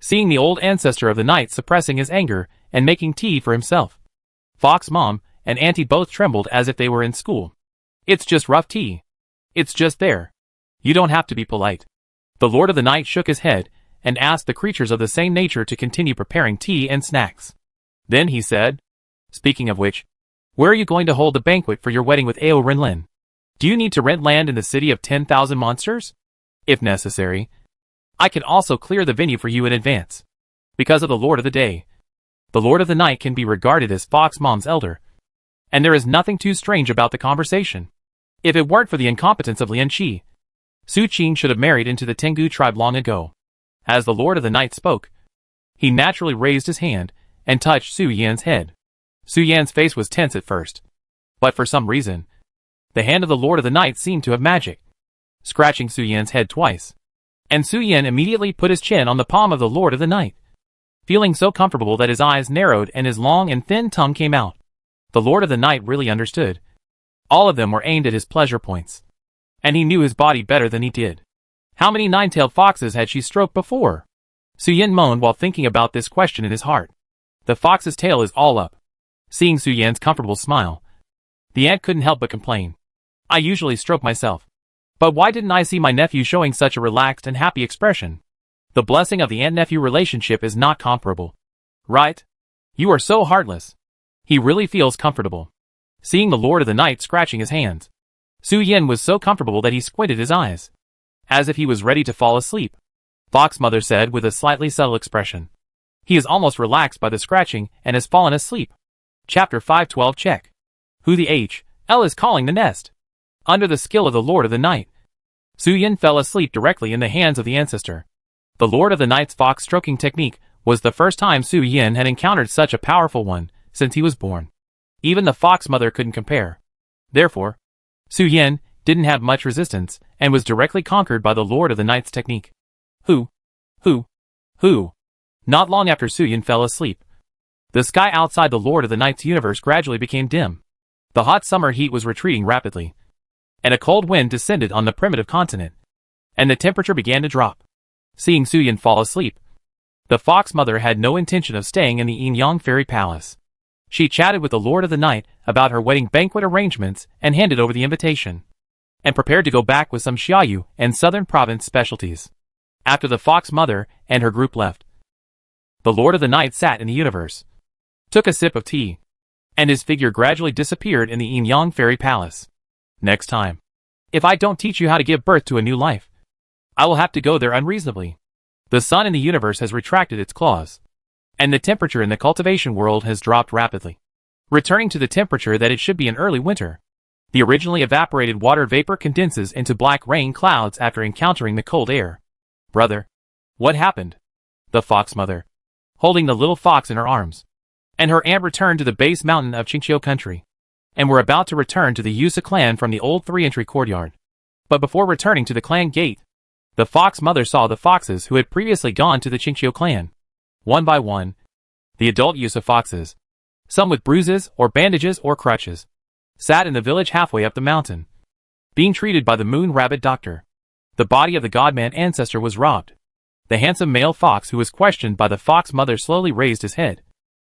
seeing the old ancestor of the night suppressing his anger and making tea for himself, Fox Mom and Auntie both trembled as if they were in school. It's just rough tea. It's just there. You don't have to be polite. The Lord of the Night shook his head and asked the creatures of the same nature to continue preparing tea and snacks. Then he said, "Speaking of which, where are you going to hold the banquet for your wedding with Ao Renlin? Do you need to rent land in the city of 10,000 monsters? If necessary, I can also clear the venue for you in advance. Because of the Lord of the Day, the Lord of the Night can be regarded as Fox Mom's elder, and there is nothing too strange about the conversation. If it weren't for the incompetence of Lian Qi, Su Qing should have married into the Tengu tribe long ago." As the Lord of the Night spoke, he naturally raised his hand and touched Su Yan's head. Su Yan's face was tense at first, but for some reason, the hand of the Lord of the Night seemed to have magic, scratching Su Yan's head twice. And Su Yan immediately put his chin on the palm of the Lord of the Night, feeling so comfortable that his eyes narrowed and his long and thin tongue came out. The Lord of the Night really understood. All of them were aimed at his pleasure points, and he knew his body better than he did. How many nine-tailed foxes had she stroked before? Su Yan moaned while thinking about this question in his heart. The fox's tail is all up. Seeing Su Yan's comfortable smile, the ant couldn't help but complain. I usually stroke myself, but why didn't I see my nephew showing such a relaxed and happy expression? The blessing of the aunt-nephew relationship is not comparable. Right? You are so heartless. He really feels comfortable. Seeing the Lord of the Night scratching his hands, Su Yan was so comfortable that he squinted his eyes, as if he was ready to fall asleep. Fox Mother said with a slightly subtle expression, "He is almost relaxed by the scratching and has fallen asleep." Chapter 512 Check. Who the H.L. is calling the nest? Under the skill of the Lord of the Night, Su Yin fell asleep directly in the hands of the ancestor. The Lord of the Night's fox stroking technique was the first time Su Yin had encountered such a powerful one since he was born. Even the fox mother couldn't compare. Therefore, Su Yin didn't have much resistance and was directly conquered by the Lord of the Night's technique. Who? Not long after Su Yin fell asleep, the sky outside the Lord of the Night's universe gradually became dim. The hot summer heat was retreating rapidly, and a cold wind descended on the primitive continent, and the temperature began to drop. Seeing Su Yin fall asleep, the fox mother had no intention of staying in the Yin-Yang Fairy Palace. She chatted with the Lord of the Night about her wedding banquet arrangements and handed over the invitation, and prepared to go back with some Xiaoyu and Southern Province specialties. After the fox mother and her group left, the Lord of the Night sat in the universe, took a sip of tea, and his figure gradually disappeared in the Yin-Yang Fairy Palace. Next time, if I don't teach you how to give birth to a new life, I will have to go there unreasonably. The sun in the universe has retracted its claws, and the temperature in the cultivation world has dropped rapidly, returning to the temperature that it should be in early winter. The originally evaporated water vapor condenses into black rain clouds after encountering the cold air. Brother, what happened? The fox mother, holding the little fox in her arms, and her aunt returned to the base mountain of Qingqiu country, and were about to return to the Yusa clan from the old 3-entry courtyard. But before returning to the clan gate, the fox mother saw the foxes who had previously gone to the Qingqiu clan. One by one, the adult Yusa foxes, some with bruises or bandages or crutches, sat in the village halfway up the mountain, being treated by the moon rabbit doctor. The body of the godman ancestor was robbed. The handsome male fox who was questioned by the fox mother slowly raised his head,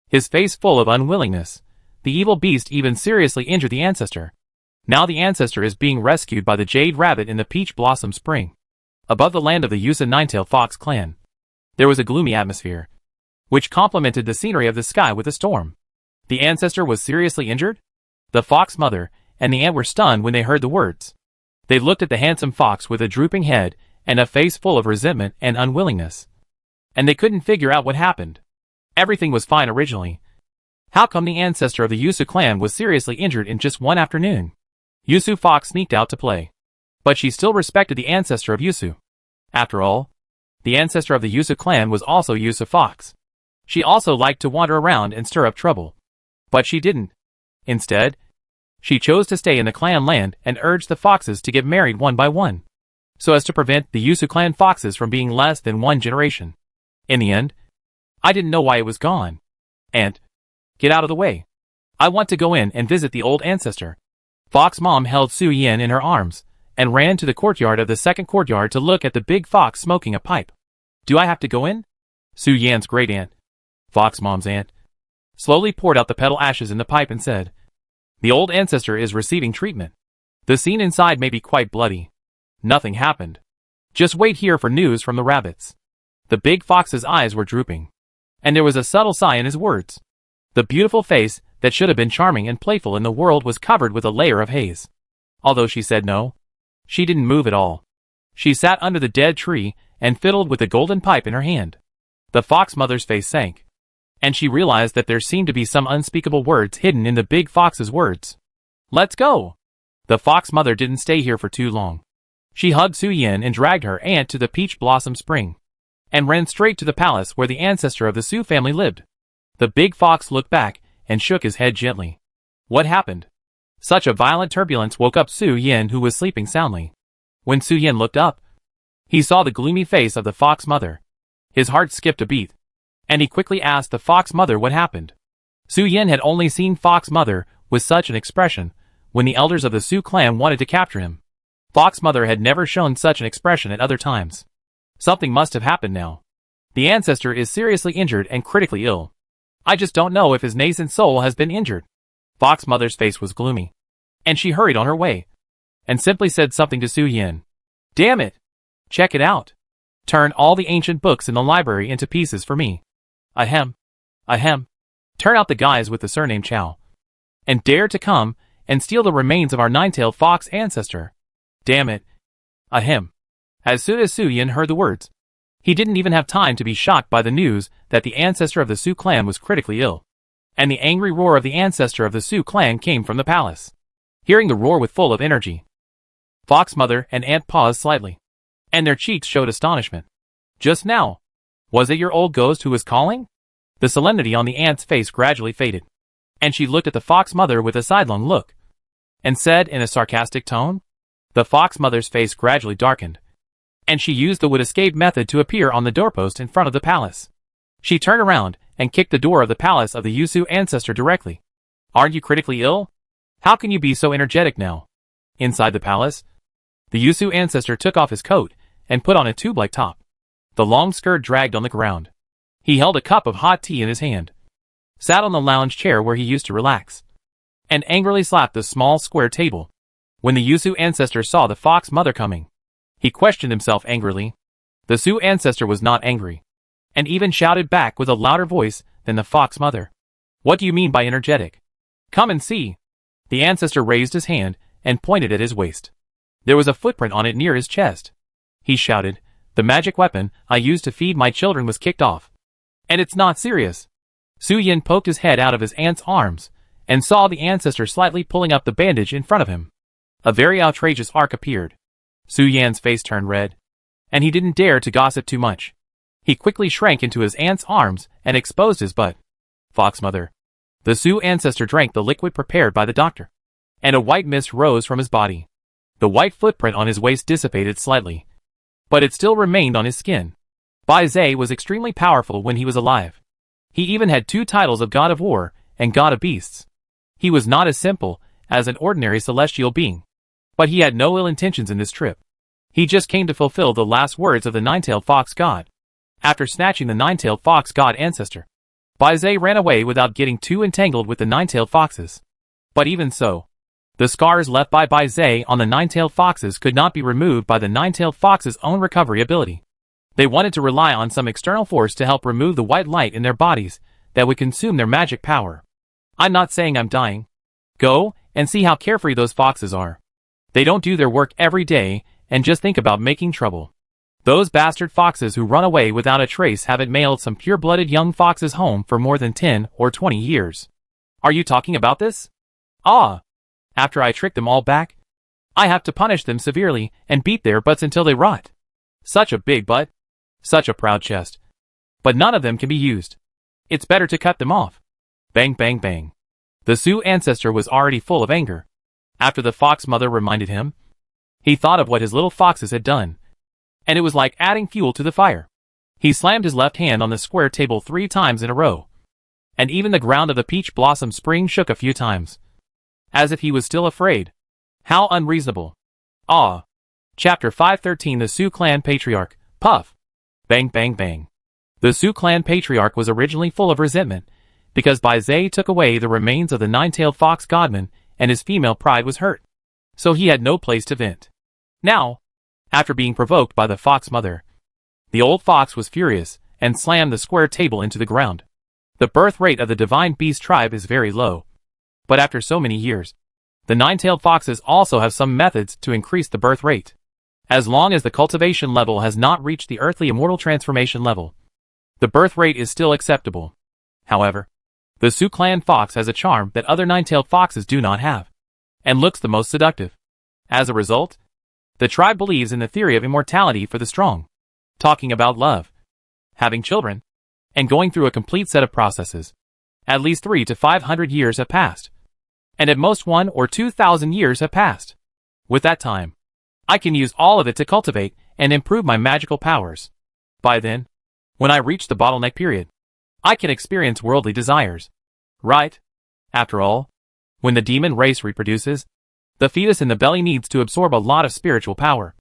his face full of unwillingness. The evil beast even seriously injured the ancestor. Now the ancestor is being rescued by the jade rabbit in the peach blossom spring. Above the land of the Yusa Ninetail Fox clan, there was a gloomy atmosphere, which complemented the scenery of the sky with a storm. The ancestor was seriously injured? The fox mother and the aunt were stunned when they heard the words. They looked at the handsome fox with a drooping head and a face full of resentment and unwillingness, and they couldn't figure out what happened. Everything was fine originally. How come the ancestor of the Yusu clan was seriously injured in just one afternoon? Yusu Fox sneaked out to play, but she still respected the ancestor of Yusu. After all, the ancestor of the Yusu clan was also Yusu Fox. She also liked to wander around and stir up trouble. But she didn't. Instead, she chose to stay in the clan land and urged the foxes to get married one by one, so as to prevent the Yusu clan foxes from being less than one generation. In the end, I didn't know why it was gone. Aunt, get out of the way. I want to go in and visit the old ancestor. Fox Mom held Su Yin in her arms and ran to the courtyard of the second courtyard to look at the big fox smoking a pipe. Do I have to go in? Su Yan's great aunt, Fox Mom's aunt, slowly poured out the petal ashes in the pipe and said, "The old ancestor is receiving treatment. The scene inside may be quite bloody. Nothing happened. Just wait here for news from the rabbits." The big fox's eyes were drooping, and there was a subtle sigh in his words. The beautiful face that should have been charming and playful in the world was covered with a layer of haze. Although she said no, she didn't move at all. She sat under the dead tree and fiddled with the golden pipe in her hand. The fox mother's face sank, and she realized that there seemed to be some unspeakable words hidden in the big fox's words. "Let's go!" The fox mother didn't stay here for too long. She hugged Su Yin and dragged her aunt to the peach blossom spring, and ran straight to the palace where the ancestor of the Su family lived. The big fox looked back and shook his head gently. What happened? Such a violent turbulence woke up Su Yin, who was sleeping soundly. When Su Yin looked up, he saw the gloomy face of the fox mother. His heart skipped a beat, and he quickly asked the fox mother what happened. Su Yin had only seen fox mother with such an expression when the elders of the Su clan wanted to capture him. Fox mother had never shown such an expression at other times. Something must have happened now. The ancestor is seriously injured and critically ill. I just don't know if his nascent soul has been injured. Fox mother's face was gloomy, and she hurried on her way, and simply said something to Su Yin. "Damn it! Check it out. Turn all the ancient books in the library into pieces for me. Ahem. Ahem. Turn out the guys with the surname Chow, and dare to come and steal the remains of our nine-tailed fox ancestor. Damn it. Ahem." As soon as Su Yin heard the words, he didn't even have time to be shocked by the news that the ancestor of the Su clan was critically ill, and the angry roar of the ancestor of the Su clan came from the palace. Hearing the roar with full of energy, Fox Mother and Aunt paused slightly, and their cheeks showed astonishment. Just now, was it your old ghost who was calling? The solemnity on the aunt's face gradually faded, and she looked at the Fox Mother with a sidelong look, and said in a sarcastic tone. The Fox Mother's face gradually darkened, and she used the would escape method to appear on the doorpost in front of the palace. She turned around and kicked the door of the palace of the Yusu ancestor directly. Aren't you critically ill? How can you be so energetic now? Inside the palace, the Yusu ancestor took off his coat and put on a tube-like top. The long skirt dragged on the ground. He held a cup of hot tea in his hand, sat on the lounge chair where he used to relax, and angrily slapped the small square table. When the Yusu ancestor saw the Fox Mother coming, he questioned himself angrily. The Su ancestor was not angry, and even shouted back with a louder voice than the Fox Mother. What do you mean by energetic? Come and see. The ancestor raised his hand and pointed at his waist. There was a footprint on it near his chest. He shouted, the magic weapon I used to feed my children was kicked off. And it's not serious. Su Yin poked his head out of his aunt's arms and saw the ancestor slightly pulling up the bandage in front of him. A very outrageous arc appeared. Su Yan's face turned red, and he didn't dare to gossip too much. He quickly shrank into his aunt's arms and exposed his butt. Fox Mother. The Su ancestor drank the liquid prepared by the doctor, and a white mist rose from his body. The white footprint on his waist dissipated slightly, but it still remained on his skin. Bai Zhe was extremely powerful when he was alive. He even had 2 titles of God of War and God of Beasts. He was not as simple as an ordinary celestial being, but he had no ill intentions in this trip. He just came to fulfill the last words of the nine-tailed fox god. After snatching the nine-tailed fox god ancestor, Bai Zhe ran away without getting too entangled with the nine-tailed foxes. But even so, the scars left by Bai Zhe on the nine-tailed foxes could not be removed by the nine-tailed fox's own recovery ability. They wanted to rely on some external force to help remove the white light in their bodies that would consume their magic power. I'm not saying I'm dying. Go and see how carefree those foxes are. They don't do their work every day and just think about making trouble. Those bastard foxes who run away without a trace haven't mailed some pure-blooded young foxes home for more than 10 or 20 years. Are you talking about this? Ah! After I trick them all back, I have to punish them severely and beat their butts until they rot. Such a big butt. Such a proud chest. But none of them can be used. It's better to cut them off. Bang bang bang. The Su ancestor was already full of anger. After the Fox Mother reminded him, he thought of what his little foxes had done, and it was like adding fuel to the fire. He slammed his left hand on the square table 3 times in a row, and even the ground of the peach blossom spring shook a few times, as if he was still afraid. How unreasonable. Ah. Chapter 513. The Su Clan Patriarch. Puff. Bang bang bang. The Su Clan Patriarch was originally full of resentment, because Bai Zhe took away the remains of the nine-tailed fox godman, and his female pride was hurt. So he had no place to vent. Now, after being provoked by the Fox Mother, the old fox was furious, and slammed the square table into the ground. The birth rate of the divine beast tribe is very low. But after so many years, the nine-tailed foxes also have some methods to increase the birth rate. As long as the cultivation level has not reached the earthly immortal transformation level, the birth rate is still acceptable. However, the Su Clan fox has a charm that other nine-tailed foxes do not have, and looks the most seductive. As a result, the tribe believes in the theory of immortality for the strong. Talking about love, having children, and going through a complete set of processes. At least 300 to 500 years have passed, and at most 1,000 or 2,000 years have passed. With that time, I can use all of it to cultivate and improve my magical powers. By then, when I reach the bottleneck period, I can experience worldly desires. Right? After all, when the demon race reproduces, the fetus in the belly needs to absorb a lot of spiritual power,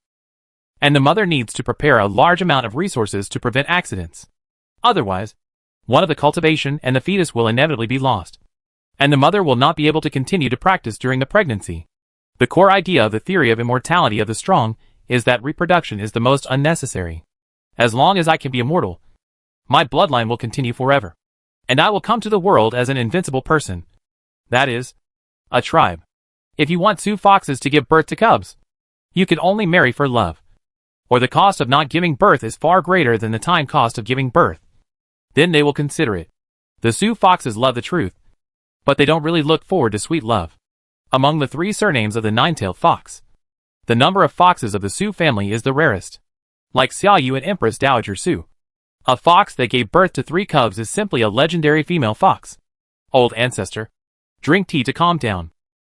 and the mother needs to prepare a large amount of resources to prevent accidents. Otherwise, one of the cultivation and the fetus will inevitably be lost, and the mother will not be able to continue to practice during the pregnancy. The core idea of the theory of immortality of the strong is that reproduction is the most unnecessary. As long as I can be immortal, my bloodline will continue forever, and I will come to the world as an invincible person. That is, a tribe. If you want Su foxes to give birth to cubs, you can only marry for love, or the cost of not giving birth is far greater than the time cost of giving birth. Then they will consider it. The Su foxes love the truth, but they don't really look forward to sweet love. Among the 3 surnames of the nine-tailed fox, The number of foxes of the Su family is the rarest. Like Xiao Yu and Empress Dowager Su. A fox that gave birth to 3 cubs is simply a legendary female fox. Old ancestor. Drink tea to calm down.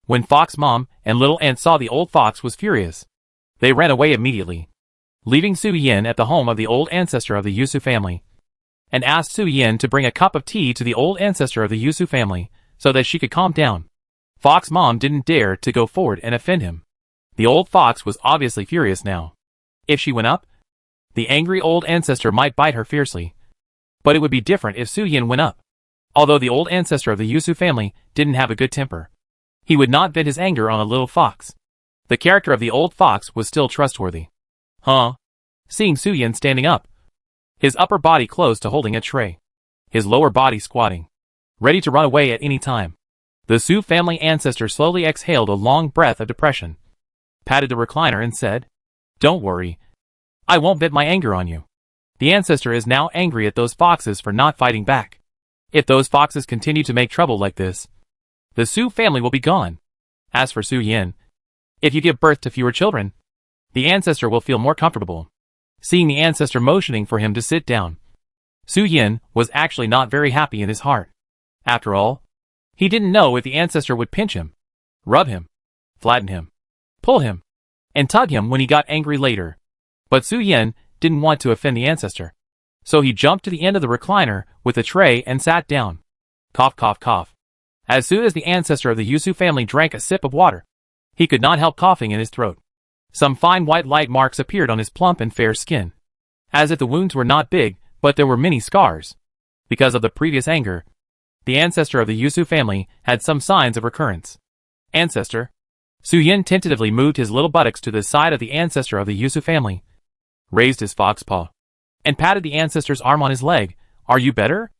When Fox Mom and Little Aunt saw the old fox was furious, they ran away immediately, leaving Su Yin at the home of the old ancestor of the Yusu family, and asked Su Yin to bring a cup of tea to the old ancestor of the Yusu family so that she could calm down. Fox Mom didn't dare to go forward and offend him. The old fox was obviously furious now. If she went up, the angry old ancestor might bite her fiercely. But it would be different if Su Yin went up. Although the old ancestor of the Yusu family didn't have a good temper, he would not vent his anger on a little fox. The character of the old fox was still trustworthy. Huh? Seeing Su Yin standing up, his upper body close to holding a tray, his lower body squatting, ready to run away at any time, the Su family ancestor slowly exhaled a long breath of depression, patted the recliner and said, "Don't worry. I won't vent my anger on you." The ancestor is now angry at those foxes for not fighting back. If those foxes continue to make trouble like this, the Su family will be gone. As for Su Yin, if you give birth to fewer children, the ancestor will feel more comfortable. Seeing the ancestor motioning for him to sit down, Su Yin was actually not very happy in his heart. After all, he didn't know if the ancestor would pinch him, rub him, flatten him, pull him, and tug him when he got angry later. But Su Yin didn't want to offend the ancestor, so he jumped to the end of the recliner with the tray and sat down. Cough, cough, cough. As soon as the ancestor of the Yusu family drank a sip of water, he could not help coughing in his throat. Some fine white light marks appeared on his plump and fair skin, as if the wounds were not big, but there were many scars. Because of the previous anger, the ancestor of the Yusu family had some signs of recurrence. Ancestor. Su Yin tentatively moved his little buttocks to the side of the ancestor of the Yusu family, raised his fox paw, and patted the ancestor's arm on his leg. "Are you better?"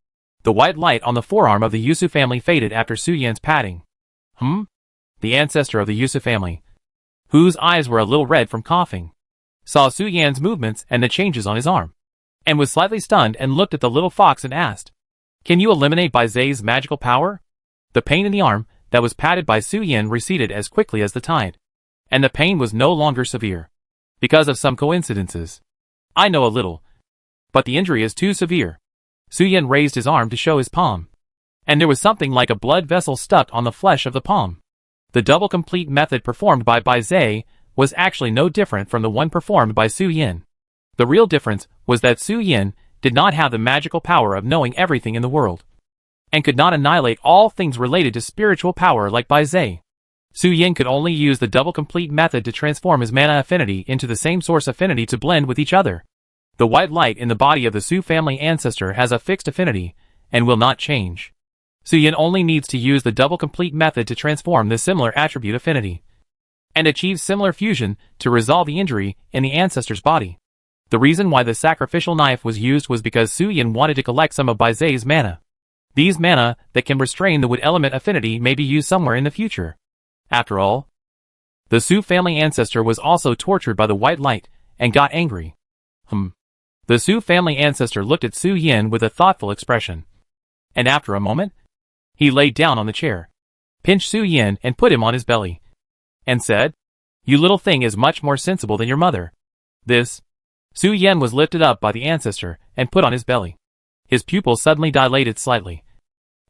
The white light on the forearm of the Yusu family faded after Su Yin's patting. The ancestor of the Yusu family, whose eyes were a little red from coughing, saw Su Yin's movements and the changes on his arm, and was slightly stunned and looked at the little fox and asked, "Can you eliminate Bai Zai's magical power?" The pain in the arm that was patted by Su Yin receded as quickly as the tide, and the pain was no longer severe. Because of some coincidences, I know a little, but the injury is too severe. Su Yin raised his arm to show his palm, and there was something like a blood vessel stuck on the flesh of the palm. The double complete method performed by Bai Zai was actually no different from the one performed by Su Yin. The real difference was that Su Yin did not have the magical power of knowing everything in the world, and could not annihilate all things related to spiritual power like Bai Zai. Su Yin could only use the double complete method to transform his mana affinity into the same source affinity to blend with each other. The white light in the body of the Su family ancestor has a fixed affinity, and will not change. Su Yin only needs to use the double complete method to transform the similar attribute affinity, and achieve similar fusion to resolve the injury in the ancestor's body. The reason why the sacrificial knife was used was because Su Yin wanted to collect some of Bai Zai's mana. These mana that can restrain the wood element affinity may be used somewhere in the future. After all, the Su family ancestor was also tortured by the white light, and got angry. The Su family ancestor looked at Su Yin with a thoughtful expression, and after a moment, he laid down on the chair, pinched Su Yin and put him on his belly, and said, "You little thing is much more sensible than your mother." Su Yin was lifted up by the ancestor and put on his belly. His pupils suddenly dilated slightly,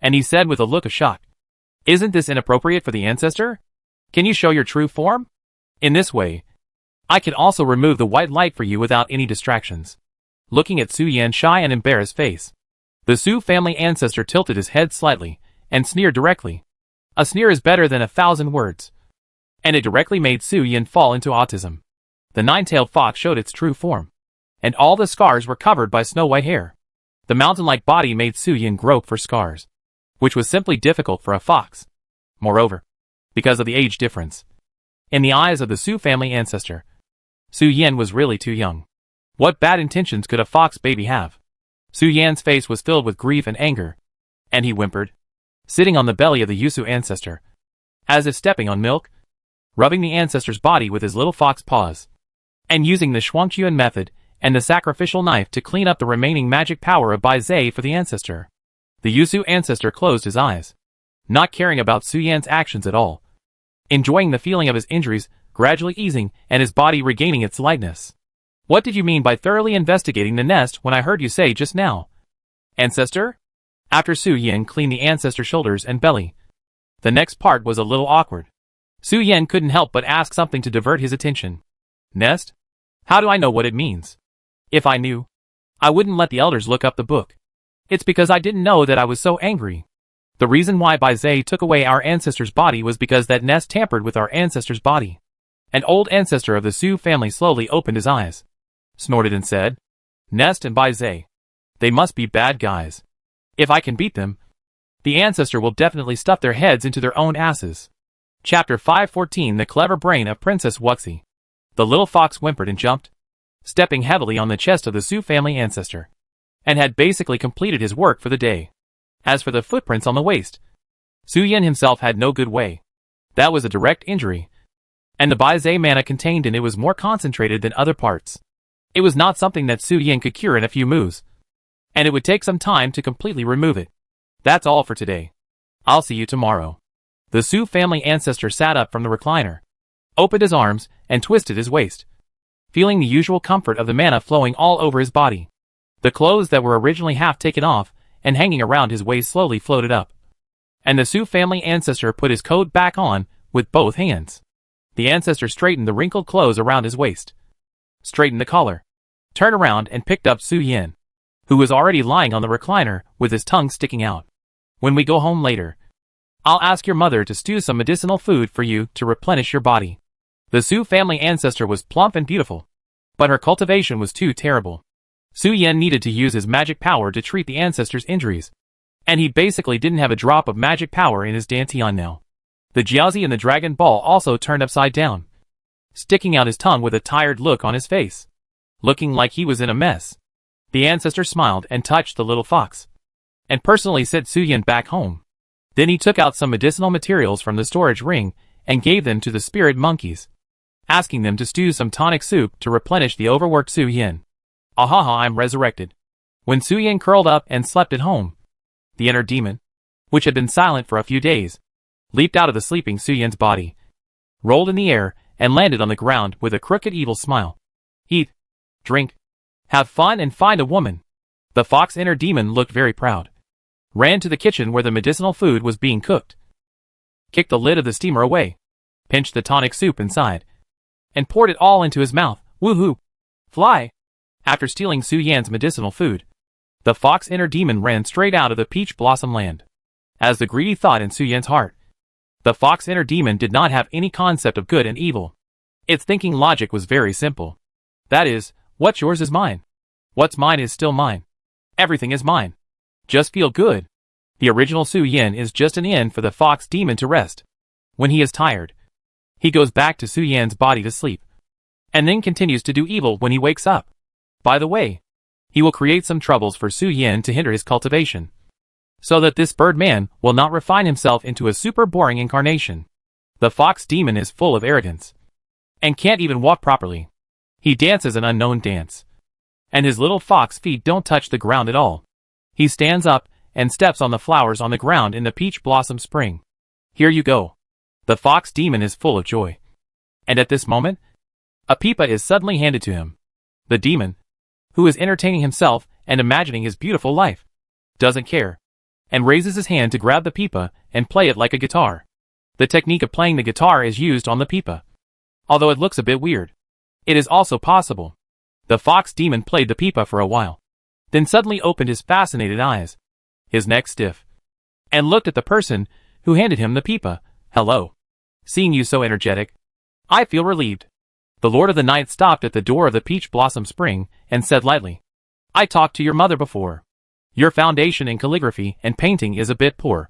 and he said with a look of shock, "Isn't this inappropriate for the ancestor? Can you show your true form? In this way, I can also remove the white light for you without any distractions." Looking at Su Yin's shy and embarrassed face, the Su family ancestor tilted his head slightly and sneered directly. A sneer is better than 1,000 words, and it directly made Su Yin fall into autism. The nine-tailed fox showed its true form, and all the scars were covered by snow-white hair. The mountain-like body made Su Yin grope for scars, which was simply difficult for a fox. Moreover, because of the age difference, in the eyes of the Su family ancestor, Su Yin was really too young. What bad intentions could a fox baby have? Su Yin's face was filled with grief and anger, and he whimpered, sitting on the belly of the Yusu ancestor, as if stepping on milk, rubbing the ancestor's body with his little fox paws, and using the Shuangqian method and the sacrificial knife to clean up the remaining magic power of Bai Zai for the ancestor. The Yusu ancestor closed his eyes, not caring about Su Yin's actions at all, enjoying the feeling of his injuries gradually easing and his body regaining its lightness. What did you mean by thoroughly investigating the nest when I heard you say just now? Ancestor? After Su Yin cleaned the ancestor's shoulders and belly. The next part was a little awkward. Su Yin couldn't help but ask something to divert his attention. Nest? How do I know what it means? If I knew, I wouldn't let the elders look up the book. It's because I didn't know that I was so angry. The reason why Bai Zhe took away our ancestor's body was because that nest tampered with our ancestor's body. An old ancestor of the Su family slowly opened his eyes, snorted and said, Nest and Bai Zhe. They must be bad guys. If I can beat them, the ancestor will definitely stuff their heads into their own asses. Chapter 514 The Clever Brain of Princess Wuxi. The little fox whimpered and jumped, stepping heavily on the chest of the Su family ancestor, and had basically completed his work for the day. As for the footprints on the waist, Su Yin himself had no good way. That was a direct injury, and the Bai Zhe mana contained in it was more concentrated than other parts. It was not something that Su Yin could cure in a few moves, and it would take some time to completely remove it. That's all for today. I'll see you tomorrow. The Su family ancestor sat up from the recliner, opened his arms, and twisted his waist, feeling the usual comfort of the mana flowing all over his body. The clothes that were originally half taken off and hanging around his waist slowly floated up, and the Su family ancestor put his coat back on with both hands. The ancestor straightened the wrinkled clothes around his waist, straightened the collar, turned around and picked up Su Yin, who was already lying on the recliner with his tongue sticking out. When we go home later, I'll ask your mother to stew some medicinal food for you to replenish your body. The Su family ancestor was plump and beautiful, but her cultivation was too terrible. Su Yin needed to use his magic power to treat the ancestor's injuries, and he basically didn't have a drop of magic power in his dantian now. The Jiaozi and the Dragon Ball also turned upside down, sticking out his tongue with a tired look on his face, looking like he was in a mess. The ancestor smiled and touched the little fox, and personally sent Su Yin back home. Then he took out some medicinal materials from the storage ring and gave them to the spirit monkeys, asking them to stew some tonic soup to replenish the overworked Su Yin. Ahaha, I'm resurrected. When Su Yin curled up and slept at home, the inner demon, which had been silent for a few days, leaped out of the sleeping Su Yin's body, rolled in the air, and landed on the ground with a crooked evil smile. Eat, drink, have fun and find a woman. The fox inner demon looked very proud, ran to the kitchen where the medicinal food was being cooked, kicked the lid of the steamer away, pinched the tonic soup inside, and poured it all into his mouth. Woohoo! Fly! After stealing Su Yan's medicinal food, the fox inner demon ran straight out of the peach blossom land. As the greedy thought in Su Yan's heart, the fox inner demon did not have any concept of good and evil. Its thinking logic was very simple. That is, what's yours is mine. What's mine is still mine. Everything is mine. Just feel good. The original Su Yin is just an inn for the fox demon to rest. When he is tired, he goes back to Su Yan's body to sleep, and then continues to do evil when he wakes up. By the way, he will create some troubles for Su Yin to hinder his cultivation, so that this bird man will not refine himself into a super boring incarnation. The fox demon is full of arrogance, and can't even walk properly. He dances an unknown dance, and his little fox feet don't touch the ground at all. He stands up and steps on the flowers on the ground in the peach blossom spring. Here you go. The fox demon is full of joy. And at this moment, a pipa is suddenly handed to him. The demon, who is entertaining himself and imagining his beautiful life, doesn't care, and raises his hand to grab the pipa and play it like a guitar. The technique of playing the guitar is used on the pipa. Although it looks a bit weird, it is also possible. The fox demon played the pipa for a while, then suddenly opened his fascinated eyes, his neck stiff, and looked at the person who handed him the pipa. Hello. Seeing you so energetic, I feel relieved. The Lord of the Night stopped at the door of the peach blossom spring and said lightly, I talked to your mother before. Your foundation in calligraphy and painting is a bit poor,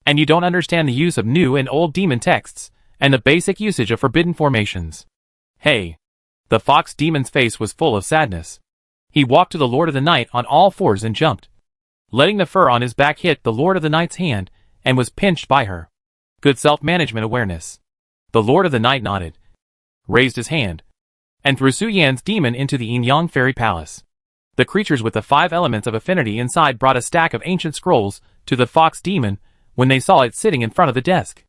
and you don't understand the use of new and old demon texts and the basic usage of forbidden formations. Hey. The fox demon's face was full of sadness. He walked to the Lord of the Night on all fours and jumped, letting the fur on his back hit the Lord of the Night's hand, and was pinched by her. Good self-management awareness. The Lord of the Night nodded, raised his hand, and threw Su Yan's demon into the Yin-Yang Fairy Palace. The creatures with the 5 elements of affinity inside brought a stack of ancient scrolls to the fox demon when they saw it sitting in front of the desk.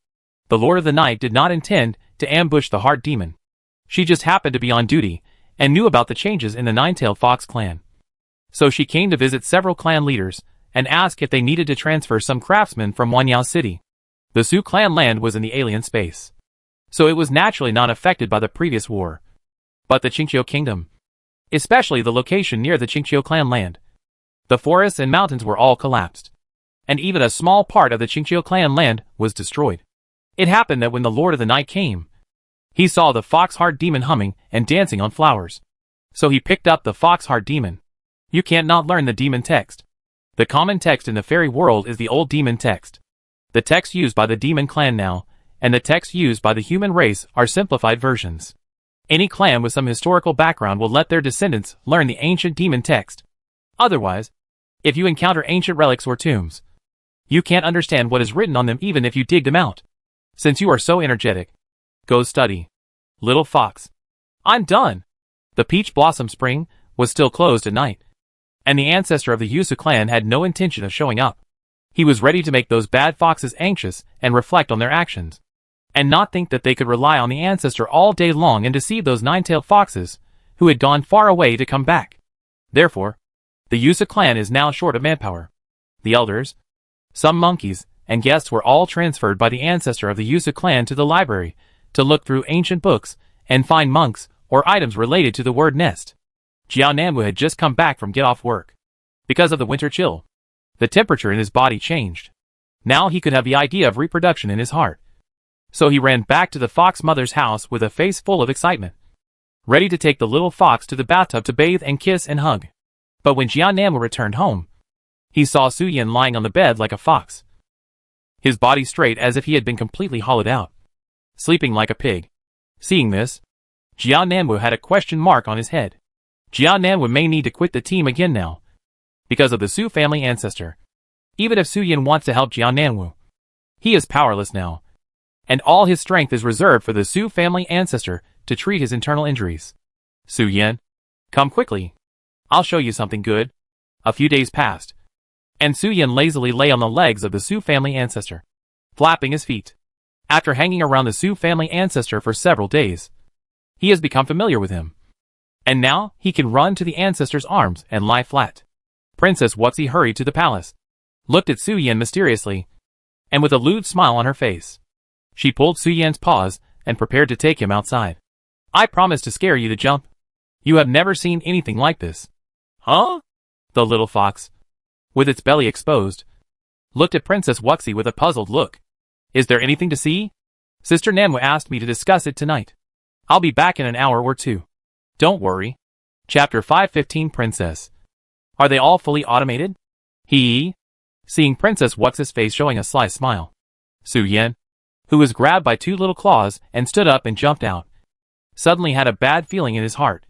The Lord of the Night did not intend to ambush the heart demon. She just happened to be on duty, and knew about the changes in the Nine-Tailed Fox clan. So she came to visit several clan leaders, and asked if they needed to transfer some craftsmen from Wanyao City. The Sioux clan land was in the alien space, so it was naturally not affected by the previous war. But the Qingqiu Kingdom, especially the location near the Qingqiu clan land, the forests and mountains were all collapsed, and even a small part of the Qingqiu clan land was destroyed. It happened that when the Lord of the Night came, he saw the fox-heart demon humming and dancing on flowers. So he picked up the fox-heart demon. You can't not learn the demon text. The common text in the fairy world is the old demon text. The text used by the demon clan now, and the text used by the human race are simplified versions. Any clan with some historical background will let their descendants learn the ancient demon text. Otherwise, if you encounter ancient relics or tombs, you can't understand what is written on them even if you dig them out. Since you are so energetic, go study. Little Fox. I'm done. The Peach Blossom Spring was still closed at night, and the ancestor of the Yusu clan had no intention of showing up. He was ready to make those bad foxes anxious and reflect on their actions, and not think that they could rely on the ancestor all day long and deceive those nine-tailed foxes who had gone far away to come back. Therefore, the Yusu clan is now short of manpower. The elders, some monkeys, and guests were all transferred by the ancestor of the Yusu clan to the library to look through ancient books and find monks or items related to the word nest. Jiao Nanwu had just come back from get-off work. Because of the winter chill, the temperature in his body changed. Now he could have the idea of reproduction in his heart. So he ran back to the fox mother's house with a face full of excitement, ready to take the little fox to the bathtub to bathe and kiss and hug. But when Jiao Nanwu returned home, he saw Su Yin lying on the bed like a fox, his body straight as if he had been completely hollowed out, sleeping like a pig. Seeing this, Jiao Nanwu had a question mark on his head. Jiao Nanwu may need to quit the team again now, because of the Su family ancestor. Even if Su Yin wants to help Jiao Nanwu, he is powerless now, and all his strength is reserved for the Su family ancestor to treat his internal injuries. Su Yin, come quickly. I'll show you something good. A few days passed, and Su Yin lazily lay on the legs of the Su family ancestor, flapping his feet. After hanging around the Su family ancestor for several days, he has become familiar with him, and now he can run to the ancestor's arms and lie flat. Princess Wuxi hurried to the palace, looked at Su Yin mysteriously, and with a lewd smile on her face, she pulled Su Yin's paws and prepared to take him outside. I promise to scare you to jump. You have never seen anything like this. Huh? The little fox, with its belly exposed, looked at Princess Wuxi with a puzzled look. Is there anything to see? Sister Nanwu asked me to discuss it tonight. I'll be back in an hour or two. Don't worry. Chapter 515 Princess. Are they all fully automated? Seeing Princess Wuxi's face showing a sly smile, Su Yin, who was grabbed by two little claws and stood up and jumped out, suddenly had a bad feeling in his heart.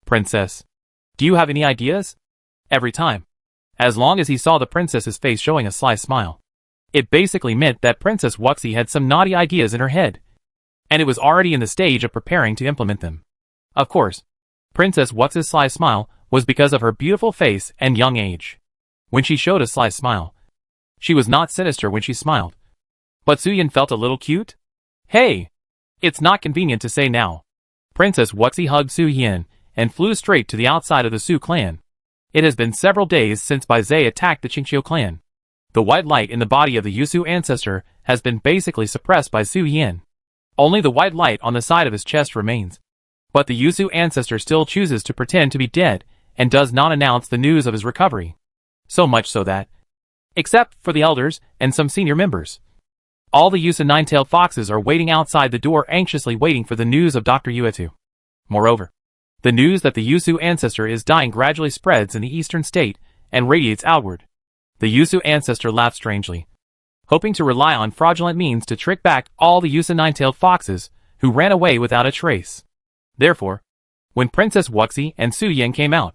Princess, do you have any ideas? Every time, as long as he saw the princess's face showing a sly smile, it basically meant that Princess Wuxi had some naughty ideas in her head, and it was already in the stage of preparing to implement them. Of course, Princess Wuxi's sly smile was because of her beautiful face and young age. When she showed a sly smile, she was not sinister when she smiled. But Su Yin felt a little cute. Hey! It's not convenient to say now. Princess Wuxi hugged Su Yin and flew straight to the outside of the Su clan. It has been several days since Bai Zhe attacked the Qingqiu clan. The white light in the body of the Yusu ancestor has been basically suppressed by Su Yin. Only the white light on the side of his chest remains. But the Yusu ancestor still chooses to pretend to be dead and does not announce the news of his recovery. So much so that, except for the elders and some senior members, all the Yusu nine-tailed foxes are waiting outside the door anxiously waiting for the news of Dr. Yuetu. Moreover, the news that the Yusu ancestor is dying gradually spreads in the eastern state and radiates outward. The Yusu ancestor laughed strangely, hoping to rely on fraudulent means to trick back all the Yusu nine-tailed foxes who ran away without a trace. Therefore, when Princess Wuxi and Su Yin came out,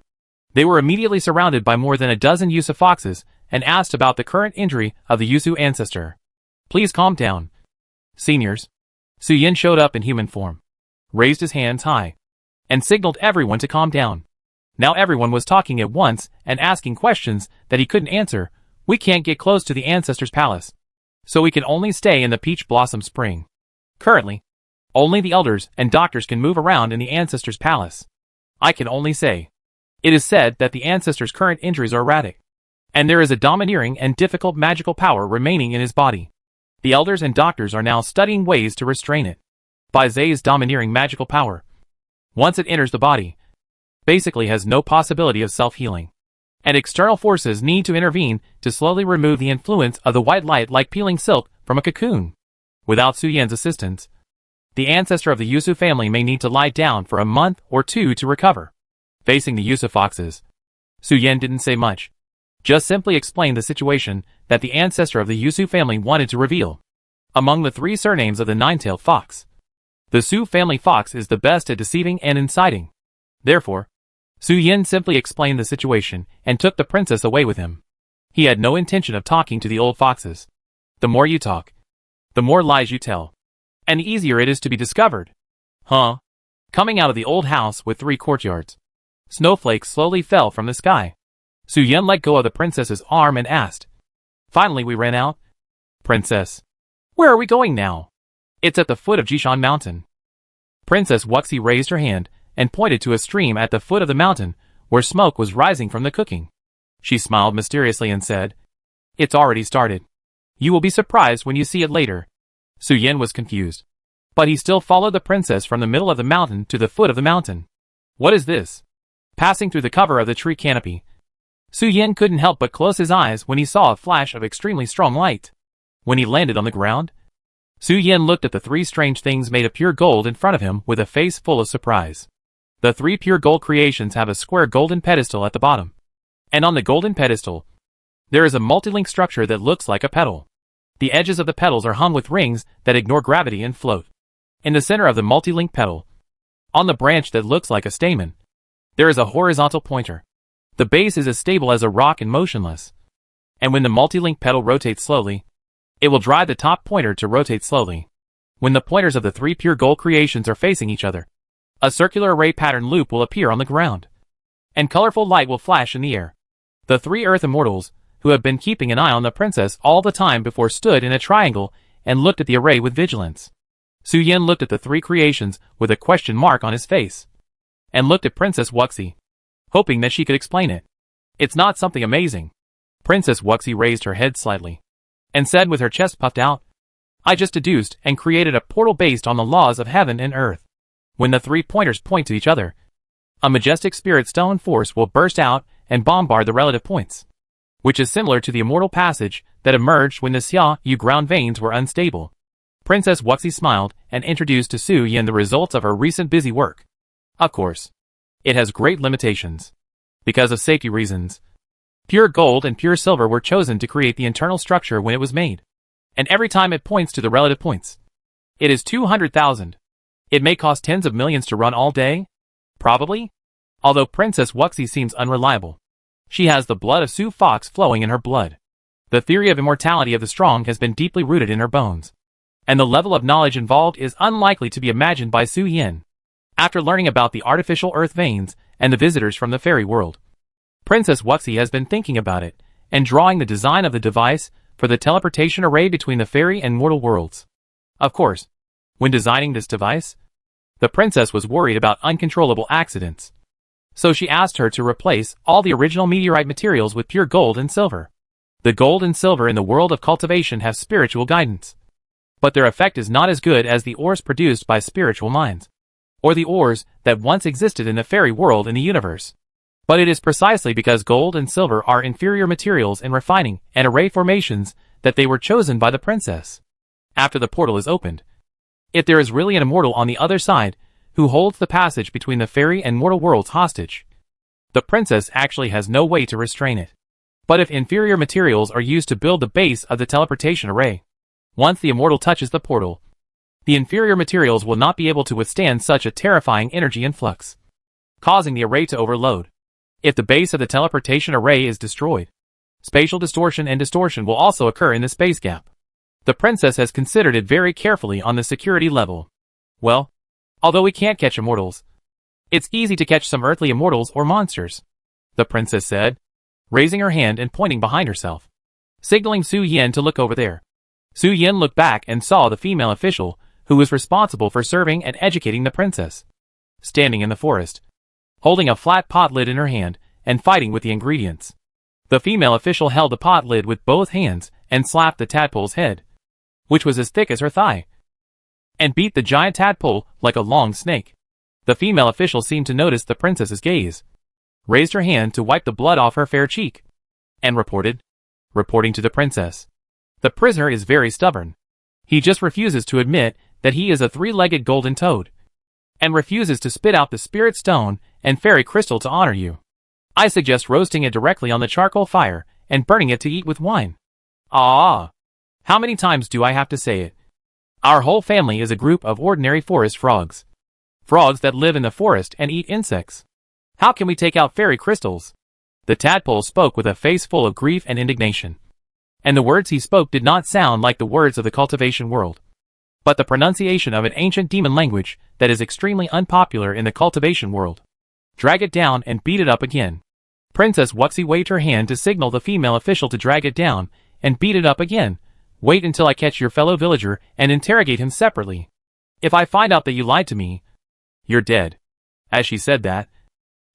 they were immediately surrounded by more than a dozen Yusu foxes and asked about the current injury of the Yusu ancestor. Please calm down, seniors. Su Yin showed up in human form, raised his hands high, and signaled everyone to calm down. Now everyone was talking at once and asking questions that he couldn't answer. We can't get close to the ancestor's palace, so we can only stay in the Peach Blossom Spring. Currently, Only the elders and doctors can move around in the ancestors' palace. I can only say. It is said that the ancestors' current injuries are erratic, and there is a domineering and difficult magical power remaining in his body. The elders and doctors are now studying ways to restrain it. By Zay's domineering magical power, once it enters the body, basically has no possibility of self-healing. And external forces need to intervene to slowly remove the influence of the white light like peeling silk from a cocoon. Without Su Yan's assistance, the ancestor of the Yusu family may need to lie down for a month or two to recover. Facing the Yusu foxes, Su Yan didn't say much, just simply explained the situation that the ancestor of the Yusu family wanted to reveal. Among the 3 surnames of the nine-tailed fox, the Su family fox is the best at deceiving and inciting. Therefore, Su Yan simply explained the situation and took the princess away with him. He had no intention of talking to the old foxes. The more you talk, the more lies you tell, and the easier it is to be discovered. Huh? Coming out of the old house with 3 courtyards, snowflakes slowly fell from the sky. Su Yan let go of the princess's arm and asked, "Finally we ran out? Princess, where are we going now?" "It's at the foot of Jishan Mountain." Princess Wuxi raised her hand and pointed to a stream at the foot of the mountain where smoke was rising from the cooking. She smiled mysteriously and said, "It's already started. You will be surprised when you see it later." Su Yan was confused, but he still followed the princess from the middle of the mountain to the foot of the mountain. "What is this?" Passing through the cover of the tree canopy, Su Yan couldn't help but close his eyes when he saw a flash of extremely strong light. When he landed on the ground, Su Yan looked at the 3 strange things made of pure gold in front of him with a face full of surprise. The 3 pure gold creations have a square golden pedestal at the bottom, and on the golden pedestal, there is a multi-link structure that looks like a petal. The edges of the petals are hung with rings that ignore gravity and float. In the center of the multi-link petal, on the branch that looks like a stamen, there is a horizontal pointer. The base is as stable as a rock and motionless, and when the multi-link petal rotates slowly, it will drive the top pointer to rotate slowly. When the pointers of the 3 pure gold creations are facing each other, a circular array pattern loop will appear on the ground, and colorful light will flash in the air. The 3 Earth Immortals, who have been keeping an eye on the princess all the time before, stood in a triangle and looked at the array with vigilance. Su Yan looked at the 3 creations with a question mark on his face, and looked at Princess Wuxi, hoping that she could explain it. "It's not something amazing." Princess Wuxi raised her head slightly, and said with her chest puffed out, "I just deduced and created a portal based on the laws of heaven and earth. When the 3 pointers point to each other, a majestic spirit stone force will burst out and bombard the relative points, which is similar to the immortal passage that emerged when the Xia Yu ground veins were unstable." Princess Wuxi smiled and introduced to Su Yan the results of her recent busy work. Of course, it has great limitations. Because of safety reasons, pure gold and pure silver were chosen to create the internal structure when it was made, and every time it points to the relative points, it is 200,000. It may cost tens of millions to run all day? Probably. Although Princess Wuxi seems unreliable, she has the blood of Su Fox flowing in her blood. The theory of immortality of the strong has been deeply rooted in her bones, and the level of knowledge involved is unlikely to be imagined by Su Yan. After learning about the artificial earth veins and the visitors from the fairy world, Princess Wuxi has been thinking about it and drawing the design of the device for the teleportation array between the fairy and mortal worlds. Of course, when designing this device, the princess was worried about uncontrollable accidents, so she asked her to replace all the original meteorite materials with pure gold and silver. The gold and silver in the world of cultivation have spiritual guidance, but their effect is not as good as the ores produced by spiritual minds, or the ores that once existed in the fairy world in the universe. But it is precisely because gold and silver are inferior materials in refining and array formations that they were chosen by the princess. After the portal is opened, if there is really an immortal on the other side who holds the passage between the fairy and mortal worlds hostage, the princess actually has no way to restrain it. But if inferior materials are used to build the base of the teleportation array, once the immortal touches the portal, the inferior materials will not be able to withstand such a terrifying energy influx, causing the array to overload. If the base of the teleportation array is destroyed, spatial distortion and distortion will also occur in the space gap. The princess has considered it very carefully on the security level. Well, although we can't catch immortals, it's easy to catch some earthly immortals or monsters, the princess said, raising her hand and pointing behind herself, signaling Su Yan to look over there. Su Yan looked back and saw the female official, who was responsible for serving and educating the princess. Standing in the forest, holding a flat pot lid in her hand, and fighting with the ingredients. The female official held the pot lid with both hands and slapped the tadpole's head, which was as thick as her thigh, and beat the giant tadpole like a long snake. The female official seemed to notice the princess's gaze, raised her hand to wipe the blood off her fair cheek, and reporting to the princess. The prisoner is very stubborn. He just refuses to admit that he is a three-legged golden toad, and refuses to spit out the spirit stone and fairy crystal to honor you. I suggest roasting it directly on the charcoal fire and burning it to eat with wine. Ah! How many times do I have to say it? Our whole family is a group of ordinary forest frogs. Frogs that live in the forest and eat insects. How can we take out fairy crystals? The tadpole spoke with a face full of grief and indignation. And the words he spoke did not sound like the words of the cultivation world, but the pronunciation of an ancient demon language that is extremely unpopular in the cultivation world. Drag it down and beat it up again. Princess Wuxi waved her hand to signal the female official to drag it down and beat it up again. Wait until I catch your fellow villager and interrogate him separately. If I find out that you lied to me, you're dead. As she said that,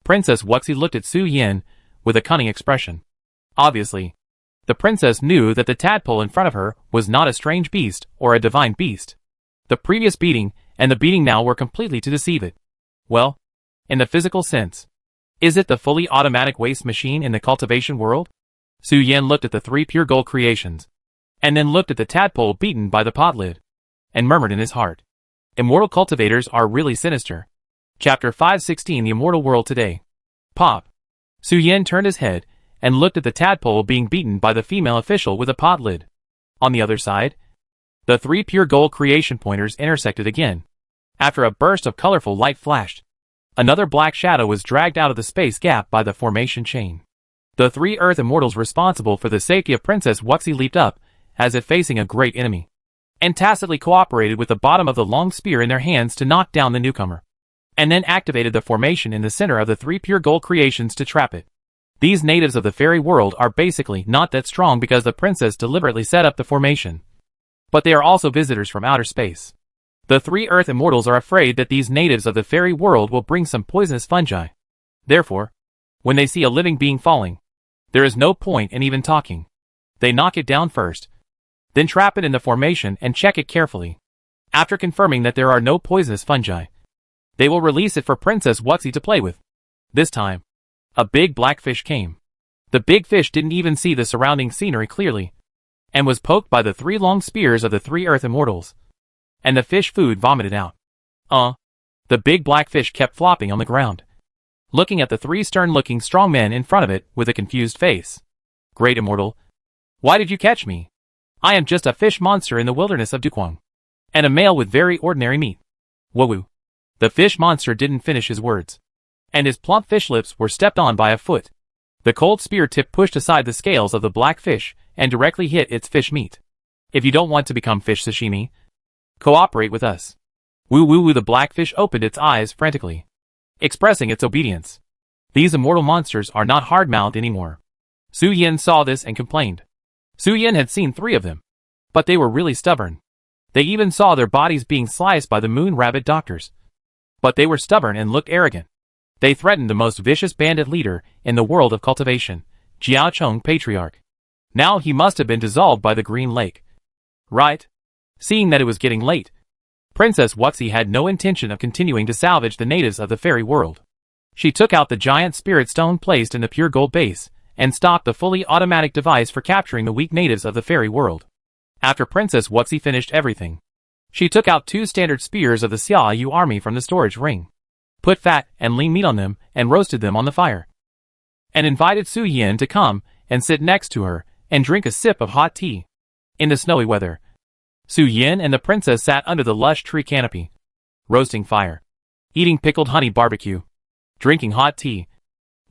Princess Wuxi looked at Su Yin with a cunning expression. Obviously, the princess knew that the tadpole in front of her was not a strange beast or a divine beast. The previous beating and the beating now were completely to deceive it. Well, in the physical sense, is it the fully automatic waste machine in the cultivation world? Su Yin looked at the three pure gold creations, and then looked at the tadpole beaten by the pot lid, and murmured in his heart, Immortal cultivators are really sinister. Chapter 516 The Immortal World Today. Pop. Su Yin turned his head and looked at the tadpole being beaten by the female official with a pot lid. On the other side, the three pure gold creation pointers intersected again. After a burst of colorful light flashed, another black shadow was dragged out of the space gap by the formation chain. The three Earth Immortals responsible for the safety of Princess Wuxi leaped up, as if facing a great enemy, and tacitly cooperated with the bottom of the long spear in their hands to knock down the newcomer, and then activated the formation in the center of the three pure gold creations to trap it. These natives of the fairy world are basically not that strong because the princess deliberately set up the formation, but they are also visitors from outer space. The three Earth Immortals are afraid that these natives of the fairy world will bring some poisonous fungi. Therefore, when they see a living being falling, there is no point in even talking. They knock it down first, then trap it in the formation and check it carefully. After confirming that there are no poisonous fungi, they will release it for Princess Wuxi to play with. This time, a big black fish came. The big fish didn't even see the surrounding scenery clearly, and was poked by the three long spears of the three Earth Immortals, and the fish food vomited out. The big black fish kept flopping on the ground, looking at the three stern-looking strong men in front of it with a confused face. Great Immortal, why did you catch me? I am just a fish monster in the wilderness of Duquang, and a male with very ordinary meat. Woo-woo. The fish monster didn't finish his words, and his plump fish lips were stepped on by a foot. The cold spear tip pushed aside the scales of the black fish and directly hit its fish meat. If you don't want to become fish sashimi, cooperate with us. Woo-woo-woo. The black fish opened its eyes frantically, expressing its obedience. These immortal monsters are not hard-mouthed anymore. Su Yin saw this and complained. Su Yin had seen 3 of them, but they were really stubborn. They even saw their bodies being sliced by the moon rabbit doctors, but they were stubborn and looked arrogant. They threatened the most vicious bandit leader in the world of cultivation, Jiao Chong Patriarch. Now he must have been dissolved by the Green Lake. Right? Seeing that it was getting late, Princess Wuxi had no intention of continuing to salvage the natives of the fairy world. She took out the giant spirit stone placed in the pure gold base, and stopped the fully automatic device for capturing the weak natives of the fairy world. After Princess Wuxi finished everything, she took out 2 standard spears of the Xia Yu army from the storage ring, put fat and lean meat on them, and roasted them on the fire, and invited Su Yin to come and sit next to her and drink a sip of hot tea. In the snowy weather, Su Yin and the princess sat under the lush tree canopy, roasting fire, eating pickled honey barbecue, drinking hot tea,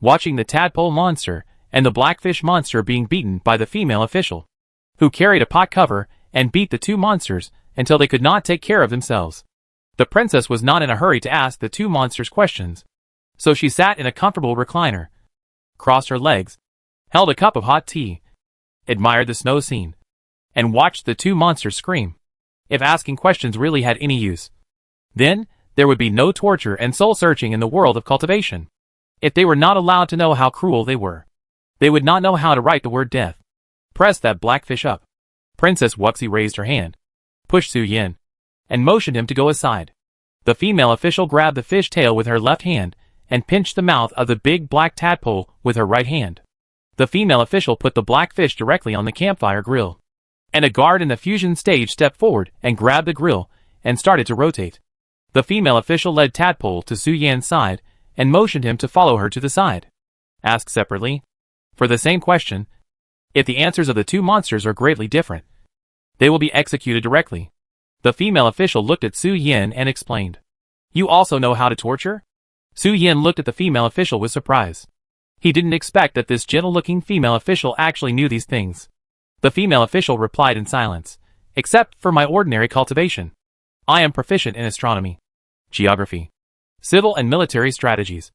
watching the tadpole monster and the blackfish monster being beaten by the female official, who carried a pot cover and beat the 2 monsters until they could not take care of themselves. The princess was not in a hurry to ask the 2 monsters questions, so she sat in a comfortable recliner, crossed her legs, held a cup of hot tea, admired the snow scene, and watched the 2 monsters scream. if asking questions really had any use. Then, there would be no torture and soul-searching in the world of cultivation. If they were not allowed to know how cruel they were, they would not know how to write the word death. Press that blackfish up. Princess Wuxi raised her hand, pushed Su Yin, and motioned him to go aside. The female official grabbed the fish tail with her left hand and pinched the mouth of the big black tadpole with her right hand. The female official put the black fish directly on the campfire grill, and a guard in the fusion stage stepped forward and grabbed the grill and started to rotate. The female official led Tadpole to Su Yan's side and motioned him to follow her to the side. Ask separately, for the same question, if the answers of the two monsters are greatly different, they will be executed directly. The female official looked at Su Yan and explained, "You also know how to torture?" Su Yan looked at the female official with surprise. He didn't expect that this gentle-looking female official actually knew these things. The female official replied in silence, "Except for my ordinary cultivation. I am proficient in astronomy, geography, civil and military strategies,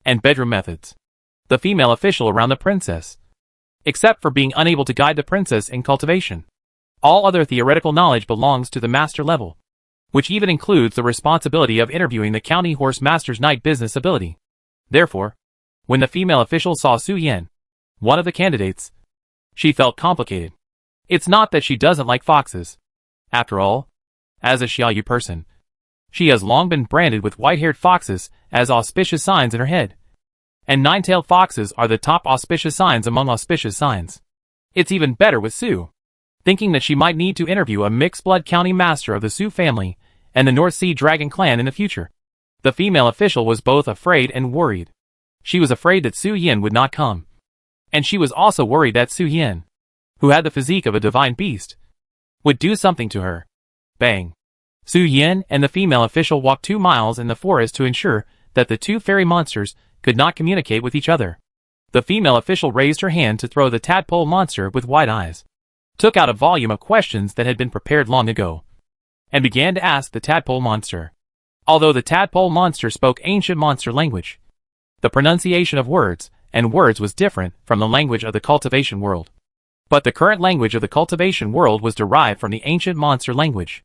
and bedroom methods." The female official around the princess, except for being unable to guide the princess in cultivation. All other theoretical knowledge belongs to the master level, which even includes the responsibility of interviewing the county horse master's night business ability. Therefore, when the female official saw Su Yan, one of the candidates, she felt complicated. It's not that she doesn't like foxes. After all, as a Xiaoyu person, she has long been branded with white-haired foxes as auspicious signs in her head. And nine-tailed foxes are the top auspicious signs among auspicious signs. It's even better with Su, thinking that she might need to interview a mixed-blood county master of the Su family and the North Sea Dragon clan in the future. The female official was both afraid and worried. She was afraid that Su Yin would not come. And she was also worried that Su Yin, who had the physique of a divine beast, would do something to her. Bang. Su Yin and the female official walked 2 miles in the forest to ensure that the two fairy monsters could not communicate with each other. The female official raised her hand to throw the tadpole monster with wide eyes, took out a volume of questions that had been prepared long ago, and began to ask the tadpole monster. Although the tadpole monster spoke ancient monster language, the pronunciation of words and words was different from the language of the cultivation world. But the current language of the cultivation world was derived from the ancient monster language.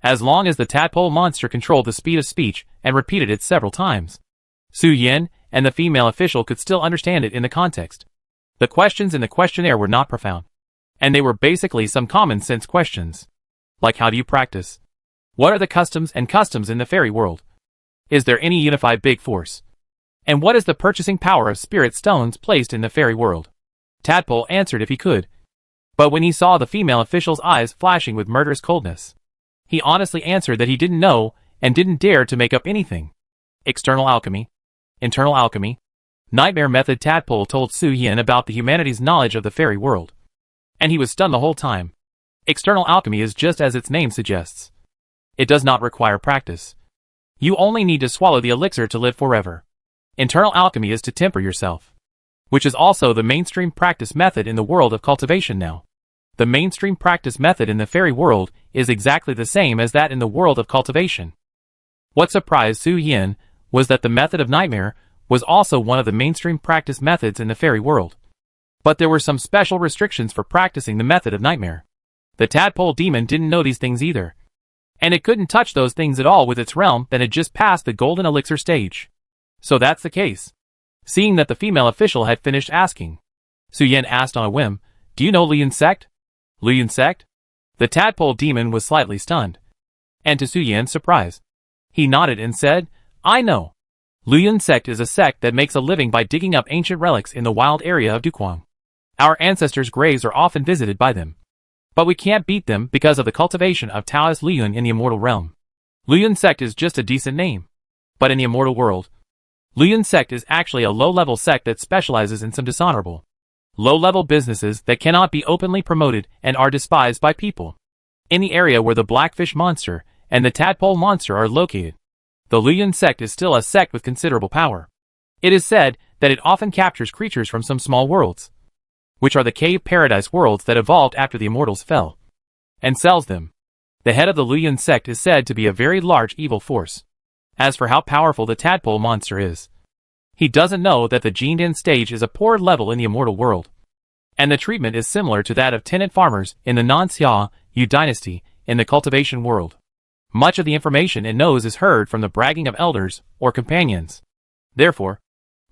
As long as the tadpole monster controlled the speed of speech and repeated it several times, Su Yin and the female official could still understand it in the context. The questions in the questionnaire were not profound, and they were basically some common sense questions. Like, how do you practice? What are the customs in the fairy world? Is there any unified big force? And what is the purchasing power of spirit stones placed in the fairy world? Tadpole answered if he could. But when he saw the female official's eyes flashing with murderous coldness, he honestly answered that he didn't know and didn't dare to make up anything. External alchemy, internal alchemy, nightmare method. Tadpole told Su Yin about the humanity's knowledge of the fairy world, and he was stunned the whole time. External alchemy is just as its name suggests. It does not require practice. You only need to swallow the elixir to live forever. Internal alchemy is to temper yourself, which is also the mainstream practice method in the world of cultivation now. The mainstream practice method in the fairy world is exactly the same as that in the world of cultivation. What surprised Su Yin was that the method of nightmare was also one of the mainstream practice methods in the fairy world. But there were some special restrictions for practicing the method of nightmare. The tadpole demon didn't know these things either, and it couldn't touch those things at all with its realm that had just passed the golden elixir stage. So that's the case. Seeing that the female official had finished asking, Su Yin asked on a whim, "Do you know Liyun sect?" Liyun sect? The tadpole demon was slightly stunned, and to Su Yin's surprise, he nodded and said, "I know. Liyun sect is a sect that makes a living by digging up ancient relics in the wild area of Duquang. Our ancestors' graves are often visited by them, but we can't beat them because of the cultivation of Taoist Liyun in the immortal realm. Liyun sect is just a decent name, but in the immortal world, Liyun sect is actually a low-level sect that specializes in some dishonorable, low-level businesses that cannot be openly promoted and are despised by people. In the area where the blackfish monster and the tadpole monster are located, the Liyun sect is still a sect with considerable power. It is said that it often captures creatures from some small worlds, which are the cave paradise worlds that evolved after the immortals fell, and sells them. The head of the Liyun sect is said to be a very large evil force. As for how powerful the tadpole monster is, he doesn't know that the Jindan stage is a poor level in the immortal world, and the treatment is similar to that of tenant farmers in the non-Xia Yu dynasty in the cultivation world. Much of the information it knows is heard from the bragging of elders or companions. Therefore,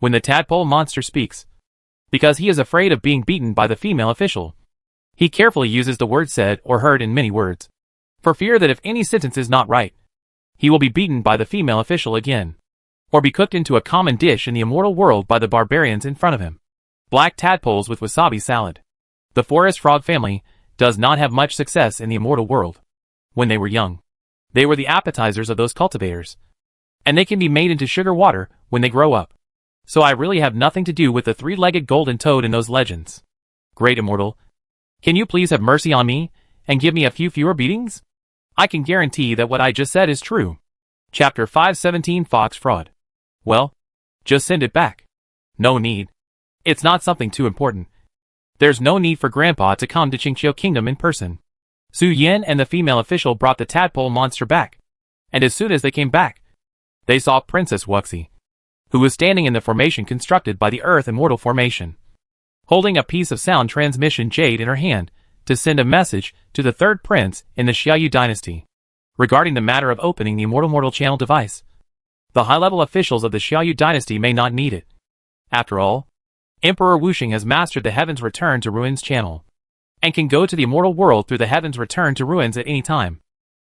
when the tadpole monster speaks, because he is afraid of being beaten by the female official, he carefully uses the word said or heard in many words, for fear that if any sentence is not right, he will be beaten by the female official again, or be cooked into a common dish in the immortal world by the barbarians in front of him. Black tadpoles with wasabi salad. The forest frog family does not have much success in the immortal world. When they were young, they were the appetizers of those cultivators, and they can be made into sugar water when they grow up. So I really have nothing to do with the three-legged golden toad in those legends. Great Immortal, can you please have mercy on me and give me a few fewer beatings? I can guarantee that what I just said is true. Chapter 517 Fox Fraud. Well, just send it back. No need. It's not something too important. There's no need for Grandpa to come to Qingqiu Kingdom in person. Su Yin and the female official brought the tadpole monster back, and as soon as they came back, they saw Princess Wuxi, who was standing in the formation constructed by the Earth Immortal Formation, holding a piece of sound transmission jade in her hand to send a message to the third prince in the Xiaoyu dynasty regarding the matter of opening the Immortal Mortal Channel device. The high-level officials of the Xiaoyu dynasty may not need it. After all, Emperor Wuxing has mastered the Heaven's Return to Ruins channel, and can go to the immortal world through the Heaven's Return to Ruins at any time.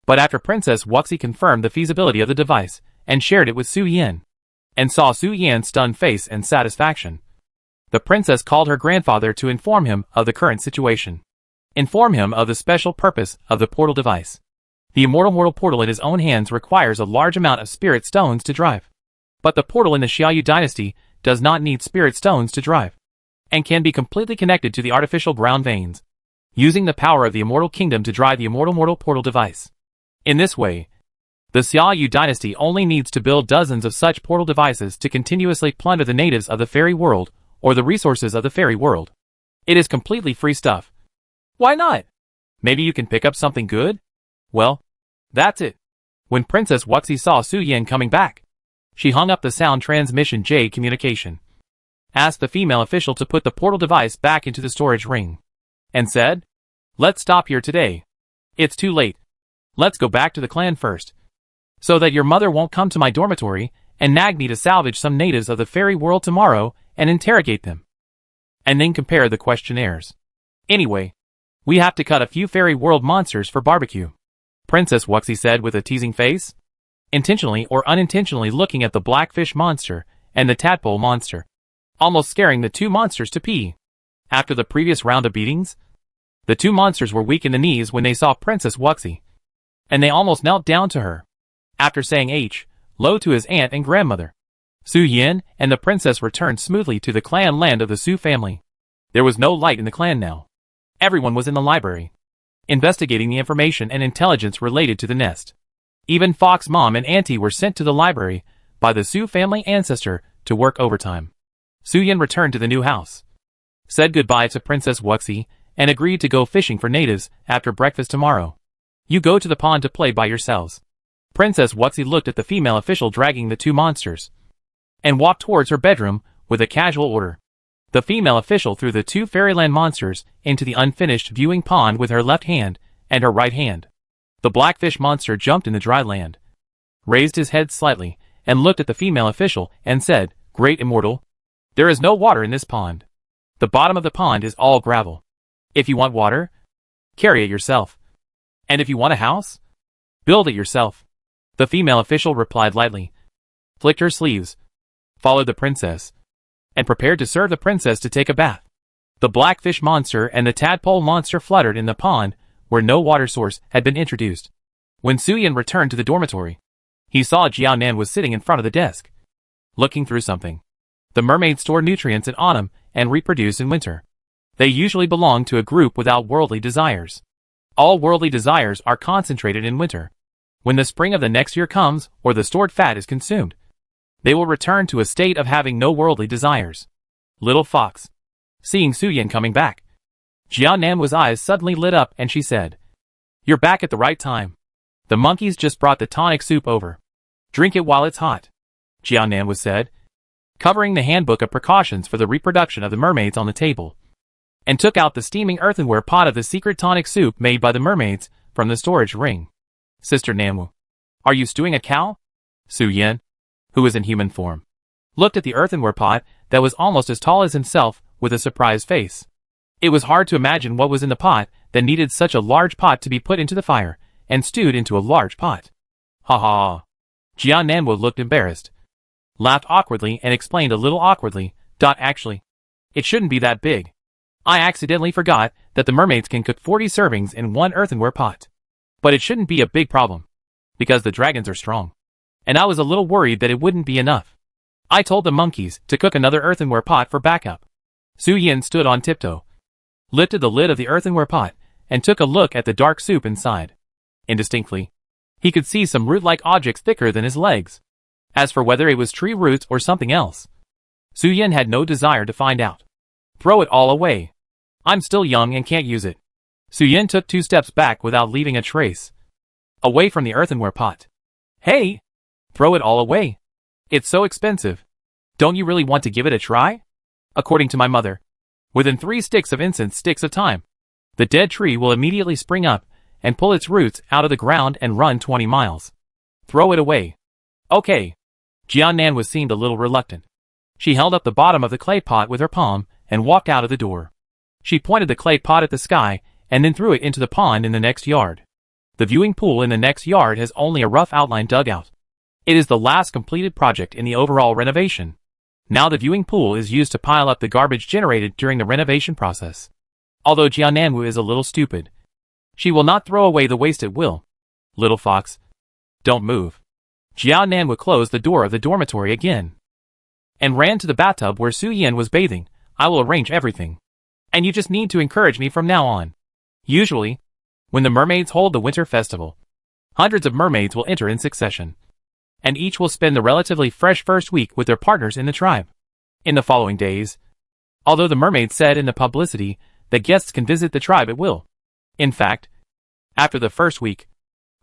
But after Princess Wuxi confirmed the feasibility of the device and shared it with Su Yin, and saw Su Yan's stunned face and satisfaction, the princess called her grandfather to inform him of the current situation. Inform him of the special purpose of the portal device. The immortal mortal portal in his own hands requires a large amount of spirit stones to drive. But the portal in the Xiaoyu dynasty does not need spirit stones to drive, and can be completely connected to the artificial ground veins, using the power of the immortal kingdom to drive the immortal mortal portal device. In this way, the Xiaoyu dynasty only needs to build dozens of such portal devices to continuously plunder the natives of the fairy world or the resources of the fairy world. It is completely free stuff. Why not? Maybe you can pick up something good? Well, that's it. When Princess Wuxi saw Su Yin coming back, she hung up the sound transmission jade communication, asked the female official to put the portal device back into the storage ring, and said, "Let's stop here today. It's too late. Let's go back to the clan first, so that your mother won't come to my dormitory and nag me to salvage some natives of the fairy world tomorrow and interrogate them, and then compare the questionnaires. Anyway, we have to cut a few fairy world monsters for barbecue," Princess Wuxi said with a teasing face, intentionally or unintentionally looking at the blackfish monster and the tadpole monster, almost scaring the two monsters to pee. After the previous round of beatings, the two monsters were weak in the knees when they saw Princess Wuxi, and they almost knelt down to her. After saying low to his aunt and grandmother, Su Yin and the princess returned smoothly to the clan land of the Su family. There was no light in the clan now. Everyone was in the library, investigating the information and intelligence related to the nest. Even Fox Mom and Auntie were sent to the library by the Su family ancestor to work overtime. Su Yin returned to the new house, said goodbye to Princess Wuxi, and agreed to go fishing for natives after breakfast tomorrow. "You go to the pond to play by yourselves." Princess Wuxi looked at the female official dragging the two monsters, and walked towards her bedroom with a casual order. The female official threw the two fairyland monsters into the unfinished viewing pond with her left hand and her right hand. The blackfish monster jumped in the dry land, raised his head slightly, and looked at the female official and said, "Great Immortal, there is no water in this pond. The bottom of the pond is all gravel. If you want water, carry it yourself. And if you want a house, build it yourself." The female official replied lightly, flicked her sleeves, followed the princess, and prepared to serve the princess to take a bath. The blackfish monster and the tadpole monster fluttered in the pond where no water source had been introduced. When Su Yin returned to the dormitory, he saw Jiao Nan was sitting in front of the desk, looking through something. The mermaids store nutrients in autumn and reproduce in winter. They usually belong to a group without worldly desires. All worldly desires are concentrated in winter. When the spring of the next year comes, or the stored fat is consumed, they will return to a state of having no worldly desires. Little Fox, seeing Su Yin coming back, Jiao Nan's eyes suddenly lit up and she said, "You're back at the right time. The monkeys just brought the tonic soup over. Drink it while it's hot," Jiao Nan was said, covering the handbook of precautions for the reproduction of the mermaids on the table, and took out the steaming earthenware pot of the secret tonic soup made by the mermaids from the storage ring. Sister Nanwu, are you stewing a cow? Su Yin, who was in human form, looked at the earthenware pot that was almost as tall as himself with a surprised face. It was hard to imagine what was in the pot that needed such a large pot to be put into the fire and stewed into a large pot. Ha ha. Jian Nanwu looked embarrassed, laughed awkwardly and explained a little awkwardly, Actually, it shouldn't be that big. I accidentally forgot that the mermaids can cook 40 servings in one earthenware pot. But it shouldn't be a big problem, because the dragons are strong. And I was a little worried that it wouldn't be enough. I told the monkeys to cook another earthenware pot for backup. Su Yin stood on tiptoe, lifted the lid of the earthenware pot, and took a look at the dark soup inside. Indistinctly, he could see some root-like objects thicker than his legs. As for whether it was tree roots or something else, Su Yin had no desire to find out. Throw it all away. I'm still young and can't use it. Su Yin took 2 steps back without leaving a trace. Away from the earthenware pot. Hey! Throw it all away. It's so expensive. Don't you really want to give it a try? According to my mother, within 3 sticks of incense sticks of time, the dead tree will immediately spring up and pull its roots out of the ground and run 20 miles. Throw it away. Okay. Jian Nanwu seemed a little reluctant. She held up the bottom of the clay pot with her palm and walked out of the door. She pointed the clay pot at the sky and then threw it into the pond in the next yard. The viewing pool in the next yard has only a rough outline dug out. It is the last completed project in the overall renovation. Now the viewing pool is used to pile up the garbage generated during the renovation process. Although Jian Nanwu is a little stupid, she will not throw away the waste at will. Little fox, don't move. Jian Nanwu closed the door of the dormitory again and ran to the bathtub where Su Yin was bathing. I will arrange everything. And you just need to encourage me from now on. Usually, when the mermaids hold the winter festival, hundreds of mermaids will enter in succession, and each will spend the relatively fresh first week with their partners in the tribe. In the following days, although the mermaids said in the publicity that guests can visit the tribe at will. In fact, after the first week,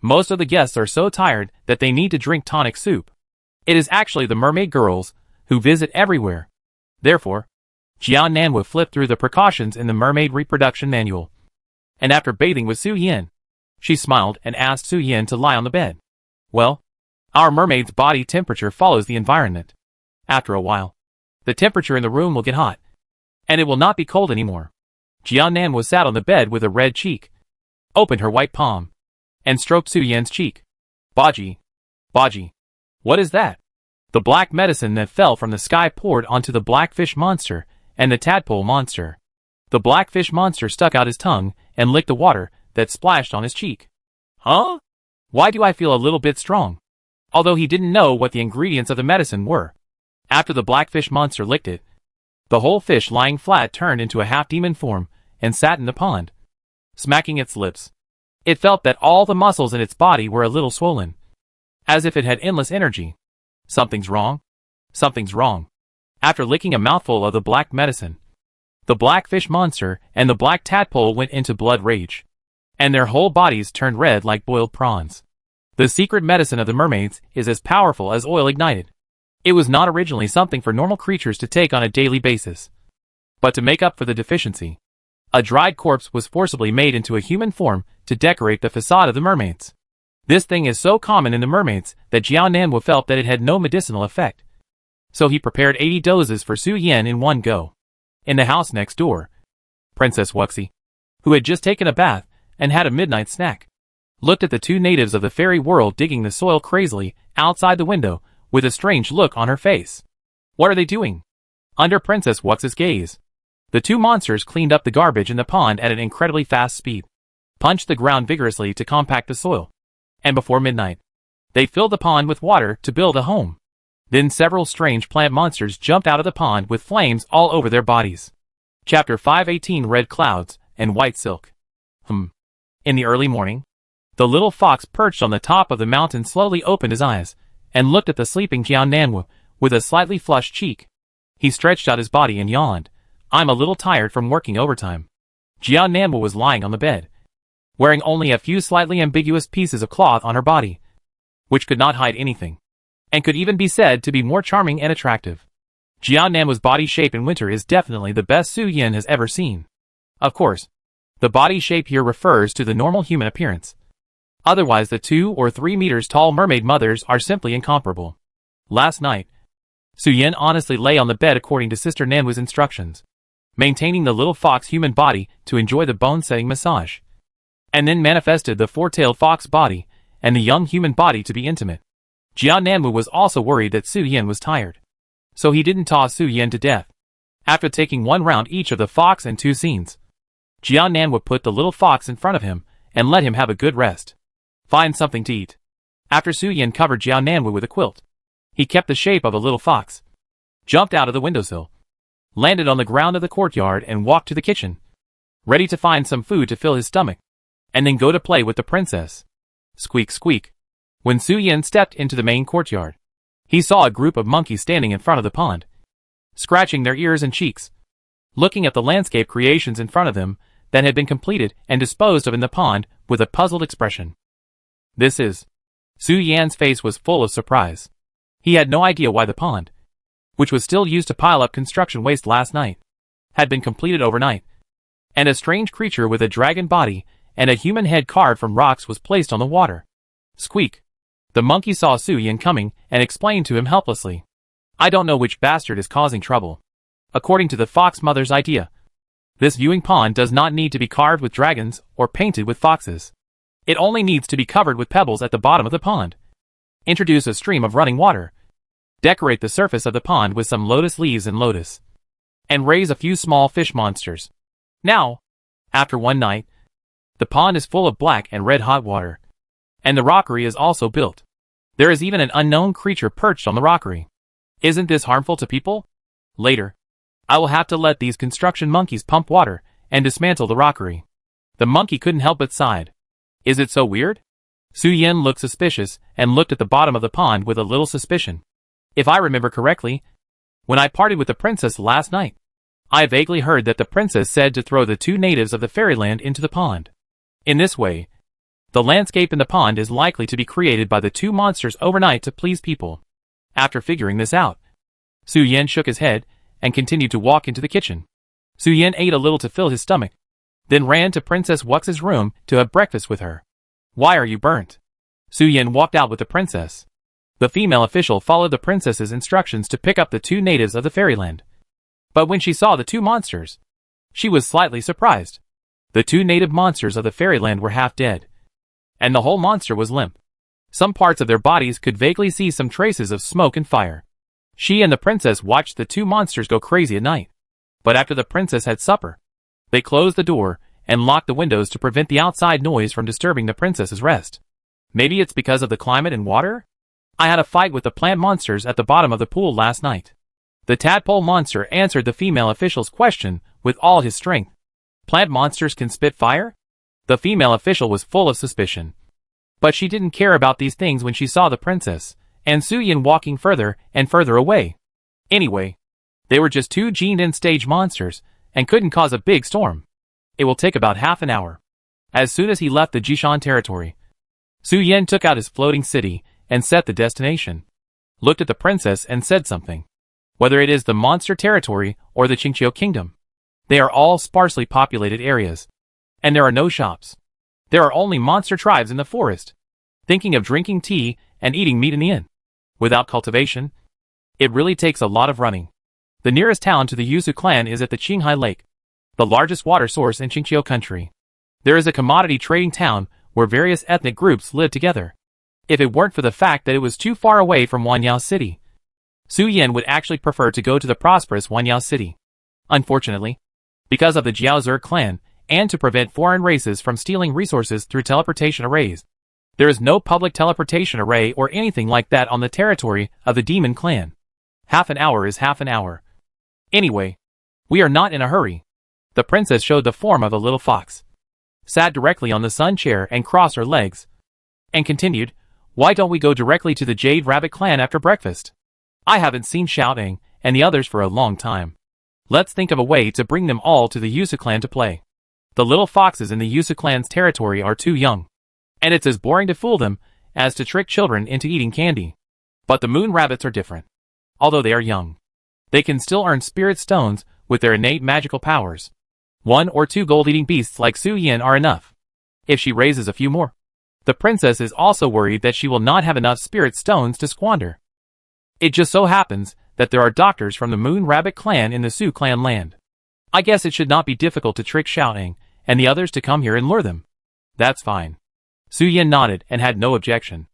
most of the guests are so tired that they need to drink tonic soup. It is actually the mermaid girls who visit everywhere. Therefore, Jian Nanwu flipped through the precautions in the mermaid reproduction manual. And after bathing with Su Yin, she smiled and asked Su Yin to lie on the bed. Well, our mermaid's body temperature follows the environment. After a while, the temperature in the room will get hot, and it will not be cold anymore. Jian Nanwu sat on the bed with a red cheek, opened her white palm, and stroked Su Yin's cheek. Baji. Baji. What is that? The black medicine that fell from the sky poured onto the blackfish monster and the tadpole monster. The blackfish monster stuck out his tongue and licked the water that splashed on his cheek. Huh? Why do I feel a little bit strong? Although he didn't know what the ingredients of the medicine were. After the blackfish monster licked it, the whole fish lying flat turned into a half-demon form and sat in the pond, smacking its lips. It felt that all the muscles in its body were a little swollen, as if it had endless energy. Something's wrong. Something's wrong. After licking a mouthful of the black medicine, the blackfish monster and the black tadpole went into blood rage, and their whole bodies turned red like boiled prawns. The secret medicine of the mermaids is as powerful as oil ignited. It was not originally something for normal creatures to take on a daily basis. But to make up for the deficiency, a dried corpse was forcibly made into a human form to decorate the facade of the mermaids. This thing is so common in the mermaids that Jian Nanwu felt that it had no medicinal effect. So he prepared 80 doses for Su Yin in one go. In the house next door, Princess Wuxi, who had just taken a bath and had a midnight snack, looked at the 2 natives of the fairy world digging the soil crazily outside the window with a strange look on her face. What are they doing? Under Princess Wuxi's gaze, the 2 monsters cleaned up the garbage in the pond at an incredibly fast speed, punched the ground vigorously to compact the soil, and before midnight, they filled the pond with water to build a home. Then several strange plant monsters jumped out of the pond with flames all over their bodies. Chapter 518 Red Clouds and White Silk. In the early morning, the little fox perched on the top of the mountain slowly opened his eyes and looked at the sleeping Jian Nanwu with a slightly flushed cheek. He stretched out his body and yawned. I'm a little tired from working overtime. Jian Nanwu was lying on the bed, wearing only a few slightly ambiguous pieces of cloth on her body, which could not hide anything, and could even be said to be more charming and attractive. Jian Nanwu's body shape in winter is definitely the best Su Yin has ever seen. Of course, the body shape here refers to the normal human appearance. Otherwise the 2 or 3 meters tall mermaid mothers are simply incomparable. Last night, Suyin honestly lay on the bed according to Sister Nanwu's instructions, maintaining the little fox human body to enjoy the bone-setting massage, and then manifested the four-tailed fox body and the young human body to be intimate. Jiao Nanwu was also worried that Suyin was tired, so he didn't toss Suyin to death. After taking 1 round each of the fox and 2 scenes, Jiao Nanwu put the little fox in front of him and let him have a good rest. Find something to eat. After Suyin covered Jiao Nanwu with a quilt, he kept the shape of a little fox, jumped out of the windowsill, landed on the ground of the courtyard and walked to the kitchen, ready to find some food to fill his stomach, and then go to play with the princess. Squeak squeak. When Suyin stepped into the main courtyard, he saw a group of monkeys standing in front of the pond, scratching their ears and cheeks, looking at the landscape creations in front of them that had been completed and disposed of in the pond with a puzzled expression. This is... Suyan's face was full of surprise. He had no idea why the pond, which was still used to pile up construction waste last night, had been completed overnight, and a strange creature with a dragon body and a human head carved from rocks was placed on the water. Squeak. The monkey saw Suyin coming and explained to him helplessly. I don't know which bastard is causing trouble. According to the fox mother's idea, this viewing pond does not need to be carved with dragons or painted with foxes. It only needs to be covered with pebbles at the bottom of the pond. Introduce a stream of running water. Decorate the surface of the pond with some lotus leaves and lotus. And raise a few small fish monsters. Now, after 1 night, the pond is full of black and red hot water. And the rockery is also built. There is even an unknown creature perched on the rockery. Isn't this harmful to people? Later, I will have to let these construction monkeys pump water and dismantle the rockery. The monkey couldn't help but sighed. Is it so weird? Suyin looked suspicious and looked at the bottom of the pond with a little suspicion. If I remember correctly, when I partied with the princess last night, I vaguely heard that the princess said to throw the 2 natives of the fairyland into the pond. In this way, the landscape in the pond is likely to be created by the 2 monsters overnight to please people. After figuring this out, Suyin shook his head and continued to walk into the kitchen. Suyin ate a little to fill his stomach, then ran to Princess Wux's room to have breakfast with her. Why are you burnt? Suyin walked out with the princess. The female official followed the princess's instructions to pick up the 2 natives of the fairyland. But when she saw the 2 monsters, she was slightly surprised. The 2 native monsters of the fairyland were half dead, and the whole monster was limp. Some parts of their bodies could vaguely see some traces of smoke and fire. She and the princess watched the 2 monsters go crazy at night. But after the princess had supper, they closed the door and locked the windows to prevent the outside noise from disturbing the princess's rest. Maybe it's because of the climate and water? I had a fight with the plant monsters at the bottom of the pool last night. The tadpole monster answered the female official's question with all his strength. Plant monsters can spit fire? The female official was full of suspicion. But she didn't care about these things when she saw the princess and Suyin walking further and further away. Anyway, they were just 2 gened-in stage monsters and couldn't cause a big storm. It will take about half an hour. As soon as he left the Jishan territory, Suyin took out his floating city and set the destination, looked at the princess and said something. Whether it is the monster territory or the Qingqiu kingdom, they are all sparsely populated areas, and there are no shops. There are only monster tribes in the forest, thinking of drinking tea and eating meat in the inn. Without cultivation, it really takes a lot of running. The nearest town to the Yusu clan is at the Qinghai Lake, the largest water source in Qingqiu country. There is a commodity trading town where various ethnic groups live together. If it weren't for the fact that it was too far away from Wanyao City, Suyin would actually prefer to go to the prosperous Wanyao City. Unfortunately, because of the Jiaozi clan, and to prevent foreign races from stealing resources through teleportation arrays, there is no public teleportation array or anything like that on the territory of the demon clan. Half an hour is half an hour. Anyway, we are not in a hurry. The princess showed the form of a little fox, sat directly on the sun chair and crossed her legs, and continued, why don't we go directly to the Jade Rabbit clan after breakfast? I haven't seen Xiaoting and the others for a long time. Let's think of a way to bring them all to the Yusu clan to play. The little foxes in the Yusu clan's territory are too young, and it's as boring to fool them as to trick children into eating candy. But the moon rabbits are different. Although they are young, they can still earn spirit stones with their innate magical powers. 1 or 2 gold-eating beasts like Su Yin are enough. If she raises a few more, The princess is also worried that she will not have enough spirit stones to squander. It just so happens that there are doctors from the Moon Rabbit clan in the Sioux clan land. I guess it should not be difficult to trick Xiaoting and the others to come here and lure them. That's fine. Su Yan nodded and had no objection.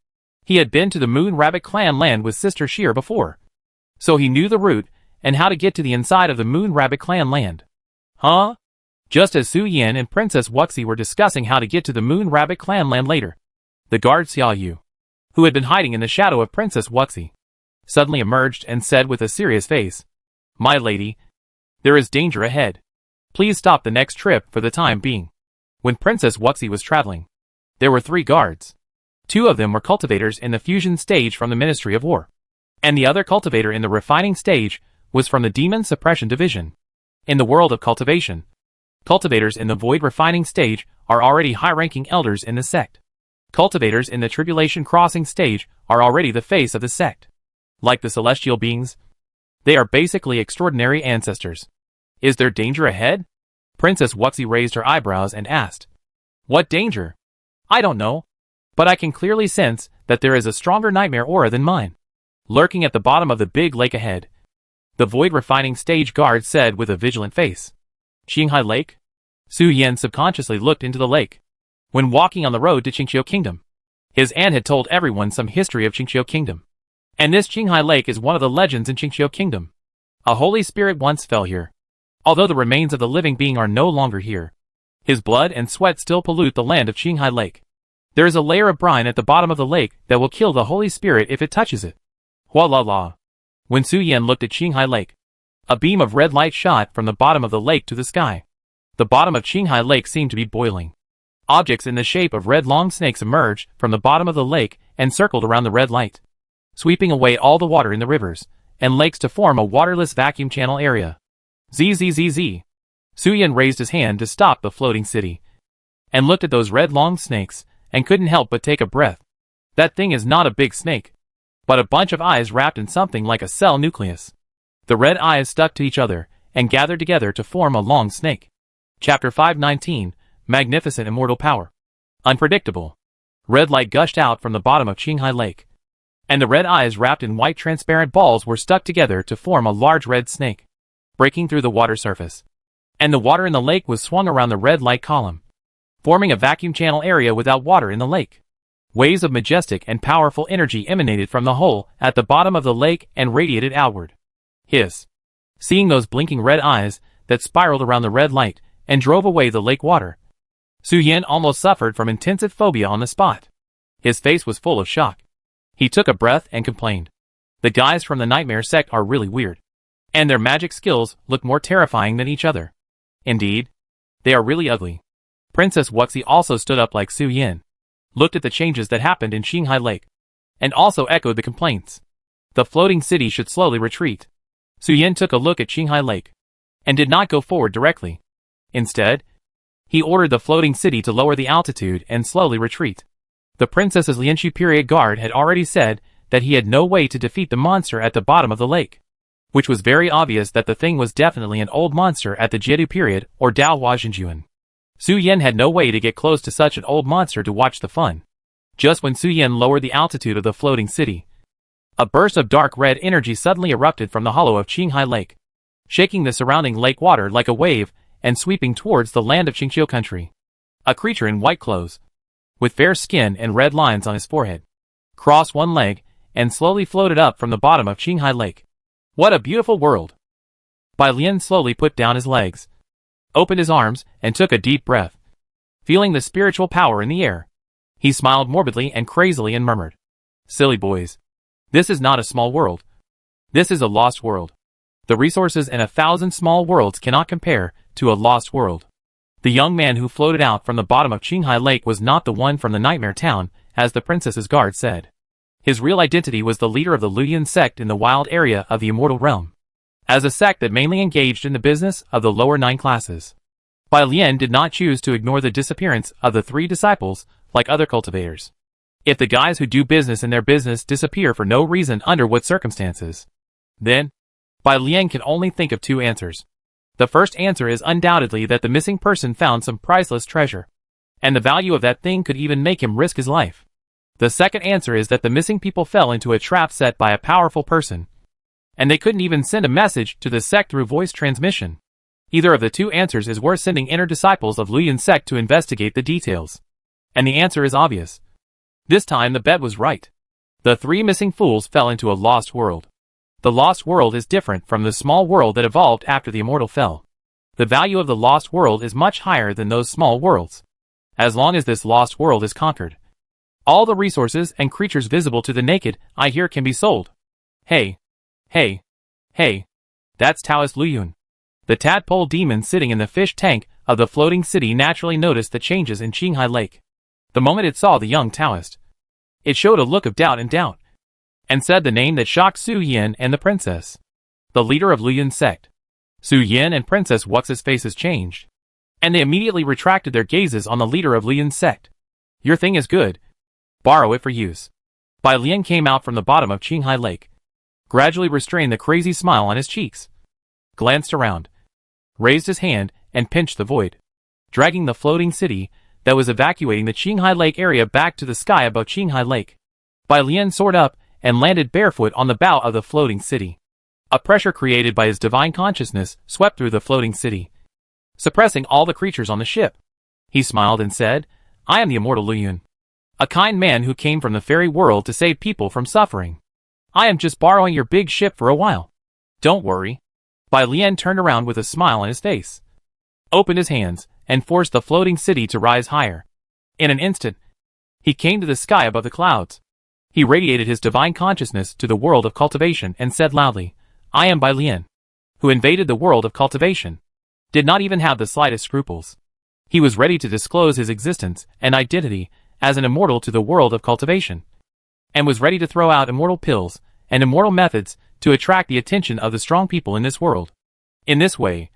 He had been to the Moon Rabbit clan land with Sister Sheer before, so he knew the route and how to get to the inside of the Moon Rabbit clan land. Huh? Just as Su Yan and Princess Wuxi were discussing how to get to the Moon Rabbit clan land later, the guard Xiao Yu, who had been hiding in the shadow of Princess Wuxi, suddenly emerged and said with a serious face, "My lady, there is danger ahead. Please stop the next trip for the time being." When Princess Wuxi was traveling, there were 3 guards. 2 of them were cultivators in the fusion stage from the Ministry of War, and the other cultivator in the refining stage was from the Demon Suppression Division. In the world of cultivation, cultivators in the Void refining stage are already high-ranking elders in the sect. Cultivators in the Tribulation Crossing stage are already the face of the sect. Like the celestial beings, they are basically extraordinary ancestors. Is there danger ahead? Princess Wuxi raised her eyebrows and asked, "What danger?" "I don't know, but I can clearly sense that there is a stronger nightmare aura than mine, lurking at the bottom of the big lake ahead," the Void refining stage guard said with a vigilant face. Qinghai Lake? Su Yan subconsciously looked into the lake. When walking on the road to Qingqiu Kingdom, his aunt had told everyone some history of Qingqiu Kingdom. And this Qinghai Lake is one of the legends in Qingqiu Kingdom. A holy spirit once fell here. Although the remains of the living being are no longer here, his blood and sweat still pollute the land of Qinghai Lake. There is a layer of brine at the bottom of the lake that will kill the holy spirit if it touches it. Hua la la. When Su Yan looked at Qinghai Lake, a beam of red light shot from the bottom of the lake to the sky. The bottom of Qinghai Lake seemed to be boiling. Objects in the shape of red long snakes emerged from the bottom of the lake and circled around the red light, sweeping away all the water in the rivers and lakes to form a waterless vacuum channel area. Zzz. Su Yan raised his hand to stop the floating city, and looked at those red long snakes, and couldn't help but take a breath. That thing is not a big snake, but a bunch of eyes wrapped in something like a cell nucleus. The red eyes stuck to each other, and gathered together to form a long snake. Chapter 519, Magnificent Immortal Power. Unpredictable. Red light gushed out from the bottom of Qinghai Lake, and the red eyes wrapped in white transparent balls were stuck together to form a large red snake, breaking through the water surface. And the water in the lake was swung around the red light column, forming a vacuum channel area without water in the lake. Waves of majestic and powerful energy emanated from the hole at the bottom of the lake and radiated outward. Hiss. Seeing those blinking red eyes that spiraled around the red light and drove away the lake water, Su Yan almost suffered from intensive phobia on the spot. His face was full of shock. He took a breath and complained. The guys from the Nightmare sect are really weird, and their magic skills look more terrifying than each other. Indeed, they are really ugly. Princess Wuxi also stood up like Su Yan, looked at the changes that happened in Qinghai Lake, and also echoed the complaints. The floating city should slowly retreat. Su Yan took a look at Qinghai Lake, and did not go forward directly. Instead, he ordered the floating city to lower the altitude and slowly retreat. The princess's Lianshu period guard had already said that he had no way to defeat the monster at the bottom of the lake, which was very obvious that the thing was definitely an old monster at the Jiedu period or Dao Huajinjuan. Su Yan had no way to get close to such an old monster to watch the fun. Just when Su Yan lowered the altitude of the floating city, a burst of dark red energy suddenly erupted from the hollow of Qinghai Lake, shaking the surrounding lake water like a wave and sweeping towards the land of Qingqiu country. A creature in white clothes, with fair skin and red lines on his forehead, crossed one leg and slowly floated up from the bottom of Qinghai Lake. What a beautiful world! Bai Lian slowly put down his legs, opened his arms, and took a deep breath. Feeling the spiritual power in the air, he smiled morbidly and crazily and murmured, "Silly boys. This is not a small world. This is a lost world. The resources in 1,000 small worlds cannot compare to a lost world." The young man who floated out from the bottom of Qinghai Lake was not the one from the Nightmare Town, as the princess's guard said. His real identity was the leader of the Ludian sect in the wild area of the Immortal Realm, as a sect that mainly engaged in the business of the lower 9 classes. Bai Lian did not choose to ignore the disappearance of the 3 disciples like other cultivators. If the guys who do business in their business disappear for no reason under what circumstances, then Bai Lian can only think of 2 answers. The first answer is undoubtedly that the missing person found some priceless treasure, And the value of that thing could even make him risk his life. The second answer is that the missing people fell into a trap set by a powerful person. And they couldn't even send a message to the sect through voice transmission. Either of the two answers is worth sending inner disciples of Luyuan's sect to investigate the details. And the answer is obvious. This time the bet was right. The three missing fools fell into a lost world. The lost world is different from the small world that evolved after the immortal fell. The value of the lost world is much higher than those small worlds. As long as this lost world is conquered, all the resources and creatures visible to the naked eye here can be sold. Hey. Hey. Hey. That's Taoist Luyuan. The tadpole demon sitting in the fish tank of the floating city naturally noticed the changes in Qinghai Lake. The moment it saw the young Taoist, it showed a look of doubt, and said the name that shocked Su Yin and the princess, the leader of Luyuan's sect. Su Yin and Princess Wux's faces changed, and they immediately retracted their gazes on the leader of Luyuan's sect. Your thing is good. Borrow it for use. Bai Lian came out from the bottom of Qinghai Lake, gradually restrained the crazy smile on his cheeks, glanced around, raised his hand, and pinched the void, dragging the floating city that was evacuating the Qinghai Lake area back to the sky above Qinghai Lake. Bai Lian soared up and landed barefoot on the bow of the floating city. A pressure created by his divine consciousness swept through the floating city, suppressing all the creatures on the ship. He smiled and said, I am the immortal Luyuan, a kind man who came from the fairy world to save people from suffering. I am just borrowing your big ship for a while. Don't worry. Bai Lian turned around with a smile on his face, opened his hands, and forced the floating city to rise higher. In an instant, he came to the sky above the clouds. He radiated his divine consciousness to the world of cultivation and said loudly, I am Bai Lian, who invaded the world of cultivation. Did not even have the slightest scruples. He was ready to disclose his existence and identity as an immortal to the world of cultivation, and was ready to throw out immortal pills and immortal methods to attract the attention of the strong people in this world. In this way,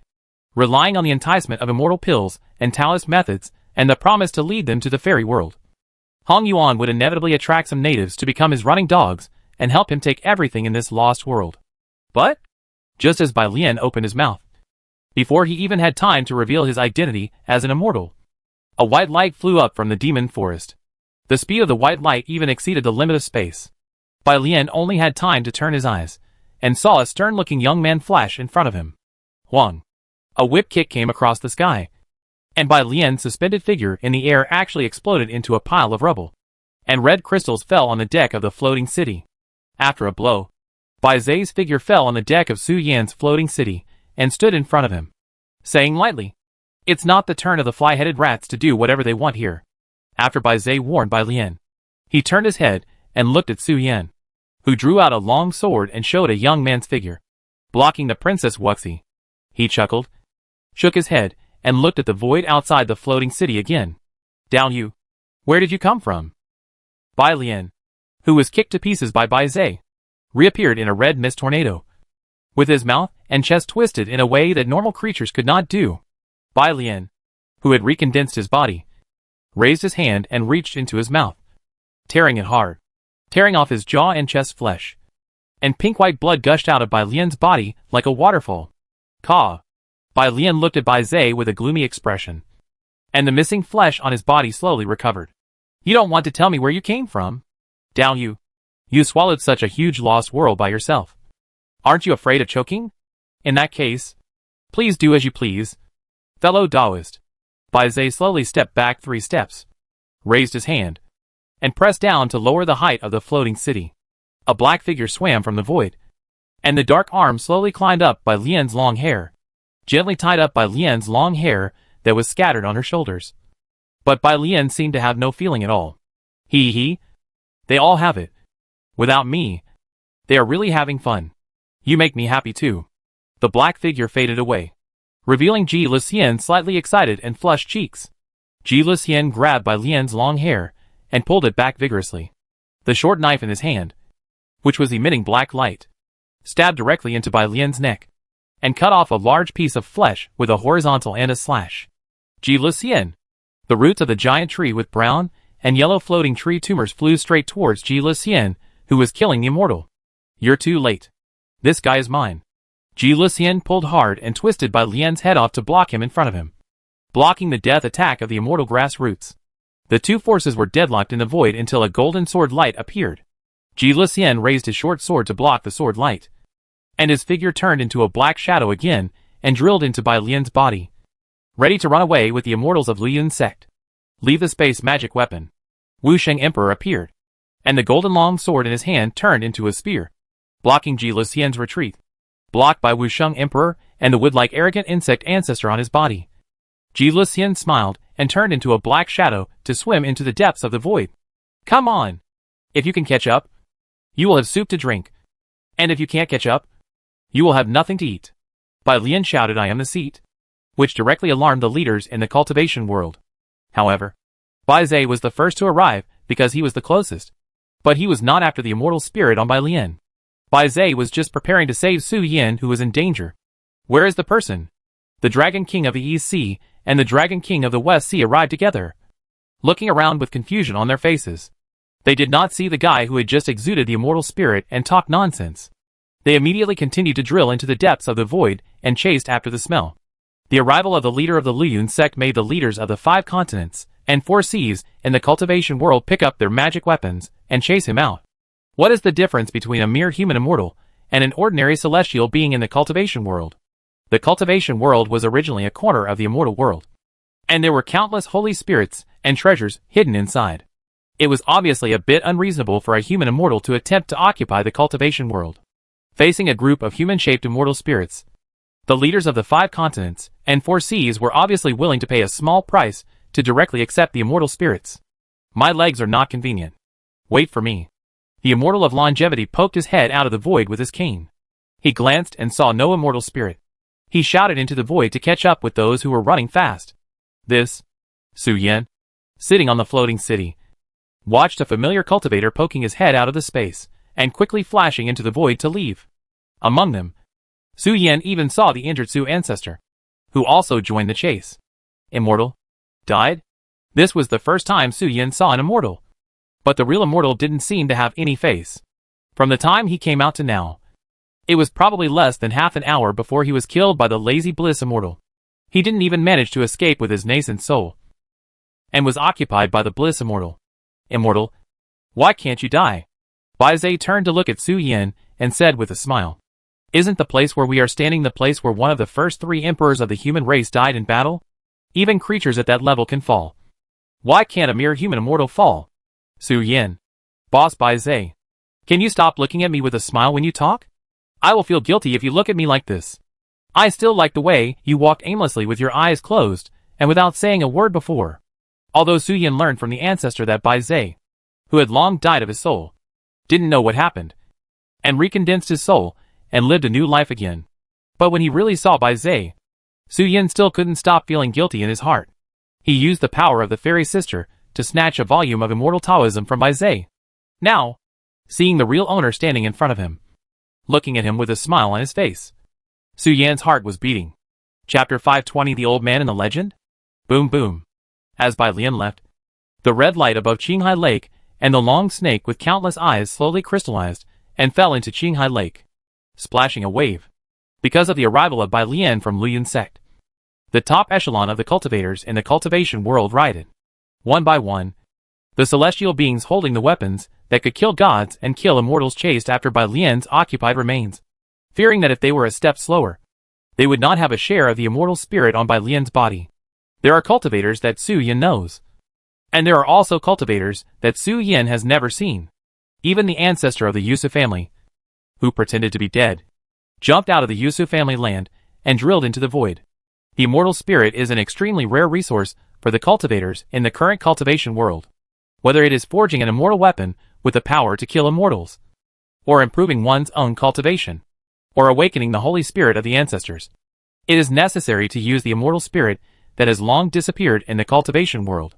relying on the enticement of immortal pills and Taoist methods and the promise to lead them to the fairy world, Hong Yuan would inevitably attract some natives to become his running dogs and help him take everything in this lost world. But, just as Bai Lian opened his mouth, before he even had time to reveal his identity as an immortal, a white light flew up from the demon forest. The speed of the white light even exceeded the limit of space. Bai Lian only had time to turn his eyes, and saw a stern-looking young man flash in front of him. Huang. A whip kick came across the sky, and Bai Lian's suspended figure in the air actually exploded into a pile of rubble, and red crystals fell on the deck of the floating city. After a blow, Bai Zai's figure fell on the deck of Su Yan's floating city, and stood in front of him, saying lightly, It's not the turn of the fly-headed rats to do whatever they want here. After Bai Zai warned Bai Lian, he turned his head and looked at Su Yan, who drew out a long sword and showed a young man's figure, blocking the Princess Wuxi. He chuckled, shook his head, and looked at the void outside the floating city again. Down you. Where did you come from? Bai Lian, who was kicked to pieces by Bai Zai, reappeared in a red mist tornado, with his mouth and chest twisted in a way that normal creatures could not do. Bai Lian, who had recondensed his body, raised his hand and reached into his mouth, tearing it hard, tearing off his jaw and chest flesh, and pink-white blood gushed out of Bai Lian's body like a waterfall. Caw. Bai Lian looked at Bai Zai with a gloomy expression, and the missing flesh on his body slowly recovered. You don't want to tell me where you came from? Down you. You swallowed such a huge lost world by yourself. Aren't you afraid of choking? In that case, please do as you please, fellow Taoist. Bai Zai slowly stepped back 3 steps, raised his hand, and pressed down to lower the height of the floating city. A black figure swam from the void, and the dark arm slowly climbed up Bai Lian's long hair, gently tied up Bai Lian's long hair that was scattered on her shoulders. But Bai Lian seemed to have no feeling at all. He. They all have it. Without me. They are really having fun. You make me happy too. The black figure faded away, revealing Ji Lucien's slightly excited and flushed cheeks. Ji Lucien grabbed Bai Lian's long hair and pulled it back vigorously. The short knife in his hand, which was emitting black light, stabbed directly into Bai Lian's neck, and cut off a large piece of flesh with a horizontal and a slash. Ji Lucien. The roots of the giant tree with brown and yellow floating tree tumors flew straight towards Ji Lucien, who was killing the immortal. You're too late. This guy is mine. Ji Lucien pulled hard and twisted Bai Lian's head off to block him in front of him. blocking the death attack of the immortal grass roots. The two forces were deadlocked in the void until a golden sword light appeared. Ji Luxian raised his short sword to block the sword light, and his figure turned into a black shadow again and drilled into Bai Lian's body. Ready to run away with the immortals of Liyun's sect. Leave the space magic weapon. Wu Sheng Emperor appeared, and the golden long sword in his hand turned into a spear, blocking Ji Luxian's retreat. Blocked by Wu Sheng Emperor and the wood-like arrogant insect ancestor on his body. Ji Luxian smiled and turned into a black shadow to swim into the depths of the void. Come on! If you can catch up, you will have soup to drink. And if you can't catch up, you will have nothing to eat. Bai Lian shouted, I am the seat, which directly alarmed the leaders in the cultivation world. However, Bai Zai was the first to arrive because he was the closest. But he was not after the immortal spirit on Bai Lian. Bai Zai was just preparing to save Su Yin, who was in danger. Where is the person? The Dragon King of the East Sea and the Dragon King of the West Sea arrived together, looking around with confusion on their faces. They did not see the guy who had just exuded the immortal spirit and talked nonsense. They immediately continued to drill into the depths of the void and chased after the smell. The arrival of the leader of the Liyun sect made the leaders of the 5 continents and 4 seas in the cultivation world pick up their magic weapons and chase him out. What is the difference between a mere human immortal and an ordinary celestial being in the cultivation world? The cultivation world was originally a corner of the immortal world, and there were countless holy spirits and treasures hidden inside. It was obviously a bit unreasonable for a human immortal to attempt to occupy the cultivation world. Facing a group of human-shaped immortal spirits, the leaders of the 5 continents and 4 seas were obviously willing to pay a small price to directly accept the immortal spirits. My legs are not convenient. Wait for me. The immortal of longevity poked his head out of the void with his cane. He glanced and saw no immortal spirit. He shouted into the void to catch up with those who were running fast. This, Su Yin, sitting on the floating city, watched a familiar cultivator poking his head out of the space and quickly flashing into the void to leave. Among them, Su Yin even saw the injured Su ancestor, who also joined the chase. Immortal? Died? This was the first time Su Yin saw an immortal. But the real immortal didn't seem to have any face. From the time he came out to now, it was probably less than half an hour before he was killed by the lazy bliss immortal. He didn't even manage to escape with his nascent soul, and was occupied by the bliss immortal. Immortal, why can't you die? Bai Zai turned to look at Su Yin and said with a smile, isn't the place where we are standing the place where one of the first 3 emperors of the human race died in battle? Even creatures at that level can fall. Why can't a mere human immortal fall? Su Yin. Boss Bai Zai. Can you stop looking at me with a smile when you talk? I will feel guilty if you look at me like this. I still like the way you walked aimlessly with your eyes closed and without saying a word before. Although Su Yin learned from the ancestor that Bai Zai, who had long died of his soul, didn't know what happened, and recondensed his soul and lived a new life again. But when he really saw Bai Zai, Su Yin still couldn't stop feeling guilty in his heart. He used the power of the fairy sister to snatch a volume of immortal Taoism from Bai Zai. Now, seeing the real owner standing in front of him, looking at him with a smile on his face, Su Yan's heart was beating. Chapter 520, The Old Man and the Legend? Boom boom. As Bai Lian left, the red light above Qinghai Lake and the long snake with countless eyes slowly crystallized and fell into Qinghai Lake, splashing a wave. Because of the arrival of Bai Lian from Liyun sect, the top echelon of the cultivators in the cultivation world rioted. One by one, the celestial beings holding the weapons that could kill gods and kill immortals chased after Bai Lian's occupied remains, fearing that if they were a step slower, they would not have a share of the immortal spirit on Bai Lian's body. There are cultivators that Su Yin knows, and there are also cultivators that Su Yin has never seen. Even the ancestor of the Yusuf family, who pretended to be dead, jumped out of the Yusuf family land and drilled into the void. The immortal spirit is an extremely rare resource for the cultivators in the current cultivation world. Whether it is forging an immortal weapon with the power to kill immortals, or improving one's own cultivation, or awakening the holy spirit of the ancestors, it is necessary to use the immortal spirit that has long disappeared in the cultivation world.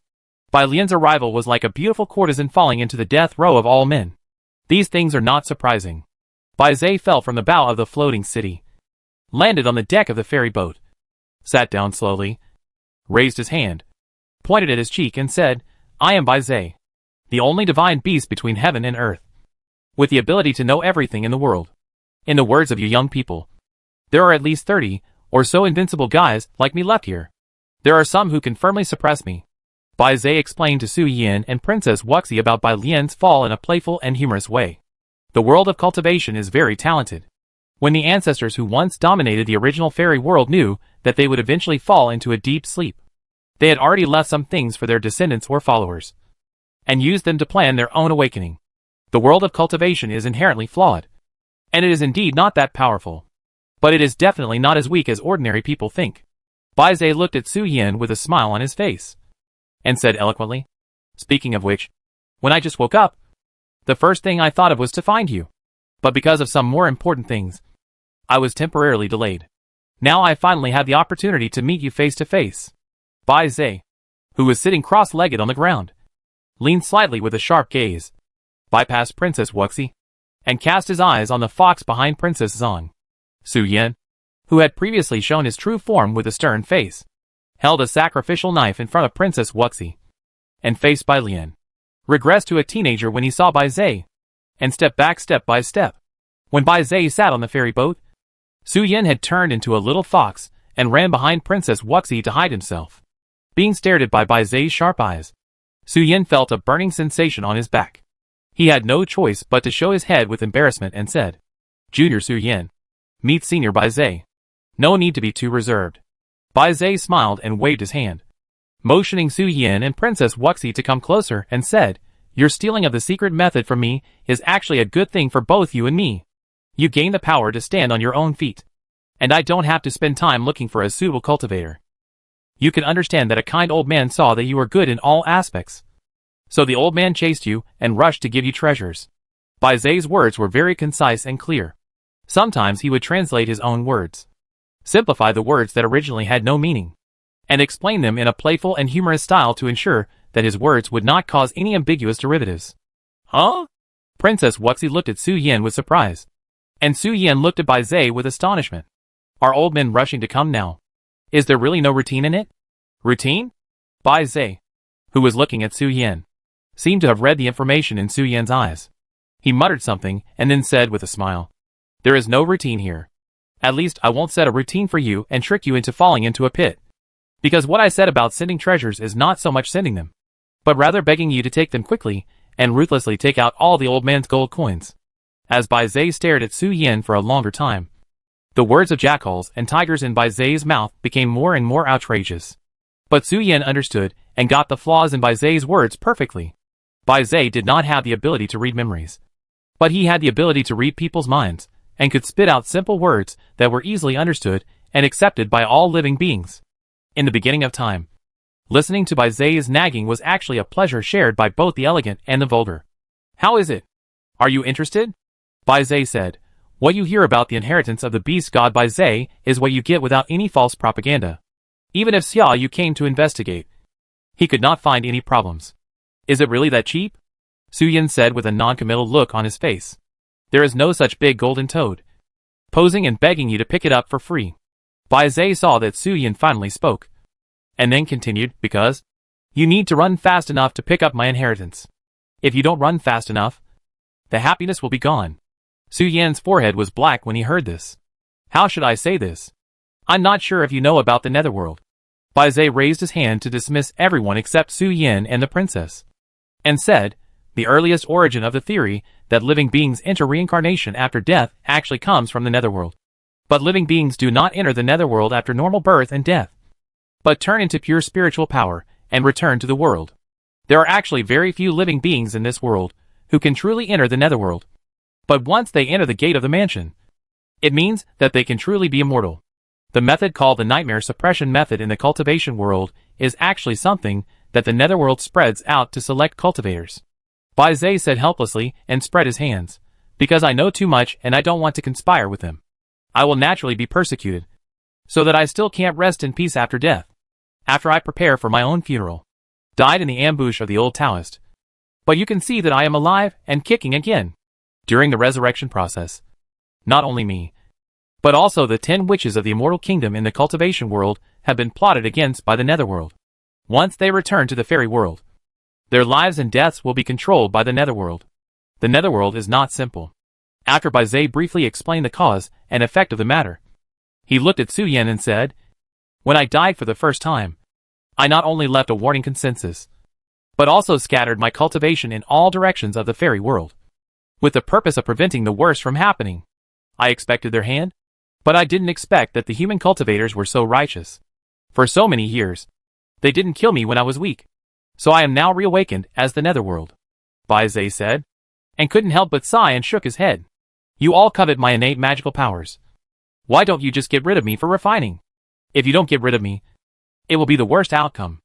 Bai Lian's arrival was like a beautiful courtesan falling into the death row of all men. These things are not surprising. Bai Zai fell from the bow of the floating city, landed on the deck of the ferry boat, sat down slowly, raised his hand, pointed at his cheek and said, I am Bai Zai, the only divine beast between heaven and earth, with the ability to know everything in the world. In the words of you young people, there are at least 30 or so invincible guys like me left here. There are some who can firmly suppress me. Bai Zai explained to Su Yin and Princess Wuxi about Bai Lian's fall in a playful and humorous way. The world of cultivation is very talented. When the ancestors who once dominated the original fairy world knew that they would eventually fall into a deep sleep, they had already left some things for their descendants or followers, and used them to plan their own awakening. The world of cultivation is inherently flawed, and it is indeed not that powerful. But it is definitely not as weak as ordinary people think. Bai Zai looked at Su Yin with a smile on his face, and said eloquently, "Speaking of which, when I just woke up, the first thing I thought of was to find you. But because of some more important things, I was temporarily delayed. Now I finally have the opportunity to meet you face to face." Bai Zai, who was sitting cross-legged on the ground, leaned slightly with a sharp gaze, bypassed Princess Wuxi, and cast his eyes on the fox behind Princess Zong. Su Yin, who had previously shown his true form with a stern face, held a sacrificial knife in front of Princess Wuxi, and faced Bai Lian, regressed to a teenager when he saw Bai Zai, and stepped back step by step. When Bai Zai sat on the ferry boat, Su Yin had turned into a little fox and ran behind Princess Wuxi to hide himself. Being stared at by Bai Zai's sharp eyes, Su Yin felt a burning sensation on his back. He had no choice but to show his head with embarrassment and said, "Junior Su Yin, meet Senior Bai Zai. No need to be too reserved." Bai Zai smiled and waved his hand, motioning Su Yin and Princess Wuxi to come closer, and said, "Your stealing of the secret method from me is actually a good thing for both you and me. You gain the power to stand on your own feet, and I don't have to spend time looking for a suitable cultivator. You can understand that a kind old man saw that you were good in all aspects. So the old man chased you and rushed to give you treasures." Bai Zai's words were very concise and clear. Sometimes he would translate his own words, simplify the words that originally had no meaning, and explain them in a playful and humorous style to ensure that his words would not cause any ambiguous derivatives. "Huh?" Princess Wuxi looked at Su Yin with surprise, and Su Yin looked at Bai Zai with astonishment. "Are old men rushing to come now? Is there really no routine in it?" "Routine?" Bai Zai, who was looking at Su Yin, seemed to have read the information in Su Yin's eyes. He muttered something and then said with a smile, "There is no routine here. At least I won't set a routine for you and trick you into falling into a pit. Because what I said about sending treasures is not so much sending them, but rather begging you to take them quickly and ruthlessly take out all the old man's gold coins." As Bai Zai stared at Su Yin for a longer time, the words of jackals and tigers in Bai Zai's mouth became more and more outrageous. But Su Yin understood and got the flaws in Bai Zai's words perfectly. Bai Zai did not have the ability to read memories, but he had the ability to read people's minds, and could spit out simple words that were easily understood and accepted by all living beings. In the beginning of time, listening to Bai Zai's nagging was actually a pleasure shared by both the elegant and the vulgar. "How is it? Are you interested?" Bai Zai said, "What you hear about the inheritance of the beast god Bai Zai is what you get without any false propaganda. Even if Xia Yu came to investigate, he could not find any problems." "Is it really that cheap?" Su Yin said with a non-committal look on his face. "There is no such big golden toad, posing and begging you to pick it up for free." Bai Zai saw that Su Yin finally spoke, and then continued, "Because you need to run fast enough to pick up my inheritance. If you don't run fast enough, the happiness will be gone." Su Yin's forehead was black when he heard this. "How should I say this? I'm not sure if you know about the netherworld." Bai Zai raised his hand to dismiss everyone except Su Yin and the princess, and said, "The earliest origin of the theory that living beings enter reincarnation after death actually comes from the netherworld. But living beings do not enter the netherworld after normal birth and death, but turn into pure spiritual power and return to the world. There are actually very few living beings in this world who can truly enter the netherworld. But once they enter the gate of the mansion, it means that they can truly be immortal. The method called the nightmare suppression method in the cultivation world is actually something that the netherworld spreads out to select cultivators." Bai Zai said helplessly and spread his hands, "Because I know too much and I don't want to conspire with them. I will naturally be persecuted, so that I still can't rest in peace after death. After I prepare for my own funeral, died in the ambush of the old Taoist. But you can see that I am alive and kicking again. During the resurrection process, not only me, but also the 10 witches of the immortal kingdom in the cultivation world have been plotted against by the netherworld. Once they return to the fairy world, their lives and deaths will be controlled by the netherworld. The netherworld is not simple." After Bai Zai briefly explained the cause and effect of the matter, he looked at Su Yin and said, "When I died for the first time, I not only left a warning consensus, but also scattered my cultivation in all directions of the fairy world, with the purpose of preventing the worst from happening. I expected their hand, but I didn't expect that the human cultivators were so righteous. For so many years, they didn't kill me when I was weak, so I am now reawakened as the netherworld. Baizay said, and couldn't help but sigh and shook his head. You all covet my innate magical powers. Why don't you just get rid of me for refining? If you don't get rid of me, it will be the worst outcome.